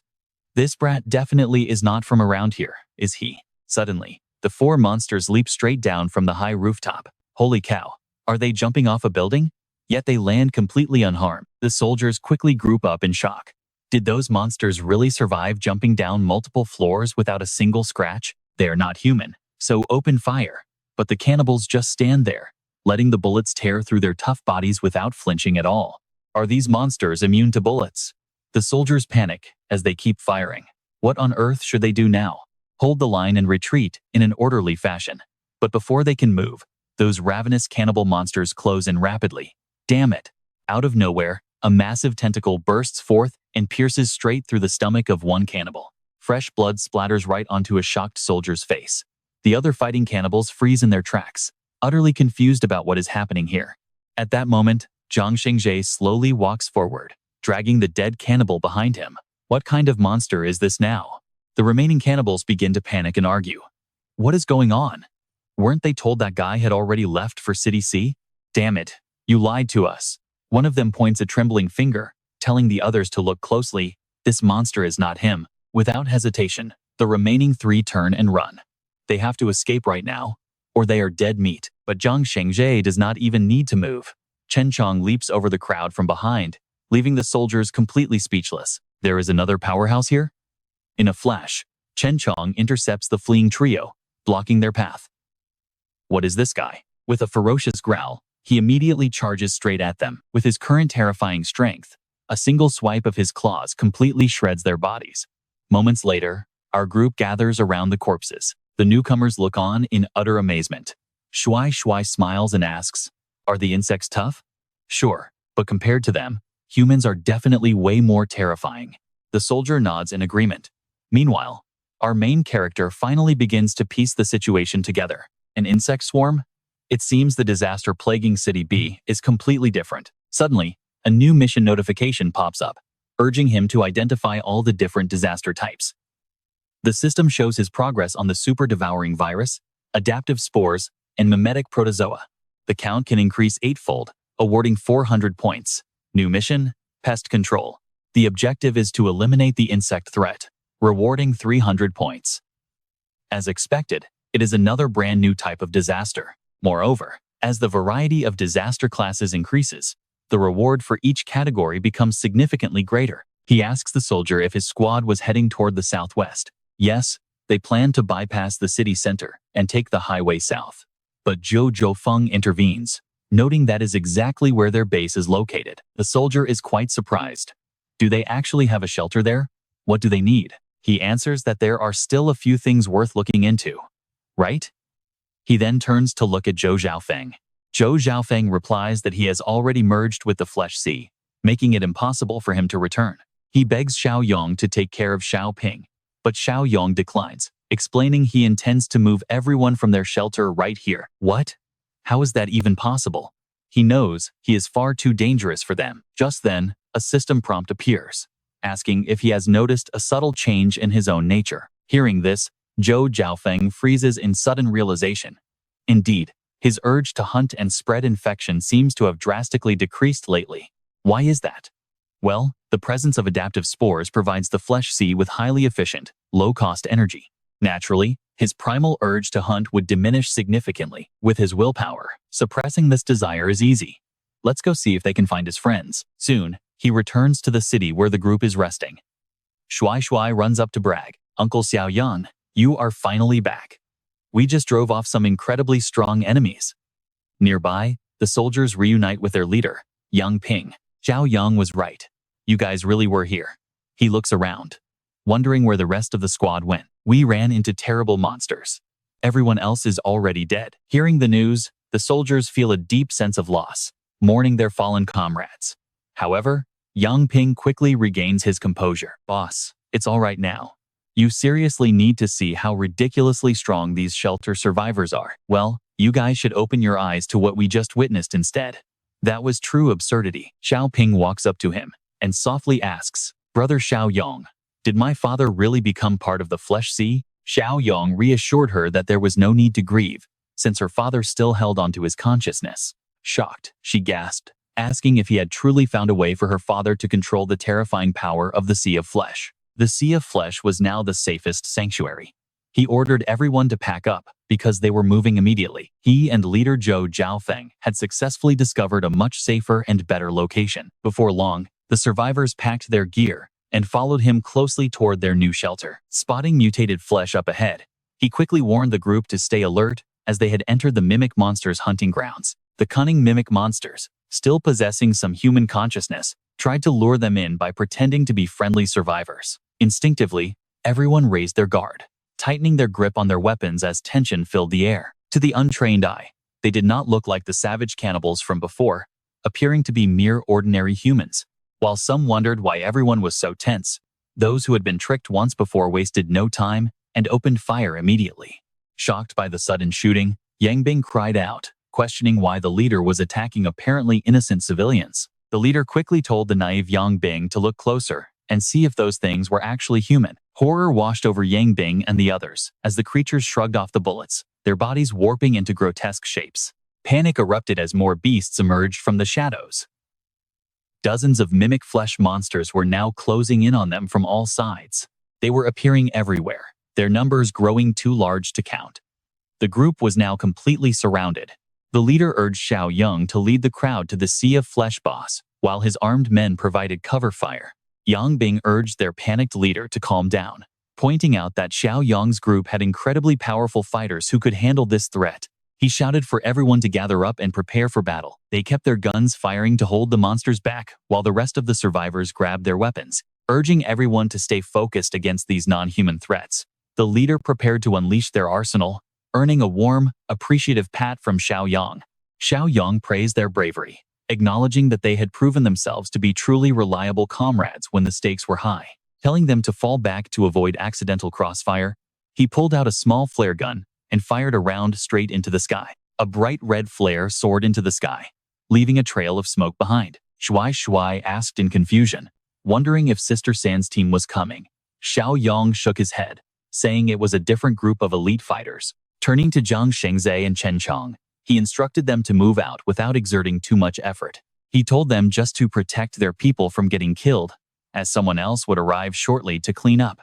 This brat definitely is not from around here, is he? Suddenly, the four monsters leap straight down from the high rooftop. Holy cow, are they jumping off a building? Yet they land completely unharmed. The soldiers quickly group up in shock. Did those monsters really survive jumping down multiple floors without a single scratch? They are not human, so open fire. But the cannibals just stand there, letting the bullets tear through their tough bodies without flinching at all. Are these monsters immune to bullets? The soldiers panic as they keep firing. What on earth should they do now? Hold the line and retreat in an orderly fashion. But before they can move, those ravenous cannibal monsters close in rapidly. Damn it! Out of nowhere, a massive tentacle bursts forth and pierces straight through the stomach of one cannibal. Fresh blood splatters right onto a shocked soldier's face. The other fighting cannibals freeze in their tracks, utterly confused about what is happening here. At that moment, Jiang Xiaoyong slowly walks forward, dragging the dead cannibal behind him. What kind of monster is this now? The remaining cannibals begin to panic and argue. What is going on? Weren't they told that guy had already left for City C? Damn it, you lied to us. One of them points a trembling finger, telling the others to look closely. This monster is not him. Without hesitation, the remaining three turn and run. They have to escape right now, or they are dead meat. But Jiang Xiaoyong does not even need to move. Chen Chong leaps over the crowd from behind, leaving the soldiers completely speechless. There is another powerhouse here? In a flash, Chen Chong intercepts the fleeing trio, blocking their path. What is this guy? With a ferocious growl, he immediately charges straight at them. With his current terrifying strength, a single swipe of his claws completely shreds their bodies. Moments later, our group gathers around the corpses. The newcomers look on in utter amazement. Shuai smiles and asks, "Are the insects tough?" "Sure, but compared to them, humans are definitely way more terrifying." The soldier nods in agreement. Meanwhile, our main character finally begins to piece the situation together. An insect swarm? It seems the disaster plaguing City B is completely different. Suddenly, a new mission notification pops up, urging him to identify all the different disaster types. The system shows his progress on the super-devouring virus, adaptive spores, and mimetic protozoa. The count can increase 8-fold, awarding 400 points. New mission, Pest control. The objective is to eliminate the insect threat, rewarding 300 points. As expected, it is another brand new type of disaster. Moreover, as the variety of disaster classes increases, the reward for each category becomes significantly greater. He asks the soldier if his squad was heading toward the southwest. Yes, they planned to bypass the city center and take the highway south. But Zhou Zhofeng intervenes, noting that is exactly where their base is located. The soldier is quite surprised. Do they actually have a shelter there? What do they need? He answers that there are still a few things worth looking into. Right? He then turns to look at Zhou Zhaofeng. Zhou Zhaofeng replies that he has already merged with the Flesh Sea, making it impossible for him to return. He begs Xiaoyong to take care of Xiaoping, but Xiaoyong declines, explaining he intends to move everyone from their shelter right here. What? How is that even possible? He knows he is far too dangerous for them. Just then, a system prompt appears, asking if he has noticed a subtle change in his own nature. Hearing this, Zhou Zhaofeng freezes in sudden realization. Indeed, his urge to hunt and spread infection seems to have drastically decreased lately. Why is that? Well, the presence of adaptive spores provides the Flesh Sea with highly efficient, low-cost energy. Naturally, his primal urge to hunt would diminish significantly with his willpower. Suppressing this desire is easy. Let's go see if they can find his friends. Soon, he returns to the city where the group is resting. Shuai Shuai runs up to brag. Uncle Xiaoyong, you are finally back. We just drove off some incredibly strong enemies. Nearby, the soldiers reunite with their leader, Yang Ping. Xiaoyong was right. You guys really were here. He looks around, wondering where the rest of the squad went. We ran into terrible monsters. Everyone else is already dead. Hearing the news, the soldiers feel a deep sense of loss, mourning their fallen comrades. However, Yang Ping quickly regains his composure. Boss, it's all right now. You seriously need to see how ridiculously strong these shelter survivors are. Well, you guys should open your eyes to what we just witnessed instead. That was true absurdity. Xiao Ping walks up to him and softly asks, Brother Xiaoyong, did my father really become part of the Flesh Sea? Xiaoyong reassured her that there was no need to grieve, since her father still held onto his consciousness. Shocked, she gasped, asking if he had truly found a way for her father to control the terrifying power of the Sea of Flesh. The Sea of Flesh was now the safest sanctuary. He ordered everyone to pack up because they were moving immediately. He and leader Zhou Zhaofeng had successfully discovered a much safer and better location. Before long, the survivors packed their gear and followed him closely toward their new shelter. Spotting mutated flesh up ahead, he quickly warned the group to stay alert as they had entered the mimic monsters' hunting grounds. The cunning mimic monsters, still possessing some human consciousness, tried to lure them in by pretending to be friendly survivors. Instinctively, everyone raised their guard, tightening their grip on their weapons as tension filled the air. To the untrained eye, they did not look like the savage cannibals from before, appearing to be mere ordinary humans. While some wondered why everyone was so tense, those who had been tricked once before wasted no time and opened fire immediately. Shocked by the sudden shooting, Yang Bing cried out, questioning why the leader was attacking apparently innocent civilians. The leader quickly told the naive Yang Bing to look closer and see if those things were actually human. Horror washed over Yang Bing and the others as the creatures shrugged off the bullets, their bodies warping into grotesque shapes. Panic erupted as more beasts emerged from the shadows. Dozens of mimic flesh monsters were now closing in on them from all sides. They were appearing everywhere, their numbers growing too large to count. The group was now completely surrounded. The leader urged Xiaoyong to lead the crowd to the Sea of Flesh boss, while his armed men provided cover fire. Yang Bing urged their panicked leader to calm down, pointing out that Xiaoyong's group had incredibly powerful fighters who could handle this threat. He shouted for everyone to gather up and prepare for battle. They kept their guns firing to hold the monsters back, while the rest of the survivors grabbed their weapons, urging everyone to stay focused against these non-human threats. The leader prepared to unleash their arsenal, earning a warm, appreciative pat from Xiaoyong. Xiaoyong praised their bravery, acknowledging that they had proven themselves to be truly reliable comrades when the stakes were high. Telling them to fall back to avoid accidental crossfire, he pulled out a small flare gun and fired a round straight into the sky. A bright red flare soared into the sky, leaving a trail of smoke behind. Shuai Shuai asked in confusion, wondering if Sister San's team was coming. Xiaoyong shook his head, saying it was a different group of elite fighters. Turning to Zhang Shengzai and Chen Chong, he instructed them to move out without exerting too much effort. He told them just to protect their people from getting killed, as someone else would arrive shortly to clean up.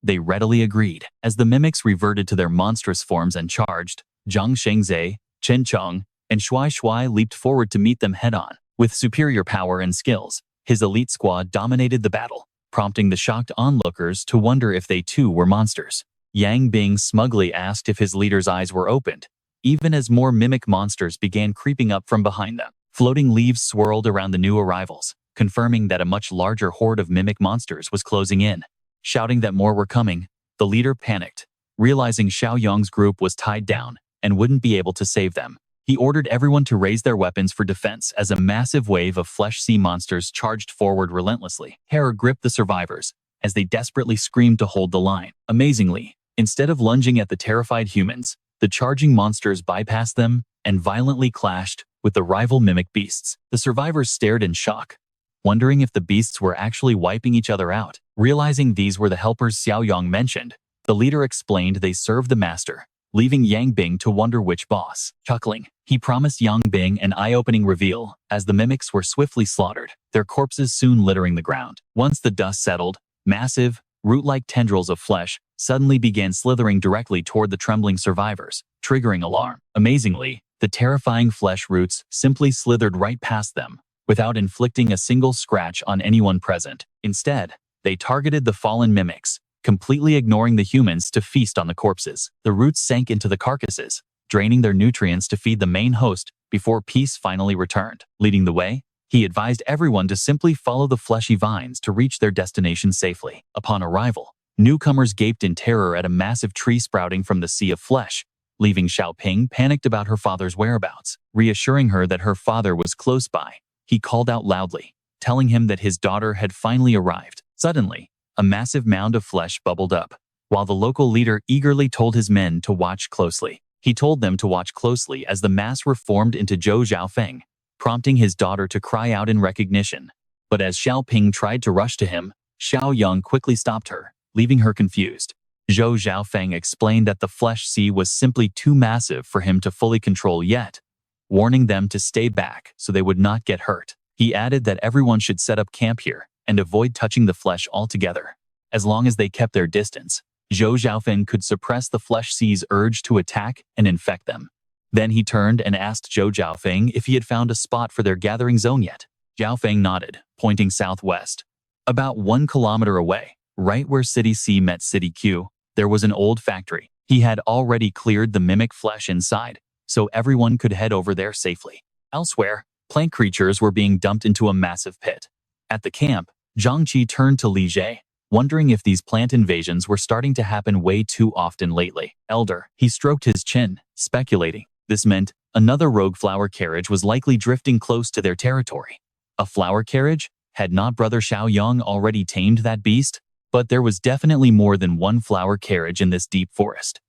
They readily agreed. As the mimics reverted to their monstrous forms and charged, Zhang Shengzai, Chen Cheng, and Shuai Shuai leaped forward to meet them head-on. With superior power and skills, his elite squad dominated the battle, prompting the shocked onlookers to wonder if they too were monsters. Yang Bing smugly asked if his leader's eyes were opened, even as more mimic monsters began creeping up from behind them. Floating leaves swirled around the new arrivals, confirming that a much larger horde of mimic monsters was closing in. Shouting that more were coming, the leader panicked, realizing Xiaoyong's group was tied down and wouldn't be able to save them. He ordered everyone to raise their weapons for defense as a massive wave of flesh sea monsters charged forward relentlessly. Terror gripped the survivors as they desperately screamed to hold the line. Amazingly, instead of lunging at the terrified humans, the charging monsters bypassed them and violently clashed with the rival mimic beasts. The survivors stared in shock, wondering if the beasts were actually wiping each other out. Realizing these were the helpers Xiaoyong mentioned, the leader explained they served the master, leaving Yang Bing to wonder which boss. Chuckling, he promised Yang Bing an eye-opening reveal as the mimics were swiftly slaughtered, their corpses soon littering the ground. Once the dust settled, massive, root-like tendrils of flesh suddenly began slithering directly toward the trembling survivors, triggering alarm. Amazingly, the terrifying flesh roots simply slithered right past them, without inflicting a single scratch on anyone present. Instead, they targeted the fallen mimics, completely ignoring the humans to feast on the corpses. The roots sank into the carcasses, draining their nutrients to feed the main host before peace finally returned. Leading the way, he advised everyone to simply follow the fleshy vines to reach their destination safely. Upon arrival, newcomers gaped in terror at a massive tree sprouting from the sea of flesh, leaving Xiaoping panicked about her father's whereabouts. Reassuring her that her father was close by, he called out loudly, telling him that his daughter had finally arrived. Suddenly, a massive mound of flesh bubbled up, while the local leader eagerly told his men to watch closely. He told them to watch closely as the mass reformed into Zhou Xiaofeng, prompting his daughter to cry out in recognition. But as Xiaoping tried to rush to him, Xiaoyong quickly stopped her, leaving her confused. Zhou Xiaofeng explained that the flesh sea was simply too massive for him to fully control yet, warning them to stay back so they would not get hurt. He added that everyone should set up camp here and avoid touching the flesh altogether. As long as they kept their distance, Zhou Xiaofeng could suppress the flesh sea's urge to attack and infect them. Then he turned and asked Zhou Xiaofeng if he had found a spot for their gathering zone yet. Xiaofeng nodded, pointing southwest. About 1 kilometer away, right where City C met City Q, there was an old factory. He had already cleared the mimic flesh inside, so everyone could head over there safely. Elsewhere, plant creatures were being dumped into a massive pit. At the camp, Zhang Qi turned to Li Jie, wondering if these plant invasions were starting to happen way too often lately. Elder, he stroked his chin, speculating. This meant another rogue flower carriage was likely drifting close to their territory. A flower carriage? Had not Brother Xiaoyong already tamed that beast? But there was definitely more than one flower carriage in this deep forest.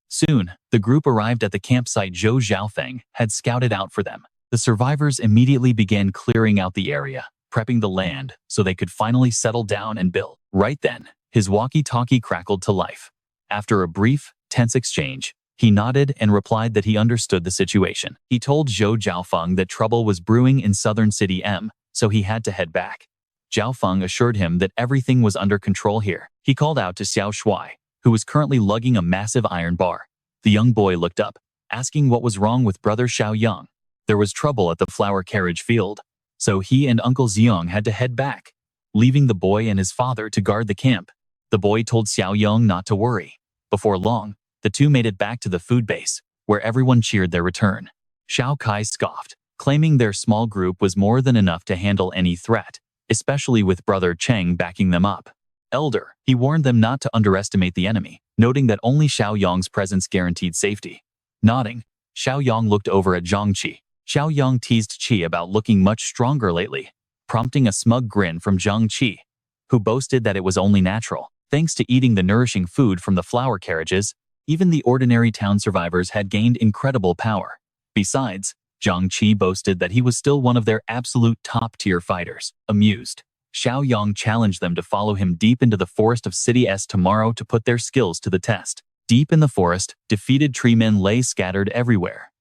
Soon, the group arrived at the campsite Zhou Xiaofeng had scouted out for them. The survivors immediately began clearing out the area, prepping the land so they could finally settle down and build. Right then, his walkie-talkie crackled to life. After a brief, tense exchange, he nodded and replied that he understood the situation. He told Zhou Zhaofeng that trouble was brewing in southern City M, so he had to head back. Zhaofeng assured him that everything was under control here. He called out to Xiao Shuai, who was currently lugging a massive iron bar. The young boy looked up, asking what was wrong with Brother Xiaoyong. There was trouble at the flower carriage field, so he and Uncle Xiong had to head back, leaving the boy and his father to guard the camp. The boy told Xiaoyong not to worry. Before long, the two made it back to the food base, where everyone cheered their return. Xiao Kai scoffed, claiming their small group was more than enough to handle any threat, especially with Brother Cheng backing them up. Elder, he warned them not to underestimate the enemy, noting that only Xiaoyong's presence guaranteed safety. Nodding, Xiaoyong looked over at Zhang Qi. Xiaoyong teased Qi about looking much stronger lately, prompting a smug grin from Zhang Qi, who boasted that it was only natural. Thanks to eating the nourishing food from the flower carriages, even the ordinary town survivors had gained incredible power. Besides, Zhang Qi boasted that he was still one of their absolute top-tier fighters. Amused, Xiaoyong challenged them to follow him deep into the forest of City S tomorrow to put their skills to the test. Deep in the forest, defeated tree men lay scattered everywhere.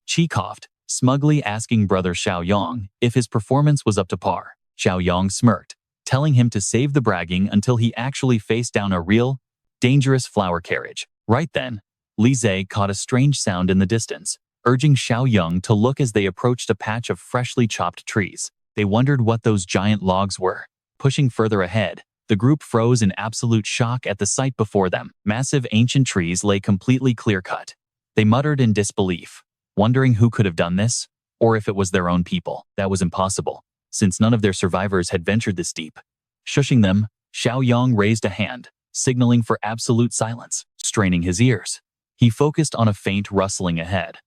Qi coughed, smugly asking brother Xiaoyong if his performance was up to par. Xiaoyong smirked, telling him to save the bragging until he actually faced down a real, dangerous flower carriage. Right then, Li Zhe caught a strange sound in the distance, urging Xiaoyong to look as they approached a patch of freshly chopped trees. They wondered what those giant logs were. Pushing further ahead, the group froze in absolute shock at the sight before them. Massive ancient trees lay completely clear-cut. They muttered in disbelief, wondering who could have done this, or if it was their own people. That was impossible, since none of their survivors had ventured this deep. Shushing them, Xiaoyong raised a hand, signaling for absolute silence. Straining his ears, he focused on a faint rustling ahead.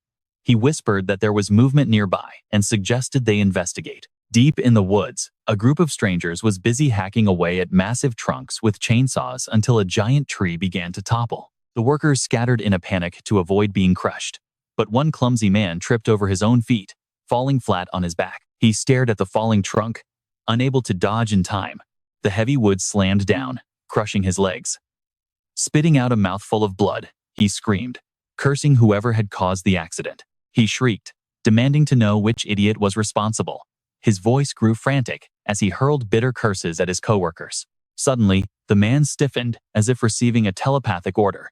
He whispered that there was movement nearby and suggested they investigate. Deep in the woods, a group of strangers was busy hacking away at massive trunks with chainsaws until a giant tree began to topple. The workers scattered in a panic to avoid being crushed, but one clumsy man tripped over his own feet, falling flat on his back. He stared at the falling trunk, unable to dodge in time. The heavy wood slammed down, crushing his legs. Spitting out a mouthful of blood, he screamed, cursing whoever had caused the accident. He shrieked, demanding to know which idiot was responsible. His voice grew frantic as he hurled bitter curses at his coworkers. Suddenly, the man stiffened as if receiving a telepathic order.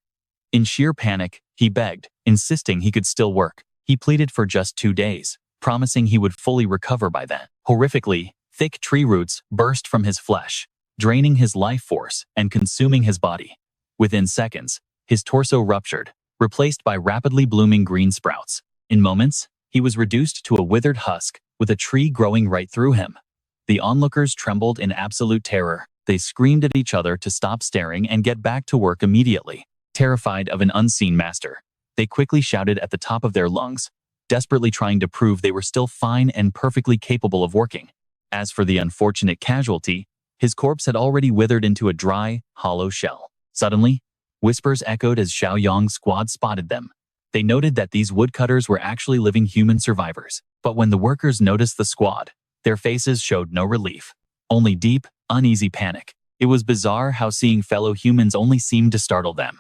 In sheer panic, he begged, insisting he could still work. He pleaded for just 2 days, promising he would fully recover by then. Horrifically, thick tree roots burst from his flesh, draining his life force and consuming his body. Within seconds, his torso ruptured, replaced by rapidly blooming green sprouts. In moments, he was reduced to a withered husk, with a tree growing right through him. The onlookers trembled in absolute terror. They screamed at each other to stop staring and get back to work immediately. Terrified of an unseen master, they quickly shouted at the top of their lungs, desperately trying to prove they were still fine and perfectly capable of working. As for the unfortunate casualty, his corpse had already withered into a dry, hollow shell. Suddenly, whispers echoed as Xiaoyong's squad spotted them. They noted that these woodcutters were actually living human survivors. But when the workers noticed the squad, their faces showed no relief, only deep, uneasy panic. It was bizarre how seeing fellow humans only seemed to startle them.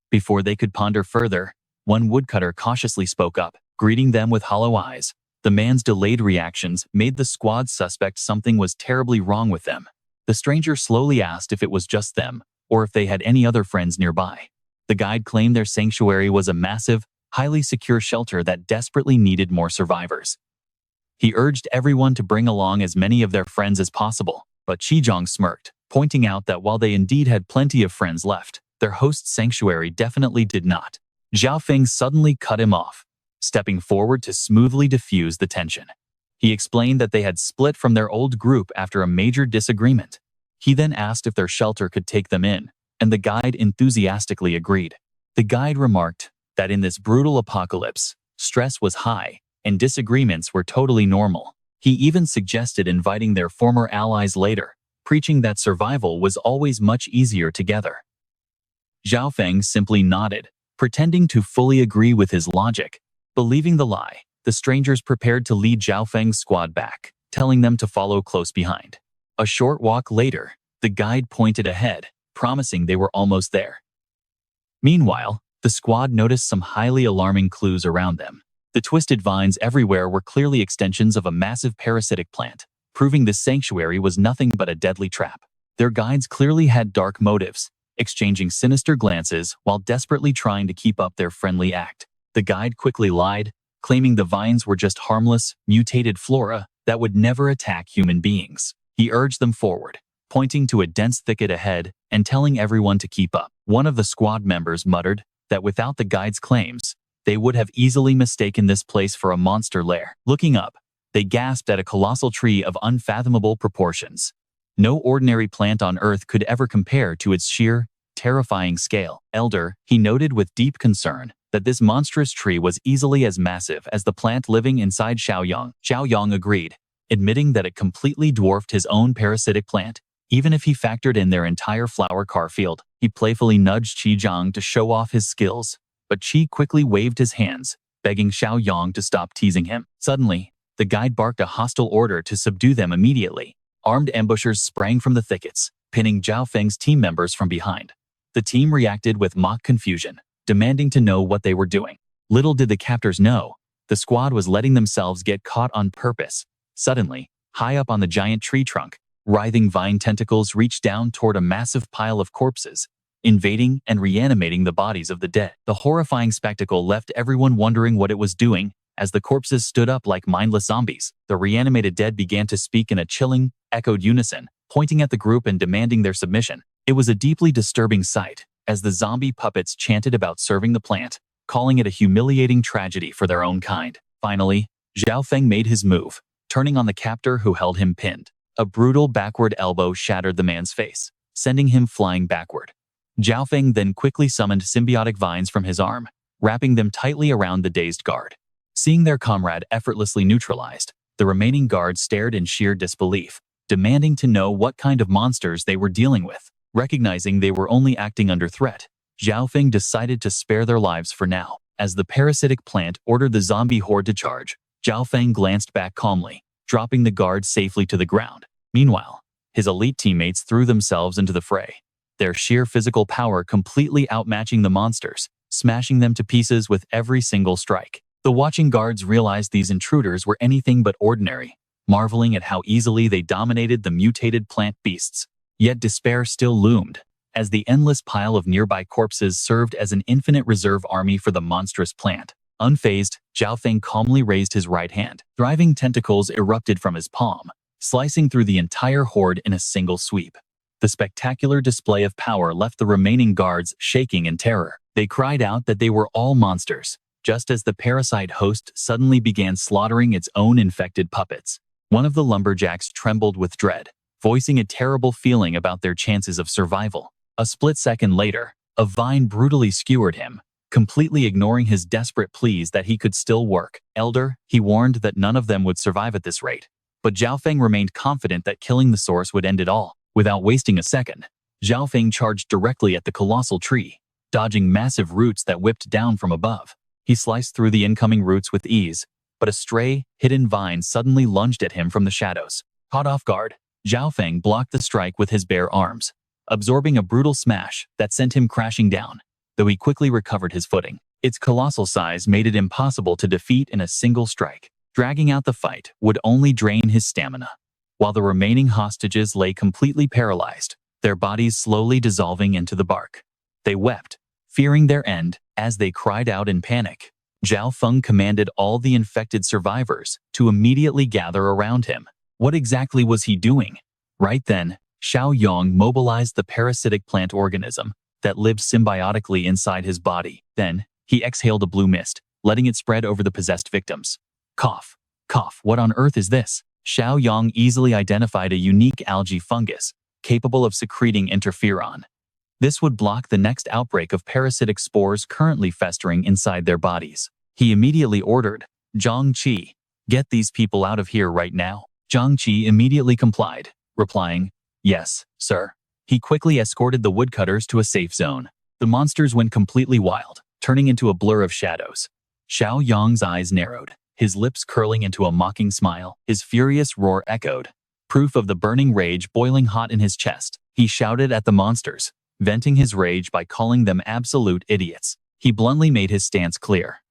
Before they could ponder further, one woodcutter cautiously spoke up, greeting them with hollow eyes. The man's delayed reactions made the squad suspect something was terribly wrong with them. The stranger slowly asked if it was just them, or if they had any other friends nearby. The guide claimed their sanctuary was a massive, highly secure shelter that desperately needed more survivors. He urged everyone to bring along as many of their friends as possible, but Qizhong smirked, pointing out that while they indeed had plenty of friends left, their host's sanctuary definitely did not. Zhao Feng suddenly cut him off, stepping forward to smoothly diffuse the tension. He explained that they had split from their old group after a major disagreement. He then asked if their shelter could take them in, and the guide enthusiastically agreed. The guide remarked that in this brutal apocalypse, stress was high, and disagreements were totally normal. He even suggested inviting their former allies later, preaching that survival was always much easier together. Zhao Feng simply nodded, pretending to fully agree with his logic. Believing the lie, the strangers prepared to lead Zhao Feng's squad back, telling them to follow close behind. A short walk later, the guide pointed ahead, promising they were almost there. Meanwhile, the squad noticed some highly alarming clues around them. The twisted vines everywhere were clearly extensions of a massive parasitic plant, proving this sanctuary was nothing but a deadly trap. Their guides clearly had dark motives, exchanging sinister glances while desperately trying to keep up their friendly act. The guide quickly lied, claiming the vines were just harmless, mutated flora that would never attack human beings. He urged them forward, pointing to a dense thicket ahead and telling everyone to keep up. One of the squad members muttered that without the guide's claims, they would have easily mistaken this place for a monster lair. Looking up, they gasped at a colossal tree of unfathomable proportions. No ordinary plant on Earth could ever compare to its sheer, terrifying scale. Elder, he noted with deep concern that this monstrous tree was easily as massive as the plant living inside Xiaoyong. Xiaoyong agreed, admitting that it completely dwarfed his own parasitic plant, even if he factored in their entire flower car field. He playfully nudged Qizhong to show off his skills, but Qi quickly waved his hands, begging Xiaoyong to stop teasing him. Suddenly, the guide barked a hostile order to subdue them immediately. Armed ambushers sprang from the thickets, pinning Zhao Feng's team members from behind. The team reacted with mock confusion, demanding to know what they were doing. Little did the captors know The squad was letting themselves get caught on purpose. Suddenly, high up on the giant tree trunk, writhing vine tentacles reached down toward a massive pile of corpses, invading and reanimating the bodies of the dead. The horrifying spectacle left everyone wondering what it was doing. As the corpses stood up like mindless zombies, the reanimated dead began to speak in a chilling, echoed unison, pointing at the group and demanding their submission. It was a deeply disturbing sight, as the zombie puppets chanted about serving the plant, calling it a humiliating tragedy for their own kind. Finally, Zhao Feng made his move, turning on the captor who held him pinned. A brutal backward elbow shattered the man's face, sending him flying backward. Zhao Feng then quickly summoned symbiotic vines from his arm, wrapping them tightly around the dazed guard. Seeing their comrade effortlessly neutralized, the remaining guards stared in sheer disbelief, demanding to know what kind of monsters they were dealing with. Recognizing they were only acting under threat, Zhao Feng decided to spare their lives for now. As the parasitic plant ordered the zombie horde to charge, Zhao Feng glanced back calmly, dropping the guards safely to the ground. Meanwhile, his elite teammates threw themselves into the fray, their sheer physical power completely outmatching the monsters, smashing them to pieces with every single strike. The watching guards realized these intruders were anything but ordinary, marveling at how easily they dominated the mutated plant beasts. Yet despair still loomed, as the endless pile of nearby corpses served as an infinite reserve army for the monstrous plant. Unfazed, Zhao Feng calmly raised his right hand. Thriving tentacles erupted from his palm, slicing through the entire horde in a single sweep. The spectacular display of power left the remaining guards shaking in terror. They cried out that they were all monsters, just as the parasite host suddenly began slaughtering its own infected puppets. One of the lumberjacks trembled with dread, voicing a terrible feeling about their chances of survival. A split second later, a vine brutally skewered him, completely ignoring his desperate pleas that he could still work. Elder, he warned that none of them would survive at this rate. But Zhao Feng remained confident that killing the source would end it all. Without wasting a second, Zhao Feng charged directly at the colossal tree, dodging massive roots that whipped down from above. He sliced through the incoming roots with ease, but a stray, hidden vine suddenly lunged at him from the shadows. Caught off guard, Zhao Feng blocked the strike with his bare arms, absorbing a brutal smash that sent him crashing down, though he quickly recovered his footing. Its colossal size made it impossible to defeat in a single strike. Dragging out the fight would only drain his stamina, while the remaining hostages lay completely paralyzed, their bodies slowly dissolving into the bark. They wept, fearing their end, as they cried out in panic. Zhao Feng commanded all the infected survivors to immediately gather around him. What exactly was he doing? Right then, Xiaoyong mobilized the parasitic plant organism that lived symbiotically inside his body. Then, he exhaled a blue mist, letting it spread over the possessed victims. Cough, cough, what on earth is this? Xiaoyong easily identified a unique algae fungus, capable of secreting interferon. This would block the next outbreak of parasitic spores currently festering inside their bodies. He immediately ordered, Jiang Qi, get these people out of here right now. Jiang Qi immediately complied, replying, yes, sir. He quickly escorted the woodcutters to a safe zone. The monsters went completely wild, turning into a blur of shadows. Xiaoyong's eyes narrowed, his lips curling into a mocking smile. His furious roar echoed, proof of the burning rage boiling hot in his chest. He shouted at the monsters, venting his rage by calling them absolute idiots. He bluntly made his stance clear.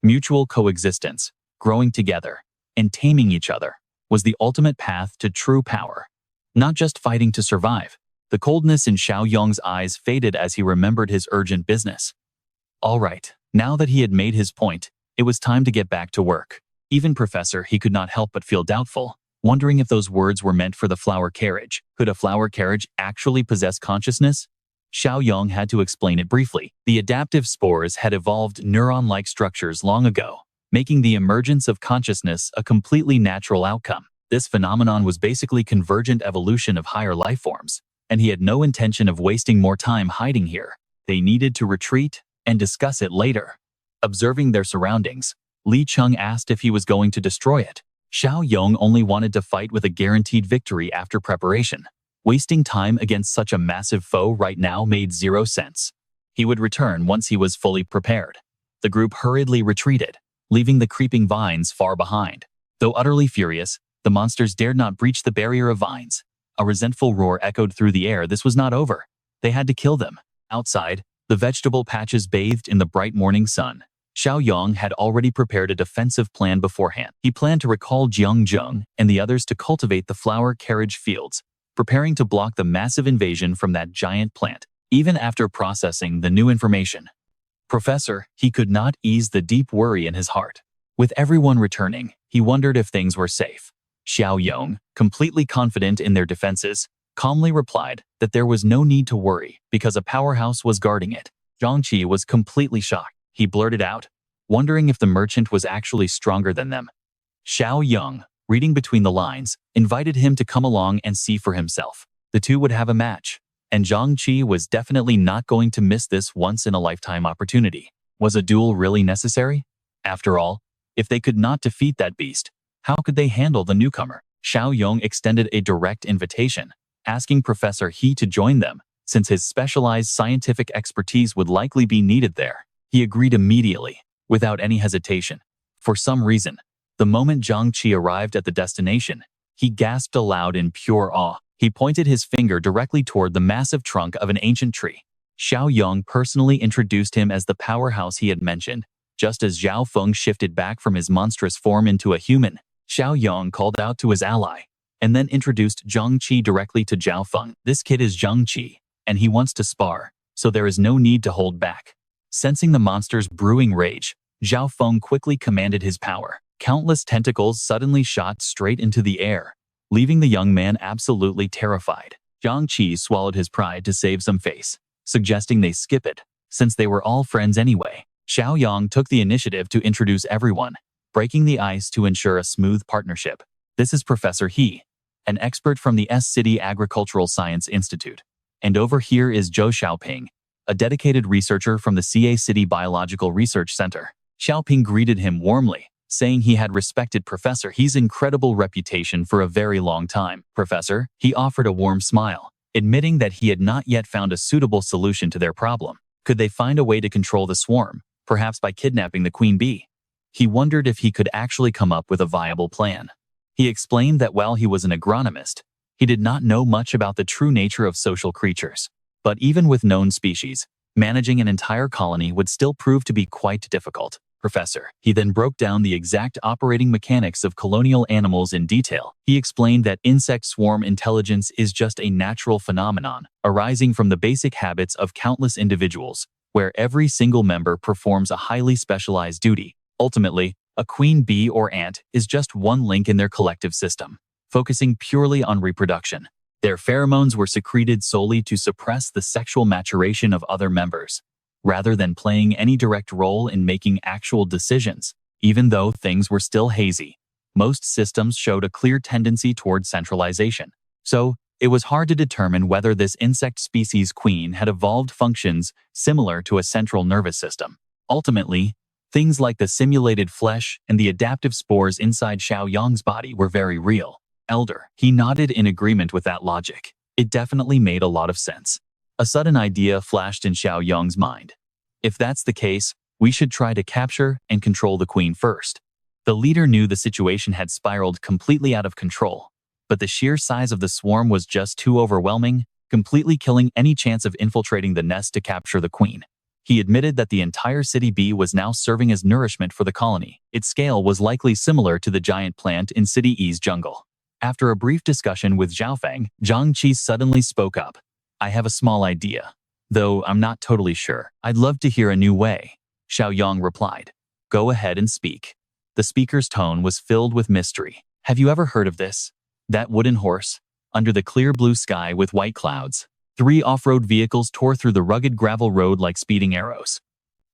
Mutual coexistence, growing together, and taming each other, was the ultimate path to true power. Not just fighting to survive. The coldness in Xiaoyong's eyes faded as he remembered his urgent business. All right, now that he had made his point, it was time to get back to work. Even Professor, he could not help but feel doubtful, wondering if those words were meant for the flower carriage. Could a flower carriage actually possess consciousness? Xiaoyong had to explain it briefly. The adaptive spores had evolved neuron-like structures long ago, making the emergence of consciousness a completely natural outcome. This phenomenon was basically convergent evolution of higher life forms, and he had no intention of wasting more time hiding here. They needed to retreat and discuss it later. Observing their surroundings, Li Cheng asked if he was going to destroy it. Xiaoyong only wanted to fight with a guaranteed victory after preparation. Wasting time against such a massive foe right now made zero sense. He would return once he was fully prepared. The group hurriedly retreated, leaving the creeping vines far behind. Though utterly furious, the monsters dared not breach the barrier of vines. A resentful roar echoed through the air. This was not over. They had to kill them. Outside, the vegetable patches bathed in the bright morning sun, Xiaoyong had already prepared a defensive plan beforehand. He planned to recall Jiang Xiaoyong and the others to cultivate the flower carriage fields, preparing to block the massive invasion from that giant plant. Even after processing the new information, Professor, he could not ease the deep worry in his heart. With everyone returning, he wondered if things were safe. Xiaoyong, completely confident in their defenses, calmly replied that there was no need to worry because a powerhouse was guarding it. Zhang Qi was completely shocked. He blurted out, wondering if the merchant was actually stronger than them. Xiaoyong, reading between the lines, invited him to come along and see for himself. The two would have a match, and Zhang Qi was definitely not going to miss this once-in-a-lifetime opportunity. Was a duel really necessary? After all, if they could not defeat that beast, how could they handle the newcomer? Xiaoyong extended a direct invitation, asking Professor He to join them, since his specialized scientific expertise would likely be needed there. He agreed immediately, without any hesitation. For some reason, the moment Zhang Qi arrived at the destination, he gasped aloud in pure awe. He pointed his finger directly toward the massive trunk of an ancient tree. Xiaoyong personally introduced him as the powerhouse he had mentioned. Just as Zhao Feng shifted back from his monstrous form into a human, Xiaoyong called out to his ally, and then introduced Zhang Qi directly to Zhao Feng. This kid is Zhang Qi, and he wants to spar, so there is no need to hold back. Sensing the monster's brewing rage, Zhao Feng quickly commanded his power. Countless tentacles suddenly shot straight into the air, leaving the young man absolutely terrified. Zhang Qi swallowed his pride to save some face, suggesting they skip it, since they were all friends anyway. Xiaoyong took the initiative to introduce everyone, breaking the ice to ensure a smooth partnership. This is Professor He, an expert from the S-City Agricultural Science Institute. And over here is Zhou Xiaoping, a dedicated researcher from the CA City Biological Research Center. Xiaoping greeted him warmly, saying he had respected Professor He's incredible reputation for a very long time. Professor, he offered a warm smile, admitting that he had not yet found a suitable solution to their problem. Could they find a way to control the swarm, perhaps by kidnapping the queen bee? He wondered if he could actually come up with a viable plan. He explained that while he was an agronomist, he did not know much about the true nature of social creatures. But even with known species, managing an entire colony would still prove to be quite difficult. Professor, he then broke down the exact operating mechanics of colonial animals in detail. He explained that insect swarm intelligence is just a natural phenomenon, arising from the basic habits of countless individuals, where every single member performs a highly specialized duty. Ultimately, a queen bee or ant is just one link in their collective system, focusing purely on reproduction. Their pheromones were secreted solely to suppress the sexual maturation of other members, rather than playing any direct role in making actual decisions. Even though things were still hazy, most systems showed a clear tendency toward centralization. So, it was hard to determine whether this insect species queen had evolved functions similar to a central nervous system. Ultimately, things like the simulated flesh and the adaptive spores inside Xiaoyong's body were very real. Elder, he nodded in agreement with that logic. It definitely made a lot of sense. A sudden idea flashed in Xiaoyong's mind. If that's the case, we should try to capture and control the queen first. The leader knew the situation had spiraled completely out of control, but the sheer size of the swarm was just too overwhelming, completely killing any chance of infiltrating the nest to capture the queen. He admitted that the entire city bee was now serving as nourishment for the colony. Its scale was likely similar to the giant plant in City E's jungle. After a brief discussion with Zhaofeng, Zhang Qi suddenly spoke up. I have a small idea, though I'm not totally sure. I'd love to hear a new way. Xiaoyong replied. Go ahead and speak. The speaker's tone was filled with mystery. Have you ever heard of this? That wooden horse, under the clear blue sky with white clouds. 3 off-road vehicles tore through the rugged gravel road like speeding arrows.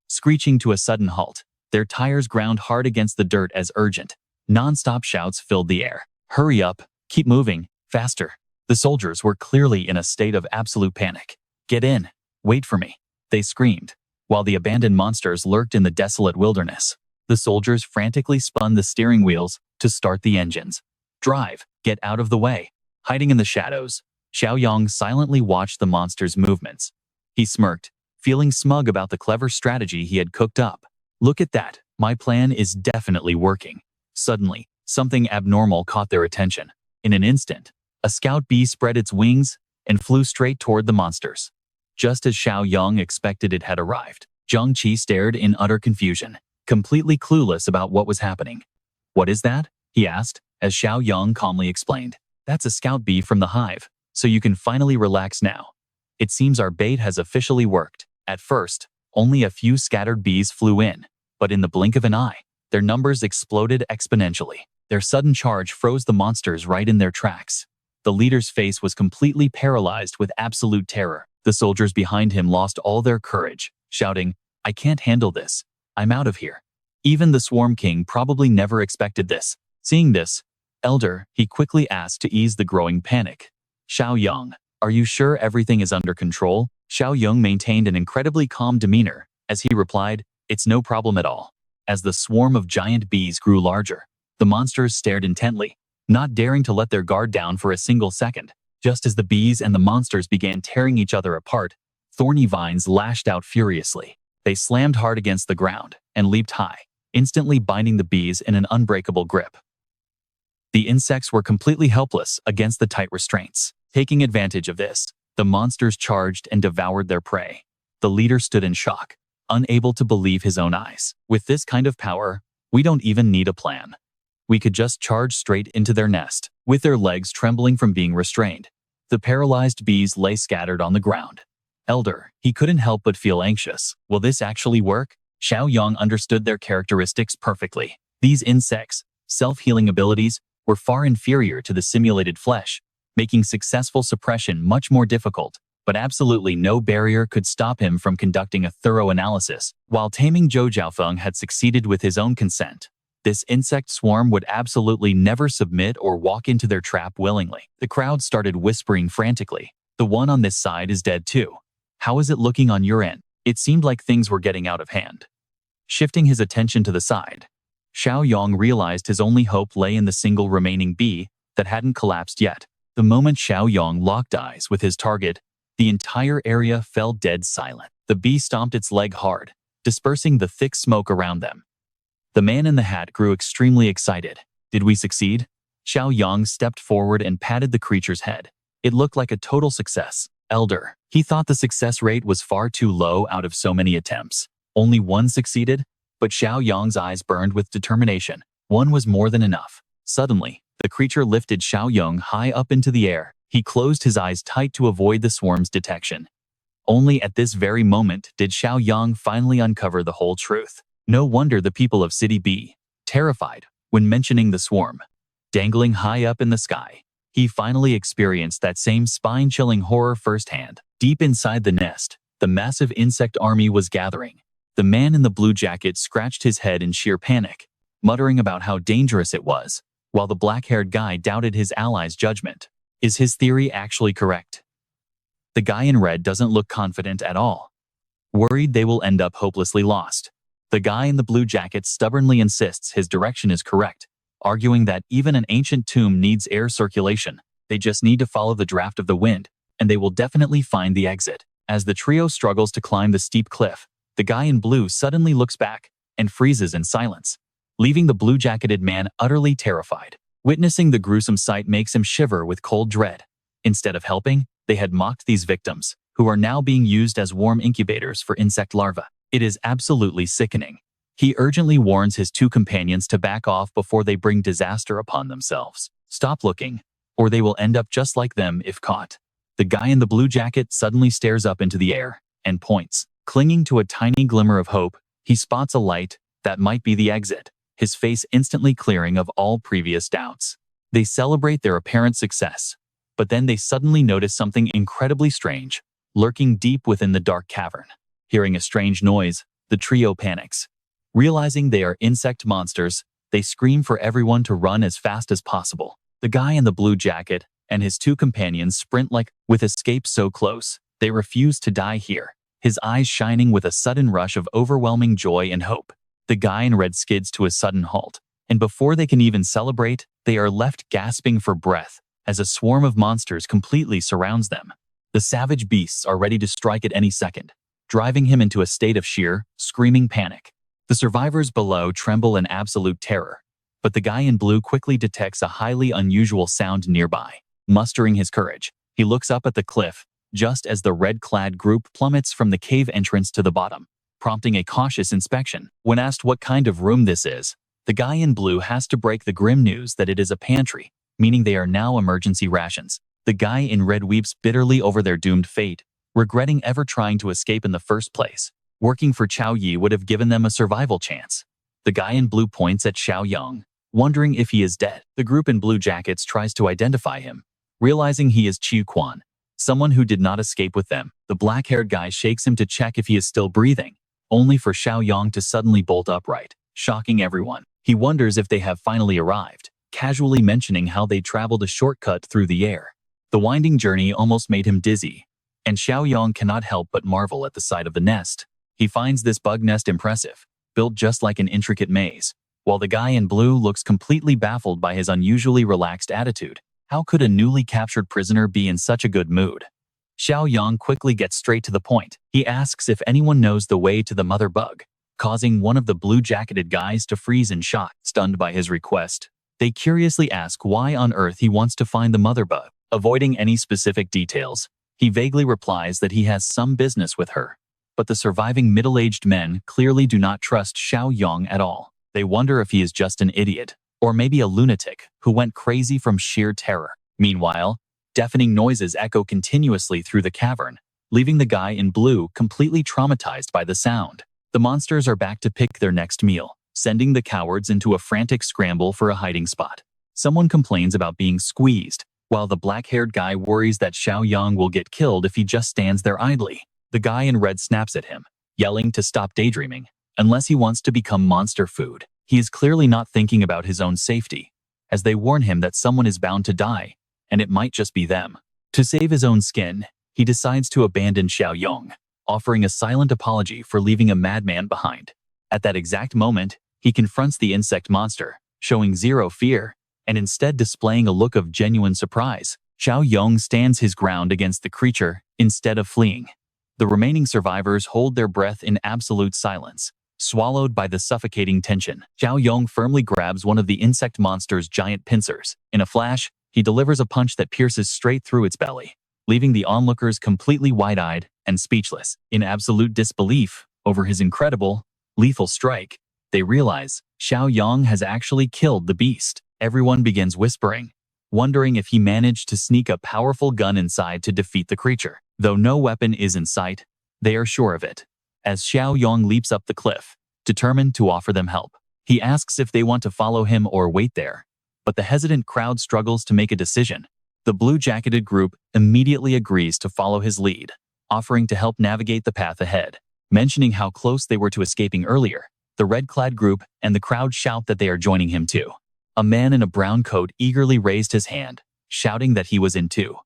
Screeching to a sudden halt, their tires ground hard against the dirt as urgent, non-stop shouts filled the air. Hurry up, keep moving, faster. The soldiers were clearly in a state of absolute panic. Get in, wait for me, they screamed, while the abandoned monsters lurked in the desolate wilderness. The soldiers frantically spun the steering wheels to start the engines. Drive, get out of the way. Hiding in the shadows, Xiaoyong silently watched the monster's movements. He smirked, feeling smug about the clever strategy he had cooked up. Look at that, my plan is definitely working. Suddenly, something abnormal caught their attention. In an instant, a scout bee spread its wings and flew straight toward the monsters. Just as Xiaoyong expected, it had arrived. Zhang Qi stared in utter confusion. completely clueless about what was happening. "What is that?" he asked, as Xiaoyong calmly explained. "That's a scout bee from the hive, so you can finally relax now. It seems our bait has officially worked." At first, only a few scattered bees flew in, but in the blink of an eye, their numbers exploded exponentially. Their sudden charge froze the monsters right in their tracks. The leader's face was completely paralyzed with absolute terror. The soldiers behind him lost all their courage, shouting, "I can't handle this. I'm out of here." Even the Swarm King probably never expected this. Seeing this, Elder, he quickly asked to ease the growing panic. "Xiaoyong, are you sure everything is under control?" Xiaoyong maintained an incredibly calm demeanor as he replied, "It's no problem at all." As the swarm of giant bees grew larger, the monsters stared intently, not daring to let their guard down for a single second. Just as the bees and the monsters began tearing each other apart, thorny vines lashed out furiously. They slammed hard against the ground and leaped high, instantly binding the bees in an unbreakable grip. The insects were completely helpless against the tight restraints. Taking advantage of this, the monsters charged and devoured their prey. The leader stood in shock, unable to believe his own eyes. "With this kind of power, we don't even need a plan. We could just charge straight into their nest." With their legs trembling from being restrained, the paralyzed bees lay scattered on the ground. Elder, he couldn't help but feel anxious. Will this actually work? Xiaoyong understood their characteristics perfectly. These insects' self-healing abilities were far inferior to the simulated flesh, making successful suppression much more difficult, but absolutely no barrier could stop him from conducting a thorough analysis. While taming Zhou Jiaofeng had succeeded with his own consent, this insect swarm would absolutely never submit or walk into their trap willingly. The crowd started whispering frantically, "The one on this side is dead too. How is it looking on your end?" It seemed like things were getting out of hand. Shifting his attention to the side, Xiaoyong realized his only hope lay in the single remaining bee that hadn't collapsed yet. The moment Xiaoyong locked eyes with his target, the entire area fell dead silent. The bee stomped its leg hard, dispersing the thick smoke around them. The man in the hat grew extremely excited. "Did we succeed?" Xiaoyong stepped forward and patted the creature's head. It looked like a total success. Elder, he thought the success rate was far too low out of so many attempts. Only one succeeded? But Xiaoyong's eyes burned with determination. One was more than enough. Suddenly, the creature lifted Xiaoyong high up into the air. He closed his eyes tight to avoid the swarm's detection. Only at this very moment did Xiaoyong finally uncover the whole truth. No wonder the people of City B, terrified when mentioning the swarm. Dangling high up in the sky, he finally experienced that same spine-chilling horror firsthand. Deep inside the nest, the massive insect army was gathering. The man in the blue jacket scratched his head in sheer panic, muttering about how dangerous it was, while the black-haired guy doubted his ally's judgment. Is his theory actually correct? The guy in red doesn't look confident at all, worried they will end up hopelessly lost. The guy in the blue jacket stubbornly insists his direction is correct, arguing that even an ancient tomb needs air circulation. They just need to follow the draft of the wind, and they will definitely find the exit. As the trio struggles to climb the steep cliff, the guy in blue suddenly looks back and freezes in silence, leaving the blue-jacketed man utterly terrified. Witnessing the gruesome sight makes him shiver with cold dread. Instead of helping, they had mocked these victims, who are now being used as warm incubators for insect larvae. It is absolutely sickening. He urgently warns his two companions to back off before they bring disaster upon themselves. Stop looking, or they will end up just like them if caught. The guy in the blue jacket suddenly stares up into the air and points. Clinging to a tiny glimmer of hope, he spots a light that might be the exit, his face instantly clearing of all previous doubts. They celebrate their apparent success, but then they suddenly notice something incredibly strange, lurking deep within the dark cavern. Hearing a strange noise, the trio panics. Realizing they are insect monsters, they scream for everyone to run as fast as possible. The guy in the blue jacket and his two companions sprint like with escape so close, they refuse to die here, his eyes shining with a sudden rush of overwhelming joy and hope. The guy in red skids to a sudden halt, and before they can even celebrate, they are left gasping for breath as a swarm of monsters completely surrounds them. The savage beasts are ready to strike at any second, driving him into a state of sheer, screaming panic. The survivors below tremble in absolute terror, but the guy in blue quickly detects a highly unusual sound nearby. Mustering his courage, he looks up at the cliff, just as the red-clad group plummets from the cave entrance to the bottom. prompting a cautious inspection. When asked what kind of room this is, the guy in blue has to break the grim news that it is a pantry, meaning they are now emergency rations. The guy in red weeps bitterly over their doomed fate, regretting ever trying to escape in the first place. Working for Xiao Yi would have given them a survival chance. The guy in blue points at Xiaoyong, wondering if he is dead. The group in blue jackets tries to identify him, realizing he is Qiu Quan, someone who did not escape with them. The black-haired guy shakes him to check if he is still breathing, only for Xiaoyong to suddenly bolt upright, shocking everyone. He wonders if they have finally arrived, casually mentioning how they traveled a shortcut through the air. The winding journey almost made him dizzy, and Xiaoyong cannot help but marvel at the sight of the nest. He finds this bug nest impressive, built just like an intricate maze, while the guy in blue looks completely baffled by his unusually relaxed attitude. How could a newly captured prisoner be in such a good mood? Xiaoyong quickly gets straight to the point. He asks if anyone knows the way to the mother bug, causing one of the blue-jacketed guys to freeze in shock. Stunned by his request, they curiously ask why on earth he wants to find the mother bug. Avoiding any specific details, he vaguely replies that he has some business with her. But the surviving middle-aged men clearly do not trust Xiaoyong at all. They wonder if he is just an idiot, or maybe a lunatic who went crazy from sheer terror. Meanwhile, deafening noises echo continuously through the cavern, leaving the guy in blue completely traumatized by the sound. The monsters are back to pick their next meal, sending the cowards into a frantic scramble for a hiding spot. Someone complains about being squeezed, while the black-haired guy worries that Xiaoyong will get killed if he just stands there idly. The guy in red snaps at him, yelling to stop daydreaming, unless he wants to become monster food. He is clearly not thinking about his own safety, as they warn him that someone is bound to die, and it might just be them. To save his own skin, he decides to abandon Xiaoyong, offering a silent apology for leaving a madman behind. At that exact moment, he confronts the insect monster, showing zero fear, and instead displaying a look of genuine surprise. Xiaoyong stands his ground against the creature, instead of fleeing. The remaining survivors hold their breath in absolute silence, swallowed by the suffocating tension. Xiaoyong firmly grabs one of the insect monster's giant pincers. In a flash, he delivers a punch that pierces straight through its belly, leaving the onlookers completely wide-eyed and speechless. In absolute disbelief over his incredible, lethal strike, they realize Xiaoyong has actually killed the beast. Everyone begins whispering, wondering if he managed to sneak a powerful gun inside to defeat the creature. Though no weapon is in sight, they are sure of it, as Xiaoyong leaps up the cliff, determined to offer them help. He asks if they want to follow him or wait there, but the hesitant crowd struggles to make a decision. The blue-jacketed group immediately agrees to follow his lead, offering to help navigate the path ahead. Mentioning how close they were to escaping earlier, the red-clad group and the crowd shout that they are joining him too. A man in a brown coat eagerly raised his hand, shouting that he was in too.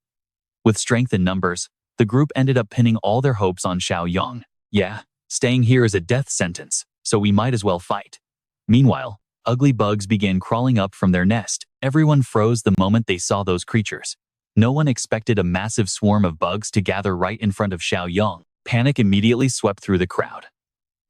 With strength in numbers, the group ended up pinning all their hopes on Xiaoyong. Yeah, staying here is a death sentence, so we might as well fight. Meanwhile, ugly bugs began crawling up from their nest. Everyone froze the moment they saw those creatures. No one expected a massive swarm of bugs to gather right in front of Xiaoyong. Panic immediately swept through the crowd.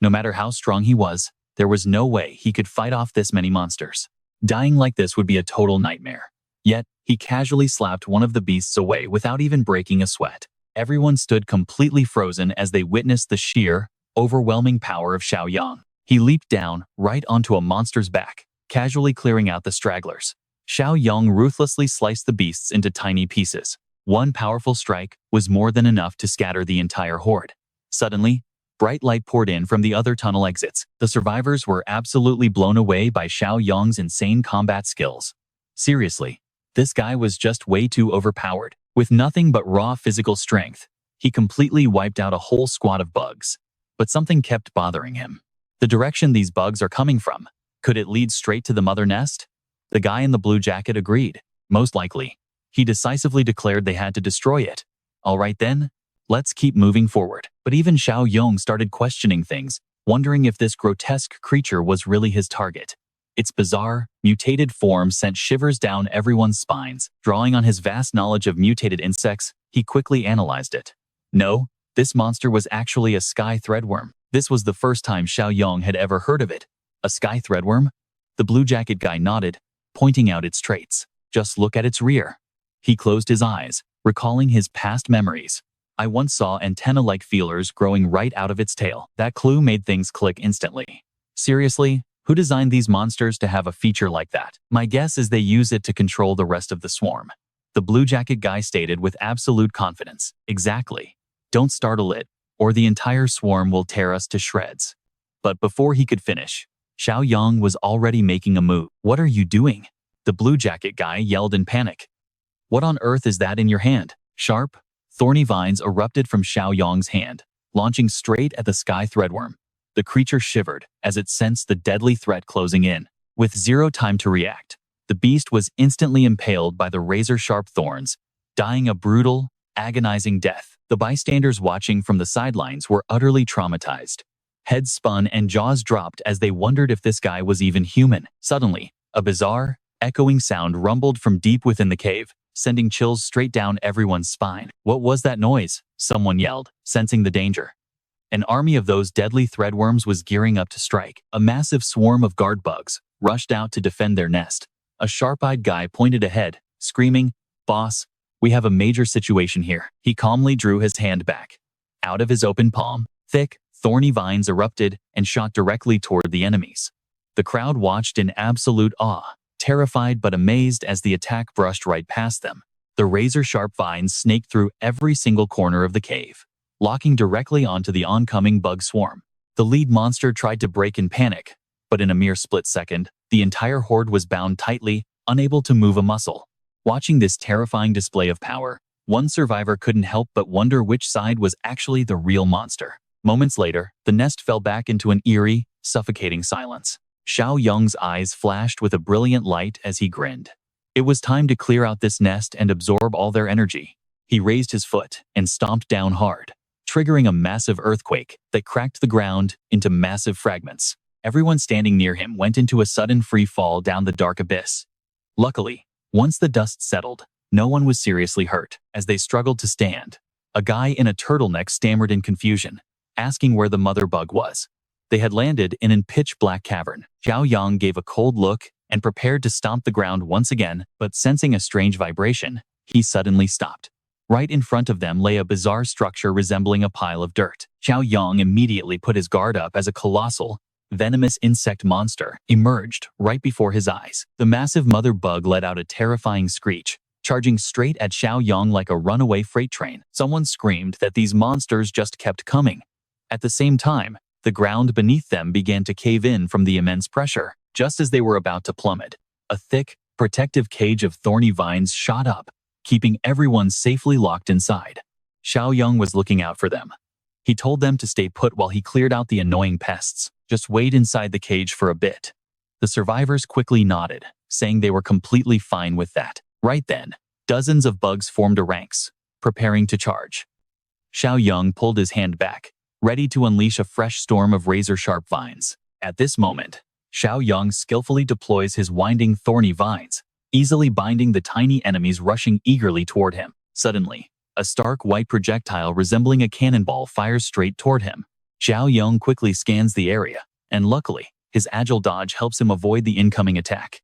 No matter how strong he was, there was no way he could fight off this many monsters. Dying like this would be a total nightmare. Yet, he casually slapped one of the beasts away without even breaking a sweat. Everyone stood completely frozen as they witnessed the sheer, overwhelming power of Xiaoyong. He leaped down, right onto a monster's back, casually clearing out the stragglers. Xiaoyong ruthlessly sliced the beasts into tiny pieces. One powerful strike was more than enough to scatter the entire horde. Suddenly, bright light poured in from the other tunnel exits. The survivors were absolutely blown away by Xiaoyong's insane combat skills. Seriously, this guy was just way too overpowered. With nothing but raw physical strength, he completely wiped out a whole squad of bugs. But something kept bothering him. The direction these bugs are coming from. Could it lead straight to the mother nest? The guy in the blue jacket agreed. Most likely. He decisively declared they had to destroy it. All right then, let's keep moving forward. But even Xiaoyong started questioning things, wondering if this grotesque creature was really his target. Its bizarre, mutated form sent shivers down everyone's spines. Drawing on his vast knowledge of mutated insects, he quickly analyzed it. No, this monster was actually a sky threadworm. This was the first time Xiaoyong had ever heard of it. A sky threadworm? The blue jacket guy nodded, pointing out its traits. Just look at its rear. He closed his eyes, recalling his past memories. I once saw antenna-like feelers growing right out of its tail. That clue made things click instantly. Seriously? Who designed these monsters to have a feature like that? My guess is they use it to control the rest of the swarm. The blue jacket guy stated with absolute confidence. Exactly. Don't startle it, or the entire swarm will tear us to shreds. But before he could finish, Xiaoyong was already making a move. What are you doing? The blue jacket guy yelled in panic. What on earth is that in your hand? Sharp, thorny vines erupted from Xiaoyong's hand, launching straight at the sky threadworm. The creature shivered as it sensed the deadly threat closing in. With zero time to react, the beast was instantly impaled by the razor-sharp thorns, dying a brutal, agonizing death. The bystanders watching from the sidelines were utterly traumatized. Heads spun and jaws dropped as they wondered if this guy was even human. Suddenly, a bizarre, echoing sound rumbled from deep within the cave, sending chills straight down everyone's spine. What was that noise? Someone yelled, sensing the danger. An army of those deadly threadworms was gearing up to strike. A massive swarm of guard bugs rushed out to defend their nest. A sharp-eyed guy pointed ahead, screaming, "Boss, we have a major situation here." He calmly drew his hand back. Out of his open palm, thick, thorny vines erupted and shot directly toward the enemies. The crowd watched in absolute awe, terrified but amazed as the attack brushed right past them. The razor-sharp vines snaked through every single corner of the cave, locking directly onto the oncoming bug swarm. The lead monster tried to break in panic, but in a mere split second, the entire horde was bound tightly, unable to move a muscle. Watching this terrifying display of power, one survivor couldn't help but wonder which side was actually the real monster. Moments later, the nest fell back into an eerie, suffocating silence. Xiaoyong's eyes flashed with a brilliant light as he grinned. It was time to clear out this nest and absorb all their energy. He raised his foot and stomped down hard, triggering a massive earthquake that cracked the ground into massive fragments. Everyone standing near him went into a sudden free fall down the dark abyss. Luckily, once the dust settled, no one was seriously hurt. As they struggled to stand, a guy in a turtleneck stammered in confusion, asking where the mother bug was. They had landed in a pitch-black cavern. Xiaoyong gave a cold look and prepared to stomp the ground once again, but sensing a strange vibration, he suddenly stopped. Right in front of them lay a bizarre structure resembling a pile of dirt. Xiaoyong immediately put his guard up as a colossal, venomous insect monster emerged right before his eyes. The massive mother bug let out a terrifying screech, charging straight at Xiaoyong like a runaway freight train. Someone screamed that these monsters just kept coming. At the same time, the ground beneath them began to cave in from the immense pressure. Just as they were about to plummet, a thick, protective cage of thorny vines shot up, keeping everyone safely locked inside. Xiaoyong was looking out for them. He told them to stay put while he cleared out the annoying pests. Just wait inside the cage for a bit. The survivors quickly nodded, saying they were completely fine with that. Right then, dozens of bugs formed a ranks, preparing to charge. Xiaoyong pulled his hand back, ready to unleash a fresh storm of razor-sharp vines. At this moment, Xiaoyong skillfully deploys his winding thorny vines, easily binding the tiny enemies rushing eagerly toward him. Suddenly, a stark white projectile resembling a cannonball fires straight toward him. Xiaoyong quickly scans the area, and luckily, his agile dodge helps him avoid the incoming attack.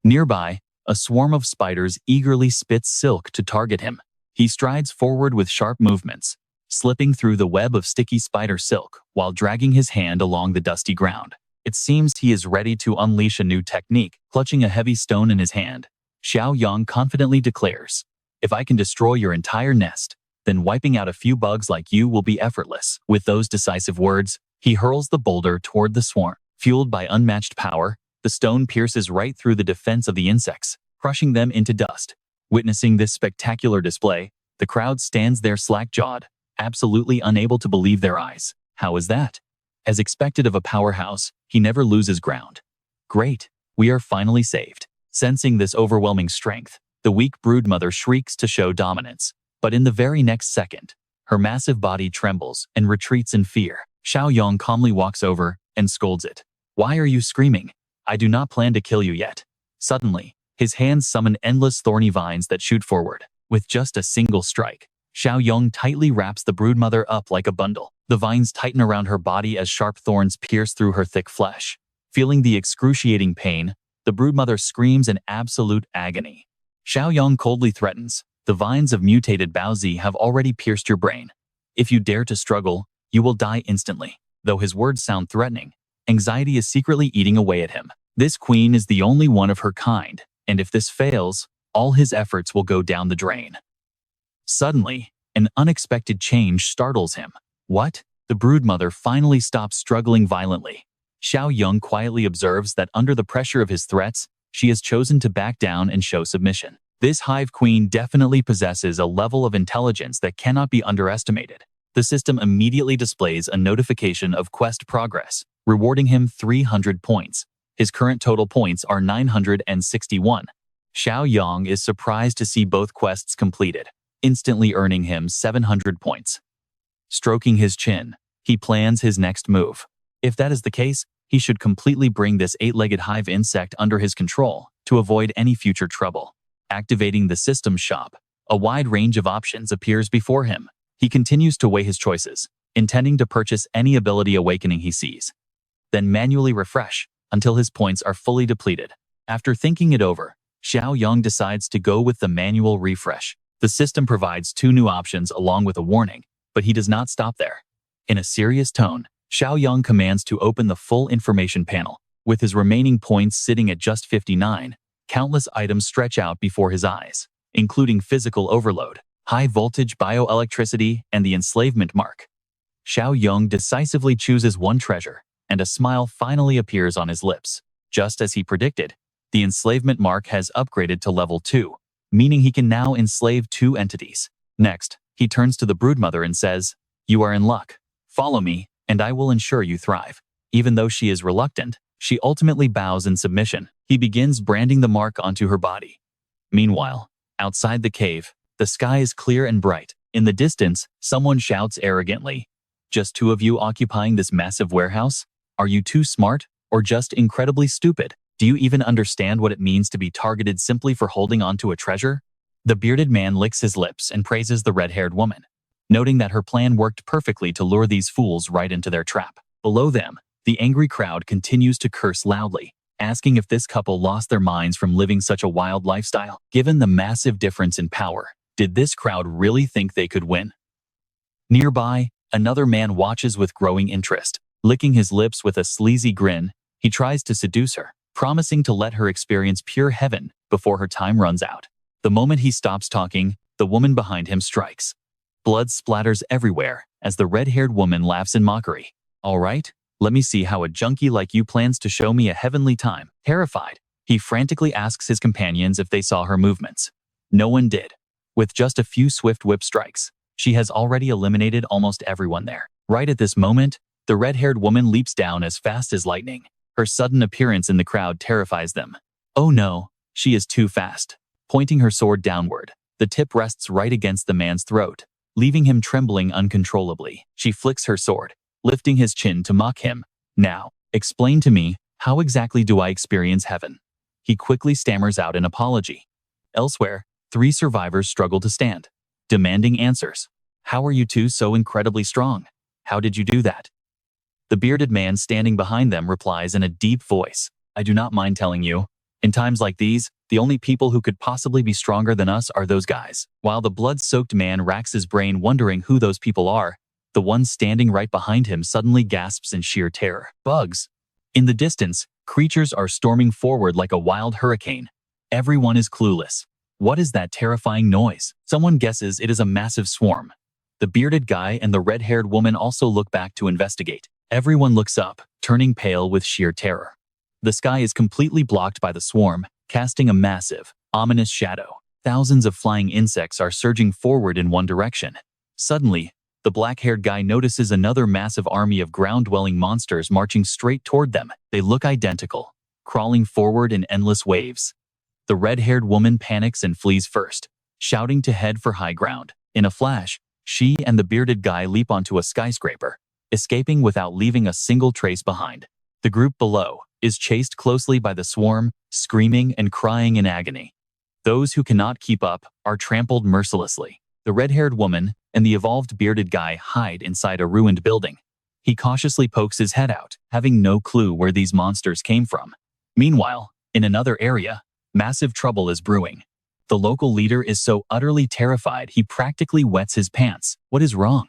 Nearby, a swarm of spiders eagerly spits silk to target him. He strides forward with sharp movements, slipping through the web of sticky spider silk while dragging his hand along the dusty ground. It seems he is ready to unleash a new technique. Clutching a heavy stone in his hand, Xiaoyong confidently declares, "If I can destroy your entire nest, then wiping out a few bugs like you will be effortless." With those decisive words, he hurls the boulder toward the swarm. Fueled by unmatched power, the stone pierces right through the defense of the insects, crushing them into dust. Witnessing this spectacular display, the crowd stands there slack-jawed, absolutely unable to believe their eyes. How is that? As expected of a powerhouse, he never loses ground. Great, we are finally saved. Sensing this overwhelming strength, the weak broodmother shrieks to show dominance. But in the very next second, her massive body trembles and retreats in fear. Xiaoyong calmly walks over and scolds it. "Why are you screaming? I do not plan to kill you yet." Suddenly, his hands summon endless thorny vines that shoot forward. With just a single strike, Xiaoyong tightly wraps the broodmother up like a bundle. The vines tighten around her body as sharp thorns pierce through her thick flesh. Feeling the excruciating pain, the broodmother screams in absolute agony. Xiaoyong coldly threatens, The vines of mutated Baozi have already pierced your brain. If you dare to struggle, you will die instantly. Though his words sound threatening, anxiety is secretly eating away at him. This queen is the only one of her kind, and if this fails, all his efforts will go down the drain. Suddenly, an unexpected change startles him. What? The broodmother finally stops struggling violently. Xiaoyong quietly observes that under the pressure of his threats, she has chosen to back down and show submission. This hive queen definitely possesses a level of intelligence that cannot be underestimated. The system immediately displays a notification of quest progress, rewarding him 300 points. His current total points are 961. Xiaoyong is surprised to see both quests completed, instantly earning him 700 points. Stroking his chin, he plans his next move. If that is the case, he should completely bring this 8-legged hive insect under his control to avoid any future trouble. Activating the system shop, a wide range of options appears before him. He continues to weigh his choices, intending to purchase any ability awakening he sees. Then manually refresh until his points are fully depleted. After thinking it over, Xiaoyong decides to go with the manual refresh. The system provides 2 new options along with a warning, but he does not stop there. In a serious tone, Xiaoyong commands to open the full information panel. With his remaining points sitting at just 59, countless items stretch out before his eyes, including physical overload, high-voltage bioelectricity, and the enslavement mark. Xiaoyong decisively chooses one treasure, and a smile finally appears on his lips. Just as he predicted, the enslavement mark has upgraded to level 2, meaning he can now enslave 2 entities. Next, he turns to the broodmother and says, "You are in luck. Follow me, and I will ensure you thrive." Even though she is reluctant, she ultimately bows in submission. He begins branding the mark onto her body. Meanwhile, outside the cave, the sky is clear and bright. In the distance, someone shouts arrogantly, "Just 2 of you occupying this massive warehouse? Are you too smart, or just incredibly stupid? Do you even understand what it means to be targeted simply for holding onto a treasure?" The bearded man licks his lips and praises the red-haired woman, noting that her plan worked perfectly to lure these fools right into their trap. Below them, the angry crowd continues to curse loudly, asking if this couple lost their minds from living such a wild lifestyle. Given the massive difference in power, did this crowd really think they could win? Nearby, another man watches with growing interest. Licking his lips with a sleazy grin, he tries to seduce her, promising to let her experience pure heaven before her time runs out. The moment he stops talking, the woman behind him strikes. Blood splatters everywhere as the red-haired woman laughs in mockery. "All right, let me see how a junkie like you plans to show me a heavenly time." Terrified, he frantically asks his companions if they saw her movements. No one did. With just a few swift whip strikes, she has already eliminated almost everyone there. Right at this moment, the red-haired woman leaps down as fast as lightning. Her sudden appearance in the crowd terrifies them. Oh no, she is too fast. Pointing her sword downward, the tip rests right against the man's throat, leaving him trembling uncontrollably. She flicks her sword, lifting his chin to mock him. "Now, explain to me, how exactly do I experience heaven?" He quickly stammers out an apology. Elsewhere, 3 survivors struggle to stand, demanding answers. "How are you 2 so incredibly strong? How did you do that?" The bearded man standing behind them replies in a deep voice, "I do not mind telling you. In times like these, the only people who could possibly be stronger than us are those guys." While the blood-soaked man racks his brain wondering who those people are, the one standing right behind him suddenly gasps in sheer terror. Bugs. In the distance, creatures are storming forward like a wild hurricane. Everyone is clueless. What is that terrifying noise? Someone guesses it is a massive swarm. The bearded guy and the red-haired woman also look back to investigate. Everyone looks up, turning pale with sheer terror. The sky is completely blocked by the swarm, casting a massive, ominous shadow. Thousands of flying insects are surging forward in one direction. Suddenly, the black-haired guy notices another massive army of ground-dwelling monsters marching straight toward them. They look identical, crawling forward in endless waves. The red-haired woman panics and flees first, shouting to head for high ground. In a flash, she and the bearded guy leap onto a skyscraper, escaping without leaving a single trace behind. The group below is chased closely by the swarm, screaming and crying in agony. Those who cannot keep up are trampled mercilessly. The red-haired woman and the evolved bearded guy hide inside a ruined building. He cautiously pokes his head out, having no clue where these monsters came from. Meanwhile, in another area, massive trouble is brewing. The local leader is so utterly terrified he practically wets his pants. What is wrong?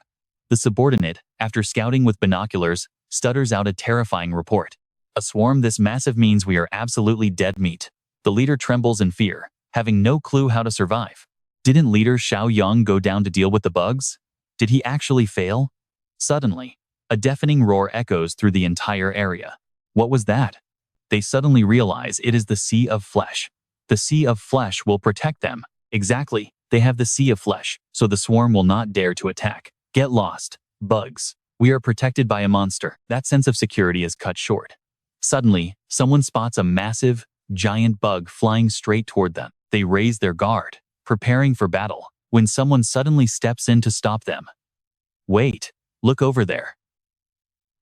The subordinate, after scouting with binoculars, stutters out a terrifying report. A swarm this massive means we are absolutely dead meat. The leader trembles in fear, having no clue how to survive. Didn't leader Xiaoyong go down to deal with the bugs? Did he actually fail? Suddenly, a deafening roar echoes through the entire area. What was that? They suddenly realize it is the Sea of Flesh. The Sea of Flesh will protect them. Exactly, they have the Sea of Flesh, so the swarm will not dare to attack. Get lost, bugs. We are protected by a monster. That sense of security is cut short. Suddenly, someone spots a massive, giant bug flying straight toward them. They raise their guard, preparing for battle, when someone suddenly steps in to stop them. Wait, look over there.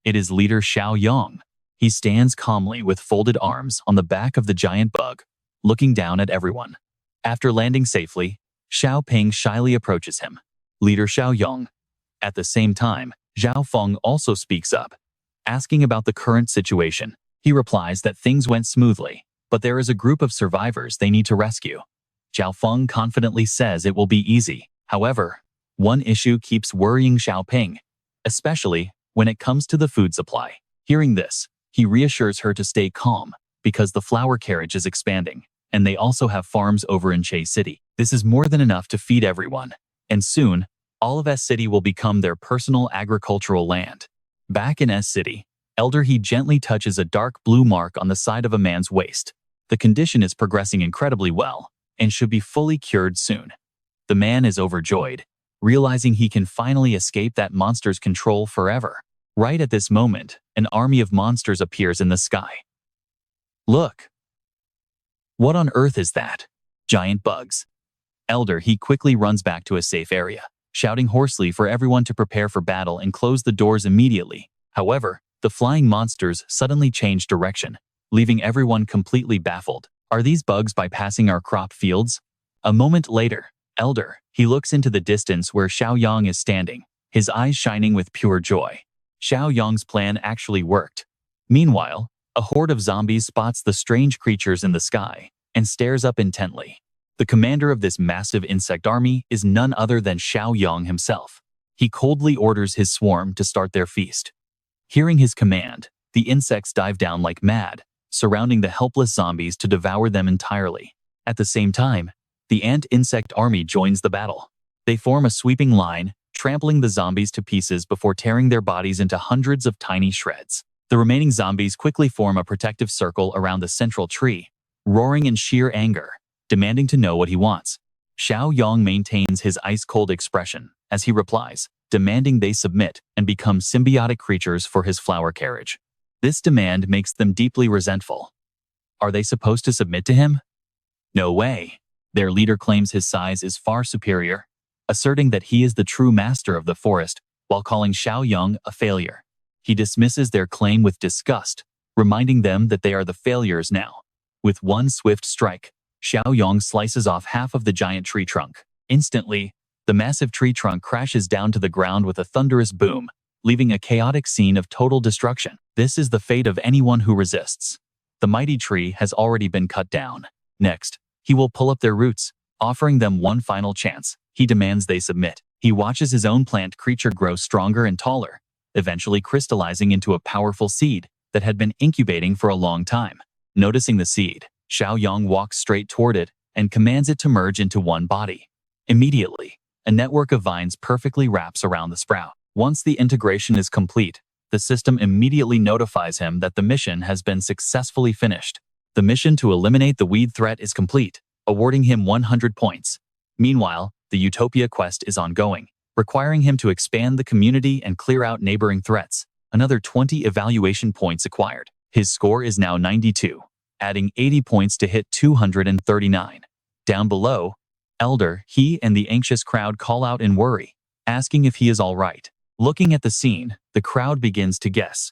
It is leader Xiaoyong. He stands calmly with folded arms on the back of the giant bug, looking down at everyone. After landing safely, Xiao Ping shyly approaches him. Leader Xiaoyong. At the same time, Zhao Feng also speaks up, asking about the current situation. He replies that things went smoothly, but there is a group of survivors they need to rescue. Zhao Feng confidently says it will be easy. However, one issue keeps worrying Xiao Ping, especially when it comes to the food supply. Hearing this, he reassures her to stay calm, because the flower carriage is expanding, and they also have farms over in Che City. This is more than enough to feed everyone, and soon, all of S City will become their personal agricultural land. Back in S City, Elder He gently touches a dark blue mark on the side of a man's waist. The condition is progressing incredibly well, and should be fully cured soon. The man is overjoyed, realizing he can finally escape that monster's control forever. Right at this moment, an army of monsters appears in the sky. Look! What on earth is that? Giant bugs. Elder He quickly runs back to a safe area, shouting hoarsely for everyone to prepare for battle and close the doors immediately. However, the flying monsters suddenly change direction, leaving everyone completely baffled. Are these bugs bypassing our crop fields? A moment later, Elder He looks into the distance where Xiaoyong is standing, his eyes shining with pure joy. Xiaoyong's plan actually worked. Meanwhile, a horde of zombies spots the strange creatures in the sky and stares up intently. The commander of this massive insect army is none other than Xiaoyong himself. He coldly orders his swarm to start their feast. Hearing his command, the insects dive down like mad, surrounding the helpless zombies to devour them entirely. At the same time, the ant insect army joins the battle. They form a sweeping line, trampling the zombies to pieces before tearing their bodies into hundreds of tiny shreds. The remaining zombies quickly form a protective circle around the central tree, roaring in sheer anger, demanding to know what he wants. Xiaoyong maintains his ice-cold expression as he replies, demanding they submit and become symbiotic creatures for his flower carriage. This demand makes them deeply resentful. Are they supposed to submit to him? No way. Their leader claims his size is far superior, asserting that he is the true master of the forest, while calling Xiaoyong a failure. He dismisses their claim with disgust, reminding them that they are the failures now. With one swift strike, Xiaoyong slices off half of the giant tree trunk. Instantly, the massive tree trunk crashes down to the ground with a thunderous boom, leaving a chaotic scene of total destruction. This is the fate of anyone who resists. The mighty tree has already been cut down. Next, he will pull up their roots, offering them one final chance. He demands they submit. He watches his own plant creature grow stronger and taller, eventually crystallizing into a powerful seed that had been incubating for a long time. Noticing the seed, Xiaoyong walks straight toward it and commands it to merge into one body. Immediately, a network of vines perfectly wraps around the sprout. Once the integration is complete, the system immediately notifies him that the mission has been successfully finished. The mission to eliminate the weed threat is complete, awarding him 100 points. Meanwhile, the Utopia quest is ongoing, requiring him to expand the community and clear out neighboring threats. Another 20 evaluation points acquired. His score is now 92, adding 80 points to hit 239. Down below, Elder He and the anxious crowd call out in worry, asking if he is all right. Looking at the scene, the crowd begins to guess.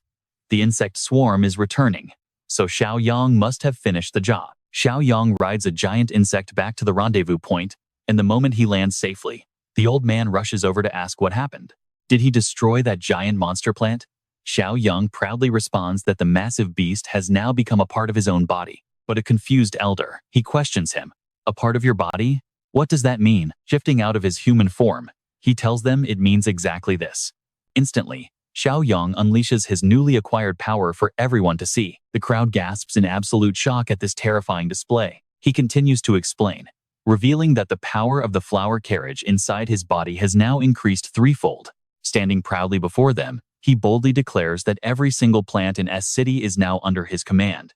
The insect swarm is returning, so Xiaoyong must have finished the job. Xiaoyong rides a giant insect back to the rendezvous point, and the moment he lands safely, the old man rushes over to ask what happened. Did he destroy that giant monster plant? Xiaoyong proudly responds that the massive beast has now become a part of his own body. But a confused Elder He questions him. A part of your body? What does that mean? Shifting out of his human form, he tells them it means exactly this. Instantly, Xiaoyong unleashes his newly acquired power for everyone to see. The crowd gasps in absolute shock at this terrifying display. He continues to explain, revealing that the power of the flower carriage inside his body has now increased threefold. Standing proudly before them, he boldly declares that every single plant in S City is now under his command.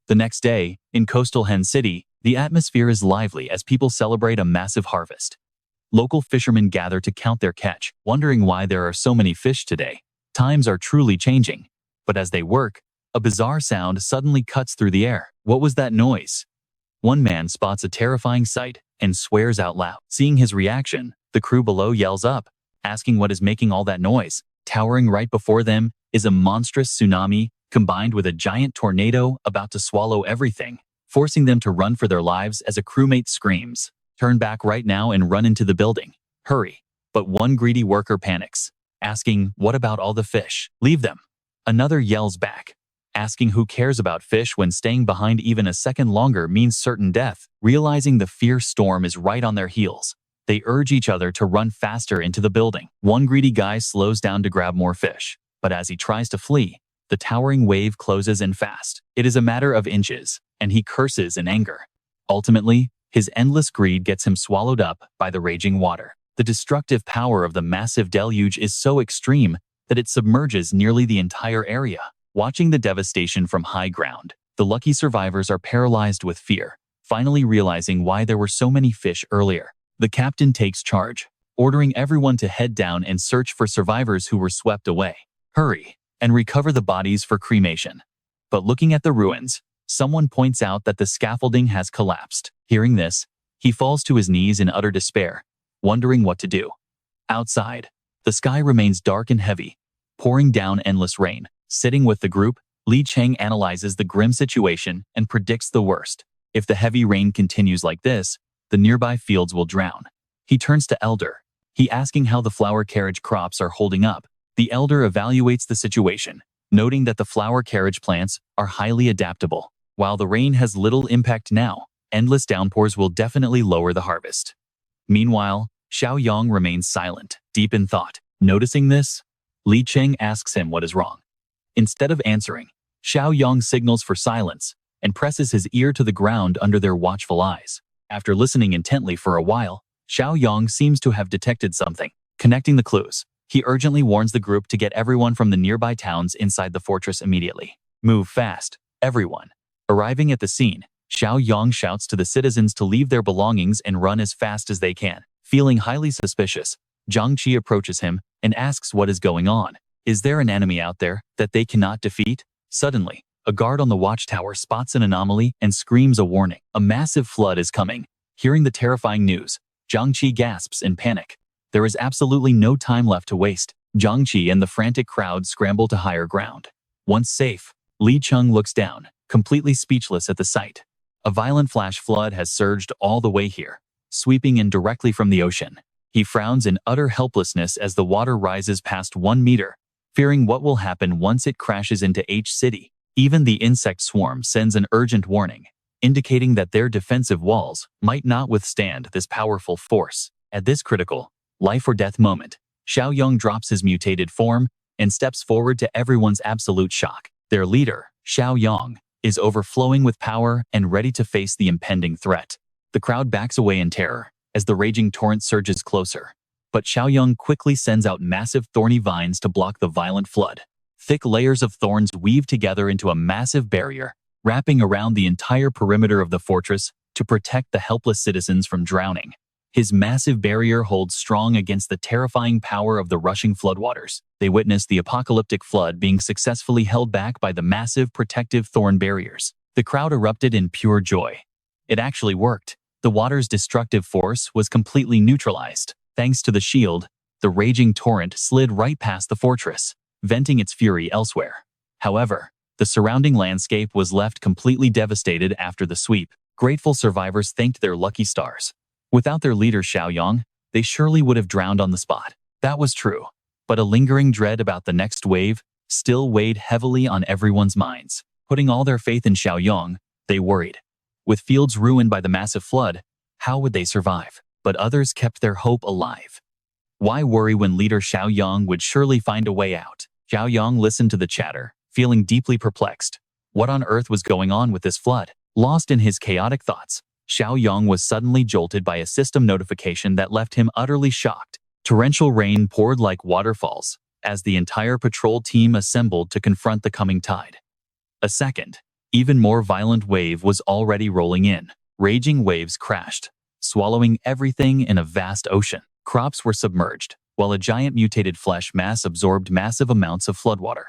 The next day, in coastal Hen City, the atmosphere is lively as people celebrate a massive harvest. Local fishermen gather to count their catch, wondering why there are so many fish today. Times are truly changing. But as they work, a bizarre sound suddenly cuts through the air. What was that noise? One man spots a terrifying sight and swears out loud. Seeing his reaction, the crew below yells up, asking what is making all that noise. Towering right before them is a monstrous tsunami combined with a giant tornado about to swallow everything, forcing them to run for their lives as a crewmate screams, "Turn back right now and run into the building. Hurry." But one greedy worker panics, asking, "What about all the fish? Leave them." Another yells back, asking who cares about fish when staying behind even a second longer means certain death. Realizing the fierce storm is right on their heels, they urge each other to run faster into the building. One greedy guy slows down to grab more fish, but as he tries to flee, the towering wave closes in fast. It is a matter of inches, and he curses in anger. Ultimately, his endless greed gets him swallowed up by the raging water. The destructive power of the massive deluge is so extreme that it submerges nearly the entire area. Watching the devastation from high ground, the lucky survivors are paralyzed with fear, finally realizing why there were so many fish earlier. The captain takes charge, ordering everyone to head down and search for survivors who were swept away. Hurry, and recover the bodies for cremation. But looking at the ruins, someone points out that the scaffolding has collapsed. Hearing this, he falls to his knees in utter despair, wondering what to do. Outside, the sky remains dark and heavy, pouring down endless rain. Sitting with the group, Li Cheng analyzes the grim situation and predicts the worst. If the heavy rain continues like this, the nearby fields will drown. He turns to Elder. He asking how the flower carriage crops are holding up. The Elder evaluates the situation, noting that the flower carriage plants are highly adaptable. While the rain has little impact now, endless downpours will definitely lower the harvest. Meanwhile, Xiaoyong remains silent, deep in thought. Noticing this, Li Cheng asks him what is wrong. Instead of answering, Xiaoyong signals for silence and presses his ear to the ground under their watchful eyes. After listening intently for a while, Xiaoyong seems to have detected something. Connecting the clues, he urgently warns the group to get everyone from the nearby towns inside the fortress immediately. Move fast, everyone. Arriving at the scene, Xiaoyong shouts to the citizens to leave their belongings and run as fast as they can. Feeling highly suspicious, Jiang Qi approaches him and asks what is going on. Is there an enemy out there that they cannot defeat? Suddenly, a guard on the watchtower spots an anomaly and screams a warning. A massive flood is coming. Hearing the terrifying news, Jiang Qi gasps in panic. There is absolutely no time left to waste. Jiang Qi and the frantic crowd scramble to higher ground. Once safe, Li Cheng looks down, completely speechless at the sight. A violent flash flood has surged all the way here, sweeping in directly from the ocean. He frowns in utter helplessness as the water rises past 1 meter, fearing what will happen once it crashes into H City. Even the insect swarm sends an urgent warning, indicating that their defensive walls might not withstand this powerful force. At this critical, life-or-death moment, Xiaoyong drops his mutated form and steps forward to everyone's absolute shock. Their leader, Xiaoyong, is overflowing with power and ready to face the impending threat. The crowd backs away in terror as the raging torrent surges closer. But Xiaoyong quickly sends out massive thorny vines to block the violent flood. Thick layers of thorns weave together into a massive barrier, wrapping around the entire perimeter of the fortress to protect the helpless citizens from drowning. His massive barrier holds strong against the terrifying power of the rushing floodwaters. They witness the apocalyptic flood being successfully held back by the massive protective thorn barriers. The crowd erupted in pure joy. It actually worked. The water's destructive force was completely neutralized. Thanks to the shield, the raging torrent slid right past the fortress, venting its fury elsewhere. However, the surrounding landscape was left completely devastated after the sweep. Grateful survivors thanked their lucky stars. Without their leader Xiaoyong, they surely would have drowned on the spot. That was true, but a lingering dread about the next wave still weighed heavily on everyone's minds. Putting all their faith in Xiaoyong, they worried. With fields ruined by the massive flood, How would they survive? But others kept their hope alive. Why worry when leader Xiaoyong would surely find a way out? Xiaoyong listened to the chatter, feeling deeply perplexed. What on earth was going on with this flood? Lost in his chaotic thoughts, Xiaoyong was suddenly jolted by a system notification that left him utterly shocked. Torrential rain poured like waterfalls as the entire patrol team assembled to confront the coming tide. A second, even more violent wave was already rolling in. Raging waves crashed, swallowing everything in a vast ocean. Crops were submerged, while a giant mutated flesh mass absorbed massive amounts of floodwater.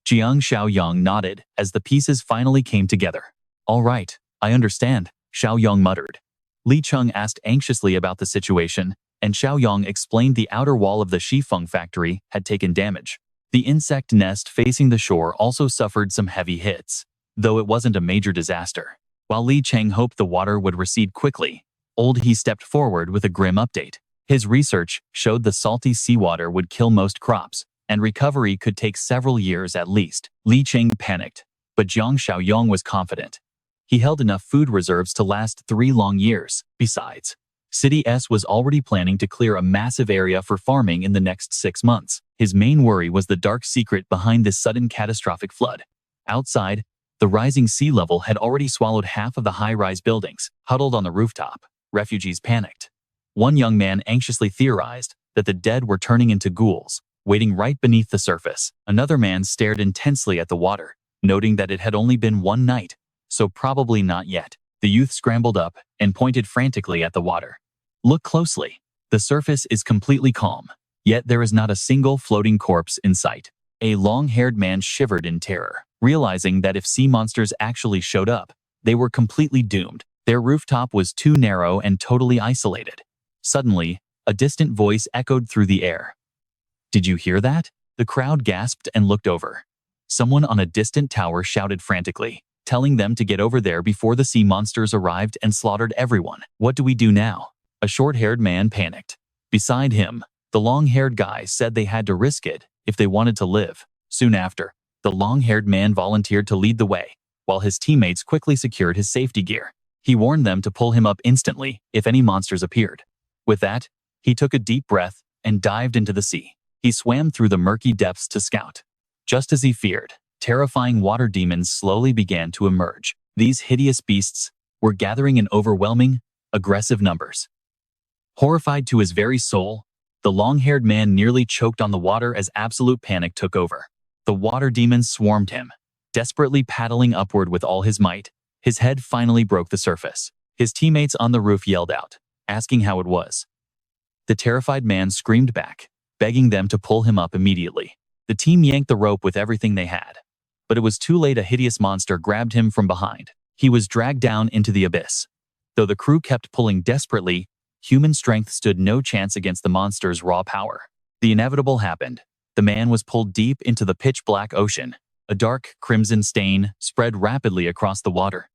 Jiang Xiaoyong nodded as the pieces finally came together. All right, I understand, Xiaoyong muttered. Li Cheng asked anxiously about the situation, and Xiaoyong explained the outer wall of the Shifeng factory had taken damage. The insect nest facing the shore also suffered some heavy hits, though it wasn't a major disaster. While Li Cheng hoped the water would recede quickly, Old He stepped forward with a grim update. His research showed the salty seawater would kill most crops, and recovery could take several years at least. Li Cheng panicked, but Jiang Xiaoyong was confident. He held enough food reserves to last 3 long years. Besides, City S was already planning to clear a massive area for farming in the next 6 months. His main worry was the dark secret behind this sudden catastrophic flood. Outside, the rising sea level had already swallowed half of the high-rise buildings. Huddled on the rooftop, refugees panicked. One young man anxiously theorized that the dead were turning into ghouls, waiting right beneath the surface. Another man stared intensely at the water, noting that it had only been one night, so probably not yet. The youth scrambled up and pointed frantically at the water. Look closely. The surface is completely calm, yet there is not a single floating corpse in sight. A long-haired man shivered in terror, realizing that if sea monsters actually showed up, they were completely doomed. Their rooftop was too narrow and totally isolated. Suddenly, a distant voice echoed through the air. Did you hear that? The crowd gasped and looked over. Someone on a distant tower shouted frantically, telling them to get over there before the sea monsters arrived and slaughtered everyone. What do we do now? A short-haired man panicked. Beside him, the long-haired guy said they had to risk it if they wanted to live. Soon after, the long-haired man volunteered to lead the way, while his teammates quickly secured his safety gear. He warned them to pull him up instantly if any monsters appeared. With that, he took a deep breath and dived into the sea. He swam through the murky depths to scout. Just as he feared, terrifying water demons slowly began to emerge. These hideous beasts were gathering in overwhelming, aggressive numbers. Horrified to his very soul, the long-haired man nearly choked on the water as absolute panic took over. The water demons swarmed him, desperately paddling upward with all his might. His head finally broke the surface. His teammates on the roof yelled out, asking how it was. The terrified man screamed back, begging them to pull him up immediately. The team yanked the rope with everything they had. But it was too late. A hideous monster grabbed him from behind. He was dragged down into the abyss. Though the crew kept pulling desperately, human strength stood no chance against the monster's raw power. The inevitable happened. The man was pulled deep into the pitch-black ocean. A dark, crimson stain spread rapidly across the water.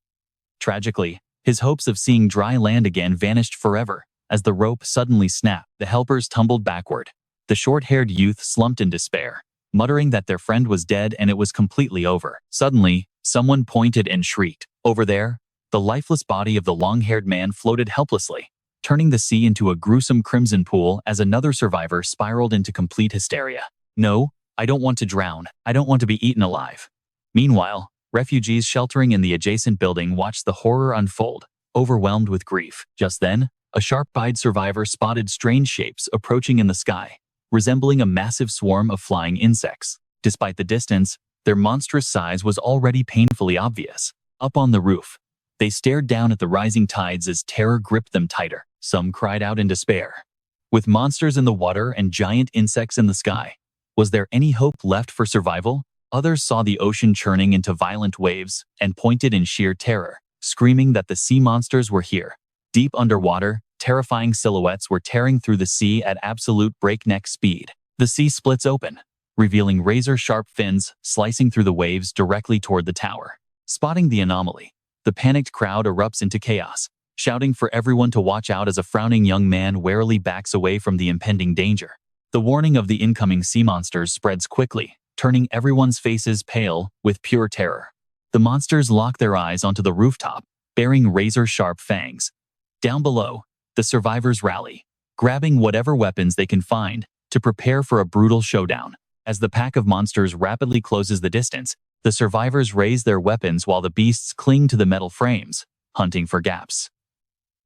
Tragically, his hopes of seeing dry land again vanished forever. As the rope suddenly snapped, the helpers tumbled backward. The short-haired youth slumped in despair, muttering that their friend was dead and it was completely over. Suddenly, someone pointed and shrieked. Over there, the lifeless body of the long-haired man floated helplessly, turning the sea into a gruesome crimson pool as another survivor spiraled into complete hysteria. No, I don't want to drown. I don't want to be eaten alive. Meanwhile, refugees sheltering in the adjacent building watched the horror unfold, overwhelmed with grief. Just then, a sharp-eyed survivor spotted strange shapes approaching in the sky, resembling a massive swarm of flying insects. Despite the distance, their monstrous size was already painfully obvious. Up on the roof, they stared down at the rising tides as terror gripped them tighter. Some cried out in despair. With monsters in the water and giant insects in the sky, was there any hope left for survival? Others saw the ocean churning into violent waves and pointed in sheer terror, screaming that the sea monsters were here. Deep underwater, terrifying silhouettes were tearing through the sea at absolute breakneck speed. The sea splits open, revealing razor-sharp fins slicing through the waves directly toward the tower. Spotting the anomaly, the panicked crowd erupts into chaos, shouting for everyone to watch out as a frowning young man warily backs away from the impending danger. The warning of the incoming sea monsters spreads quickly, turning everyone's faces pale with pure terror. The monsters lock their eyes onto the rooftop, bearing razor-sharp fangs. Down below, the survivors rally, grabbing whatever weapons they can find to prepare for a brutal showdown. As the pack of monsters rapidly closes the distance, the survivors raise their weapons while the beasts cling to the metal frames, hunting for gaps.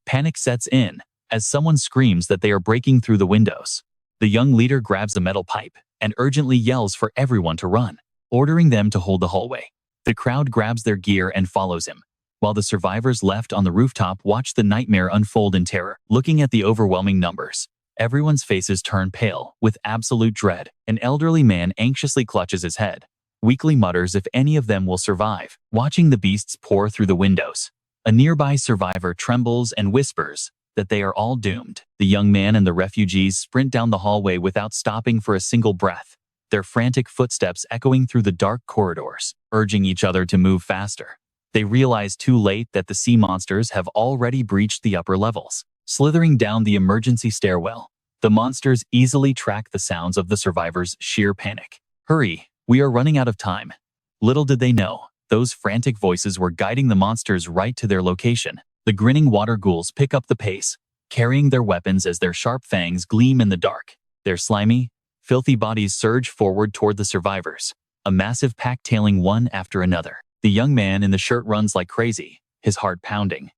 Panic sets in as someone screams that they are breaking through the windows. The young leader grabs a metal pipe and urgently yells for everyone to run, ordering them to hold the hallway. The crowd grabs their gear and follows him, while the survivors left on the rooftop watch the nightmare unfold in terror. Looking at the overwhelming numbers, everyone's faces turn pale with absolute dread. An elderly man anxiously clutches his head, weakly mutters if any of them will survive, watching the beasts pour through the windows. A nearby survivor trembles and whispers that they are all doomed. The young man and the refugees sprint down the hallway without stopping for a single breath, their frantic footsteps echoing through the dark corridors, urging each other to move faster. They realize too late that the sea monsters have already breached the upper levels. Slithering down the emergency stairwell, the monsters easily track the sounds of the survivors' sheer panic. Hurry, we are running out of time. Little did they know, those frantic voices were guiding the monsters right to their location. The grinning water ghouls pick up the pace, carrying their weapons as their sharp fangs gleam in the dark. Their slimy, filthy bodies surge forward toward the survivors, a massive pack tailing one after another. The young man in the shirt runs like crazy, his heart pounding.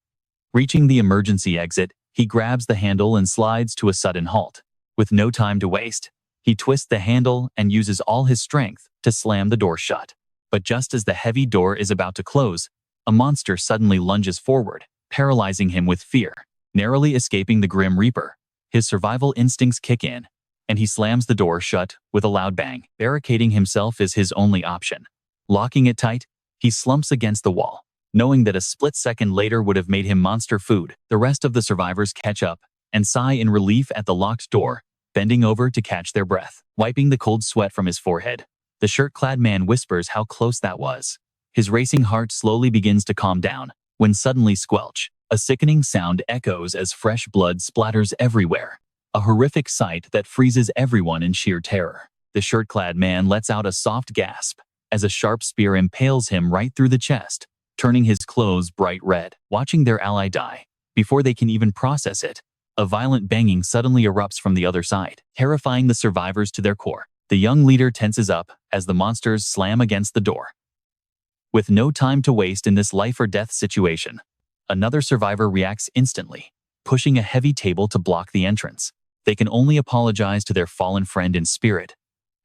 Reaching the emergency exit, he grabs the handle and slides to a sudden halt. With no time to waste, he twists the handle and uses all his strength to slam the door shut. But just as the heavy door is about to close, a monster suddenly lunges forward, paralyzing him with fear. Narrowly escaping the Grim Reaper, his survival instincts kick in, and he slams the door shut with a loud bang. Barricading himself is his only option. Locking it tight, he slumps against the wall, knowing that a split second later would have made him monster food. The rest of the survivors catch up and sigh in relief at the locked door, bending over to catch their breath. Wiping the cold sweat from his forehead, the shirt-clad man whispers how close that was. His racing heart slowly begins to calm down, when suddenly squelch. A sickening sound echoes as fresh blood splatters everywhere. A horrific sight that freezes everyone in sheer terror. The shirt-clad man lets out a soft gasp as a sharp spear impales him right through the chest, turning his clothes bright red. Watching their ally die, before they can even process it, a violent banging suddenly erupts from the other side, terrifying the survivors to their core. The young leader tenses up as the monsters slam against the door. With no time to waste in this life-or-death situation, another survivor reacts instantly, pushing a heavy table to block the entrance. They can only apologize to their fallen friend in spirit,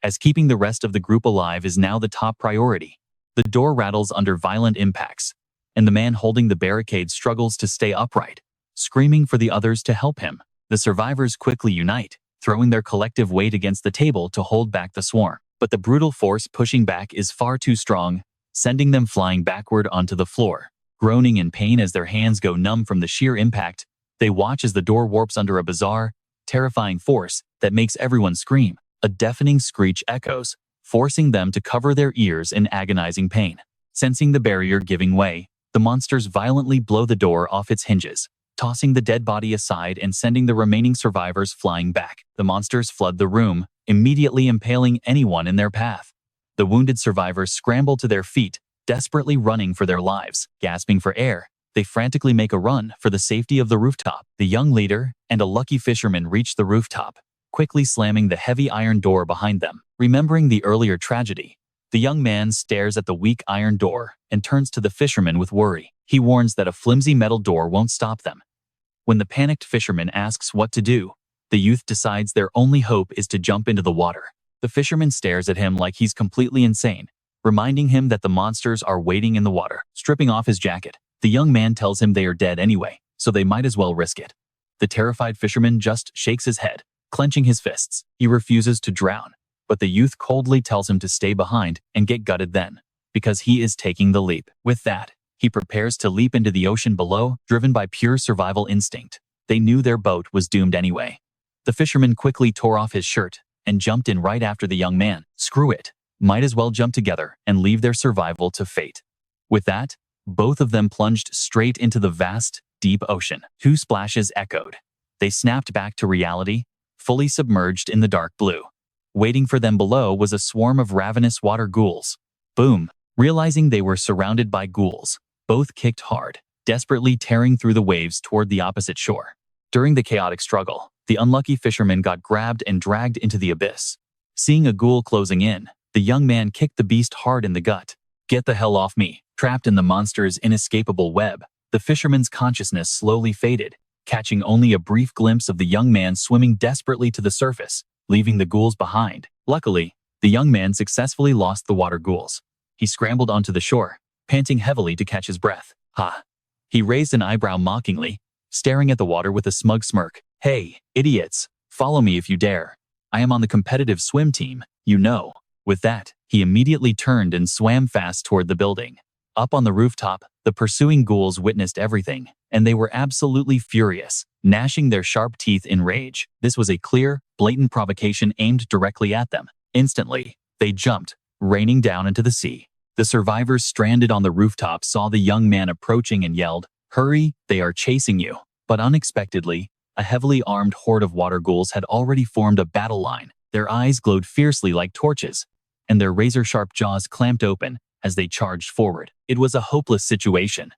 as keeping the rest of the group alive is now the top priority. The door rattles under violent impacts, and the man holding the barricade struggles to stay upright, screaming for the others to help him. The survivors quickly unite, throwing their collective weight against the table to hold back the swarm. But the brutal force pushing back is far too strong, sending them flying backward onto the floor. Groaning in pain as their hands go numb from the sheer impact, they watch as the door warps under a bizarre, terrifying force that makes everyone scream. A deafening screech echoes, forcing them to cover their ears in agonizing pain. Sensing the barrier giving way, the monsters violently blow the door off its hinges, tossing the dead body aside and sending the remaining survivors flying back. The monsters flood the room, immediately impaling anyone in their path. The wounded survivors scramble to their feet, desperately running for their lives. Gasping for air, they frantically make a run for the safety of the rooftop. The young leader and a lucky fisherman reach the rooftop, quickly slamming the heavy iron door behind them. Remembering the earlier tragedy, the young man stares at the weak iron door and turns to the fisherman with worry. He warns that a flimsy metal door won't stop them. When the panicked fisherman asks what to do, the youth decides their only hope is to jump into the water. The fisherman stares at him like he's completely insane, reminding him that the monsters are waiting in the water. Stripping off his jacket, the young man tells him they are dead anyway, so they might as well risk it. The terrified fisherman just shakes his head, clenching his fists. He refuses to drown, but the youth coldly tells him to stay behind and get gutted then, because he is taking the leap. With that, he prepares to leap into the ocean below, driven by pure survival instinct. They knew their boat was doomed anyway. The fisherman quickly tore off his shirt and jumped in right after the young man. Screw it, might as well jump together and leave their survival to fate. With that, both of them plunged straight into the vast, deep ocean. 2 splashes echoed. They snapped back to reality, fully submerged in the dark blue. Waiting for them below was a swarm of ravenous water ghouls. Boom! Realizing they were surrounded by ghouls, both kicked hard, desperately tearing through the waves toward the opposite shore. During the chaotic struggle, the unlucky fisherman got grabbed and dragged into the abyss. Seeing a ghoul closing in, the young man kicked the beast hard in the gut. "Get the hell off me!" Trapped in the monster's inescapable web, the fisherman's consciousness slowly faded, catching only a brief glimpse of the young man swimming desperately to the surface, leaving the ghouls behind. Luckily, the young man successfully lost the water ghouls. He scrambled onto the shore, panting heavily to catch his breath. "Ha!" He raised an eyebrow mockingly, staring at the water with a smug smirk. "Hey, idiots, follow me if you dare. I am on the competitive swim team, you know." With that, he immediately turned and swam fast toward the building. Up on the rooftop, the pursuing ghouls witnessed everything, and they were absolutely furious, gnashing their sharp teeth in rage. This was a clear, blatant provocation aimed directly at them. Instantly, they jumped, raining down into the sea. The survivors stranded on the rooftop saw the young man approaching and yelled, "Hurry, they are chasing you." But unexpectedly, a heavily armed horde of water ghouls had already formed a battle line. Their eyes glowed fiercely like torches, and their razor-sharp jaws clamped open as they charged forward. It was a hopeless situation.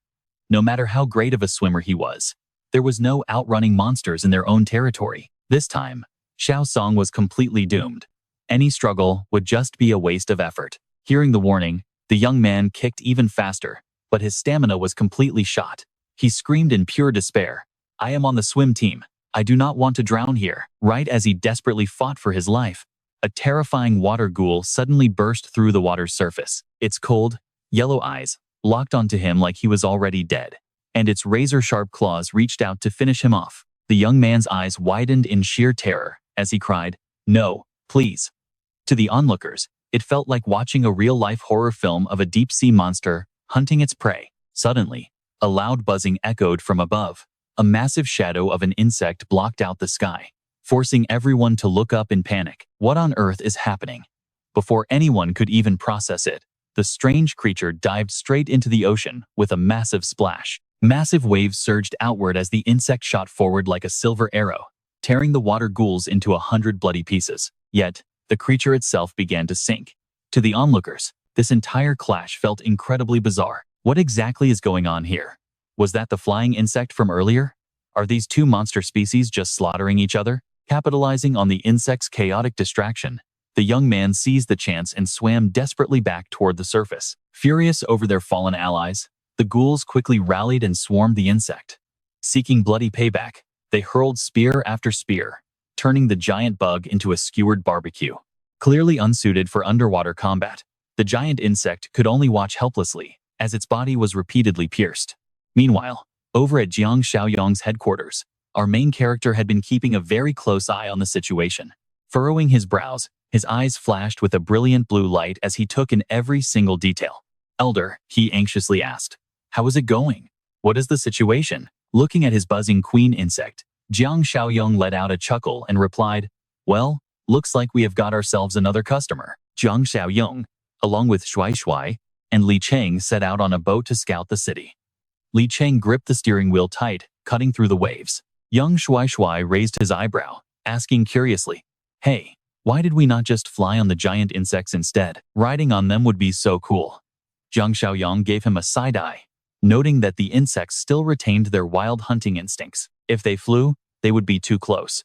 No matter how great of a swimmer he was, there was no outrunning monsters in their own territory. This time, Xiaosong was completely doomed. Any struggle would just be a waste of effort. Hearing the warning, the young man kicked even faster, but his stamina was completely shot. He screamed in pure despair, "I am on the swim team. I do not want to drown here." Right as he desperately fought for his life, a terrifying water ghoul suddenly burst through the water's surface. Its cold, yellow eyes locked onto him like he was already dead, and its razor-sharp claws reached out to finish him off. The young man's eyes widened in sheer terror as he cried, "No, please." To the onlookers, it felt like watching a real-life horror film of a deep-sea monster hunting its prey. Suddenly, a loud buzzing echoed from above. A massive shadow of an insect blocked out the sky, forcing everyone to look up in panic. What on earth is happening? Before anyone could even process it, the strange creature dived straight into the ocean with a massive splash. Massive waves surged outward as the insect shot forward like a silver arrow, tearing the water ghouls into 100 bloody pieces. Yet, the creature itself began to sink. To the onlookers, this entire clash felt incredibly bizarre. What exactly is going on here? Was that the flying insect from earlier? Are these two monster species just slaughtering each other? Capitalizing on the insect's chaotic distraction, the young man seized the chance and swam desperately back toward the surface. Furious over their fallen allies, the ghouls quickly rallied and swarmed the insect. Seeking bloody payback, they hurled spear after spear, turning the giant bug into a skewered barbecue. Clearly unsuited for underwater combat, the giant insect could only watch helplessly as its body was repeatedly pierced. Meanwhile, over at Jiang Xiaoyong's headquarters, our main character had been keeping a very close eye on the situation. Furrowing his brows, his eyes flashed with a brilliant blue light as he took in every single detail. "Elder," he anxiously asked, "how is it going? What is the situation?" Looking at his buzzing queen insect, Jiang Xiaoyong let out a chuckle and replied, "Well, looks like we have got ourselves another customer." Jiang Xiaoyong, along with Shuai Shuai and Li Cheng, set out on a boat to scout the city. Li Cheng gripped the steering wheel tight, cutting through the waves. Young Shuai Shuai raised his eyebrow, asking curiously, "Hey, why did we not just fly on the giant insects instead? Riding on them would be so cool." Jiang Xiaoyong gave him a side eye, noting that the insects still retained their wild hunting instincts. If they flew, they would be too close.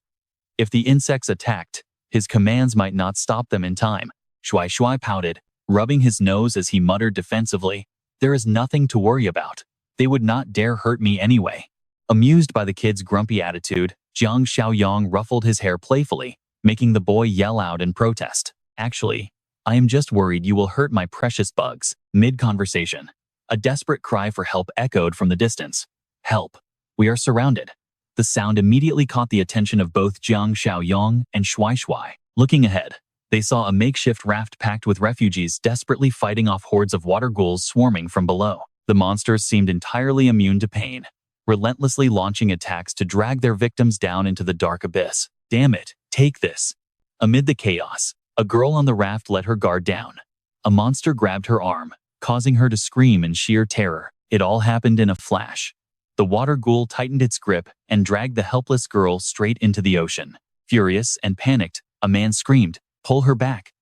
If the insects attacked, his commands might not stop them in time. Shuai Shuai pouted, rubbing his nose as he muttered defensively, "There is nothing to worry about. They would not dare hurt me anyway." Amused by the kid's grumpy attitude, Jiang Xiaoyong ruffled his hair playfully, making the boy yell out in protest. "Actually, I am just worried you will hurt my precious bugs." Mid-conversation, a desperate cry for help echoed from the distance. "Help! We are surrounded." The sound immediately caught the attention of both Jiang Xiaoyong and Shuai Shuai. Looking ahead, they saw a makeshift raft packed with refugees desperately fighting off hordes of water ghouls swarming from below. The monsters seemed entirely immune to pain, relentlessly launching attacks to drag their victims down into the dark abyss. "Damn it, take this." Amid the chaos, a girl on the raft let her guard down. A monster grabbed her arm, causing her to scream in sheer terror. It all happened in a flash. The water ghoul tightened its grip and dragged the helpless girl straight into the ocean. Furious and panicked, a man screamed, pull her back,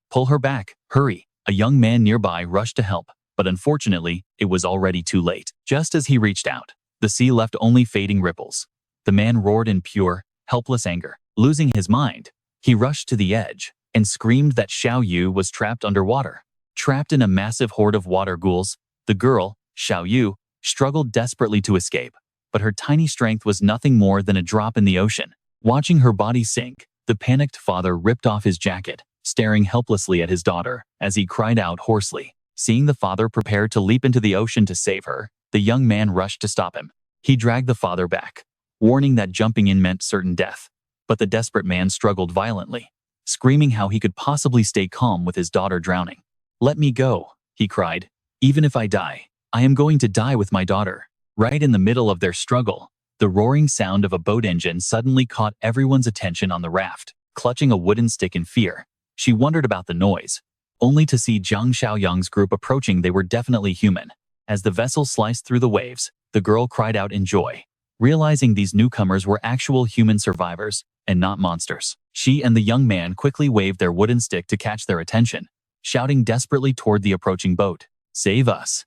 hurry." A young man nearby rushed to help, but unfortunately, it was already too late. Just as he reached out, The sea left only fading ripples. The man roared in pure, helpless anger. Losing his mind, he rushed to the edge and screamed that Xiao Yu was trapped underwater. Trapped in a massive horde of water ghouls, the girl, Xiao Yu, struggled desperately to escape, but her tiny strength was nothing more than a drop in the ocean. Watching her body sink, the panicked father ripped off his jacket, staring helplessly at his daughter as he cried out hoarsely. Seeing the father prepare to leap into the ocean to save her, the young man rushed to stop him. He dragged the father back, warning that jumping in meant certain death. But the desperate man struggled violently, screaming how he could possibly stay calm with his daughter drowning. "Let me go," he cried. "Even if I die, I am going to die with my daughter." Right in the middle of their struggle, the roaring sound of a boat engine suddenly caught everyone's attention on the raft. Clutching a wooden stick in fear, she wondered about the noise, only to see Jiang Xiaoyong's group approaching. They were definitely human. As the vessel sliced through the waves, the girl cried out in joy, realizing these newcomers were actual human survivors and not monsters. She and the young man quickly waved their wooden stick to catch their attention, shouting desperately toward the approaching boat, "Save us!"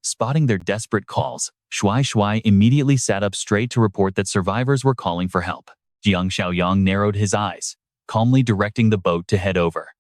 Spotting their desperate calls, Shuai immediately sat up straight to report that survivors were calling for help. Jiang Xiaoyong narrowed his eyes, calmly directing the boat to head over.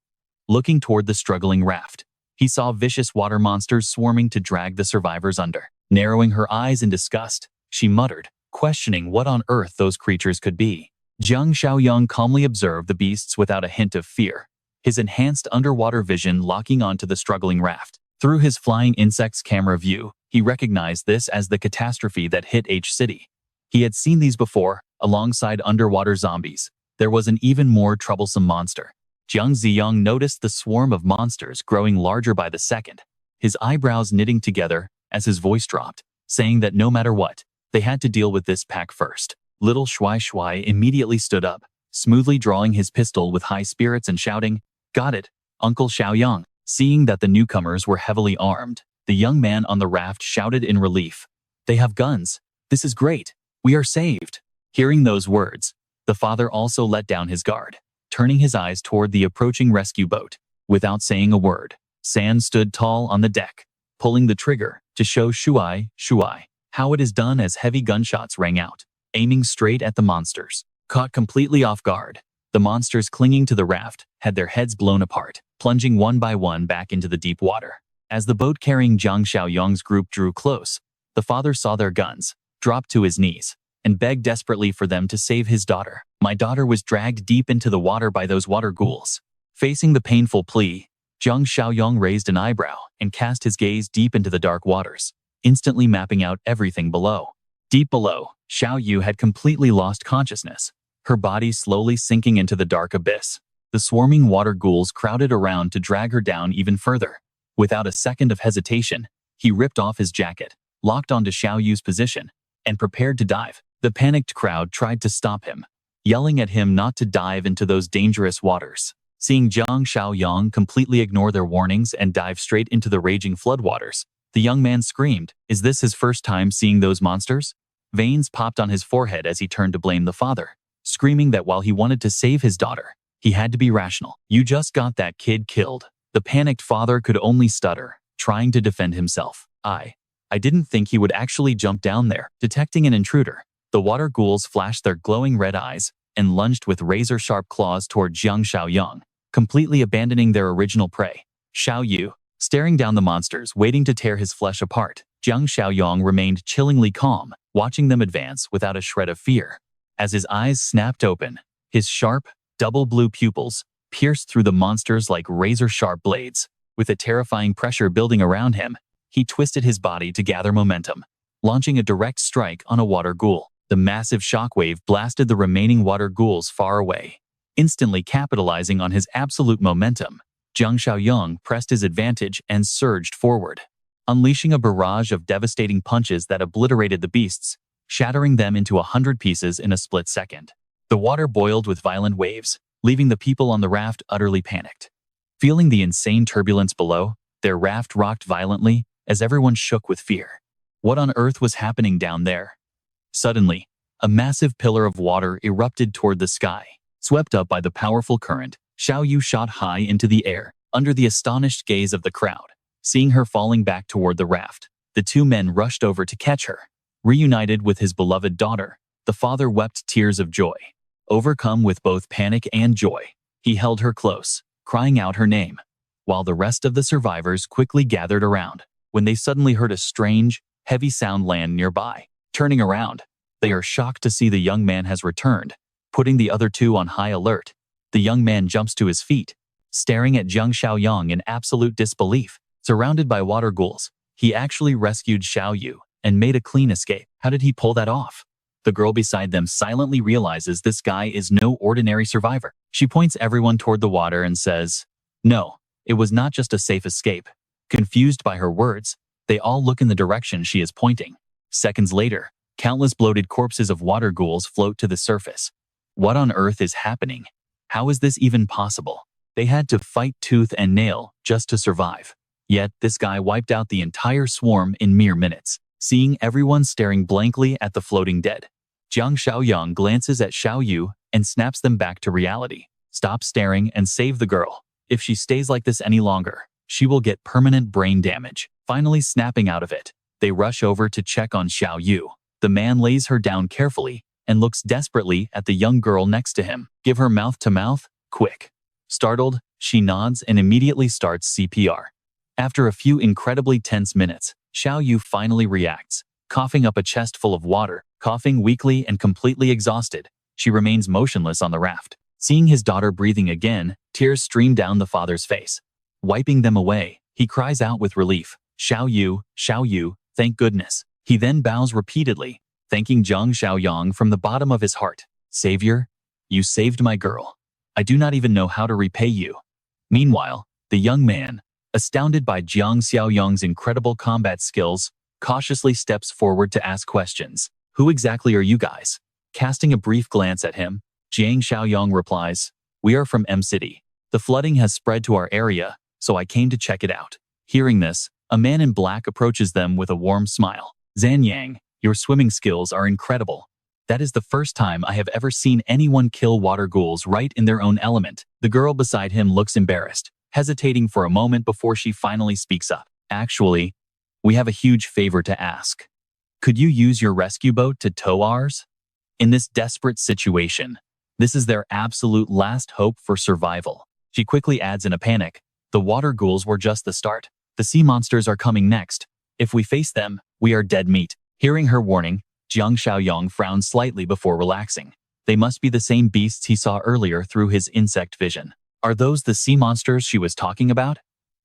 Looking toward the struggling raft, he saw vicious water monsters swarming to drag the survivors under. Narrowing her eyes in disgust, she muttered, questioning what on earth those creatures could be. Jiang Xiaoyong calmly observed the beasts without a hint of fear, his enhanced underwater vision locking onto the struggling raft. Through his flying insects camera view, he recognized this as the catastrophe that hit H City. He had seen these before, alongside underwater zombies. There was an even more troublesome monster. Jiang Xiaoyong noticed the swarm of monsters growing larger by the second, his eyebrows knitting together as his voice dropped, saying that no matter what, they had to deal with this pack first. Little Shuai immediately stood up, smoothly drawing his pistol with high spirits and shouting, "Got it, Uncle Xiaoyong." Seeing that the newcomers were heavily armed, the young man on the raft shouted in relief, "They have guns. This is great. We are saved." Hearing those words, the father also let down his guard, turning his eyes toward the approaching rescue boat. Without saying a word, San stood tall on the deck, pulling the trigger to show Shuai how it is done as heavy gunshots rang out, aiming straight at the monsters. Caught completely off guard, the monsters clinging to the raft had their heads blown apart, plunging one by one back into the deep water. As the boat carrying Jiang Xiaoyong's group drew close, the father saw their guns, dropped to his knees, and begged desperately for them to save his daughter. "My daughter was dragged deep into the water by those water ghouls." Facing the painful plea, Jiang Xiaoyong raised an eyebrow and cast his gaze deep into the dark waters, instantly mapping out everything below. Deep below, Xiao Yu had completely lost consciousness, her body slowly sinking into the dark abyss. The swarming water ghouls crowded around to drag her down even further. Without a second of hesitation, he ripped off his jacket, locked onto Xiao Yu's position, and prepared to dive. The panicked crowd tried to stop him, yelling at him not to dive into those dangerous waters. Seeing Jiang Xiaoyong completely ignore their warnings and dive straight into the raging floodwaters, the young man screamed, "Is this his first time seeing those monsters?" Veins popped on his forehead as he turned to blame the father, screaming that while he wanted to save his daughter, he had to be rational. "You just got that kid killed." The panicked father could only stutter, trying to defend himself. I didn't think he would actually jump down there." Detecting an intruder, the water ghouls flashed their glowing red eyes and lunged with razor-sharp claws toward Jiang Xiaoyong, completely abandoning their original prey. Xiao Yu, staring down the monsters, waiting to tear his flesh apart. Jiang Xiaoyong remained chillingly calm, watching them advance without a shred of fear. As his eyes snapped open, his sharp, double blue pupils pierced through the monsters like razor-sharp blades. With a terrifying pressure building around him, he twisted his body to gather momentum, launching a direct strike on a water ghoul. The massive shockwave blasted the remaining water ghouls far away. Instantly capitalizing on his absolute momentum, Jiang Xiaoyong pressed his advantage and surged forward, unleashing a barrage of devastating punches that obliterated the beasts, shattering them into 100 pieces in a split second. The water boiled with violent waves, leaving the people on the raft utterly panicked. Feeling the insane turbulence below, their raft rocked violently as everyone shook with fear. What on earth was happening down there? Suddenly, a massive pillar of water erupted toward the sky. Swept up by the powerful current, Xiao Yu shot high into the air, under the astonished gaze of the crowd. Seeing her falling back toward the raft, the two men rushed over to catch her. Reunited with his beloved daughter, the father wept tears of joy. Overcome with both panic and joy, he held her close, crying out her name, while the rest of the survivors quickly gathered around. When they suddenly heard a strange, heavy sound land nearby. Turning around, they are shocked to see the young man has returned, putting the other two on high alert. The young man jumps to his feet, staring at Jiang Xiaoyong in absolute disbelief. Surrounded by water ghouls, he actually rescued Xiao Yu and made a clean escape. How did he pull that off? The girl beside them silently realizes this guy is no ordinary survivor. She points everyone toward the water and says, "No, it was not just a safe escape." Confused by her words, they all look in the direction she is pointing. Seconds later, countless bloated corpses of water ghouls float to the surface. What on earth is happening? How is this even possible? They had to fight tooth and nail just to survive. Yet, this guy wiped out the entire swarm in mere minutes. Seeing everyone staring blankly at the floating dead, Jiang Xiaoyong glances at Xiao Yu and snaps them back to reality. Stop staring and save the girl. If she stays like this any longer, she will get permanent brain damage. Finally snapping out of it, they rush over to check on Xiao Yu. The man lays her down carefully and looks desperately at the young girl next to him. Give her mouth to mouth, quick. Startled, she nods and immediately starts CPR. After a few incredibly tense minutes, Xiao Yu finally reacts, coughing up a chest full of water. Coughing weakly and completely exhausted, she remains motionless on the raft. Seeing his daughter breathing again, tears stream down the father's face. Wiping them away, he cries out with relief, Xiao Yu, thank goodness." He then bows repeatedly, thanking Jiang Xiaoyong from the bottom of his heart. "Savior, you saved my girl. I do not even know how to repay you." Meanwhile, the young man, astounded by Jiang Xiaoyong's incredible combat skills, cautiously steps forward to ask questions. "Who exactly are you guys?" Casting a brief glance at him, Jiang Xiaoyong replies, "We are from M City. The flooding has spread to our area, so I came to check it out." Hearing this, a man in black approaches them with a warm smile. "Zan Yang, your swimming skills are incredible. That is the first time I have ever seen anyone kill water ghouls right in their own element." The girl beside him looks embarrassed, hesitating for a moment before she finally speaks up. "Actually, we have a huge favor to ask. Could you use your rescue boat to tow ours?" In this desperate situation, this is their absolute last hope for survival. She quickly adds in a panic, "The water ghouls were just the start. The sea monsters are coming next. If we face them, we are dead meat." Hearing her warning, Jiang Xiaoyong frowns slightly before relaxing. They must be the same beasts he saw earlier through his insect vision. Are those the sea monsters she was talking about?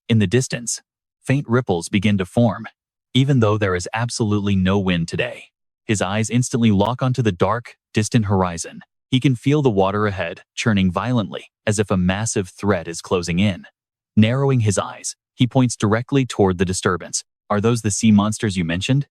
In the distance, faint ripples begin to form, even though there is absolutely no wind today. His eyes instantly lock onto the dark, distant horizon. He can feel the water ahead, churning violently, as if a massive threat is closing in. Narrowing his eyes, he points directly toward the disturbance. Are those the sea monsters you mentioned?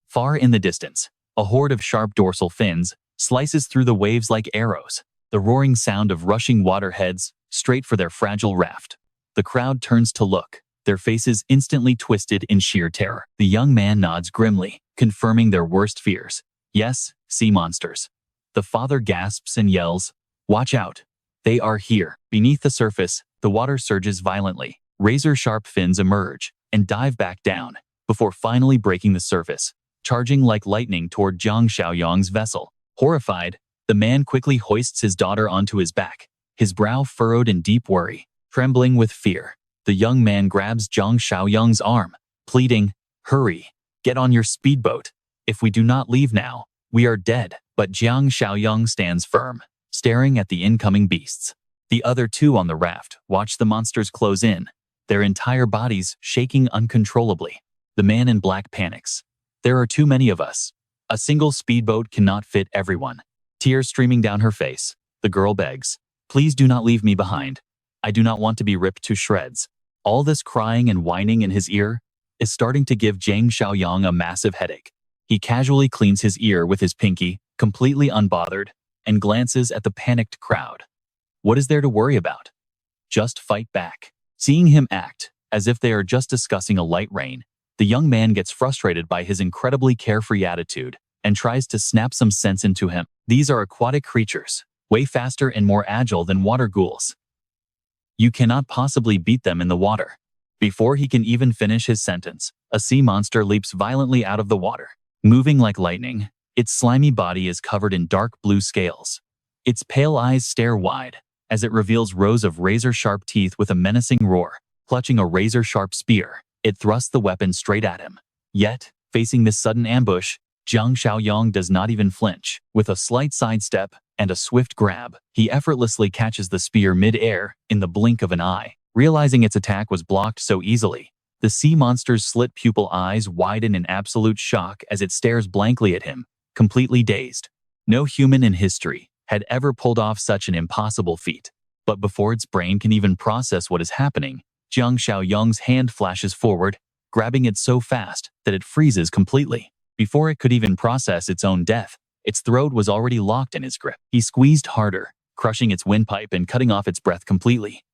Far in the distance, a horde of sharp dorsal fins slices through the waves like arrows. The roaring sound of rushing water heads straight for their fragile raft. The crowd turns to look, their faces instantly twisted in sheer terror. The young man nods grimly, confirming their worst fears. "Yes, sea monsters." The father gasps and yells, "Watch out! They are here." Beneath the surface, the water surges violently. Razor-sharp fins emerge and dive back down, before finally breaking the surface, charging like lightning toward Jiang Xiaoyong's vessel. Horrified, the man quickly hoists his daughter onto his back, his brow furrowed in deep worry. Trembling with fear, the young man grabs Jiang Xiaoyong's arm, pleading, "Hurry, get on your speedboat. If we do not leave now, we are dead." But Jiang Xiaoyong stands firm, staring at the incoming beasts. The other two on the raft watch the monsters close in, their entire bodies shaking uncontrollably. The man in black panics. "There are too many of us. A single speedboat cannot fit everyone." Tears streaming down her face, the girl begs, "Please do not leave me behind. I do not want to be ripped to shreds." All this crying and whining in his ear is starting to give Jiang Xiaoyong a massive headache. He casually cleans his ear with his pinky, completely unbothered, and glances at the panicked crowd. What is there to worry about? Just fight back. Seeing him act as if they are just discussing a light rain, the young man gets frustrated by his incredibly carefree attitude and tries to snap some sense into him. These are aquatic creatures, way faster and more agile than water ghouls. You cannot possibly beat them in the water. Before he can even finish his sentence, a sea monster leaps violently out of the water. moving like lightning. Its slimy body is covered in dark blue scales. Its pale eyes stare wide as it reveals rows of razor-sharp teeth with a menacing roar. Clutching a razor-sharp spear, it thrusts the weapon straight at him. Yet, facing this sudden ambush, Jiang Xiaoyong does not even flinch. With a slight sidestep and a swift grab, he effortlessly catches the spear mid-air in the blink of an eye. Realizing its attack was blocked so easily, the sea monster's slit pupil eyes widen in absolute shock as it stares blankly at him, completely dazed. No human in history had ever pulled off such an impossible feat. But before its brain can even process what is happening, Jiang Xiaoyong's hand flashes forward, grabbing it so fast that it freezes completely. Before it could even process its own death, its throat was already locked in his grip. He squeezed harder, crushing its windpipe and cutting off its breath completely.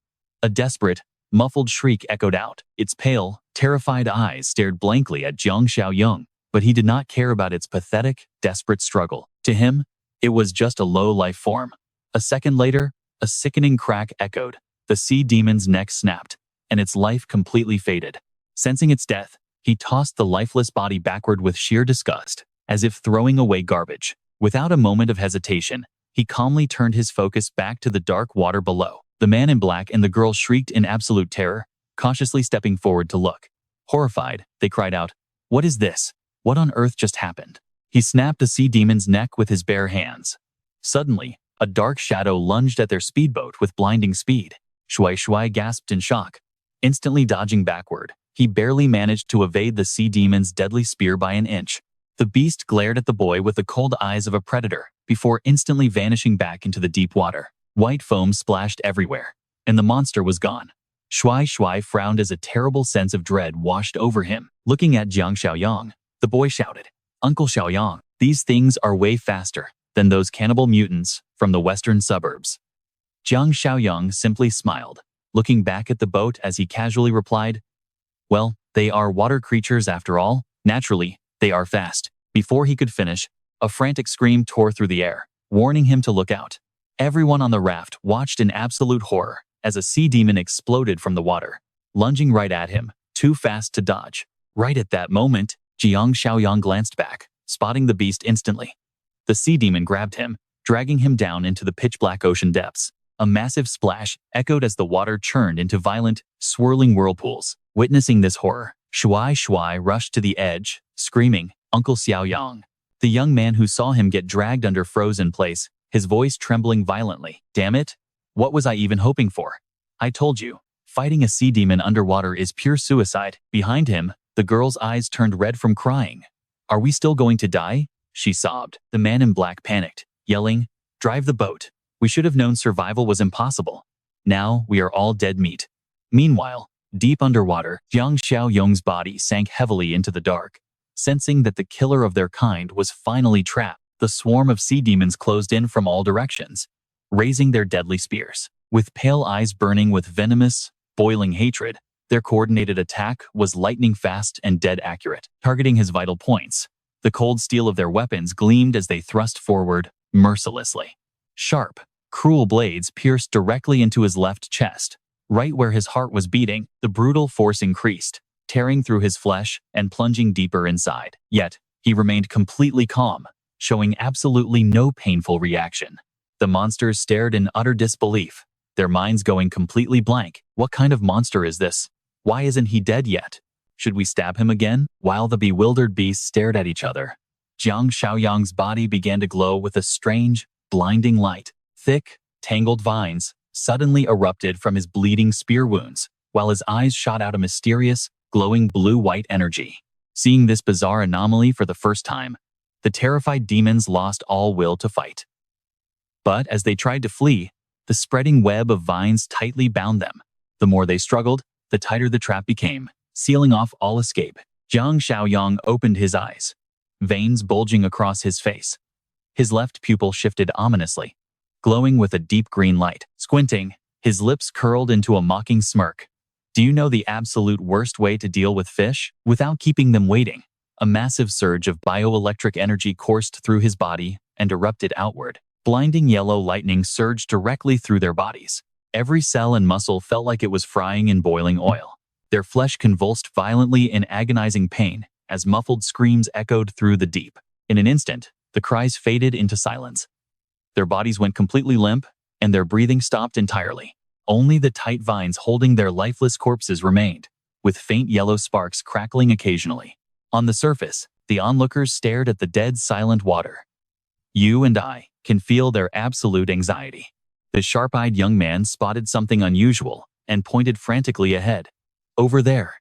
A desperate, muffled shriek echoed out. Its pale, terrified eyes stared blankly at Jiang Xiaoyong, but he did not care about its pathetic, desperate struggle. To him, it was just a low life form. A second later, a sickening crack echoed. The sea demon's neck snapped, and its life completely faded. Sensing its death, he tossed the lifeless body backward with sheer disgust, as if throwing away garbage. Without a moment of hesitation, he calmly turned his focus back to the dark water below. The man in black and the girl shrieked in absolute terror, cautiously stepping forward to look. Horrified, they cried out, "What is this? What on earth just happened?" He snapped the sea demon's neck with his bare hands. Suddenly, a dark shadow lunged at their speedboat with blinding speed. Shui gasped in shock. Instantly dodging backward, he barely managed to evade the sea demon's deadly spear by an inch. The beast glared at the boy with the cold eyes of a predator, before instantly vanishing back into the deep water. White foam splashed everywhere, and the monster was gone. Shui frowned as a terrible sense of dread washed over him. Looking at Jiang Xiaoyong, the boy shouted, "Uncle Xiaoyong, these things are way faster than those cannibal mutants from the western suburbs." Jiang Xiaoyong simply smiled, looking back at the boat as he casually replied, "Well, they are water creatures after all. Naturally, they are fast." Before he could finish, a frantic scream tore through the air, warning him to look out. Everyone on the raft watched in absolute horror as a sea demon exploded from the water, lunging right at him, too fast to dodge. Right at that moment, Jiang Xiaoyong glanced back, spotting the beast instantly. The sea demon grabbed him, dragging him down into the pitch-black ocean depths. A massive splash echoed as the water churned into violent, swirling whirlpools. Witnessing this horror, Shui rushed to the edge, screaming, "Uncle Xiaoyong!" The young man who saw him get dragged under froze in place, his voice trembling violently. "Damn it! What was I even hoping for? I told you, fighting a sea demon underwater is pure suicide." Behind him, the girl's eyes turned red from crying. "Are we still going to die?" she sobbed. The man in black panicked, yelling, "Drive the boat. We should have known survival was impossible. Now we are all dead meat." Meanwhile, deep underwater, Jiang Xiaoyong's body sank heavily into the dark. Sensing that the killer of their kind was finally trapped, the swarm of sea demons closed in from all directions, raising their deadly spears. With pale eyes burning with venomous, boiling hatred, their coordinated attack was lightning fast and dead accurate, targeting his vital points. The cold steel of their weapons gleamed as they thrust forward, mercilessly. Sharp, cruel blades pierced directly into his left chest. Right where his heart was beating, the brutal force increased, tearing through his flesh and plunging deeper inside. Yet, he remained completely calm, showing absolutely no painful reaction. The monsters stared in utter disbelief, their minds going completely blank. What kind of monster is this? Why isn't he dead yet? Should we stab him again? While the bewildered beasts stared at each other, Jiang Xiaoyong's body began to glow with a strange, blinding light. Thick, tangled vines suddenly erupted from his bleeding spear wounds, while his eyes shot out a mysterious, glowing blue-white energy. Seeing this bizarre anomaly for the first time, the terrified demons lost all will to fight. But as they tried to flee, the spreading web of vines tightly bound them. The more they struggled, the tighter the trap became, sealing off all escape. Jiang Xiaoyong opened his eyes, veins bulging across his face. His left pupil shifted ominously, glowing with a deep green light. Squinting, his lips curled into a mocking smirk. "Do you know the absolute worst way to deal with fish? Without keeping them waiting." A massive surge of bioelectric energy coursed through his body and erupted outward. Blinding yellow lightning surged directly through their bodies. Every cell and muscle felt like it was frying in boiling oil. Their flesh convulsed violently in agonizing pain, as muffled screams echoed through the deep. In an instant, the cries faded into silence. Their bodies went completely limp, and their breathing stopped entirely. Only the tight vines holding their lifeless corpses remained, with faint yellow sparks crackling occasionally. On the surface, the onlookers stared at the dead, silent water. You and I can feel their absolute anxiety. The sharp-eyed young man spotted something unusual and pointed frantically ahead. Over there.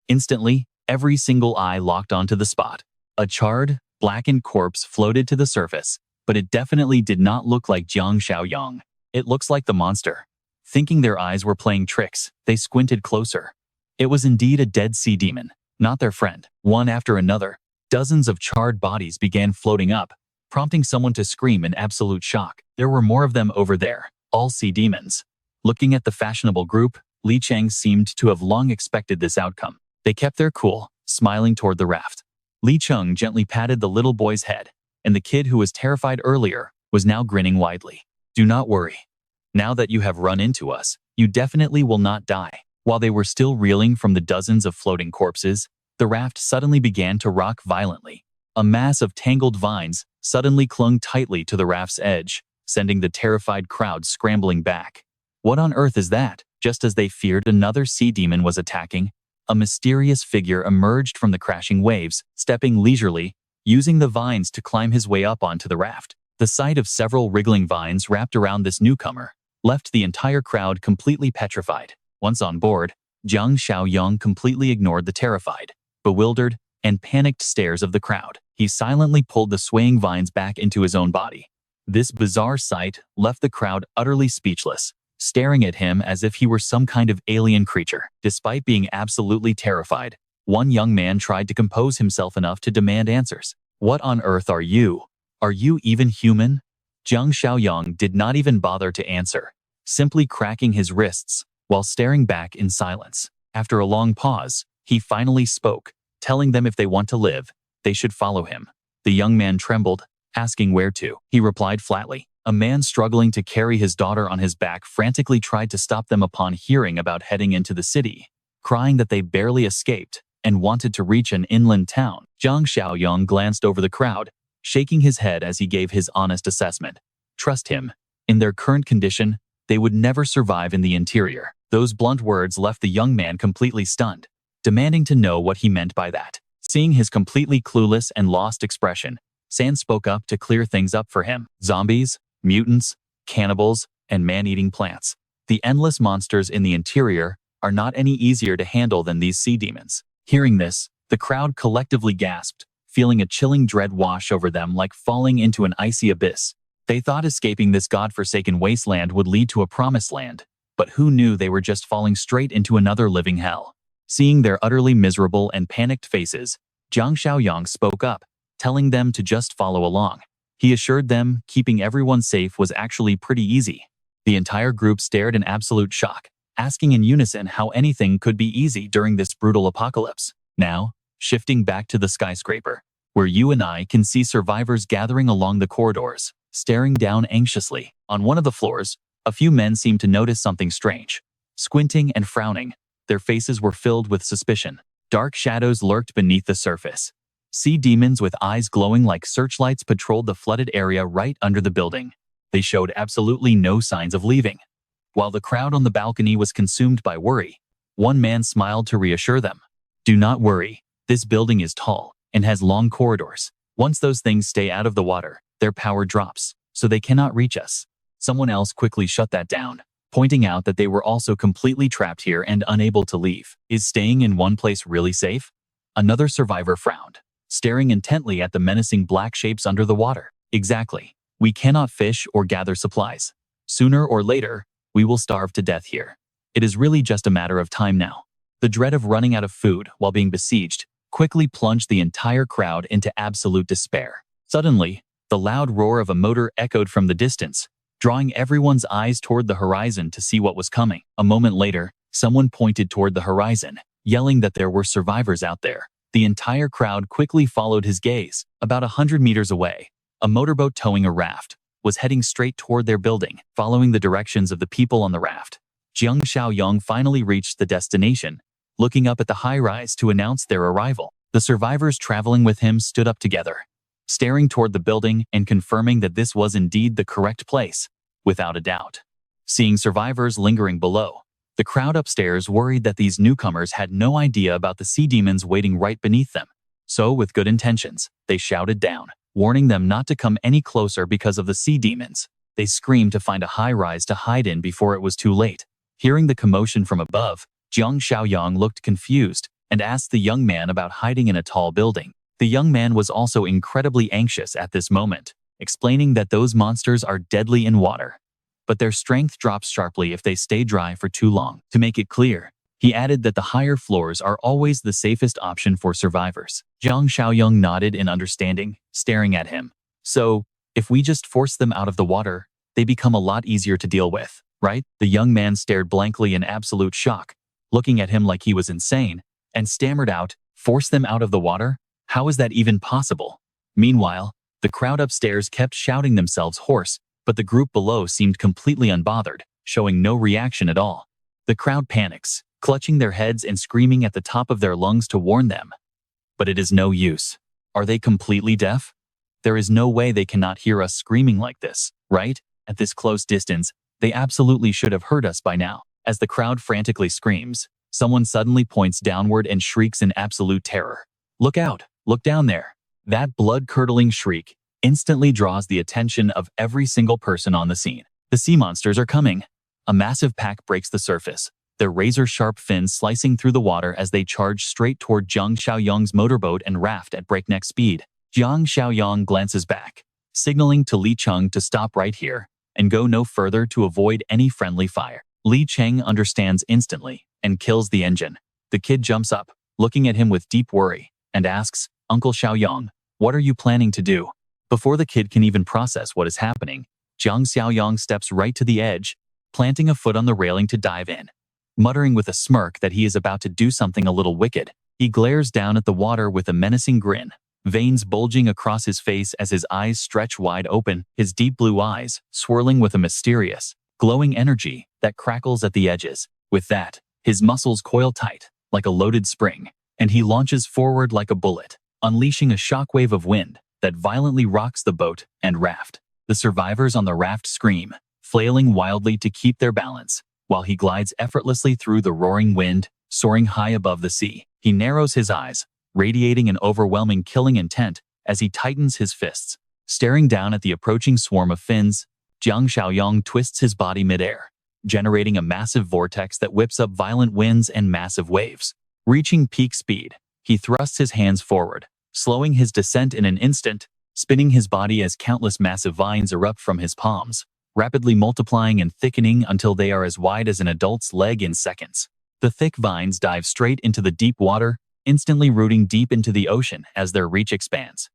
Instantly, every single eye locked onto the spot. A charred, blackened corpse floated to the surface, but it definitely did not look like Jiang Xiaoyong. It looks like the monster. Thinking their eyes were playing tricks, they squinted closer. It was indeed a dead sea demon, not their friend. One after another, dozens of charred bodies began floating up, prompting someone to scream in absolute shock. There were more of them over there, all sea demons. Looking at the fashionable group, Li Cheng seemed to have long expected this outcome. They kept their cool, smiling toward the raft. Li Cheng gently patted the little boy's head, and the kid who was terrified earlier was now grinning widely. Do not worry. Now that you have run into us, you definitely will not die. While they were still reeling from the dozens of floating corpses, the raft suddenly began to rock violently. A mass of tangled vines suddenly clung tightly to the raft's edge, sending the terrified crowd scrambling back. What on earth is that? Just as they feared another sea demon was attacking, a mysterious figure emerged from the crashing waves, stepping leisurely, using the vines to climb his way up onto the raft. The sight of several wriggling vines wrapped around this newcomer left the entire crowd completely petrified. Once on board, Jiang Xiaoyong completely ignored the terrified, bewildered, and panicked stares of the crowd. He silently pulled the swaying vines back into his own body. This bizarre sight left the crowd utterly speechless, staring at him as if he were some kind of alien creature. Despite being absolutely terrified, one young man tried to compose himself enough to demand answers. What on earth are you? Are you even human? Jiang Xiaoyong did not even bother to answer, simply cracking his wrists while staring back in silence. After a long pause, he finally spoke, telling them if they want to live, they should follow him. The young man trembled, asking where to. He replied flatly. A man struggling to carry his daughter on his back frantically tried to stop them upon hearing about heading into the city, crying that they barely escaped and wanted to reach an inland town. Jiang Xiaoyong glanced over the crowd, shaking his head as he gave his honest assessment. Trust him. In their current condition, they would never survive in the interior. Those blunt words left the young man completely stunned, demanding to know what he meant by that. Seeing his completely clueless and lost expression, San spoke up to clear things up for him. Zombies, mutants, cannibals, and man-eating plants. The endless monsters in the interior are not any easier to handle than these sea demons. Hearing this, the crowd collectively gasped, feeling a chilling dread wash over them like falling into an icy abyss. They thought escaping this godforsaken wasteland would lead to a promised land, but who knew they were just falling straight into another living hell. Seeing their utterly miserable and panicked faces, Jiang Xiaoyong spoke up, telling them to just follow along. He assured them keeping everyone safe was actually pretty easy. The entire group stared in absolute shock, asking in unison how anything could be easy during this brutal apocalypse. Now, shifting back to the skyscraper, where you and I can see survivors gathering along the corridors, staring down anxiously. On one of the floors, a few men seemed to notice something strange. Squinting and frowning, their faces were filled with suspicion. Dark shadows lurked beneath the surface. Sea demons with eyes glowing like searchlights patrolled the flooded area right under the building. They showed absolutely no signs of leaving. While the crowd on the balcony was consumed by worry, one man smiled to reassure them. Do not worry, this building is tall and has long corridors. Once those things stay out of the water, their power drops, so they cannot reach us. Someone else quickly shut that down, pointing out that they were also completely trapped here and unable to leave. Is staying in one place really safe? Another survivor frowned, staring intently at the menacing black shapes under the water. Exactly. We cannot fish or gather supplies. Sooner or later, we will starve to death here. It is really just a matter of time now. The dread of running out of food while being besieged quickly plunged the entire crowd into absolute despair. Suddenly, the loud roar of a motor echoed from the distance, drawing everyone's eyes toward the horizon to see what was coming. A moment later, someone pointed toward the horizon, yelling that there were survivors out there. The entire crowd quickly followed his gaze. About 100 meters away, a motorboat towing a raft was heading straight toward their building. Following the directions of the people on the raft, Jiang Xiaoyong finally reached the destination, looking up at the high-rise to announce their arrival. The survivors traveling with him stood up together, staring toward the building and confirming that this was indeed the correct place, without a doubt. Seeing survivors lingering below, the crowd upstairs worried that these newcomers had no idea about the sea demons waiting right beneath them. So, with good intentions, they shouted down, warning them not to come any closer because of the sea demons. They screamed to find a high-rise to hide in before it was too late. Hearing the commotion from above, Jiang Xiaoyong looked confused and asked the young man about hiding in a tall building. The young man was also incredibly anxious at this moment, explaining that those monsters are deadly in water, but their strength drops sharply if they stay dry for too long. To make it clear, he added that the higher floors are always the safest option for survivors. Jiang Xiaoyong nodded in understanding, staring at him. So, if we just force them out of the water, they become a lot easier to deal with, right? The young man stared blankly in absolute shock, looking at him like he was insane, and stammered out, "Force them out of the water? How is that even possible?" Meanwhile, the crowd upstairs kept shouting themselves hoarse, but the group below seemed completely unbothered, showing no reaction at all. The crowd panics, clutching their heads and screaming at the top of their lungs to warn them. But it is no use. Are they completely deaf? There is no way they cannot hear us screaming like this, right? At this close distance, they absolutely should have heard us by now. As the crowd frantically screams, someone suddenly points downward and shrieks in absolute terror. "Look out! Look down there!" That blood-curdling shriek instantly draws the attention of every single person on the scene. The sea monsters are coming. A massive pack breaks the surface, their razor-sharp fins slicing through the water as they charge straight toward Jiang Xiaoyong's motorboat and raft at breakneck speed. Jiang Xiaoyong glances back, signaling to Li Cheng to stop right here and go no further to avoid any friendly fire. Li Cheng understands instantly and kills the engine. The kid jumps up, looking at him with deep worry, and asks, "Uncle Xiaoyong, what are you planning to do?" Before the kid can even process what is happening, Jiang Xiaoyong steps right to the edge, planting a foot on the railing to dive in. Muttering with a smirk that he is about to do something a little wicked, he glares down at the water with a menacing grin, veins bulging across his face as his eyes stretch wide open, his deep blue eyes swirling with a mysterious, glowing energy that crackles at the edges. With that, his muscles coil tight, like a loaded spring, and he launches forward like a bullet, unleashing a shockwave of wind that violently rocks the boat and raft. The survivors on the raft scream, flailing wildly to keep their balance, while he glides effortlessly through the roaring wind, soaring high above the sea. He narrows his eyes, radiating an overwhelming killing intent as he tightens his fists. Staring down at the approaching swarm of fins, Jiang Xiaoyong twists his body midair, generating a massive vortex that whips up violent winds and massive waves. Reaching peak speed, he thrusts his hands forward, slowing his descent in an instant, spinning his body as countless massive vines erupt from his palms, rapidly multiplying and thickening until they are as wide as an adult's leg in seconds. The thick vines dive straight into the deep water, instantly rooting deep into the ocean as their reach expands.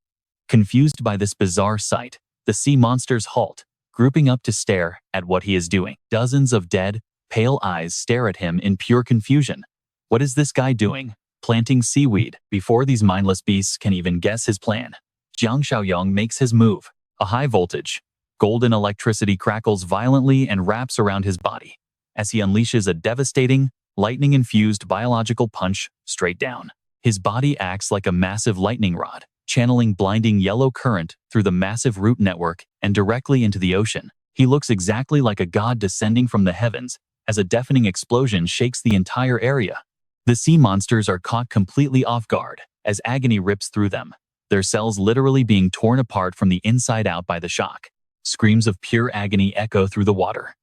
Confused by this bizarre sight, the sea monsters halt, grouping up to stare at what he is doing. Dozens of dead, pale eyes stare at him in pure confusion. What is this guy doing? Planting seaweed before these mindless beasts can even guess his plan. Jiang Xiaoyong makes his move. A high-voltage, golden electricity crackles violently and wraps around his body as he unleashes a devastating, lightning-infused biological punch straight down. His body acts like a massive lightning rod, channeling blinding yellow current through the massive root network and directly into the ocean. He looks exactly like a god descending from the heavens as a deafening explosion shakes the entire area. The sea monsters are caught completely off guard as agony rips through them, their cells literally being torn apart from the inside out by the shock. Screams of pure agony echo through the water.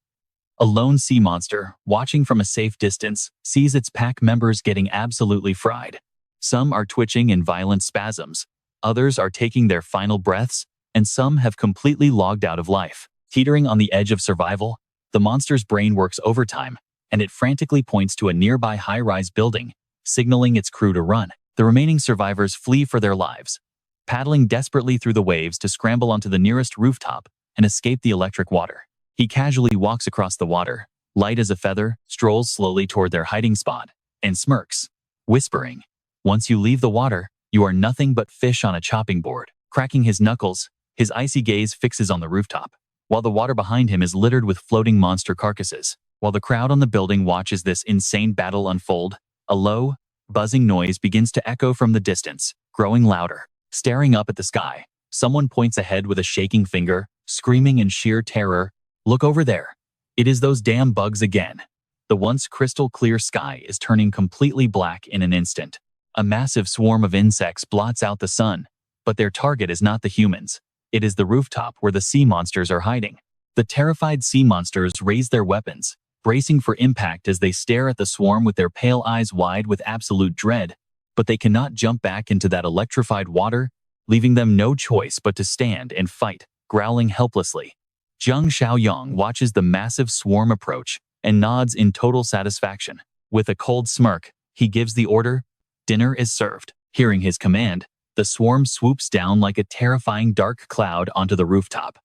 A lone sea monster, watching from a safe distance, sees its pack members getting absolutely fried. Some are twitching in violent spasms, others are taking their final breaths, and some have completely logged out of life. Teetering on the edge of survival, the monster's brain works overtime, and it frantically points to a nearby high-rise building, signaling its crew to run. The remaining survivors flee for their lives, paddling desperately through the waves to scramble onto the nearest rooftop and escape the electric water. He casually walks across the water, light as a feather, strolls slowly toward their hiding spot, and smirks, whispering, "Once you leave the water, you are nothing but fish on a chopping board." Cracking his knuckles, his icy gaze fixes on the rooftop, while the water behind him is littered with floating monster carcasses. While the crowd on the building watches this insane battle unfold, a low, buzzing noise begins to echo from the distance, growing louder. Staring up at the sky, someone points ahead with a shaking finger, screaming in sheer terror, "Look over there. It is those damn bugs again." The once crystal clear sky is turning completely black in an instant. A massive swarm of insects blots out the sun, but their target is not the humans. It is the rooftop where the sea monsters are hiding. The terrified sea monsters raise their weapons, bracing for impact as they stare at the swarm with their pale eyes wide with absolute dread, but they cannot jump back into that electrified water, leaving them no choice but to stand and fight, growling helplessly. Jiang Xiaoyong watches the massive swarm approach and nods in total satisfaction. With a cold smirk, he gives the order, "Dinner is served." Hearing his command, the swarm swoops down like a terrifying dark cloud onto the rooftop.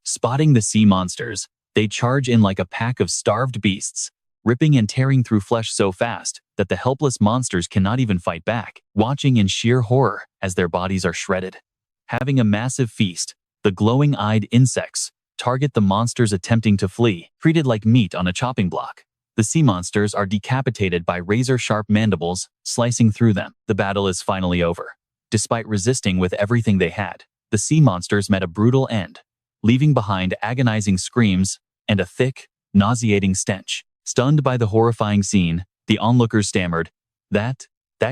Spotting the sea monsters, they charge in like a pack of starved beasts, ripping and tearing through flesh so fast that the helpless monsters cannot even fight back, watching in sheer horror as their bodies are shredded. Having a massive feast, the glowing-eyed insects target the monsters attempting to flee, treated like meat on a chopping block. The sea monsters are decapitated by razor-sharp mandibles, slicing through them. The battle is finally over. Despite resisting with everything they had, the sea monsters met a brutal end, leaving behind agonizing screams and a thick, nauseating stench. Stunned by the horrifying scene, the onlookers stammered, That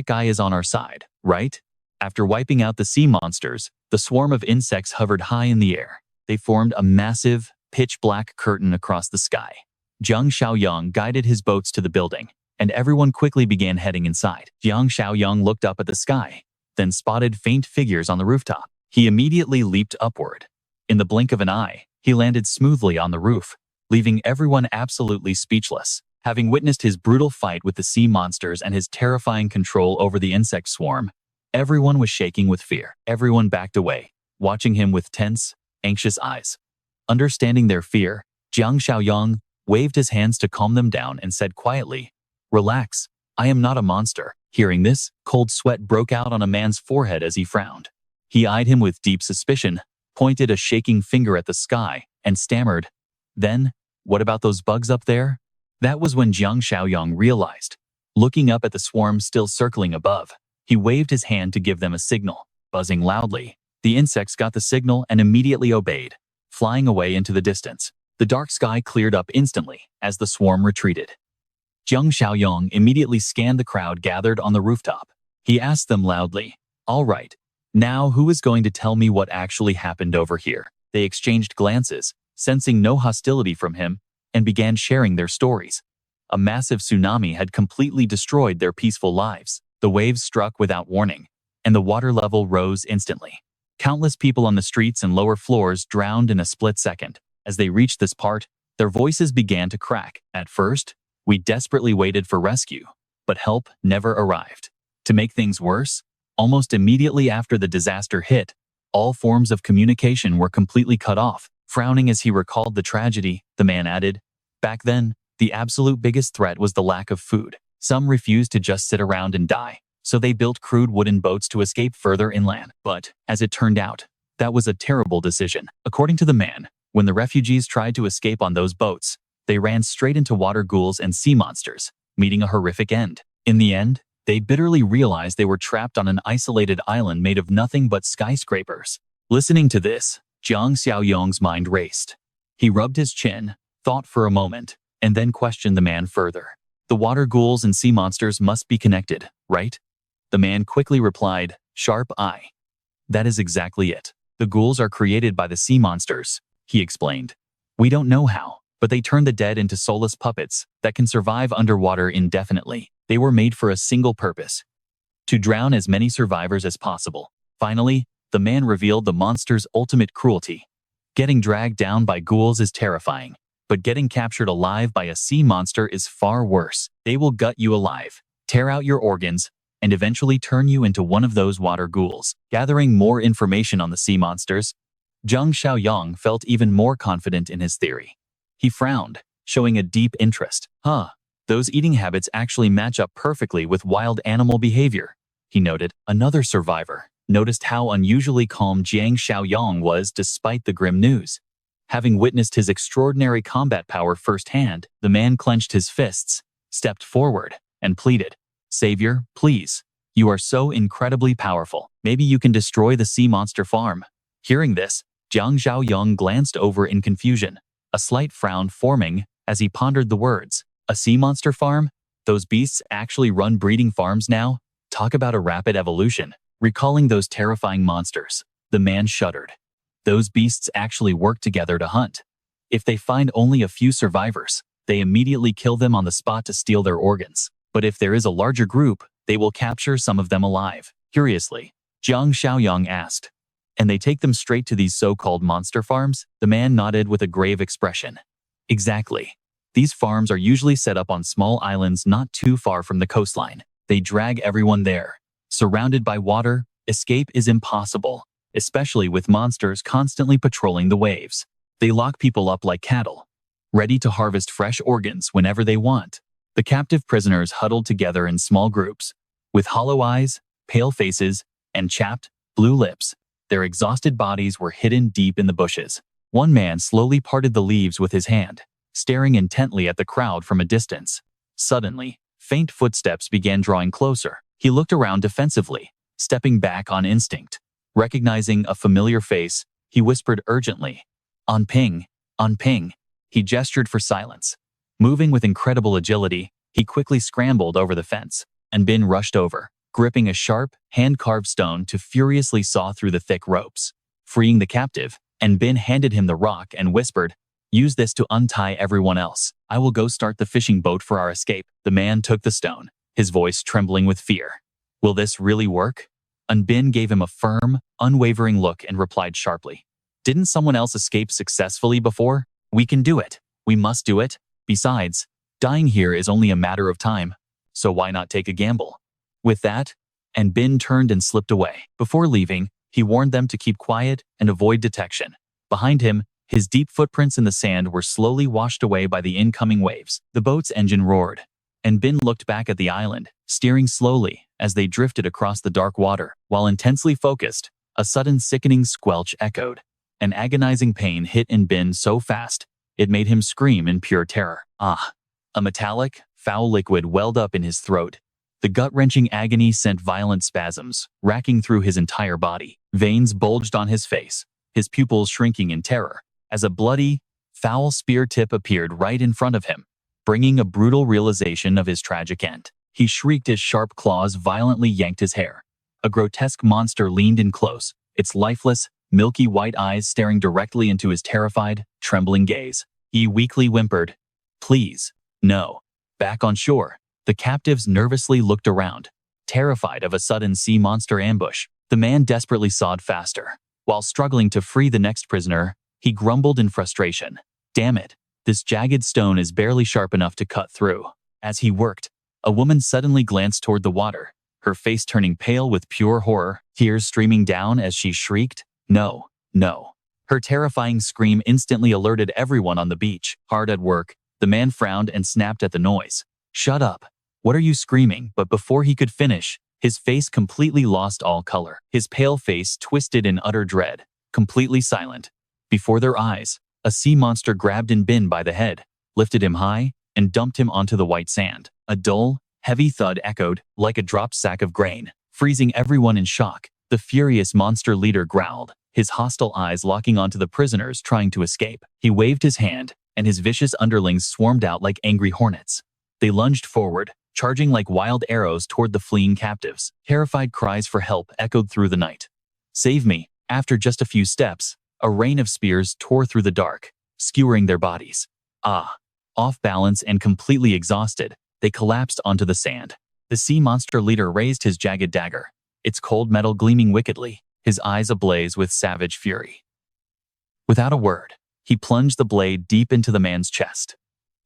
guy is on our side, right?" After wiping out the sea monsters, the swarm of insects hovered high in the air. They formed a massive, pitch-black curtain across the sky. Jiang Xiaoyong guided his boats to the building, and everyone quickly began heading inside. Jiang Xiaoyong looked up at the sky, then spotted faint figures on the rooftop. He immediately leaped upward. In the blink of an eye, he landed smoothly on the roof, leaving everyone absolutely speechless. Having witnessed his brutal fight with the sea monsters and his terrifying control over the insect swarm, everyone was shaking with fear. Everyone backed away, watching him with tense, anxious eyes. Understanding their fear, Jiang Xiaoyong waved his hands to calm them down and said quietly, "Relax, I am not a monster." Hearing this, cold sweat broke out on a man's forehead as he frowned. He eyed him with deep suspicion, pointed a shaking finger at the sky, and stammered, "Then, what about those bugs up there?" That was when Jiang Xiaoyong realized. Looking up at the swarm still circling above, he waved his hand to give them a signal. Buzzing loudly, the insects got the signal and immediately obeyed, flying away into the distance. The dark sky cleared up instantly as the swarm retreated. Jiang Xiaoyong immediately scanned the crowd gathered on the rooftop. He asked them loudly, "All right, now who is going to tell me what actually happened over here?" They exchanged glances, sensing no hostility from him, and began sharing their stories. A massive tsunami had completely destroyed their peaceful lives. The waves struck without warning, and the water level rose instantly. Countless people on the streets and lower floors drowned in a split second. As they reached this part, their voices began to crack. At first, we desperately waited for rescue, but help never arrived. To make things worse, almost immediately after the disaster hit, all forms of communication were completely cut off. Frowning as he recalled the tragedy, the man added, "Back then, the absolute biggest threat was the lack of food. Some refused to just sit around and die, so they built crude wooden boats to escape further inland. But, as it turned out, that was a terrible decision." According to the man, when the refugees tried to escape on those boats, they ran straight into water ghouls and sea monsters, meeting a horrific end. In the end, they bitterly realized they were trapped on an isolated island made of nothing but skyscrapers. Listening to this, Jiang Xiaoyong's mind raced. He rubbed his chin, thought for a moment, and then questioned the man further. "The water ghouls and sea monsters must be connected, right?" The man quickly replied, sharp eye. "That is exactly it. The ghouls are created by the sea monsters," he explained. "We don't know how, but they turn the dead into soulless puppets that can survive underwater indefinitely. They were made for a single purpose: to drown as many survivors as possible." Finally, the man revealed the monster's ultimate cruelty. Getting dragged down by ghouls is terrifying, but getting captured alive by a sea monster is far worse. They will gut you alive, tear out your organs, and eventually turn you into one of those water ghouls. Gathering more information on the sea monsters, Jiang Xiaoyong felt even more confident in his theory. He frowned, showing a deep interest. Those eating habits actually match up perfectly with wild animal behavior," he noted. Another survivor noticed how unusually calm Jiang Xiaoyong was despite the grim news. Having witnessed his extraordinary combat power firsthand, the man clenched his fists, stepped forward, and pleaded, Savior, please. You are so incredibly powerful. Maybe you can destroy the sea monster farm. Hearing this, Jiang Xiaoyong glanced over in confusion, a slight frown forming as he pondered the words. A sea monster farm? Those beasts actually run breeding farms now? Talk about a rapid evolution. Recalling those terrifying monsters, the man shuddered. Those beasts actually work together to hunt. If they find only a few survivors, they immediately kill them on the spot to steal their organs. But if there is a larger group, they will capture some of them alive. Curiously, Jiang Xiaoyong asked. And they take them straight to these so-called monster farms? The man nodded with a grave expression. Exactly. These farms are usually set up on small islands not too far from the coastline. They drag everyone there. Surrounded by water, escape is impossible, especially with monsters constantly patrolling the waves. They lock people up like cattle, ready to harvest fresh organs whenever they want. The captive prisoners huddled together in small groups, with hollow eyes, pale faces, and chapped, blue lips. Their exhausted bodies were hidden deep in the bushes. One man slowly parted the leaves with his hand, staring intently at the crowd from a distance. Suddenly, faint footsteps began drawing closer. He looked around defensively, stepping back on instinct. Recognizing a familiar face, he whispered urgently, "On ping, on ping." He gestured for silence. Moving with incredible agility, he quickly scrambled over the fence, and Bin rushed over, gripping a sharp, hand-carved stone to furiously saw through the thick ropes. Freeing the captive, and Bin handed him the rock and whispered, "Use this to untie everyone else. I will go start the fishing boat for our escape." The man took the stone, his voice trembling with fear. "Will this really work?" Bin gave him a firm, unwavering look and replied sharply, "Didn't someone else escape successfully before? We can do it. We must do it. Besides, dying here is only a matter of time, so why not take a gamble?" With that, Bin turned and slipped away. Before leaving, he warned them to keep quiet and avoid detection. Behind him, his deep footprints in the sand were slowly washed away by the incoming waves. The boat's engine roared, and Bin looked back at the island, steering slowly as they drifted across the dark water. While intensely focused, a sudden sickening squelch echoed. An agonizing pain hit Bin so fast, it made him scream in pure terror. Ah! A metallic, foul liquid welled up in his throat. The gut-wrenching agony sent violent spasms, racking through his entire body. Veins bulged on his face, his pupils shrinking in terror, as a bloody, foul spear tip appeared right in front of him, bringing a brutal realization of his tragic end. He shrieked as sharp claws violently yanked his hair. A grotesque monster leaned in close, its lifeless, milky white eyes staring directly into his terrified, trembling gaze. He weakly whimpered, "Please, no." Back on shore, the captives nervously looked around, terrified of a sudden sea monster ambush. The man desperately sawed faster. While struggling to free the next prisoner, he grumbled in frustration, "Damn it, this jagged stone is barely sharp enough to cut through." As he worked, a woman suddenly glanced toward the water, her face turning pale with pure horror, tears streaming down as she shrieked, "No, no." Her terrifying scream instantly alerted everyone on the beach. Hard at work, the man frowned and snapped at the noise. "Shut up. What are you screaming?" But before he could finish, his face completely lost all color. His pale face twisted in utter dread, completely silent. Before their eyes, a sea monster grabbed Bin by the head, lifted him high, and dumped him onto the white sand. A dull, heavy thud echoed, like a dropped sack of grain, freezing everyone in shock. The furious monster leader growled, his hostile eyes locking onto the prisoners trying to escape. He waved his hand, and his vicious underlings swarmed out like angry hornets. They lunged forward, charging like wild arrows toward the fleeing captives. Terrified cries for help echoed through the night. "Save me!" After just a few steps, a rain of spears tore through the dark, skewering their bodies. Ah! Off balance and completely exhausted, they collapsed onto the sand. The sea monster leader raised his jagged dagger, its cold metal gleaming wickedly, his eyes ablaze with savage fury. Without a word, he plunged the blade deep into the man's chest.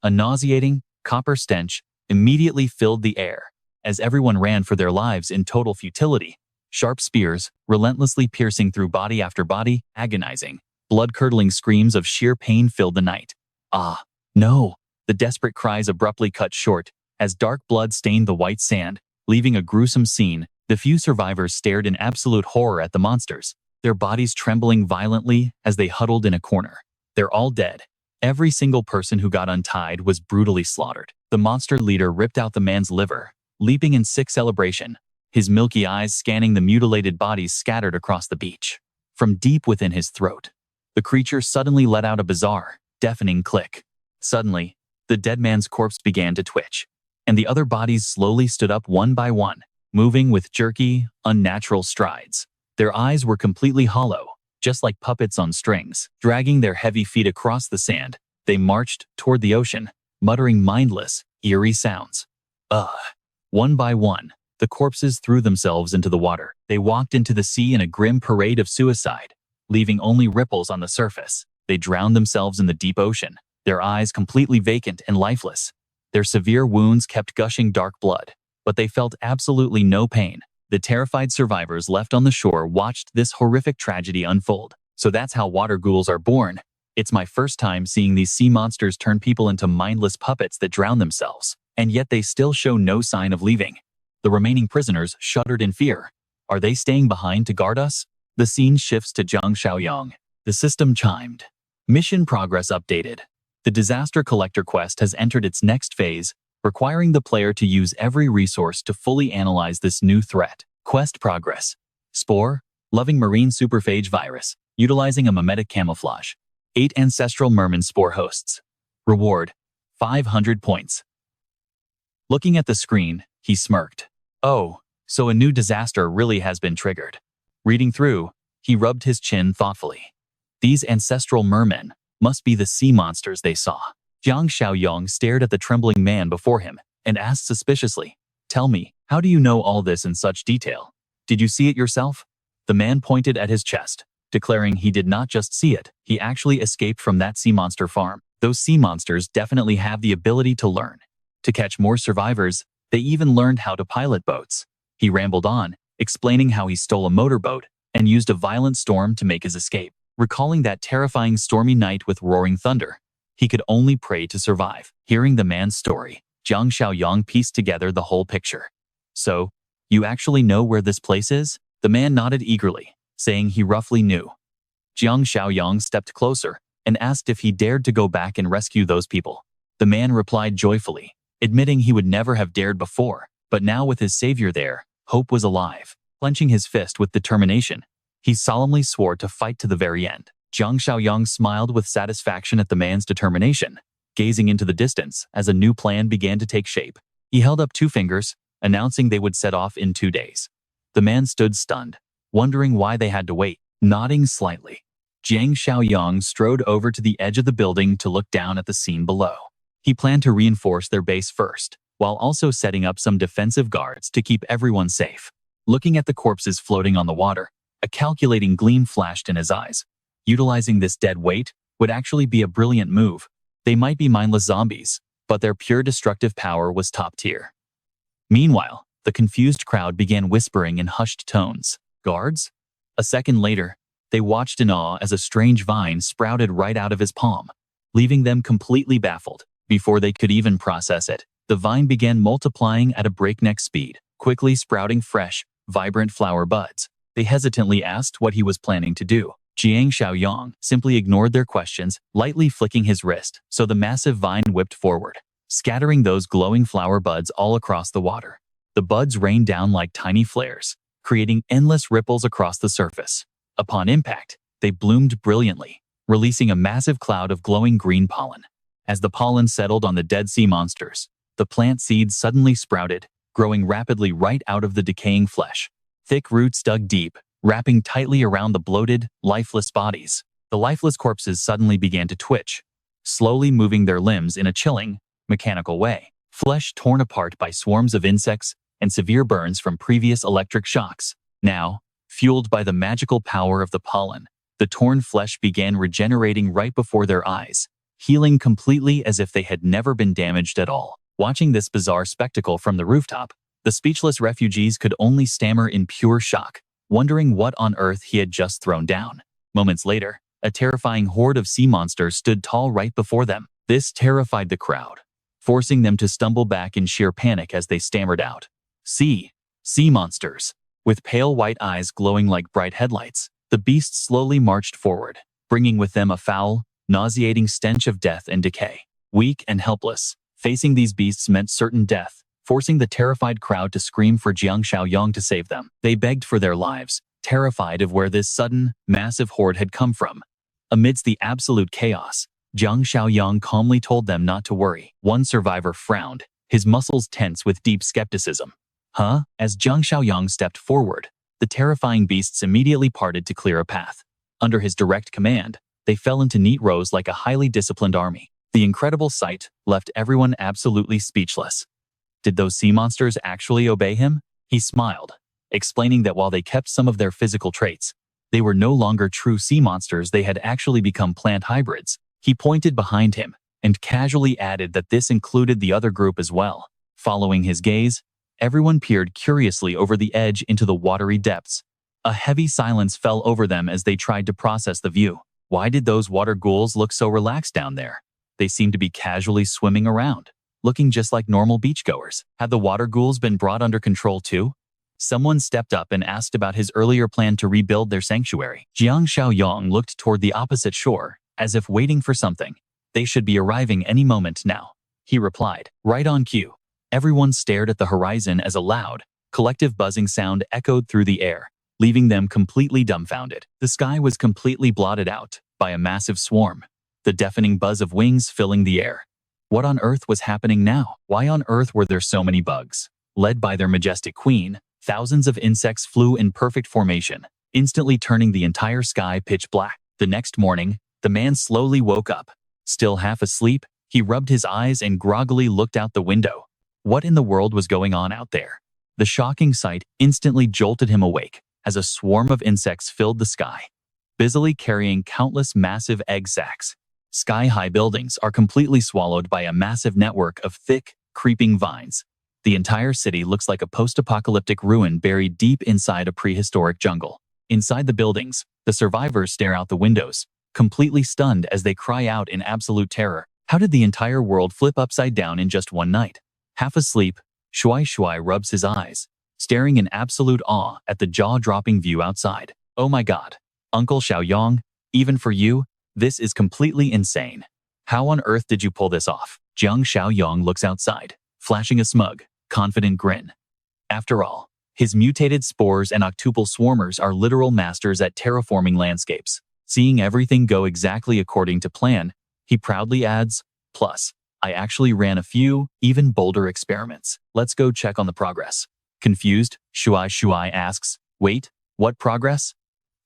A nauseating, copper stench immediately filled the air, as everyone ran for their lives in total futility. Sharp spears, relentlessly piercing through body after body, agonizing, blood-curdling screams of sheer pain filled the night. Ah, no! The desperate cries abruptly cut short, as dark blood stained the white sand, leaving a gruesome scene. The few survivors stared in absolute horror at the monsters, their bodies trembling violently as they huddled in a corner. "They're all dead." Every single person who got untied was brutally slaughtered. The monster leader ripped out the man's liver, leaping in sick celebration, his milky eyes scanning the mutilated bodies scattered across the beach. From deep within his throat, the creature suddenly let out a bizarre, deafening click. Suddenly, the dead man's corpse began to twitch, and the other bodies slowly stood up one by one, moving with jerky, unnatural strides. Their eyes were completely hollow, just like puppets on strings. Dragging their heavy feet across the sand, they marched toward the ocean, muttering mindless, eerie sounds. Ugh. One by one, the corpses threw themselves into the water. They walked into the sea in a grim parade of suicide, leaving only ripples on the surface. They drowned themselves in the deep ocean, their eyes completely vacant and lifeless. Their severe wounds kept gushing dark blood, but they felt absolutely no pain. The terrified survivors left on the shore watched this horrific tragedy unfold. So that's how water ghouls are born. It's my first time seeing these sea monsters turn people into mindless puppets that drown themselves, and yet they still show no sign of leaving. The remaining prisoners shuddered in fear. Are they staying behind to guard us? The scene shifts to Jiang Xiaoyong. The system chimed. Mission progress updated. The disaster collector quest has entered its next phase, requiring the player to use every resource to fully analyze this new threat. Quest progress. Spore, loving marine superphage virus, utilizing a mimetic camouflage. 8 ancestral merman spore hosts. Reward, 500 points. Looking at the screen, he smirked. Oh, so a new disaster really has been triggered. Reading through, he rubbed his chin thoughtfully. These ancestral mermen must be the sea monsters they saw. Jiang Xiaoyong stared at the trembling man before him and asked suspiciously, "Tell me, how do you know all this in such detail? Did you see it yourself?" The man pointed at his chest, declaring he did not just see it, he actually escaped from that sea monster farm. Those sea monsters definitely have the ability to learn. To catch more survivors, they even learned how to pilot boats. He rambled on, explaining how he stole a motorboat and used a violent storm to make his escape. Recalling that terrifying stormy night with roaring thunder, he could only pray to survive. Hearing the man's story, Jiang Xiaoyong pieced together the whole picture. So, you actually know where this place is? The man nodded eagerly, saying he roughly knew. Jiang Xiaoyong stepped closer and asked if he dared to go back and rescue those people. The man replied joyfully, admitting he would never have dared before, but now with his savior there, hope was alive. Clenching his fist with determination, he solemnly swore to fight to the very end. Jiang Xiaoyong smiled with satisfaction at the man's determination, gazing into the distance as a new plan began to take shape. He held up 2 fingers, announcing they would set off in 2 days. The man stood stunned, wondering why they had to wait. Nodding slightly, Jiang Xiaoyong strode over to the edge of the building to look down at the scene below. He planned to reinforce their base first, while also setting up some defensive guards to keep everyone safe. Looking at the corpses floating on the water, a calculating gleam flashed in his eyes. Utilizing this dead weight would actually be a brilliant move. They might be mindless zombies, but their pure destructive power was top tier. Meanwhile, the confused crowd began whispering in hushed tones. Guards? A second later, they watched in awe as a strange vine sprouted right out of his palm, leaving them completely baffled. Before they could even process it, the vine began multiplying at a breakneck speed, quickly sprouting fresh, vibrant flower buds. They hesitantly asked what he was planning to do. Jiang Xiaoyong simply ignored their questions, lightly flicking his wrist, so the massive vine whipped forward, scattering those glowing flower buds all across the water. The buds rained down like tiny flares, creating endless ripples across the surface. Upon impact, they bloomed brilliantly, releasing a massive cloud of glowing green pollen. As the pollen settled on the dead sea monsters, the plant seeds suddenly sprouted, growing rapidly right out of the decaying flesh. Thick roots dug deep, wrapping tightly around the bloated, lifeless bodies. The lifeless corpses suddenly began to twitch, slowly moving their limbs in a chilling, mechanical way. Flesh torn apart by swarms of insects and severe burns from previous electric shocks. Now, fueled by the magical power of the pollen, the torn flesh began regenerating right before their eyes, healing completely as if they had never been damaged at all. Watching this bizarre spectacle from the rooftop, the speechless refugees could only stammer in pure shock, wondering what on earth he had just thrown down. Moments later, a terrifying horde of sea monsters stood tall right before them. This terrified the crowd, forcing them to stumble back in sheer panic as they stammered out, Sea monsters." With pale white eyes glowing like bright headlights, the beasts slowly marched forward, bringing with them a foul, nauseating stench of death and decay. Weak and helpless, facing these beasts meant certain death forcing the terrified crowd to scream for Jiang Xiaoyong to save them. They begged for their lives, terrified of where this sudden, massive horde had come from. Amidst the absolute chaos, Jiang Xiaoyong calmly told them not to worry. One survivor frowned, his muscles tense with deep skepticism. Huh? As Jiang Xiaoyong stepped forward, the terrifying beasts immediately parted to clear a path. Under his direct command, they fell into neat rows like a highly disciplined army. The incredible sight left everyone absolutely speechless. Did those sea monsters actually obey him? He smiled, explaining that while they kept some of their physical traits, they were no longer true sea monsters. They had actually become plant hybrids. He pointed behind him and casually added that this included the other group as well. Following his gaze, everyone peered curiously over the edge into the watery depths. A heavy silence fell over them as they tried to process the view. Why did those water ghouls look so relaxed down there? They seemed to be casually swimming around, looking just like normal beachgoers. Had the water ghouls been brought under control too? Someone stepped up and asked about his earlier plan to rebuild their sanctuary. Jiang Xiaoyong looked toward the opposite shore, as if waiting for something. They should be arriving any moment now, he replied. Right on cue. Everyone stared at the horizon as a loud, collective buzzing sound echoed through the air, leaving them completely dumbfounded. The sky was completely blotted out by a massive swarm, the deafening buzz of wings filling the air. What on earth was happening now? Why on earth were there so many bugs? Led by their majestic queen, thousands of insects flew in perfect formation, instantly turning the entire sky pitch black. The next morning, the man slowly woke up. Still half asleep, he rubbed his eyes and groggily looked out the window. What in the world was going on out there? The shocking sight instantly jolted him awake as a swarm of insects filled the sky, busily carrying countless massive egg sacs. Sky-high buildings are completely swallowed by a massive network of thick, creeping vines. The entire city looks like a post-apocalyptic ruin buried deep inside a prehistoric jungle. Inside the buildings, the survivors stare out the windows, completely stunned as they cry out in absolute terror. How did the entire world flip upside down in just one night? Half asleep, Shuai rubs his eyes, staring in absolute awe at the jaw-dropping view outside. Oh my god, Uncle Xiaoyong, even for you, this is completely insane. How on earth did you pull this off? Jiang Xiaoyong looks outside, flashing a smug, confident grin. After all, his mutated spores and octuple swarmers are literal masters at terraforming landscapes. Seeing everything go exactly according to plan, he proudly adds, plus, I actually ran a few, even bolder experiments. Let's go check on the progress. Confused, Shuai asks, wait, what progress?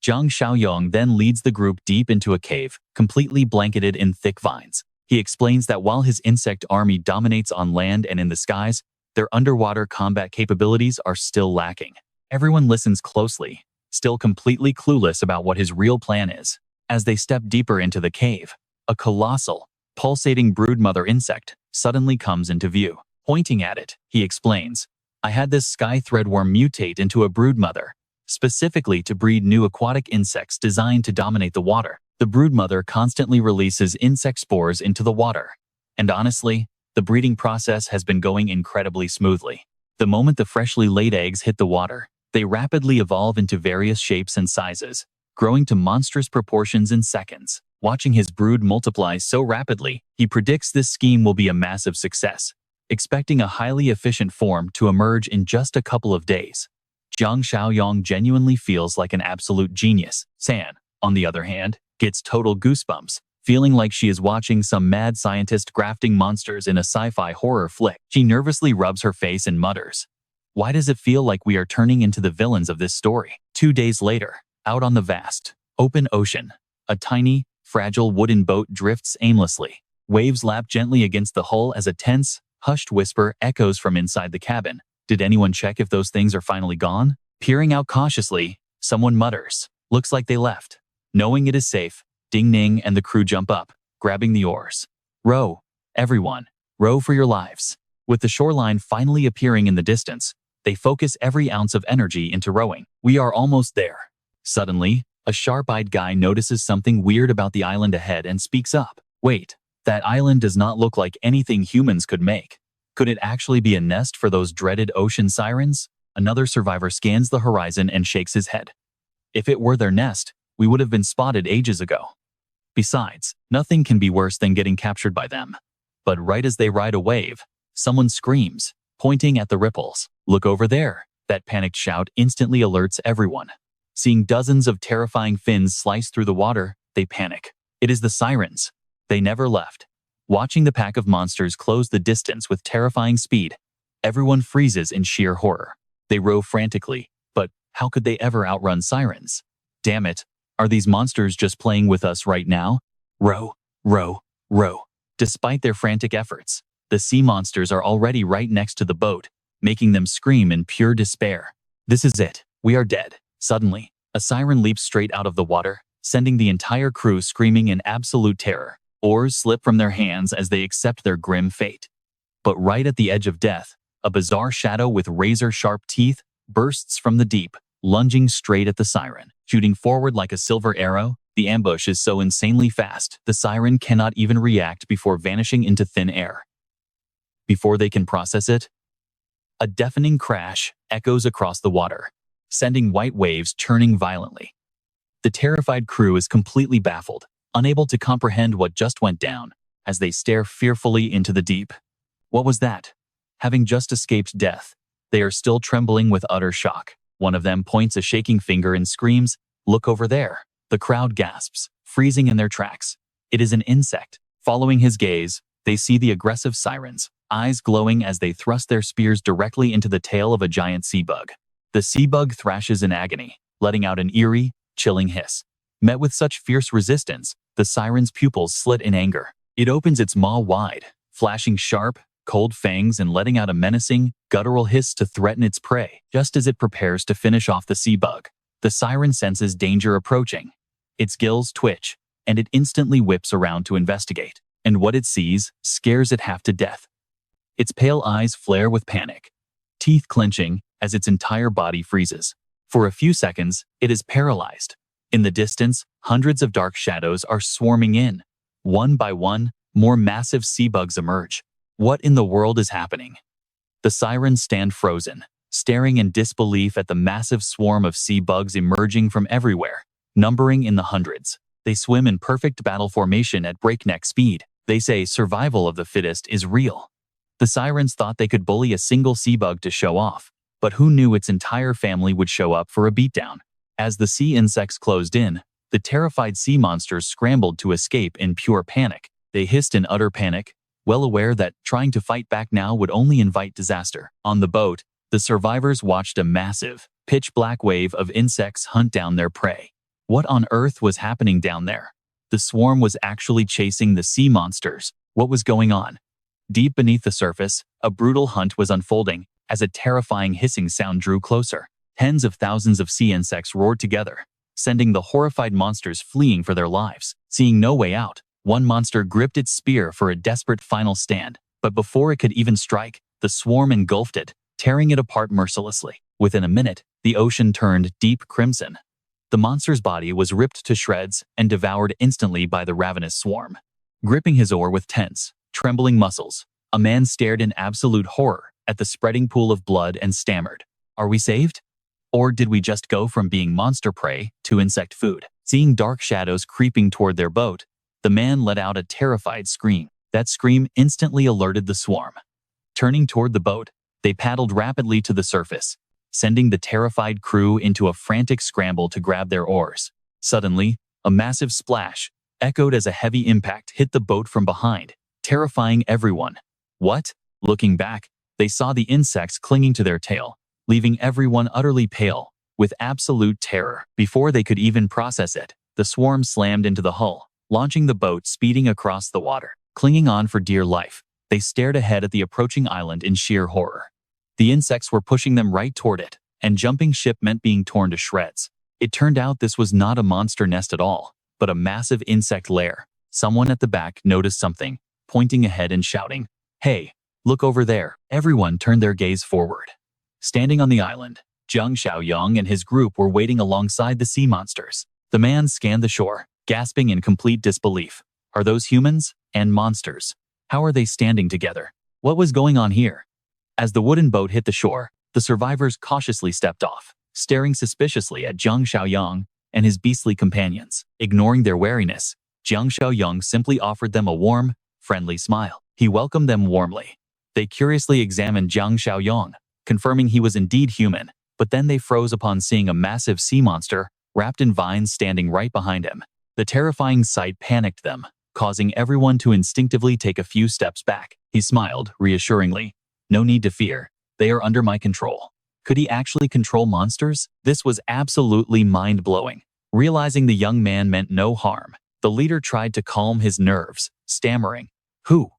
Jiang Xiaoyong then leads the group deep into a cave, completely blanketed in thick vines. He explains that while his insect army dominates on land and in the skies, their underwater combat capabilities are still lacking. Everyone listens closely, still completely clueless about what his real plan is. As they step deeper into the cave, a colossal, pulsating broodmother insect suddenly comes into view. Pointing at it, he explains, I had this sky threadworm mutate into a broodmother, specifically to breed new aquatic insects designed to dominate the water. The broodmother constantly releases insect spores into the water. And honestly, the breeding process has been going incredibly smoothly. The moment the freshly laid eggs hit the water, they rapidly evolve into various shapes and sizes, growing to monstrous proportions in seconds. Watching his brood multiply so rapidly, he predicts this scheme will be a massive success, expecting a highly efficient form to emerge in just a couple of days. Jiang Xiaoyong genuinely feels like an absolute genius. San, on the other hand, gets total goosebumps, feeling like she is watching some mad scientist grafting monsters in a sci-fi horror flick. She nervously rubs her face and mutters, why does it feel like we are turning into the villains of this story? 2 days later, out on the vast, open ocean, a tiny, fragile wooden boat drifts aimlessly. Waves lap gently against the hull as a tense, hushed whisper echoes from inside the cabin. Did anyone check if those things are finally gone? Peering out cautiously, someone mutters, looks like they left. Knowing it is safe, Ding Ning and the crew jump up, grabbing the oars. Row, everyone, row for your lives. With the shoreline finally appearing in the distance, they focus every ounce of energy into rowing. We are almost there. Suddenly, a sharp-eyed guy notices something weird about the island ahead and speaks up. Wait, that island does not look like anything humans could make. Could it actually be a nest for those dreaded ocean sirens? Another survivor scans the horizon and shakes his head. If it were their nest, we would have been spotted ages ago. Besides, nothing can be worse than getting captured by them. But right as they ride a wave, someone screams, pointing at the ripples. "Look over there." That panicked shout instantly alerts everyone. Seeing dozens of terrifying fins slice through the water, they panic. It is the sirens. They never left. Watching the pack of monsters close the distance with terrifying speed, everyone freezes in sheer horror. They row frantically, but how could they ever outrun sirens? Damn it, are these monsters just playing with us right now? Row, row, row. Despite their frantic efforts, the sea monsters are already right next to the boat, making them scream in pure despair. "This is it. We are dead." Suddenly, a siren leaps straight out of the water, sending the entire crew screaming in absolute terror. Oars slip from their hands as they accept their grim fate. But right at the edge of death, a bizarre shadow with razor-sharp teeth bursts from the deep, lunging straight at the siren. Shooting forward like a silver arrow, the ambush is so insanely fast, the siren cannot even react before vanishing into thin air. Before they can process it, a deafening crash echoes across the water, sending white waves churning violently. The terrified crew is completely baffled, unable to comprehend what just went down, as they stare fearfully into the deep. What was that? Having just escaped death, they are still trembling with utter shock. One of them points a shaking finger and screams, "Look over there." The crowd gasps, freezing in their tracks. It is an insect. Following his gaze, they see the aggressive sirens, eyes glowing as they thrust their spears directly into the tail of a giant sea bug. The sea bug thrashes in agony, letting out an eerie, chilling hiss. Met with such fierce resistance, the siren's pupils slit in anger. It opens its maw wide, flashing sharp, cold fangs and letting out a menacing, guttural hiss to threaten its prey. Just as it prepares to finish off the sea bug, the siren senses danger approaching. Its gills twitch, and it instantly whips around to investigate. And what it sees scares it half to death. Its pale eyes flare with panic, teeth clenching as its entire body freezes. For a few seconds, it is paralyzed. In the distance, hundreds of dark shadows are swarming in. One by one, more massive sea bugs emerge. What in the world is happening? The sirens stand frozen, staring in disbelief at the massive swarm of sea bugs emerging from everywhere, numbering in the hundreds. They swim in perfect battle formation at breakneck speed. They say survival of the fittest is real. The sirens thought they could bully a single sea bug to show off, but who knew its entire family would show up for a beatdown? As the sea insects closed in, the terrified sea monsters scrambled to escape in pure panic. They hissed in utter panic, well aware that trying to fight back now would only invite disaster. On the boat, the survivors watched a massive, pitch-black wave of insects hunt down their prey. What on earth was happening down there? The swarm was actually chasing the sea monsters. What was going on? Deep beneath the surface, a brutal hunt was unfolding as a terrifying hissing sound drew closer. Tens of thousands of sea insects roared together, sending the horrified monsters fleeing for their lives. Seeing no way out, one monster gripped its spear for a desperate final stand, but before it could even strike, the swarm engulfed it, tearing it apart mercilessly. Within a minute, the ocean turned deep crimson. The monster's body was ripped to shreds and devoured instantly by the ravenous swarm. Gripping his oar with tense, trembling muscles, a man stared in absolute horror at the spreading pool of blood and stammered, "Are we saved? Or did we just go from being monster prey to insect food?" Seeing dark shadows creeping toward their boat, the man let out a terrified scream. That scream instantly alerted the swarm. Turning toward the boat, they paddled rapidly to the surface, sending the terrified crew into a frantic scramble to grab their oars. Suddenly, a massive splash echoed as a heavy impact hit the boat from behind, terrifying everyone. What? Looking back, they saw the insects clinging to their tail, leaving everyone utterly pale, with absolute terror. Before they could even process it, the swarm slammed into the hull, launching the boat speeding across the water. Clinging on for dear life, they stared ahead at the approaching island in sheer horror. The insects were pushing them right toward it, and jumping ship meant being torn to shreds. It turned out this was not a monster nest at all, but a massive insect lair. Someone at the back noticed something, pointing ahead and shouting, "Hey, look over there." Everyone turned their gaze forward. Standing on the island, Jiang Xiaoyong and his group were waiting alongside the sea monsters. The man scanned the shore, gasping in complete disbelief. Are those humans and monsters? How are they standing together? What was going on here? As the wooden boat hit the shore, the survivors cautiously stepped off, staring suspiciously at Jiang Xiaoyong and his beastly companions. Ignoring their wariness, Jiang Xiaoyong simply offered them a warm, friendly smile. He welcomed them warmly, They curiously examined Jiang Xiaoyong, confirming he was indeed human, but then they froze upon seeing a massive sea monster wrapped in vines standing right behind him. The terrifying sight panicked them, causing everyone to instinctively take a few steps back. He smiled, reassuringly. No need to fear. They are under my control. Could he actually control monsters? This was absolutely mind-blowing. Realizing the young man meant no harm, the leader tried to calm his nerves, stammering, Who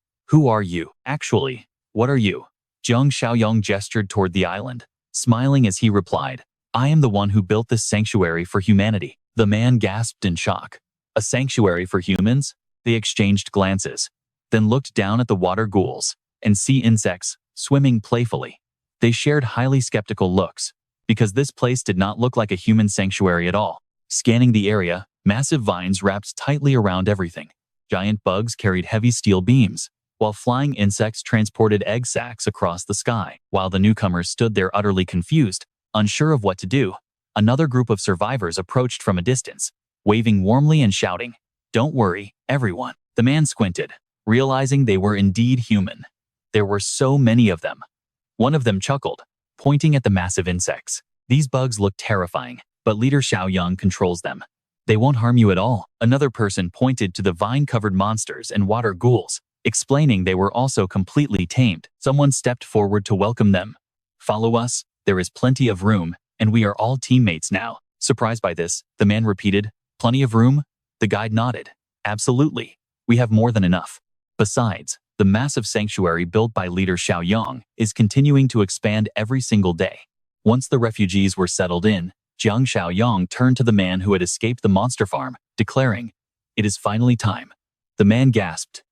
are you? Actually, what are you? Jiang Xiaoyong gestured toward the island, smiling as he replied, I am the one who built this sanctuary for humanity. The man gasped in shock. A sanctuary for humans? They exchanged glances, then looked down at the water ghouls and sea insects swimming playfully. They shared highly skeptical looks, because this place did not look like a human sanctuary at all. Scanning the area, massive vines wrapped tightly around everything. Giant bugs carried heavy steel beams, while flying insects transported egg sacs across the sky. While the newcomers stood there utterly confused, unsure of what to do, another group of survivors approached from a distance, waving warmly and shouting, Don't worry, everyone. The man squinted, realizing they were indeed human. There were so many of them. One of them chuckled, pointing at the massive insects. These bugs look terrifying, but Leader Xiaoyong controls them. They won't harm you at all. Another person pointed to the vine-covered monsters and water ghouls, explaining they were also completely tamed. Someone stepped forward to welcome them. Follow us, there is plenty of room, and we are all teammates now. Surprised by this, the man repeated, Plenty of room? The guide nodded. Absolutely. We have more than enough. Besides, the massive sanctuary built by Leader Xiaoyong is continuing to expand every single day. Once the refugees were settled in, Jiang Xiaoyong turned to the man who had escaped the monster farm, declaring, It is finally time. The man gasped.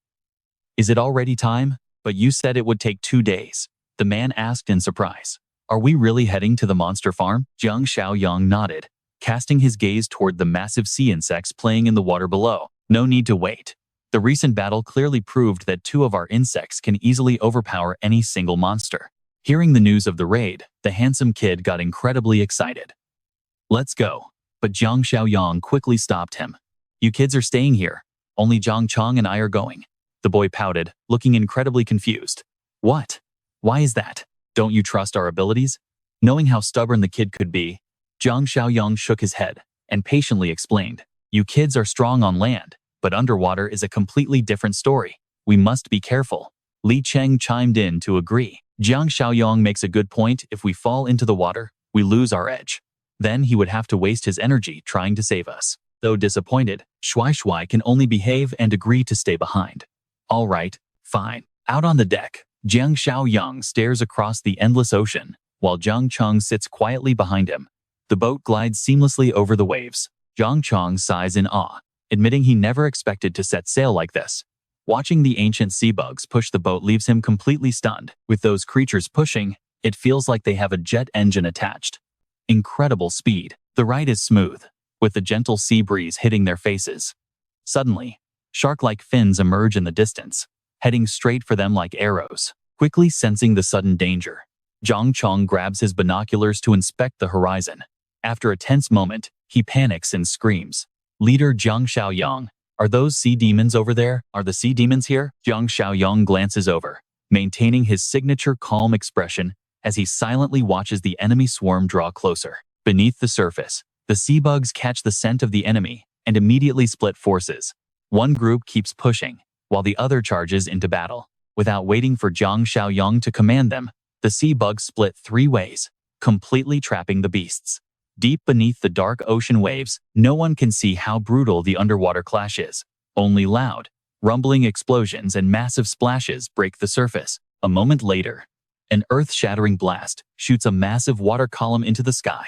Is it already time? But you said it would take 2 days. The man asked in surprise. Are we really heading to the monster farm? Jiang Xiaoyong nodded, casting his gaze toward the massive sea insects playing in the water below. No need to wait. The recent battle clearly proved that 2 of our insects can easily overpower any single monster. Hearing the news of the raid, the handsome kid got incredibly excited. Let's go. But Jiang Xiaoyong quickly stopped him. You kids are staying here. Only Zhang Chong and I are going. The boy pouted, looking incredibly confused. What? Why is that? Don't you trust our abilities? Knowing how stubborn the kid could be, Jiang Xiaoyong shook his head and patiently explained, You kids are strong on land, but underwater is a completely different story. We must be careful. Li Cheng chimed in to agree. Jiang Xiaoyong makes a good point. If we fall into the water, we lose our edge. Then he would have to waste his energy trying to save us. Though disappointed, Shuai can only behave and agree to stay behind. All right, fine. Out on the deck, Jiang Xiaoyong stares across the endless ocean, while Zhang Chong sits quietly behind him. The boat glides seamlessly over the waves. Zhang Chong sighs in awe, admitting he never expected to set sail like this. Watching the ancient sea bugs push the boat leaves him completely stunned. With those creatures pushing, it feels like they have a jet engine attached. Incredible speed. The ride is smooth, with the gentle sea breeze hitting their faces. Suddenly, shark-like fins emerge in the distance, heading straight for them like arrows. Quickly sensing the sudden danger, Zhang Chong grabs his binoculars to inspect the horizon. After a tense moment, he panics and screams. Leader Jiang Xiaoyong, are those sea demons over there? Are the sea demons here? Jiang Xiaoyong glances over, maintaining his signature calm expression as he silently watches the enemy swarm draw closer. Beneath the surface, the sea bugs catch the scent of the enemy and immediately split forces. One group keeps pushing, while the other charges into battle. Without waiting for Jiang Xiaoyong to command them, the sea bugs split 3 ways, completely trapping the beasts. Deep beneath the dark ocean waves, no one can see how brutal the underwater clash is. Only loud, rumbling explosions and massive splashes break the surface. A moment later, an earth-shattering blast shoots a massive water column into the sky,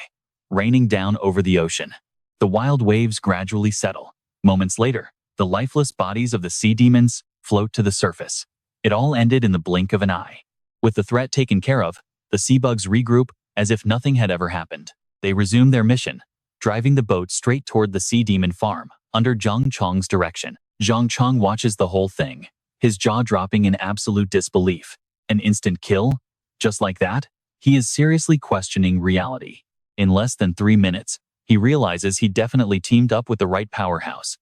raining down over the ocean. The wild waves gradually settle. Moments later, the lifeless bodies of the sea demons float to the surface. It all ended in the blink of an eye. With the threat taken care of, the sea bugs regroup as if nothing had ever happened. They resume their mission, driving the boat straight toward the sea demon farm, under Zhang Chong's direction. Zhang Chong watches the whole thing, his jaw dropping in absolute disbelief. An instant kill? Just like that? He is seriously questioning reality. In less than 3 minutes, he realizes he definitely teamed up with the right powerhouse.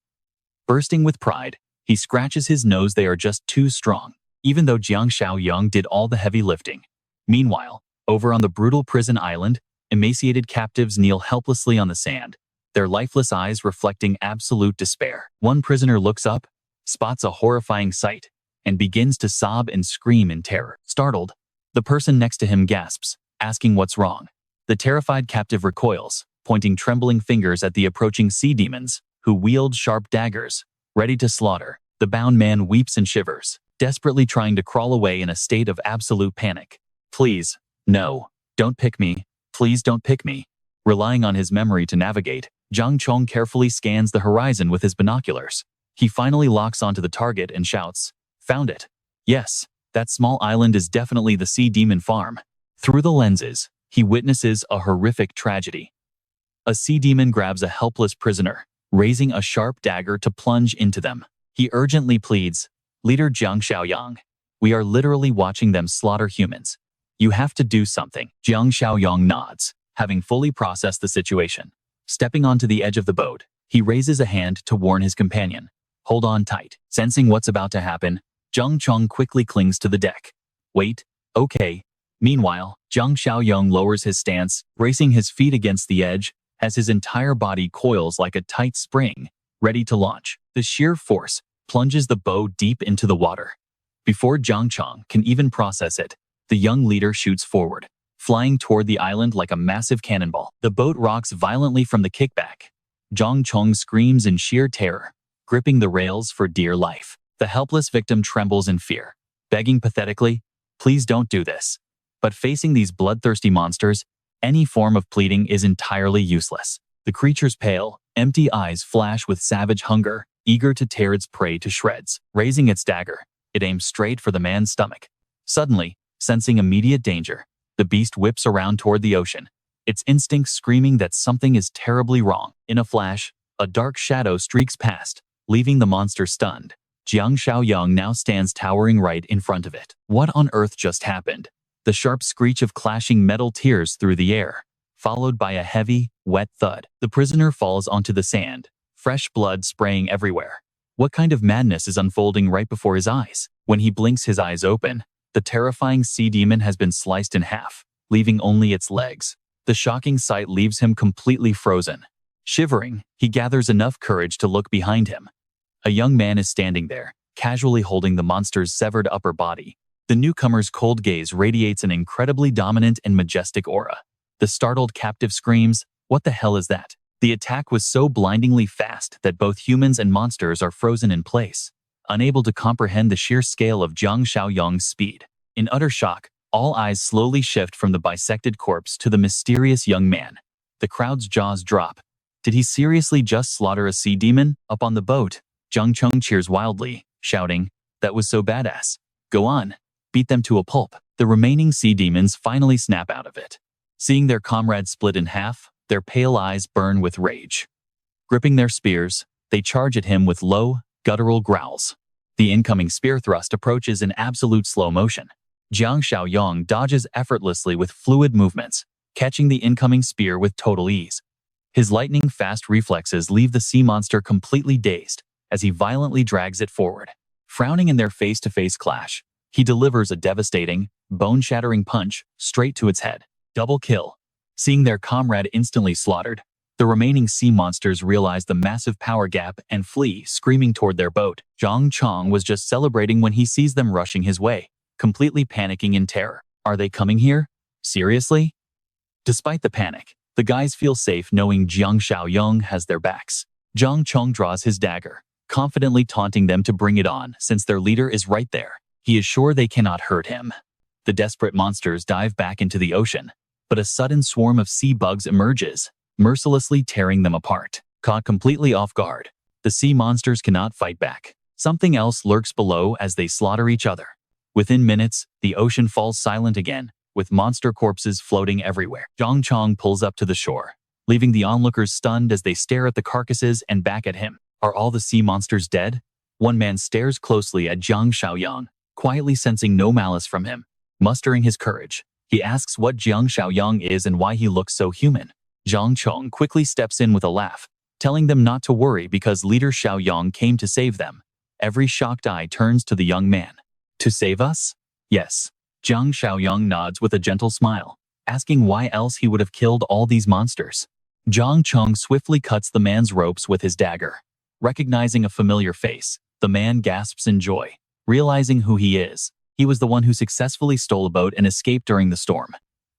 Bursting with pride, he scratches his nose. They are just too strong. even though Jiang Xiaoyong did all the heavy lifting. Meanwhile, over on the brutal prison island, emaciated captives kneel helplessly on the sand, their lifeless eyes reflecting absolute despair. One prisoner looks up, spots a horrifying sight, and begins to sob and scream in terror. Startled, the person next to him gasps, asking what's wrong. The terrified captive recoils, pointing trembling fingers at the approaching sea demons, who wield sharp daggers, ready to slaughter. The bound man weeps and shivers, desperately trying to crawl away in a state of absolute panic. Please, no, don't pick me. Please don't pick me. Relying on his memory to navigate, Zhang Chong carefully scans the horizon with his binoculars. He finally locks onto the target and shouts, "Found it. Yes, that small island is definitely the sea demon farm." Through the lenses, he witnesses a horrific tragedy. A sea demon grabs a helpless prisoner, raising a sharp dagger to plunge into them. He urgently pleads, "Leader Jiang Xiaoyong, we are literally watching them slaughter humans. You have to do something." Jiang Xiaoyong nods, having fully processed the situation. Stepping onto the edge of the boat, he raises a hand to warn his companion, "Hold on tight." Sensing what's about to happen, Zhang Chong quickly clings to the deck. "Wait, okay." Meanwhile, Jiang Xiaoyong lowers his stance, bracing his feet against the edge, as his entire body coils like a tight spring, ready to launch. The sheer force plunges the bow deep into the water. Before Zhang Chong can even process it, the young leader shoots forward, flying toward the island like a massive cannonball. The boat rocks violently from the kickback. Zhang Chong screams in sheer terror, gripping the rails for dear life. The helpless victim trembles in fear, begging pathetically, "Please don't do this." But facing these bloodthirsty monsters, any form of pleading is entirely useless. The creature's pale, empty eyes flash with savage hunger, eager to tear its prey to shreds. Raising its dagger, it aims straight for the man's stomach. Suddenly, sensing immediate danger, the beast whips around toward the ocean, its instincts screaming that something is terribly wrong. In a flash, a dark shadow streaks past, leaving the monster stunned. Jiang Xiaoyong now stands towering right in front of it. What on earth just happened? The sharp screech of clashing metal tears through the air, followed by a heavy, wet thud. The prisoner falls onto the sand, fresh blood spraying everywhere. What kind of madness is unfolding right before his eyes? When he blinks his eyes open, the terrifying sea demon has been sliced in half, leaving only its legs. The shocking sight leaves him completely frozen. Shivering, he gathers enough courage to look behind him. A young man is standing there, casually holding the monster's severed upper body. The newcomer's cold gaze radiates an incredibly dominant and majestic aura. The startled captive screams, "What the hell is that?" The attack was so blindingly fast that both humans and monsters are frozen in place, unable to comprehend the sheer scale of Jiang Xiaoyong's speed. In utter shock, all eyes slowly shift from the bisected corpse to the mysterious young man. The crowd's jaws drop. Did he seriously just slaughter a sea demon? Up on the boat, Zhang Chong cheers wildly, shouting, "That was so badass. Go on. Beat them to a pulp." The remaining sea demons finally snap out of it. Seeing their comrade split in half, their pale eyes burn with rage. Gripping their spears, they charge at him with low, guttural growls. The incoming spear thrust approaches in absolute slow motion. Jiang Xiaoyong dodges effortlessly with fluid movements, catching the incoming spear with total ease. His lightning-fast reflexes leave the sea monster completely dazed as he violently drags it forward. Frowning in their face-to-face clash, he delivers a devastating, bone-shattering punch straight to its head. Double kill. Seeing their comrade instantly slaughtered, the remaining sea monsters realize the massive power gap and flee, screaming toward their boat. Zhang Chong was just celebrating when he sees them rushing his way, completely panicking in terror. Are they coming here? Seriously? Despite the panic, the guys feel safe knowing Jiang Xiaoyong has their backs. Zhang Chong draws his dagger, confidently taunting them to bring it on since their leader is right there. He is sure they cannot hurt him. The desperate monsters dive back into the ocean, but a sudden swarm of sea bugs emerges, mercilessly tearing them apart. Caught completely off guard, the sea monsters cannot fight back. Something else lurks below as they slaughter each other. Within minutes, the ocean falls silent again, with monster corpses floating everywhere. Zhang Chong pulls up to the shore, leaving the onlookers stunned as they stare at the carcasses and back at him. Are all the sea monsters dead? One man stares closely at Jiang Xiaoyong, quietly sensing no malice from him. Mustering his courage, he asks what Jiang Xiaoyong is and why he looks so human. Zhang Chong quickly steps in with a laugh, telling them not to worry because leader Xiaoyong came to save them. Every shocked eye turns to the young man. To save us? Yes. Jiang Xiaoyong nods with a gentle smile, asking why else he would have killed all these monsters. Zhang Cheng swiftly cuts the man's ropes with his dagger. Recognizing a familiar face, the man gasps in joy, realizing who he is. He was the one who successfully stole a boat and escaped during the storm.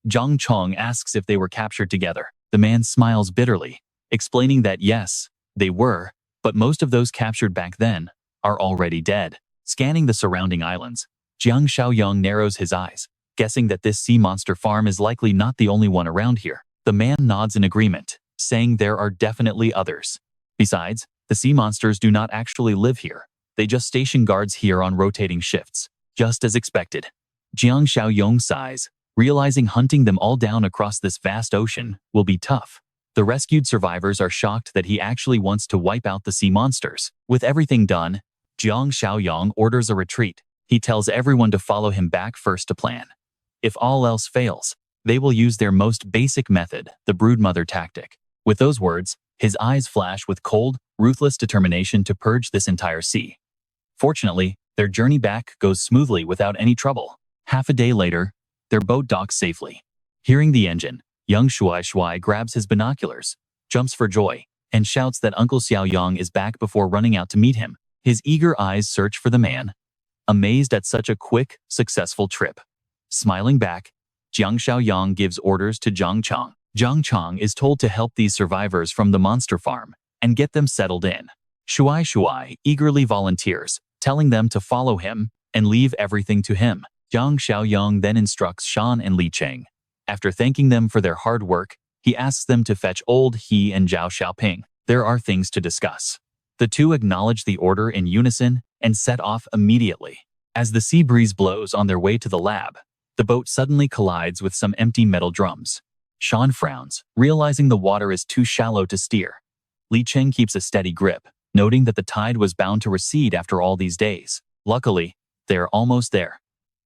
Zhang Cheng asks if they were captured together. The man smiles bitterly, explaining that yes, they were, but most of those captured back then are already dead. Scanning the surrounding islands, Jiang Xiaoyong narrows his eyes, guessing that this sea monster farm is likely not the only one around here. The man nods in agreement, saying there are definitely others. Besides, the sea monsters do not actually live here. They just station guards here on rotating shifts, just as expected. Jiang Xiaoyong sighs, realizing hunting them all down across this vast ocean will be tough. The rescued survivors are shocked that he actually wants to wipe out the sea monsters. With everything done, Jiang Xiaoyong orders a retreat. He tells everyone to follow him back first to plan. If all else fails, they will use their most basic method, the broodmother tactic. With those words, his eyes flash with cold, ruthless determination to purge this entire sea. Fortunately, their journey back goes smoothly without any trouble. Half a day later, their boat docks safely. Hearing the engine, young Shuai grabs his binoculars, jumps for joy, and shouts that Uncle Xiaoyong is back before running out to meet him. His eager eyes search for the man, amazed at such a quick, successful trip. Smiling back, Jiang Xiaoyong gives orders to Zhang Cheng. Zhang Cheng is told to help these survivors from the monster farm and get them settled in. Shuai eagerly volunteers, telling them to follow him and leave everything to him. Jiang Xiaoyong then instructs Shan and Li Cheng. After thanking them for their hard work, he asks them to fetch Old He and Zhao Xiaoping. There are things to discuss. The two acknowledge the order in unison and set off immediately. As the sea breeze blows on their way to the lab, the boat suddenly collides with some empty metal drums. Shan frowns, realizing the water is too shallow to steer. Li Cheng keeps a steady grip, noting that the tide was bound to recede after all these days. Luckily, they are almost there.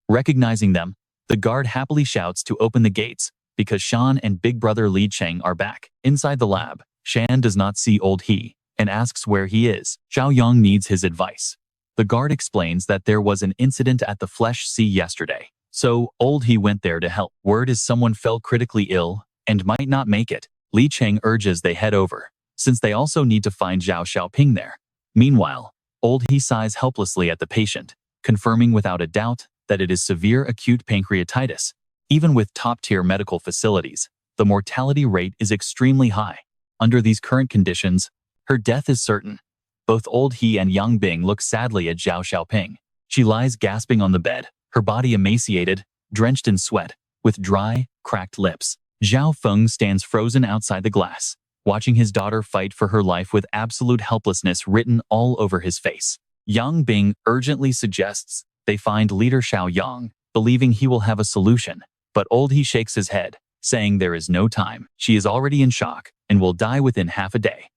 Recognizing them, the guard happily shouts to open the gates because Shan and big brother Li Cheng are back. Inside the lab, Shan does not see Old He and asks where he is. Xiaoyong needs his advice. The guard explains that there was an incident at the Flesh Sea yesterday, so Old He went there to help. Word is someone fell critically ill and might not make it. Li Cheng urges they head over, since they also need to find Zhao Xiaoping there. Meanwhile, Old He sighs helplessly at the patient, confirming without a doubt that it is severe acute pancreatitis. Even with top-tier medical facilities, the mortality rate is extremely high. Under these current conditions, her death is certain. Both Old He and Yang Bing look sadly at Zhao Xiaoping. She lies gasping on the bed, her body emaciated, drenched in sweat, with dry, cracked lips. Zhao Feng stands frozen outside the glass, watching his daughter fight for her life with absolute helplessness written all over his face. Yang Bing urgently suggests they find leader Xiaoyong, believing he will have a solution, but Old He shakes his head, saying there is no time. She is already in shock and will die within half a day.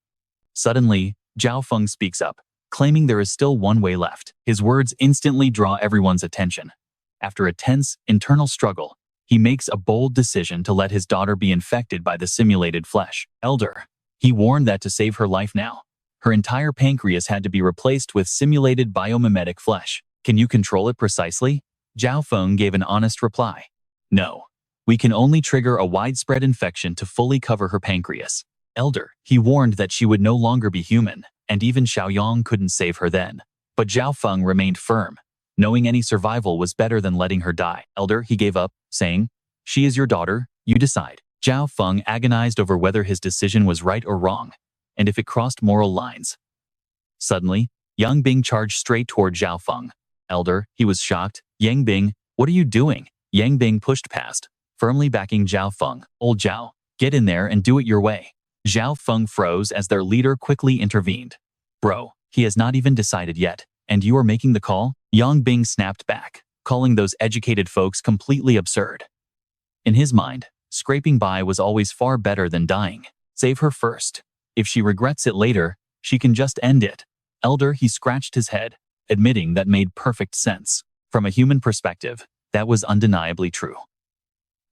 Suddenly, Zhao Feng speaks up, claiming there is still one way left. His words instantly draw everyone's attention. After a tense, internal struggle, he makes a bold decision to let his daughter be infected by the simulated flesh. Elder, he warned that to save her life now, her entire pancreas had to be replaced with simulated biomimetic flesh. Can you control it precisely? Zhao Feng gave an honest reply. No. We can only trigger a widespread infection to fully cover her pancreas. Elder, he warned that she would no longer be human, and even Xiaoyong couldn't save her then. But Zhao Feng remained firm, knowing any survival was better than letting her die. Elder, he gave up, saying, she is your daughter, you decide. Zhao Feng agonized over whether his decision was right or wrong, and if it crossed moral lines. Suddenly, Yang Bing charged straight toward Zhao Feng. Elder, he was shocked. Yang Bing, what are you doing? Yang Bing pushed past, firmly backing Zhao Feng. Old Zhao, get in there and do it your way. Zhao Feng froze as their leader quickly intervened. Bro, he has not even decided yet, and you are making the call? Yang Bing snapped back, calling those educated folks completely absurd. In his mind, scraping by was always far better than dying. Save her first. If she regrets it later, she can just end it. Elder, he scratched his head, admitting that made perfect sense. From a human perspective, that was undeniably true.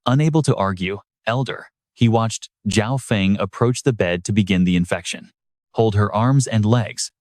Unable to argue, Elder, he watched Zhao Feng approach the bed to begin the infection. Hold her arms and legs.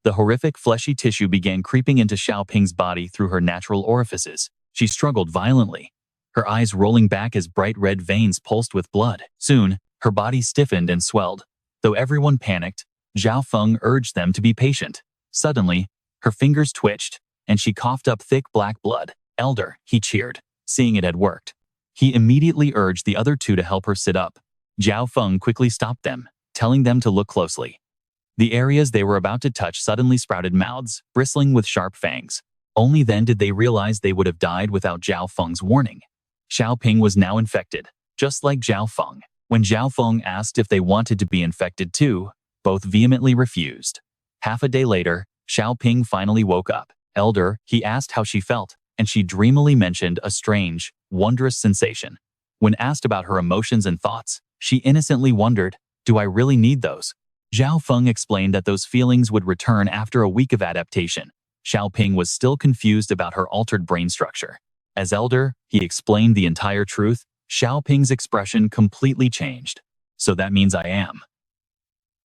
The horrific fleshy tissue began creeping into Xiaoping's body through her natural orifices. She struggled violently, her eyes rolling back as bright red veins pulsed with blood. Soon, her body stiffened and swelled. Though everyone panicked, Zhao Feng urged them to be patient. Suddenly, her fingers twitched, and she coughed up thick black blood. "Elder," he cheered, seeing it had worked. He immediately urged the other two to help her sit up. Zhao Feng quickly stopped them, telling them to look closely. The areas they were about to touch suddenly sprouted mouths, bristling with sharp fangs. Only then did they realize they would have died without Zhao Feng's warning. Xiaoping was now infected, just like Zhao Feng. When Zhao Feng asked if they wanted to be infected too, both vehemently refused. Half a day later, Xiaoping finally woke up. "Elder," he asked how she felt, and she dreamily mentioned a strange, wondrous sensation. When asked about her emotions and thoughts, she innocently wondered, "Do I really need those?" Zhao Feng explained that those feelings would return after a week of adaptation. Xiaoping was still confused about her altered brain structure. As elder, he explained the entire truth. Xiaoping's expression completely changed. "So that means I am."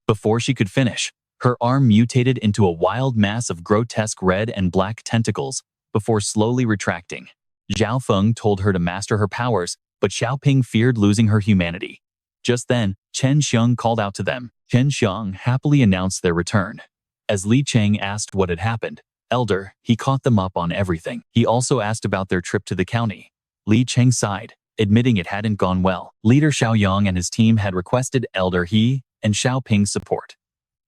Before she could finish, her arm mutated into a wild mass of grotesque red and black tentacles before slowly retracting. Zhao Feng told her to master her powers, but Xiaoping feared losing her humanity. Just then, Chen Xiong called out to them. Chen Xiong happily announced their return. As Li Cheng asked what had happened, "Elder," he caught them up on everything. He also asked about their trip to the county. Li Cheng sighed, admitting it hadn't gone well. Leader Xiaoyong and his team had requested Elder He and Xiaoping's support.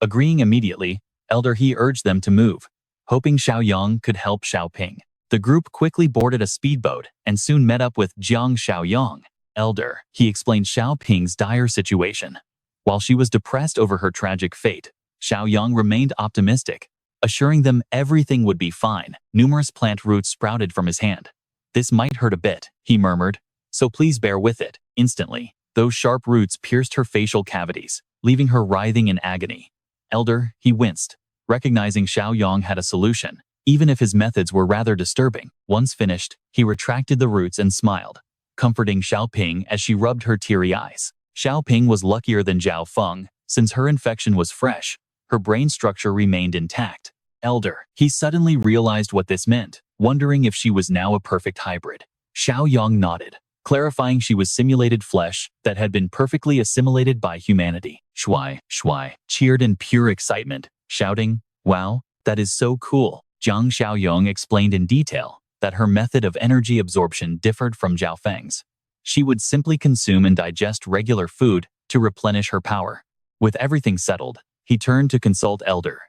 Agreeing immediately, Elder He urged them to move, hoping Xiaoyong could help Xiaoping. The group quickly boarded a speedboat and soon met up with Jiang Xiaoyong. "Elder," he explained Xiaoping's dire situation. While she was depressed over her tragic fate, Xiaoyong remained optimistic, assuring them everything would be fine. Numerous plant roots sprouted from his hand. "This might hurt a bit," he murmured, "so please bear with it." Instantly, those sharp roots pierced her facial cavities, leaving her writhing in agony. "Elder," he winced, recognizing Xiaoyong had a solution, even if his methods were rather disturbing. Once finished, he retracted the roots and smiled, comforting Xiaoping as she rubbed her teary eyes. Xiaoping was luckier than Zhao Feng, since her infection was fresh. Her brain structure remained intact. "Elder," he suddenly realized what this meant, wondering if she was now a perfect hybrid. Xiaoyong nodded, clarifying she was simulated flesh that had been perfectly assimilated by humanity. Shuai, Shuai, cheered in pure excitement, shouting, "Wow, that is so cool." Jiang Xiaoyong explained in detail that her method of energy absorption differed from Zhao Feng's. She would simply consume and digest regular food to replenish her power. With everything settled, he turned to consult Elder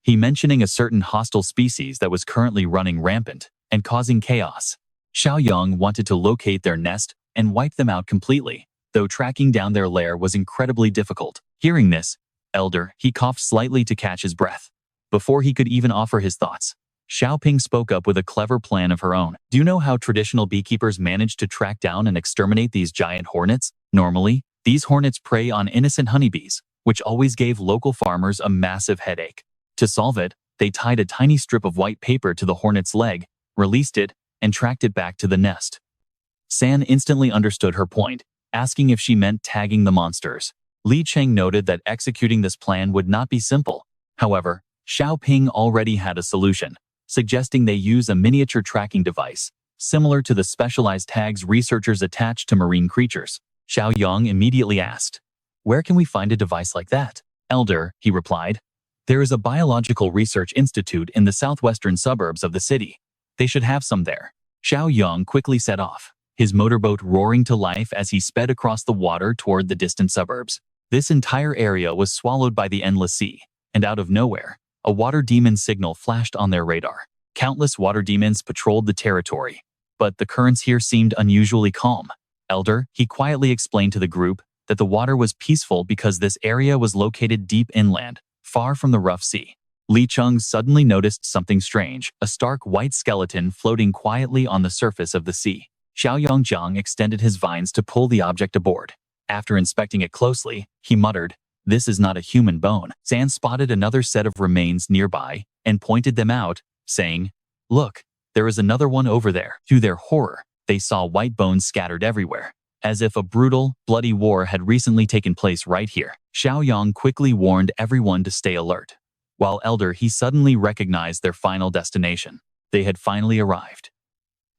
He, mentioning a certain hostile species that was currently running rampant and causing chaos. Xiaoyong wanted to locate their nest and wipe them out completely, though tracking down their lair was incredibly difficult. Hearing this, Elder He coughed slightly to catch his breath. Before he could even offer his thoughts, Xiaoping spoke up with a clever plan of her own. "Do you know how traditional beekeepers manage to track down and exterminate these giant hornets? Normally, these hornets prey on innocent honeybees, which always gave local farmers a massive headache. To solve it, they tied a tiny strip of white paper to the hornet's leg, released it, and tracked it back to the nest." San instantly understood her point, asking if she meant tagging the monsters. Li Cheng noted that executing this plan would not be simple. However, Xiaoping already had a solution, suggesting they use a miniature tracking device, similar to the specialized tags researchers attach to marine creatures. Xiaoyong immediately asked, "Where can we find a device like that?" "Elder," he replied, "there is a biological research institute in the southwestern suburbs of the city. They should have some there." Xiaoyong quickly set off, his motorboat roaring to life as he sped across the water toward the distant suburbs. This entire area was swallowed by the endless sea, and out of nowhere, a water demon signal flashed on their radar. Countless water demons patrolled the territory, but the currents here seemed unusually calm. Elder, he quietly explained to the group that the water was peaceful because this area was located deep inland, far from the rough sea. Li Cheng suddenly noticed something strange, a stark white skeleton floating quietly on the surface of the sea. Xiaoyong Jiang extended his vines to pull the object aboard. After inspecting it closely, he muttered, "This is not a human bone." San spotted another set of remains nearby and pointed them out, saying, "Look, there is another one over there." To their horror, they saw white bones scattered everywhere, as if a brutal, bloody war had recently taken place right here. Xiaoyong quickly warned everyone to stay alert. While Elder he suddenly recognized their final destination. They had finally arrived.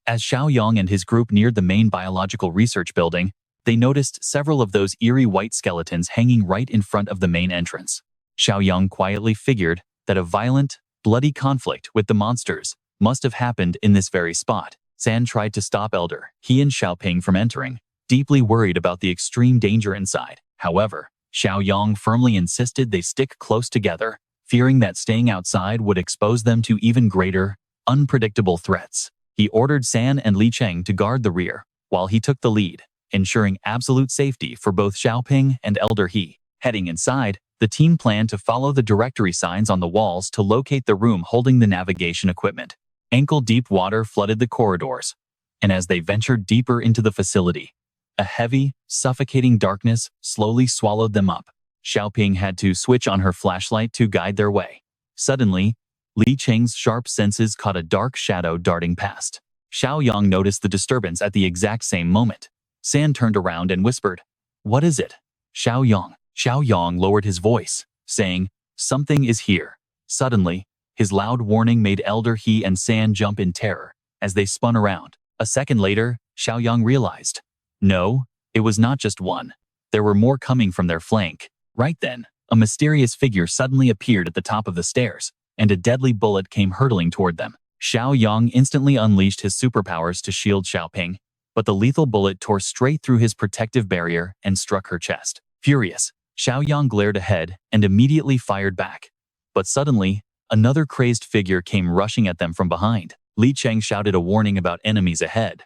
As Xiaoyong and his group neared the main biological research building, they noticed several of those eerie white skeletons hanging right in front of the main entrance. Xiaoyong quietly figured that a violent, bloody conflict with the monsters must have happened in this very spot. San tried to stop Elder he and Xiaoping from entering, deeply worried about the extreme danger inside. However, Xiaoyong firmly insisted they stick close together, fearing that staying outside would expose them to even greater, unpredictable threats. He ordered San and Li Cheng to guard the rear, while he took the lead, ensuring absolute safety for both Xiaoping and Elder He. Heading inside, the team planned to follow the directory signs on the walls to locate the room holding the navigation equipment. Ankle-deep water flooded the corridors, and as they ventured deeper into the facility, a heavy, suffocating darkness slowly swallowed them up. Xiaoping had to switch on her flashlight to guide their way. Suddenly, Li Cheng's sharp senses caught a dark shadow darting past. Xiaoyong noticed the disturbance at the exact same moment. San turned around and whispered, "What is it?" Xiaoyong lowered his voice, saying, "Something is here." Suddenly, his loud warning made Elder He and San jump in terror as they spun around. A second later, Xiaoyong realized, no, it was not just one. There were more coming from their flank. Right then, a mysterious figure suddenly appeared at the top of the stairs, and a deadly bullet came hurtling toward them. Xiaoyong instantly unleashed his superpowers to shield Xiaoping, but the lethal bullet tore straight through his protective barrier and struck her chest. Furious, Xiaoyong glared ahead and immediately fired back. But suddenly, another crazed figure came rushing at them from behind. Li Cheng shouted a warning about enemies ahead.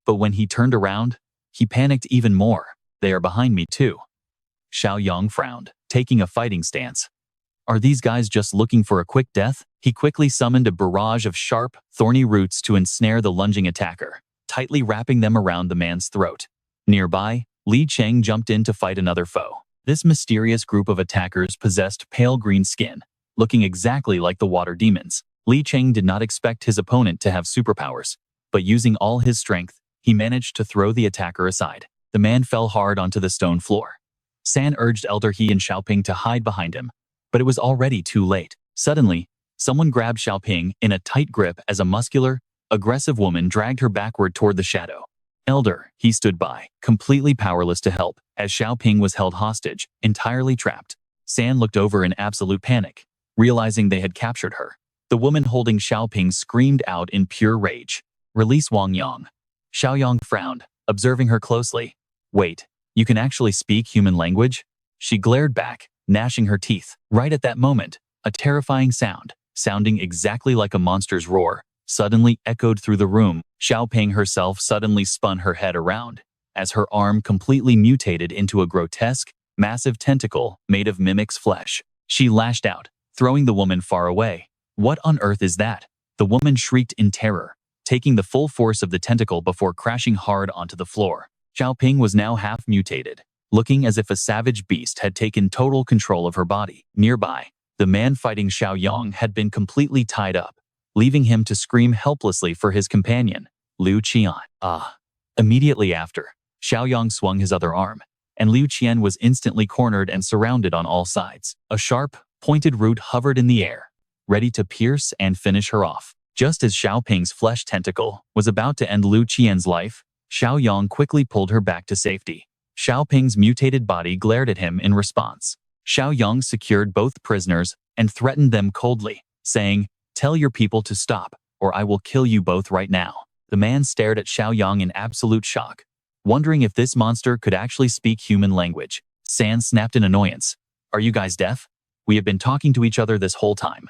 But when he turned around, he panicked even more. "They are behind me too." Xiaoyong frowned, taking a fighting stance. Are these guys just looking for a quick death? He quickly summoned a barrage of sharp, thorny roots to ensnare the lunging attacker, tightly wrapping them around the man's throat. Nearby, Li Cheng jumped in to fight another foe. This mysterious group of attackers possessed pale green skin, looking exactly like the water demons. Li Cheng did not expect his opponent to have superpowers, but using all his strength, he managed to throw the attacker aside. The man fell hard onto the stone floor. San urged Elder He and Xiaoping to hide behind him, but it was already too late. Suddenly, someone grabbed Xiaoping in a tight grip as a muscular, aggressive woman dragged her backward toward the shadow. Elder He stood by, completely powerless to help, as Xiaoping was held hostage, entirely trapped. San looked over in absolute panic, realizing they had captured her. The woman holding Xiaoping screamed out in pure rage, "Release Wang Yang." Xiaoyong frowned, observing her closely. "Wait, you can actually speak human language?" She glared back, gnashing her teeth. Right at that moment, a terrifying sound, sounding exactly like a monster's roar, suddenly echoed through the room. Xiaoping herself suddenly spun her head around, as her arm completely mutated into a grotesque, massive tentacle made of mimic's flesh. She lashed out, throwing the woman far away. "What on earth is that?" The woman shrieked in terror, taking the full force of the tentacle before crashing hard onto the floor. Xiaoping was now half mutated, looking as if a savage beast had taken total control of her body. Nearby, the man fighting Xiaoyong had been completely tied up, leaving him to scream helplessly for his companion, Liu Qian. Immediately after, Xiaoyong swung his other arm, and Liu Qian was instantly cornered and surrounded on all sides. A sharp, pointed root hovered in the air, ready to pierce and finish her off. Just as Xiaoping's flesh tentacle was about to end Liu Qian's life, Xiaoyong quickly pulled her back to safety. Xiaoping's mutated body glared at him in response. Xiaoyong secured both prisoners and threatened them coldly, saying, "Tell your people to stop, or I will kill you both right now." The man stared at Xiaoyong in absolute shock, wondering if this monster could actually speak human language. San snapped in annoyance. "Are you guys deaf? We have been talking to each other this whole time."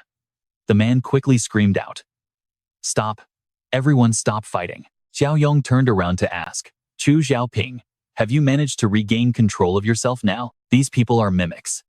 The man quickly screamed out, "Stop. Everyone stop fighting." Xiaoyong turned around to ask, "Chu Xiaoping, have you managed to regain control of yourself now? These people are mimics."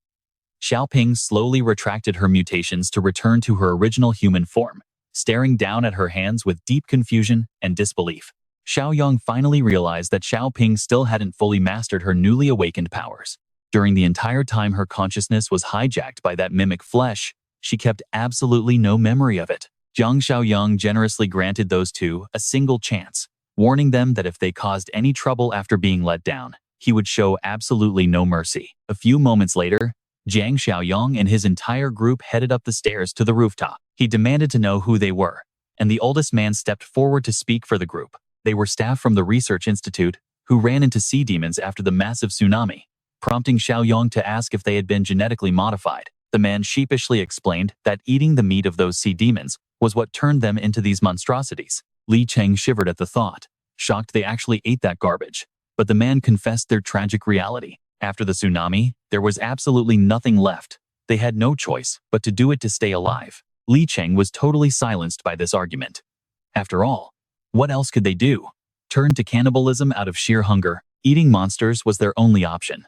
Xiaoping slowly retracted her mutations to return to her original human form, staring down at her hands with deep confusion and disbelief. Xiaoyong finally realized that Xiaoping still hadn't fully mastered her newly awakened powers. During the entire time her consciousness was hijacked by that mimic flesh, she kept absolutely no memory of it. Jiang Xiaoyong generously granted those two a single chance, warning them that if they caused any trouble after being let down, he would show absolutely no mercy. A few moments later, Jiang Xiaoyong and his entire group headed up the stairs to the rooftop. He demanded to know who they were, and the oldest man stepped forward to speak for the group. They were staff from the research institute who ran into sea demons after the massive tsunami, prompting Xiaoyong to ask if they had been genetically modified. The man sheepishly explained that eating the meat of those sea demons was what turned them into these monstrosities. Li Cheng shivered at the thought, shocked they actually ate that garbage. But the man confessed their tragic reality. After the tsunami, there was absolutely nothing left. They had no choice but to do it to stay alive. Li Cheng was totally silenced by this argument. After all, what else could they do? Turn to cannibalism out of sheer hunger. Eating monsters was their only option.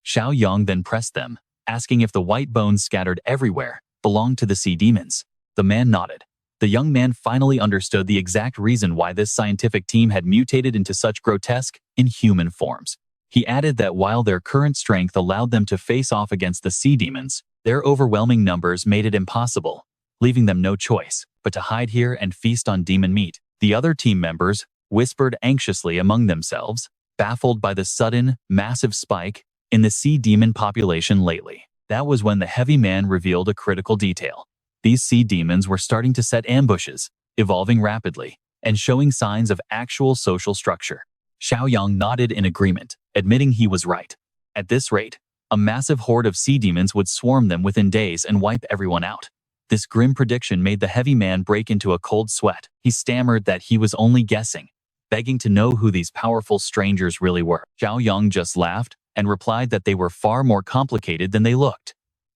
Xiaoyong then pressed them, asking if the white bones scattered everywhere belonged to the sea demons. The man nodded. The young man finally understood the exact reason why this scientific team had mutated into such grotesque, inhuman forms. He added that while their current strength allowed them to face off against the sea demons, their overwhelming numbers made it impossible, leaving them no choice but to hide here and feast on demon meat. The other team members whispered anxiously among themselves, baffled by the sudden, massive spike in the sea demon population lately. That was when the heavy man revealed a critical detail. These sea demons were starting to set ambushes, evolving rapidly, and showing signs of actual social structure. Xiaoyong nodded in agreement, admitting he was right. At this rate, a massive horde of sea demons would swarm them within days and wipe everyone out. This grim prediction made the heavy man break into a cold sweat. He stammered that he was only guessing, begging to know who these powerful strangers really were. Xiaoyong just laughed and replied that they were far more complicated than they looked.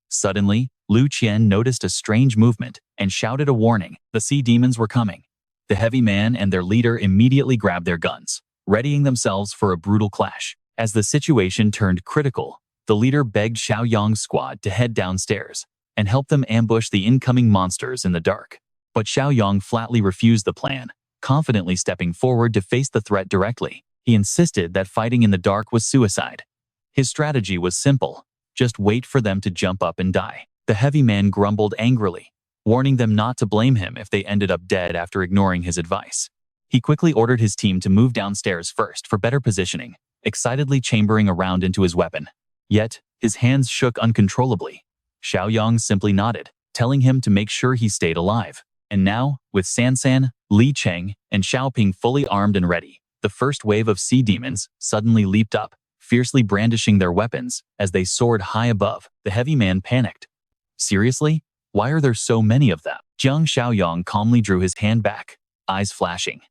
Suddenly, Lu Qian noticed a strange movement and shouted a warning. The sea demons were coming. The heavy man and their leader immediately grabbed their guns, readying themselves for a brutal clash. As the situation turned critical, the leader begged Xiaoyong's squad to head downstairs and help them ambush the incoming monsters in the dark. But Xiaoyong flatly refused the plan, confidently stepping forward to face the threat directly. He insisted that fighting in the dark was suicide. His strategy was simple: just wait for them to jump up and die. The heavy man grumbled angrily, warning them not to blame him if they ended up dead after ignoring his advice. He quickly ordered his team to move downstairs first for better positioning, excitedly chambering around into his weapon. Yet, his hands shook uncontrollably. Xiaoyong simply nodded, telling him to make sure he stayed alive. And now, with Sansan, Li Cheng, and Xiaoping fully armed and ready, the first wave of sea demons suddenly leaped up, fiercely brandishing their weapons as they soared high above. The heavy man panicked. Seriously? Why are there so many of them? Jiang Xiaoyong calmly drew his hand back, eyes flashing.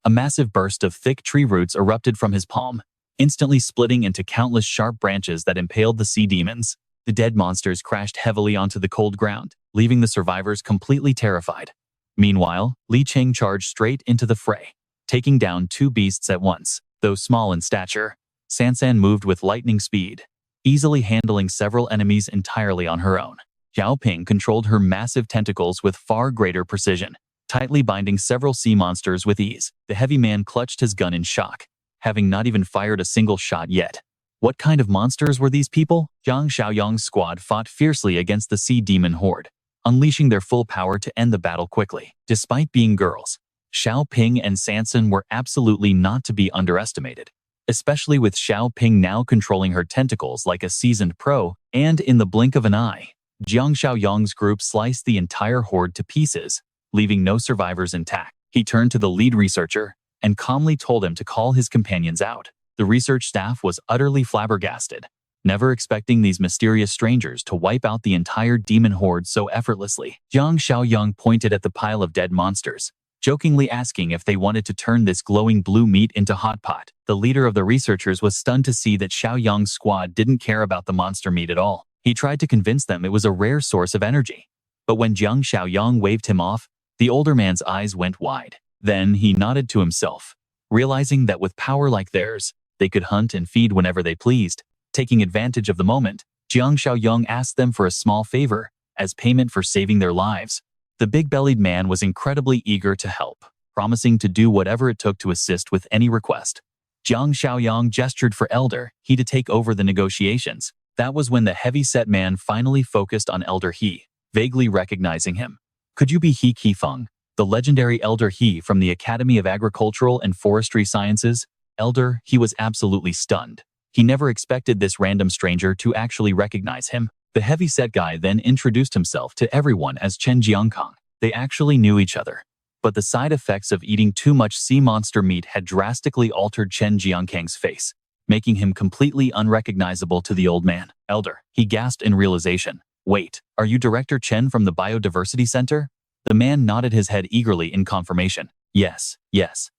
A massive burst of thick tree roots erupted from his palm, instantly splitting into countless sharp branches that impaled the sea demons. The dead monsters crashed heavily onto the cold ground, leaving the survivors completely terrified. Meanwhile, Li Cheng charged straight into the fray, taking down two beasts at once. Though small in stature, Sansan moved with lightning speed, easily handling several enemies entirely on her own. Xiaoping controlled her massive tentacles with far greater precision, tightly binding several sea monsters with ease. The heavy man clutched his gun in shock, having not even fired a single shot yet. What kind of monsters were these people? Jiang Xiaoyong's squad fought fiercely against the sea demon horde, unleashing their full power to end the battle quickly. Despite being girls, Xiaoping and Sansan were absolutely not to be underestimated, especially with Xiaoping now controlling her tentacles like a seasoned pro, and in the blink of an eye, Jiang Xiaoyong's group sliced the entire horde to pieces, leaving no survivors intact. He turned to the lead researcher and calmly told him to call his companions out. The research staff was utterly flabbergasted, never expecting these mysterious strangers to wipe out the entire demon horde so effortlessly. Jiang Xiaoyong pointed at the pile of dead monsters, jokingly asking if they wanted to turn this glowing blue meat into hot pot. The leader of the researchers was stunned to see that Xiaoyong's squad didn't care about the monster meat at all. He tried to convince them it was a rare source of energy. But when Jiang Xiaoyong waved him off, the older man's eyes went wide. Then he nodded to himself, realizing that with power like theirs, they could hunt and feed whenever they pleased. Taking advantage of the moment, Jiang Xiaoyong asked them for a small favor as payment for saving their lives. The big-bellied man was incredibly eager to help, promising to do whatever it took to assist with any request. Jiang Xiaoyong gestured for Elder He to take over the negotiations. That was when the heavy-set man finally focused on Elder He, vaguely recognizing him. Could you be He Qifeng, the legendary Elder He from the Academy of Agricultural and Forestry Sciences? Elder He was absolutely stunned. He never expected this random stranger to actually recognize him. The heavy-set guy then introduced himself to everyone as Chen Jiangkang. They actually knew each other. But the side effects of eating too much sea monster meat had drastically altered Chen Jiangkang's face, making him completely unrecognizable to the old man. Elder, he gasped in realization. Wait, are you Director Chen from the Biodiversity Center? The man nodded his head eagerly in confirmation. Yes,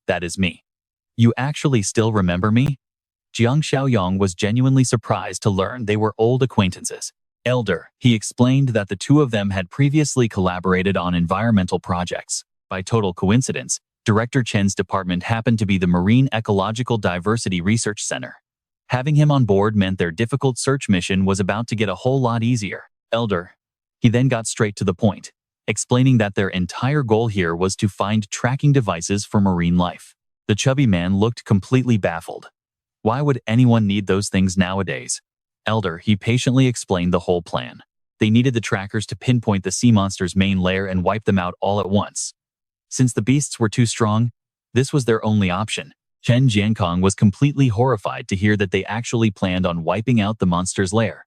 that is me. You actually still remember me? Jiang Xiaoyong was genuinely surprised to learn they were old acquaintances. Elder, he explained that the two of them had previously collaborated on environmental projects. By total coincidence, Director Chen's department happened to be the Marine Ecological Diversity Research Center. Having him on board meant their difficult search mission was about to get a whole lot easier. Elder. He then got straight to the point, explaining that their entire goal here was to find tracking devices for marine life. The chubby man looked completely baffled. Why would anyone need those things nowadays? Elder, he patiently explained the whole plan. They needed the trackers to pinpoint the sea monster's main lair and wipe them out all at once. Since the beasts were too strong, this was their only option. Chen Jiangkang was completely horrified to hear that they actually planned on wiping out the monster's lair.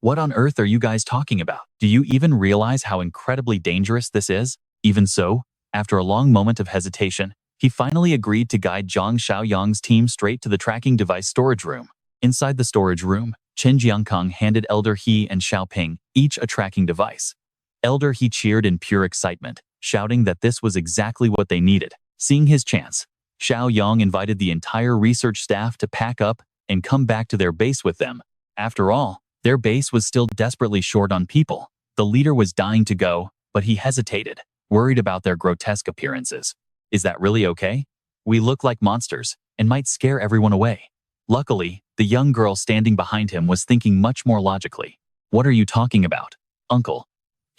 What on earth are you guys talking about? Do you even realize how incredibly dangerous this is? Even so, after a long moment of hesitation, he finally agreed to guide Jiang Xiaoyong's team straight to the tracking device storage room. Inside the storage room, Chen Jiangkang handed Elder He and Xiaoping each a tracking device. Elder He cheered in pure excitement, shouting that this was exactly what they needed. Seeing his chance, Xiaoyong invited the entire research staff to pack up and come back to their base with them. After all, their base was still desperately short on people. The leader was dying to go, but he hesitated, worried about their grotesque appearances. Is that really okay? We look like monsters and might scare everyone away. Luckily, the young girl standing behind him was thinking much more logically. What are you talking about, uncle?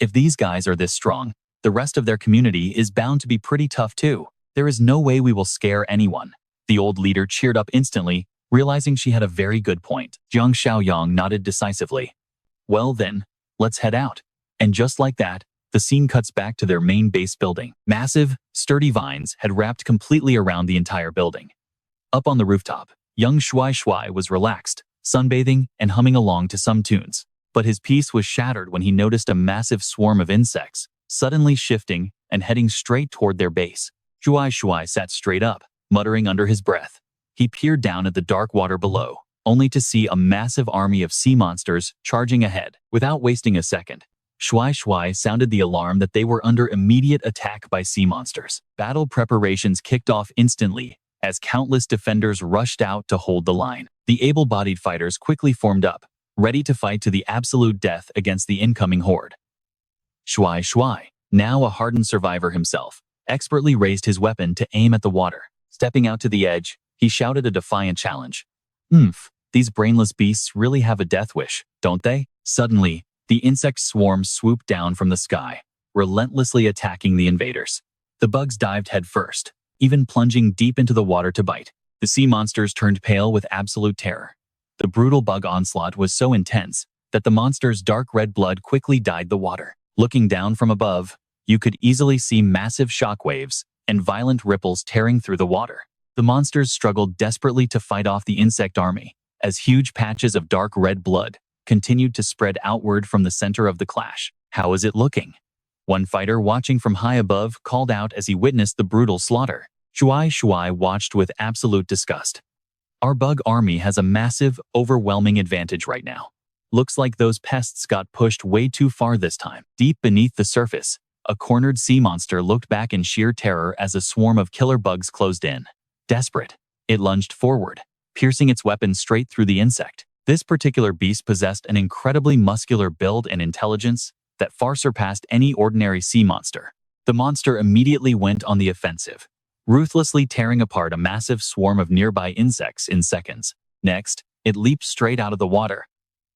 If these guys are this strong, the rest of their community is bound to be pretty tough too. There is no way we will scare anyone. The old leader cheered up instantly, realizing she had a very good point. Jiang Xiaoyong nodded decisively. Well then, let's head out. And just like that, the scene cuts back to their main base building. Massive, sturdy vines had wrapped completely around the entire building. Up on the rooftop, young Shuai was relaxed, sunbathing and humming along to some tunes. But his peace was shattered when he noticed a massive swarm of insects, suddenly shifting and heading straight toward their base. Shuai sat straight up, muttering under his breath. He peered down at the dark water below, only to see a massive army of sea monsters charging ahead. Without wasting a second, Shuai sounded the alarm that they were under immediate attack by sea monsters. Battle preparations kicked off instantly as countless defenders rushed out to hold the line. The able-bodied fighters quickly formed up, ready to fight to the absolute death against the incoming horde. Shuai, now a hardened survivor himself, expertly raised his weapon to aim at the water. Stepping out to the edge, he shouted a defiant challenge. These brainless beasts really have a death wish, don't they? Suddenly, the insect swarm swooped down from the sky, relentlessly attacking the invaders. The bugs dived headfirst, even plunging deep into the water to bite. The sea monsters turned pale with absolute terror. The brutal bug onslaught was so intense that the monster's dark red blood quickly dyed the water. Looking down from above, you could easily see massive shockwaves and violent ripples tearing through the water. The monsters struggled desperately to fight off the insect army, as huge patches of dark red blood continued to spread outward from the center of the clash. How is it looking? One fighter watching from high above called out as he witnessed the brutal slaughter. Shuai watched with absolute disgust. Our bug army has a massive, overwhelming advantage right now. Looks like those pests got pushed way too far this time. Deep beneath the surface, a cornered sea monster looked back in sheer terror as a swarm of killer bugs closed in. Desperate, it lunged forward, piercing its weapon straight through the insect. This particular beast possessed an incredibly muscular build and intelligence that far surpassed any ordinary sea monster. The monster immediately went on the offensive, ruthlessly tearing apart a massive swarm of nearby insects in seconds. Next, it leaped straight out of the water.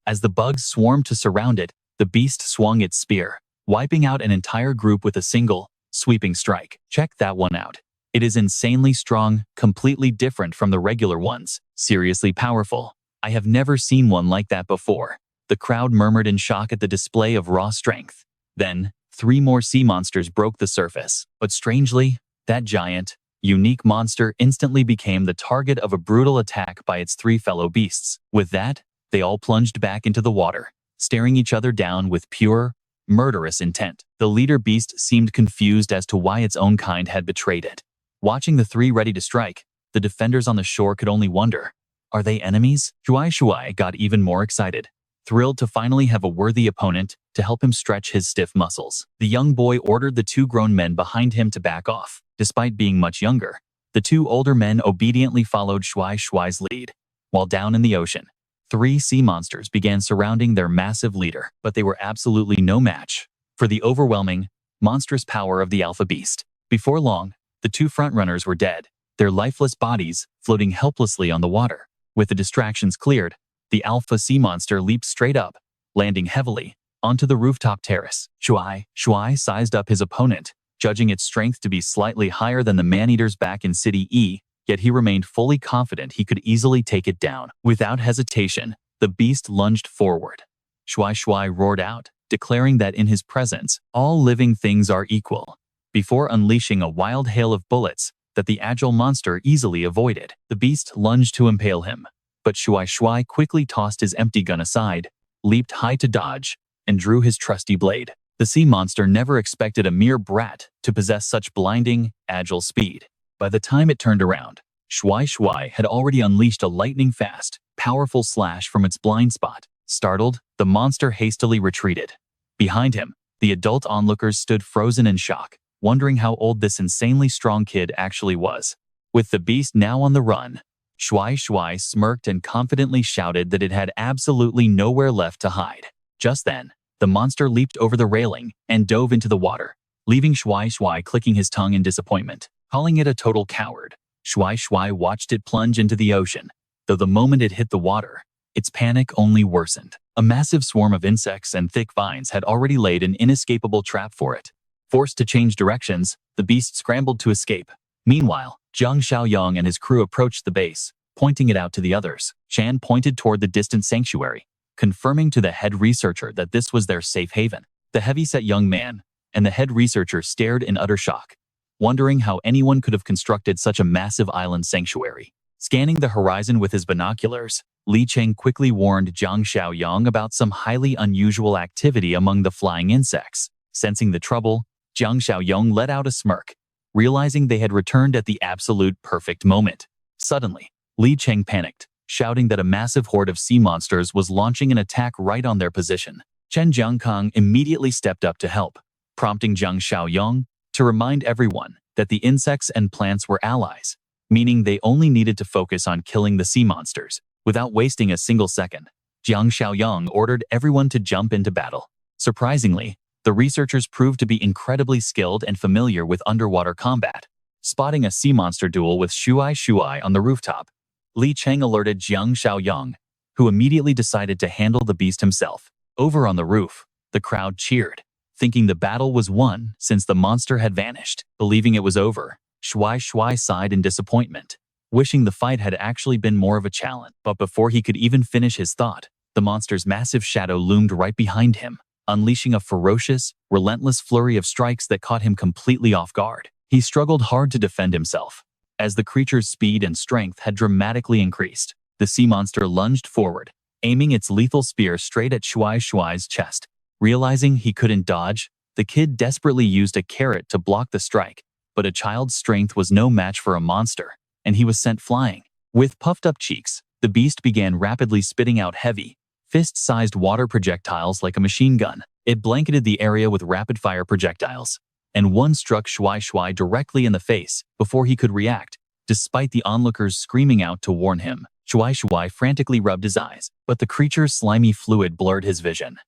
As the bugs swarmed to surround it, the beast swung its spear, wiping out an entire group with a single, sweeping strike. Check that one out. It is insanely strong, completely different from the regular ones. Seriously powerful. I have never seen one like that before. The crowd murmured in shock at the display of raw strength. Then, 3 more sea monsters broke the surface. But strangely, that giant, unique monster instantly became the target of a brutal attack by its 3 fellow beasts. With that, they all plunged back into the water, staring each other down with pure, murderous intent. The leader beast seemed confused as to why its own kind had betrayed it. Watching the three ready to strike, the defenders on the shore could only wonder, are they enemies? Shuai got even more excited, thrilled to finally have a worthy opponent to help him stretch his stiff muscles. The young boy ordered the two grown men behind him to back off. Despite being much younger, the two older men obediently followed Shuai's lead. While down in the ocean, three sea monsters began surrounding their massive leader, but they were absolutely no match for the overwhelming, monstrous power of the alpha beast. Before long, the two frontrunners were dead, their lifeless bodies floating helplessly on the water. With the distractions cleared, the alpha sea monster leaped straight up, landing heavily onto the rooftop terrace. Shuai sized up his opponent, judging its strength to be slightly higher than the man-eaters back in City E, yet he remained fully confident he could easily take it down. Without hesitation, the beast lunged forward. Shuai roared out, declaring that in his presence, all living things are equal, before unleashing a wild hail of bullets that the agile monster easily avoided. The beast lunged to impale him, but Shuai quickly tossed his empty gun aside, leaped high to dodge, and drew his trusty blade. The sea monster never expected a mere brat to possess such blinding, agile speed. By the time it turned around, Shuai had already unleashed a lightning-fast, powerful slash from its blind spot. Startled, the monster hastily retreated. Behind him, the adult onlookers stood frozen in shock, wondering how old this insanely strong kid actually was. With the beast now on the run, Shuai smirked and confidently shouted that it had absolutely nowhere left to hide. Just then, the monster leaped over the railing and dove into the water, leaving Shuai clicking his tongue in disappointment. Calling it a total coward, Shuai watched it plunge into the ocean. Though the moment it hit the water, its panic only worsened. A massive swarm of insects and thick vines had already laid an inescapable trap for it. Forced to change directions, the beast scrambled to escape. Meanwhile, Jiang Xiaoyong and his crew approached the base, pointing it out to the others. Chan pointed toward the distant sanctuary, confirming to the head researcher that this was their safe haven. The heavy-set young man and the head researcher stared in utter shock, wondering how anyone could have constructed such a massive island sanctuary. Scanning the horizon with his binoculars, Li Cheng quickly warned Jiang Xiaoyong about some highly unusual activity among the flying insects. Sensing the trouble, Jiang Xiaoyong let out a smirk, realizing they had returned at the absolute perfect moment. Suddenly, Li Cheng panicked, shouting that a massive horde of sea monsters was launching an attack right on their position. Chen Jiangkang immediately stepped up to help, prompting Jiang Xiaoyong to remind everyone that the insects and plants were allies, meaning they only needed to focus on killing the sea monsters. Without wasting a single second, Jiang Xiaoyong ordered everyone to jump into battle. Surprisingly, the researchers proved to be incredibly skilled and familiar with underwater combat. Spotting a sea monster duel with Shuai on the rooftop, Li Cheng alerted Jiang Xiaoyong, who immediately decided to handle the beast himself. Over on the roof, the crowd cheered, thinking the battle was won since the monster had vanished. Believing it was over, Shuai sighed in disappointment, wishing the fight had actually been more of a challenge. But before he could even finish his thought, the monster's massive shadow loomed right behind him, unleashing a ferocious, relentless flurry of strikes that caught him completely off guard. He struggled hard to defend himself. As the creature's speed and strength had dramatically increased, the sea monster lunged forward, aiming its lethal spear straight at Shuai's chest. Realizing he couldn't dodge, the kid desperately used a carrot to block the strike, but a child's strength was no match for a monster, and he was sent flying. With puffed-up cheeks, the beast began rapidly spitting out heavy, fist-sized water projectiles like a machine gun. It blanketed the area with rapid-fire projectiles, and one struck Shuai directly in the face before he could react, despite the onlookers screaming out to warn him. Shuai frantically rubbed his eyes, but the creature's slimy fluid blurred his vision.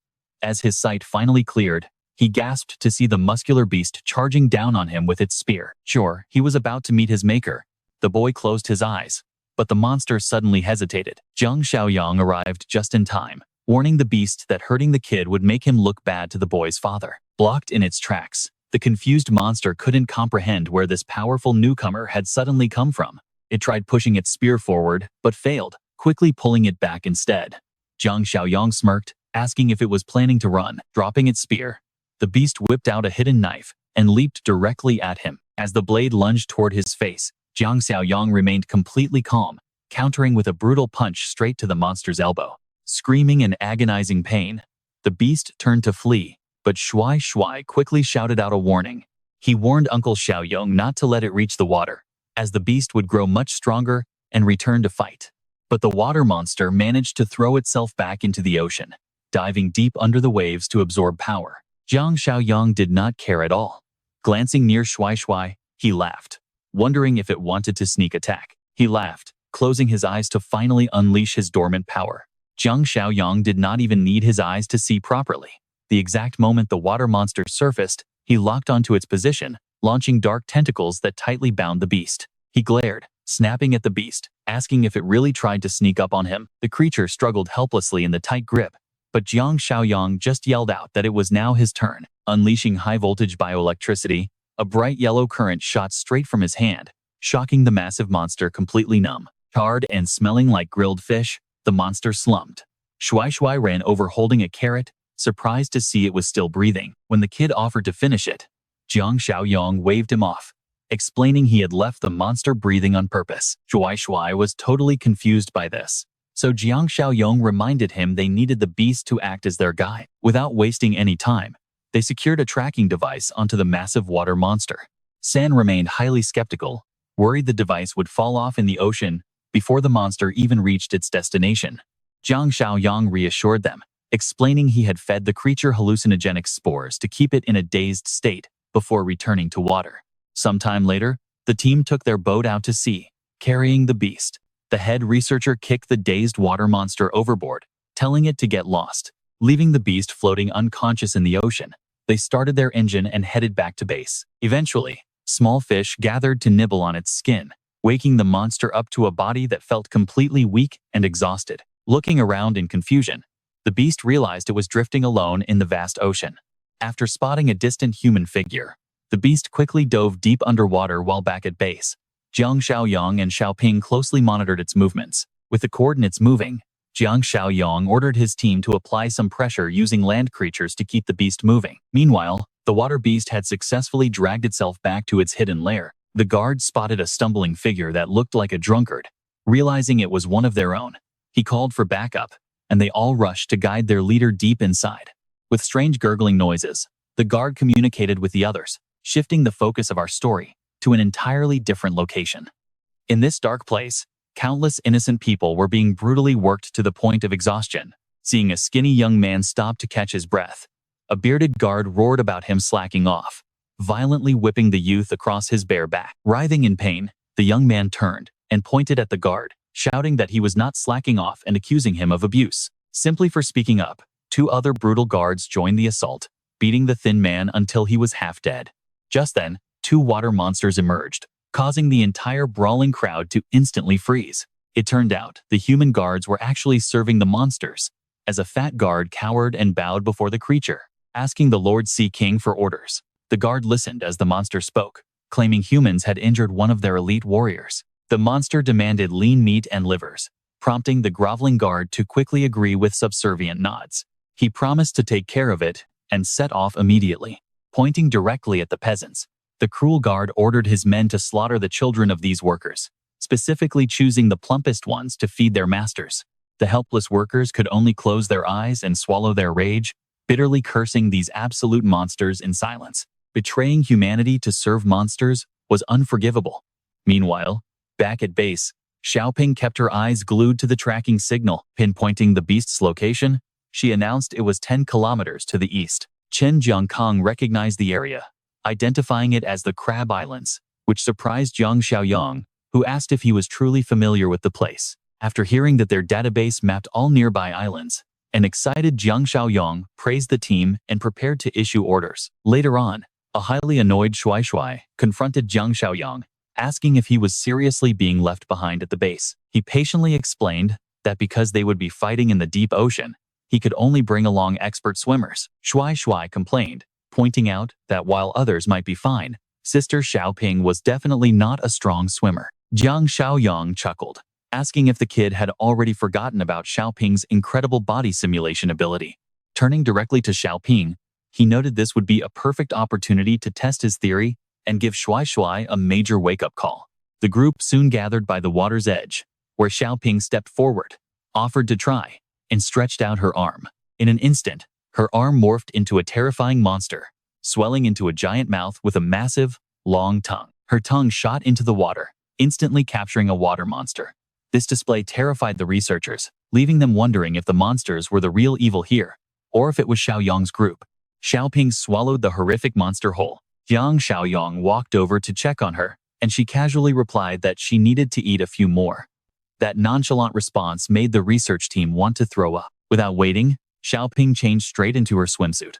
As his sight finally cleared, he gasped to see the muscular beast charging down on him with its spear. Sure, he was about to meet his maker. The boy closed his eyes, but the monster suddenly hesitated. Jiang Xiaoyong arrived just in time, warning the beast that hurting the kid would make him look bad to the boy's father. Blocked in its tracks, the confused monster couldn't comprehend where this powerful newcomer had suddenly come from. It tried pushing its spear forward, but failed, quickly pulling it back instead. Jiang Xiaoyong smirked, asking if it was planning to run. Dropping its spear, the beast whipped out a hidden knife and leaped directly at him. As the blade lunged toward his face, Jiang Xiaoyong remained completely calm, countering with a brutal punch straight to the monster's elbow. Screaming in agonizing pain, The beast turned to flee, but Shuai quickly shouted out a warning. He warned Uncle Xiaoyong not to let it reach the water, as the beast would grow much stronger and return to fight. But the water monster managed to throw itself back into the ocean, diving deep under the waves to absorb power. Jiang Xiaoyong did not care at all. Glancing near Shuai, he laughed, wondering if it wanted to sneak attack. He laughed, closing his eyes to finally unleash his dormant power. Jiang Xiaoyong did not even need his eyes to see properly. The exact moment the water monster surfaced, he locked onto its position, launching dark tentacles that tightly bound the beast. He glared, snapping at the beast, asking if it really tried to sneak up on him. The creature struggled helplessly in the tight grip, but Jiang Xiaoyong just yelled out that it was now his turn. Unleashing high-voltage bioelectricity, a bright yellow current shot straight from his hand, shocking the massive monster completely numb. Charred and smelling like grilled fish, the monster slumped. Shuai ran over holding a carrot, surprised to see it was still breathing. When the kid offered to finish it, Jiang Xiaoyong waved him off, explaining he had left the monster breathing on purpose. Shuai was totally confused by this, so Jiang Xiaoyong reminded him they needed the beast to act as their guide. Without wasting any time, they secured a tracking device onto the massive water monster. San remained highly skeptical, worried the device would fall off in the ocean before the monster even reached its destination. Jiang Xiaoyong reassured them, explaining he had fed the creature hallucinogenic spores to keep it in a dazed state before returning to water. Sometime later, the team took their boat out to sea, carrying the beast. The head researcher kicked the dazed water monster overboard, telling it to get lost, leaving the beast floating unconscious in the ocean. They started their engine and headed back to base. Eventually, small fish gathered to nibble on its skin, waking the monster up to a body that felt completely weak and exhausted. Looking around in confusion, the beast realized it was drifting alone in the vast ocean. After spotting a distant human figure, the beast quickly dove deep underwater while back at base. Jiang Xiaoyong and Xiaoping closely monitored its movements. With the coordinates moving, Jiang Xiaoyong ordered his team to apply some pressure using land creatures to keep the beast moving. Meanwhile, the water beast had successfully dragged itself back to its hidden lair. The guard spotted a stumbling figure that looked like a drunkard. Realizing it was one of their own, he called for backup, and they all rushed to guide their leader deep inside. With strange gurgling noises, the guard communicated with the others, shifting the focus of our story to an entirely different location. In this dark place, countless innocent people were being brutally worked to the point of exhaustion. Seeing a skinny young man stop to catch his breath, a bearded guard roared about him slacking off, violently whipping the youth across his bare back. Writhing in pain, the young man turned and pointed at the guard, shouting that he was not slacking off and accusing him of abuse. Simply for speaking up, two other brutal guards joined the assault, beating the thin man until he was half dead. Just then, two water monsters emerged, causing the entire brawling crowd to instantly freeze. It turned out the human guards were actually serving the monsters, as a fat guard cowered and bowed before the creature, asking the Lord Sea King for orders. The guard listened as the monster spoke, claiming humans had injured one of their elite warriors. The monster demanded lean meat and livers, prompting the groveling guard to quickly agree with subservient nods. He promised to take care of it and set off immediately. Pointing directly at the peasants, the cruel guard ordered his men to slaughter the children of these workers, specifically choosing the plumpest ones to feed their masters. The helpless workers could only close their eyes and swallow their rage, bitterly cursing these absolute monsters in silence. Betraying humanity to serve monsters was unforgivable. Meanwhile, back at base, Xiaoping kept her eyes glued to the tracking signal. Pinpointing the beast's location, she announced it was 10 kilometers to the east. Chen Jiangkang recognized the area, identifying it as the Crab Islands, which surprised Jiang Xiaoyong, who asked if he was truly familiar with the place. After hearing that their database mapped all nearby islands, an excited Jiang Xiaoyong praised the team and prepared to issue orders. Later on, a highly annoyed Shuai confronted Jiang Xiaoyong, asking if he was seriously being left behind at the base. He patiently explained that because they would be fighting in the deep ocean, he could only bring along expert swimmers. Shuai complained, pointing out that while others might be fine, Sister Xiaoping was definitely not a strong swimmer. Jiang Xiaoyong chuckled, asking if the kid had already forgotten about Xiaoping's incredible body simulation ability. Turning directly to Xiaoping, he noted this would be a perfect opportunity to test his theory and give Shuai a major wake-up call. The group soon gathered by the water's edge, where Xiaoping stepped forward, offered to try, and stretched out her arm. In an instant, Her arm morphed into a terrifying monster, swelling into a giant mouth with a massive, long tongue. Her tongue shot into the water, instantly capturing a water monster. This display terrified the researchers, leaving them wondering if the monsters were the real evil here, or if it was Xiaoyong's group. Xiaoping swallowed the horrific monster whole. Jiang Xiaoyong walked over to check on her, and she casually replied that she needed to eat a few more. That nonchalant response made the research team want to throw up. Without waiting, Xiaoping changed straight into her swimsuit.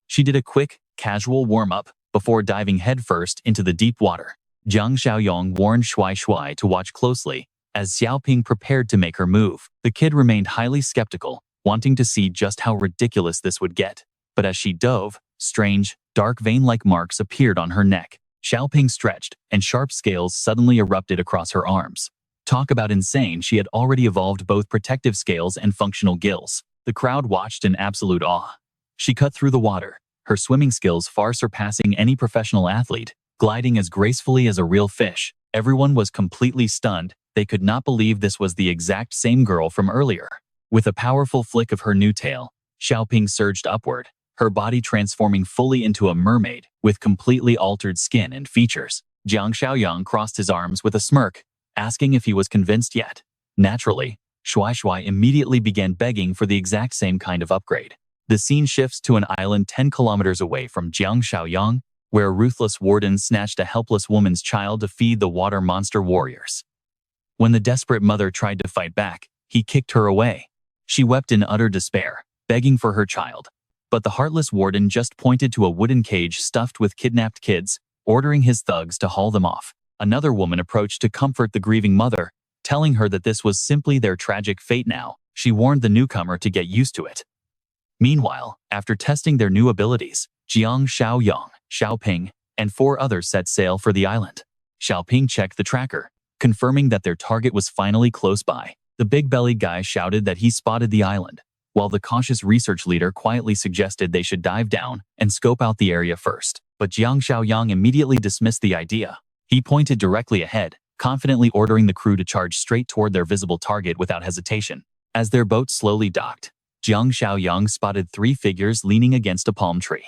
She did a quick, casual warm-up before diving headfirst into the deep water. Jiang Xiaoyong warned Shuai to watch closely as Xiaoping prepared to make her move. The kid remained highly skeptical, wanting to see just how ridiculous this would get. But as she dove, strange, dark vein-like marks appeared on her neck. Xiaoping stretched, and sharp scales suddenly erupted across her arms. Talk about insane, she had already evolved both protective scales and functional gills. The crowd watched in absolute awe. She cut through the water, her swimming skills far surpassing any professional athlete, gliding as gracefully as a real fish. Everyone was completely stunned. They could not believe this was the exact same girl from earlier. With a powerful flick of her new tail, Xiaoping surged upward, her body transforming fully into a mermaid with completely altered skin and features. Jiang Xiaoyong crossed his arms with a smirk, asking if he was convinced yet. Naturally, Shuai immediately began begging for the exact same kind of upgrade. The scene shifts to an island 10 kilometers away from Jiang Xiaoyong, where a ruthless warden snatched a helpless woman's child to feed the water monster warriors. When the desperate mother tried to fight back, he kicked her away. She wept in utter despair, begging for her child. But the heartless warden just pointed to a wooden cage stuffed with kidnapped kids, ordering his thugs to haul them off. Another woman approached to comfort the grieving mother, telling her that this was simply their tragic fate now. She warned the newcomer to get used to it. Meanwhile, after testing their new abilities, Jiang Xiaoyong, Xiaoping, and 4 others set sail for the island. Xiaoping checked the tracker, confirming that their target was finally close by. The big-bellied guy shouted that he spotted the island, while the cautious research leader quietly suggested they should dive down and scope out the area first. But Jiang Xiaoyong immediately dismissed the idea. He pointed directly ahead, confidently ordering the crew to charge straight toward their visible target without hesitation. As their boat slowly docked, Jiang Xiaoyong spotted 3 figures leaning against a palm tree.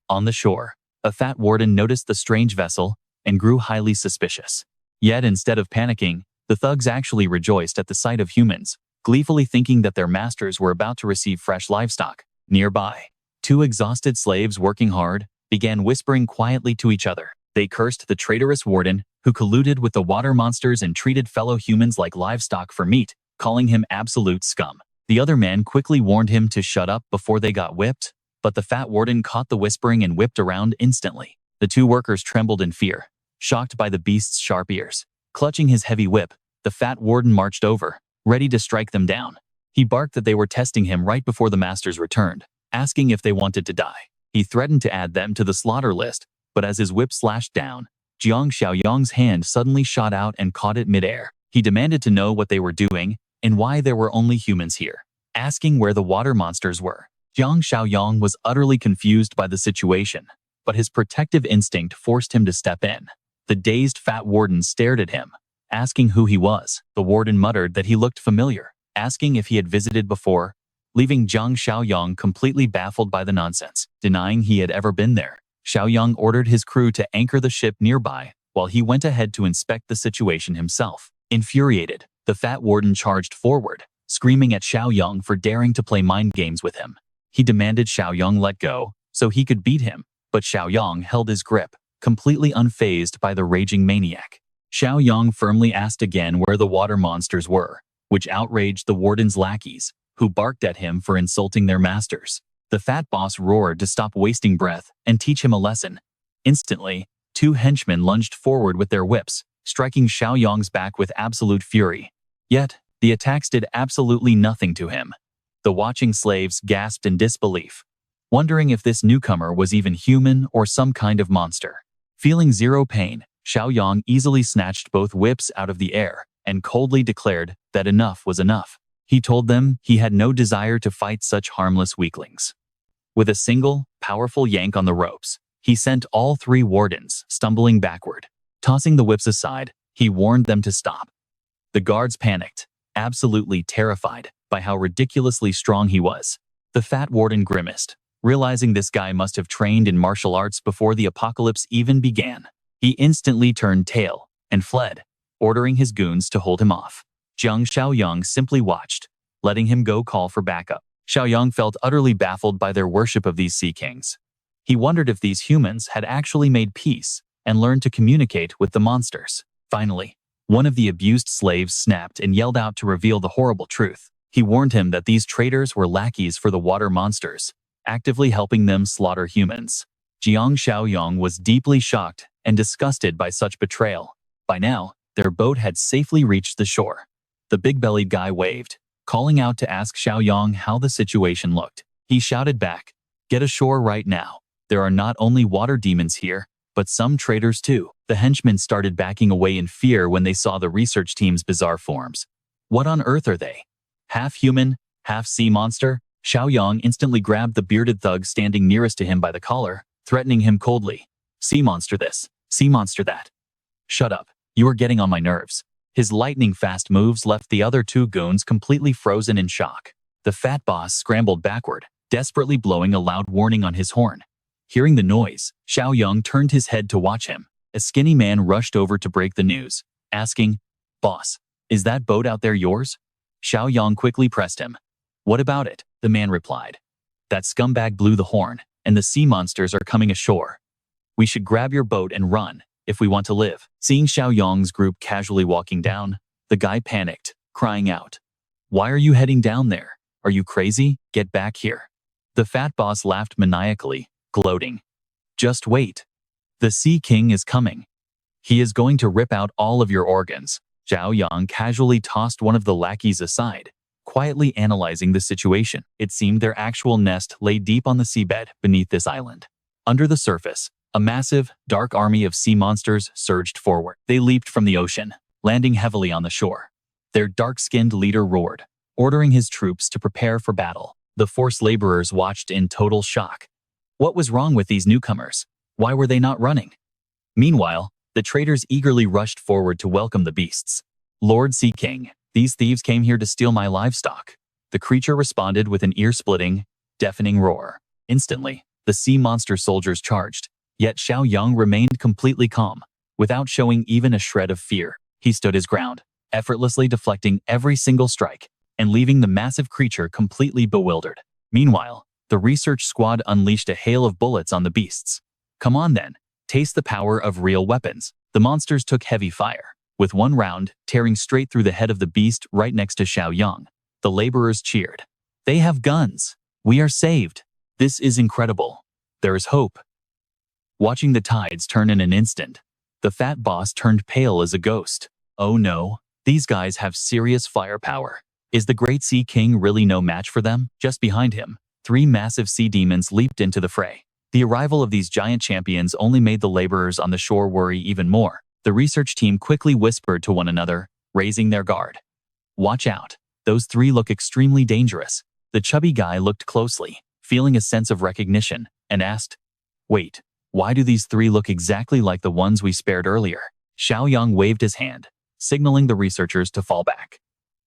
On the shore, a fat warden noticed the strange vessel and grew highly suspicious. Yet instead of panicking, the thugs actually rejoiced at the sight of humans, gleefully thinking that their masters were about to receive fresh livestock. Nearby, 2 exhausted slaves working hard began whispering quietly to each other. They cursed the traitorous warden, who colluded with the water monsters and treated fellow humans like livestock for meat, calling him absolute scum. The other man quickly warned him to shut up before they got whipped, but the fat warden caught the whispering and whipped around instantly. The 2 workers trembled in fear, shocked by the beast's sharp ears. Clutching his heavy whip, the fat warden marched over, ready to strike them down. He barked that they were testing him right before the masters returned, asking if they wanted to die. He threatened to add them to the slaughter list, but as his whip slashed down, Jiang Xiaoyong's hand suddenly shot out and caught it midair. He demanded to know what they were doing and why there were only humans here, asking where the water monsters were. Jiang Xiaoyong was utterly confused by the situation, but his protective instinct forced him to step in. The dazed fat warden stared at him, asking who he was. The warden muttered that he looked familiar, asking if he had visited before, leaving Jiang Xiaoyong completely baffled by the nonsense. Denying he had ever been there, Xiaoyong ordered his crew to anchor the ship nearby while he went ahead to inspect the situation himself. Infuriated, the fat warden charged forward, screaming at Xiaoyong for daring to play mind games with him. He demanded Xiaoyong let go so he could beat him, but Xiaoyong held his grip, completely unfazed by the raging maniac. Xiaoyong firmly asked again where the water monsters were, which outraged the warden's lackeys, who barked at him for insulting their masters. The fat boss roared to stop wasting breath and teach him a lesson. Instantly, 2 henchmen lunged forward with their whips, striking Xiaoyong's back with absolute fury. Yet, the attacks did absolutely nothing to him. The watching slaves gasped in disbelief, wondering if this newcomer was even human or some kind of monster. Feeling zero pain, Xiaoyong easily snatched both whips out of the air and coldly declared that enough was enough. He told them he had no desire to fight such harmless weaklings. With a single, powerful yank on the ropes, he sent all 3 wardens stumbling backward. Tossing the whips aside, he warned them to stop. The guards panicked, absolutely terrified by how ridiculously strong he was. The fat warden grimaced, Realizing this guy must have trained in martial arts before the apocalypse even began, he instantly turned tail and fled, ordering his goons to hold him off. Jiang Xiaoyong simply watched, letting him go call for backup. Xiaoyong felt utterly baffled by their worship of these sea kings. He wondered if these humans had actually made peace and learned to communicate with the monsters. Finally, one of the abused slaves snapped and yelled out to reveal the horrible truth. He warned him that these traitors were lackeys for the water monsters, actively helping them slaughter humans. Jiang Xiaoyong was deeply shocked and disgusted by such betrayal. By now, their boat had safely reached the shore. The big-bellied guy waved, calling out to ask Xiaoyong how the situation looked. He shouted back, "Get ashore right now. There are not only water demons here, but some traitors too." The henchmen started backing away in fear when they saw the research team's bizarre forms. What on earth are they? Half human, half sea monster? Xiaoyong instantly grabbed the bearded thug standing nearest to him by the collar, threatening him coldly. "Sea monster this, sea monster that. Shut up, you are getting on my nerves." His lightning-fast moves left the other two goons completely frozen in shock. The fat boss scrambled backward, desperately blowing a loud warning on his horn. Hearing the noise, Xiaoyong turned his head to watch him. A skinny man rushed over to break the news, asking, "Boss, is that boat out there yours?" Xiaoyong quickly pressed him. "What about it?" the man replied. "That scumbag blew the horn, and the sea monsters are coming ashore. We should grab your boat and run, if we want to live." Seeing Xiaoyong's group casually walking down, the guy panicked, crying out, "Why are you heading down there? Are you crazy? Get back here." The fat boss laughed maniacally, gloating. "Just wait. The Sea King is coming. He is going to rip out all of your organs." Xiaoyong casually tossed one of the lackeys aside, quietly analyzing the situation. It seemed their actual nest lay deep on the seabed beneath this island. Under the surface, a massive, dark army of sea monsters surged forward. They leaped from the ocean, landing heavily on the shore. Their dark-skinned leader roared, ordering his troops to prepare for battle. The forced laborers watched in total shock. What was wrong with these newcomers? Why were they not running? Meanwhile, the traders eagerly rushed forward to welcome the beasts. "Lord Sea King, these thieves came here to steal my livestock." The creature responded with an ear-splitting, deafening roar. Instantly, the sea monster soldiers charged, yet Xiaoyong remained completely calm, without showing even a shred of fear. He stood his ground, effortlessly deflecting every single strike, and leaving the massive creature completely bewildered. Meanwhile, the research squad unleashed a hail of bullets on the beasts. "Come on then, taste the power of real weapons." The monsters took heavy fire, with one round tearing straight through the head of the beast right next to Xiaoyong. The laborers cheered. "They have guns! We are saved! This is incredible! There is hope!" Watching the tides turn in an instant, the fat boss turned pale as a ghost. "Oh no, these guys have serious firepower. Is the Great Sea King really no match for them?" Just behind him, 3 massive sea demons leaped into the fray. The arrival of these giant champions only made the laborers on the shore worry even more. The research team quickly whispered to one another, raising their guard. "Watch out, those 3 look extremely dangerous." The chubby guy looked closely, feeling a sense of recognition, and asked, "Wait, why do these 3 look exactly like the ones we spared earlier?" Xiaoyong waved his hand, signaling the researchers to fall back.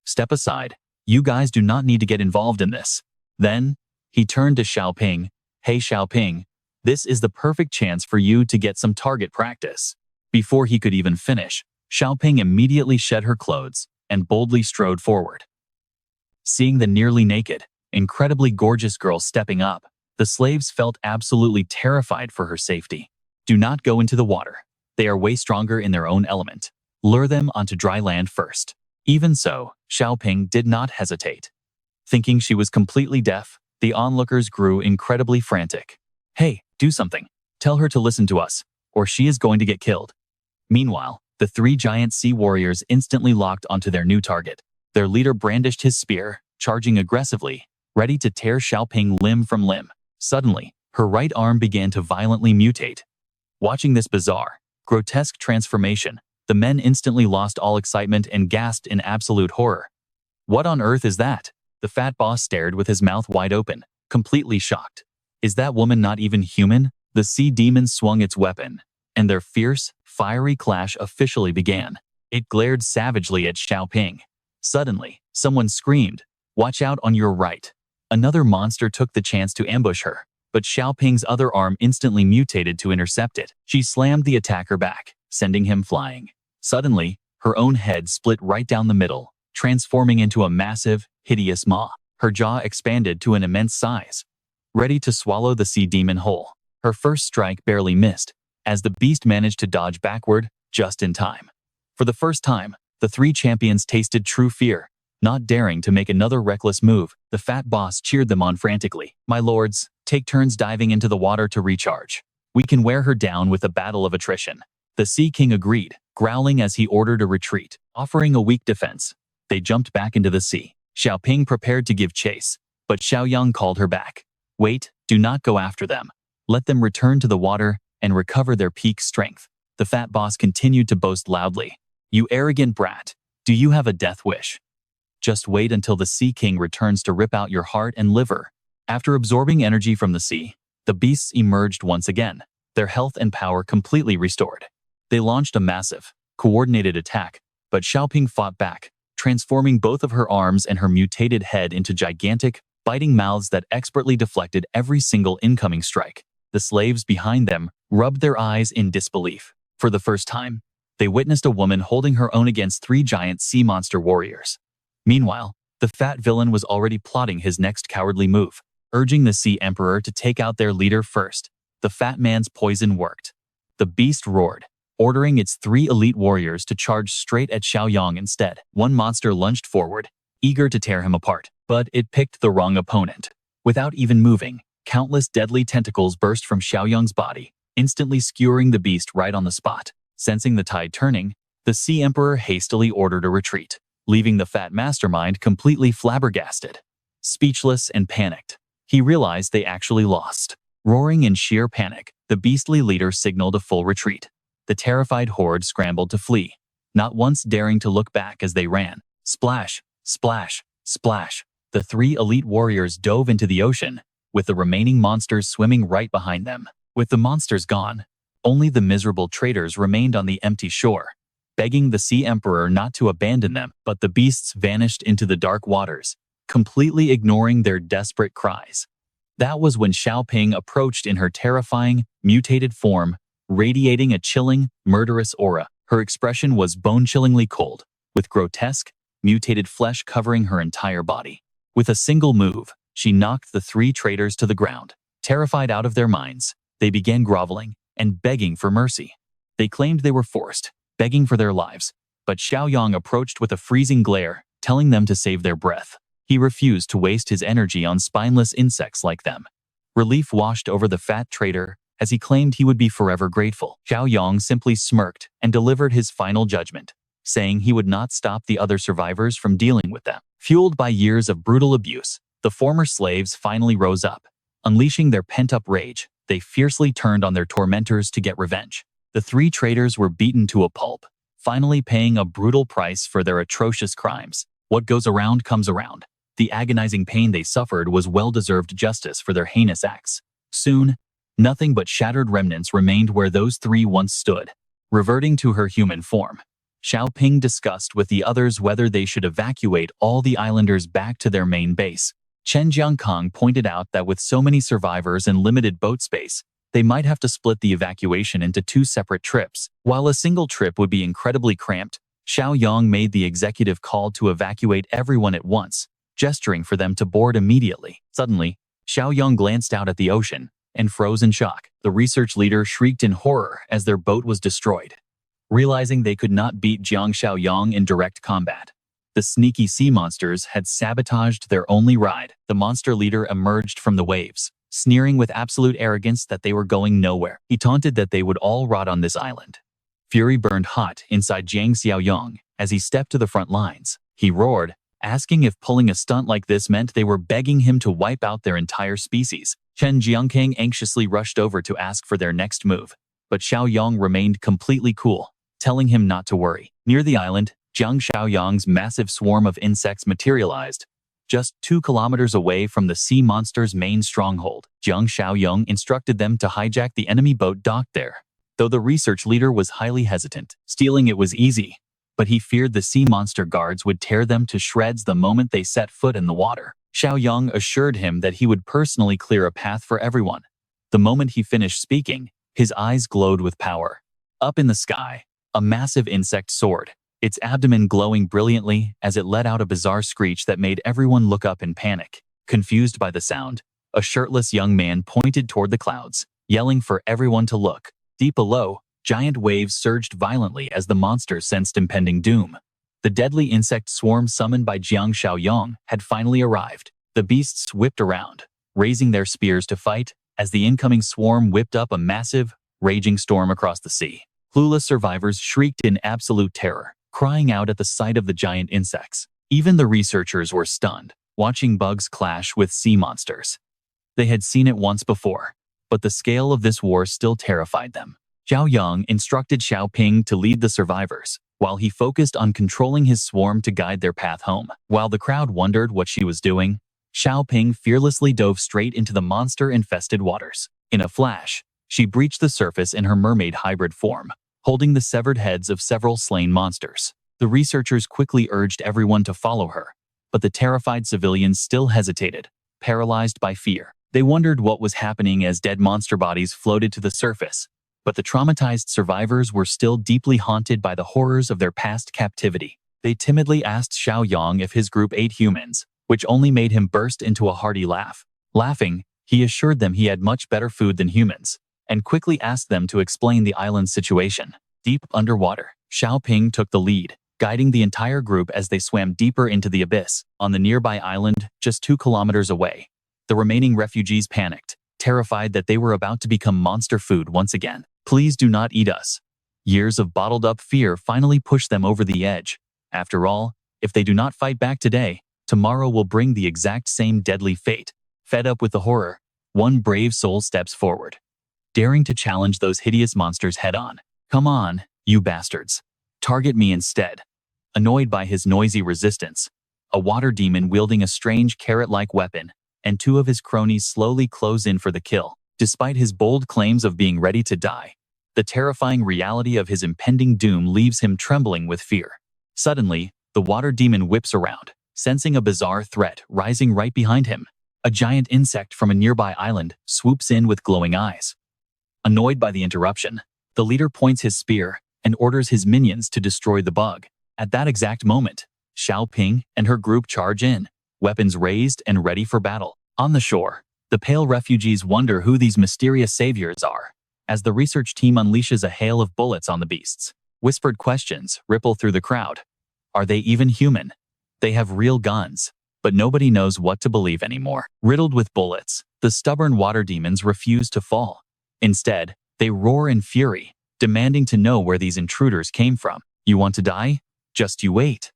"Step aside, you guys do not need to get involved in this." Then, he turned to Xiaoping. "Hey Xiaoping, this is the perfect chance for you to get some target practice." Before he could even finish, Xiaoping immediately shed her clothes and boldly strode forward. Seeing the nearly naked, incredibly gorgeous girl stepping up, the slaves felt absolutely terrified for her safety. "Do not go into the water. They are way stronger in their own element. Lure them onto dry land first." Even so, Xiaoping did not hesitate. Thinking she was completely deaf, the onlookers grew incredibly frantic. "Hey, do something. Tell her to listen to us, or she is going to get killed." Meanwhile, the 3 giant sea warriors instantly locked onto their new target. Their leader brandished his spear, charging aggressively, ready to tear Xiaoping limb from limb. Suddenly, her right arm began to violently mutate. Watching this bizarre, grotesque transformation, the men instantly lost all excitement and gasped in absolute horror. "What on earth is that?" The fat boss stared with his mouth wide open, completely shocked. "Is that woman not even human?" The sea demon swung its weapon, and their fierce, fiery clash officially began. It glared savagely at Xiaoping. Suddenly, someone screamed, "Watch out on your right." Another monster took the chance to ambush her. but Xiaoping's other arm instantly mutated to intercept it. She slammed the attacker back, sending him flying. Suddenly, her own head split right down the middle, transforming into a massive, hideous maw. Her jaw expanded to an immense size, ready to swallow the sea demon whole. Her first strike barely missed, as the beast managed to dodge backward just in time. For the first time, the three champions tasted true fear. Not daring to make another reckless move, the fat boss cheered them on frantically. "My lords, take turns diving into the water to recharge. We can wear her down with a battle of attrition." The Sea King agreed, growling as he ordered a retreat, offering a weak defense. They jumped back into the sea. Xiaoping prepared to give chase, but Xiaoyong called her back. "Wait, do not go after them. Let them return to the water and recover their peak strength." The fat boss continued to boast loudly. "You arrogant brat, do you have a death wish? Just wait until the Sea King returns to rip out your heart and liver." After absorbing energy from the sea, the beasts emerged once again, their health and power completely restored. They launched a massive, coordinated attack, but Xiaoping fought back, transforming both of her arms and her mutated head into gigantic, biting mouths that expertly deflected every single incoming strike. The slaves behind them rubbed their eyes in disbelief. For the first time, they witnessed a woman holding her own against three giant sea monster warriors. Meanwhile, the fat villain was already plotting his next cowardly move, urging the Sea Emperor to take out their leader first. The fat man's poison worked. The beast roared, ordering its three elite warriors to charge straight at Xiaoyong instead. One monster lunged forward, eager to tear him apart, but it picked the wrong opponent. Without even moving, countless deadly tentacles burst from Xiaoyong's body, instantly skewering the beast right on the spot. Sensing the tide turning, the Sea Emperor hastily ordered a retreat, leaving the fat mastermind completely flabbergasted. Speechless and panicked, he realized they actually lost. Roaring in sheer panic, the beastly leader signaled a full retreat. The terrified horde scrambled to flee, not once daring to look back as they ran. Splash, splash, splash. The three elite warriors dove into the ocean, with the remaining monsters swimming right behind them. With the monsters gone, only the miserable traders remained on the empty shore, begging the Sea Emperor not to abandon them. But the beasts vanished into the dark waters, completely ignoring their desperate cries. That was when Xiaoping approached in her terrifying, mutated form, radiating a chilling, murderous aura. Her expression was bone-chillingly cold, with grotesque, mutated flesh covering her entire body. With a single move, she knocked the three traitors to the ground. Terrified out of their minds, they began groveling and begging for mercy. They claimed they were forced, begging for their lives, but Xiaoyong approached with a freezing glare, telling them to save their breath. He refused to waste his energy on spineless insects like them. Relief washed over the fat traitor, as he claimed he would be forever grateful. Xiaoyong simply smirked and delivered his final judgment, saying he would not stop the other survivors from dealing with them. Fueled by years of brutal abuse, the former slaves finally rose up. Unleashing their pent-up rage, they fiercely turned on their tormentors to get revenge. The three traitors were beaten to a pulp, finally paying a brutal price for their atrocious crimes. What goes around comes around. The agonizing pain they suffered was well-deserved justice for their heinous acts. Soon, nothing but shattered remnants remained where those three once stood. Reverting to her human form, Xiaoping discussed with the others whether they should evacuate all the islanders back to their main base. Chen Jiangkong pointed out that with so many survivors and limited boat space, they might have to split the evacuation into two separate trips. While a single trip would be incredibly cramped, Xiaoyong made the executive call to evacuate everyone at once, gesturing for them to board immediately. Suddenly, Xiaoyong glanced out at the ocean and froze in shock. The research leader shrieked in horror as their boat was destroyed. Realizing they could not beat Jiang Xiaoyong in direct combat, the sneaky sea monsters had sabotaged their only ride. The monster leader emerged from the waves, sneering with absolute arrogance that they were going nowhere. He taunted that they would all rot on this island. Fury burned hot inside Jiang Xiaoyong as he stepped to the front lines. He roared, asking if pulling a stunt like this meant they were begging him to wipe out their entire species. Chen Jiangkang anxiously rushed over to ask for their next move, but Xiaoyong remained completely cool, telling him not to worry. Near the island, Jiang Xiaoyong's massive swarm of insects materialized, just 2 kilometers away from the sea monster's main stronghold. Jiang Xiaoyong instructed them to hijack the enemy boat docked there, though the research leader was highly hesitant. Stealing it was easy, but he feared the sea monster guards would tear them to shreds the moment they set foot in the water. Xiaoyong assured him that he would personally clear a path for everyone. The moment he finished speaking, his eyes glowed with power. Up in the sky, a massive insect soared, its abdomen glowing brilliantly as it let out a bizarre screech that made everyone look up in panic. Confused by the sound, a shirtless young man pointed toward the clouds, yelling for everyone to look. Deep below, giant waves surged violently as the monster sensed impending doom. The deadly insect swarm summoned by Jiang Xiaoyong had finally arrived. The beasts whipped around, raising their spears to fight, as the incoming swarm whipped up a massive, raging storm across the sea. Clueless survivors shrieked in absolute terror, crying out at the sight of the giant insects. Even the researchers were stunned, watching bugs clash with sea monsters. They had seen it once before, but the scale of this war still terrified them. Xiaoyong instructed Xiaoping to lead the survivors, while he focused on controlling his swarm to guide their path home. While the crowd wondered what she was doing, Xiaoping fearlessly dove straight into the monster-infested waters. In a flash, she breached the surface in her mermaid hybrid form, holding the severed heads of several slain monsters. The researchers quickly urged everyone to follow her, but the terrified civilians still hesitated, paralyzed by fear. They wondered what was happening as dead monster bodies floated to the surface, but the traumatized survivors were still deeply haunted by the horrors of their past captivity. They timidly asked Xiaoyong if his group ate humans, which only made him burst into a hearty laugh. Laughing, he assured them he had much better food than humans, and quickly asked them to explain the island's situation. Deep underwater, Xiaoping took the lead, guiding the entire group as they swam deeper into the abyss. On the nearby island, just 2 kilometers away, the remaining refugees panicked, terrified that they were about to become monster food once again. Please do not eat us. Years of bottled-up fear finally pushed them over the edge. After all, if they do not fight back today, tomorrow will bring the exact same deadly fate. Fed up with the horror, one brave soul steps forward, daring to challenge those hideous monsters head-on. Come on, you bastards. Target me instead. Annoyed by his noisy resistance, a water demon wielding a strange carrot-like weapon, and 2 of his cronies slowly close in for the kill. Despite his bold claims of being ready to die, the terrifying reality of his impending doom leaves him trembling with fear. Suddenly, the water demon whips around, sensing a bizarre threat rising right behind him. A giant insect from a nearby island swoops in with glowing eyes. Annoyed by the interruption, the leader points his spear and orders his minions to destroy the bug. At that exact moment, Xiaoping and her group charge in, weapons raised and ready for battle. On the shore, the pale refugees wonder who these mysterious saviors are, as the research team unleashes a hail of bullets on the beasts. Whispered questions ripple through the crowd. Are they even human? They have real guns, but nobody knows what to believe anymore. Riddled with bullets, the stubborn water demons refuse to fall. Instead, they roar in fury, demanding to know where these intruders came from. You want to die? Just you wait.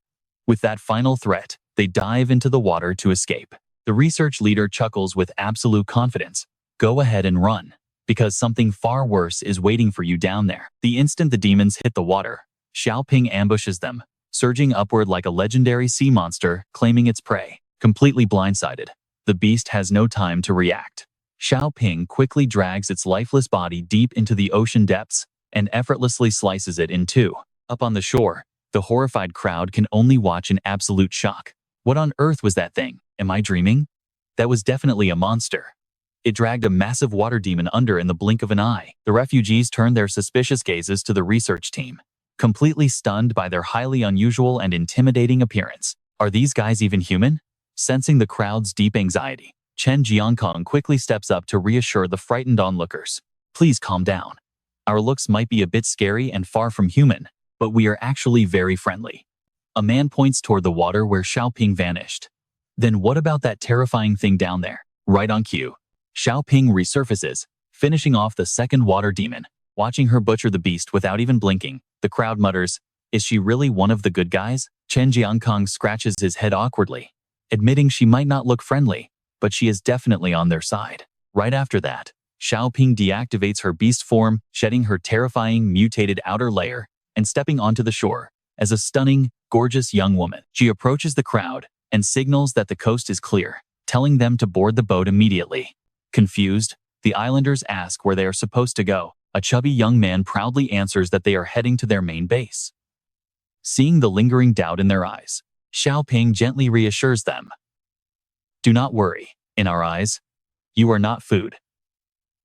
With that final threat, they dive into the water to escape. The research leader chuckles with absolute confidence. Go ahead and run, because something far worse is waiting for you down there. The instant the demons hit the water, Xiaoping ambushes them, surging upward like a legendary sea monster claiming its prey. Completely blindsided, the beast has no time to react. Xiaoping quickly drags its lifeless body deep into the ocean depths and effortlessly slices it in 2. Up on the shore, the horrified crowd can only watch in absolute shock. What on earth was that thing? Am I dreaming? That was definitely a monster. It dragged a massive water demon under in the blink of an eye. The refugees turned their suspicious gazes to the research team, completely stunned by their highly unusual and intimidating appearance. Are these guys even human? Sensing the crowd's deep anxiety, Chen Jiangkong quickly steps up to reassure the frightened onlookers. Please calm down. Our looks might be a bit scary and far from human, but we are actually very friendly. A man points toward the water where Xiaoping vanished. Then what about that terrifying thing down there? Right on cue, Xiaoping resurfaces, finishing off the second water demon. Watching her butcher the beast without even blinking, the crowd mutters, is she really one of the good guys? Chen Jiangkong scratches his head awkwardly, admitting she might not look friendly, but she is definitely on their side. Right after that, Xiaoping deactivates her beast form, shedding her terrifying mutated outer layer and stepping onto the shore as a stunning, gorgeous young woman. She approaches the crowd and signals that the coast is clear, telling them to board the boat immediately. Confused, the islanders ask where they are supposed to go. A chubby young man proudly answers that they are heading to their main base. Seeing the lingering doubt in their eyes, Xiaoping gently reassures them. Do not worry. In our eyes, you are not food,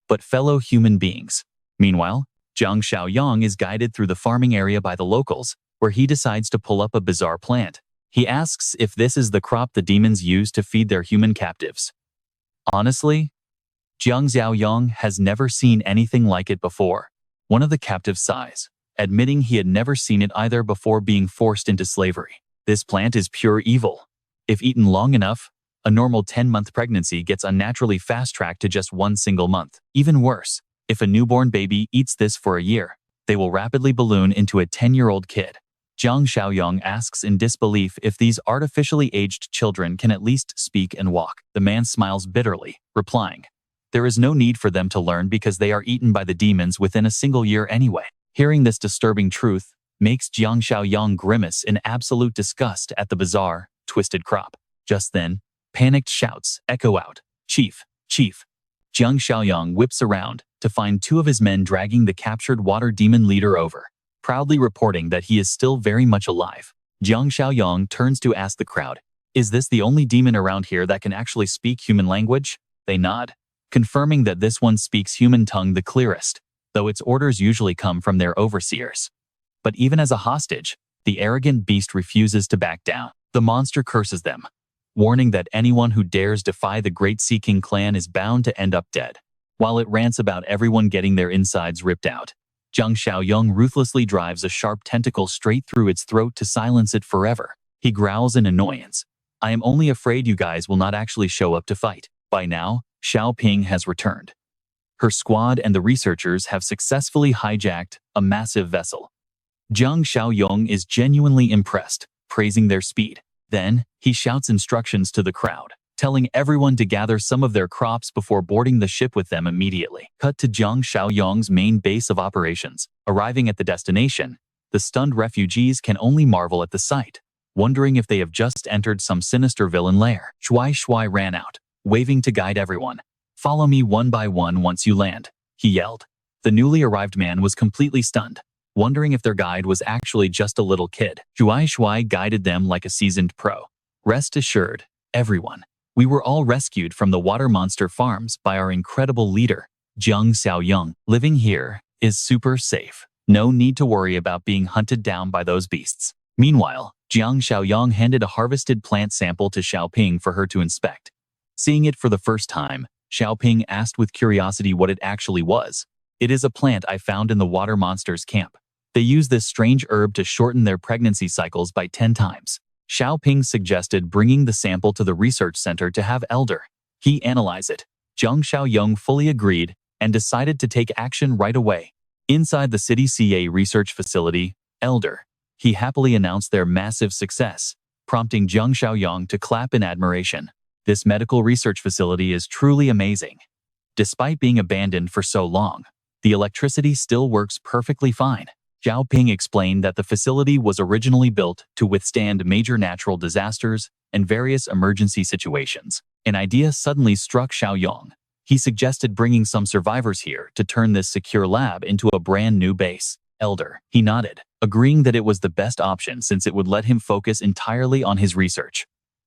but fellow human beings. Meanwhile, Jiang Xiaoyong is guided through the farming area by the locals, where he decides to pull up a bizarre plant. He asks if this is the crop the demons use to feed their human captives. Honestly, Jiang Xiaoyong has never seen anything like it before. One of the captives sighs, admitting he had never seen it either before being forced into slavery. This plant is pure evil. If eaten long enough, a normal 10-month pregnancy gets unnaturally fast-tracked to just one single month. Even worse, if a newborn baby eats this for a year, they will rapidly balloon into a 10-year-old kid. Jiang Xiaoyong asks in disbelief if these artificially aged children can at least speak and walk. The man smiles bitterly, replying, "There is no need for them to learn because they are eaten by the demons within a single year anyway." Hearing this disturbing truth makes Jiang Xiaoyong grimace in absolute disgust at the bizarre, twisted crop. Just then, panicked shouts echo out, "Chief! Chief!" Jiang Xiaoyong whips around to find two of his men dragging the captured water demon leader over, proudly reporting that he is still very much alive. Jiang Xiaoyong turns to ask the crowd, "Is this the only demon around here that can actually speak human language?" They nod, confirming that this one speaks human tongue the clearest, though its orders usually come from their overseers. But even as a hostage, the arrogant beast refuses to back down. The monster curses them, warning that anyone who dares defy the Great Sea King clan is bound to end up dead. While it rants about everyone getting their insides ripped out, Jiang Xiaoyong ruthlessly drives a sharp tentacle straight through its throat to silence it forever. He growls in annoyance, "I am only afraid you guys will not actually show up to fight." By now, Xiaoping has returned. Her squad and the researchers have successfully hijacked a massive vessel. Jiang Xiaoyong is genuinely impressed, praising their speed. Then, he shouts instructions to the crowd, telling everyone to gather some of their crops before boarding the ship with them immediately. Cut to Jiang Xiaoyong's main base of operations. Arriving at the destination, the stunned refugees can only marvel at the sight, wondering if they have just entered some sinister villain lair. Shui ran out, waving to guide everyone. "Follow me one by one once you land," he yelled. The newly arrived man was completely stunned, wondering if their guide was actually just a little kid. Shui guided them like a seasoned pro. "Rest assured, everyone, we were all rescued from the water monster farms by our incredible leader, Jiang Xiaoyong. Living here is super safe. No need to worry about being hunted down by those beasts." Meanwhile, Jiang Xiaoyong handed a harvested plant sample to Xiaoping for her to inspect. Seeing it for the first time, Xiaoping asked with curiosity what it actually was. "It is a plant I found in the water monster's camp. They use this strange herb to shorten their pregnancy cycles by 10 times. Xiaoping suggested bringing the sample to the research center to have Elder he analyze it. Jiang Xiaoyong fully agreed and decided to take action right away. Inside the city CA research facility, Elder he happily announced their massive success, prompting Jiang Xiaoyong to clap in admiration. This medical research facility is truly amazing. Despite being abandoned for so long, the electricity still works perfectly fine. Xiaoping explained that the facility was originally built to withstand major natural disasters and various emergency situations. An idea suddenly struck Xiaoyong. He suggested bringing some survivors here to turn this secure lab into a brand new base. Elder he nodded, agreeing that it was the best option since it would let him focus entirely on his research.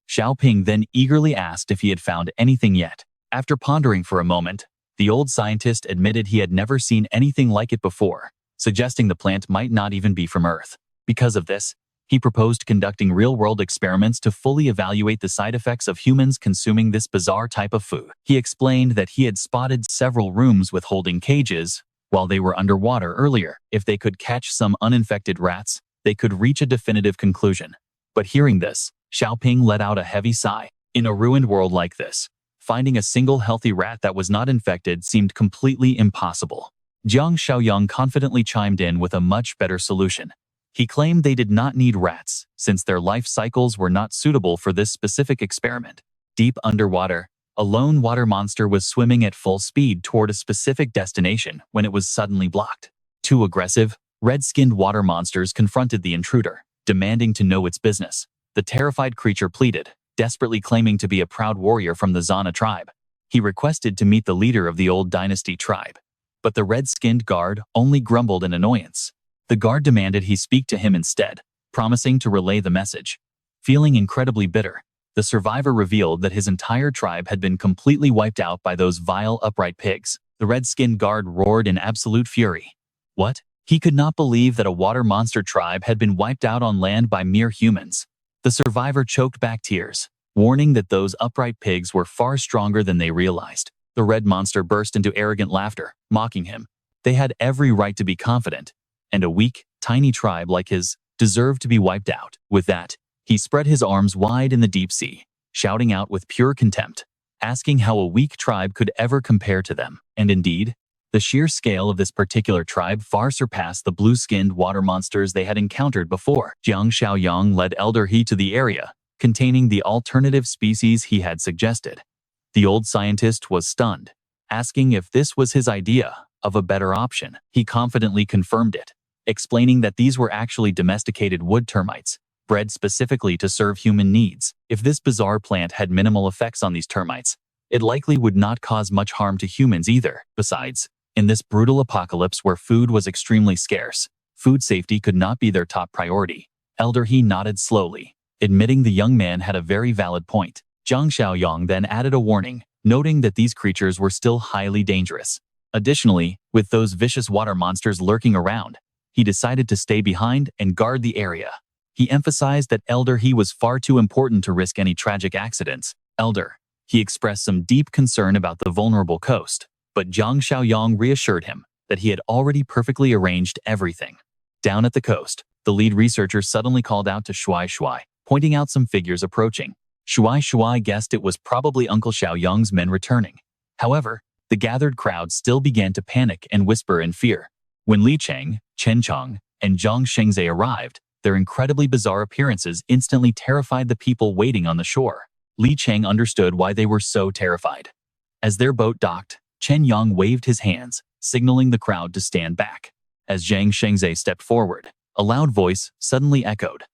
Xiaoping then eagerly asked if he had found anything yet. After pondering for a moment, the old scientist admitted he had never seen anything like it before, suggesting the plant might not even be from Earth. Because of this, he proposed conducting real-world experiments to fully evaluate the side effects of humans consuming this bizarre type of food. He explained that he had spotted several rooms with holding cages while they were underwater earlier. If they could catch some uninfected rats, they could reach a definitive conclusion. But hearing this, Xiaoping let out a heavy sigh. In a ruined world like this, finding a single healthy rat that was not infected seemed completely impossible. Jiang Xiaoyong confidently chimed in with a much better solution. He claimed they did not need rats, since their life cycles were not suitable for this specific experiment. Deep underwater, a lone water monster was swimming at full speed toward a specific destination when it was suddenly blocked. Two aggressive, red-skinned water monsters confronted the intruder, demanding to know its business. The terrified creature pleaded, desperately claiming to be a proud warrior from the Zana tribe. He requested to meet the leader of the old dynasty tribe. But the red-skinned guard only grumbled in annoyance. The guard demanded he speak to him instead, promising to relay the message. Feeling incredibly bitter, The survivor revealed that his entire tribe had been completely wiped out by those vile upright pigs. The red-skinned guard roared in absolute fury. What? He could not believe that a water monster tribe had been wiped out on land by mere humans. The survivor choked back tears, warning that those upright pigs were far stronger than they realized. The red monster burst into arrogant laughter, mocking him. They had every right to be confident, and a weak, tiny tribe like his deserved to be wiped out. With that, he spread his arms wide in the deep sea, shouting out with pure contempt, asking how a weak tribe could ever compare to them. And indeed, the sheer scale of this particular tribe far surpassed the blue-skinned water monsters they had encountered before. Jiang Xiaoyong led Elder He to the area containing the alternative species he had suggested. The old scientist was stunned, asking if this was his idea of a better option. He confidently confirmed it, explaining that these were actually domesticated wood termites, bred specifically to serve human needs. If this bizarre plant had minimal effects on these termites, it likely would not cause much harm to humans either. Besides, in this brutal apocalypse where food was extremely scarce, food safety could not be their top priority. Elder He nodded slowly, admitting the young man had a very valid point. Jiang Xiaoyong then added a warning, noting that these creatures were still highly dangerous. Additionally, with those vicious water monsters lurking around, he decided to stay behind and guard the area. He emphasized that Elder He was far too important to risk any tragic accidents. He expressed some deep concern about the vulnerable coast, but Jiang Xiaoyong reassured him that he had already perfectly arranged everything. Down at the coast, the lead researcher suddenly called out to Shuai, pointing out some figures approaching. Shuai guessed it was probably Uncle Xiaoyong's men returning. However, the gathered crowd still began to panic and whisper in fear. When Li Cheng, Chen Cheng, and Jiang Shengzai arrived, their incredibly bizarre appearances instantly terrified the people waiting on the shore. Li Cheng understood why they were so terrified. As their boat docked, Chen Yang waved his hands, signaling the crowd to stand back. As Jiang Shengzai stepped forward, a loud voice suddenly echoed.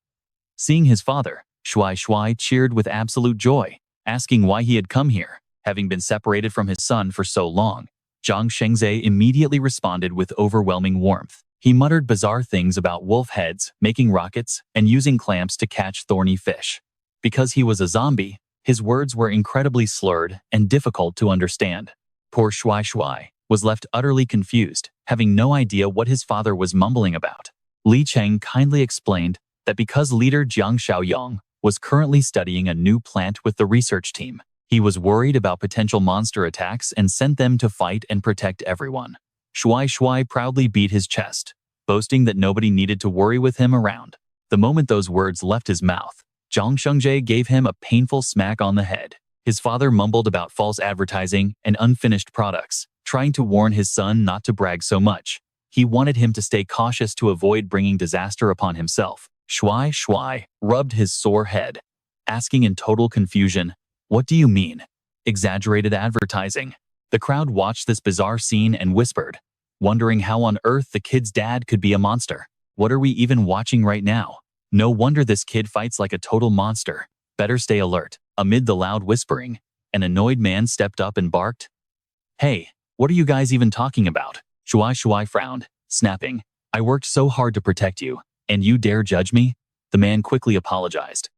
Seeing his father, Shuai cheered with absolute joy, asking why he had come here. Having been separated from his son for so long, Jiang Shengzai immediately responded with overwhelming warmth. He muttered bizarre things about wolf heads, making rockets, and using clamps to catch thorny fish. Because he was a zombie, his words were incredibly slurred and difficult to understand. Poor Shuai was left utterly confused, having no idea what his father was mumbling about. Li Cheng kindly explained that because leader Jiang Xiaoyong was currently studying a new plant with the research team, he was worried about potential monster attacks and sent them to fight and protect everyone. Shuai proudly beat his chest, boasting that nobody needed to worry with him around. The moment those words left his mouth, Jiang Shengzai gave him a painful smack on the head. His father mumbled about false advertising and unfinished products, trying to warn his son not to brag so much. He wanted him to stay cautious to avoid bringing disaster upon himself. Shuai rubbed his sore head, asking in total confusion, "What do you mean? Exaggerated advertising?" The crowd watched this bizarre scene and whispered, wondering how on earth the kid's dad could be a monster. What are we even watching right now? No wonder this kid fights like a total monster. Better stay alert. Amid the loud whispering, an annoyed man stepped up and barked. "Hey, what are you guys even talking about?" Shuai frowned, snapping, "I worked so hard to protect you, and you dare judge me?" The man quickly apologized.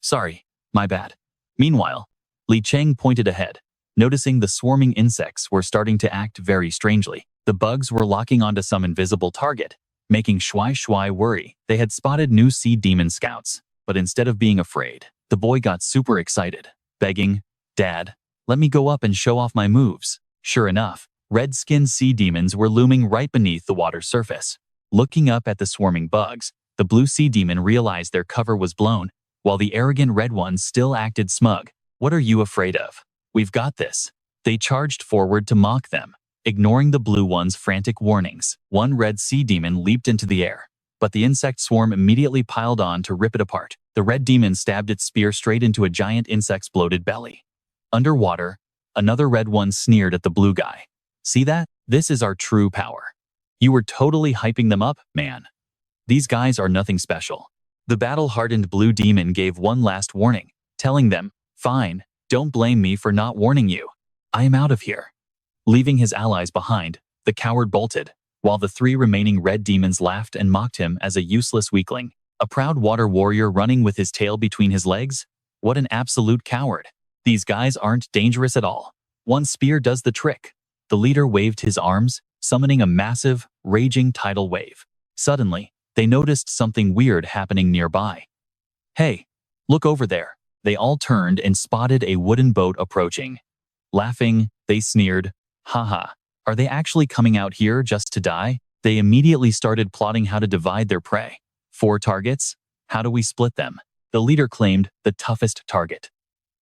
Sorry, my bad." Meanwhile, Li Cheng pointed ahead, noticing the swarming insects were starting to act very strangely. The bugs were locking onto some invisible target, making Shuai worry. They had spotted new sea demon scouts, but instead of being afraid, the boy got super excited, begging, "Dad, let me go up and show off my moves." Sure enough, red-skinned sea demons were looming right beneath the water's surface. Looking up at the swarming bugs, the blue sea demon realized their cover was blown, while the arrogant red ones still acted smug. "What are you afraid of? We've got this." They charged forward to mock them, ignoring the blue one's frantic warnings. One red sea demon leaped into the air, but the insect swarm immediately piled on to rip it apart. The red demon stabbed its spear straight into a giant insect's bloated belly. Underwater, another red one sneered at the blue guy. "See that? This is our true power. You were totally hyping them up, man. These guys are nothing special." The battle-hardened blue demon gave one last warning, telling them, "Fine, don't blame me for not warning you. I am out of here." Leaving his allies behind, the coward bolted, while the three remaining red demons laughed and mocked him as a useless weakling. A proud water warrior running with his tail between his legs? What an absolute coward. These guys aren't dangerous at all. One spear does the trick. The leader waved his arms, summoning a massive, raging tidal wave. Suddenly, they noticed something weird happening nearby. Hey, look over there. They all turned and spotted a wooden boat approaching. Laughing, they sneered, haha, are they actually coming out here just to die? They immediately started plotting how to divide their prey. 4 targets? How do we split them? The leader claimed the toughest target.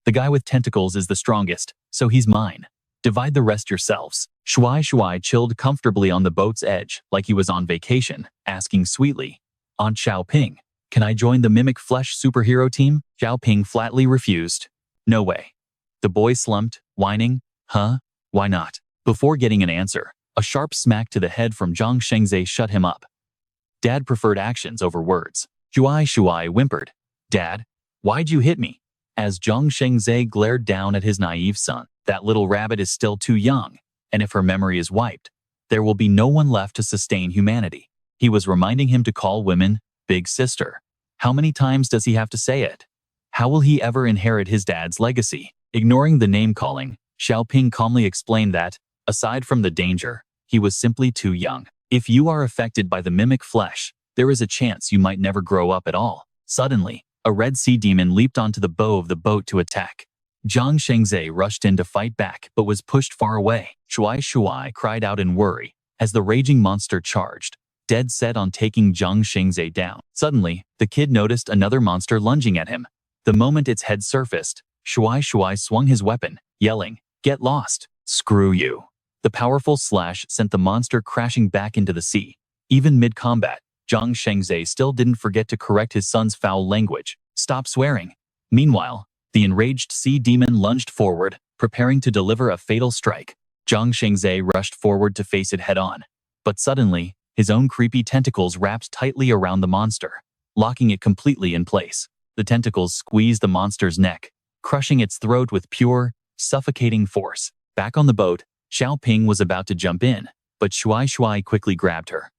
The guy with tentacles is the strongest, so he's mine. Divide the rest yourselves. Shuai chilled comfortably on the boat's edge like he was on vacation, asking sweetly, Aunt Xiaoping, can I join the Mimic Flesh superhero team? Xiaoping flatly refused. No way. The boy slumped, whining, huh? Why not? Before getting an answer, a sharp smack to the head from Jiang Xiaoyong shut him up. Dad preferred actions over words. Shuai whimpered. Dad, why'd you hit me? As Jiang Xiaoyong glared down at his naive son, that little rabbit is still too young, and if her memory is wiped, there will be no one left to sustain humanity. He was reminding him to call women big sister. How many times does he have to say it? How will he ever inherit his dad's legacy? Ignoring the name-calling, Xiaoping calmly explained that, aside from the danger, he was simply too young. If you are affected by the mimic flesh, there is a chance you might never grow up at all. Suddenly, a red sea demon leaped onto the bow of the boat to attack. Jiang Xiaoyong rushed in to fight back but was pushed far away. Shuai cried out in worry as the raging monster charged, dead set on taking Jiang Xiaoyong down. Suddenly, the kid noticed another monster lunging at him. The moment its head surfaced, Shuai swung his weapon, yelling, "Get lost! Screw you!" The powerful slash sent the monster crashing back into the sea. Even mid-combat, Jiang Xiaoyong still didn't forget to correct his son's foul language. Stop swearing. Meanwhile, the enraged sea demon lunged forward, preparing to deliver a fatal strike. Jiang Xiaoyong rushed forward to face it head-on. But suddenly, his own creepy tentacles wrapped tightly around the monster, locking it completely in place. The tentacles squeezed the monster's neck, crushing its throat with pure, suffocating force. Back on the boat, Xiaoping was about to jump in, but Shuai quickly grabbed her.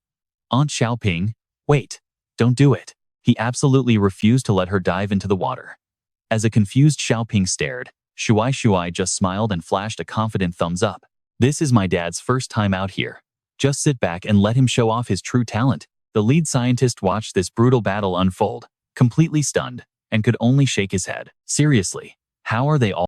Aunt Xiaoping, wait, don't do it. He absolutely refused to let her dive into the water. As a confused Xiaoping stared, Shuai just smiled and flashed a confident thumbs up. This is my dad's first time out here. Just sit back and let him show off his true talent. The lead scientist watched this brutal battle unfold, completely stunned, and could only shake his head. Seriously, how are they all